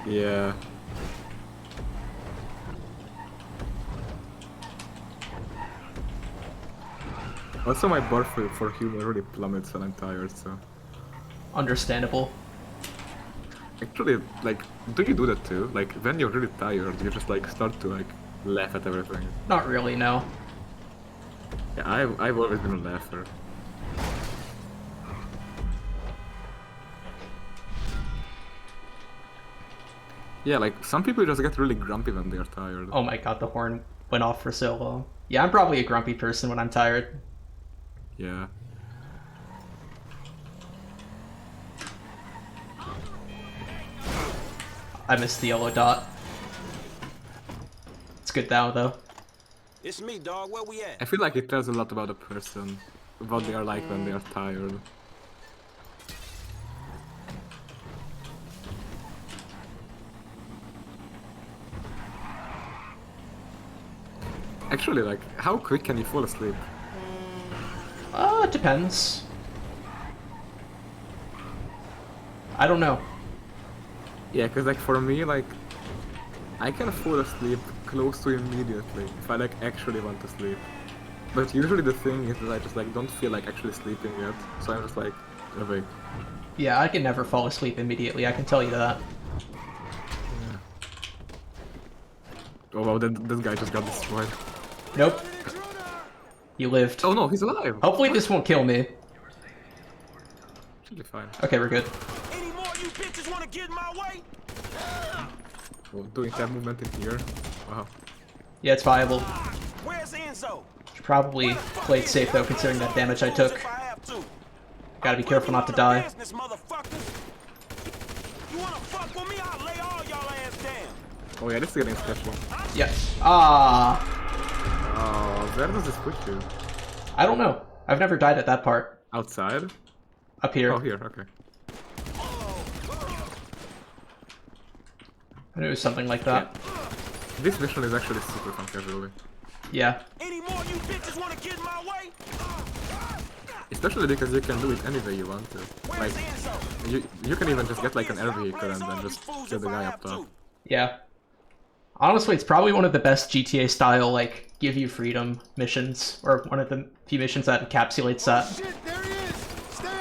Yeah. Also, my bar for humor really plummets when I'm tired, so... Understandable. Actually, like, do you do that too? Like, when you're really tired, you just, like, start to, like, laugh at everything? Not really, no. Yeah, I've always been a laugher. Yeah, like, some people just get really grumpy when they're tired. Oh my god, the horn went off for so long. Yeah, I'm probably a grumpy person when I'm tired. Yeah. I missed the yellow dot. It's good now, though. It's me, dog. Where we at? I feel like it tells a lot about a person, what they are like when they are tired. Actually, like, how quick can you fall asleep? It depends. I don't know. Yeah, cause like for me, like, I can fall asleep close to immediately if I like actually want to sleep. But usually the thing is that I just like don't feel like actually sleeping yet, so I'm just like awake. Yeah, I can never fall asleep immediately, I can tell you that. Yeah. Oh wow, that guy just got destroyed. Nope. You lived. Oh no, he's alive! Hopefully this won't kill me. Should be fine. Okay, we're good. Any more you bitches wanna get in my way? Oh, doing that movement in here. Wow. Yeah, it's viable. Where's Enzo? Should probably play it safe though, considering that damage I took. Gotta be careful not to die. You wanna fuck with me? I'll lay all y'all ass down. Oh yeah, this is getting sketchy. Yeah. Ah. Oh, where does this put you? I don't know. I've never died at that part. Outside? Up here. Oh, here, okay. I knew it was something like that. Yeah. This mission is actually super fun casually. Yeah. Any more you bitches wanna get in my way? Especially because you can do it any way you want to. Like, you can even just get like an air vehicle and then just kill the guy up top. Yeah. Honestly, it's probably one of the best GTA style, like, give you freedom missions, or one of the few missions that encapsulates that.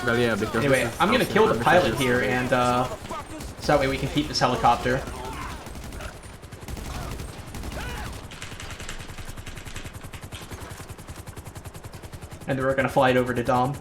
Well, yeah, because anyway, I'm gonna kill the pilot here, and so that way we can keep this helicopter. And then we're gonna fly it over to Dom.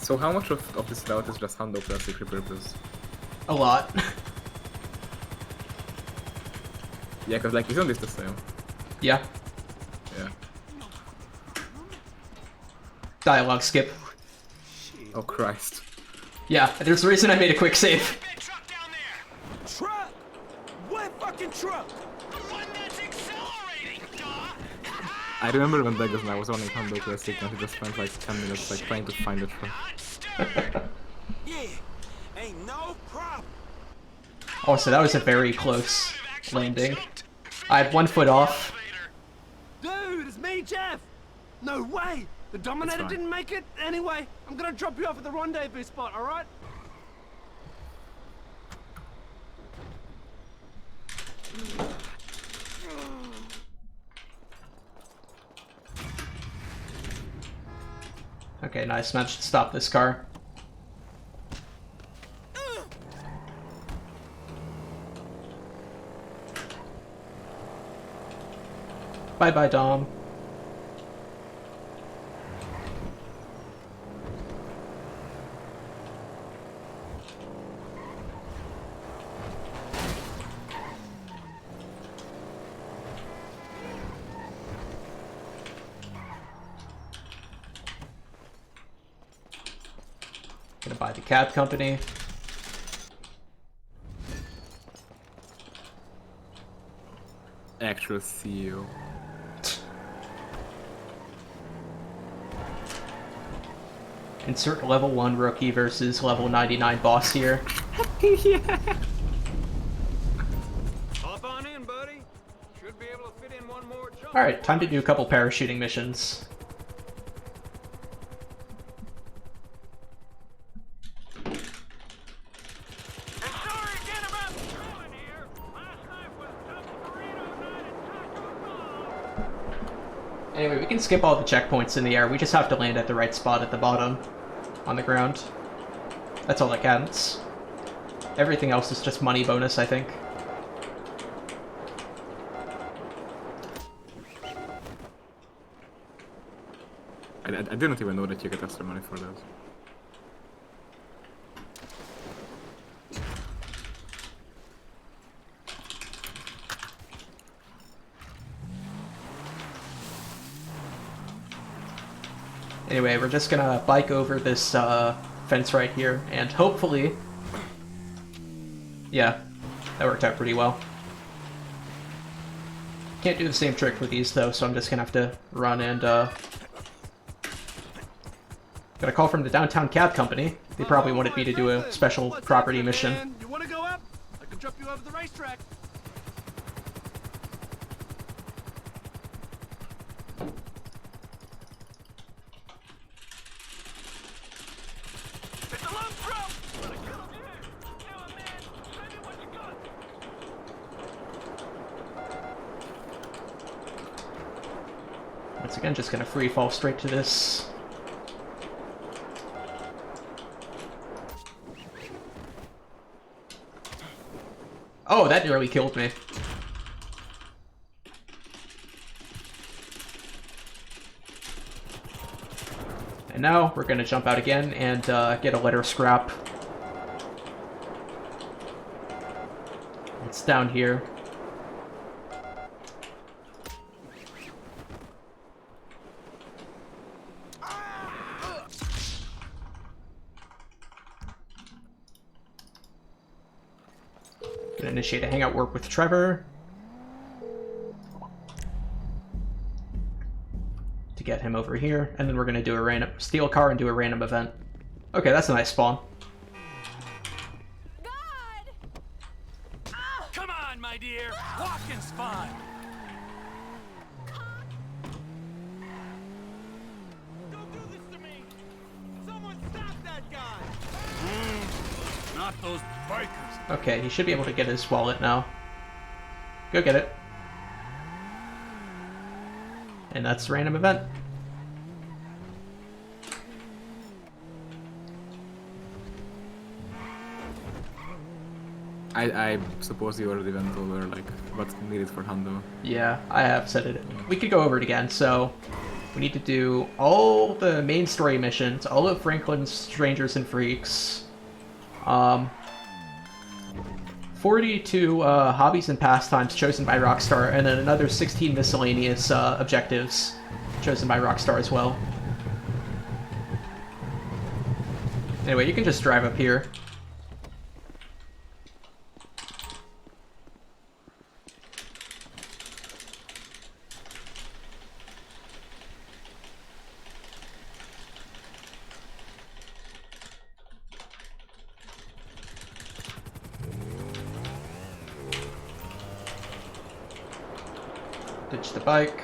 So how much of this route is just handle plastic repurpose? A lot. Yeah, cause like, isn't this the same? Yeah. Yeah. Dialogue skip. Oh Christ. Yeah, there's a reason I made a quick save. Truck? What fucking truck? I remember when Vegas and I was running handle plastic and he just spent like 10 minutes like trying to find the truck. Yeah, ain't no problem. Oh, so that was a very close landing. I had 1 foot off. Dude, it's me, Jeff! No way! The Dominator didn't make it? Anyway, I'm gonna drop you off at the rendezvous spot, alright? Okay, nice. Managed to stop this car. Bye-bye, Dom. Gonna buy the cab company. Actual CEO. Insert level 1 rookie versus level 99 boss here. Yeah. Hop on in, buddy. Should be able to fit in one more jump. Alright, time to do a couple parachuting missions. Anyway, we can skip all the checkpoints in the air, we just have to land at the right spot at the bottom, on the ground. That's all that counts. Everything else is just money bonus, I think. I didn't even know that you get extra money for that. Anyway, we're just gonna bike over this fence right here, and hopefully... Yeah, that worked out pretty well. Can't do the same trick with these though, so I'm just gonna have to run and got a call from the downtown cab company. They probably wanted me to do a special property mission. You want to go up? I can drop you over the racetrack. Once again, just gonna free fall straight to this. Oh, that nearly killed me. And now we're gonna jump out again and get a letter scrap. It's down here. Gonna initiate a hangout work with Trevor to get him over here, and then we're gonna do a random steal a car and do a random event. Okay, that's a nice spawn. Come on, my dear. Walking's fun. Don't do this to me. Someone stop that guy. Not those bikers. Okay, he should be able to get his wallet now. Go get it. And that's random event. I suppose you already went over like what's needed for Hundo. Yeah, I have said it. We could go over it again, so we need to do all the main story missions, all of Franklin's Strangers and Freaks, 42 hobbies and pastimes chosen by Rockstar, and then another 16 miscellaneous objectives chosen by Rockstar as well. Anyway, you can just drive up here. Ditch the bike.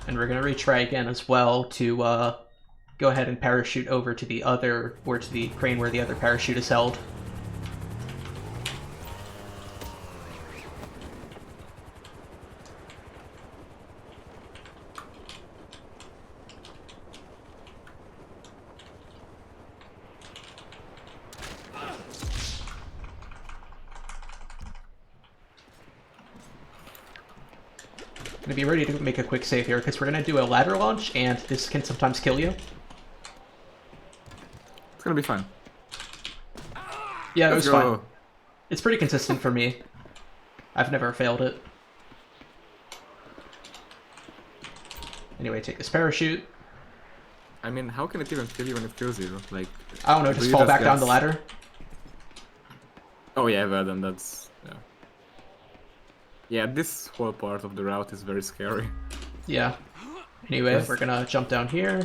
And we're gonna retry again as well to go ahead and parachute over to the other, or to the crane where the other parachute is held. Gonna be ready to make a quick save here because we're gonna do a ladder launch, and this can sometimes kill you. It's gonna be fun. Yeah, it Let's was go. fun. It's pretty consistent for me. I've never failed it. Anyway, take this parachute. I mean, how can it even kill you when it kills you? Like, I don't know, do just you fall back down get- the ladder. Oh yeah, well then that's yeah. Yeah, this whole part of the route is very scary. Yeah. Anyway, Yes. we're gonna jump down here.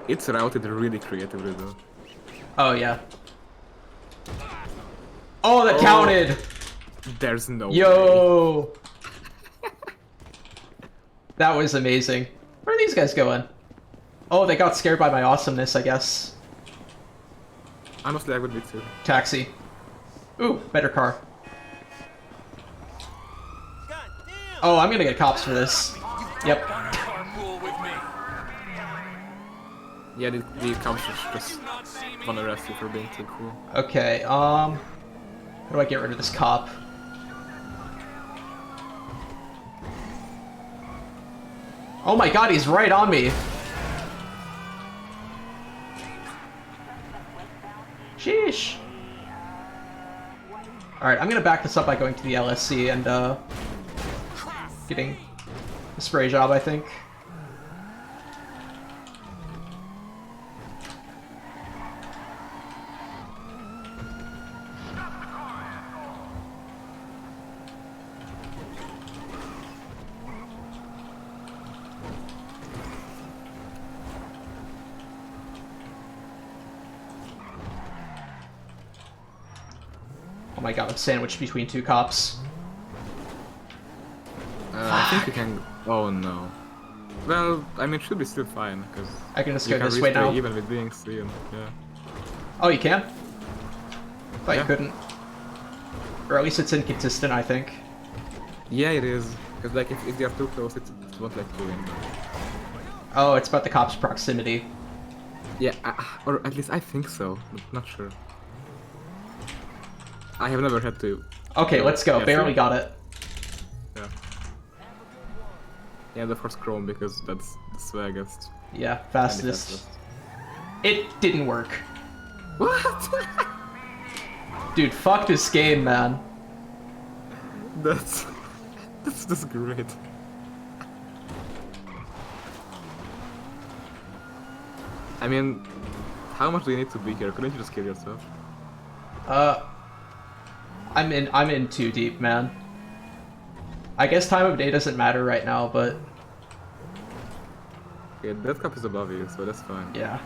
It's routed really creatively though. Oh, yeah. Oh, that counted! There's no way. Yo! That was amazing. Where are these guys going? Oh, they got scared by my awesomeness, I guess. Honestly, I would be too. Taxi. Ooh, better car. Oh, I'm gonna get cops for this. Yep. Yeah, the cops just wanna arrest you for being too cool. Okay, how do I get rid of this cop? Oh my god, he's right on me! Sheesh. Alright, I'm gonna back this up by going to the LSC and, getting a spray job, I think. Oh my god, I'm sandwiched between two cops. I think you can... Oh no. Well, I mean, it should be still fine, because... I can just go this way now. Even with being seen, yeah. Oh, you can? Thought you couldn't. Or at least it's inconsistent, I think. Yeah, it is. Because like, if they are too close, it won't let you in. Oh, it's about the cops' proximity. Yeah, or at least I think so. Not sure. I have never had to... Okay, let's go. Yeah, Barely got it. Yeah. Yeah, the first Chrome, because that's the swaggest. Yeah, fastest. It didn't work. What? Dude, fuck this game, man. That's great. I mean, how much do you need to be here? Couldn't you just kill yourself? I'm in too deep, man. I guess time of day doesn't matter right now, but... Yeah, that cup is above you, so that's fine. Yeah.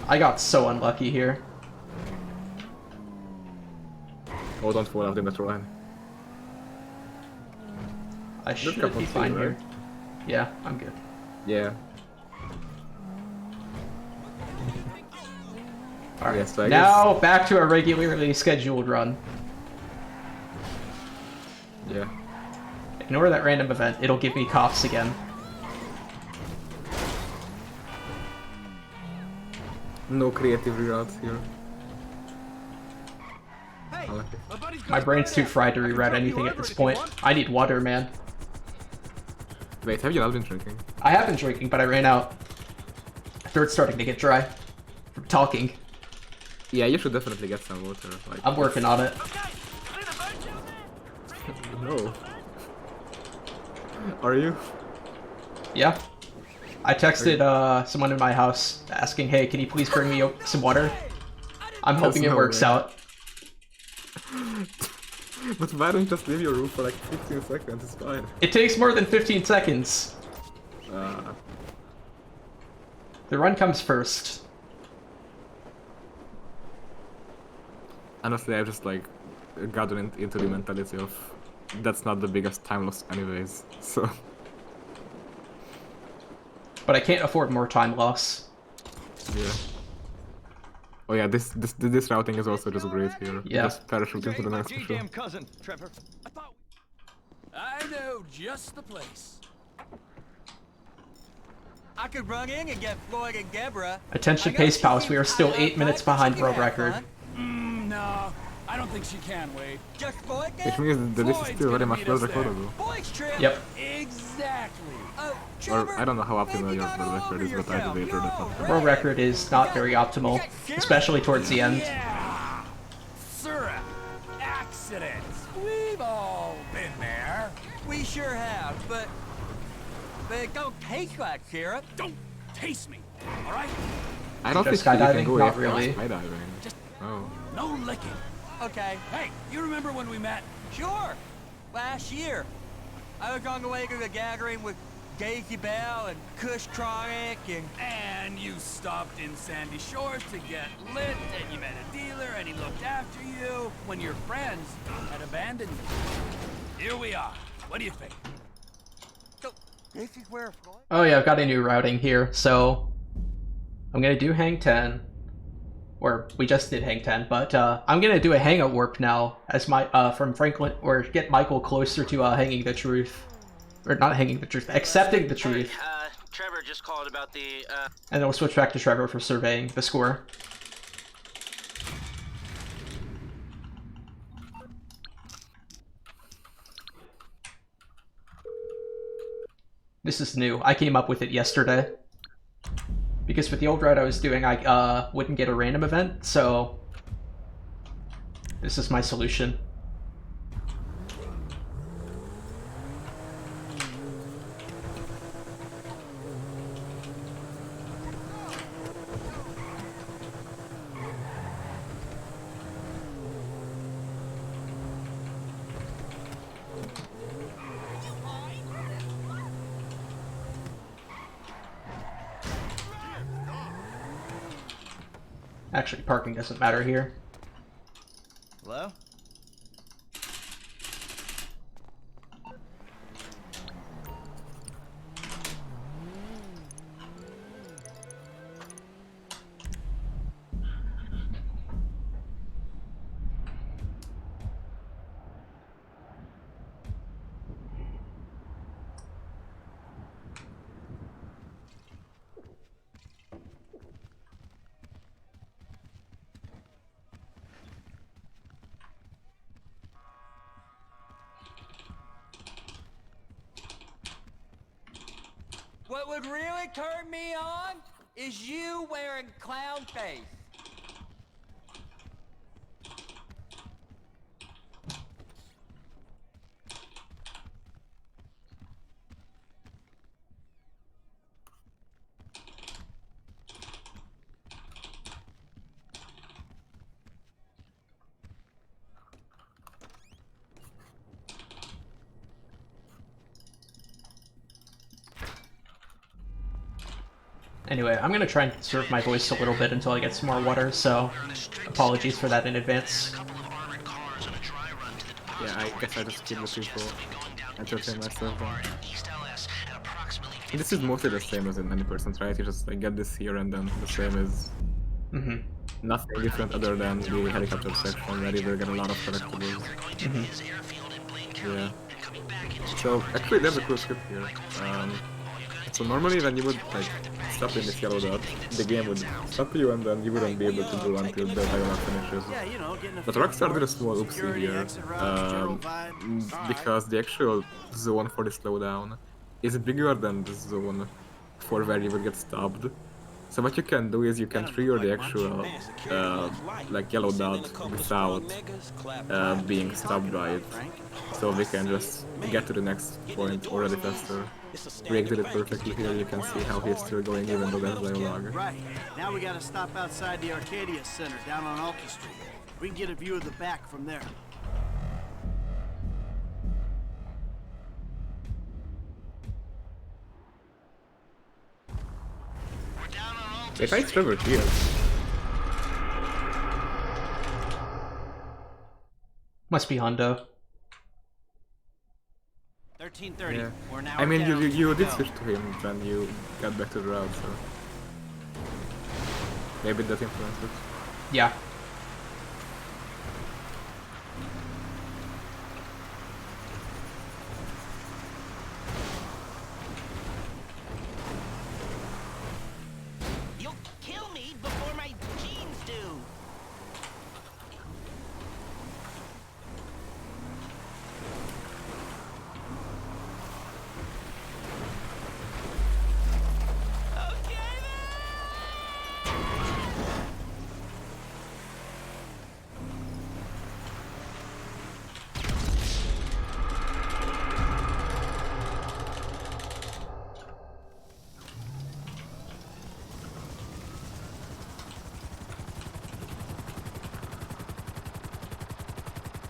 I got so unlucky here. Oh, don't fall out in that line. I should be fine here. Yeah, I'm good. Yeah. Alright, yes, so now back to a regularly scheduled run. Yeah. Ignore that random event, it'll give me coughs again. No creative reroutes here. My brain's too fried to reroute anything at this point. I need water, man. Wait, have you not been drinking? I have been drinking, but I ran out. Throat's starting to get dry from talking. Yeah, you should definitely get some water. Like, I'm working on it. No. Are you? Yeah. I texted someone in my house asking, hey, can you please bring me some water? I'm hoping it works out. But why don't you just leave your room for like 15 seconds? It's fine. It takes more than 15 seconds. The run comes first. Honestly, I've just like gotten into the mentality of that's not the biggest time loss anyways, so... But I can't afford more time loss. Yeah. Oh yeah, this routing is also just great here. Yeah. Just parachute into the next show. Cousin, Trevor. I know just the place. I could run in and get Floyd and Deborah. Attention pace pals, we are still 8 minutes behind world record. No, I don't think she can, Wade. Just Floyd? Which means that this is still very much well recordable. Yep. Exactly. Or I don't know how optimal your world record is, but I did that not. World record is not very optimal, especially towards the end. Yeah. Syrup. Accidents. We've all been there. We sure have, but it don't taste like syrup. Don't taste me, all right? I don't think you can go not really. skydiving. Oh. No licking. Okay. Hey, you remember when we met? Sure. Last year. I was on the way to the gathering with Daisy Bell and Kush Chronic and you stopped in Sandy Shores to get lit, and you met a dealer, and he looked after you when your friends had abandoned you. Here we are. What do you think? So, this is where Floyd... Oh yeah, I've got a new routing here, so... I'm gonna do hang 10. Or, we just did hang 10, but I'm gonna do a hangout warp now, as from Franklin, or get Michael closer to hanging the truth. Or not hanging the truth, accepting the truth. Hey, Trevor just called about the, And then we'll switch back to Trevor for surveying the score. This is new. I came up with it yesterday. Because with the old route I was doing, I wouldn't get a random event, so this is my solution. Actually, parking doesn't matter here. Hello? What would really turn me on is you wearing clown face. Anyway, I'm gonna try and conserve my voice a little bit until I get some more water, so apologies for that in advance. Yeah, I guess I just keep the people entertain myself then. This is mostly the same as in 90%, right? You just like get this here and then the same is nothing different other than the helicopter section where you will get a lot of collectibles. Yeah. So actually there's a cool script here. So normally when you would like stop in this yellow dot, the game would stop you and then you wouldn't be able to do until the dialogue finishes. But Rockstar did a small oopsie here, because the actual zone for the slowdown is bigger than the zone for where you would get stopped. So what you can do is you can trigger the actual like yellow dot without being stopped by it. So we can just get to the next point already faster. Rick did it perfectly here, you can see how he's still going even though there's dialogue. Right. Now we gotta stop outside the Arcadia Center down on Alta Street. We can get a view of the back from there. If I Trevor here. Must be Hondo. 13:30. Yeah. We're now. I mean, you did switch to him when you got back to the route, so maybe that influenced it. Yeah. You'll kill me before my jeans do.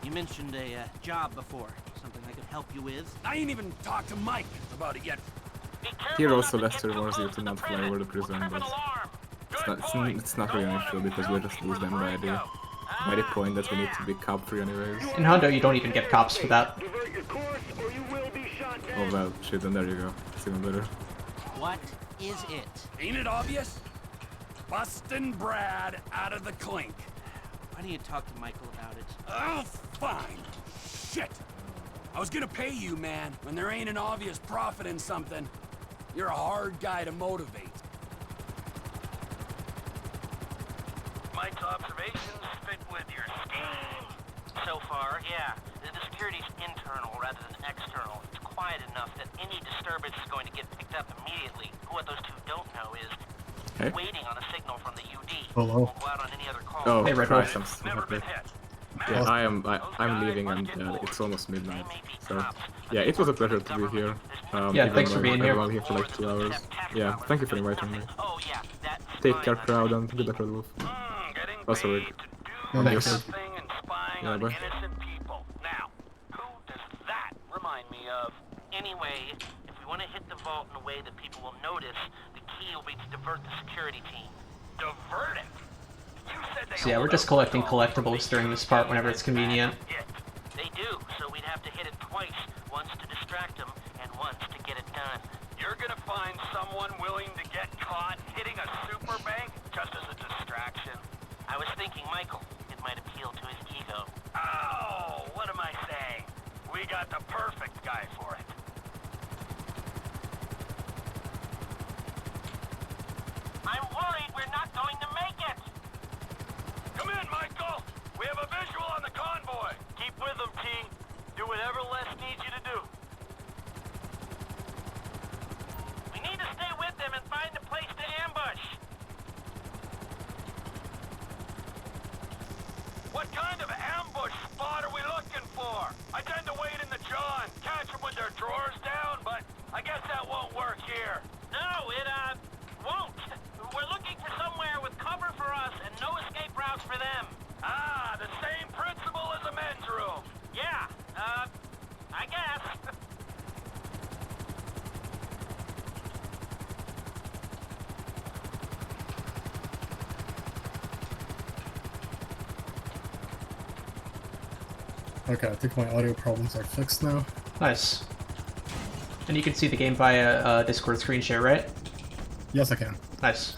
You mentioned a job before. Something I could help you with? I ain't even talked to Mike about it yet. Here also Lester warns you to not fly over the prison, but it's not really an issue because we'll just lose them by the point that we need to be cop-free anyways. In Hondo, you don't even get cops for that. Oh well, shit, then there you go. It's even better. What is it? Ain't it obvious? Bustin' Brad out of the clink. Why don't you talk to Michael about it? Oh, fine. Shit. I was gonna pay you, man, when there ain't an obvious profit in something. You're a hard guy to motivate. Mike's observations fit with your scheme. So far, yeah. The security's internal rather than external. It's quiet enough that any disturbance is going to get picked up immediately. What those two don't know is... Hey. waiting on a signal from the UD. Hello. Won't go out on any other calls. Oh, Hey, Red Christ, Wolf. I'm so happy. Yeah, I'm leaving and it's almost midnight. So, yeah, it was a pleasure to be here. Yeah, even thanks for though being I've here. been here for like 2 hours. Yeah, thank you for inviting me. Take care, crowd, and good luck, Red Wolf. Also, Rick. Thanks. Yeah, bye. Now, who does that remind me of? Anyway, if we want to hit the vault in a way that people will notice, the key will be to divert the security team. Divert it? You said they So yeah, we're just collecting collectibles during this part whenever it's convenient. They do, so we'd have to hit it twice. Once to distract them, and once to get it done. You're gonna find someone willing to get caught hitting a super bank just as a distraction? I was thinking Michael. It might appeal to his ego. Oh, what am I saying? We got the perfect guy for it. I'm worried we're not going to make it. Come in, Michael. We have a visual on the convoy. Keep with them, T. Do whatever Les needs you to do. We need to stay with them and find a place to ambush. What kind of ambush spot are we looking for? I tend to wait in the John, catch them with their drawers down, but I guess that won't work here. No, it, won't. We're looking for somewhere with cover for us and no escape routes for them. Ah, the same principle as a men's room. Yeah, I guess. Okay, I think my audio problems are fixed now. Nice. And you can see the game via Discord screen share, right? Yes, I can. Nice.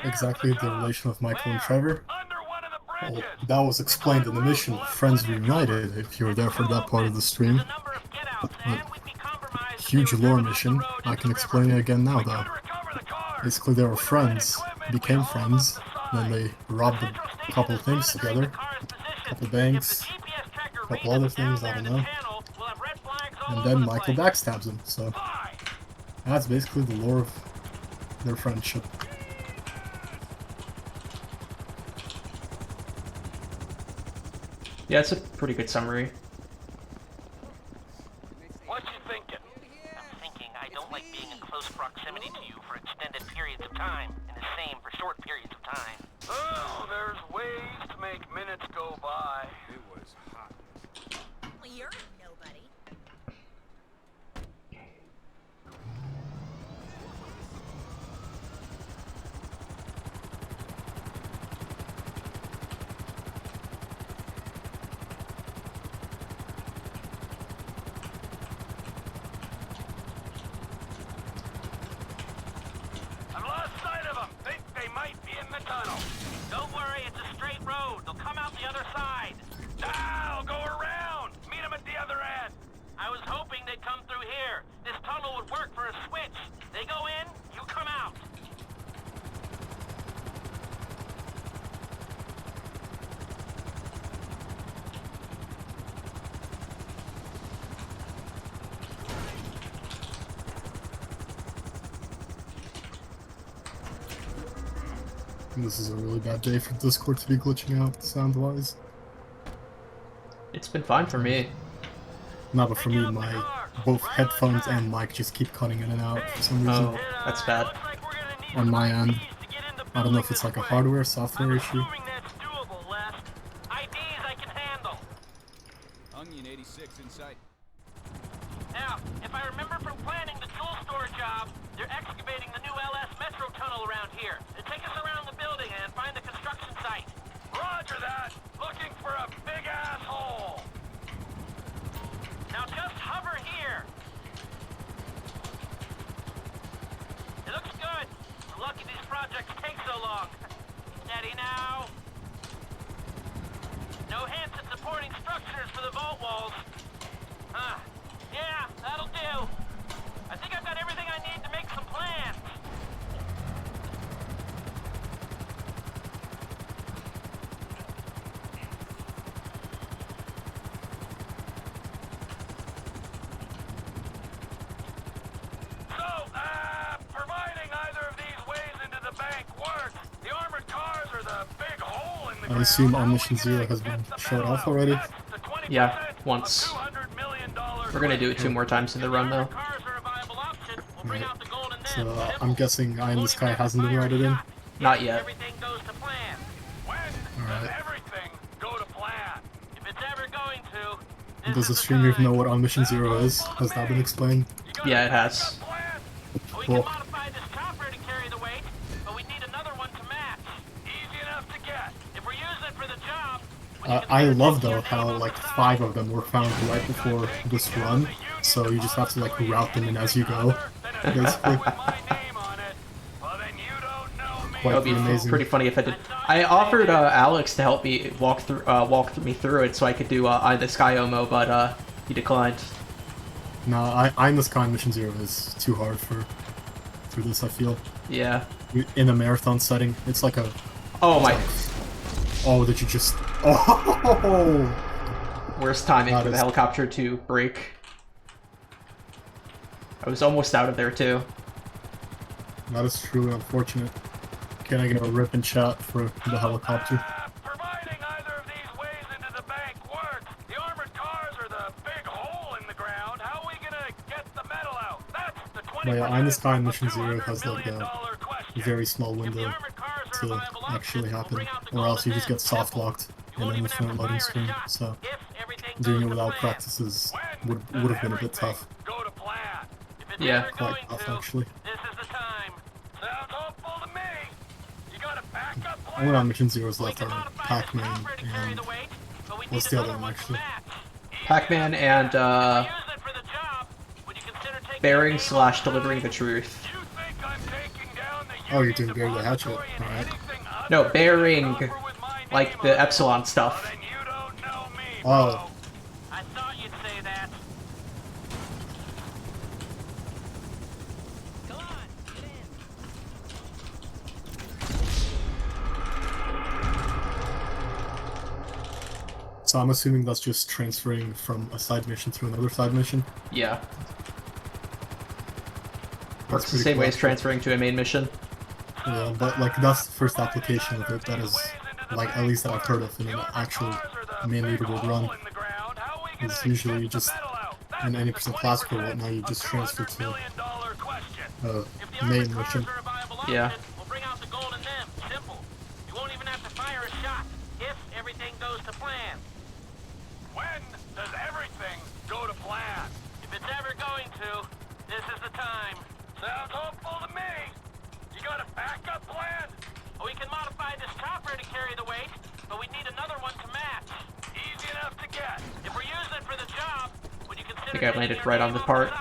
Exactly the relation of Michael and Trevor. Well, that was explained in the mission Friends Reunited, if you were there for that part of the stream. But huge lore mission. I can explain it again now, though. Basically, they were friends, became friends, then they robbed a couple of things together. A couple banks, a couple other things, I don't know. And then Michael backstabs him, so that's basically the lore of their friendship. Yeah, it's a pretty good summary. What you thinking? I'm thinking I don't like being in close proximity to you for extended periods of time, and the same for short periods of time. Oh, there's ways to make minutes go by. It was hot. Well, you're a nobody. I've lost sight of them. Think they might be in the tunnel. Don't worry, it's a straight road. They'll come out the other side. I'll go around. Meet them at the other end. I was hoping they'd come through here. This tunnel would work for a switch. They go in, you come out. This is a really bad day for Discord to be glitching out, sound-wise. It's been fine for me. No, but for me, my both headphones and mic just keep cutting in and out for some reason. Oh, that's bad. On my end. I don't know if it's like a hardware, software issue. IDs I can handle. Onion 86 in sight. Now, if I remember from planning the tool store job, they're excavating the new LS Metro tunnel around here. They take us around the building and find the construction site. Roger that. Looking for a big asshole. Now just hover here. It looks good. We're lucky these projects take so long. Steady now. No hints at supporting structures for the vault walls. Huh. Yeah, that'll do. I think I've got everything I need to make some plans. So, provide I assume our mission 0 has been showed off already. Yeah, once. We're gonna do it 2 more times in the run, though. Right. So I'm guessing Eye in the Sky hasn't been rated in? Not yet. Alright. Does the stream even know what On Mission 0 is? Has that been explained? Yeah, it has. Cool. I love though how like 5 of them were found right before this run, so you just have to like route them in as you go, basically. That would be amazing. pretty funny if I did. I offered Alex to help me walk me through it so I could do Eye in the Sky Omo, but he declined. No, Eye in the Sky Mission 0 is too hard for this, I feel. Yeah. In a marathon setting, it's like a... Oh my... Oh, did you just... Oh! Worst timing for the helicopter to break. I was almost out of there too. That is truly unfortunate. Can I get a rip and chat for the helicopter? But yeah, Eye in the Sky Mission 0 has like a very small window to actually happen, or else you just get soft locked in an infinite loading screen, so doing it without practices would have been a bit tough. Yeah. Quite tough, actually. Only On Mission 0's left are Pac-Man and... what's the other one, actually? Pac-Man and, bearing / delivering the truth. Oh, you're doing Bury the Hatchet. Alright. No, bearing, like the Epsilon stuff. Oh. I thought you'd say that. So I'm assuming that's just transferring from a side mission to another side mission? Yeah. Works the same way as transferring to a main mission. Yeah, but like that's the first application of it that is, like, at least that I've heard of in an actual main leaderboard run. It's usually just in any percent classic or whatnot, you just transfer to main mission. Yeah. When does everything go to plan? If it's ever going to, this is the time. Sounds hopeful to me. You got a backup plan? We can modify this chopper to carry the weight, but we need another one to match. Easy enough to get. If we're using it for the job, would you consider... I think I landed right on the part.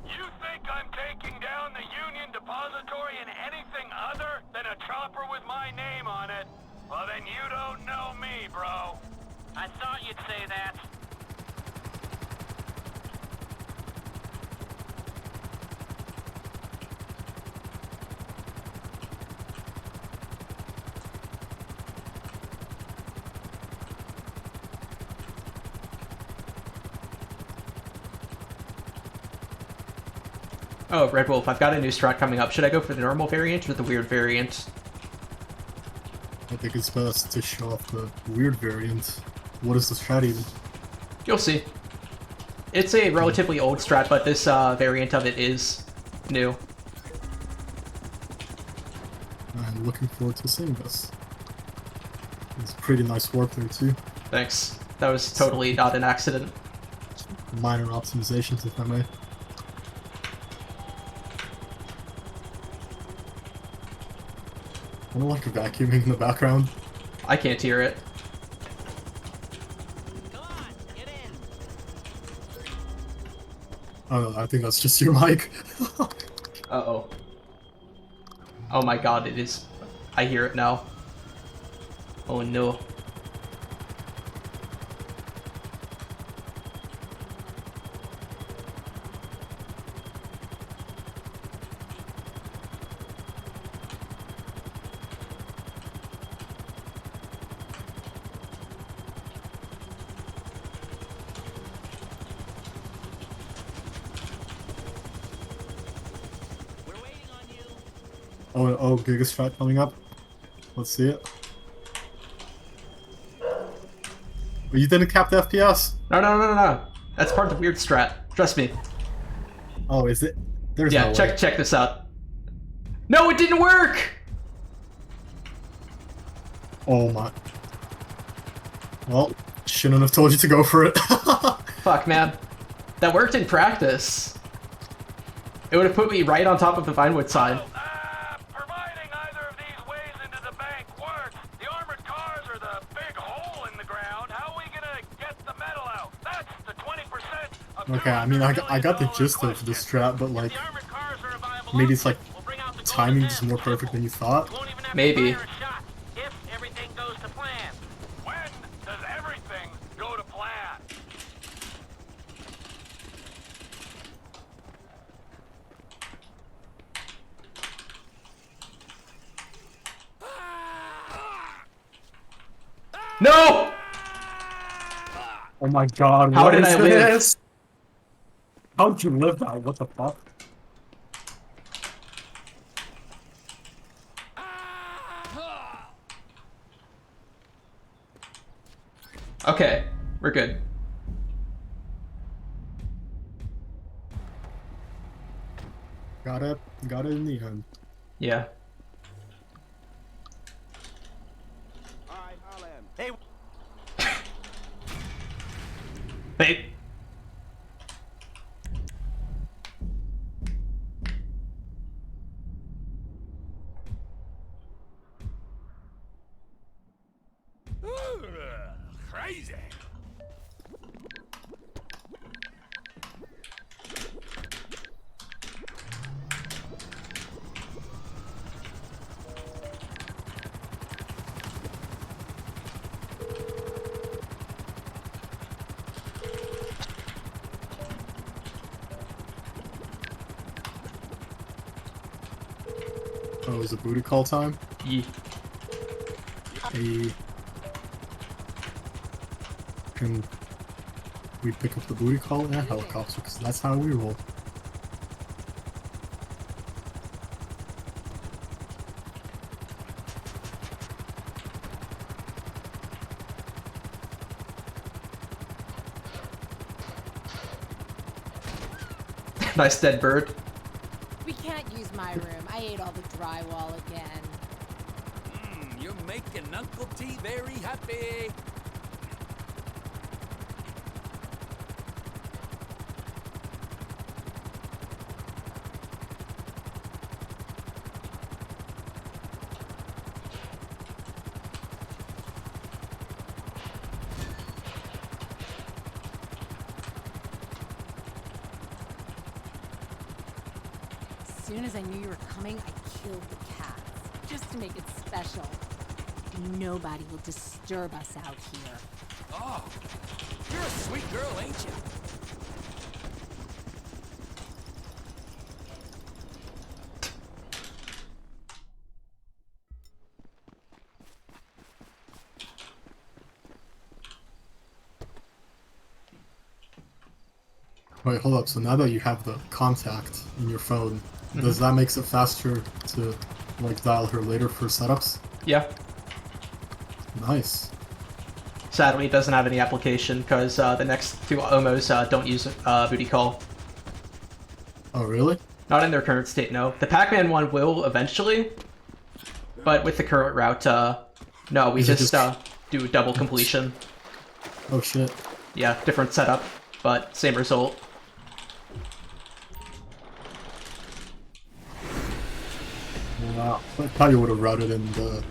You think I'm taking down the Union Depository in anything other than a chopper with my name on it? Well, then you don't know me, bro. I thought you'd say that. Oh, Red Wolf, I've got a new strat coming up. Should I go for the normal variant or the weird variant? I think it's best to show off the weird variant. What is the strat even? You'll see. It's a relatively old strat, but this variant of it is new. I'm looking forward to seeing this. It's pretty nice work there too. Thanks. That was totally not an accident. Minor optimizations, if I may. I don't like vacuuming in the background. I can't hear it. Oh no, I think that's just your mic. Uh-oh. Oh my god, it is. I hear it now. Oh no. Oh, Giga Strat coming up. Let's see it. Oh, you didn't cap the FPS? No. That's part of the weird strat. Trust me. Oh, is it? There's yeah, no way. check this out. No, it didn't work! Oh my. Well, shouldn't have told you to go for it. Fuck, man. That worked in practice. It would have put me right on top of the Vinewood sign. Providing either of these ways into the bank works, the armored cars are the big hole in the ground. How are we gonna get the metal out? That's the 20% of Okay, I mean, I got the gist of the strat, but like, maybe it's like timing is more perfect than you thought. Maybe. If everything goes to plan. When does everything go to plan? No! Oh my god, How what did is I live? this? How'd you live that? What the fuck? Okay, we're good. Got it in the end. Yeah. Hey. Hey. Crazy. Oh, is it booty call time? Yeah. Hey. Can we pick up the booty call in a helicopter? Because that's how we roll. Nice dead bird. We can't use my room. I ate all the drywall again. You're making Uncle T very happy. As soon as I knew you were coming, I killed the cats. Just to make it special. Nobody will disturb us out here. Oh, you're a sweet girl, ain't you? Wait, hold up. So now that you have the contact in your phone, does that makes it faster to like dial her later for setups? Yeah. Nice. Sadly, it doesn't have any application because the next two OMOs don't use booty call. Oh, really? Not in their current state, no. The Pac-Man one will eventually, but with the current route, no, we just do double completion. Oh shit. Yeah, different setup, but same result. Wow. I thought you would have routed in the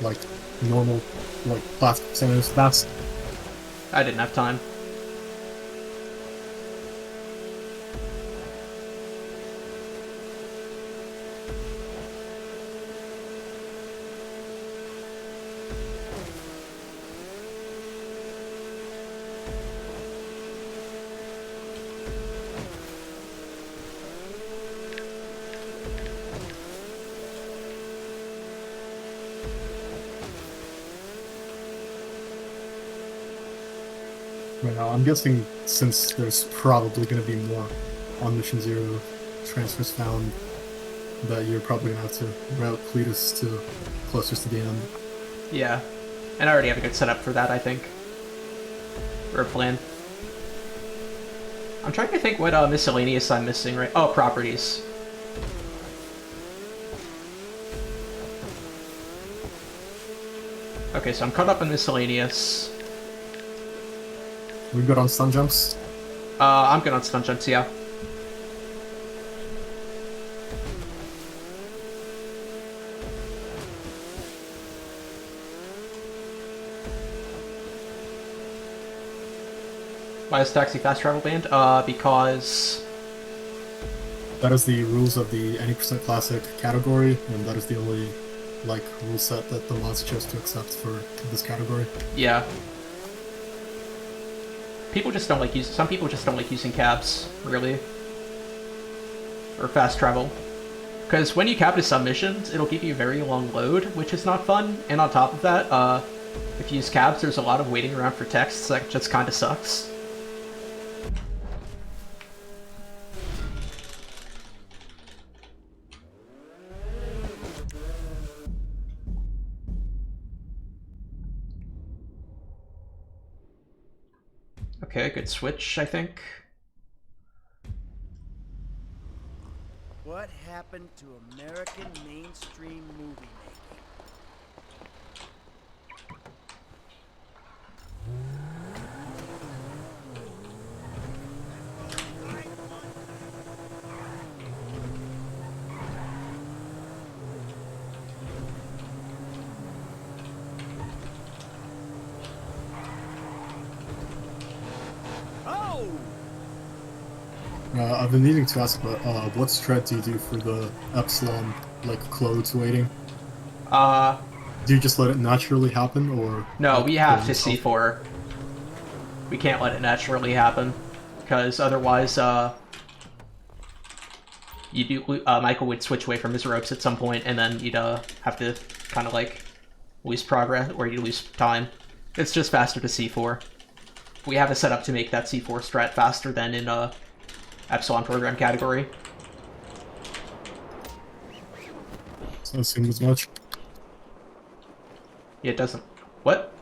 like normal like plastic centers fast. I didn't have time. Right now, I'm guessing since there's probably going to be more on Mission Zero transfers found, that you're probably gonna have to route Cletus to closest to the end. Yeah. And I already have a good setup for that, I think. Or a plan. I'm trying to think what miscellaneous I'm missing, right? Oh, properties. Okay, so I'm caught up on miscellaneous. We good on stun jumps? I'm good on stun jumps, yeah. Why is taxi fast travel banned? Because... That is the rules of the any percent classic category, and that is the only, like, rule set that the mods chose to accept for this category. Yeah. People just don't like some people just don't like using cabs, really. Or fast travel. Because when you cab to submissions, it'll give you a very long load, which is not fun, and on top of that, if you use cabs, there's a lot of waiting around for texts that just kinda sucks. Okay, good switch, I think. What happened to American mainstream movie making? I've been needing to ask, but what strat do you do for the Epsilon, like, clothes waiting? Do you just let it naturally happen, or...? No, like, we have to C4. We can't let it naturally happen, because otherwise, Michael would switch away from his ropes at some point, and then you'd, have to kind of, like, lose progress, or you'd lose time. It's just faster to C4. We have a setup to make that C4 strat faster than in, Epsilon program category. So it seems as much. Yeah, it doesn't. What?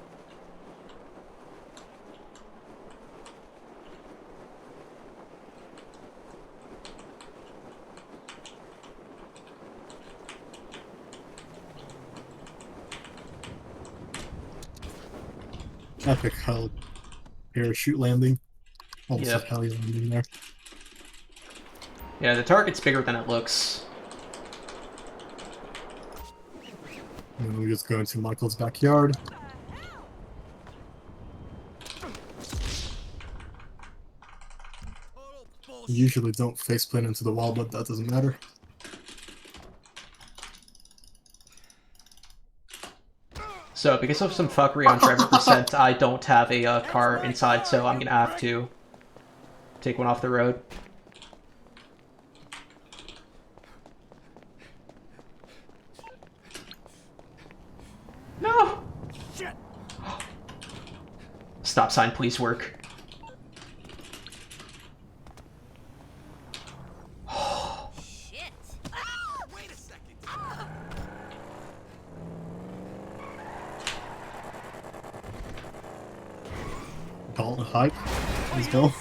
Epic hell parachute landing. Almost Yep. like hell landing there. Yeah, the target's bigger than it looks. And then we just go into Michael's backyard. You usually don't faceplant into the wall, but that doesn't matter. So, because of some fuckery on Trevor percent, I don't have a car inside, so I'm gonna have to take one off the road. No! Shit! Stop sign, please work. Shit! Wait a second! Call it a hype. Let's go.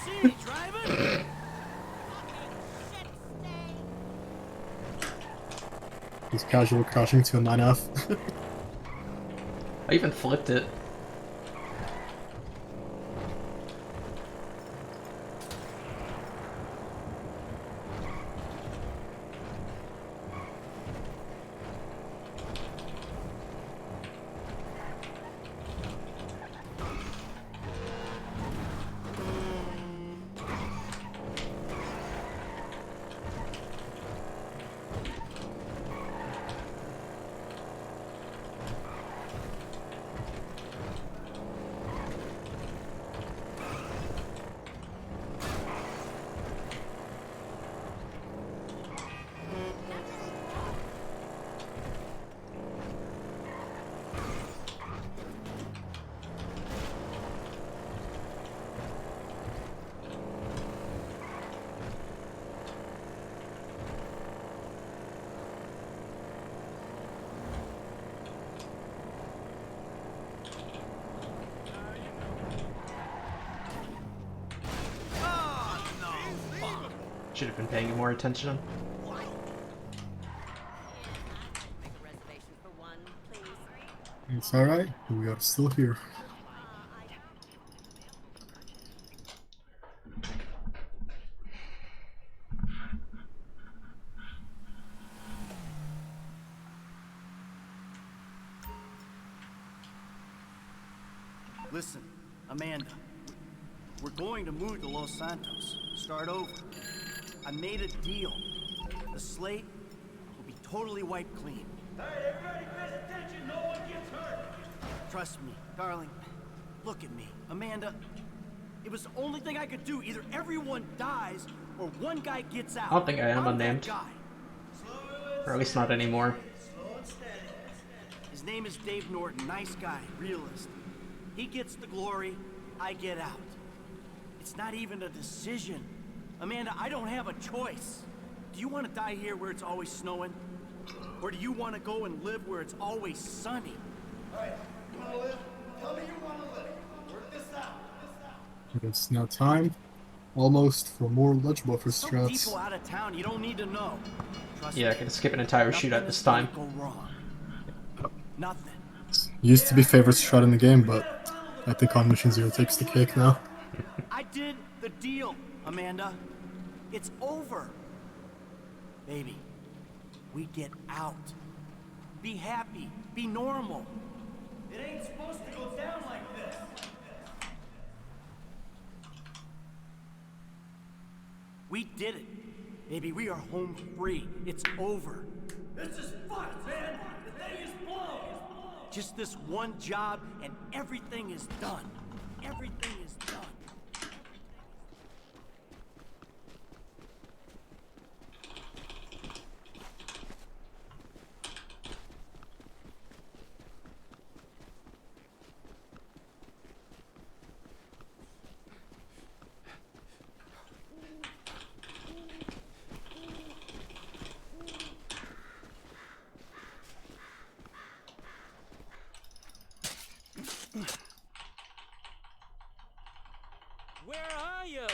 He's casual crashing to a 9F. I even flipped it. should have been paying more attention. It's alright, we are still here. Listen, Amanda, we're going to move to Los Santos. Start over. I made a deal. The slate will be totally wiped clean. Hey, everybody pays attention, no one gets hurt! Trust me, darling. Look at me. Amanda, it was the only thing I could do. Either everyone dies, or one guy gets out. I don't think I am I'm unnamed. that guy. Or at least not anymore. His name is Dave Norton. Nice guy, realist. He gets the glory, I get out. It's not even a decision. Amanda, I don't have a choice. Do you want to die here where it's always snowing? Or do you want to go and live where it's always sunny? Alright, you want to live? Tell me you want to live. Work this out. It's now time, almost, for more ledge buffer Some strats. people out of town you don't need to know. Trust Yeah, I me. can skip an entire shootout this time. Go wrong. Nothing. Used to be favorite strat in the game, but I think on Mission Zero takes the cake now. I did the deal, Amanda. It's over. Baby, we get out. Be happy. Be normal. It ain't supposed to go down like this. We did it. Baby, we are home free. It's over. This is fucked, man! The thing is blown! Just this one job and everything is done. Everything is done. Where are you?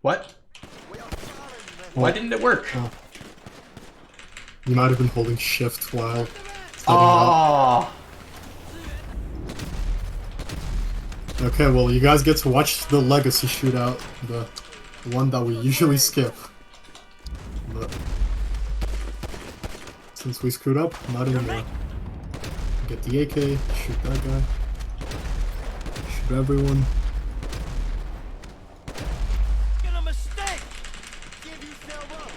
What? Why didn't it work? Oh. You might have been holding shift while... Oh. Okay, well, you guys get to watch the Legacy shootout, the one that we usually skip. But since we screwed up, not anymore. Get the AK, shoot that guy, shoot everyone. Get a mistake! Give yourself up.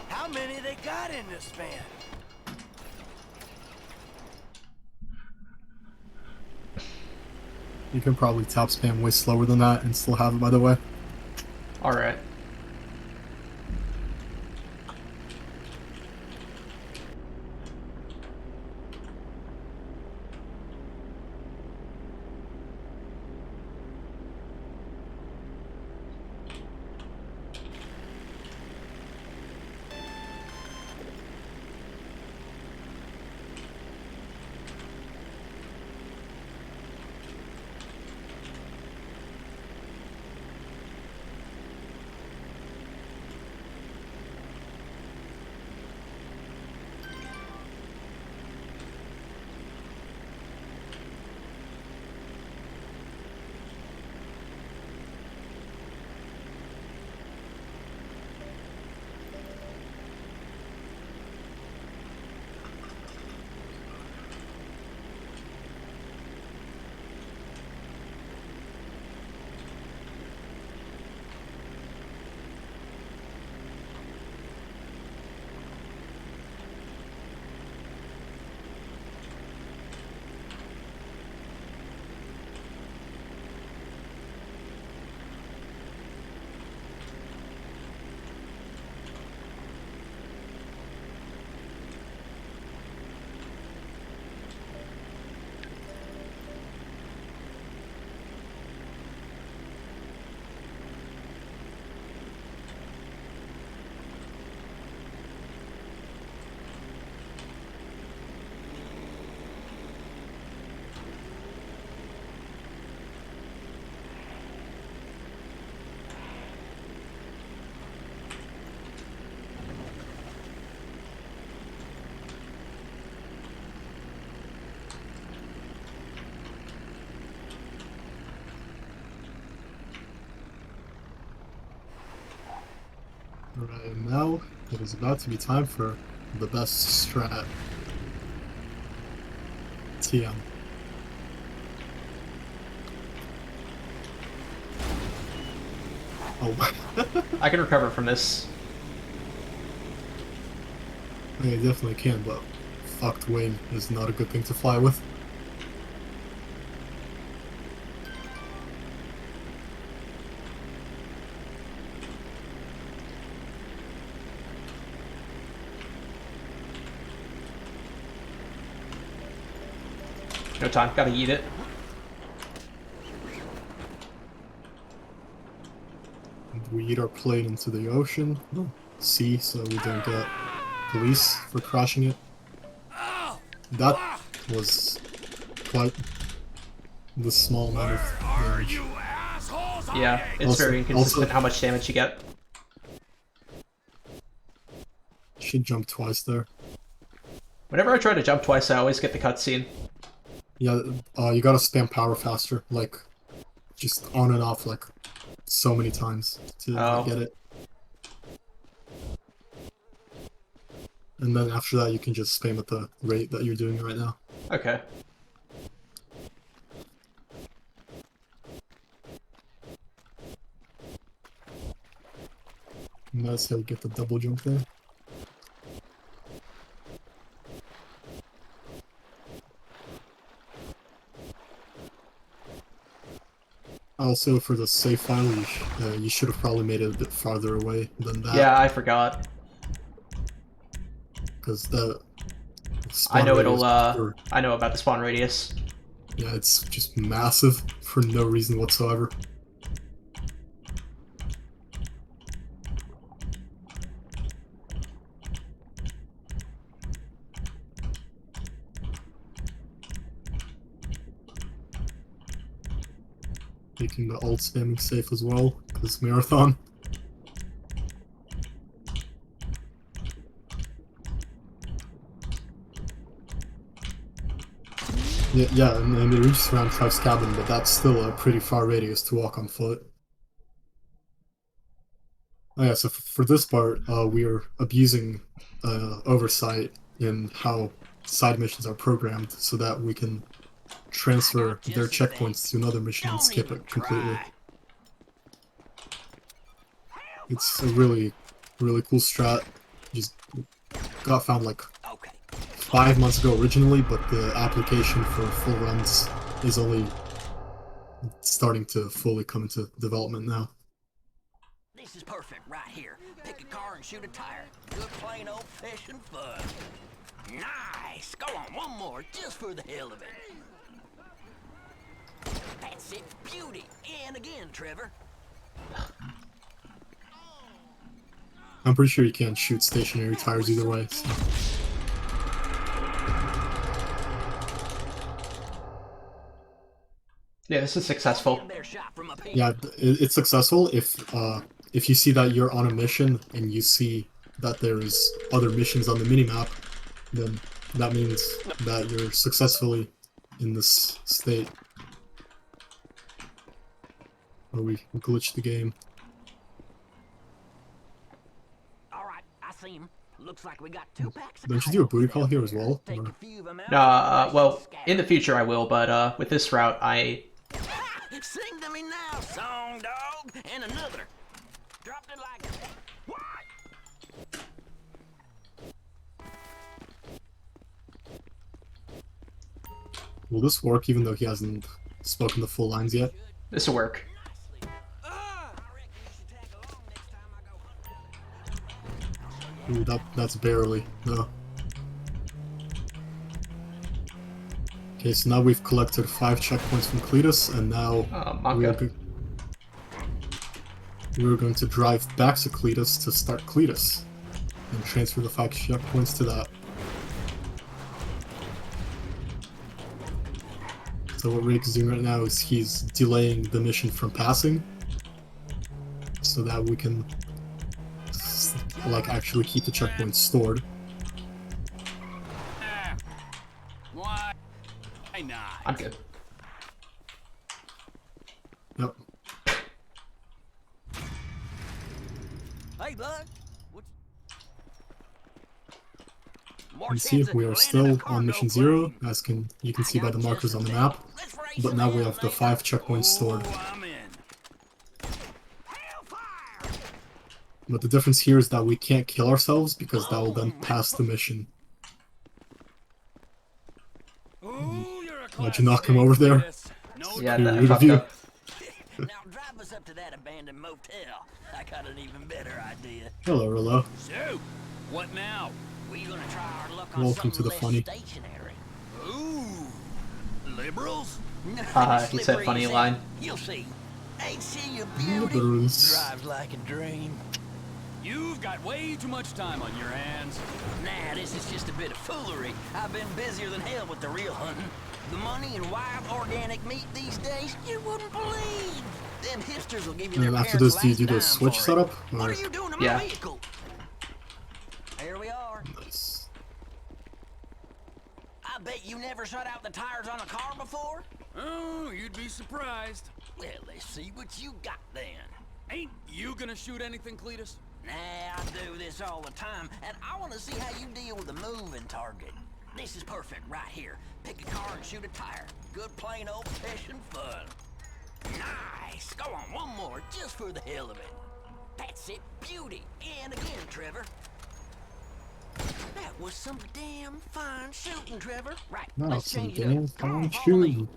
How many they got in this van? You can probably top spam way slower than that and still have it, by the way. Alright. Alright, now it is about to be time for the best strat. TM. Oh. I can recover from this. Yeah, you definitely can, but fucked wing is not a good thing to fly with. No time, gotta eat it. We eat our plane into the ocean, sea, so we don't get police for crashing it. That was quite the small amount of damage. Yeah, it's very inconsistent how much damage you get. Should jump twice there. Whenever I try to jump twice, I always get the cutscene. Yeah, you gotta spam power faster, like, just on and off, like, so many times to get it. And then after that, you can just spam at the rate that you're doing right now. Okay. And that's how you get the double jump there. Also, for the save file, you should have probably made it a bit farther away than that. Yeah, I forgot. Because the I know it'll, I know about the spawn radius. Yeah, it's just massive for no reason whatsoever. Making the alt spamming safe as well, because marathon. Yeah, and it reaches around Trev's cabin, but that's still a pretty far radius to walk on foot. Oh yeah, so for this part, we are abusing oversight in how side missions are programmed so that we can transfer their checkpoints to another mission and skip it completely. It's a really, really cool strat. Just got found like 5 months ago originally, but the application for full runs is only starting to fully come into development now. This is perfect right here. Pick a car and shoot a tire. Good plain old fishing fun. Nice! Go on, one more, just for the hell of it. That's it, beauty. And again, Trevor. I'm pretty sure you can't shoot stationary tires either way. So. Yeah, this is successful. Yeah, it's successful if you see that you're on a mission and you see that there's other missions on the minimap, then that means that you're successfully in this state. Or we glitched the game. Alright, I see him. Looks like we got 2 packs. Don't you do a booty call here as well? Or... well, in the future I will, but with this route I... Sing to me now, song dog, and another. Dropped it like what? Will this work even though he hasn't spoken the full lines yet? This'll work. Ooh, that's barely, no. Okay, so now we've collected 5 checkpoints from Cletus, and now we're going to drive back to Cletus to start Cletus, and transfer the 5 checkpoints to that. So what Rick is doing right now is he's delaying the mission from passing, so that we can like actually keep the checkpoints stored. Why not? I'm good. Yep. Hey, bud. You see, we are still on mission 0, as you can see by the markers on the map, but now we have the 5 checkpoints stored. But the difference here is that we can't kill ourselves, because that will then pass the mission. Why'd you knock him over there? Yeah, that fucked up. Now drive us up to that abandoned motel. I got an even better idea. Hello, hello. So, what now? We gonna try our luck on Welcome to something the less funny. stationary. Ooh, liberals? He said funny line. You'll see. Ain't she a beauty? Liberals. Drives like a dream. You've got way too much time on your hands. Nah, this is just a bit of foolery. I've been busier than hell with the real hunting. The money in wild organic meat these days, you wouldn't believe. Them hipsters will give you their And after parents' this, do you last do the dime switch for it. setup? What Or... are you doing to my Yeah. vehicle? Here we are. Nice. I bet you never shut out the tires on a car before? Oh, you'd be surprised. Well, let's see what you got then. Ain't you gonna shoot anything, Cletus? Nah, I do this all the time, and I want to see how you deal with a moving target. This is perfect right here. Pick a car and shoot a tire. Good plain old fishing fun. Nice! Go on, one more, just for the hell of it. That's it, beauty. And again, Trevor. That was some damn fine shooting, Trevor. Right, No, let's some change it damn up. Come on, fine follow me. shooting.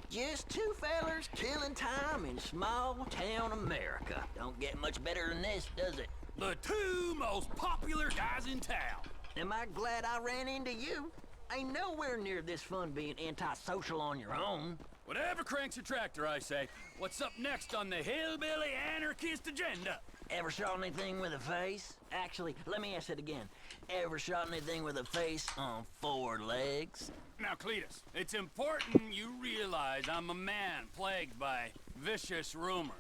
Just two fellers killing time in small town America. Don't get much better than this, does it? The two most popular guys in town. Am I glad I ran into you? Ain't nowhere near this fun being antisocial on your own. Whatever cranks your tractor, I say. What's up next on the hillbilly anarchist agenda? Ever shot anything with a face? Actually, let me ask it again. Ever shot anything with a face on 4 legs? Now, Cletus, it's important you realize I'm a man plagued by vicious rumors.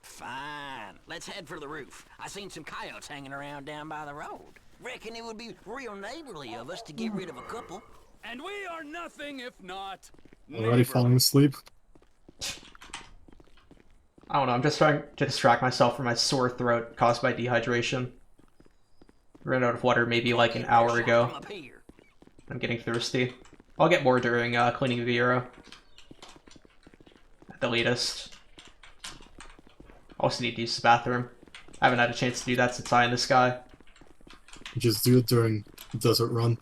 Fine. Let's head for the roof. I seen some coyotes hanging around down by the road. Reckon it would be real neighborly of us to get rid of a couple. And we are nothing if not Already falling asleep? I don't know, I'm just trying to distract myself from my sore throat caused by dehydration. Ran out of water maybe like an hour ago. I'm getting thirsty. I'll get more during cleaning the bureau. At the latest. Also need to use the bathroom. I haven't had a chance to do that since Eye in the Sky. Just do it during Desert Run.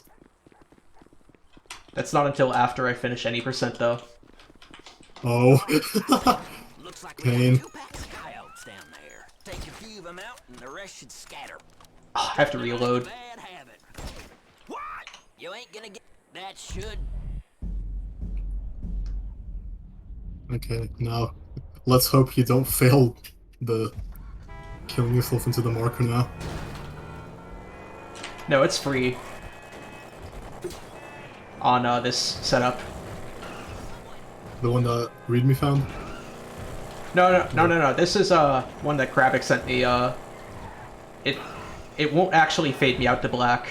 That's not until after I finish any percent though. Oh. Looks like Pain. we got 2 packs of coyotes down there. Take a few of them out and the rest should scatter. I have to reload. Bad habit. What? You ain't gonna get that should. Okay, now let's hope you don't fail the killing yourself into the marker now. No, it's free. On this setup. The one that README found? No. This is one that Kravik sent me. It won't actually fade me out to black.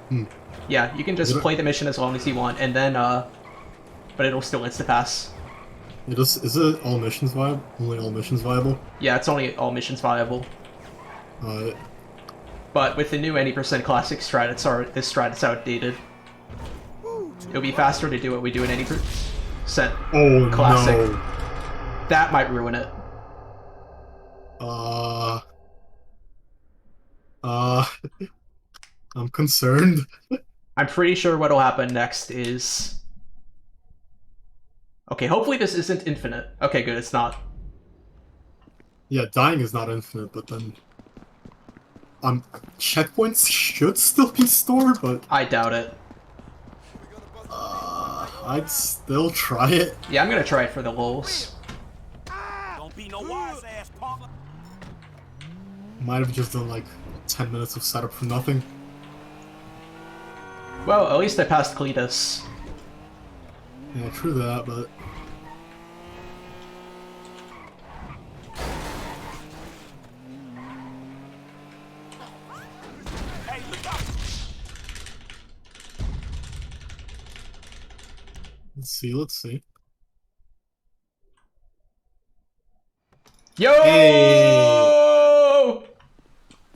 Hmm. Yeah, you can just play the mission as long as you want, and then but it'll still insta-pass. Is it all missions viable? Only all missions viable? Yeah, it's only all missions viable. But with the new 80% classic strat, this strat is outdated. It'll be faster to do what we do in 80% classic. No. That might ruin it. I'm concerned. I'm pretty sure what'll happen next is... Okay, hopefully this isn't infinite. Okay, good, it's not. Yeah, dying is not infinite, but then... checkpoints should still be stored, but... I doubt it. I'd still try it. Yeah, I'm gonna try it for the lulz. Don't be no wise ass punk. Might have just done like 10 minutes of setup for nothing. Well, at least I passed Cletus. Yeah, true that, but... Let's see. Yo! Hey!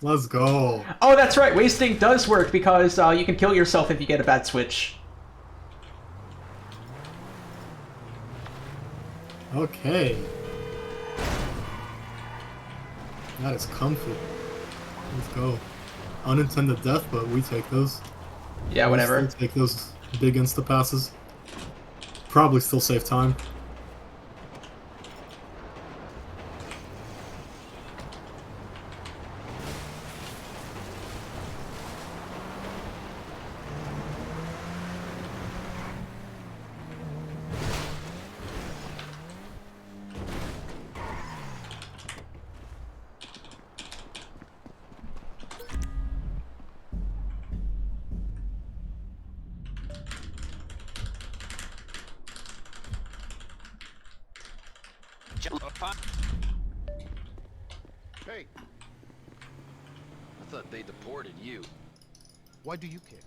Let's go. Oh, that's right. Wasting does work because you can kill yourself if you get a bad switch. Okay. That is comfy. Let's go. Unintended death, but we take those. Yeah, whatever. We'll still take those big insta-passes. Probably still save time. Hey! I thought they deported you. Why do you care?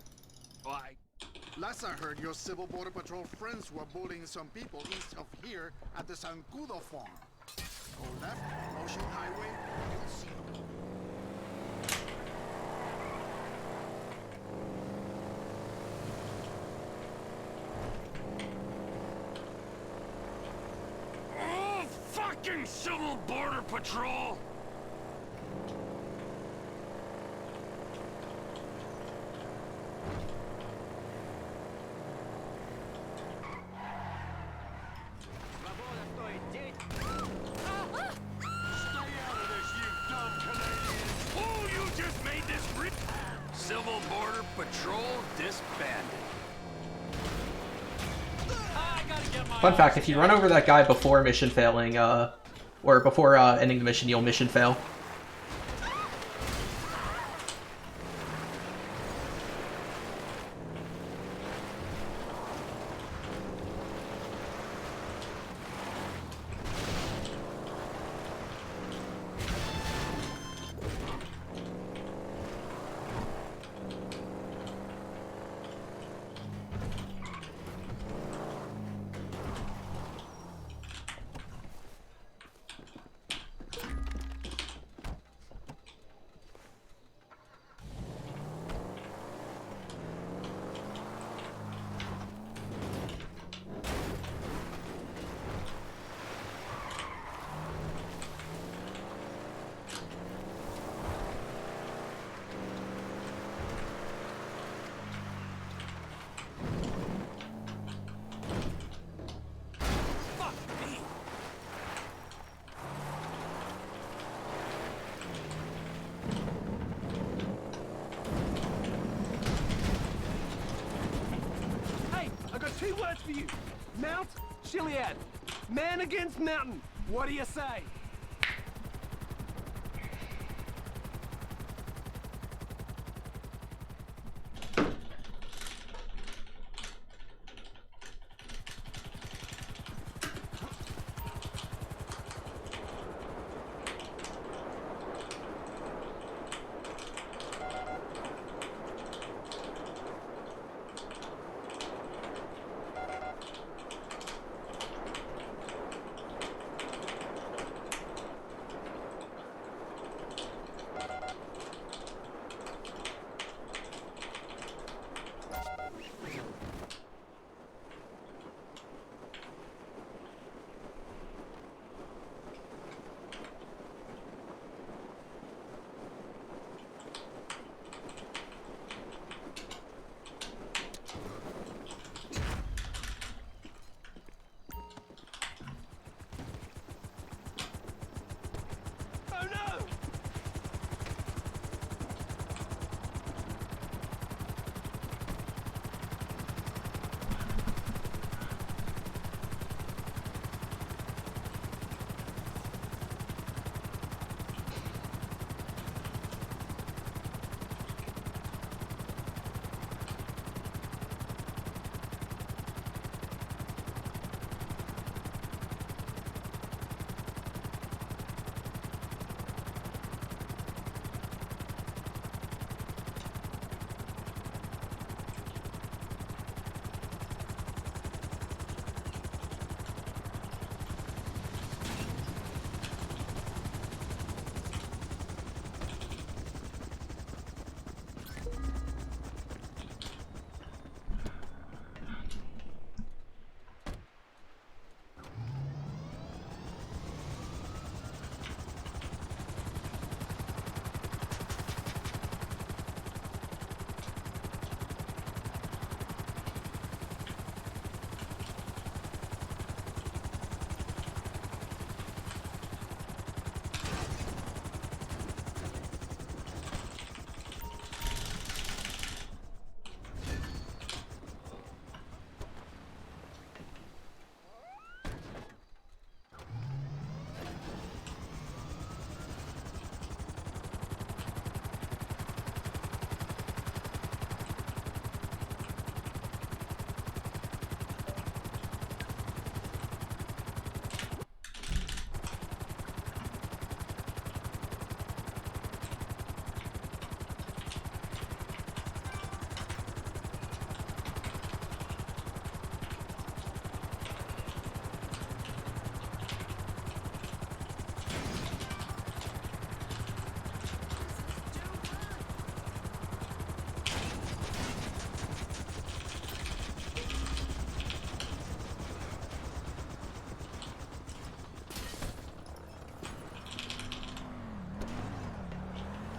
Why? Last I heard, your Civil Border Patrol friends were bullying some people east of here at the Sancudo farm. Go left, Ocean Highway, you'll see them. Oh, fucking Civil Border Patrol! Civil Border Patrol disbanded. Fun fact, if you run over that guy before mission failing, or before ending the mission, you'll mission fail. Two words for you. Mount, Chiliad. Man against mountain. What do you say?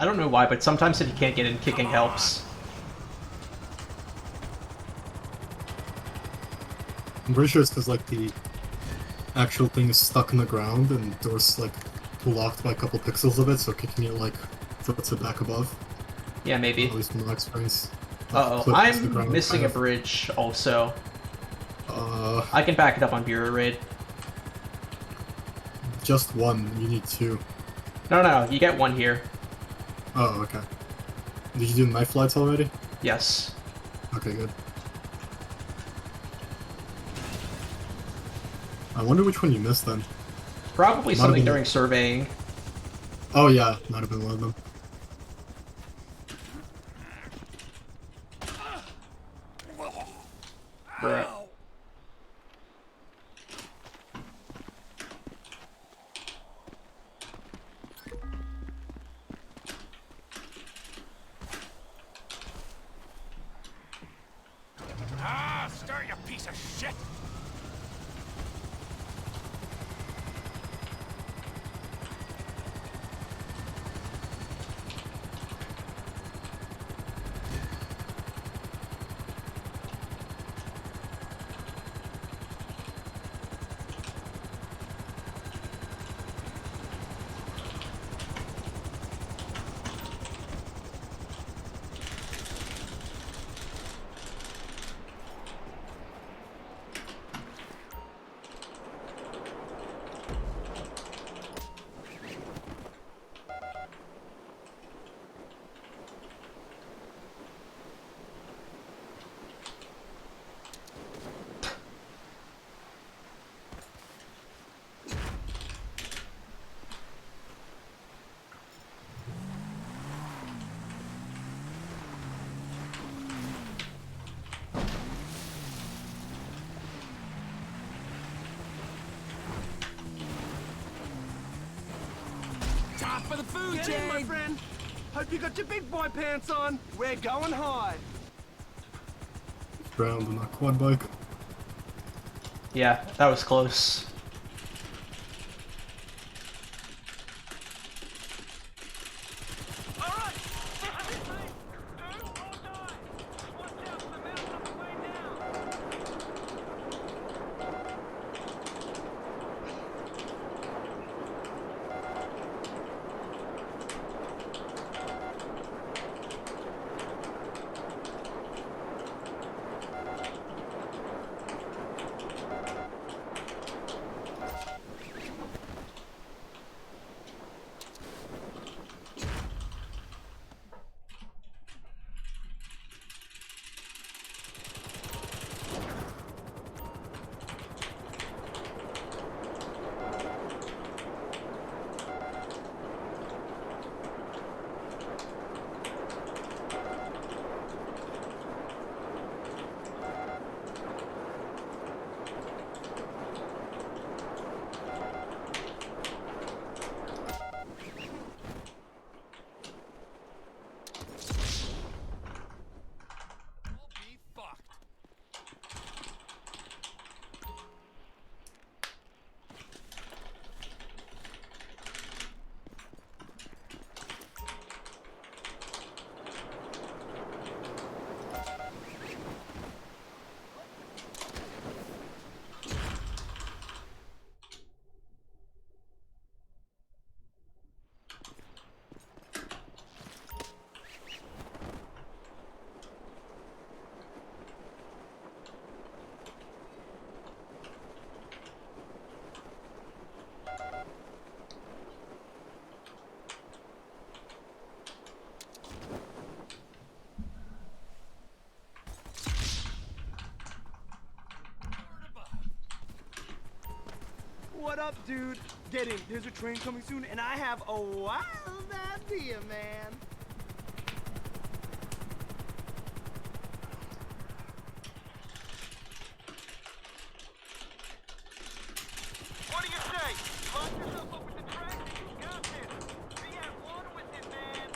I don't know why, but sometimes if you can't get in, kicking helps. I'm pretty sure it's because, like, the actual thing is stuck in the ground and the door's, like, blocked by a couple pixels of it, so kicking it, like, puts it back above. Yeah, maybe. At least from my experience. Uh-oh, I'm missing a bridge, also. I can back it up on Bureau Raid. Just one, you need two. No, you get one here. Oh, okay. Did you do knife flights already? Yes. Okay, good. I wonder which one you missed then. Probably something during surveying. Oh yeah, might have been one of them. Bruh. Ah, stir, you piece of shit! Time for the food, Get in, my friend. Hope you got your big boy pants on. We're going hard. Ground on that quad bike. Yeah, that was close. What up, dude? Get in. There's a train coming soon, and I have a wild idea, man. What do you say? Lock yourself up with the track and you got this. Be at one with it, man.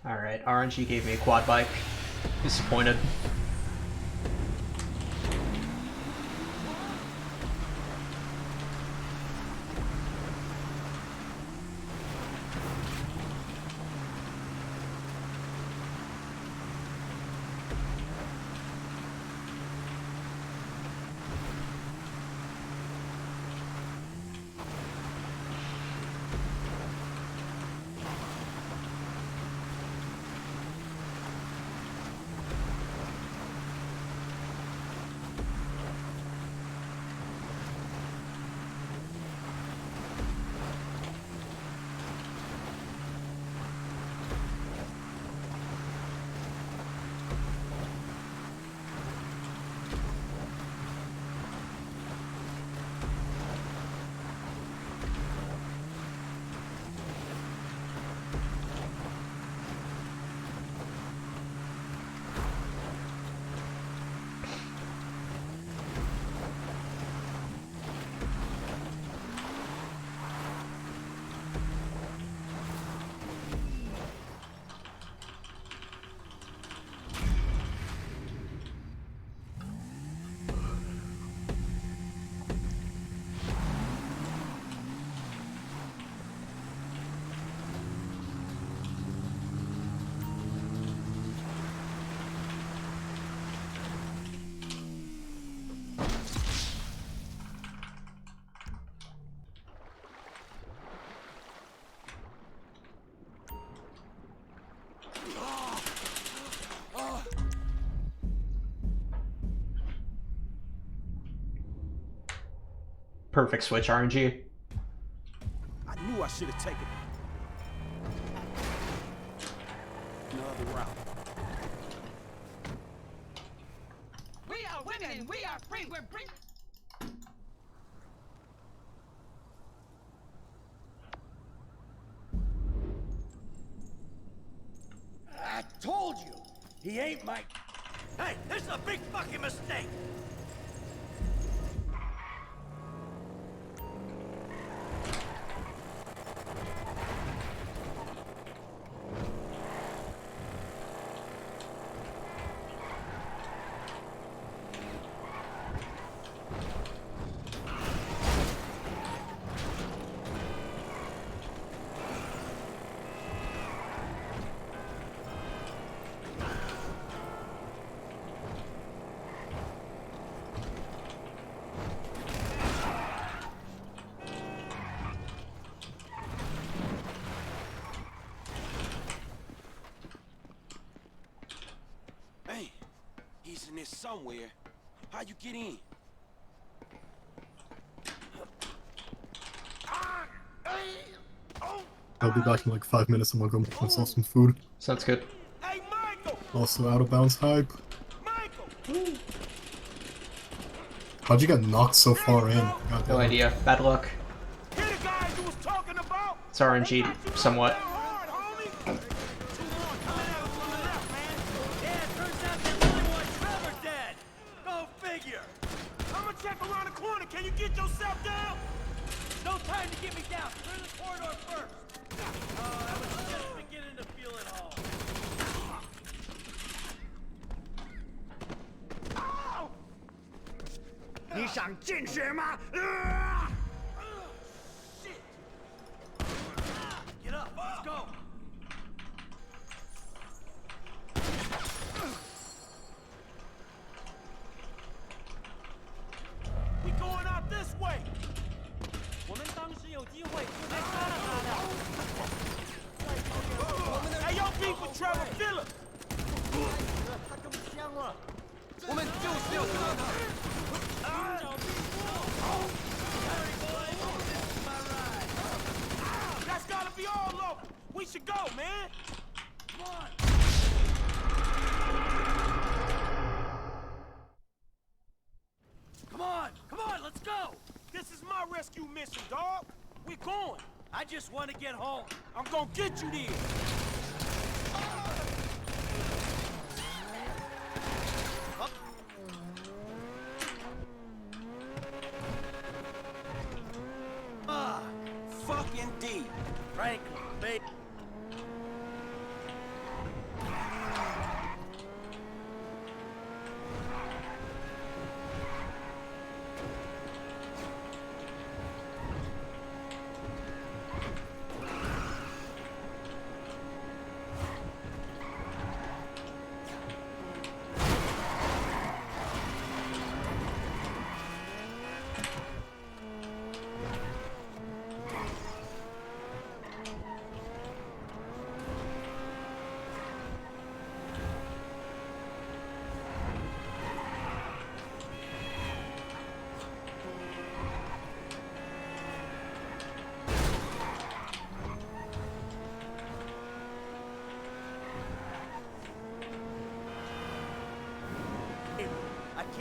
Alright, RNG gave me a quad bike. Disappointed. Perfect switch, RNG. I knew I should have taken another route. We are women, we are free, we're free. I told you, he ain't my... Hey, this is a big fucking mistake! He's in there somewhere. How you get in? I'll be back in like 5 minutes. I'm gonna go make myself some food. Sounds good. Hey, Michael! Also, out of bounds hype. How'd you get knocked so far in? God No damn. idea. Bad luck. It's RNG somewhat. Check around the corner. Can you get yourself down? No time to get me down. Clear the corridor first. Oh, I was just beginning to feel it all. Ow! 你想进去吗？ Shit! Get up. Let's go. We going out this way. 我们当时有机会就该杀了他的。Hey, yo, beef with Trevor, kill him. 他中枪了。我们就是要杀他。寻找庇护。That's gotta be all of them. We should go, man. Come on. Come on, let's go! This is my rescue mission, dog. We're going. I just want to get home. I'm gonna get you there. Fucking D. Franklin, baby.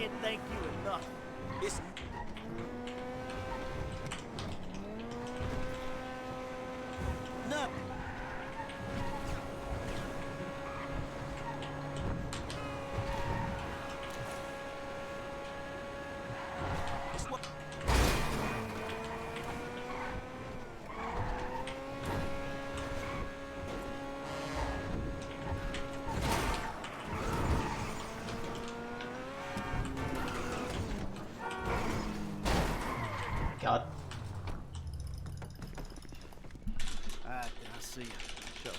can't thank you enough. It's... Nothing. God. Alright, I'll see you. Sure.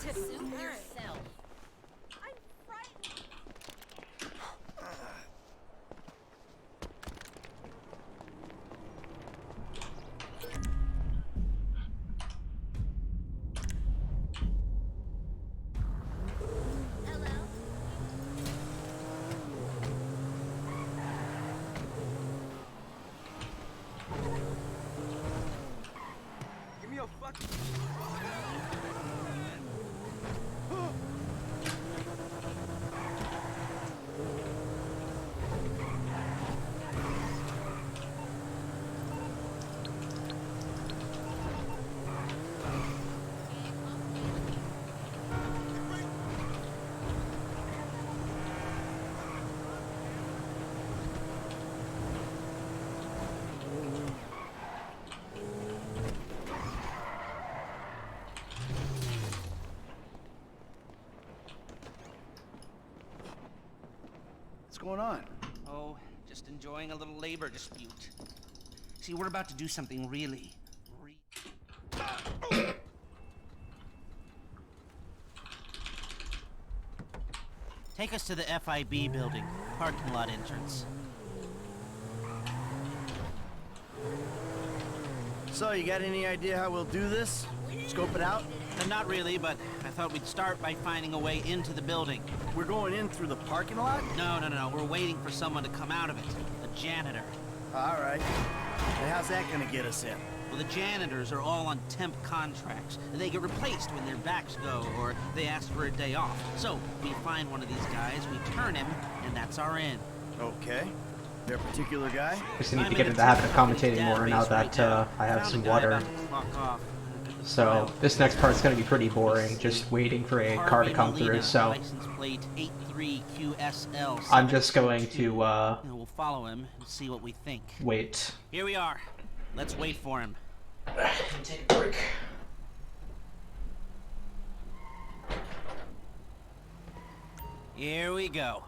To suit yourself. Give me a fucking... What's going on? Oh, just enjoying a little labor dispute. See, we're about to do something really... Take us to the FIB building, parking lot entrance. So, you got any idea how we'll do this? Scope it out? Not really, but I thought we'd start by finding a way into the building. We're going in through the parking lot? No. We're waiting for someone to come out of it. A janitor. Alright. And how's that gonna get us in? Well, the janitors are all on temp contracts. They get replaced when their backs go, or they ask for a day off. So, we find one of these guys, we turn him, and that's our in. Okay. Their particular guy? Just need to get into the habit of commentating more now that I have some water. So this next part's gonna be pretty boring, just waiting for a car to come through. So I'm just going to we'll follow him and see what we think. Wait. Here we are. Let's wait for him. Take a break. Here we go.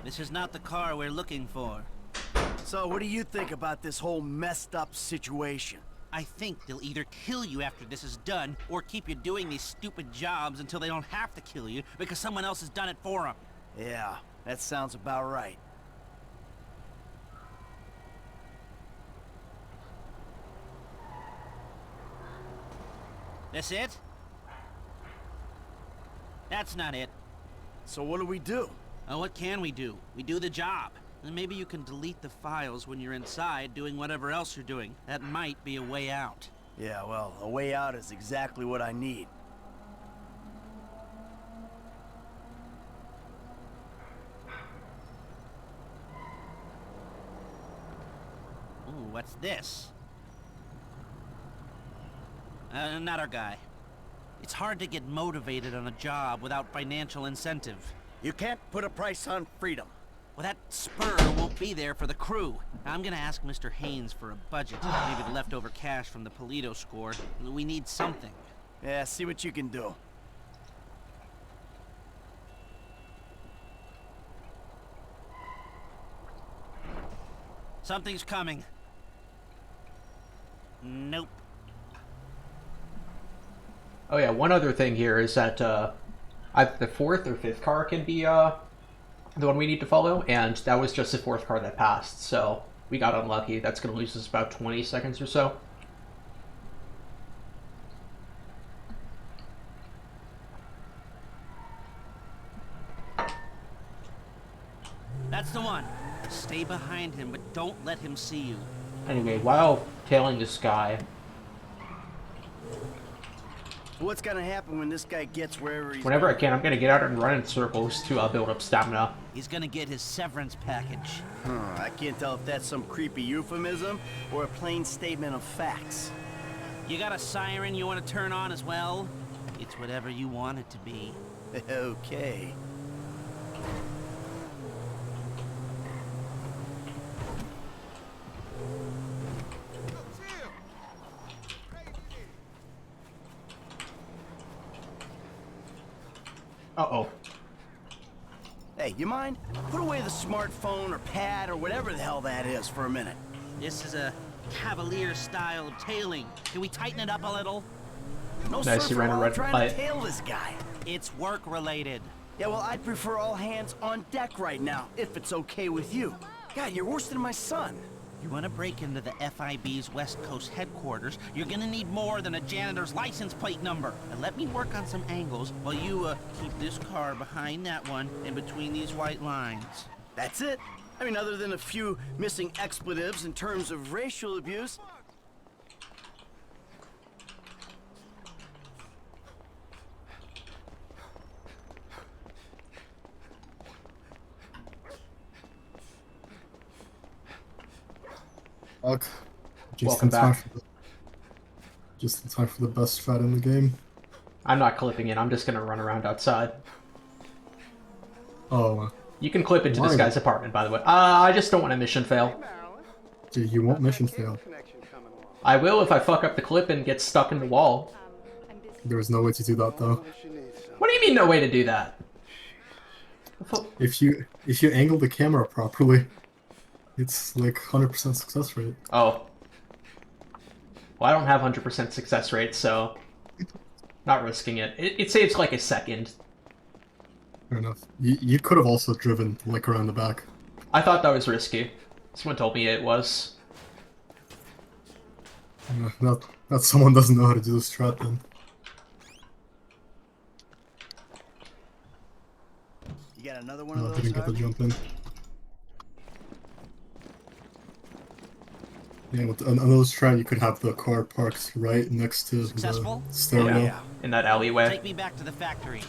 This is not the car we're looking for. So, what do you think about this whole messed up situation? I think they'll either kill you after this is done, or keep you doing these stupid jobs until they don't have to kill you, because someone else has done it for them. Yeah, that sounds about right. That's it? That's not it. So what do we do? Oh, what can we do? We do the job. And maybe you can delete the files when you're inside doing whatever else you're doing. That might be a way out. Yeah, well, a way out is exactly what I need. Ooh, what's this? Not our guy. It's hard to get motivated on a job without financial incentive. You can't put a price on freedom. Well, that spur won't be there for the crew. I'm gonna ask Mr. Haynes for a budget. Maybe the leftover cash from the Polito score. We need something. Yeah, see what you can do. Something's coming. Nope. Oh yeah, one other thing here is that either the 4th or 5th car can be the one we need to follow, and that was just the 4th car that passed, so we got unlucky. That's going to lose us about 20 seconds or so. That's the one. Stay behind him, but don't let him see you. Anyway, while tailing this guy... What's gonna happen when this guy gets wherever he's Whenever I going? can, I'm going to get out and run in circles to build up stamina. He's gonna get his severance package. I can't tell if that's some creepy euphemism or a plain statement of facts. You got a siren you want to turn on as well? It's whatever you want it to be. Okay. Uh-oh. Hey, you mind? Put away the smartphone or pad or whatever the hell that is for a minute. This is a cavalier style of tailing. Can we tighten it up a little? No, Nice, sir, you ran a I'm red trying light. to tail this guy. It's work related. Yeah, well, I'd prefer all hands on deck right now, if it's okay with you. God, you're worse than my son. You want to break into the FIB's West Coast headquarters, you're gonna need more than a janitor's license plate number. And let me work on some angles while you keep this car behind that one and between these white lines. That's it. I mean, other than a few missing expletives in terms of racial abuse. Fuck. Welcome back. Just in time for the best strat in the game. I'm not clipping it, I'm just going to run around outside. Oh. You can clip into Why? this guy's apartment, by the way. I just don't want a mission fail. Dude, you won't mission fail. I will if I fuck up the clip and get stuck in the wall. There's no way to do that, though. What do you mean no way to do that? If you angle the camera properly, it's like 100% success rate. Oh. Well, I don't have 100% success rate, so not risking it. It saves like a second. Fair enough. You could have also driven like around the back. I thought that was risky. Someone told me it was. That someone doesn't know how to do this strat then. You got another one I of those? didn't get the jump in. Yeah, with another strat, you could have the car parked right next to Successful? the stairwell. Yeah, in that alleyway. Take me back to the factory.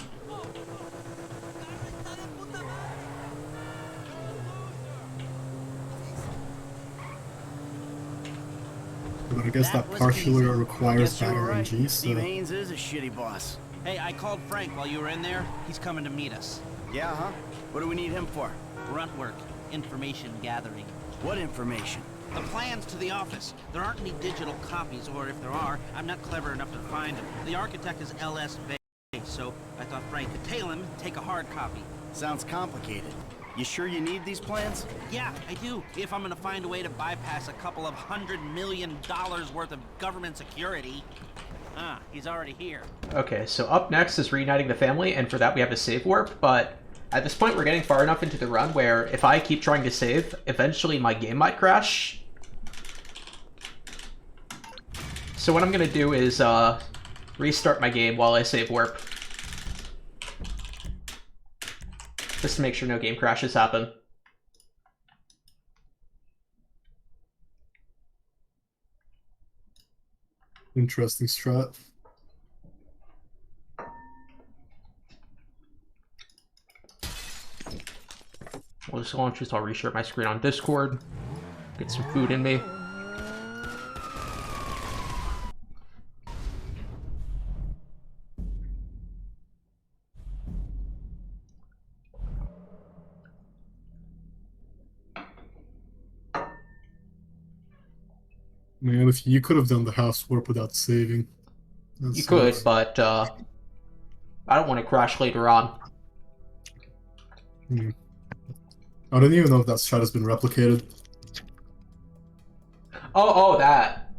But I guess that partially requires Guess you that were right. RNG, so... Steve Haynes is a shitty boss. Hey, I called Frank while you were in there. He's coming to meet us. Yeah, huh? What do we need him for? Grunt work. Information gathering. What information? The plans to the office. There aren't any digital copies, or if there are, I'm not clever enough to find them. The architect is L.S. Vay, so I thought Frank could tail him and take a hard copy. Sounds complicated. You sure you need these plans? Yeah, I do. If I'm gonna find a way to bypass a couple of $100 million worth of government security. Ah, he's already here. Okay, so up next is reuniting the family, and for that we have a save warp, but at this point we're getting far enough into the run where if I keep trying to save, eventually my game might crash. So what I'm gonna do is restart my game while I save warp. Just to make sure no game crashes happen. Interesting strat. We'll just launch this, I'll reshare my screen on Discord. Get some food in me. Man, if you could have done the house warp without saving. You could, but I don't want to crash later on. I don't even know if that strat has been replicated. Oh, that.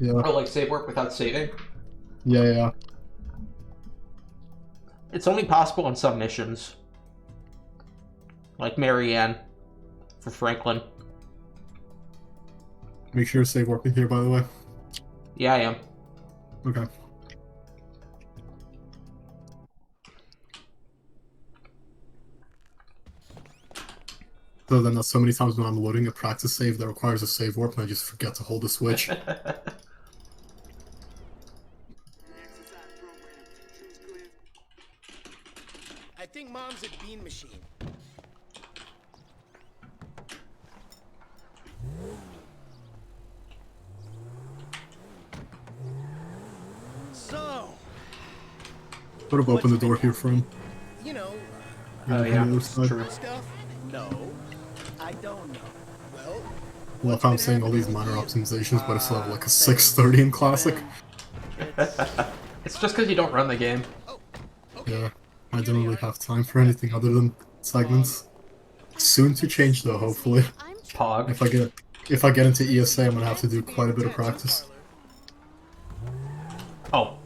Yeah. Oh, like save work without saving? Yeah. It's only possible on some missions. Like Marianne for Franklin. Make sure to save working here, by the way. Yeah, I am. Okay. So then so many times when I'm loading a practice save that requires a save warp and I just forget to hold the switch. I think Mom's a bean machine. So, Would have opened the door here for him. You know, Yeah, stuff? No, I don't know. Well, Well, if I'm saying all these minor optimizations, but I still have like a 630 in Classic. It's just because you don't run the game. Yeah, I don't really have time for anything other than segments. Soon to change though, hopefully. Pog. If I get into ESA, I'm gonna have to do quite a bit of practice. Oh.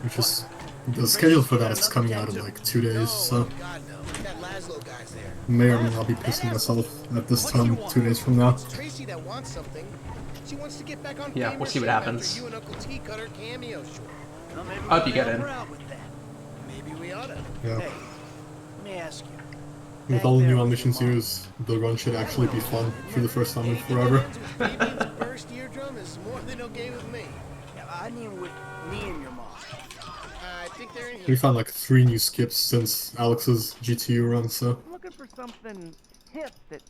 Which is the schedule for that is coming out in like 2 days, so may or may not be pissing myself at this time 2 days from now. Tracy that wants something. She wants to get back on Yeah, we'll see what happens. You and Uncle T cut her cameo short. I hope you get in. Maybe we oughta. Yeah. Hey, let me ask you. With all the new missions here, the run should actually be fun for the first time in forever. First eardrum is more than okay with me. Yeah, I mean with me and your mom. I think they're in here. We found like 3 new skips since Alex's GTU run, so... I'm looking for something hip that...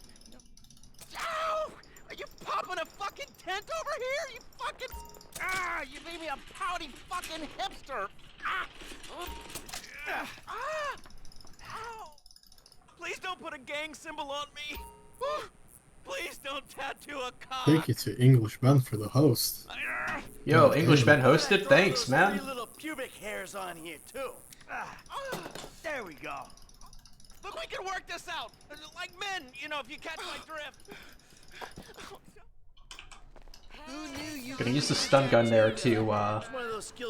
Ow! Are you popping a fucking tent over here? You fucking... Ah! You made me a pouty fucking hipster! Ah! Ah! Ow! Please don't put a gang symbol on me! Please don't tattoo a cop! Thank you to English Ben for the host. Yo, English Ben hosted? Thanks, man. Little pubic hairs on here too. There we go. Look, we can work this out! Like men, you know, if you catch my drift. Gonna use the stun gun there to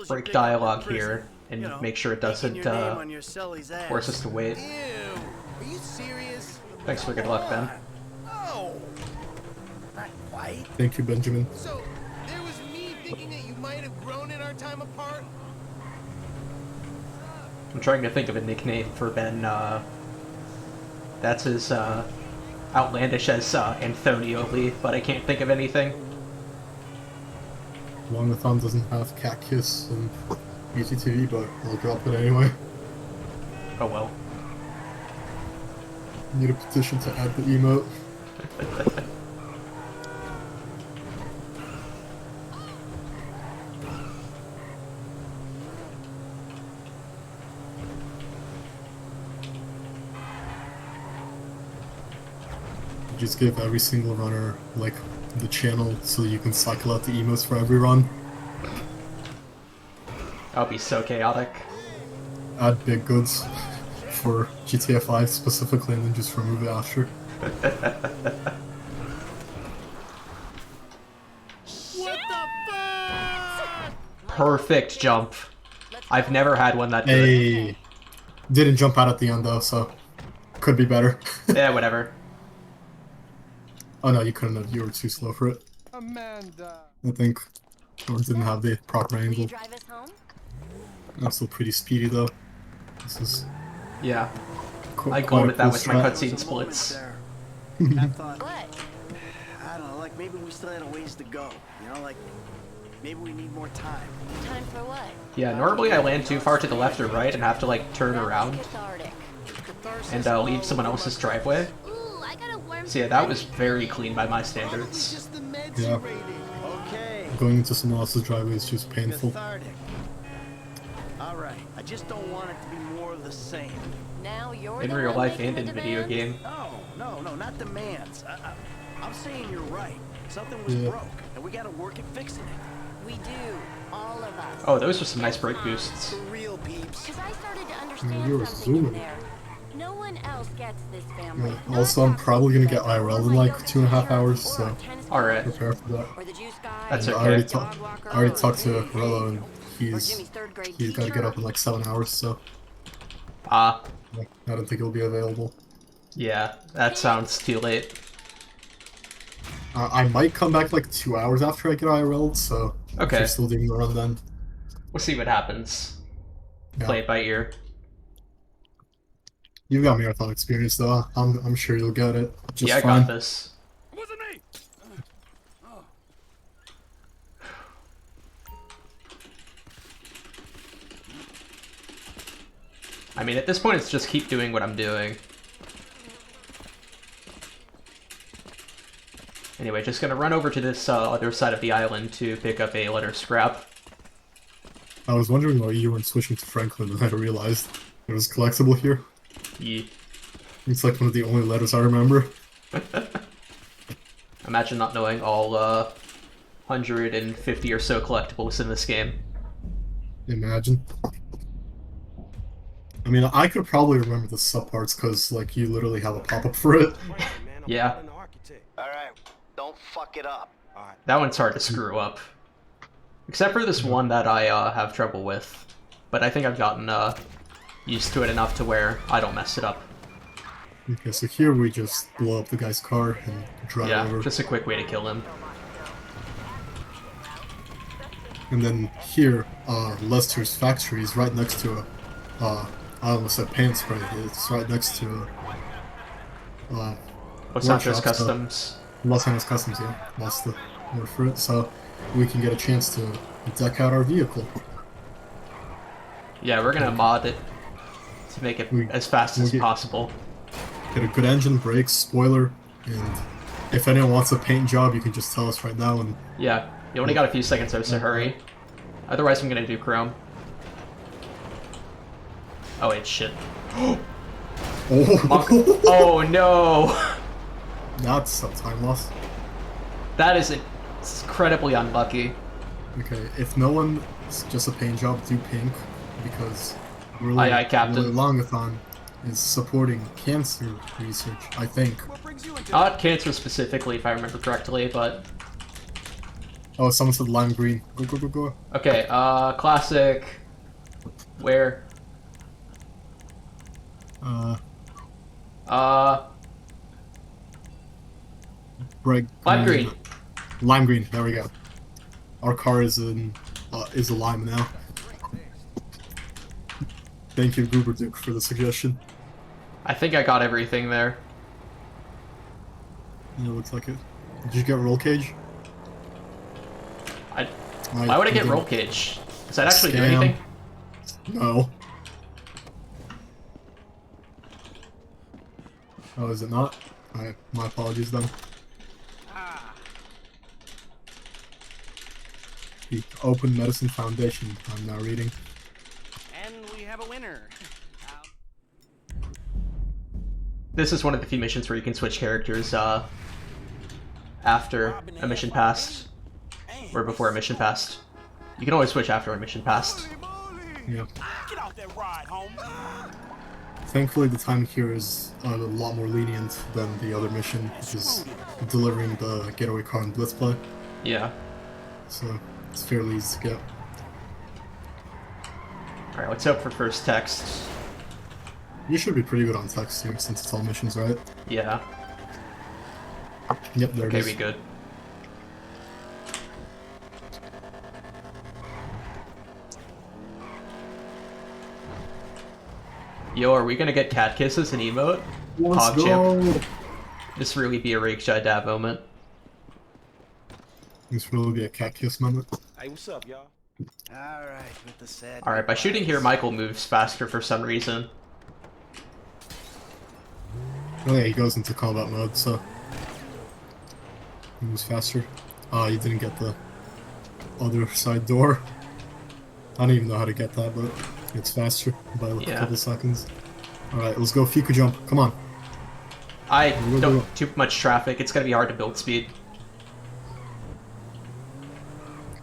break dialogue here and make sure it doesn't force us to wait. Are you serious? Thanks for good luck, Ben. Oh. Not quite. Thank you, Benjamin. So, there was me thinking that you might have grown in our time apart? I'm trying to think of a nickname for Ben. That's as outlandish as Antonio Lee, but I can't think of anything. Longathon doesn't have Cat Kiss and UTTV, but I'll drop it anyway. Oh well. Need a petition to add the emote. Just give every single runner, like, the channel so you can cycle out the emotes for every run. That would be so chaotic. Add big goods for GTA 5 specifically, and then just remove it after. What the fuck? Perfect jump. I've never had one that good. Hey, didn't jump out at the end though, so could be better. Yeah, whatever. Oh no, you couldn't have. You were too slow for it. Amanda. I think, or didn't have the proper Will you angle. drive us home? I'm still pretty speedy though. This is. Yeah. I quite go a with that cool with my strat. cutscene splits. I thought, What? I don't know, like maybe we still had a ways to go. You know, like maybe we need more time. Time for what? Yeah, normally I land too far to the left or right and have to like turn around Cathartic. and leave someone else's driveway. So yeah, that was very clean by my standards. Yeah. Okay. Going into someone else's driveway is just painful. Cathartic. All right. I just don't want it to be more of the same. Now you're In the real one life making and the in video demands? game. No, not demands. I'm saying you're right. Something was Yeah. broke, and we gotta work at fixing it. We do, all of us. Oh, those were some nice brake boosts. For real, peeps. Because I started to I mean, understand you were something in zooming. there. No one else gets this family. Yeah, also, I'm probably gonna get IRL in like 2.5 hours, so Alright. prepare for that. That's And okay. I already talked to Rello, and he's got to get up in like 7 hours, so Ah. I don't think he'll be available. Yeah, that sounds too late. I might come back like 2 hours after I get IRL, so Okay. if you're still doing the run then. We'll see what happens. Yeah. Play it by ear. You've got marathon experience though. I'm sure you'll get it just yeah, I fine. got this. It wasn't me. I mean, at this point, it's just keep doing what I'm doing. Anyway, just gonna run over to this other side of the island to pick up a letter scrap. I was wondering why you weren't switching to Franklin, and I realized it was collectible here. Yeah. It's like one of the only letters I remember. Imagine not knowing all 150 or so collectibles in this game. Imagine. I mean, I could probably remember the subparts because, like, you literally have a pop-up for it. Yeah. Alright, don't fuck it up. That one's hard to screw up. Except for this one that I have trouble with. But I think I've gotten used to it enough to where I don't mess it up. Okay, so here we just blow up the guy's car and drive over. Yeah, just a quick way to kill him. And then here, Lester's factory is right next to a, I almost said paint spray, it's right next to a, Los Angeles Customs. Los Angeles Customs, yeah, that's the word for it, so we can get a chance to deck out our vehicle. Yeah, we're gonna mod it to make it as fast as possible. Get a good engine, brakes, spoiler, and if anyone wants a paint job, you can just tell us right now. And yeah, you only got a few seconds there, so hurry. Otherwise, I'm gonna do chrome. Oh wait, shit. Oh. Oh no! That's some time loss. That is incredibly unlucky. Okay, if no one, it's just a paint job, do pink, because really, aye, Captain. really Longathon is supporting cancer research, I think. Not cancer specifically, if I remember correctly, but... Oh, someone said lime green. Go, go, go, go. Okay, classic... Where? Bright lime green. Lime green, there we go. Our car is a lime now. Thank you, Goober Duke, for the suggestion. I think I got everything there. Yeah, looks like it. Did you get roll cage? Why would I get roll cage? Does that actually do anything? No. Oh, is it not? My apologies then. The Open Medicine Foundation, I'm now reading. And we have a winner. This is one of the few missions where you can switch characters after a mission passed, or before a mission passed. You can always switch after a mission passed. Yeah. Get off that ride, homie. Thankfully, the time here is a lot more lenient than the other mission, which is delivering the getaway car and blitz play. Yeah. So it's fairly easy to get. Alright, let's hope for first text. You should be pretty good on text here, since it's all missions, right? Yeah. Yep, there it is. Okay, we good. Yo, are we gonna get cat kisses and emote? Let's go! This really be a Rake Shy Dab moment. This will be a cat kiss moment. Hey, what's up, y'all? Alright, with the sad. Alright, by shooting here, Michael moves faster for some reason. Oh yeah, he goes into combat mode, so he moves faster. Ah, you didn't get the other side door. I don't even know how to get that, but it's faster by like a couple seconds. Alright, let's go Fiku jump. Come on. I don't too much traffic. It's gonna be hard to build speed.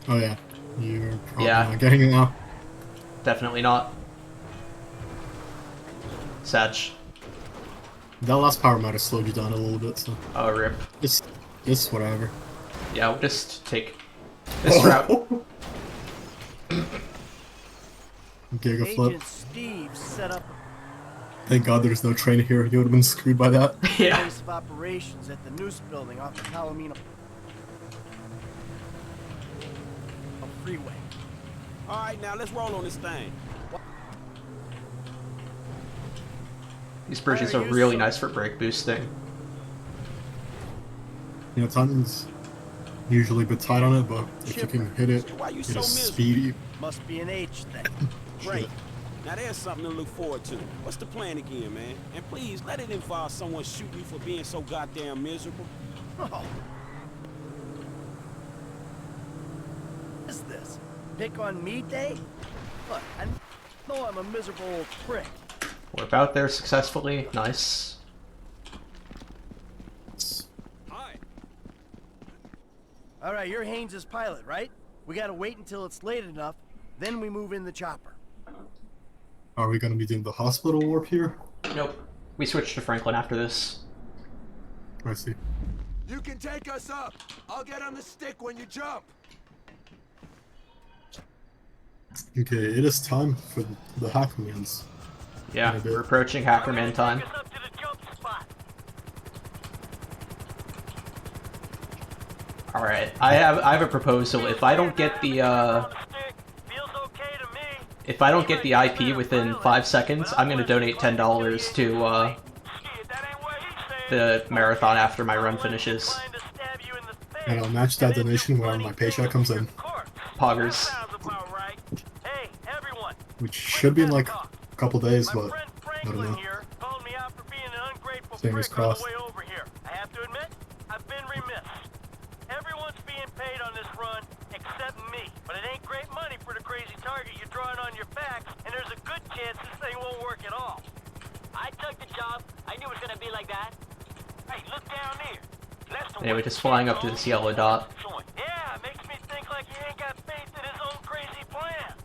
Oh yeah, you're probably not getting it now. Definitely not. Sag. That last power might have slowed you down a little bit, so... Oh, rip. Just whatever. Yeah, we'll just take this route. Giga flip. Agent Steve set up Thank God there's no train here. You would have been screwed by that. a base of operations at the Noose building off the Palomino freeway. All right, now let's roll on this thing. These bridges are really nice for brake boosting. You know, Titan's usually a bit tight on it, but if you can hit it, it is speedy. Must be an H thing. Great. Now there's something to look forward to. What's the plan again, man? And please, let it involve someone shooting you for being so goddamn miserable. Oh. What is this? Pick on me day? Look, I know I'm a miserable old prick. We're about there successfully. Nice. All right, you're Haynes' pilot, right? We gotta wait until it's late enough, then we move in the chopper. Are we going to be doing the hospital warp here? Nope. We switched to Franklin after this. I see. You can take us up. I'll get on the stick when you jump. Okay, it is time for the Hackermans. Yeah, we're approaching Hackerman time. Alright, I have a proposal. If I don't get the IP within 5 seconds, I'm gonna donate $10 to the marathon after my run finishes. And I'll match that donation whenever my paycheck comes in. Poggers. Which should be in like a couple days, but I don't know. Fingers crossed. I have to admit, I've been remiss. Everyone's being paid on this run except me. But it ain't great money for the crazy target you're drawing on your backs, and there's a good chance this thing won't work at all. I took the job. I knew it was gonna be like that. Hey, look down there. Anyway, just flying up to this yellow dot. Yeah, makes me think like he ain't got faith in his own crazy plan.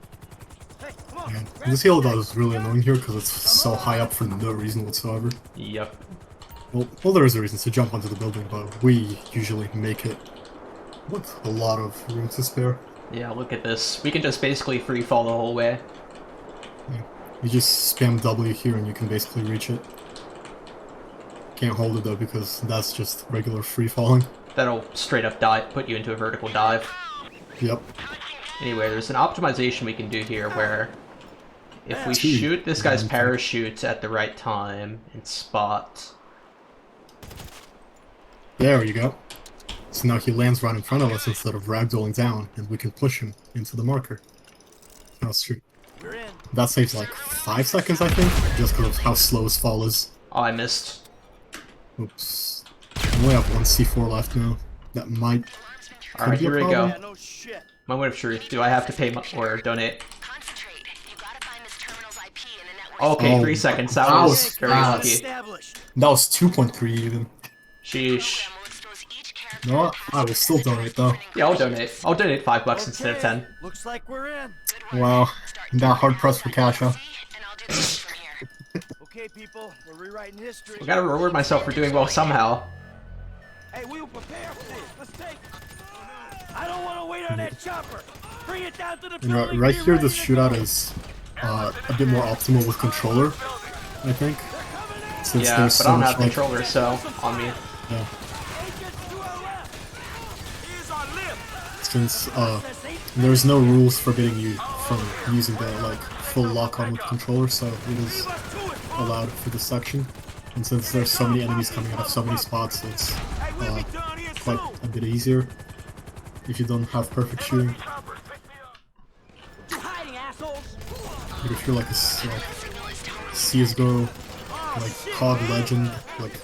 Yeah, this yellow dot is really annoying here because it's so high up for no reason whatsoever. Yep. Well, there is a reason to jump onto the building, but we usually make it with a lot of room to spare. Yeah, look at this. We can just basically free fall the whole way. Yeah. You just spam W here and you can basically reach it. Can't hold it though because that's just regular free falling. That'll straight up dive, put you into a vertical dive. Yep. Anyway, there's an optimization we can do here where if we shoot this guy's parachute at the right time and spot... There you go. So now he lands right in front of us instead of ragdolling down, and we can push him into the marker. That's true. That saves like 5 seconds, I think, just because of how slow his fall is. Oh, I missed. Oops. I only have one C4 left now. That might... Alright, here we go. Moment of truth. Do I have to pay or donate? Okay, 3 seconds. That was very lucky. That was 2.3 even. Sheesh. You know what? I will still donate though. Yeah, I'll donate. I'll donate $5 instead of 10. Looks like we're in. Wow. I'm that hard pressed for cash, huh? Okay, people, we're rewriting history. I gotta reward myself for doing well somehow. Hey, we were prepared for this. Let's take. I don't want to wait on that chopper. Bring it down to the building. Right here, this shootout is a bit more optimal with controller, I think. Since Yeah, there's but so I don't much have controller, so on me. Yeah. Since there's no rules forbidding you from using the like full lock-on with controller, so it is allowed for this section. And since there's so many enemies coming out of so many spots, it's quite a bit easier if you don't have perfect shooting. But if you're like a CSGO, like COD Legend, like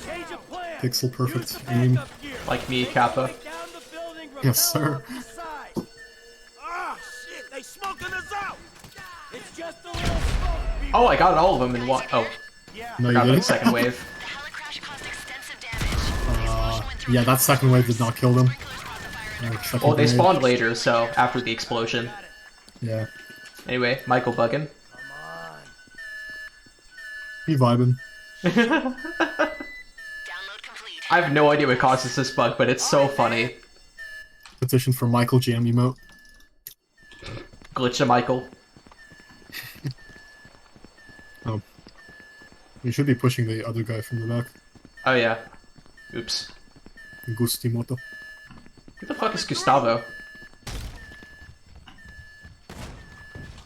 pixel perfect aim. Like me, Kappa. Yes, sir. Ah, shit, they smoking us out. It's just a little smoke. Oh, I got all of them in one. Oh. No, you Got the didn't? second wave. Yeah, that second wave did not kill them. Well, they spawned later, so after the explosion. Yeah. Anyway, Michael bugging. He vibing. I have no idea what causes this bug, but it's so funny. Petition for Michael Jam emote. Glitch to Michael. Oh. You should be pushing the other guy from the back. Oh yeah. Oops. Gustimoto. Who the fuck is Gustavo?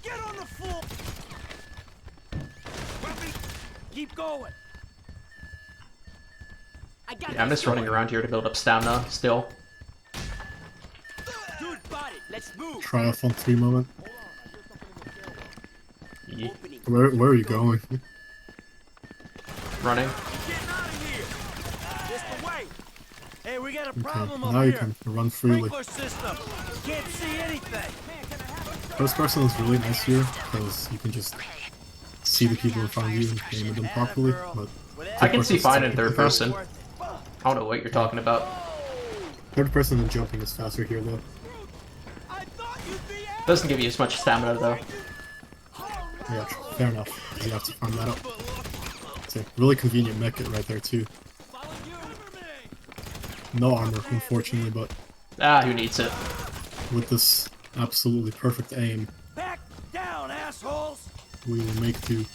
Get on the floor! Keep going! Yeah, I'm just running around here to build up stamina still. Dude, body, let's move! Triathlon 3 moment. Yeah. Where are you going? Running. Hey, we got a Okay, problem now over you here. can run freely. Sprinkler system. Can't see anything. First person is really nice here, because you can just see the people in front of you and aim at them properly, but... I can see fine in third person. I don't know what you're talking about. Third person and jumping is faster here, though. Doesn't give you as much stamina, though. Yeah, fair enough, because you have to farm that up. It's a really convenient mech kit right there, too. No armor, unfortunately, but... Ah, who needs it? With this absolutely perfect aim, Back down, assholes! we will make do.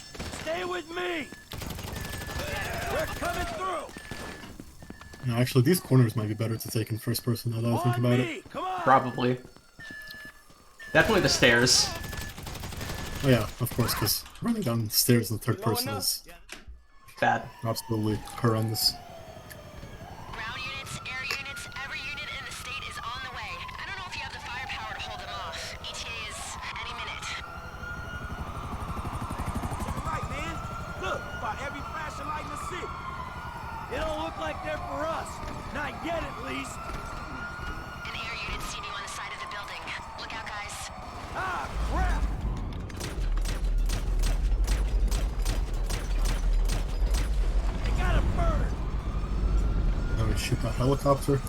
Stay with me! We're coming through! Now, actually, these corners might be better to take in first person now that I think about it. Probably. Definitely the stairs. Oh yeah, of course, because running down the stairs in third person is... bad. Absolutely horrendous. It don't look like they're for us. Not yet, at least. An air unit seen you on the side of the building. Look out, guys. Ah, crap! They got a bird! Now we shoot that helicopter,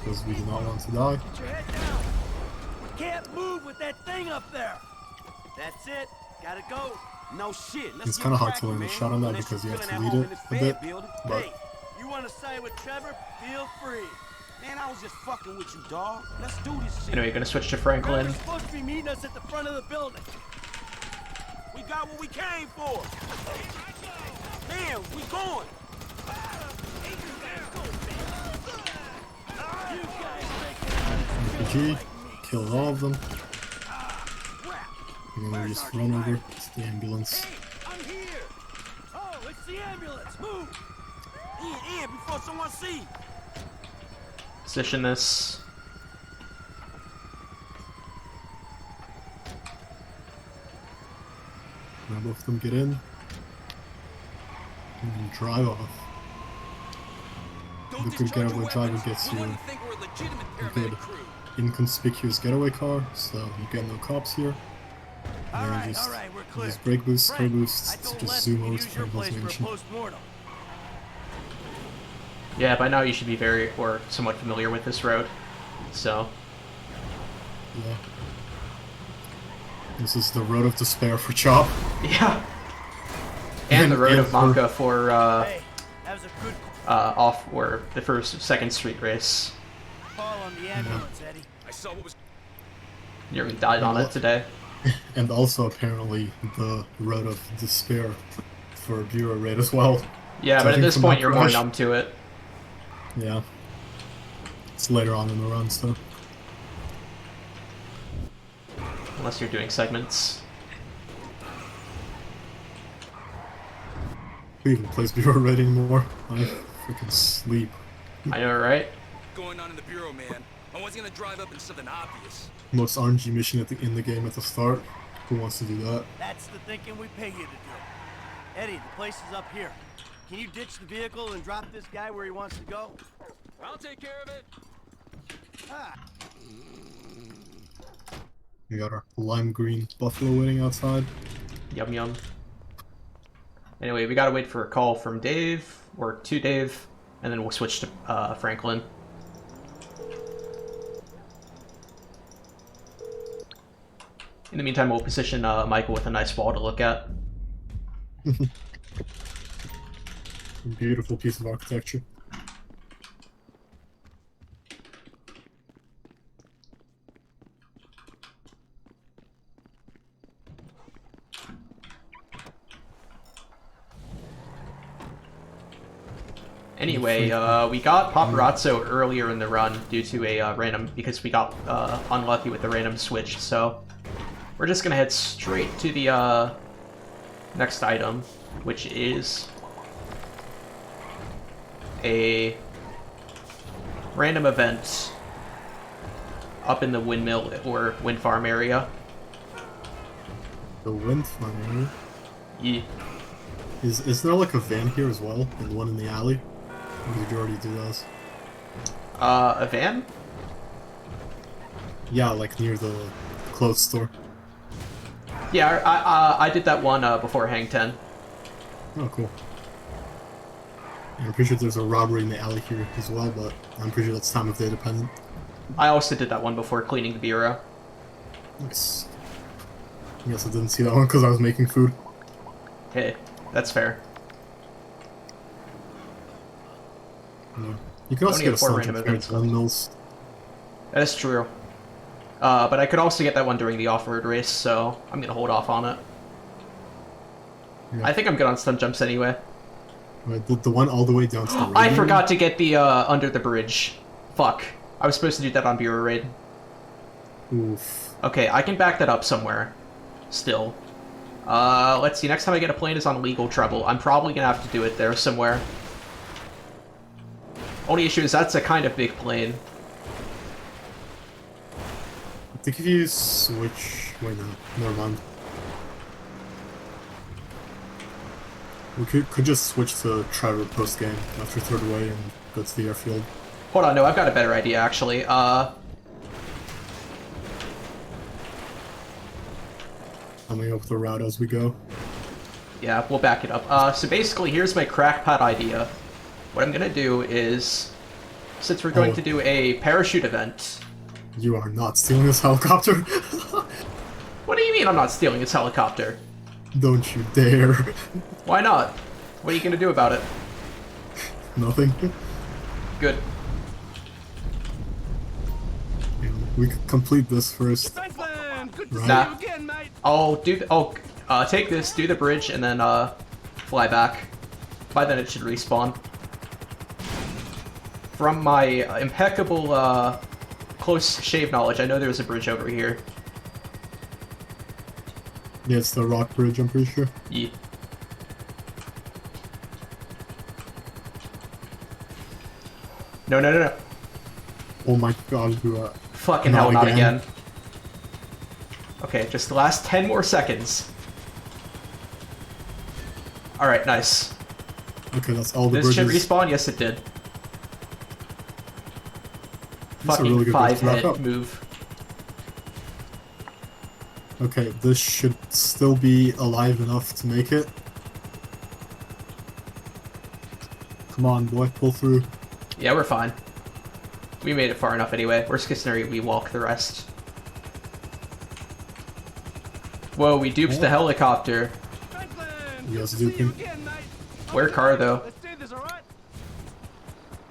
because we do not want to die. Get your head down! We can't move with that thing up there! That's it. Gotta go. No shit. It's kind of hard to land a shot on that because you have to lead it a bit, but Hey, you want to side with Trevor? Feel free. Man, I was just fucking with you, dog. Let's do this shit. Anyway, gonna switch to Franklin. Trevor's supposed to be meeting us at the front of the building. We got what we came for. Man, we going. RPG, kill all of them. And then we just run over to the ambulance. I'm here. Oh, it's the ambulance. Move. In before someone sees. Position this. Now both of them get in. And then drive off. The good getaway driver gets you a good inconspicuous getaway car, so you get no cops here. And then just use brake boosts, car boosts to just zoom over to Franklin's mansion. Yeah, by now you should be very, or somewhat familiar with this road. So. Yeah. This is the road of despair for Chop. Yeah. And the road of Manka for, off, or the second street race. Call on the ambulance, Eddie. I saw what was... Nearly died on it today. And also apparently the road of despair for Bureau Raid as well. Yeah, but at this point you're more numb to it. Yeah. It's later on in the run, so. Unless you're doing segments. Who even plays Bureau Raid anymore? I freaking sleep. I know, right? Going on in the bureau, man. I wasn't gonna drive up in something obvious. Most RNG mission in the game at the start. Who wants to do that? That's the thinking we pay you to do. Eddie, the place is up here. Can you ditch the vehicle and drop this guy where he wants to go? I'll take care of it. Ah. We got our lime green buffalo waiting outside. Yum yum. Anyway, we gotta wait for a call from Dave, or to Dave, and then we'll switch to Franklin. In the meantime, we'll position Michael with a nice wall to look at. Beautiful piece of architecture. Anyway, we got Paparazzo earlier in the run due to a random, because we got unlucky with the random switch, so we're just gonna head straight to the next item, which is a random event up in the windmill or wind farm area. The wind farm area? Yeah. Is there like a van here as well, and one in the alley? Or did you already do those? A van? Yeah, like near the clothes store. Yeah, I did that one before Hang 10. Oh, cool. Yeah, I'm pretty sure there's a robbery in the alley here as well, but I'm pretty sure that's time of day dependent. I also did that one before cleaning the bureau. Nice. I guess I didn't see that one because I was making food. Hey, that's fair. Yeah. You can also get a Stunt at windmills. That is true. But I could also get that one during the off-road race, so I'm gonna hold off on it. Yeah. I think I'm good on stunt jumps anyway. Right, the one all the way down to the I forgot to get the under the bridge. Fuck. I was supposed to do that on Bureau Raid. Oof. Okay, I can back that up somewhere. Still. Let's see, next time I get a plane is on Legal Trouble. I'm probably gonna have to do it there somewhere. Only issue is that's a kind of big plane. I think if you switch... Wait, no. Never mind. We could just switch to Trevor post-game after third away and go to the airfield. Hold on, no, I've got a better idea, actually. Coming up with a route as we go. Yeah, we'll back it up. So basically, here's my crackpot idea. What I'm gonna do is, since we're going to do a parachute event... You are not stealing this helicopter? What do you mean I'm not stealing this helicopter? Don't you dare. Why not? What are you gonna do about it? Nothing. Good. Yeah, we could complete this first. Nah. I'll do take this, do the bridge, and then fly back. By then it should respawn. From my impeccable close shave knowledge, I know there's a bridge over here. Yeah, it's the rock bridge, I'm pretty sure. Yeah. No, no, no, no. Oh my god, you Fucking hell, not again. Okay, just the last 10 more seconds. Alright, nice. Okay, that's all the bridges. This bridges. should respawn? Yes, it did. That's Fucking really 5-hit move. Okay, this should still be alive enough to make it. Come on, boy, pull through. Yeah, we're fine. We made it far enough anyway. Worst case scenario, we walk the rest. Whoa, we duped the helicopter. Yes, duping. Where car, though?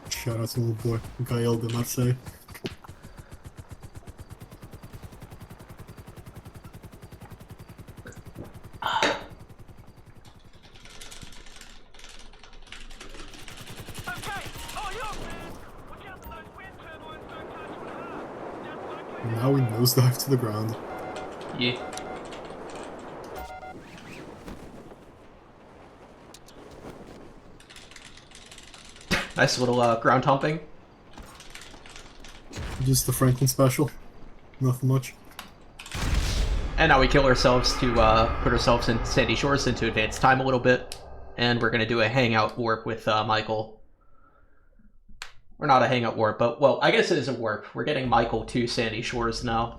Shout out to little boy. Got yelled at, let's say. Now we nosedive to the ground. Yeah. Nice little ground humping. Just the Franklin special. Nothing much. And now we kill ourselves to put ourselves in Sandy Shores into advanced time a little bit. And we're gonna do a hangout warp with Michael. Or not a hangout warp, but, well, I guess it is a warp. We're getting Michael to Sandy Shores now.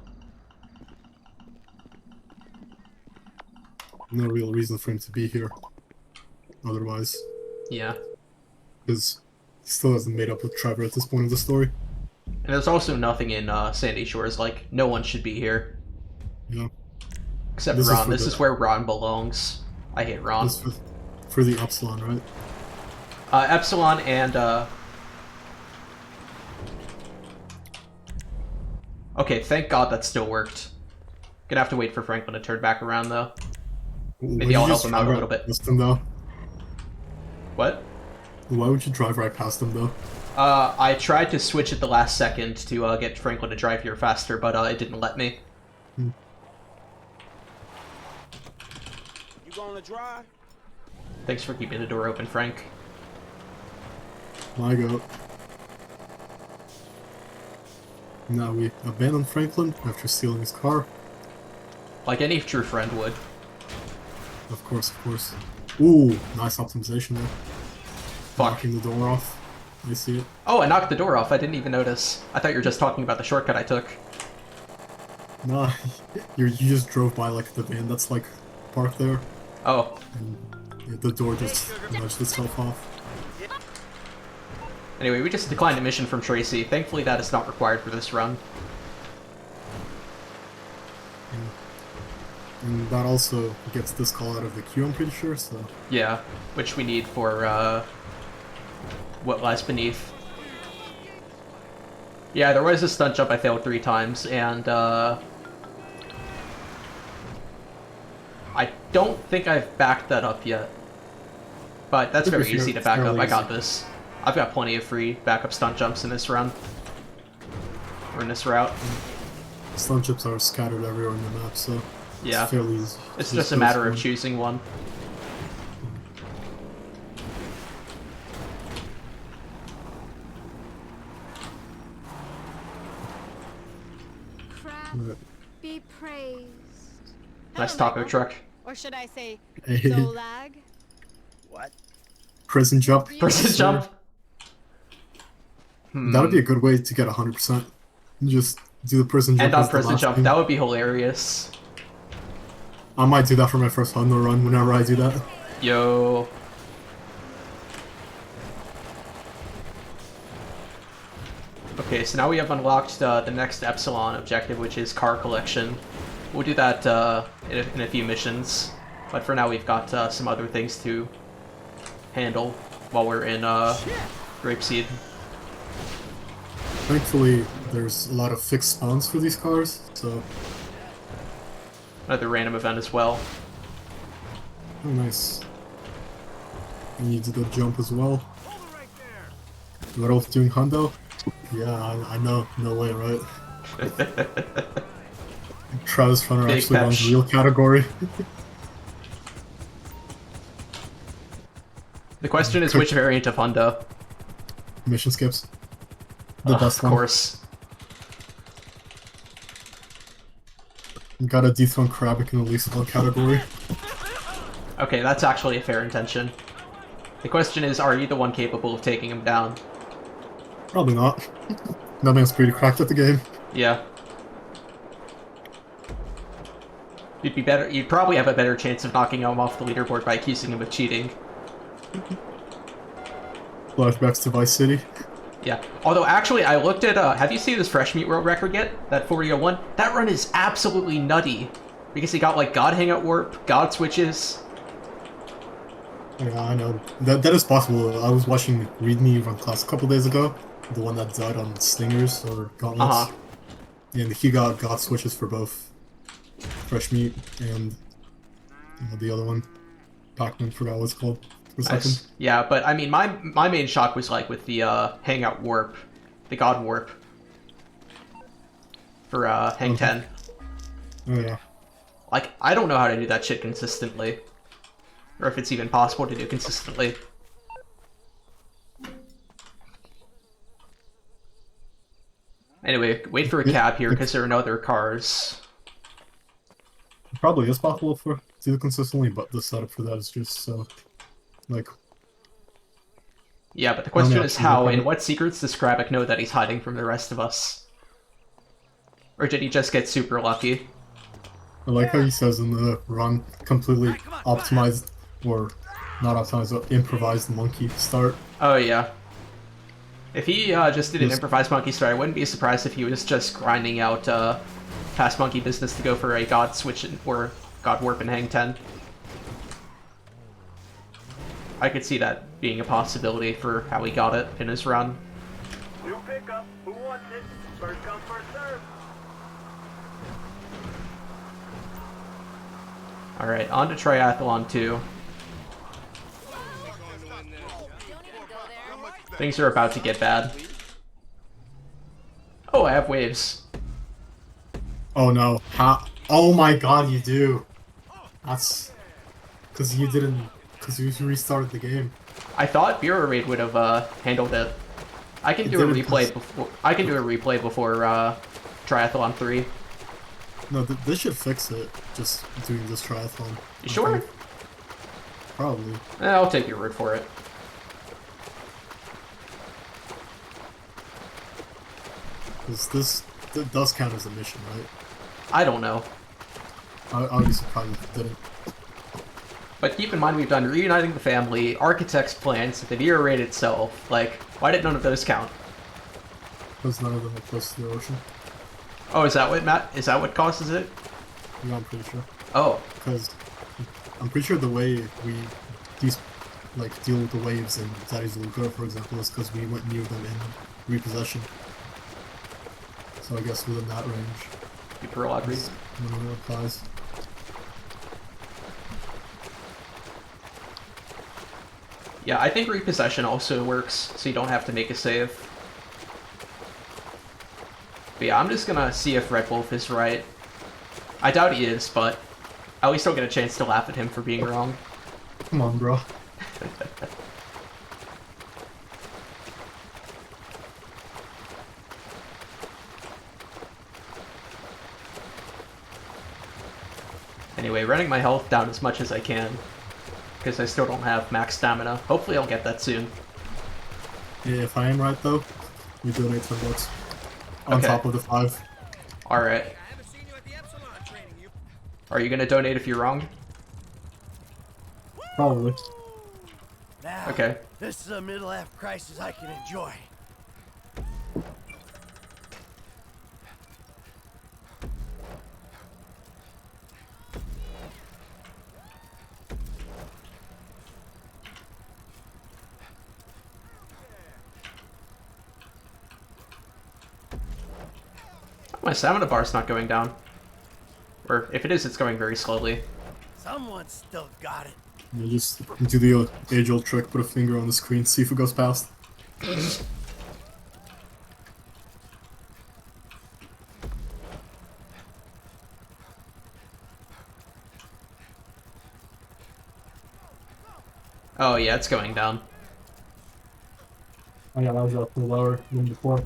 No real reason for him to be here. Otherwise. Yeah. Because he still hasn't made up with Trevor at this point of the story. And there's also nothing in Sandy Shores, like, no one should be here. Yeah. Except Ron. This is where Ron belongs. I hate Ron. This is for the Epsilon, right? Epsilon and, Okay, thank God that still worked. Gonna have to wait for Franklin to turn back around, though. Maybe I'll help him out a little bit. Though? What? Why would you drive right past them, though? I tried to switch at the last second to get Franklin to drive here faster, but it didn't let me. You gonna drive? Thanks for keeping the door open, Frank. My go. Now we abandon Franklin after stealing his car. Like any true friend would. Of course, of course. Ooh, nice optimization there. Fuck. Knocking the door off. I see it. Oh, I knocked the door off. I didn't even notice. I thought you were just talking about the shortcut I took. Nah, you just drove by like the van that's like parked there. Oh. And yeah, the door just nudged itself off. Anyway, we just declined a mission from Tracy. Thankfully that is not required for this run. And that also gets this call out of the queue, I'm pretty sure, so... Yeah, which we need for, What Lies Beneath. Yeah, there was a stunt jump I failed 3 times, and, I don't think I've backed that up yet. But that's very easy to back up. I got this. I've got plenty of free backup stunt jumps in this run. Or in this route. Stunt jumps are scattered everywhere on the map, so... Yeah. It's fairly easy. It's just a matter of choosing one. Crap, be praised. Nice taco truck. Or should I say, Hey. Zolag? What? Prison jump. Prison jump? That would be a good way to get 100%. Just do the prison jump. And on prison jump, that would be hilarious. I might do that for my first Hundo run whenever I do that. Yo. Okay, so now we have unlocked the next Epsilon objective, which is car collection. We'll do that in a few missions, but for now we've got some other things to handle while we're in Grapeseed. Thankfully, there's a lot of fixed spawns for these cars, so... Another random event as well. Oh, nice. And you did the jump as well. What else doing Hundo? Yeah, I know. No way, right? Travis Runner Big actually runs patch. real category. The question is which variant of Hundo? Mission skips. The best one. Of course. Gotta dethrone Krabic in the least one category. Okay, that's actually a fair intention. The question is, are you the one capable of taking him down? Probably not. That man's pretty cracked at the game. Yeah. You'd probably have a better chance of knocking him off the leaderboard by accusing him of cheating. Flashbacks to Vice City. Yeah. Although, actually, I looked at, have you seen this Fresh Meat World record yet? That 4001? That run is absolutely nutty. Because he got, like, God Hangout Warp, God Switches. Yeah, I know. That is possible. I was watching Readme run class a couple days ago. The one that died on Stingers or Gauntlets. And he got God Switches for both Fresh Meat and the other one. Pac-Man, forgot what it's called. For a second. Yeah, but I mean, my main shock was like with the Hangout Warp, the God Warp for Hang 10. Oh yeah. Like, I don't know how to do that shit consistently, or if it's even possible to do consistently. Anyway, wait for a cab here because there are no other cars. It probably is possible to do consistently, but the setup for that is just so, like... Yeah, but the question is how, and what secrets does Krabic know that he's hiding from the rest of us? Or did he just get super lucky? I like how he says in the run, completely optimized, or not optimized, but improvised monkey start. Oh yeah. If he just did an improvised monkey start, I wouldn't be surprised if he was just grinding out past monkey business to go for a God Switch or God Warp and Hang 10. I could see that being a possibility for how he got it in his run. New pickup. Who wants it? First come, first serve. Alright, on to Triathlon 2. Things are about to get bad. Oh, I have waves. Oh no. How? Oh my god, you do. That's... Because you didn't... Because you restarted the game. I thought Bureau Raid would have handled it. I can do a replay before. I can do a replay before Triathlon 3. No, this should fix it. Just doing this triathlon. You sure? Probably. I'll take your word for it. Because this does count as a mission, right? I don't know. I would be surprised if it didn't. But keep in mind we've done reuniting the family, architect's plans, the Bureau Raid itself. Like, why did none of those count? Because none of them are close to the ocean. Oh, is that what causes it? Yeah, I'm pretty sure. Oh. Because I'm pretty sure the way we deal with the waves in Daddy's Little Girl, for example, is because we went near them in repossession. So I guess within that range. The Prologue reason. When it applies. Yeah, I think repossession also works, so you don't have to make a save. But yeah, I'm just gonna see if Red Wolf is right. I doubt he is, but at least I'll get a chance to laugh at him for being wrong. Come on, bro. Anyway, running my health down as much as I can, because I still don't have max stamina. Hopefully I'll get that soon. Yeah, if I am right though, we donate $10 on top of the 5. Alright. Are you gonna donate if you're wrong? Probably. Now, okay. This is a middle-life crisis I can enjoy. My stamina bar's not going down. Or if it is, it's going very slowly. Someone still got it. You just do the age-old trick, put a finger on the screen, see if it goes past. Oh yeah, it's going down. Oh yeah, that was up lower than before.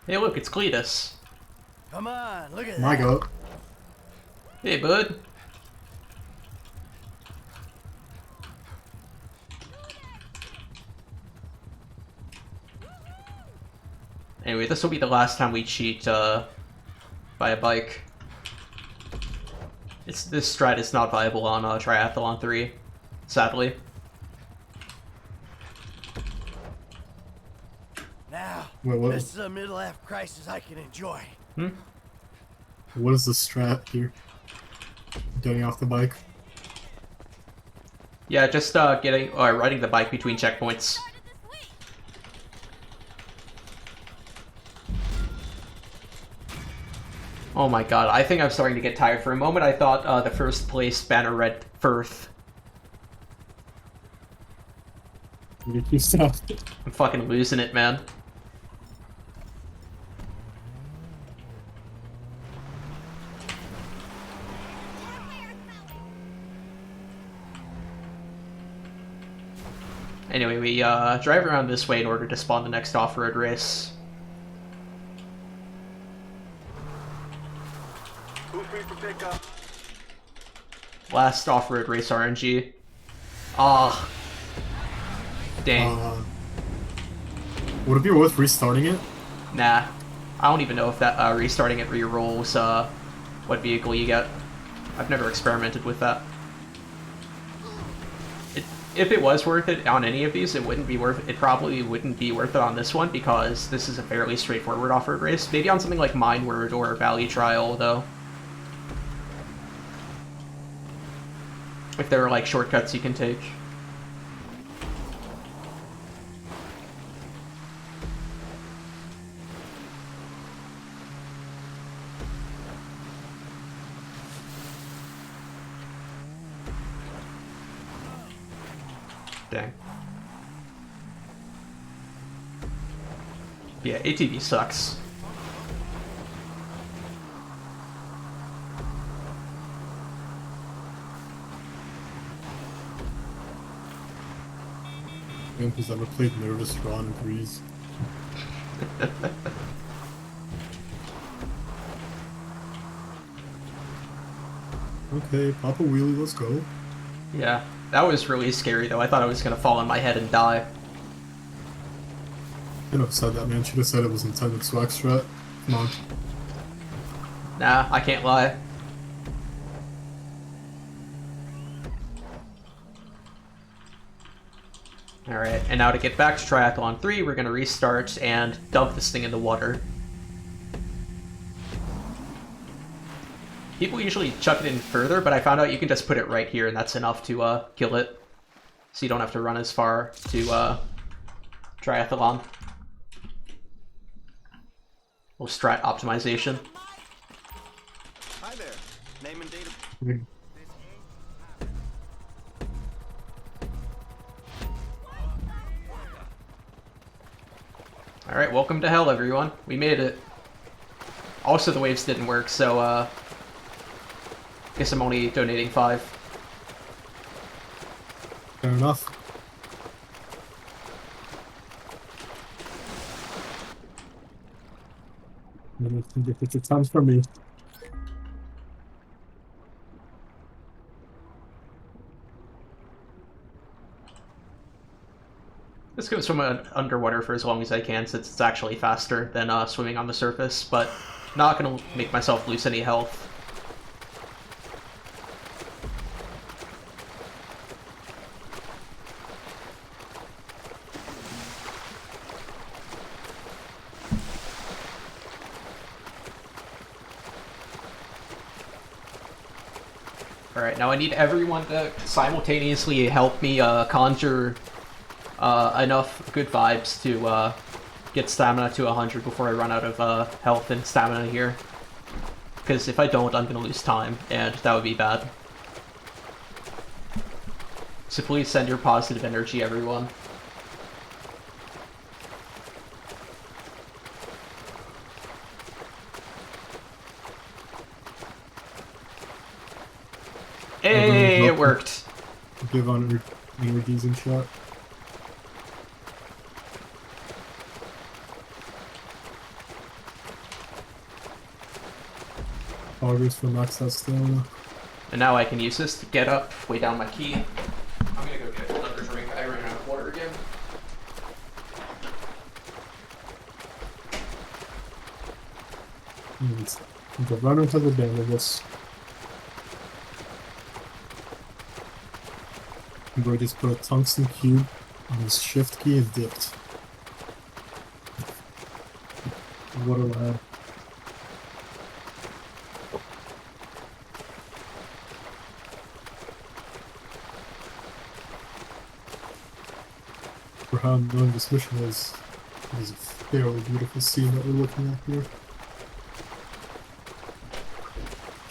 Hey look, it's Cletus. Come on, look at My that. goat. Hey bud. Anyway, this will be the last time we cheat by a bike. This strat is not viable on Triathlon 3, sadly. Now, Wait, this is a middle-life crisis I can enjoy. What is the strat here? Getting off the bike? Yeah, just riding the bike between checkpoints. Oh my god, I think I'm starting to get tired. For a moment, I thought the first place banner read Firth. I'm fucking losing it, man. Anyway, we drive around this way in order to spawn the next off-road race. Last off-road race RNG. Ah. Dang. Would it be worth restarting it? Nah. I don't even know if that restarting it re-rolls what vehicle you get. I've never experimented with that. If it was worth it on any of these, it probably wouldn't be worth it on this one because this is a fairly straightforward off-road race. Maybe on something like Mindward or Valley Trial, though. If there are like shortcuts you can take. Dang. Yeah, ATV sucks. Who's ever played Nervous Ron agrees. Okay, pop a wheelie, let's go. Yeah, that was really scary though. I thought I was gonna fall on my head and die. Should have said that, man. Should have said it was intended swag strat. Come on. Nah, I can't lie. Alright, and now to get back to Triathlon 3, we're gonna restart and dump this thing in the water. People usually chuck it in further, but I found out you can just put it right here and that's enough to kill it. So you don't have to run as far to Triathlon. Little strat optimization. Hi there. Name and date of... Alright, welcome to hell, everyone. We made it. Also, the waves didn't work, so, guess I'm only donating 5. Fair enough. It's a time for me. This goes from underwater for as long as I can, since it's actually faster than swimming on the surface, but not gonna make myself lose any health. Alright, now I need everyone to simultaneously help me conjure enough good vibes to get stamina to 100 before I run out of health and stamina here. Because if I don't, I'm going to lose time, and that would be bad. So please send your positive energy, everyone. Hey, it worked. Give on energizing shot. Augers for max that stamina. And now I can use this to get up, way down my key. I'm gonna go get another drink. I ran out of water again. The runner has advantages. Bro just put a tungsten cube on his shift key and dipped. What a lad. For how annoying this mission is, it is a fairly beautiful scene that we're looking at here.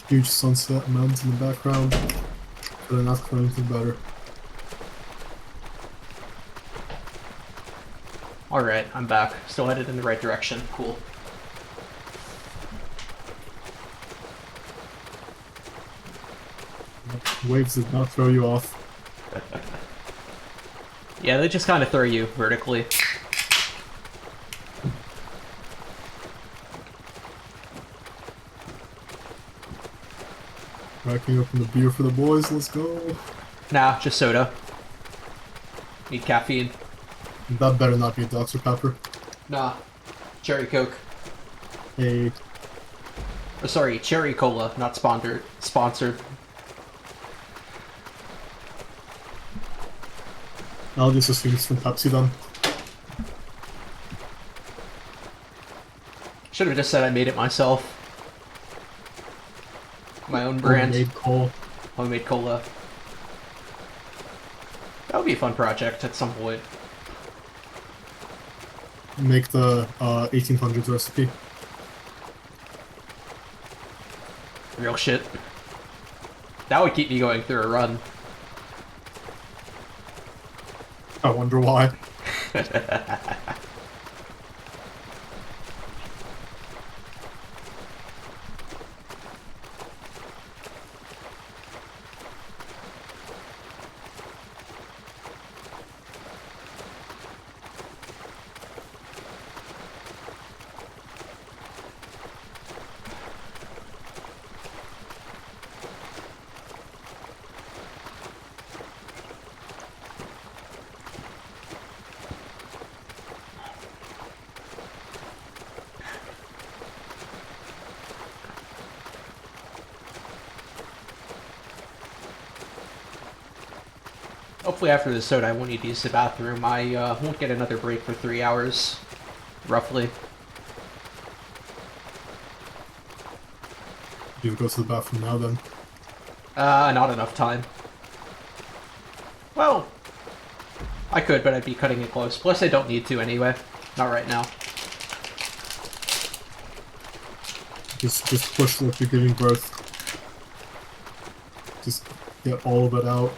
Huge sunset, mountains in the background. Couldn't ask for anything better. Alright, I'm back. Still headed in the right direction. Cool. Waves did not throw you off. Yeah, they just kind of throw you vertically. Racking open the beer for the boys, let's go. Nah, just soda. Need caffeine. That better not be a Dr. Pepper. Nah, cherry coke. Hey. Oh, sorry, cherry cola, not sponsored. I'll just assume it's from Pepsi then. Should have just said I made it myself. My own brand. Homemade cola. Homemade cola. That would be a fun project at some point. Make the 1800s recipe. Real shit. That would keep me going through a run. I wonder why. Hopefully after this soda I won't need to use the bathroom. I won't get another break for 3 hours, roughly. You go to the bathroom now then? Not enough time. Well, I could, but I'd be cutting it close. Plus I don't need to anyway. Not right now. Just push like you're giving birth. Just get all of it out.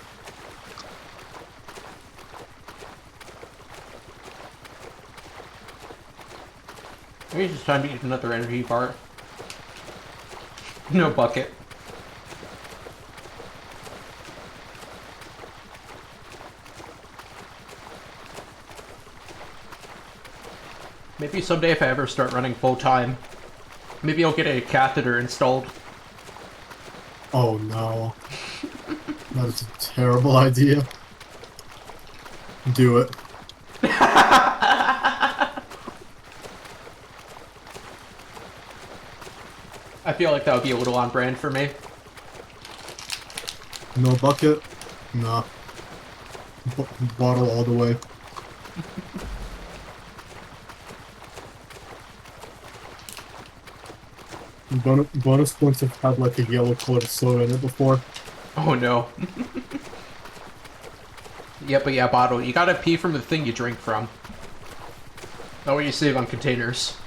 Maybe it's just time to eat another energy bar. No bucket. Maybe someday if I ever start running full time, maybe I'll get a catheter installed. Oh no. That is a terrible idea. Do it. I feel like that would be a little on brand for me. No bucket? Nah. Bottle all the way. Bonus points have had like a yellow colored soda in it before. Oh no. Yeah, but yeah, bottle. You gotta pee from the thing you drink from. That way you save on containers.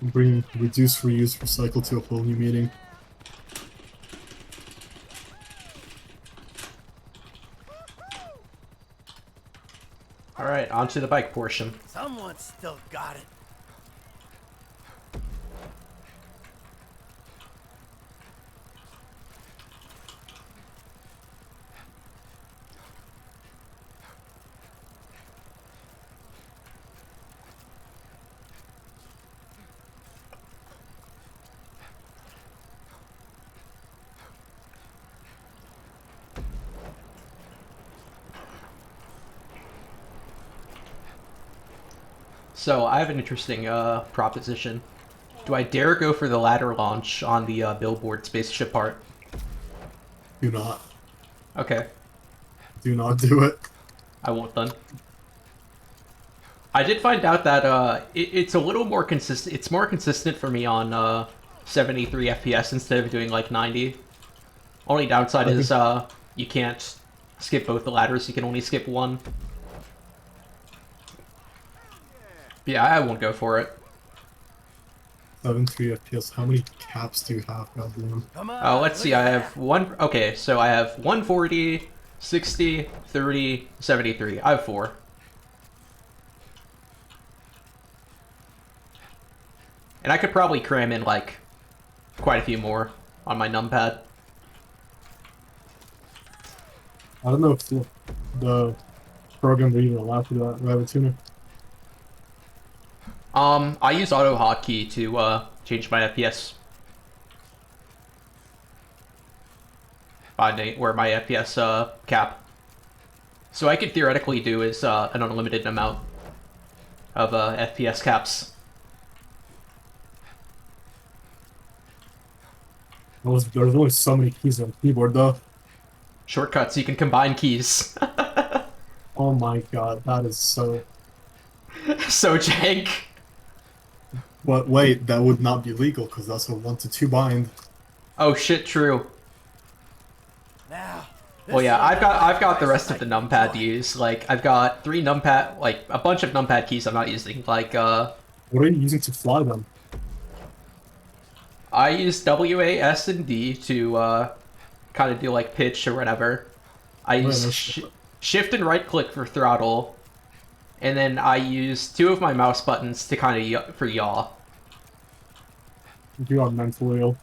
Bring reduce, reuse, recycle to a whole new meaning. Alright, on to the bike portion. Someone's still got it. So, I have an interesting proposition. Do I dare go for the ladder launch on the billboard spaceship part? Do not. Okay. Do not do it. I won't then. I did find out that it's a little more consistent. It's more consistent for me on 73 FPS instead of doing like 90. Only downside is you can't skip both the ladders. You can only skip one. Yeah, I won't go for it. 73 FPS. How many caps do you have, goddamn? Let's see. I have one. Okay, so I have 140, 60, 30, 73. I have 4. And I could probably cram in like quite a few more on my numpad. I don't know if the program will even allow for that rabbit tuner. I use auto hotkey to change my FPS. Or my FPS cap. So I could theoretically do is an unlimited amount of FPS caps. There's only so many keys on the keyboard though. Shortcuts, you can combine keys. Oh my god, that is so... so jank. But wait, that would not be legal because that's a 1-to-2 bind. Oh shit, true. Now, well, yeah, I've got the rest of the numpad to use. Like, I've got 3 numpad, like a bunch of numpad keys I'm not using. Like, what are you using to fly them? I use W, A, S, and D to kind of do like pitch or whatever. I use shift and right click for throttle, and then I use 2 of my mouse buttons to kind of for yaw. You are mentally ill.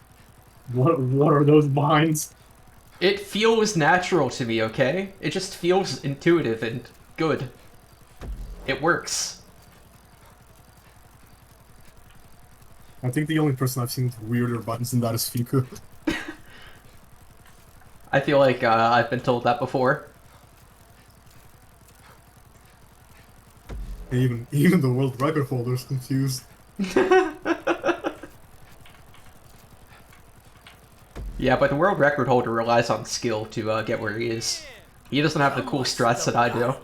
What are those binds? It feels natural to me, okay? It just feels intuitive and good. It works. I think the only person I've seen with weirder buttons than that is Fiku. I feel like I've been told that before. Even the world record holder is confused. Yeah, but the world record holder relies on skill to get where he is. He doesn't have the cool strats that I do.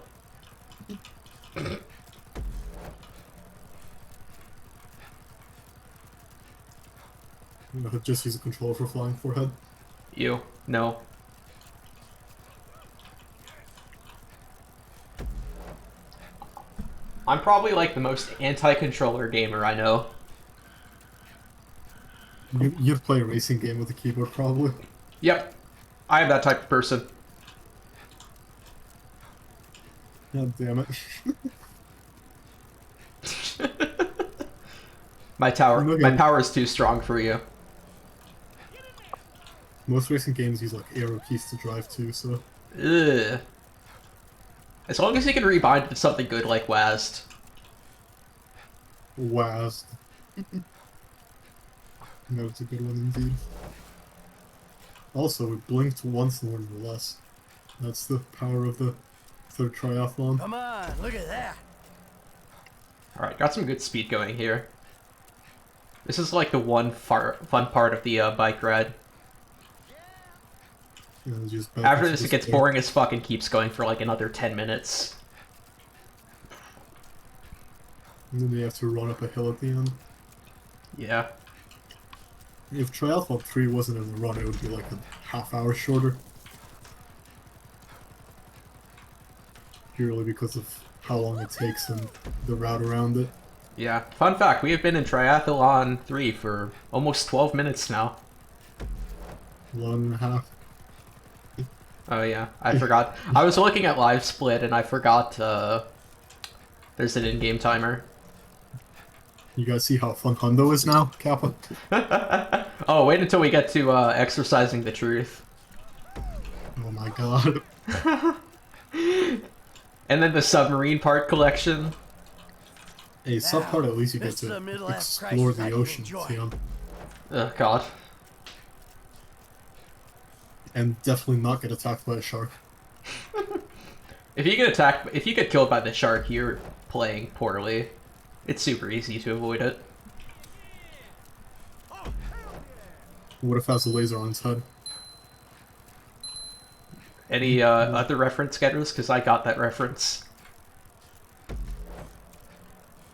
Just use a controller for flying forehead. You. No. I'm probably like the most anti-controller gamer I know. You'd play a racing game with a keyboard, probably. Yep. I am that type of person. God damn it. My power is too strong for you. Most racing games use like arrow keys to drive too, so. Ugh. As long as you can rebind to something good like WASD. WASD. No, it's a good one indeed. Also, it blinked once and learned less. That's the power of the third triathlon. Come on, look at that. Alright, got some good speed going here. This is like the one fun part of the bike ride. After this, it gets boring as fuck and keeps going for like another 10 minutes. And then you have to run up a hill at the end. Yeah. If Triathlon 3 wasn't in the run, it would be like a half hour shorter. Purely because of how long it takes and the route around it. Yeah. Fun fact, we have been in Triathlon 3 for almost 12 minutes now. 1.5. Oh yeah, I forgot. I was looking at Live Split and I forgot there's an in-game timer. You guys see how fun Hundo is now, Kappa? Oh, wait until we get to exercising the truth. Oh my god. And then the submarine part collection. Hey, sub part at least you get to explore the ocean, Tim. Oh god. And definitely not get attacked by a shark. If you get killed by the shark, you're playing poorly. It's super easy to avoid it. What if it has a laser on its head? Any other reference getters? Because I got that reference.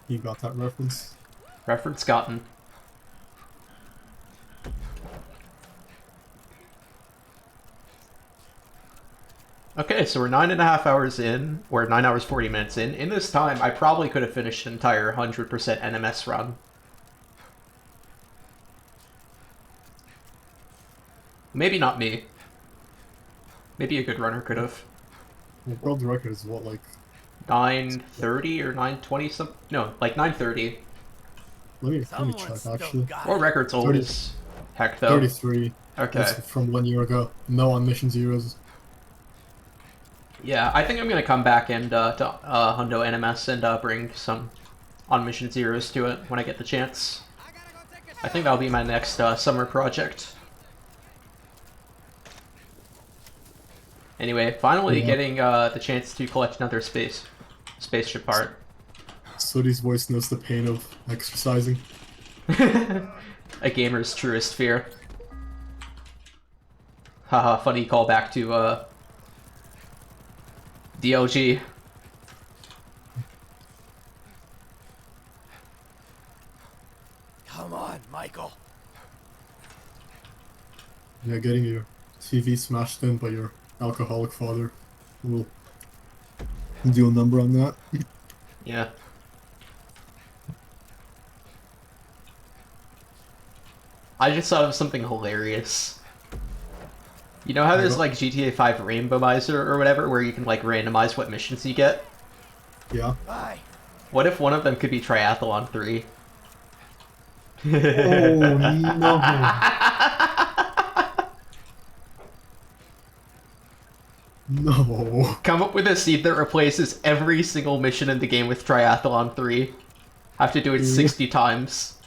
You got that reference? Reference gotten. Okay, so we're 9.5 hours in, or 9 hours 40 minutes in. In this time, I probably could have finished an entire 100% NMS run. Maybe not me. Maybe a good runner could have. The world record is what, like... 9:30 or 9:20 something? No, like 9:30. Let me check, actually. World record's old as heck, though. 33. Okay. That's from 1 year ago. No on mission zeros. Yeah, I think I'm gonna come back and to Hundo NMS and bring some on mission zeros to it when I get the chance. I think that'll be my next summer project. Anyway, finally getting the chance to collect another spaceship part. Sooty's voice knows the pain of exercising. A gamer's truest fear. Haha, funny callback to DLG. Come on, Michael. Yeah, getting your TV smashed in by your alcoholic father will do a number on that. Yeah. I just thought of something hilarious. You know how there's like GTA 5 randomizer or whatever, where you can like randomize what missions you get? Yeah. Bye. What if one of them could be Triathlon 3? Oh no. No. Come up with a seed that replaces every single mission in the game with Triathlon 3. Have to do it 60 times.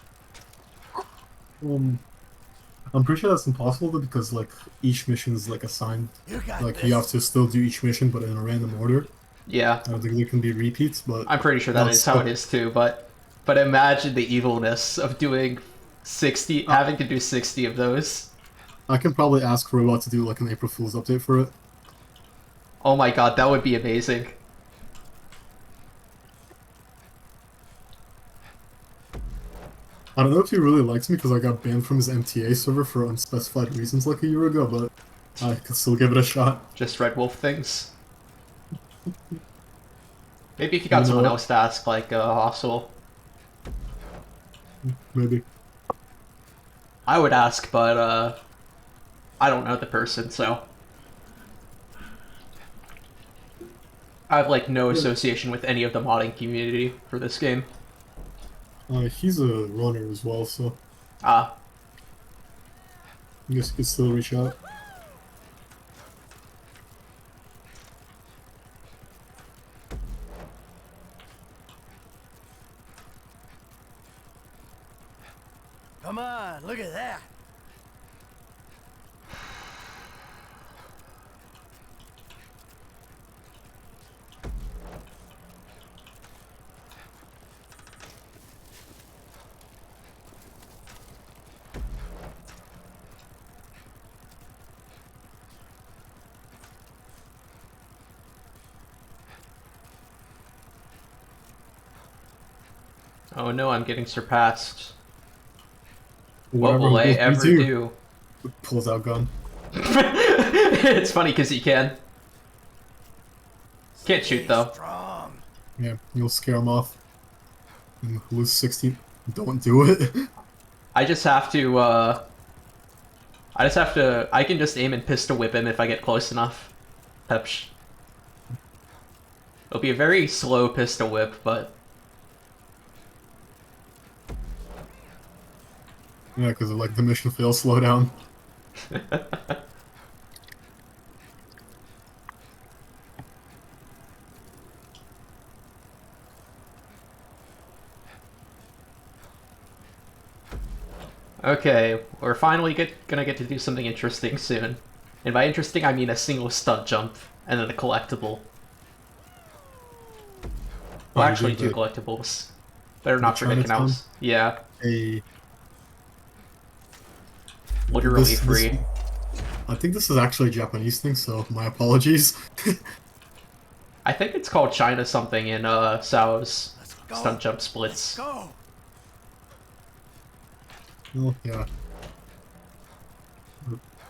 I'm pretty sure that's impossible though, because like each mission is like assigned. You have to still do each mission, but in a random order. Yeah. I don't think there can be repeats, but I'm pretty sure that is how it is too, but imagine the evilness of doing 60, having to do 60 of those. I can probably ask Robot to do like an April Fool's update for it. Oh my god, that would be amazing. I don't know if he really likes me because I got banned from his MTA server for unspecified reasons like a year ago, but I could still give it a shot. Just Red Wolf things. Maybe if you got someone else to ask, like Hostel. Maybe. I would ask, but I don't know the person, so I have like no association with any of the modding community for this game. He's a runner as well, so I guess you could still reach out. Come on, look at that. Oh no, I'm getting surpassed. Whatever what will I ever do? Pulls out gun. It's funny because he can. Can't shoot though. Yeah, you'll scare him off. And lose 60. Don't do it. I can just aim and pistol whip him if I get close enough. Pepsh. It'll be a very slow pistol whip, but... Yeah, because like the mission fails, slow down. Okay, we're finally gonna get to do something interesting soon. And by interesting, I mean a single stunt jump, and then a collectible. Well, actually, two collectibles. Better not forget canals. Yeah. Literally free. I think this is actually a Japanese thing, so my apologies. I think it's called China something in Sao's stunt jump splits. Oh, yeah.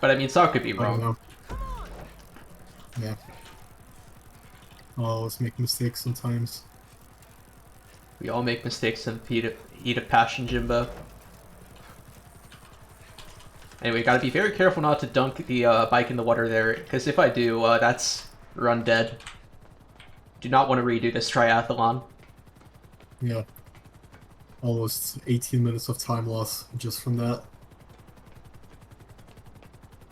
But I mean, Sao could be wrong. Yeah. Oh, let's make mistakes sometimes. We all make mistakes and eat a passion, Jimbo. Anyway, gotta be very careful not to dunk the bike in the water there, because if I do, that's run dead. Do not want to redo this triathlon. Yeah. Almost 18 minutes of time loss just from that.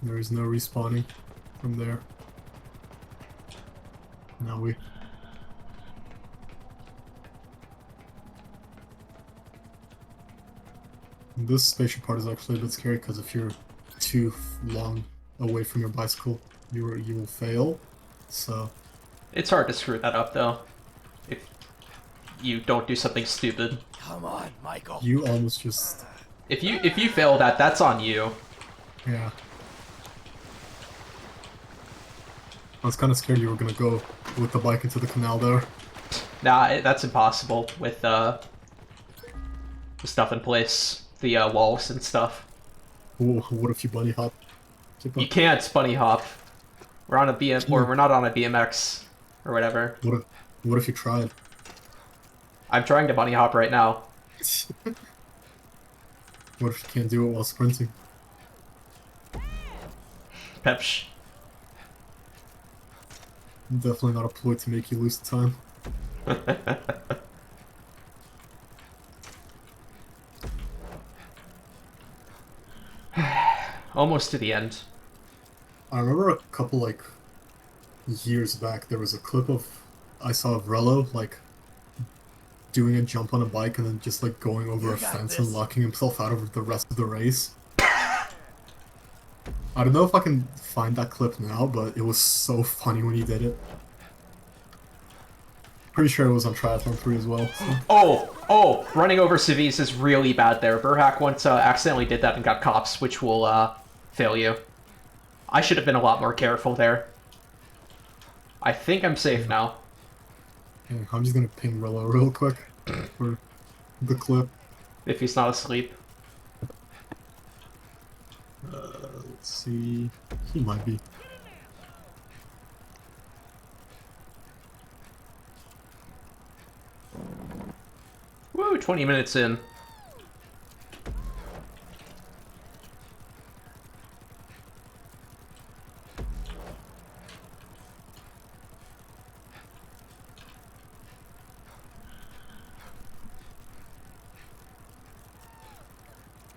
There is no respawning from there. Now we... This spatial part is actually a bit scary because if you're too long away from your bicycle, you will fail. So it's hard to screw that up though, if you don't do something stupid. Come on, Michael. You almost just... If you fail that, that's on you. Yeah. I was kind of scared you were gonna go with the bike into the canal there. Nah, that's impossible with the stuff in place. The walls and stuff. Ooh, what if you bunny hop? You can't bunny hop. We're on a we're not on a BMX or whatever. What if you tried? I'm trying to bunny hop right now. What if you can't do it while sprinting? Pepsh. Definitely not a ploy to make you lose the time. Almost to the end. I remember a couple, like, years back, there was a clip I saw of Rello, like, doing a jump on a bike and then just, like, going over a fence and locking himself out of the rest of the race. I don't know if I can find that clip now, but it was so funny when he did it. Pretty sure it was on Triathlon 3 as well. So. Oh, running over civvies is really bad there. Burhack once accidentally did that and got cops, which will fail you. I should have been a lot more careful there. I think I'm safe now. Yeah, I'm just gonna ping Rillo real quick for the clip. If he's not asleep. Let's see. He might be. Woo, 20 minutes in.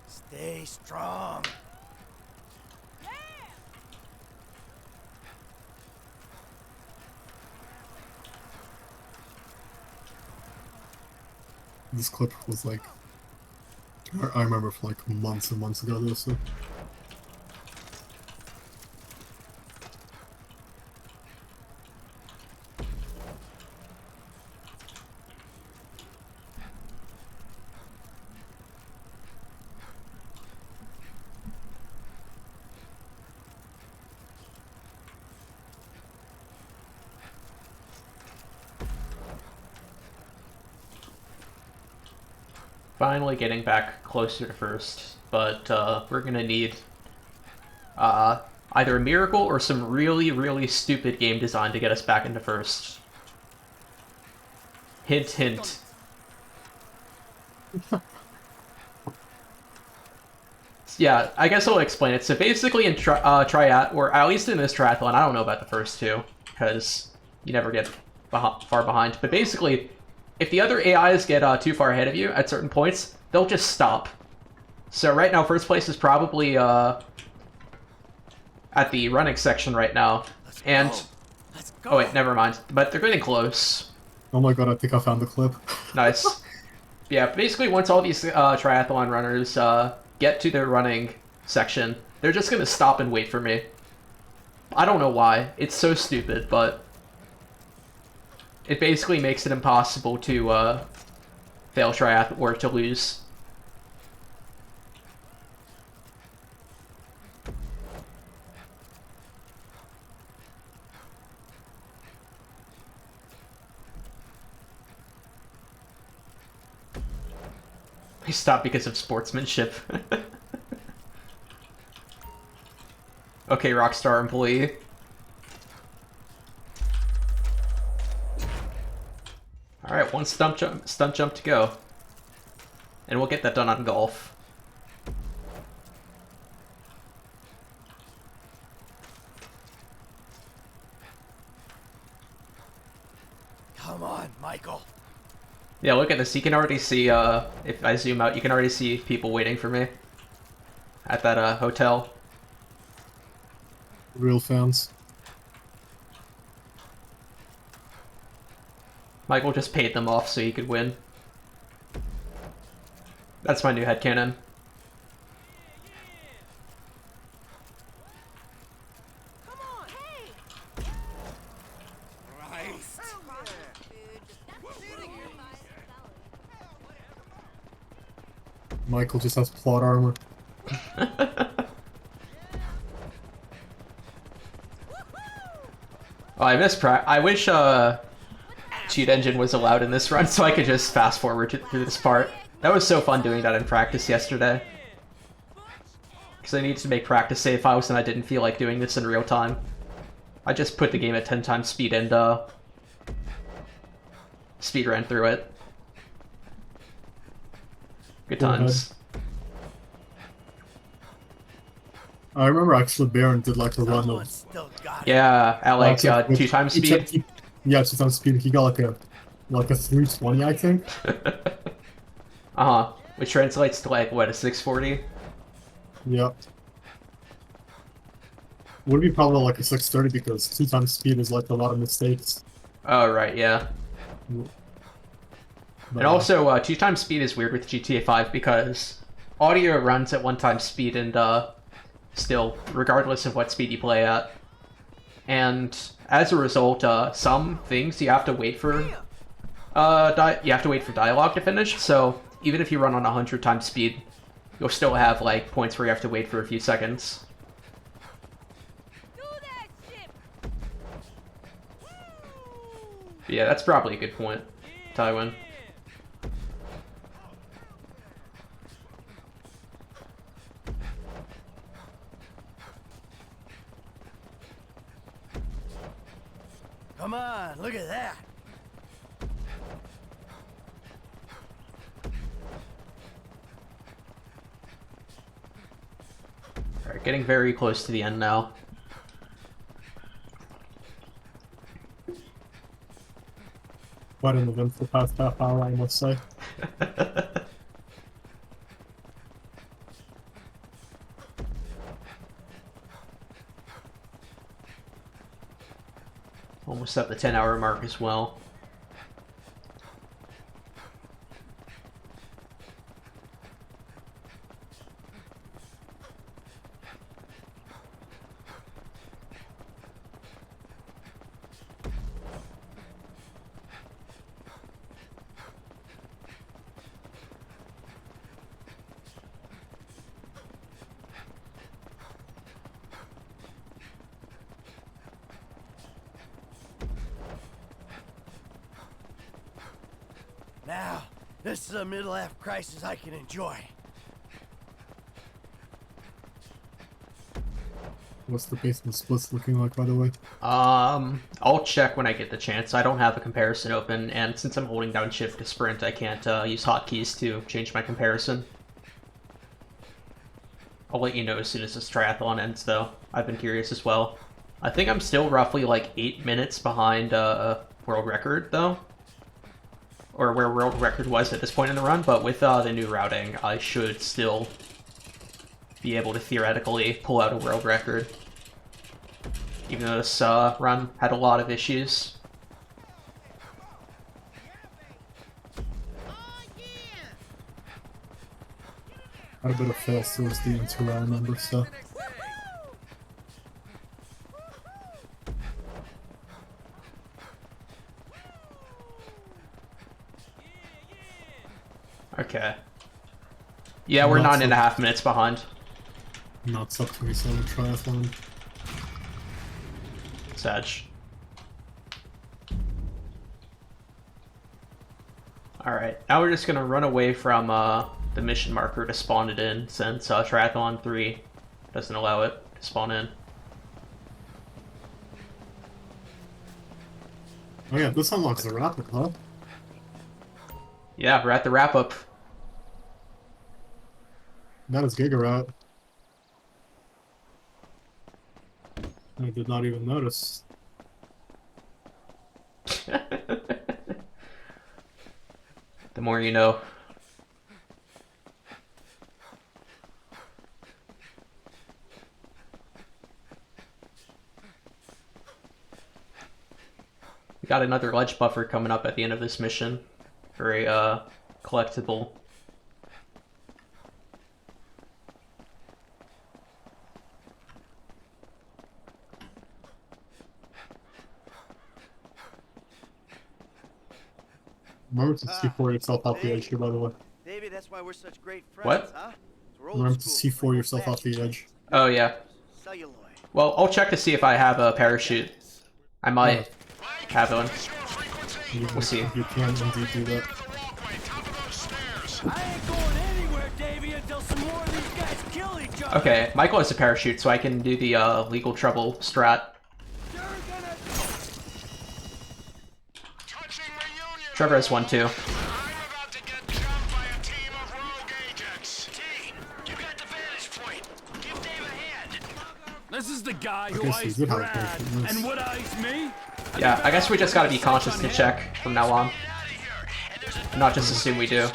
Stay strong. This clip was like, I remember from like months and months ago though, so. Finally getting back closer to first, but we're gonna need either a miracle or some really, really stupid game design to get us back into first. Hint, hint. Yeah, I guess I'll explain it. So basically in triat, or at least in this triathlon, I don't know about the first two, because you never get far behind, but basically, if the other AIs get too far ahead of you at certain points, they'll just stop. So right now, first place is probably at the running section right now. And oh wait, never mind. But they're getting close. Oh my god, I think I found the clip. Nice. Yeah, basically once all these triathlon runners get to their running section, they're just gonna stop and wait for me. I don't know why. It's so stupid, but it basically makes it impossible to fail triathlon or to lose. I stopped because of sportsmanship. Okay, Rockstar employee. Alright, one stunt jump to go. And we'll get that done on golf. Come on, Michael. Yeah, look at this. You can already see, if I zoom out, you can already see people waiting for me. At that, hotel. Real fans. Michael just paid them off so he could win. That's my new headcanon. Michael just has plot armor. Oh, I wish cheat engine was allowed in this run so I could just fast forward through this part. That was so fun doing that in practice yesterday. Because I needed to make practice save files and I didn't feel like doing this in real time. I just put the game at 10 times speed and speed ran through it. Good times. I remember actually Baron did like a run of... Yeah, at like 2 times speed. Yeah, 2 times speed. He got like a 320, I think. Uh-huh. Which translates to like, what, a 640? Yep. Would be probably like a 630 because 2 times speed is like a lot of mistakes. Oh, right, yeah. And also, 2 times speed is weird with GTA 5 because audio runs at 1 times speed and still, regardless of what speed you play at. And as a result, some things you have to wait for You have to wait for dialogue to finish, so even if you run on 100 times speed, you'll still have, like, points where you have to wait for a few seconds. But yeah, that's probably a good point, Tywin. Come on, look at that. Alright, getting very close to the end now. Quite an eventful past half hour, I must say. Almost at the 10-hour mark as well. Now, this is a middle-life crisis I can enjoy. What's the basement splits looking like, by the way? I'll check when I get the chance. I don't have a comparison open, and since I'm holding down shift to sprint, I can't use hotkeys to change my comparison. I'll let you know as soon as this triathlon ends, though. I've been curious as well. I think I'm still roughly like 8 minutes behind world record, though. Or where world record was at this point in the run, but with the new routing, I should still be able to theoretically pull out a world record. Even though this run had a lot of issues. Quite a bit of fails towards the end too, I remember, so. Okay. Yeah, we're 9.5 minutes behind. Not sub 27 triathlon. Sag. Alright, now we're just gonna run away from the mission marker to spawn it in, since Triathlon 3 doesn't allow it to spawn in. Oh yeah, this unlocks the wrap-up, huh? Yeah, we're at the wrap-up. That is Giga Rat. I did not even notice. The more you know. We got another ledge buffer coming up at the end of this mission. Very collectible. Remember to C4 yourself off the edge here, by the way. Maybe that's why we're such great friends, What? huh? Remember to C4 yourself off the edge. Oh, yeah. Well, I'll check to see if I have a parachute. I might have one. We'll see. You can indeed do that. I ain't going anywhere, Davey, until some more of these guys kill each other. Okay, Michael has a parachute, so I can do the legal trouble strat. Trevor has one too. This is the guy who iced Brad and would ice me? Yeah, I guess we just gotta be conscious to check from now on. Not just assume we do.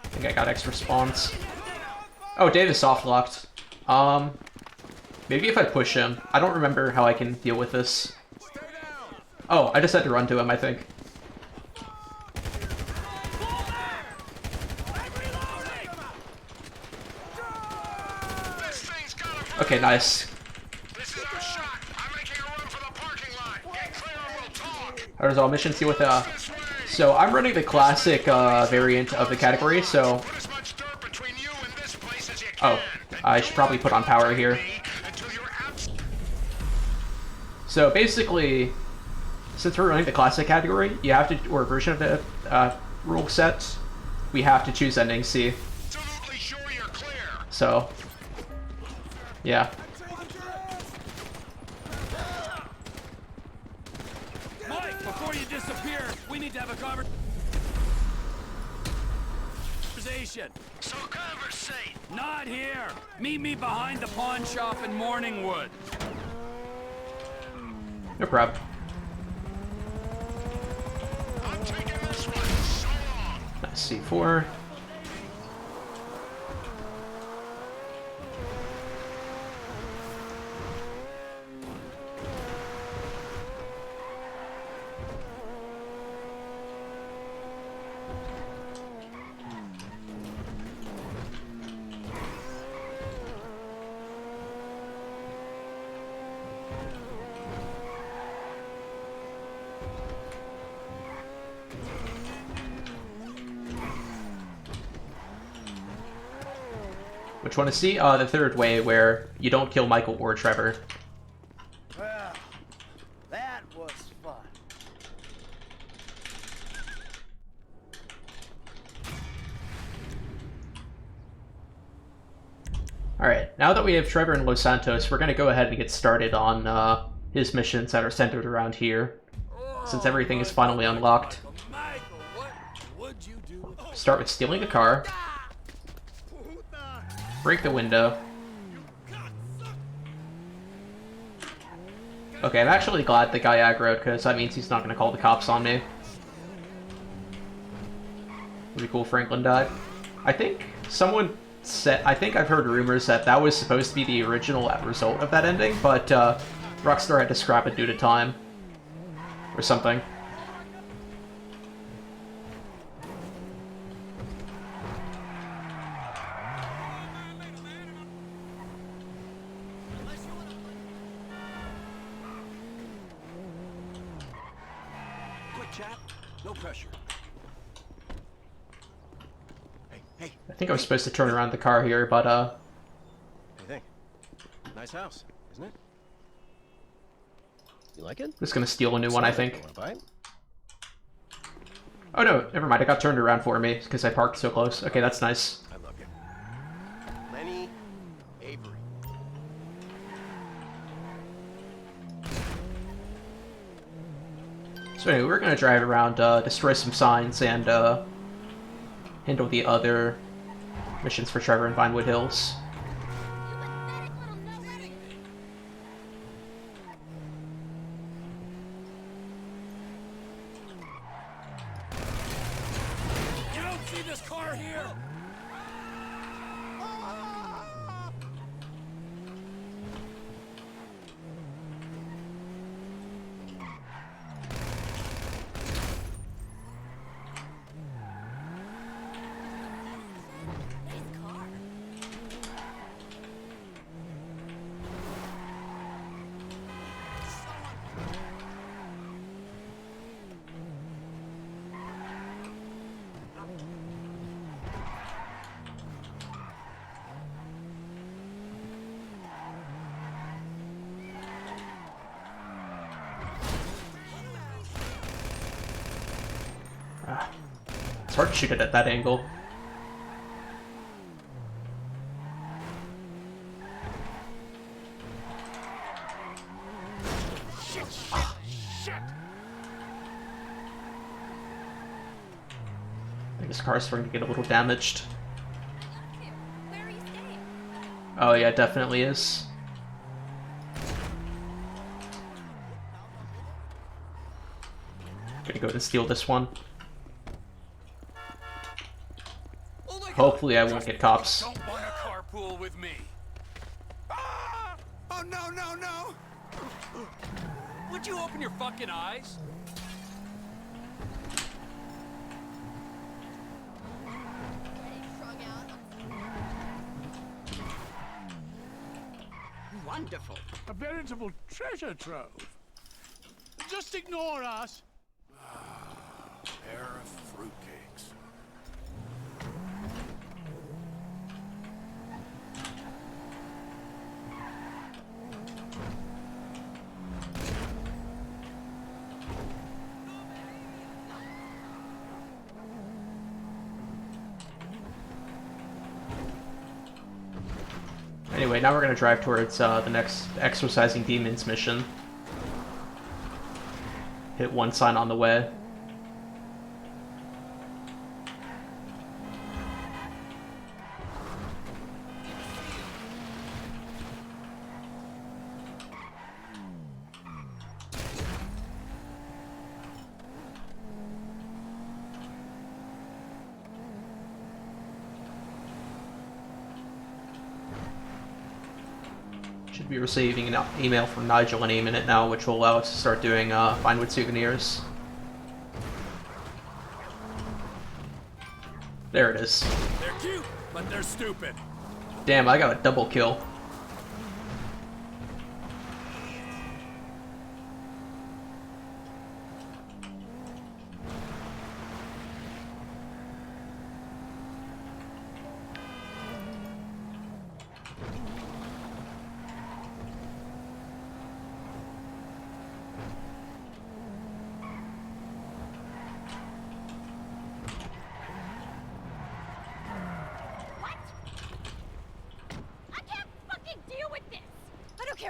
I think I got extra spawns. Oh, Dave is soft locked. Maybe if I push him. I don't remember how I can deal with this. Oh, I just had to run to him, I think. Okay, nice. How does all missions deal with so I'm running the classic variant of the category, so... Oh, I should probably put on power here. So basically, since we're running the classic category, you have to, or version of the rule set, we have to choose ending C. So, yeah. Mike, before you disappear, we need to have a conversation. So conversate. Not here. Meet me behind the pawn shop in Morningwood. No problem. Nice C4. Which one to see? The third way, where you don't kill Michael or Trevor. Well, that was fun. Alright, now that we have Trevor and Los Santos, we're gonna go ahead and get started on his missions that are centered around here, since everything is finally unlocked. Start with stealing a car. Break the window. Okay, I'm actually glad the guy aggroed, because that means he's not going to call the cops on me. Pretty cool Franklin died. I think someone said... I think I've heard rumors that that was supposed to be the original result of that ending, but Rockstar had to scrap it due to time. Or something. No pressure. Hey. I think I was supposed to turn around the car here, but What do you think? Nice house, isn't it? You like it? Just gonna steal a new one, I think. Want to buy it? Oh no, never mind. It got turned around for me because I parked so close. Okay, that's nice. I love you. Lenny Avery. So anyway, we're gonna drive around, destroy some signs, and handle the other missions for Trevor in Vinewood Hills. You don't see this car here? It's hard to shoot it at that angle. Shit! I think this car is starting to get a little damaged. Oh yeah, it definitely is. Gonna go ahead and steal this one. Hopefully I won't get cops. Don't want to carpool with me. Ah! Oh no, no, no! Would you open your fucking eyes? wonderful. A veritable treasure trove. Just ignore us. Pair of fruitcakes. Anyway, now we're gonna drive towards the next Exorcising Demons mission. Hit one sign on the way. Should be receiving an email from Nigel any minute now, which will allow us to start doing Vinewood souvenirs. There it is. They're cute, but they're stupid. Damn, I got a double kill.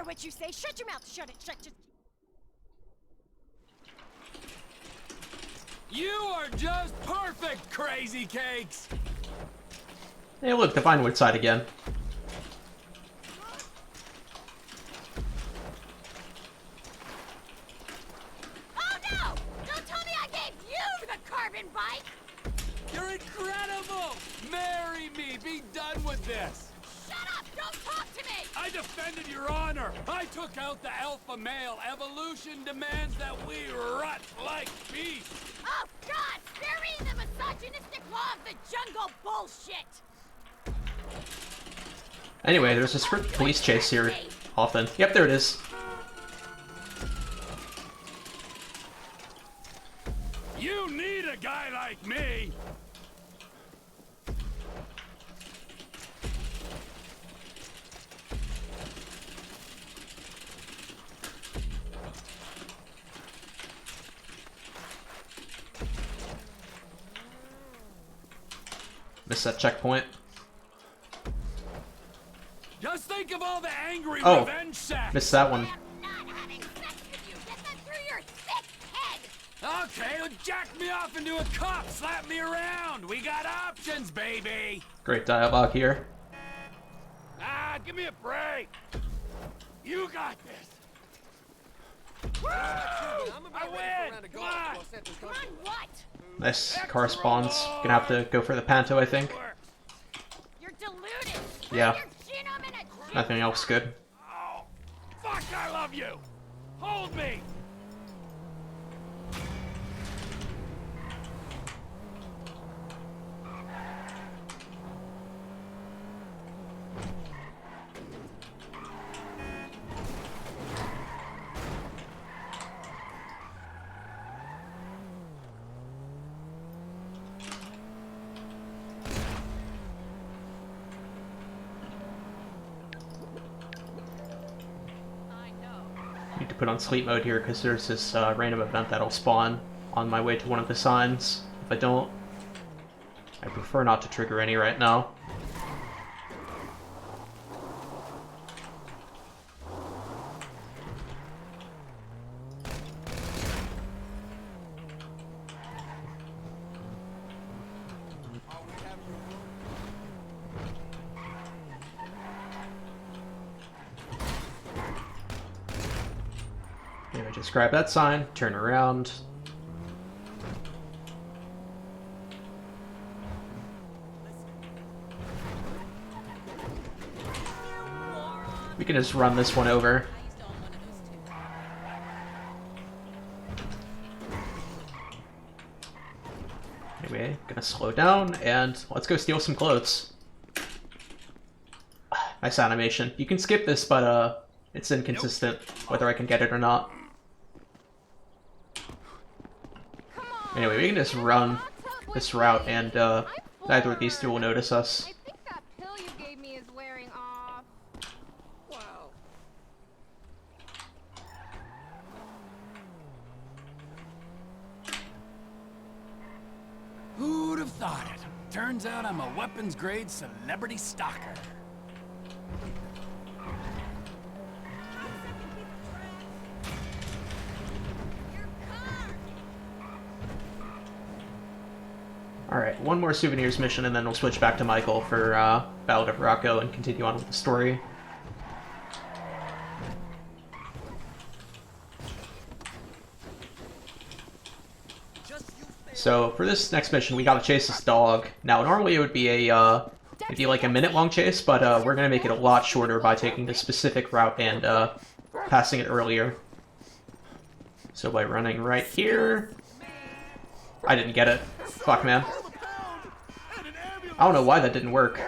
What you say? Shut your mouth. Shut it. Shut. You are just perfect, Crazy Cakes. Hey, look, the Vinewood side again. Oh no! Don't tell me I gave you the carbon bike. You're incredible. Marry me. Be done with this. Shut up! Don't talk to me! I defended your honor! I took out the alpha male. Evolution demands that we rut like beasts! Oh, God! Spare me the misogynistic law of the jungle bullshit! Anyway, there's this police chase here often. Yep, there it is. You need a guy like me! Missed that checkpoint. Just think of all the angry Oh, revenge sex! missed that one. Okay, well, jack me off into a cup, slap me around. We got options, baby. Great dialogue here. Ah, give me a break. You got this. Woo! I win. Come on. Come on, what? Nice car spawns. Gonna have to go for the Panto, I think. You're deluded. Yeah. Your genome in a Nothing else good. Oh, fuck, I love you. Hold me. Need to put on sleep mode here because there's this random event that'll spawn on my way to one of the signs. If I don't, I prefer not to trigger any right now. Anyway, just grab that sign, turn around. We can just run this one over. Anyway, gonna slow down and let's go steal some clothes. Nice animation. You can skip this, but It's inconsistent whether I can get it or not. Anyway, we can just run this route, and neither of these two will notice us. I think that pill you gave me is wearing off. Wow. Who'd have thought it? Turns out I'm a weapons-grade celebrity stalker. Alright, one more souvenirs mission, and then we'll switch back to Michael for Ballad of Rocco and continue on with the story. So, for this next mission, we gotta chase this dog. Now, normally it would be a, it'd be like a minute-long chase, but we're gonna make it a lot shorter by taking the specific route and passing it earlier. So by running right here... I didn't get it. Fuck, man. I don't know why that didn't work.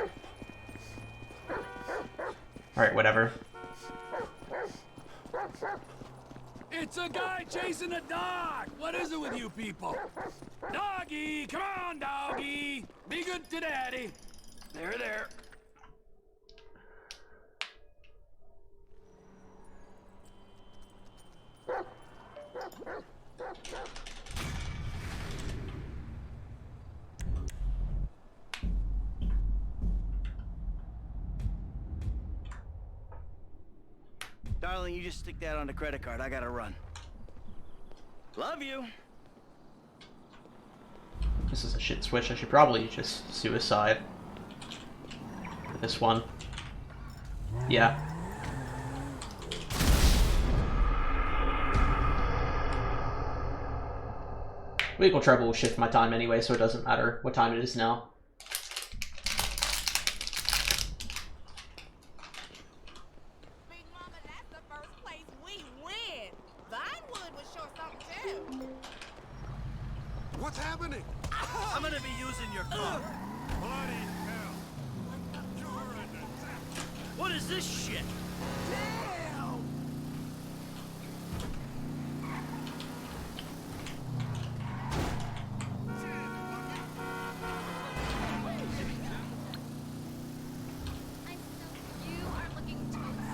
Alright, whatever. It's a guy chasing a dog! What is it with you people? Doggy! Come on, doggy! Be good to daddy! There. Darling, you just stick that on the credit card. I gotta run. Love you. This is a shit switch. I should probably just suicide for this one. Yeah. Legal Trevor will shift my time anyway, so it doesn't matter what time it is now. What's happening? I'm gonna be using your car. Bloody hell. What is this shit? Damn! You are looking toast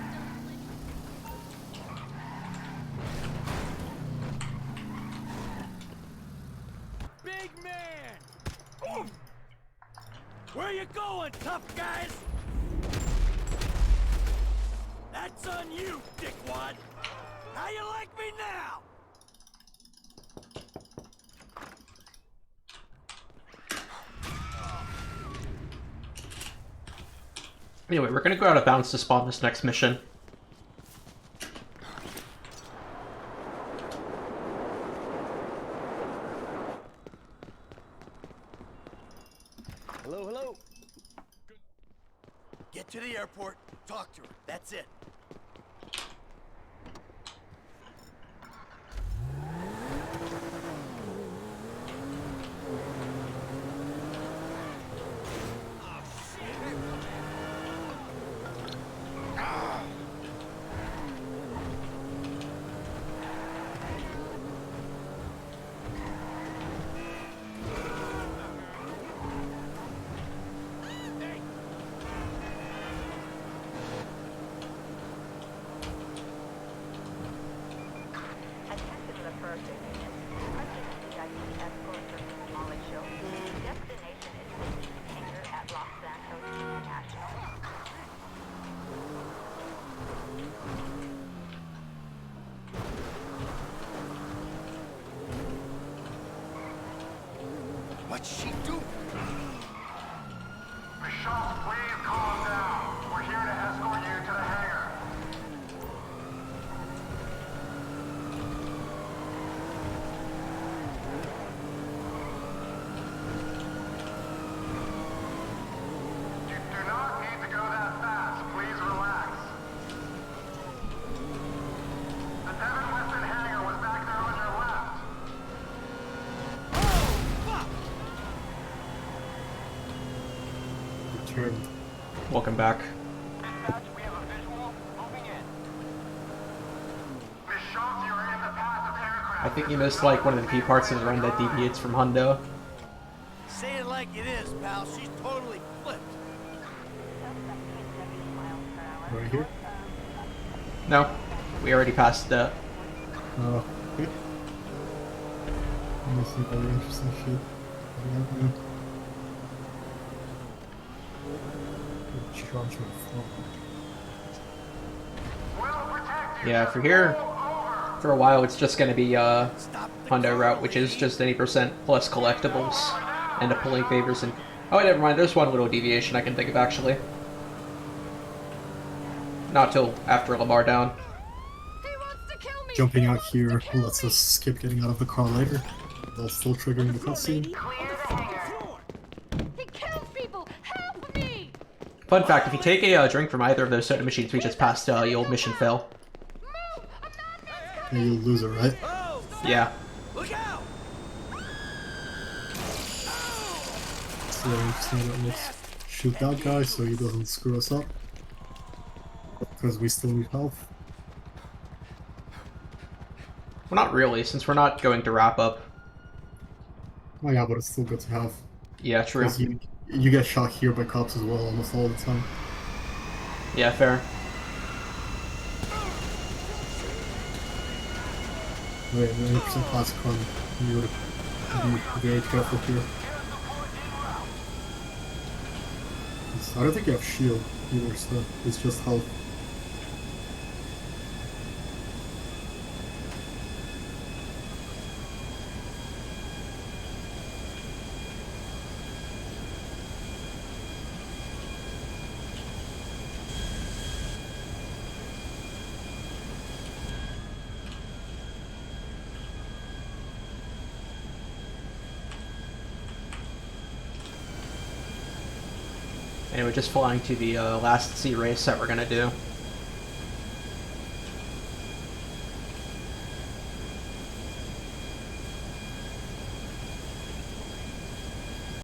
Big man! Where you going, tough guys? That's on you, dickwad! How you like me now? Anyway, we're gonna go out of bounds to spawn this next mission. Hello. Get to the airport, talk to her. That's it. What's she doing? Michelle, please calm down. We're here to escort you to the hangar. You do not need to go that fast. Please relax. The Devin Weston hangar was back there on your left. Returned. Welcome back. Dispatch, we have a visual. Moving in. I think you missed like one of the key parts of the run that deviates from Hundo. Say it like it is, pal. She's totally flipped. Right here? No, we already passed that. Oh, okay. Let me see other interesting shit. Yeah, for here, for a while it's just gonna be Hundo route, which is just any percent plus collectibles and a pulling favors and. Oh, never mind. There's one little deviation I can think of actually. Not till after Lamar down. Jumping out here lets us skip getting out of the car later, while still triggering the cutscene. Fun fact, if you take a drink from either of those soda machines we just passed, you'll mission fail. And you'll lose it, right? Yeah. So let's shoot that guy so he doesn't screw us up. Because we still need health. Well, not really, since we're not going to wrap up. Oh yeah, but it's still good to have. Yeah, true. Because you get shot here by cops as well almost all the time. Yeah, fair. Wait, 90% classic run. You would be very careful here. I don't think you have shield either, so it's just health. Anyway, just flying to the last sea race that we're gonna do.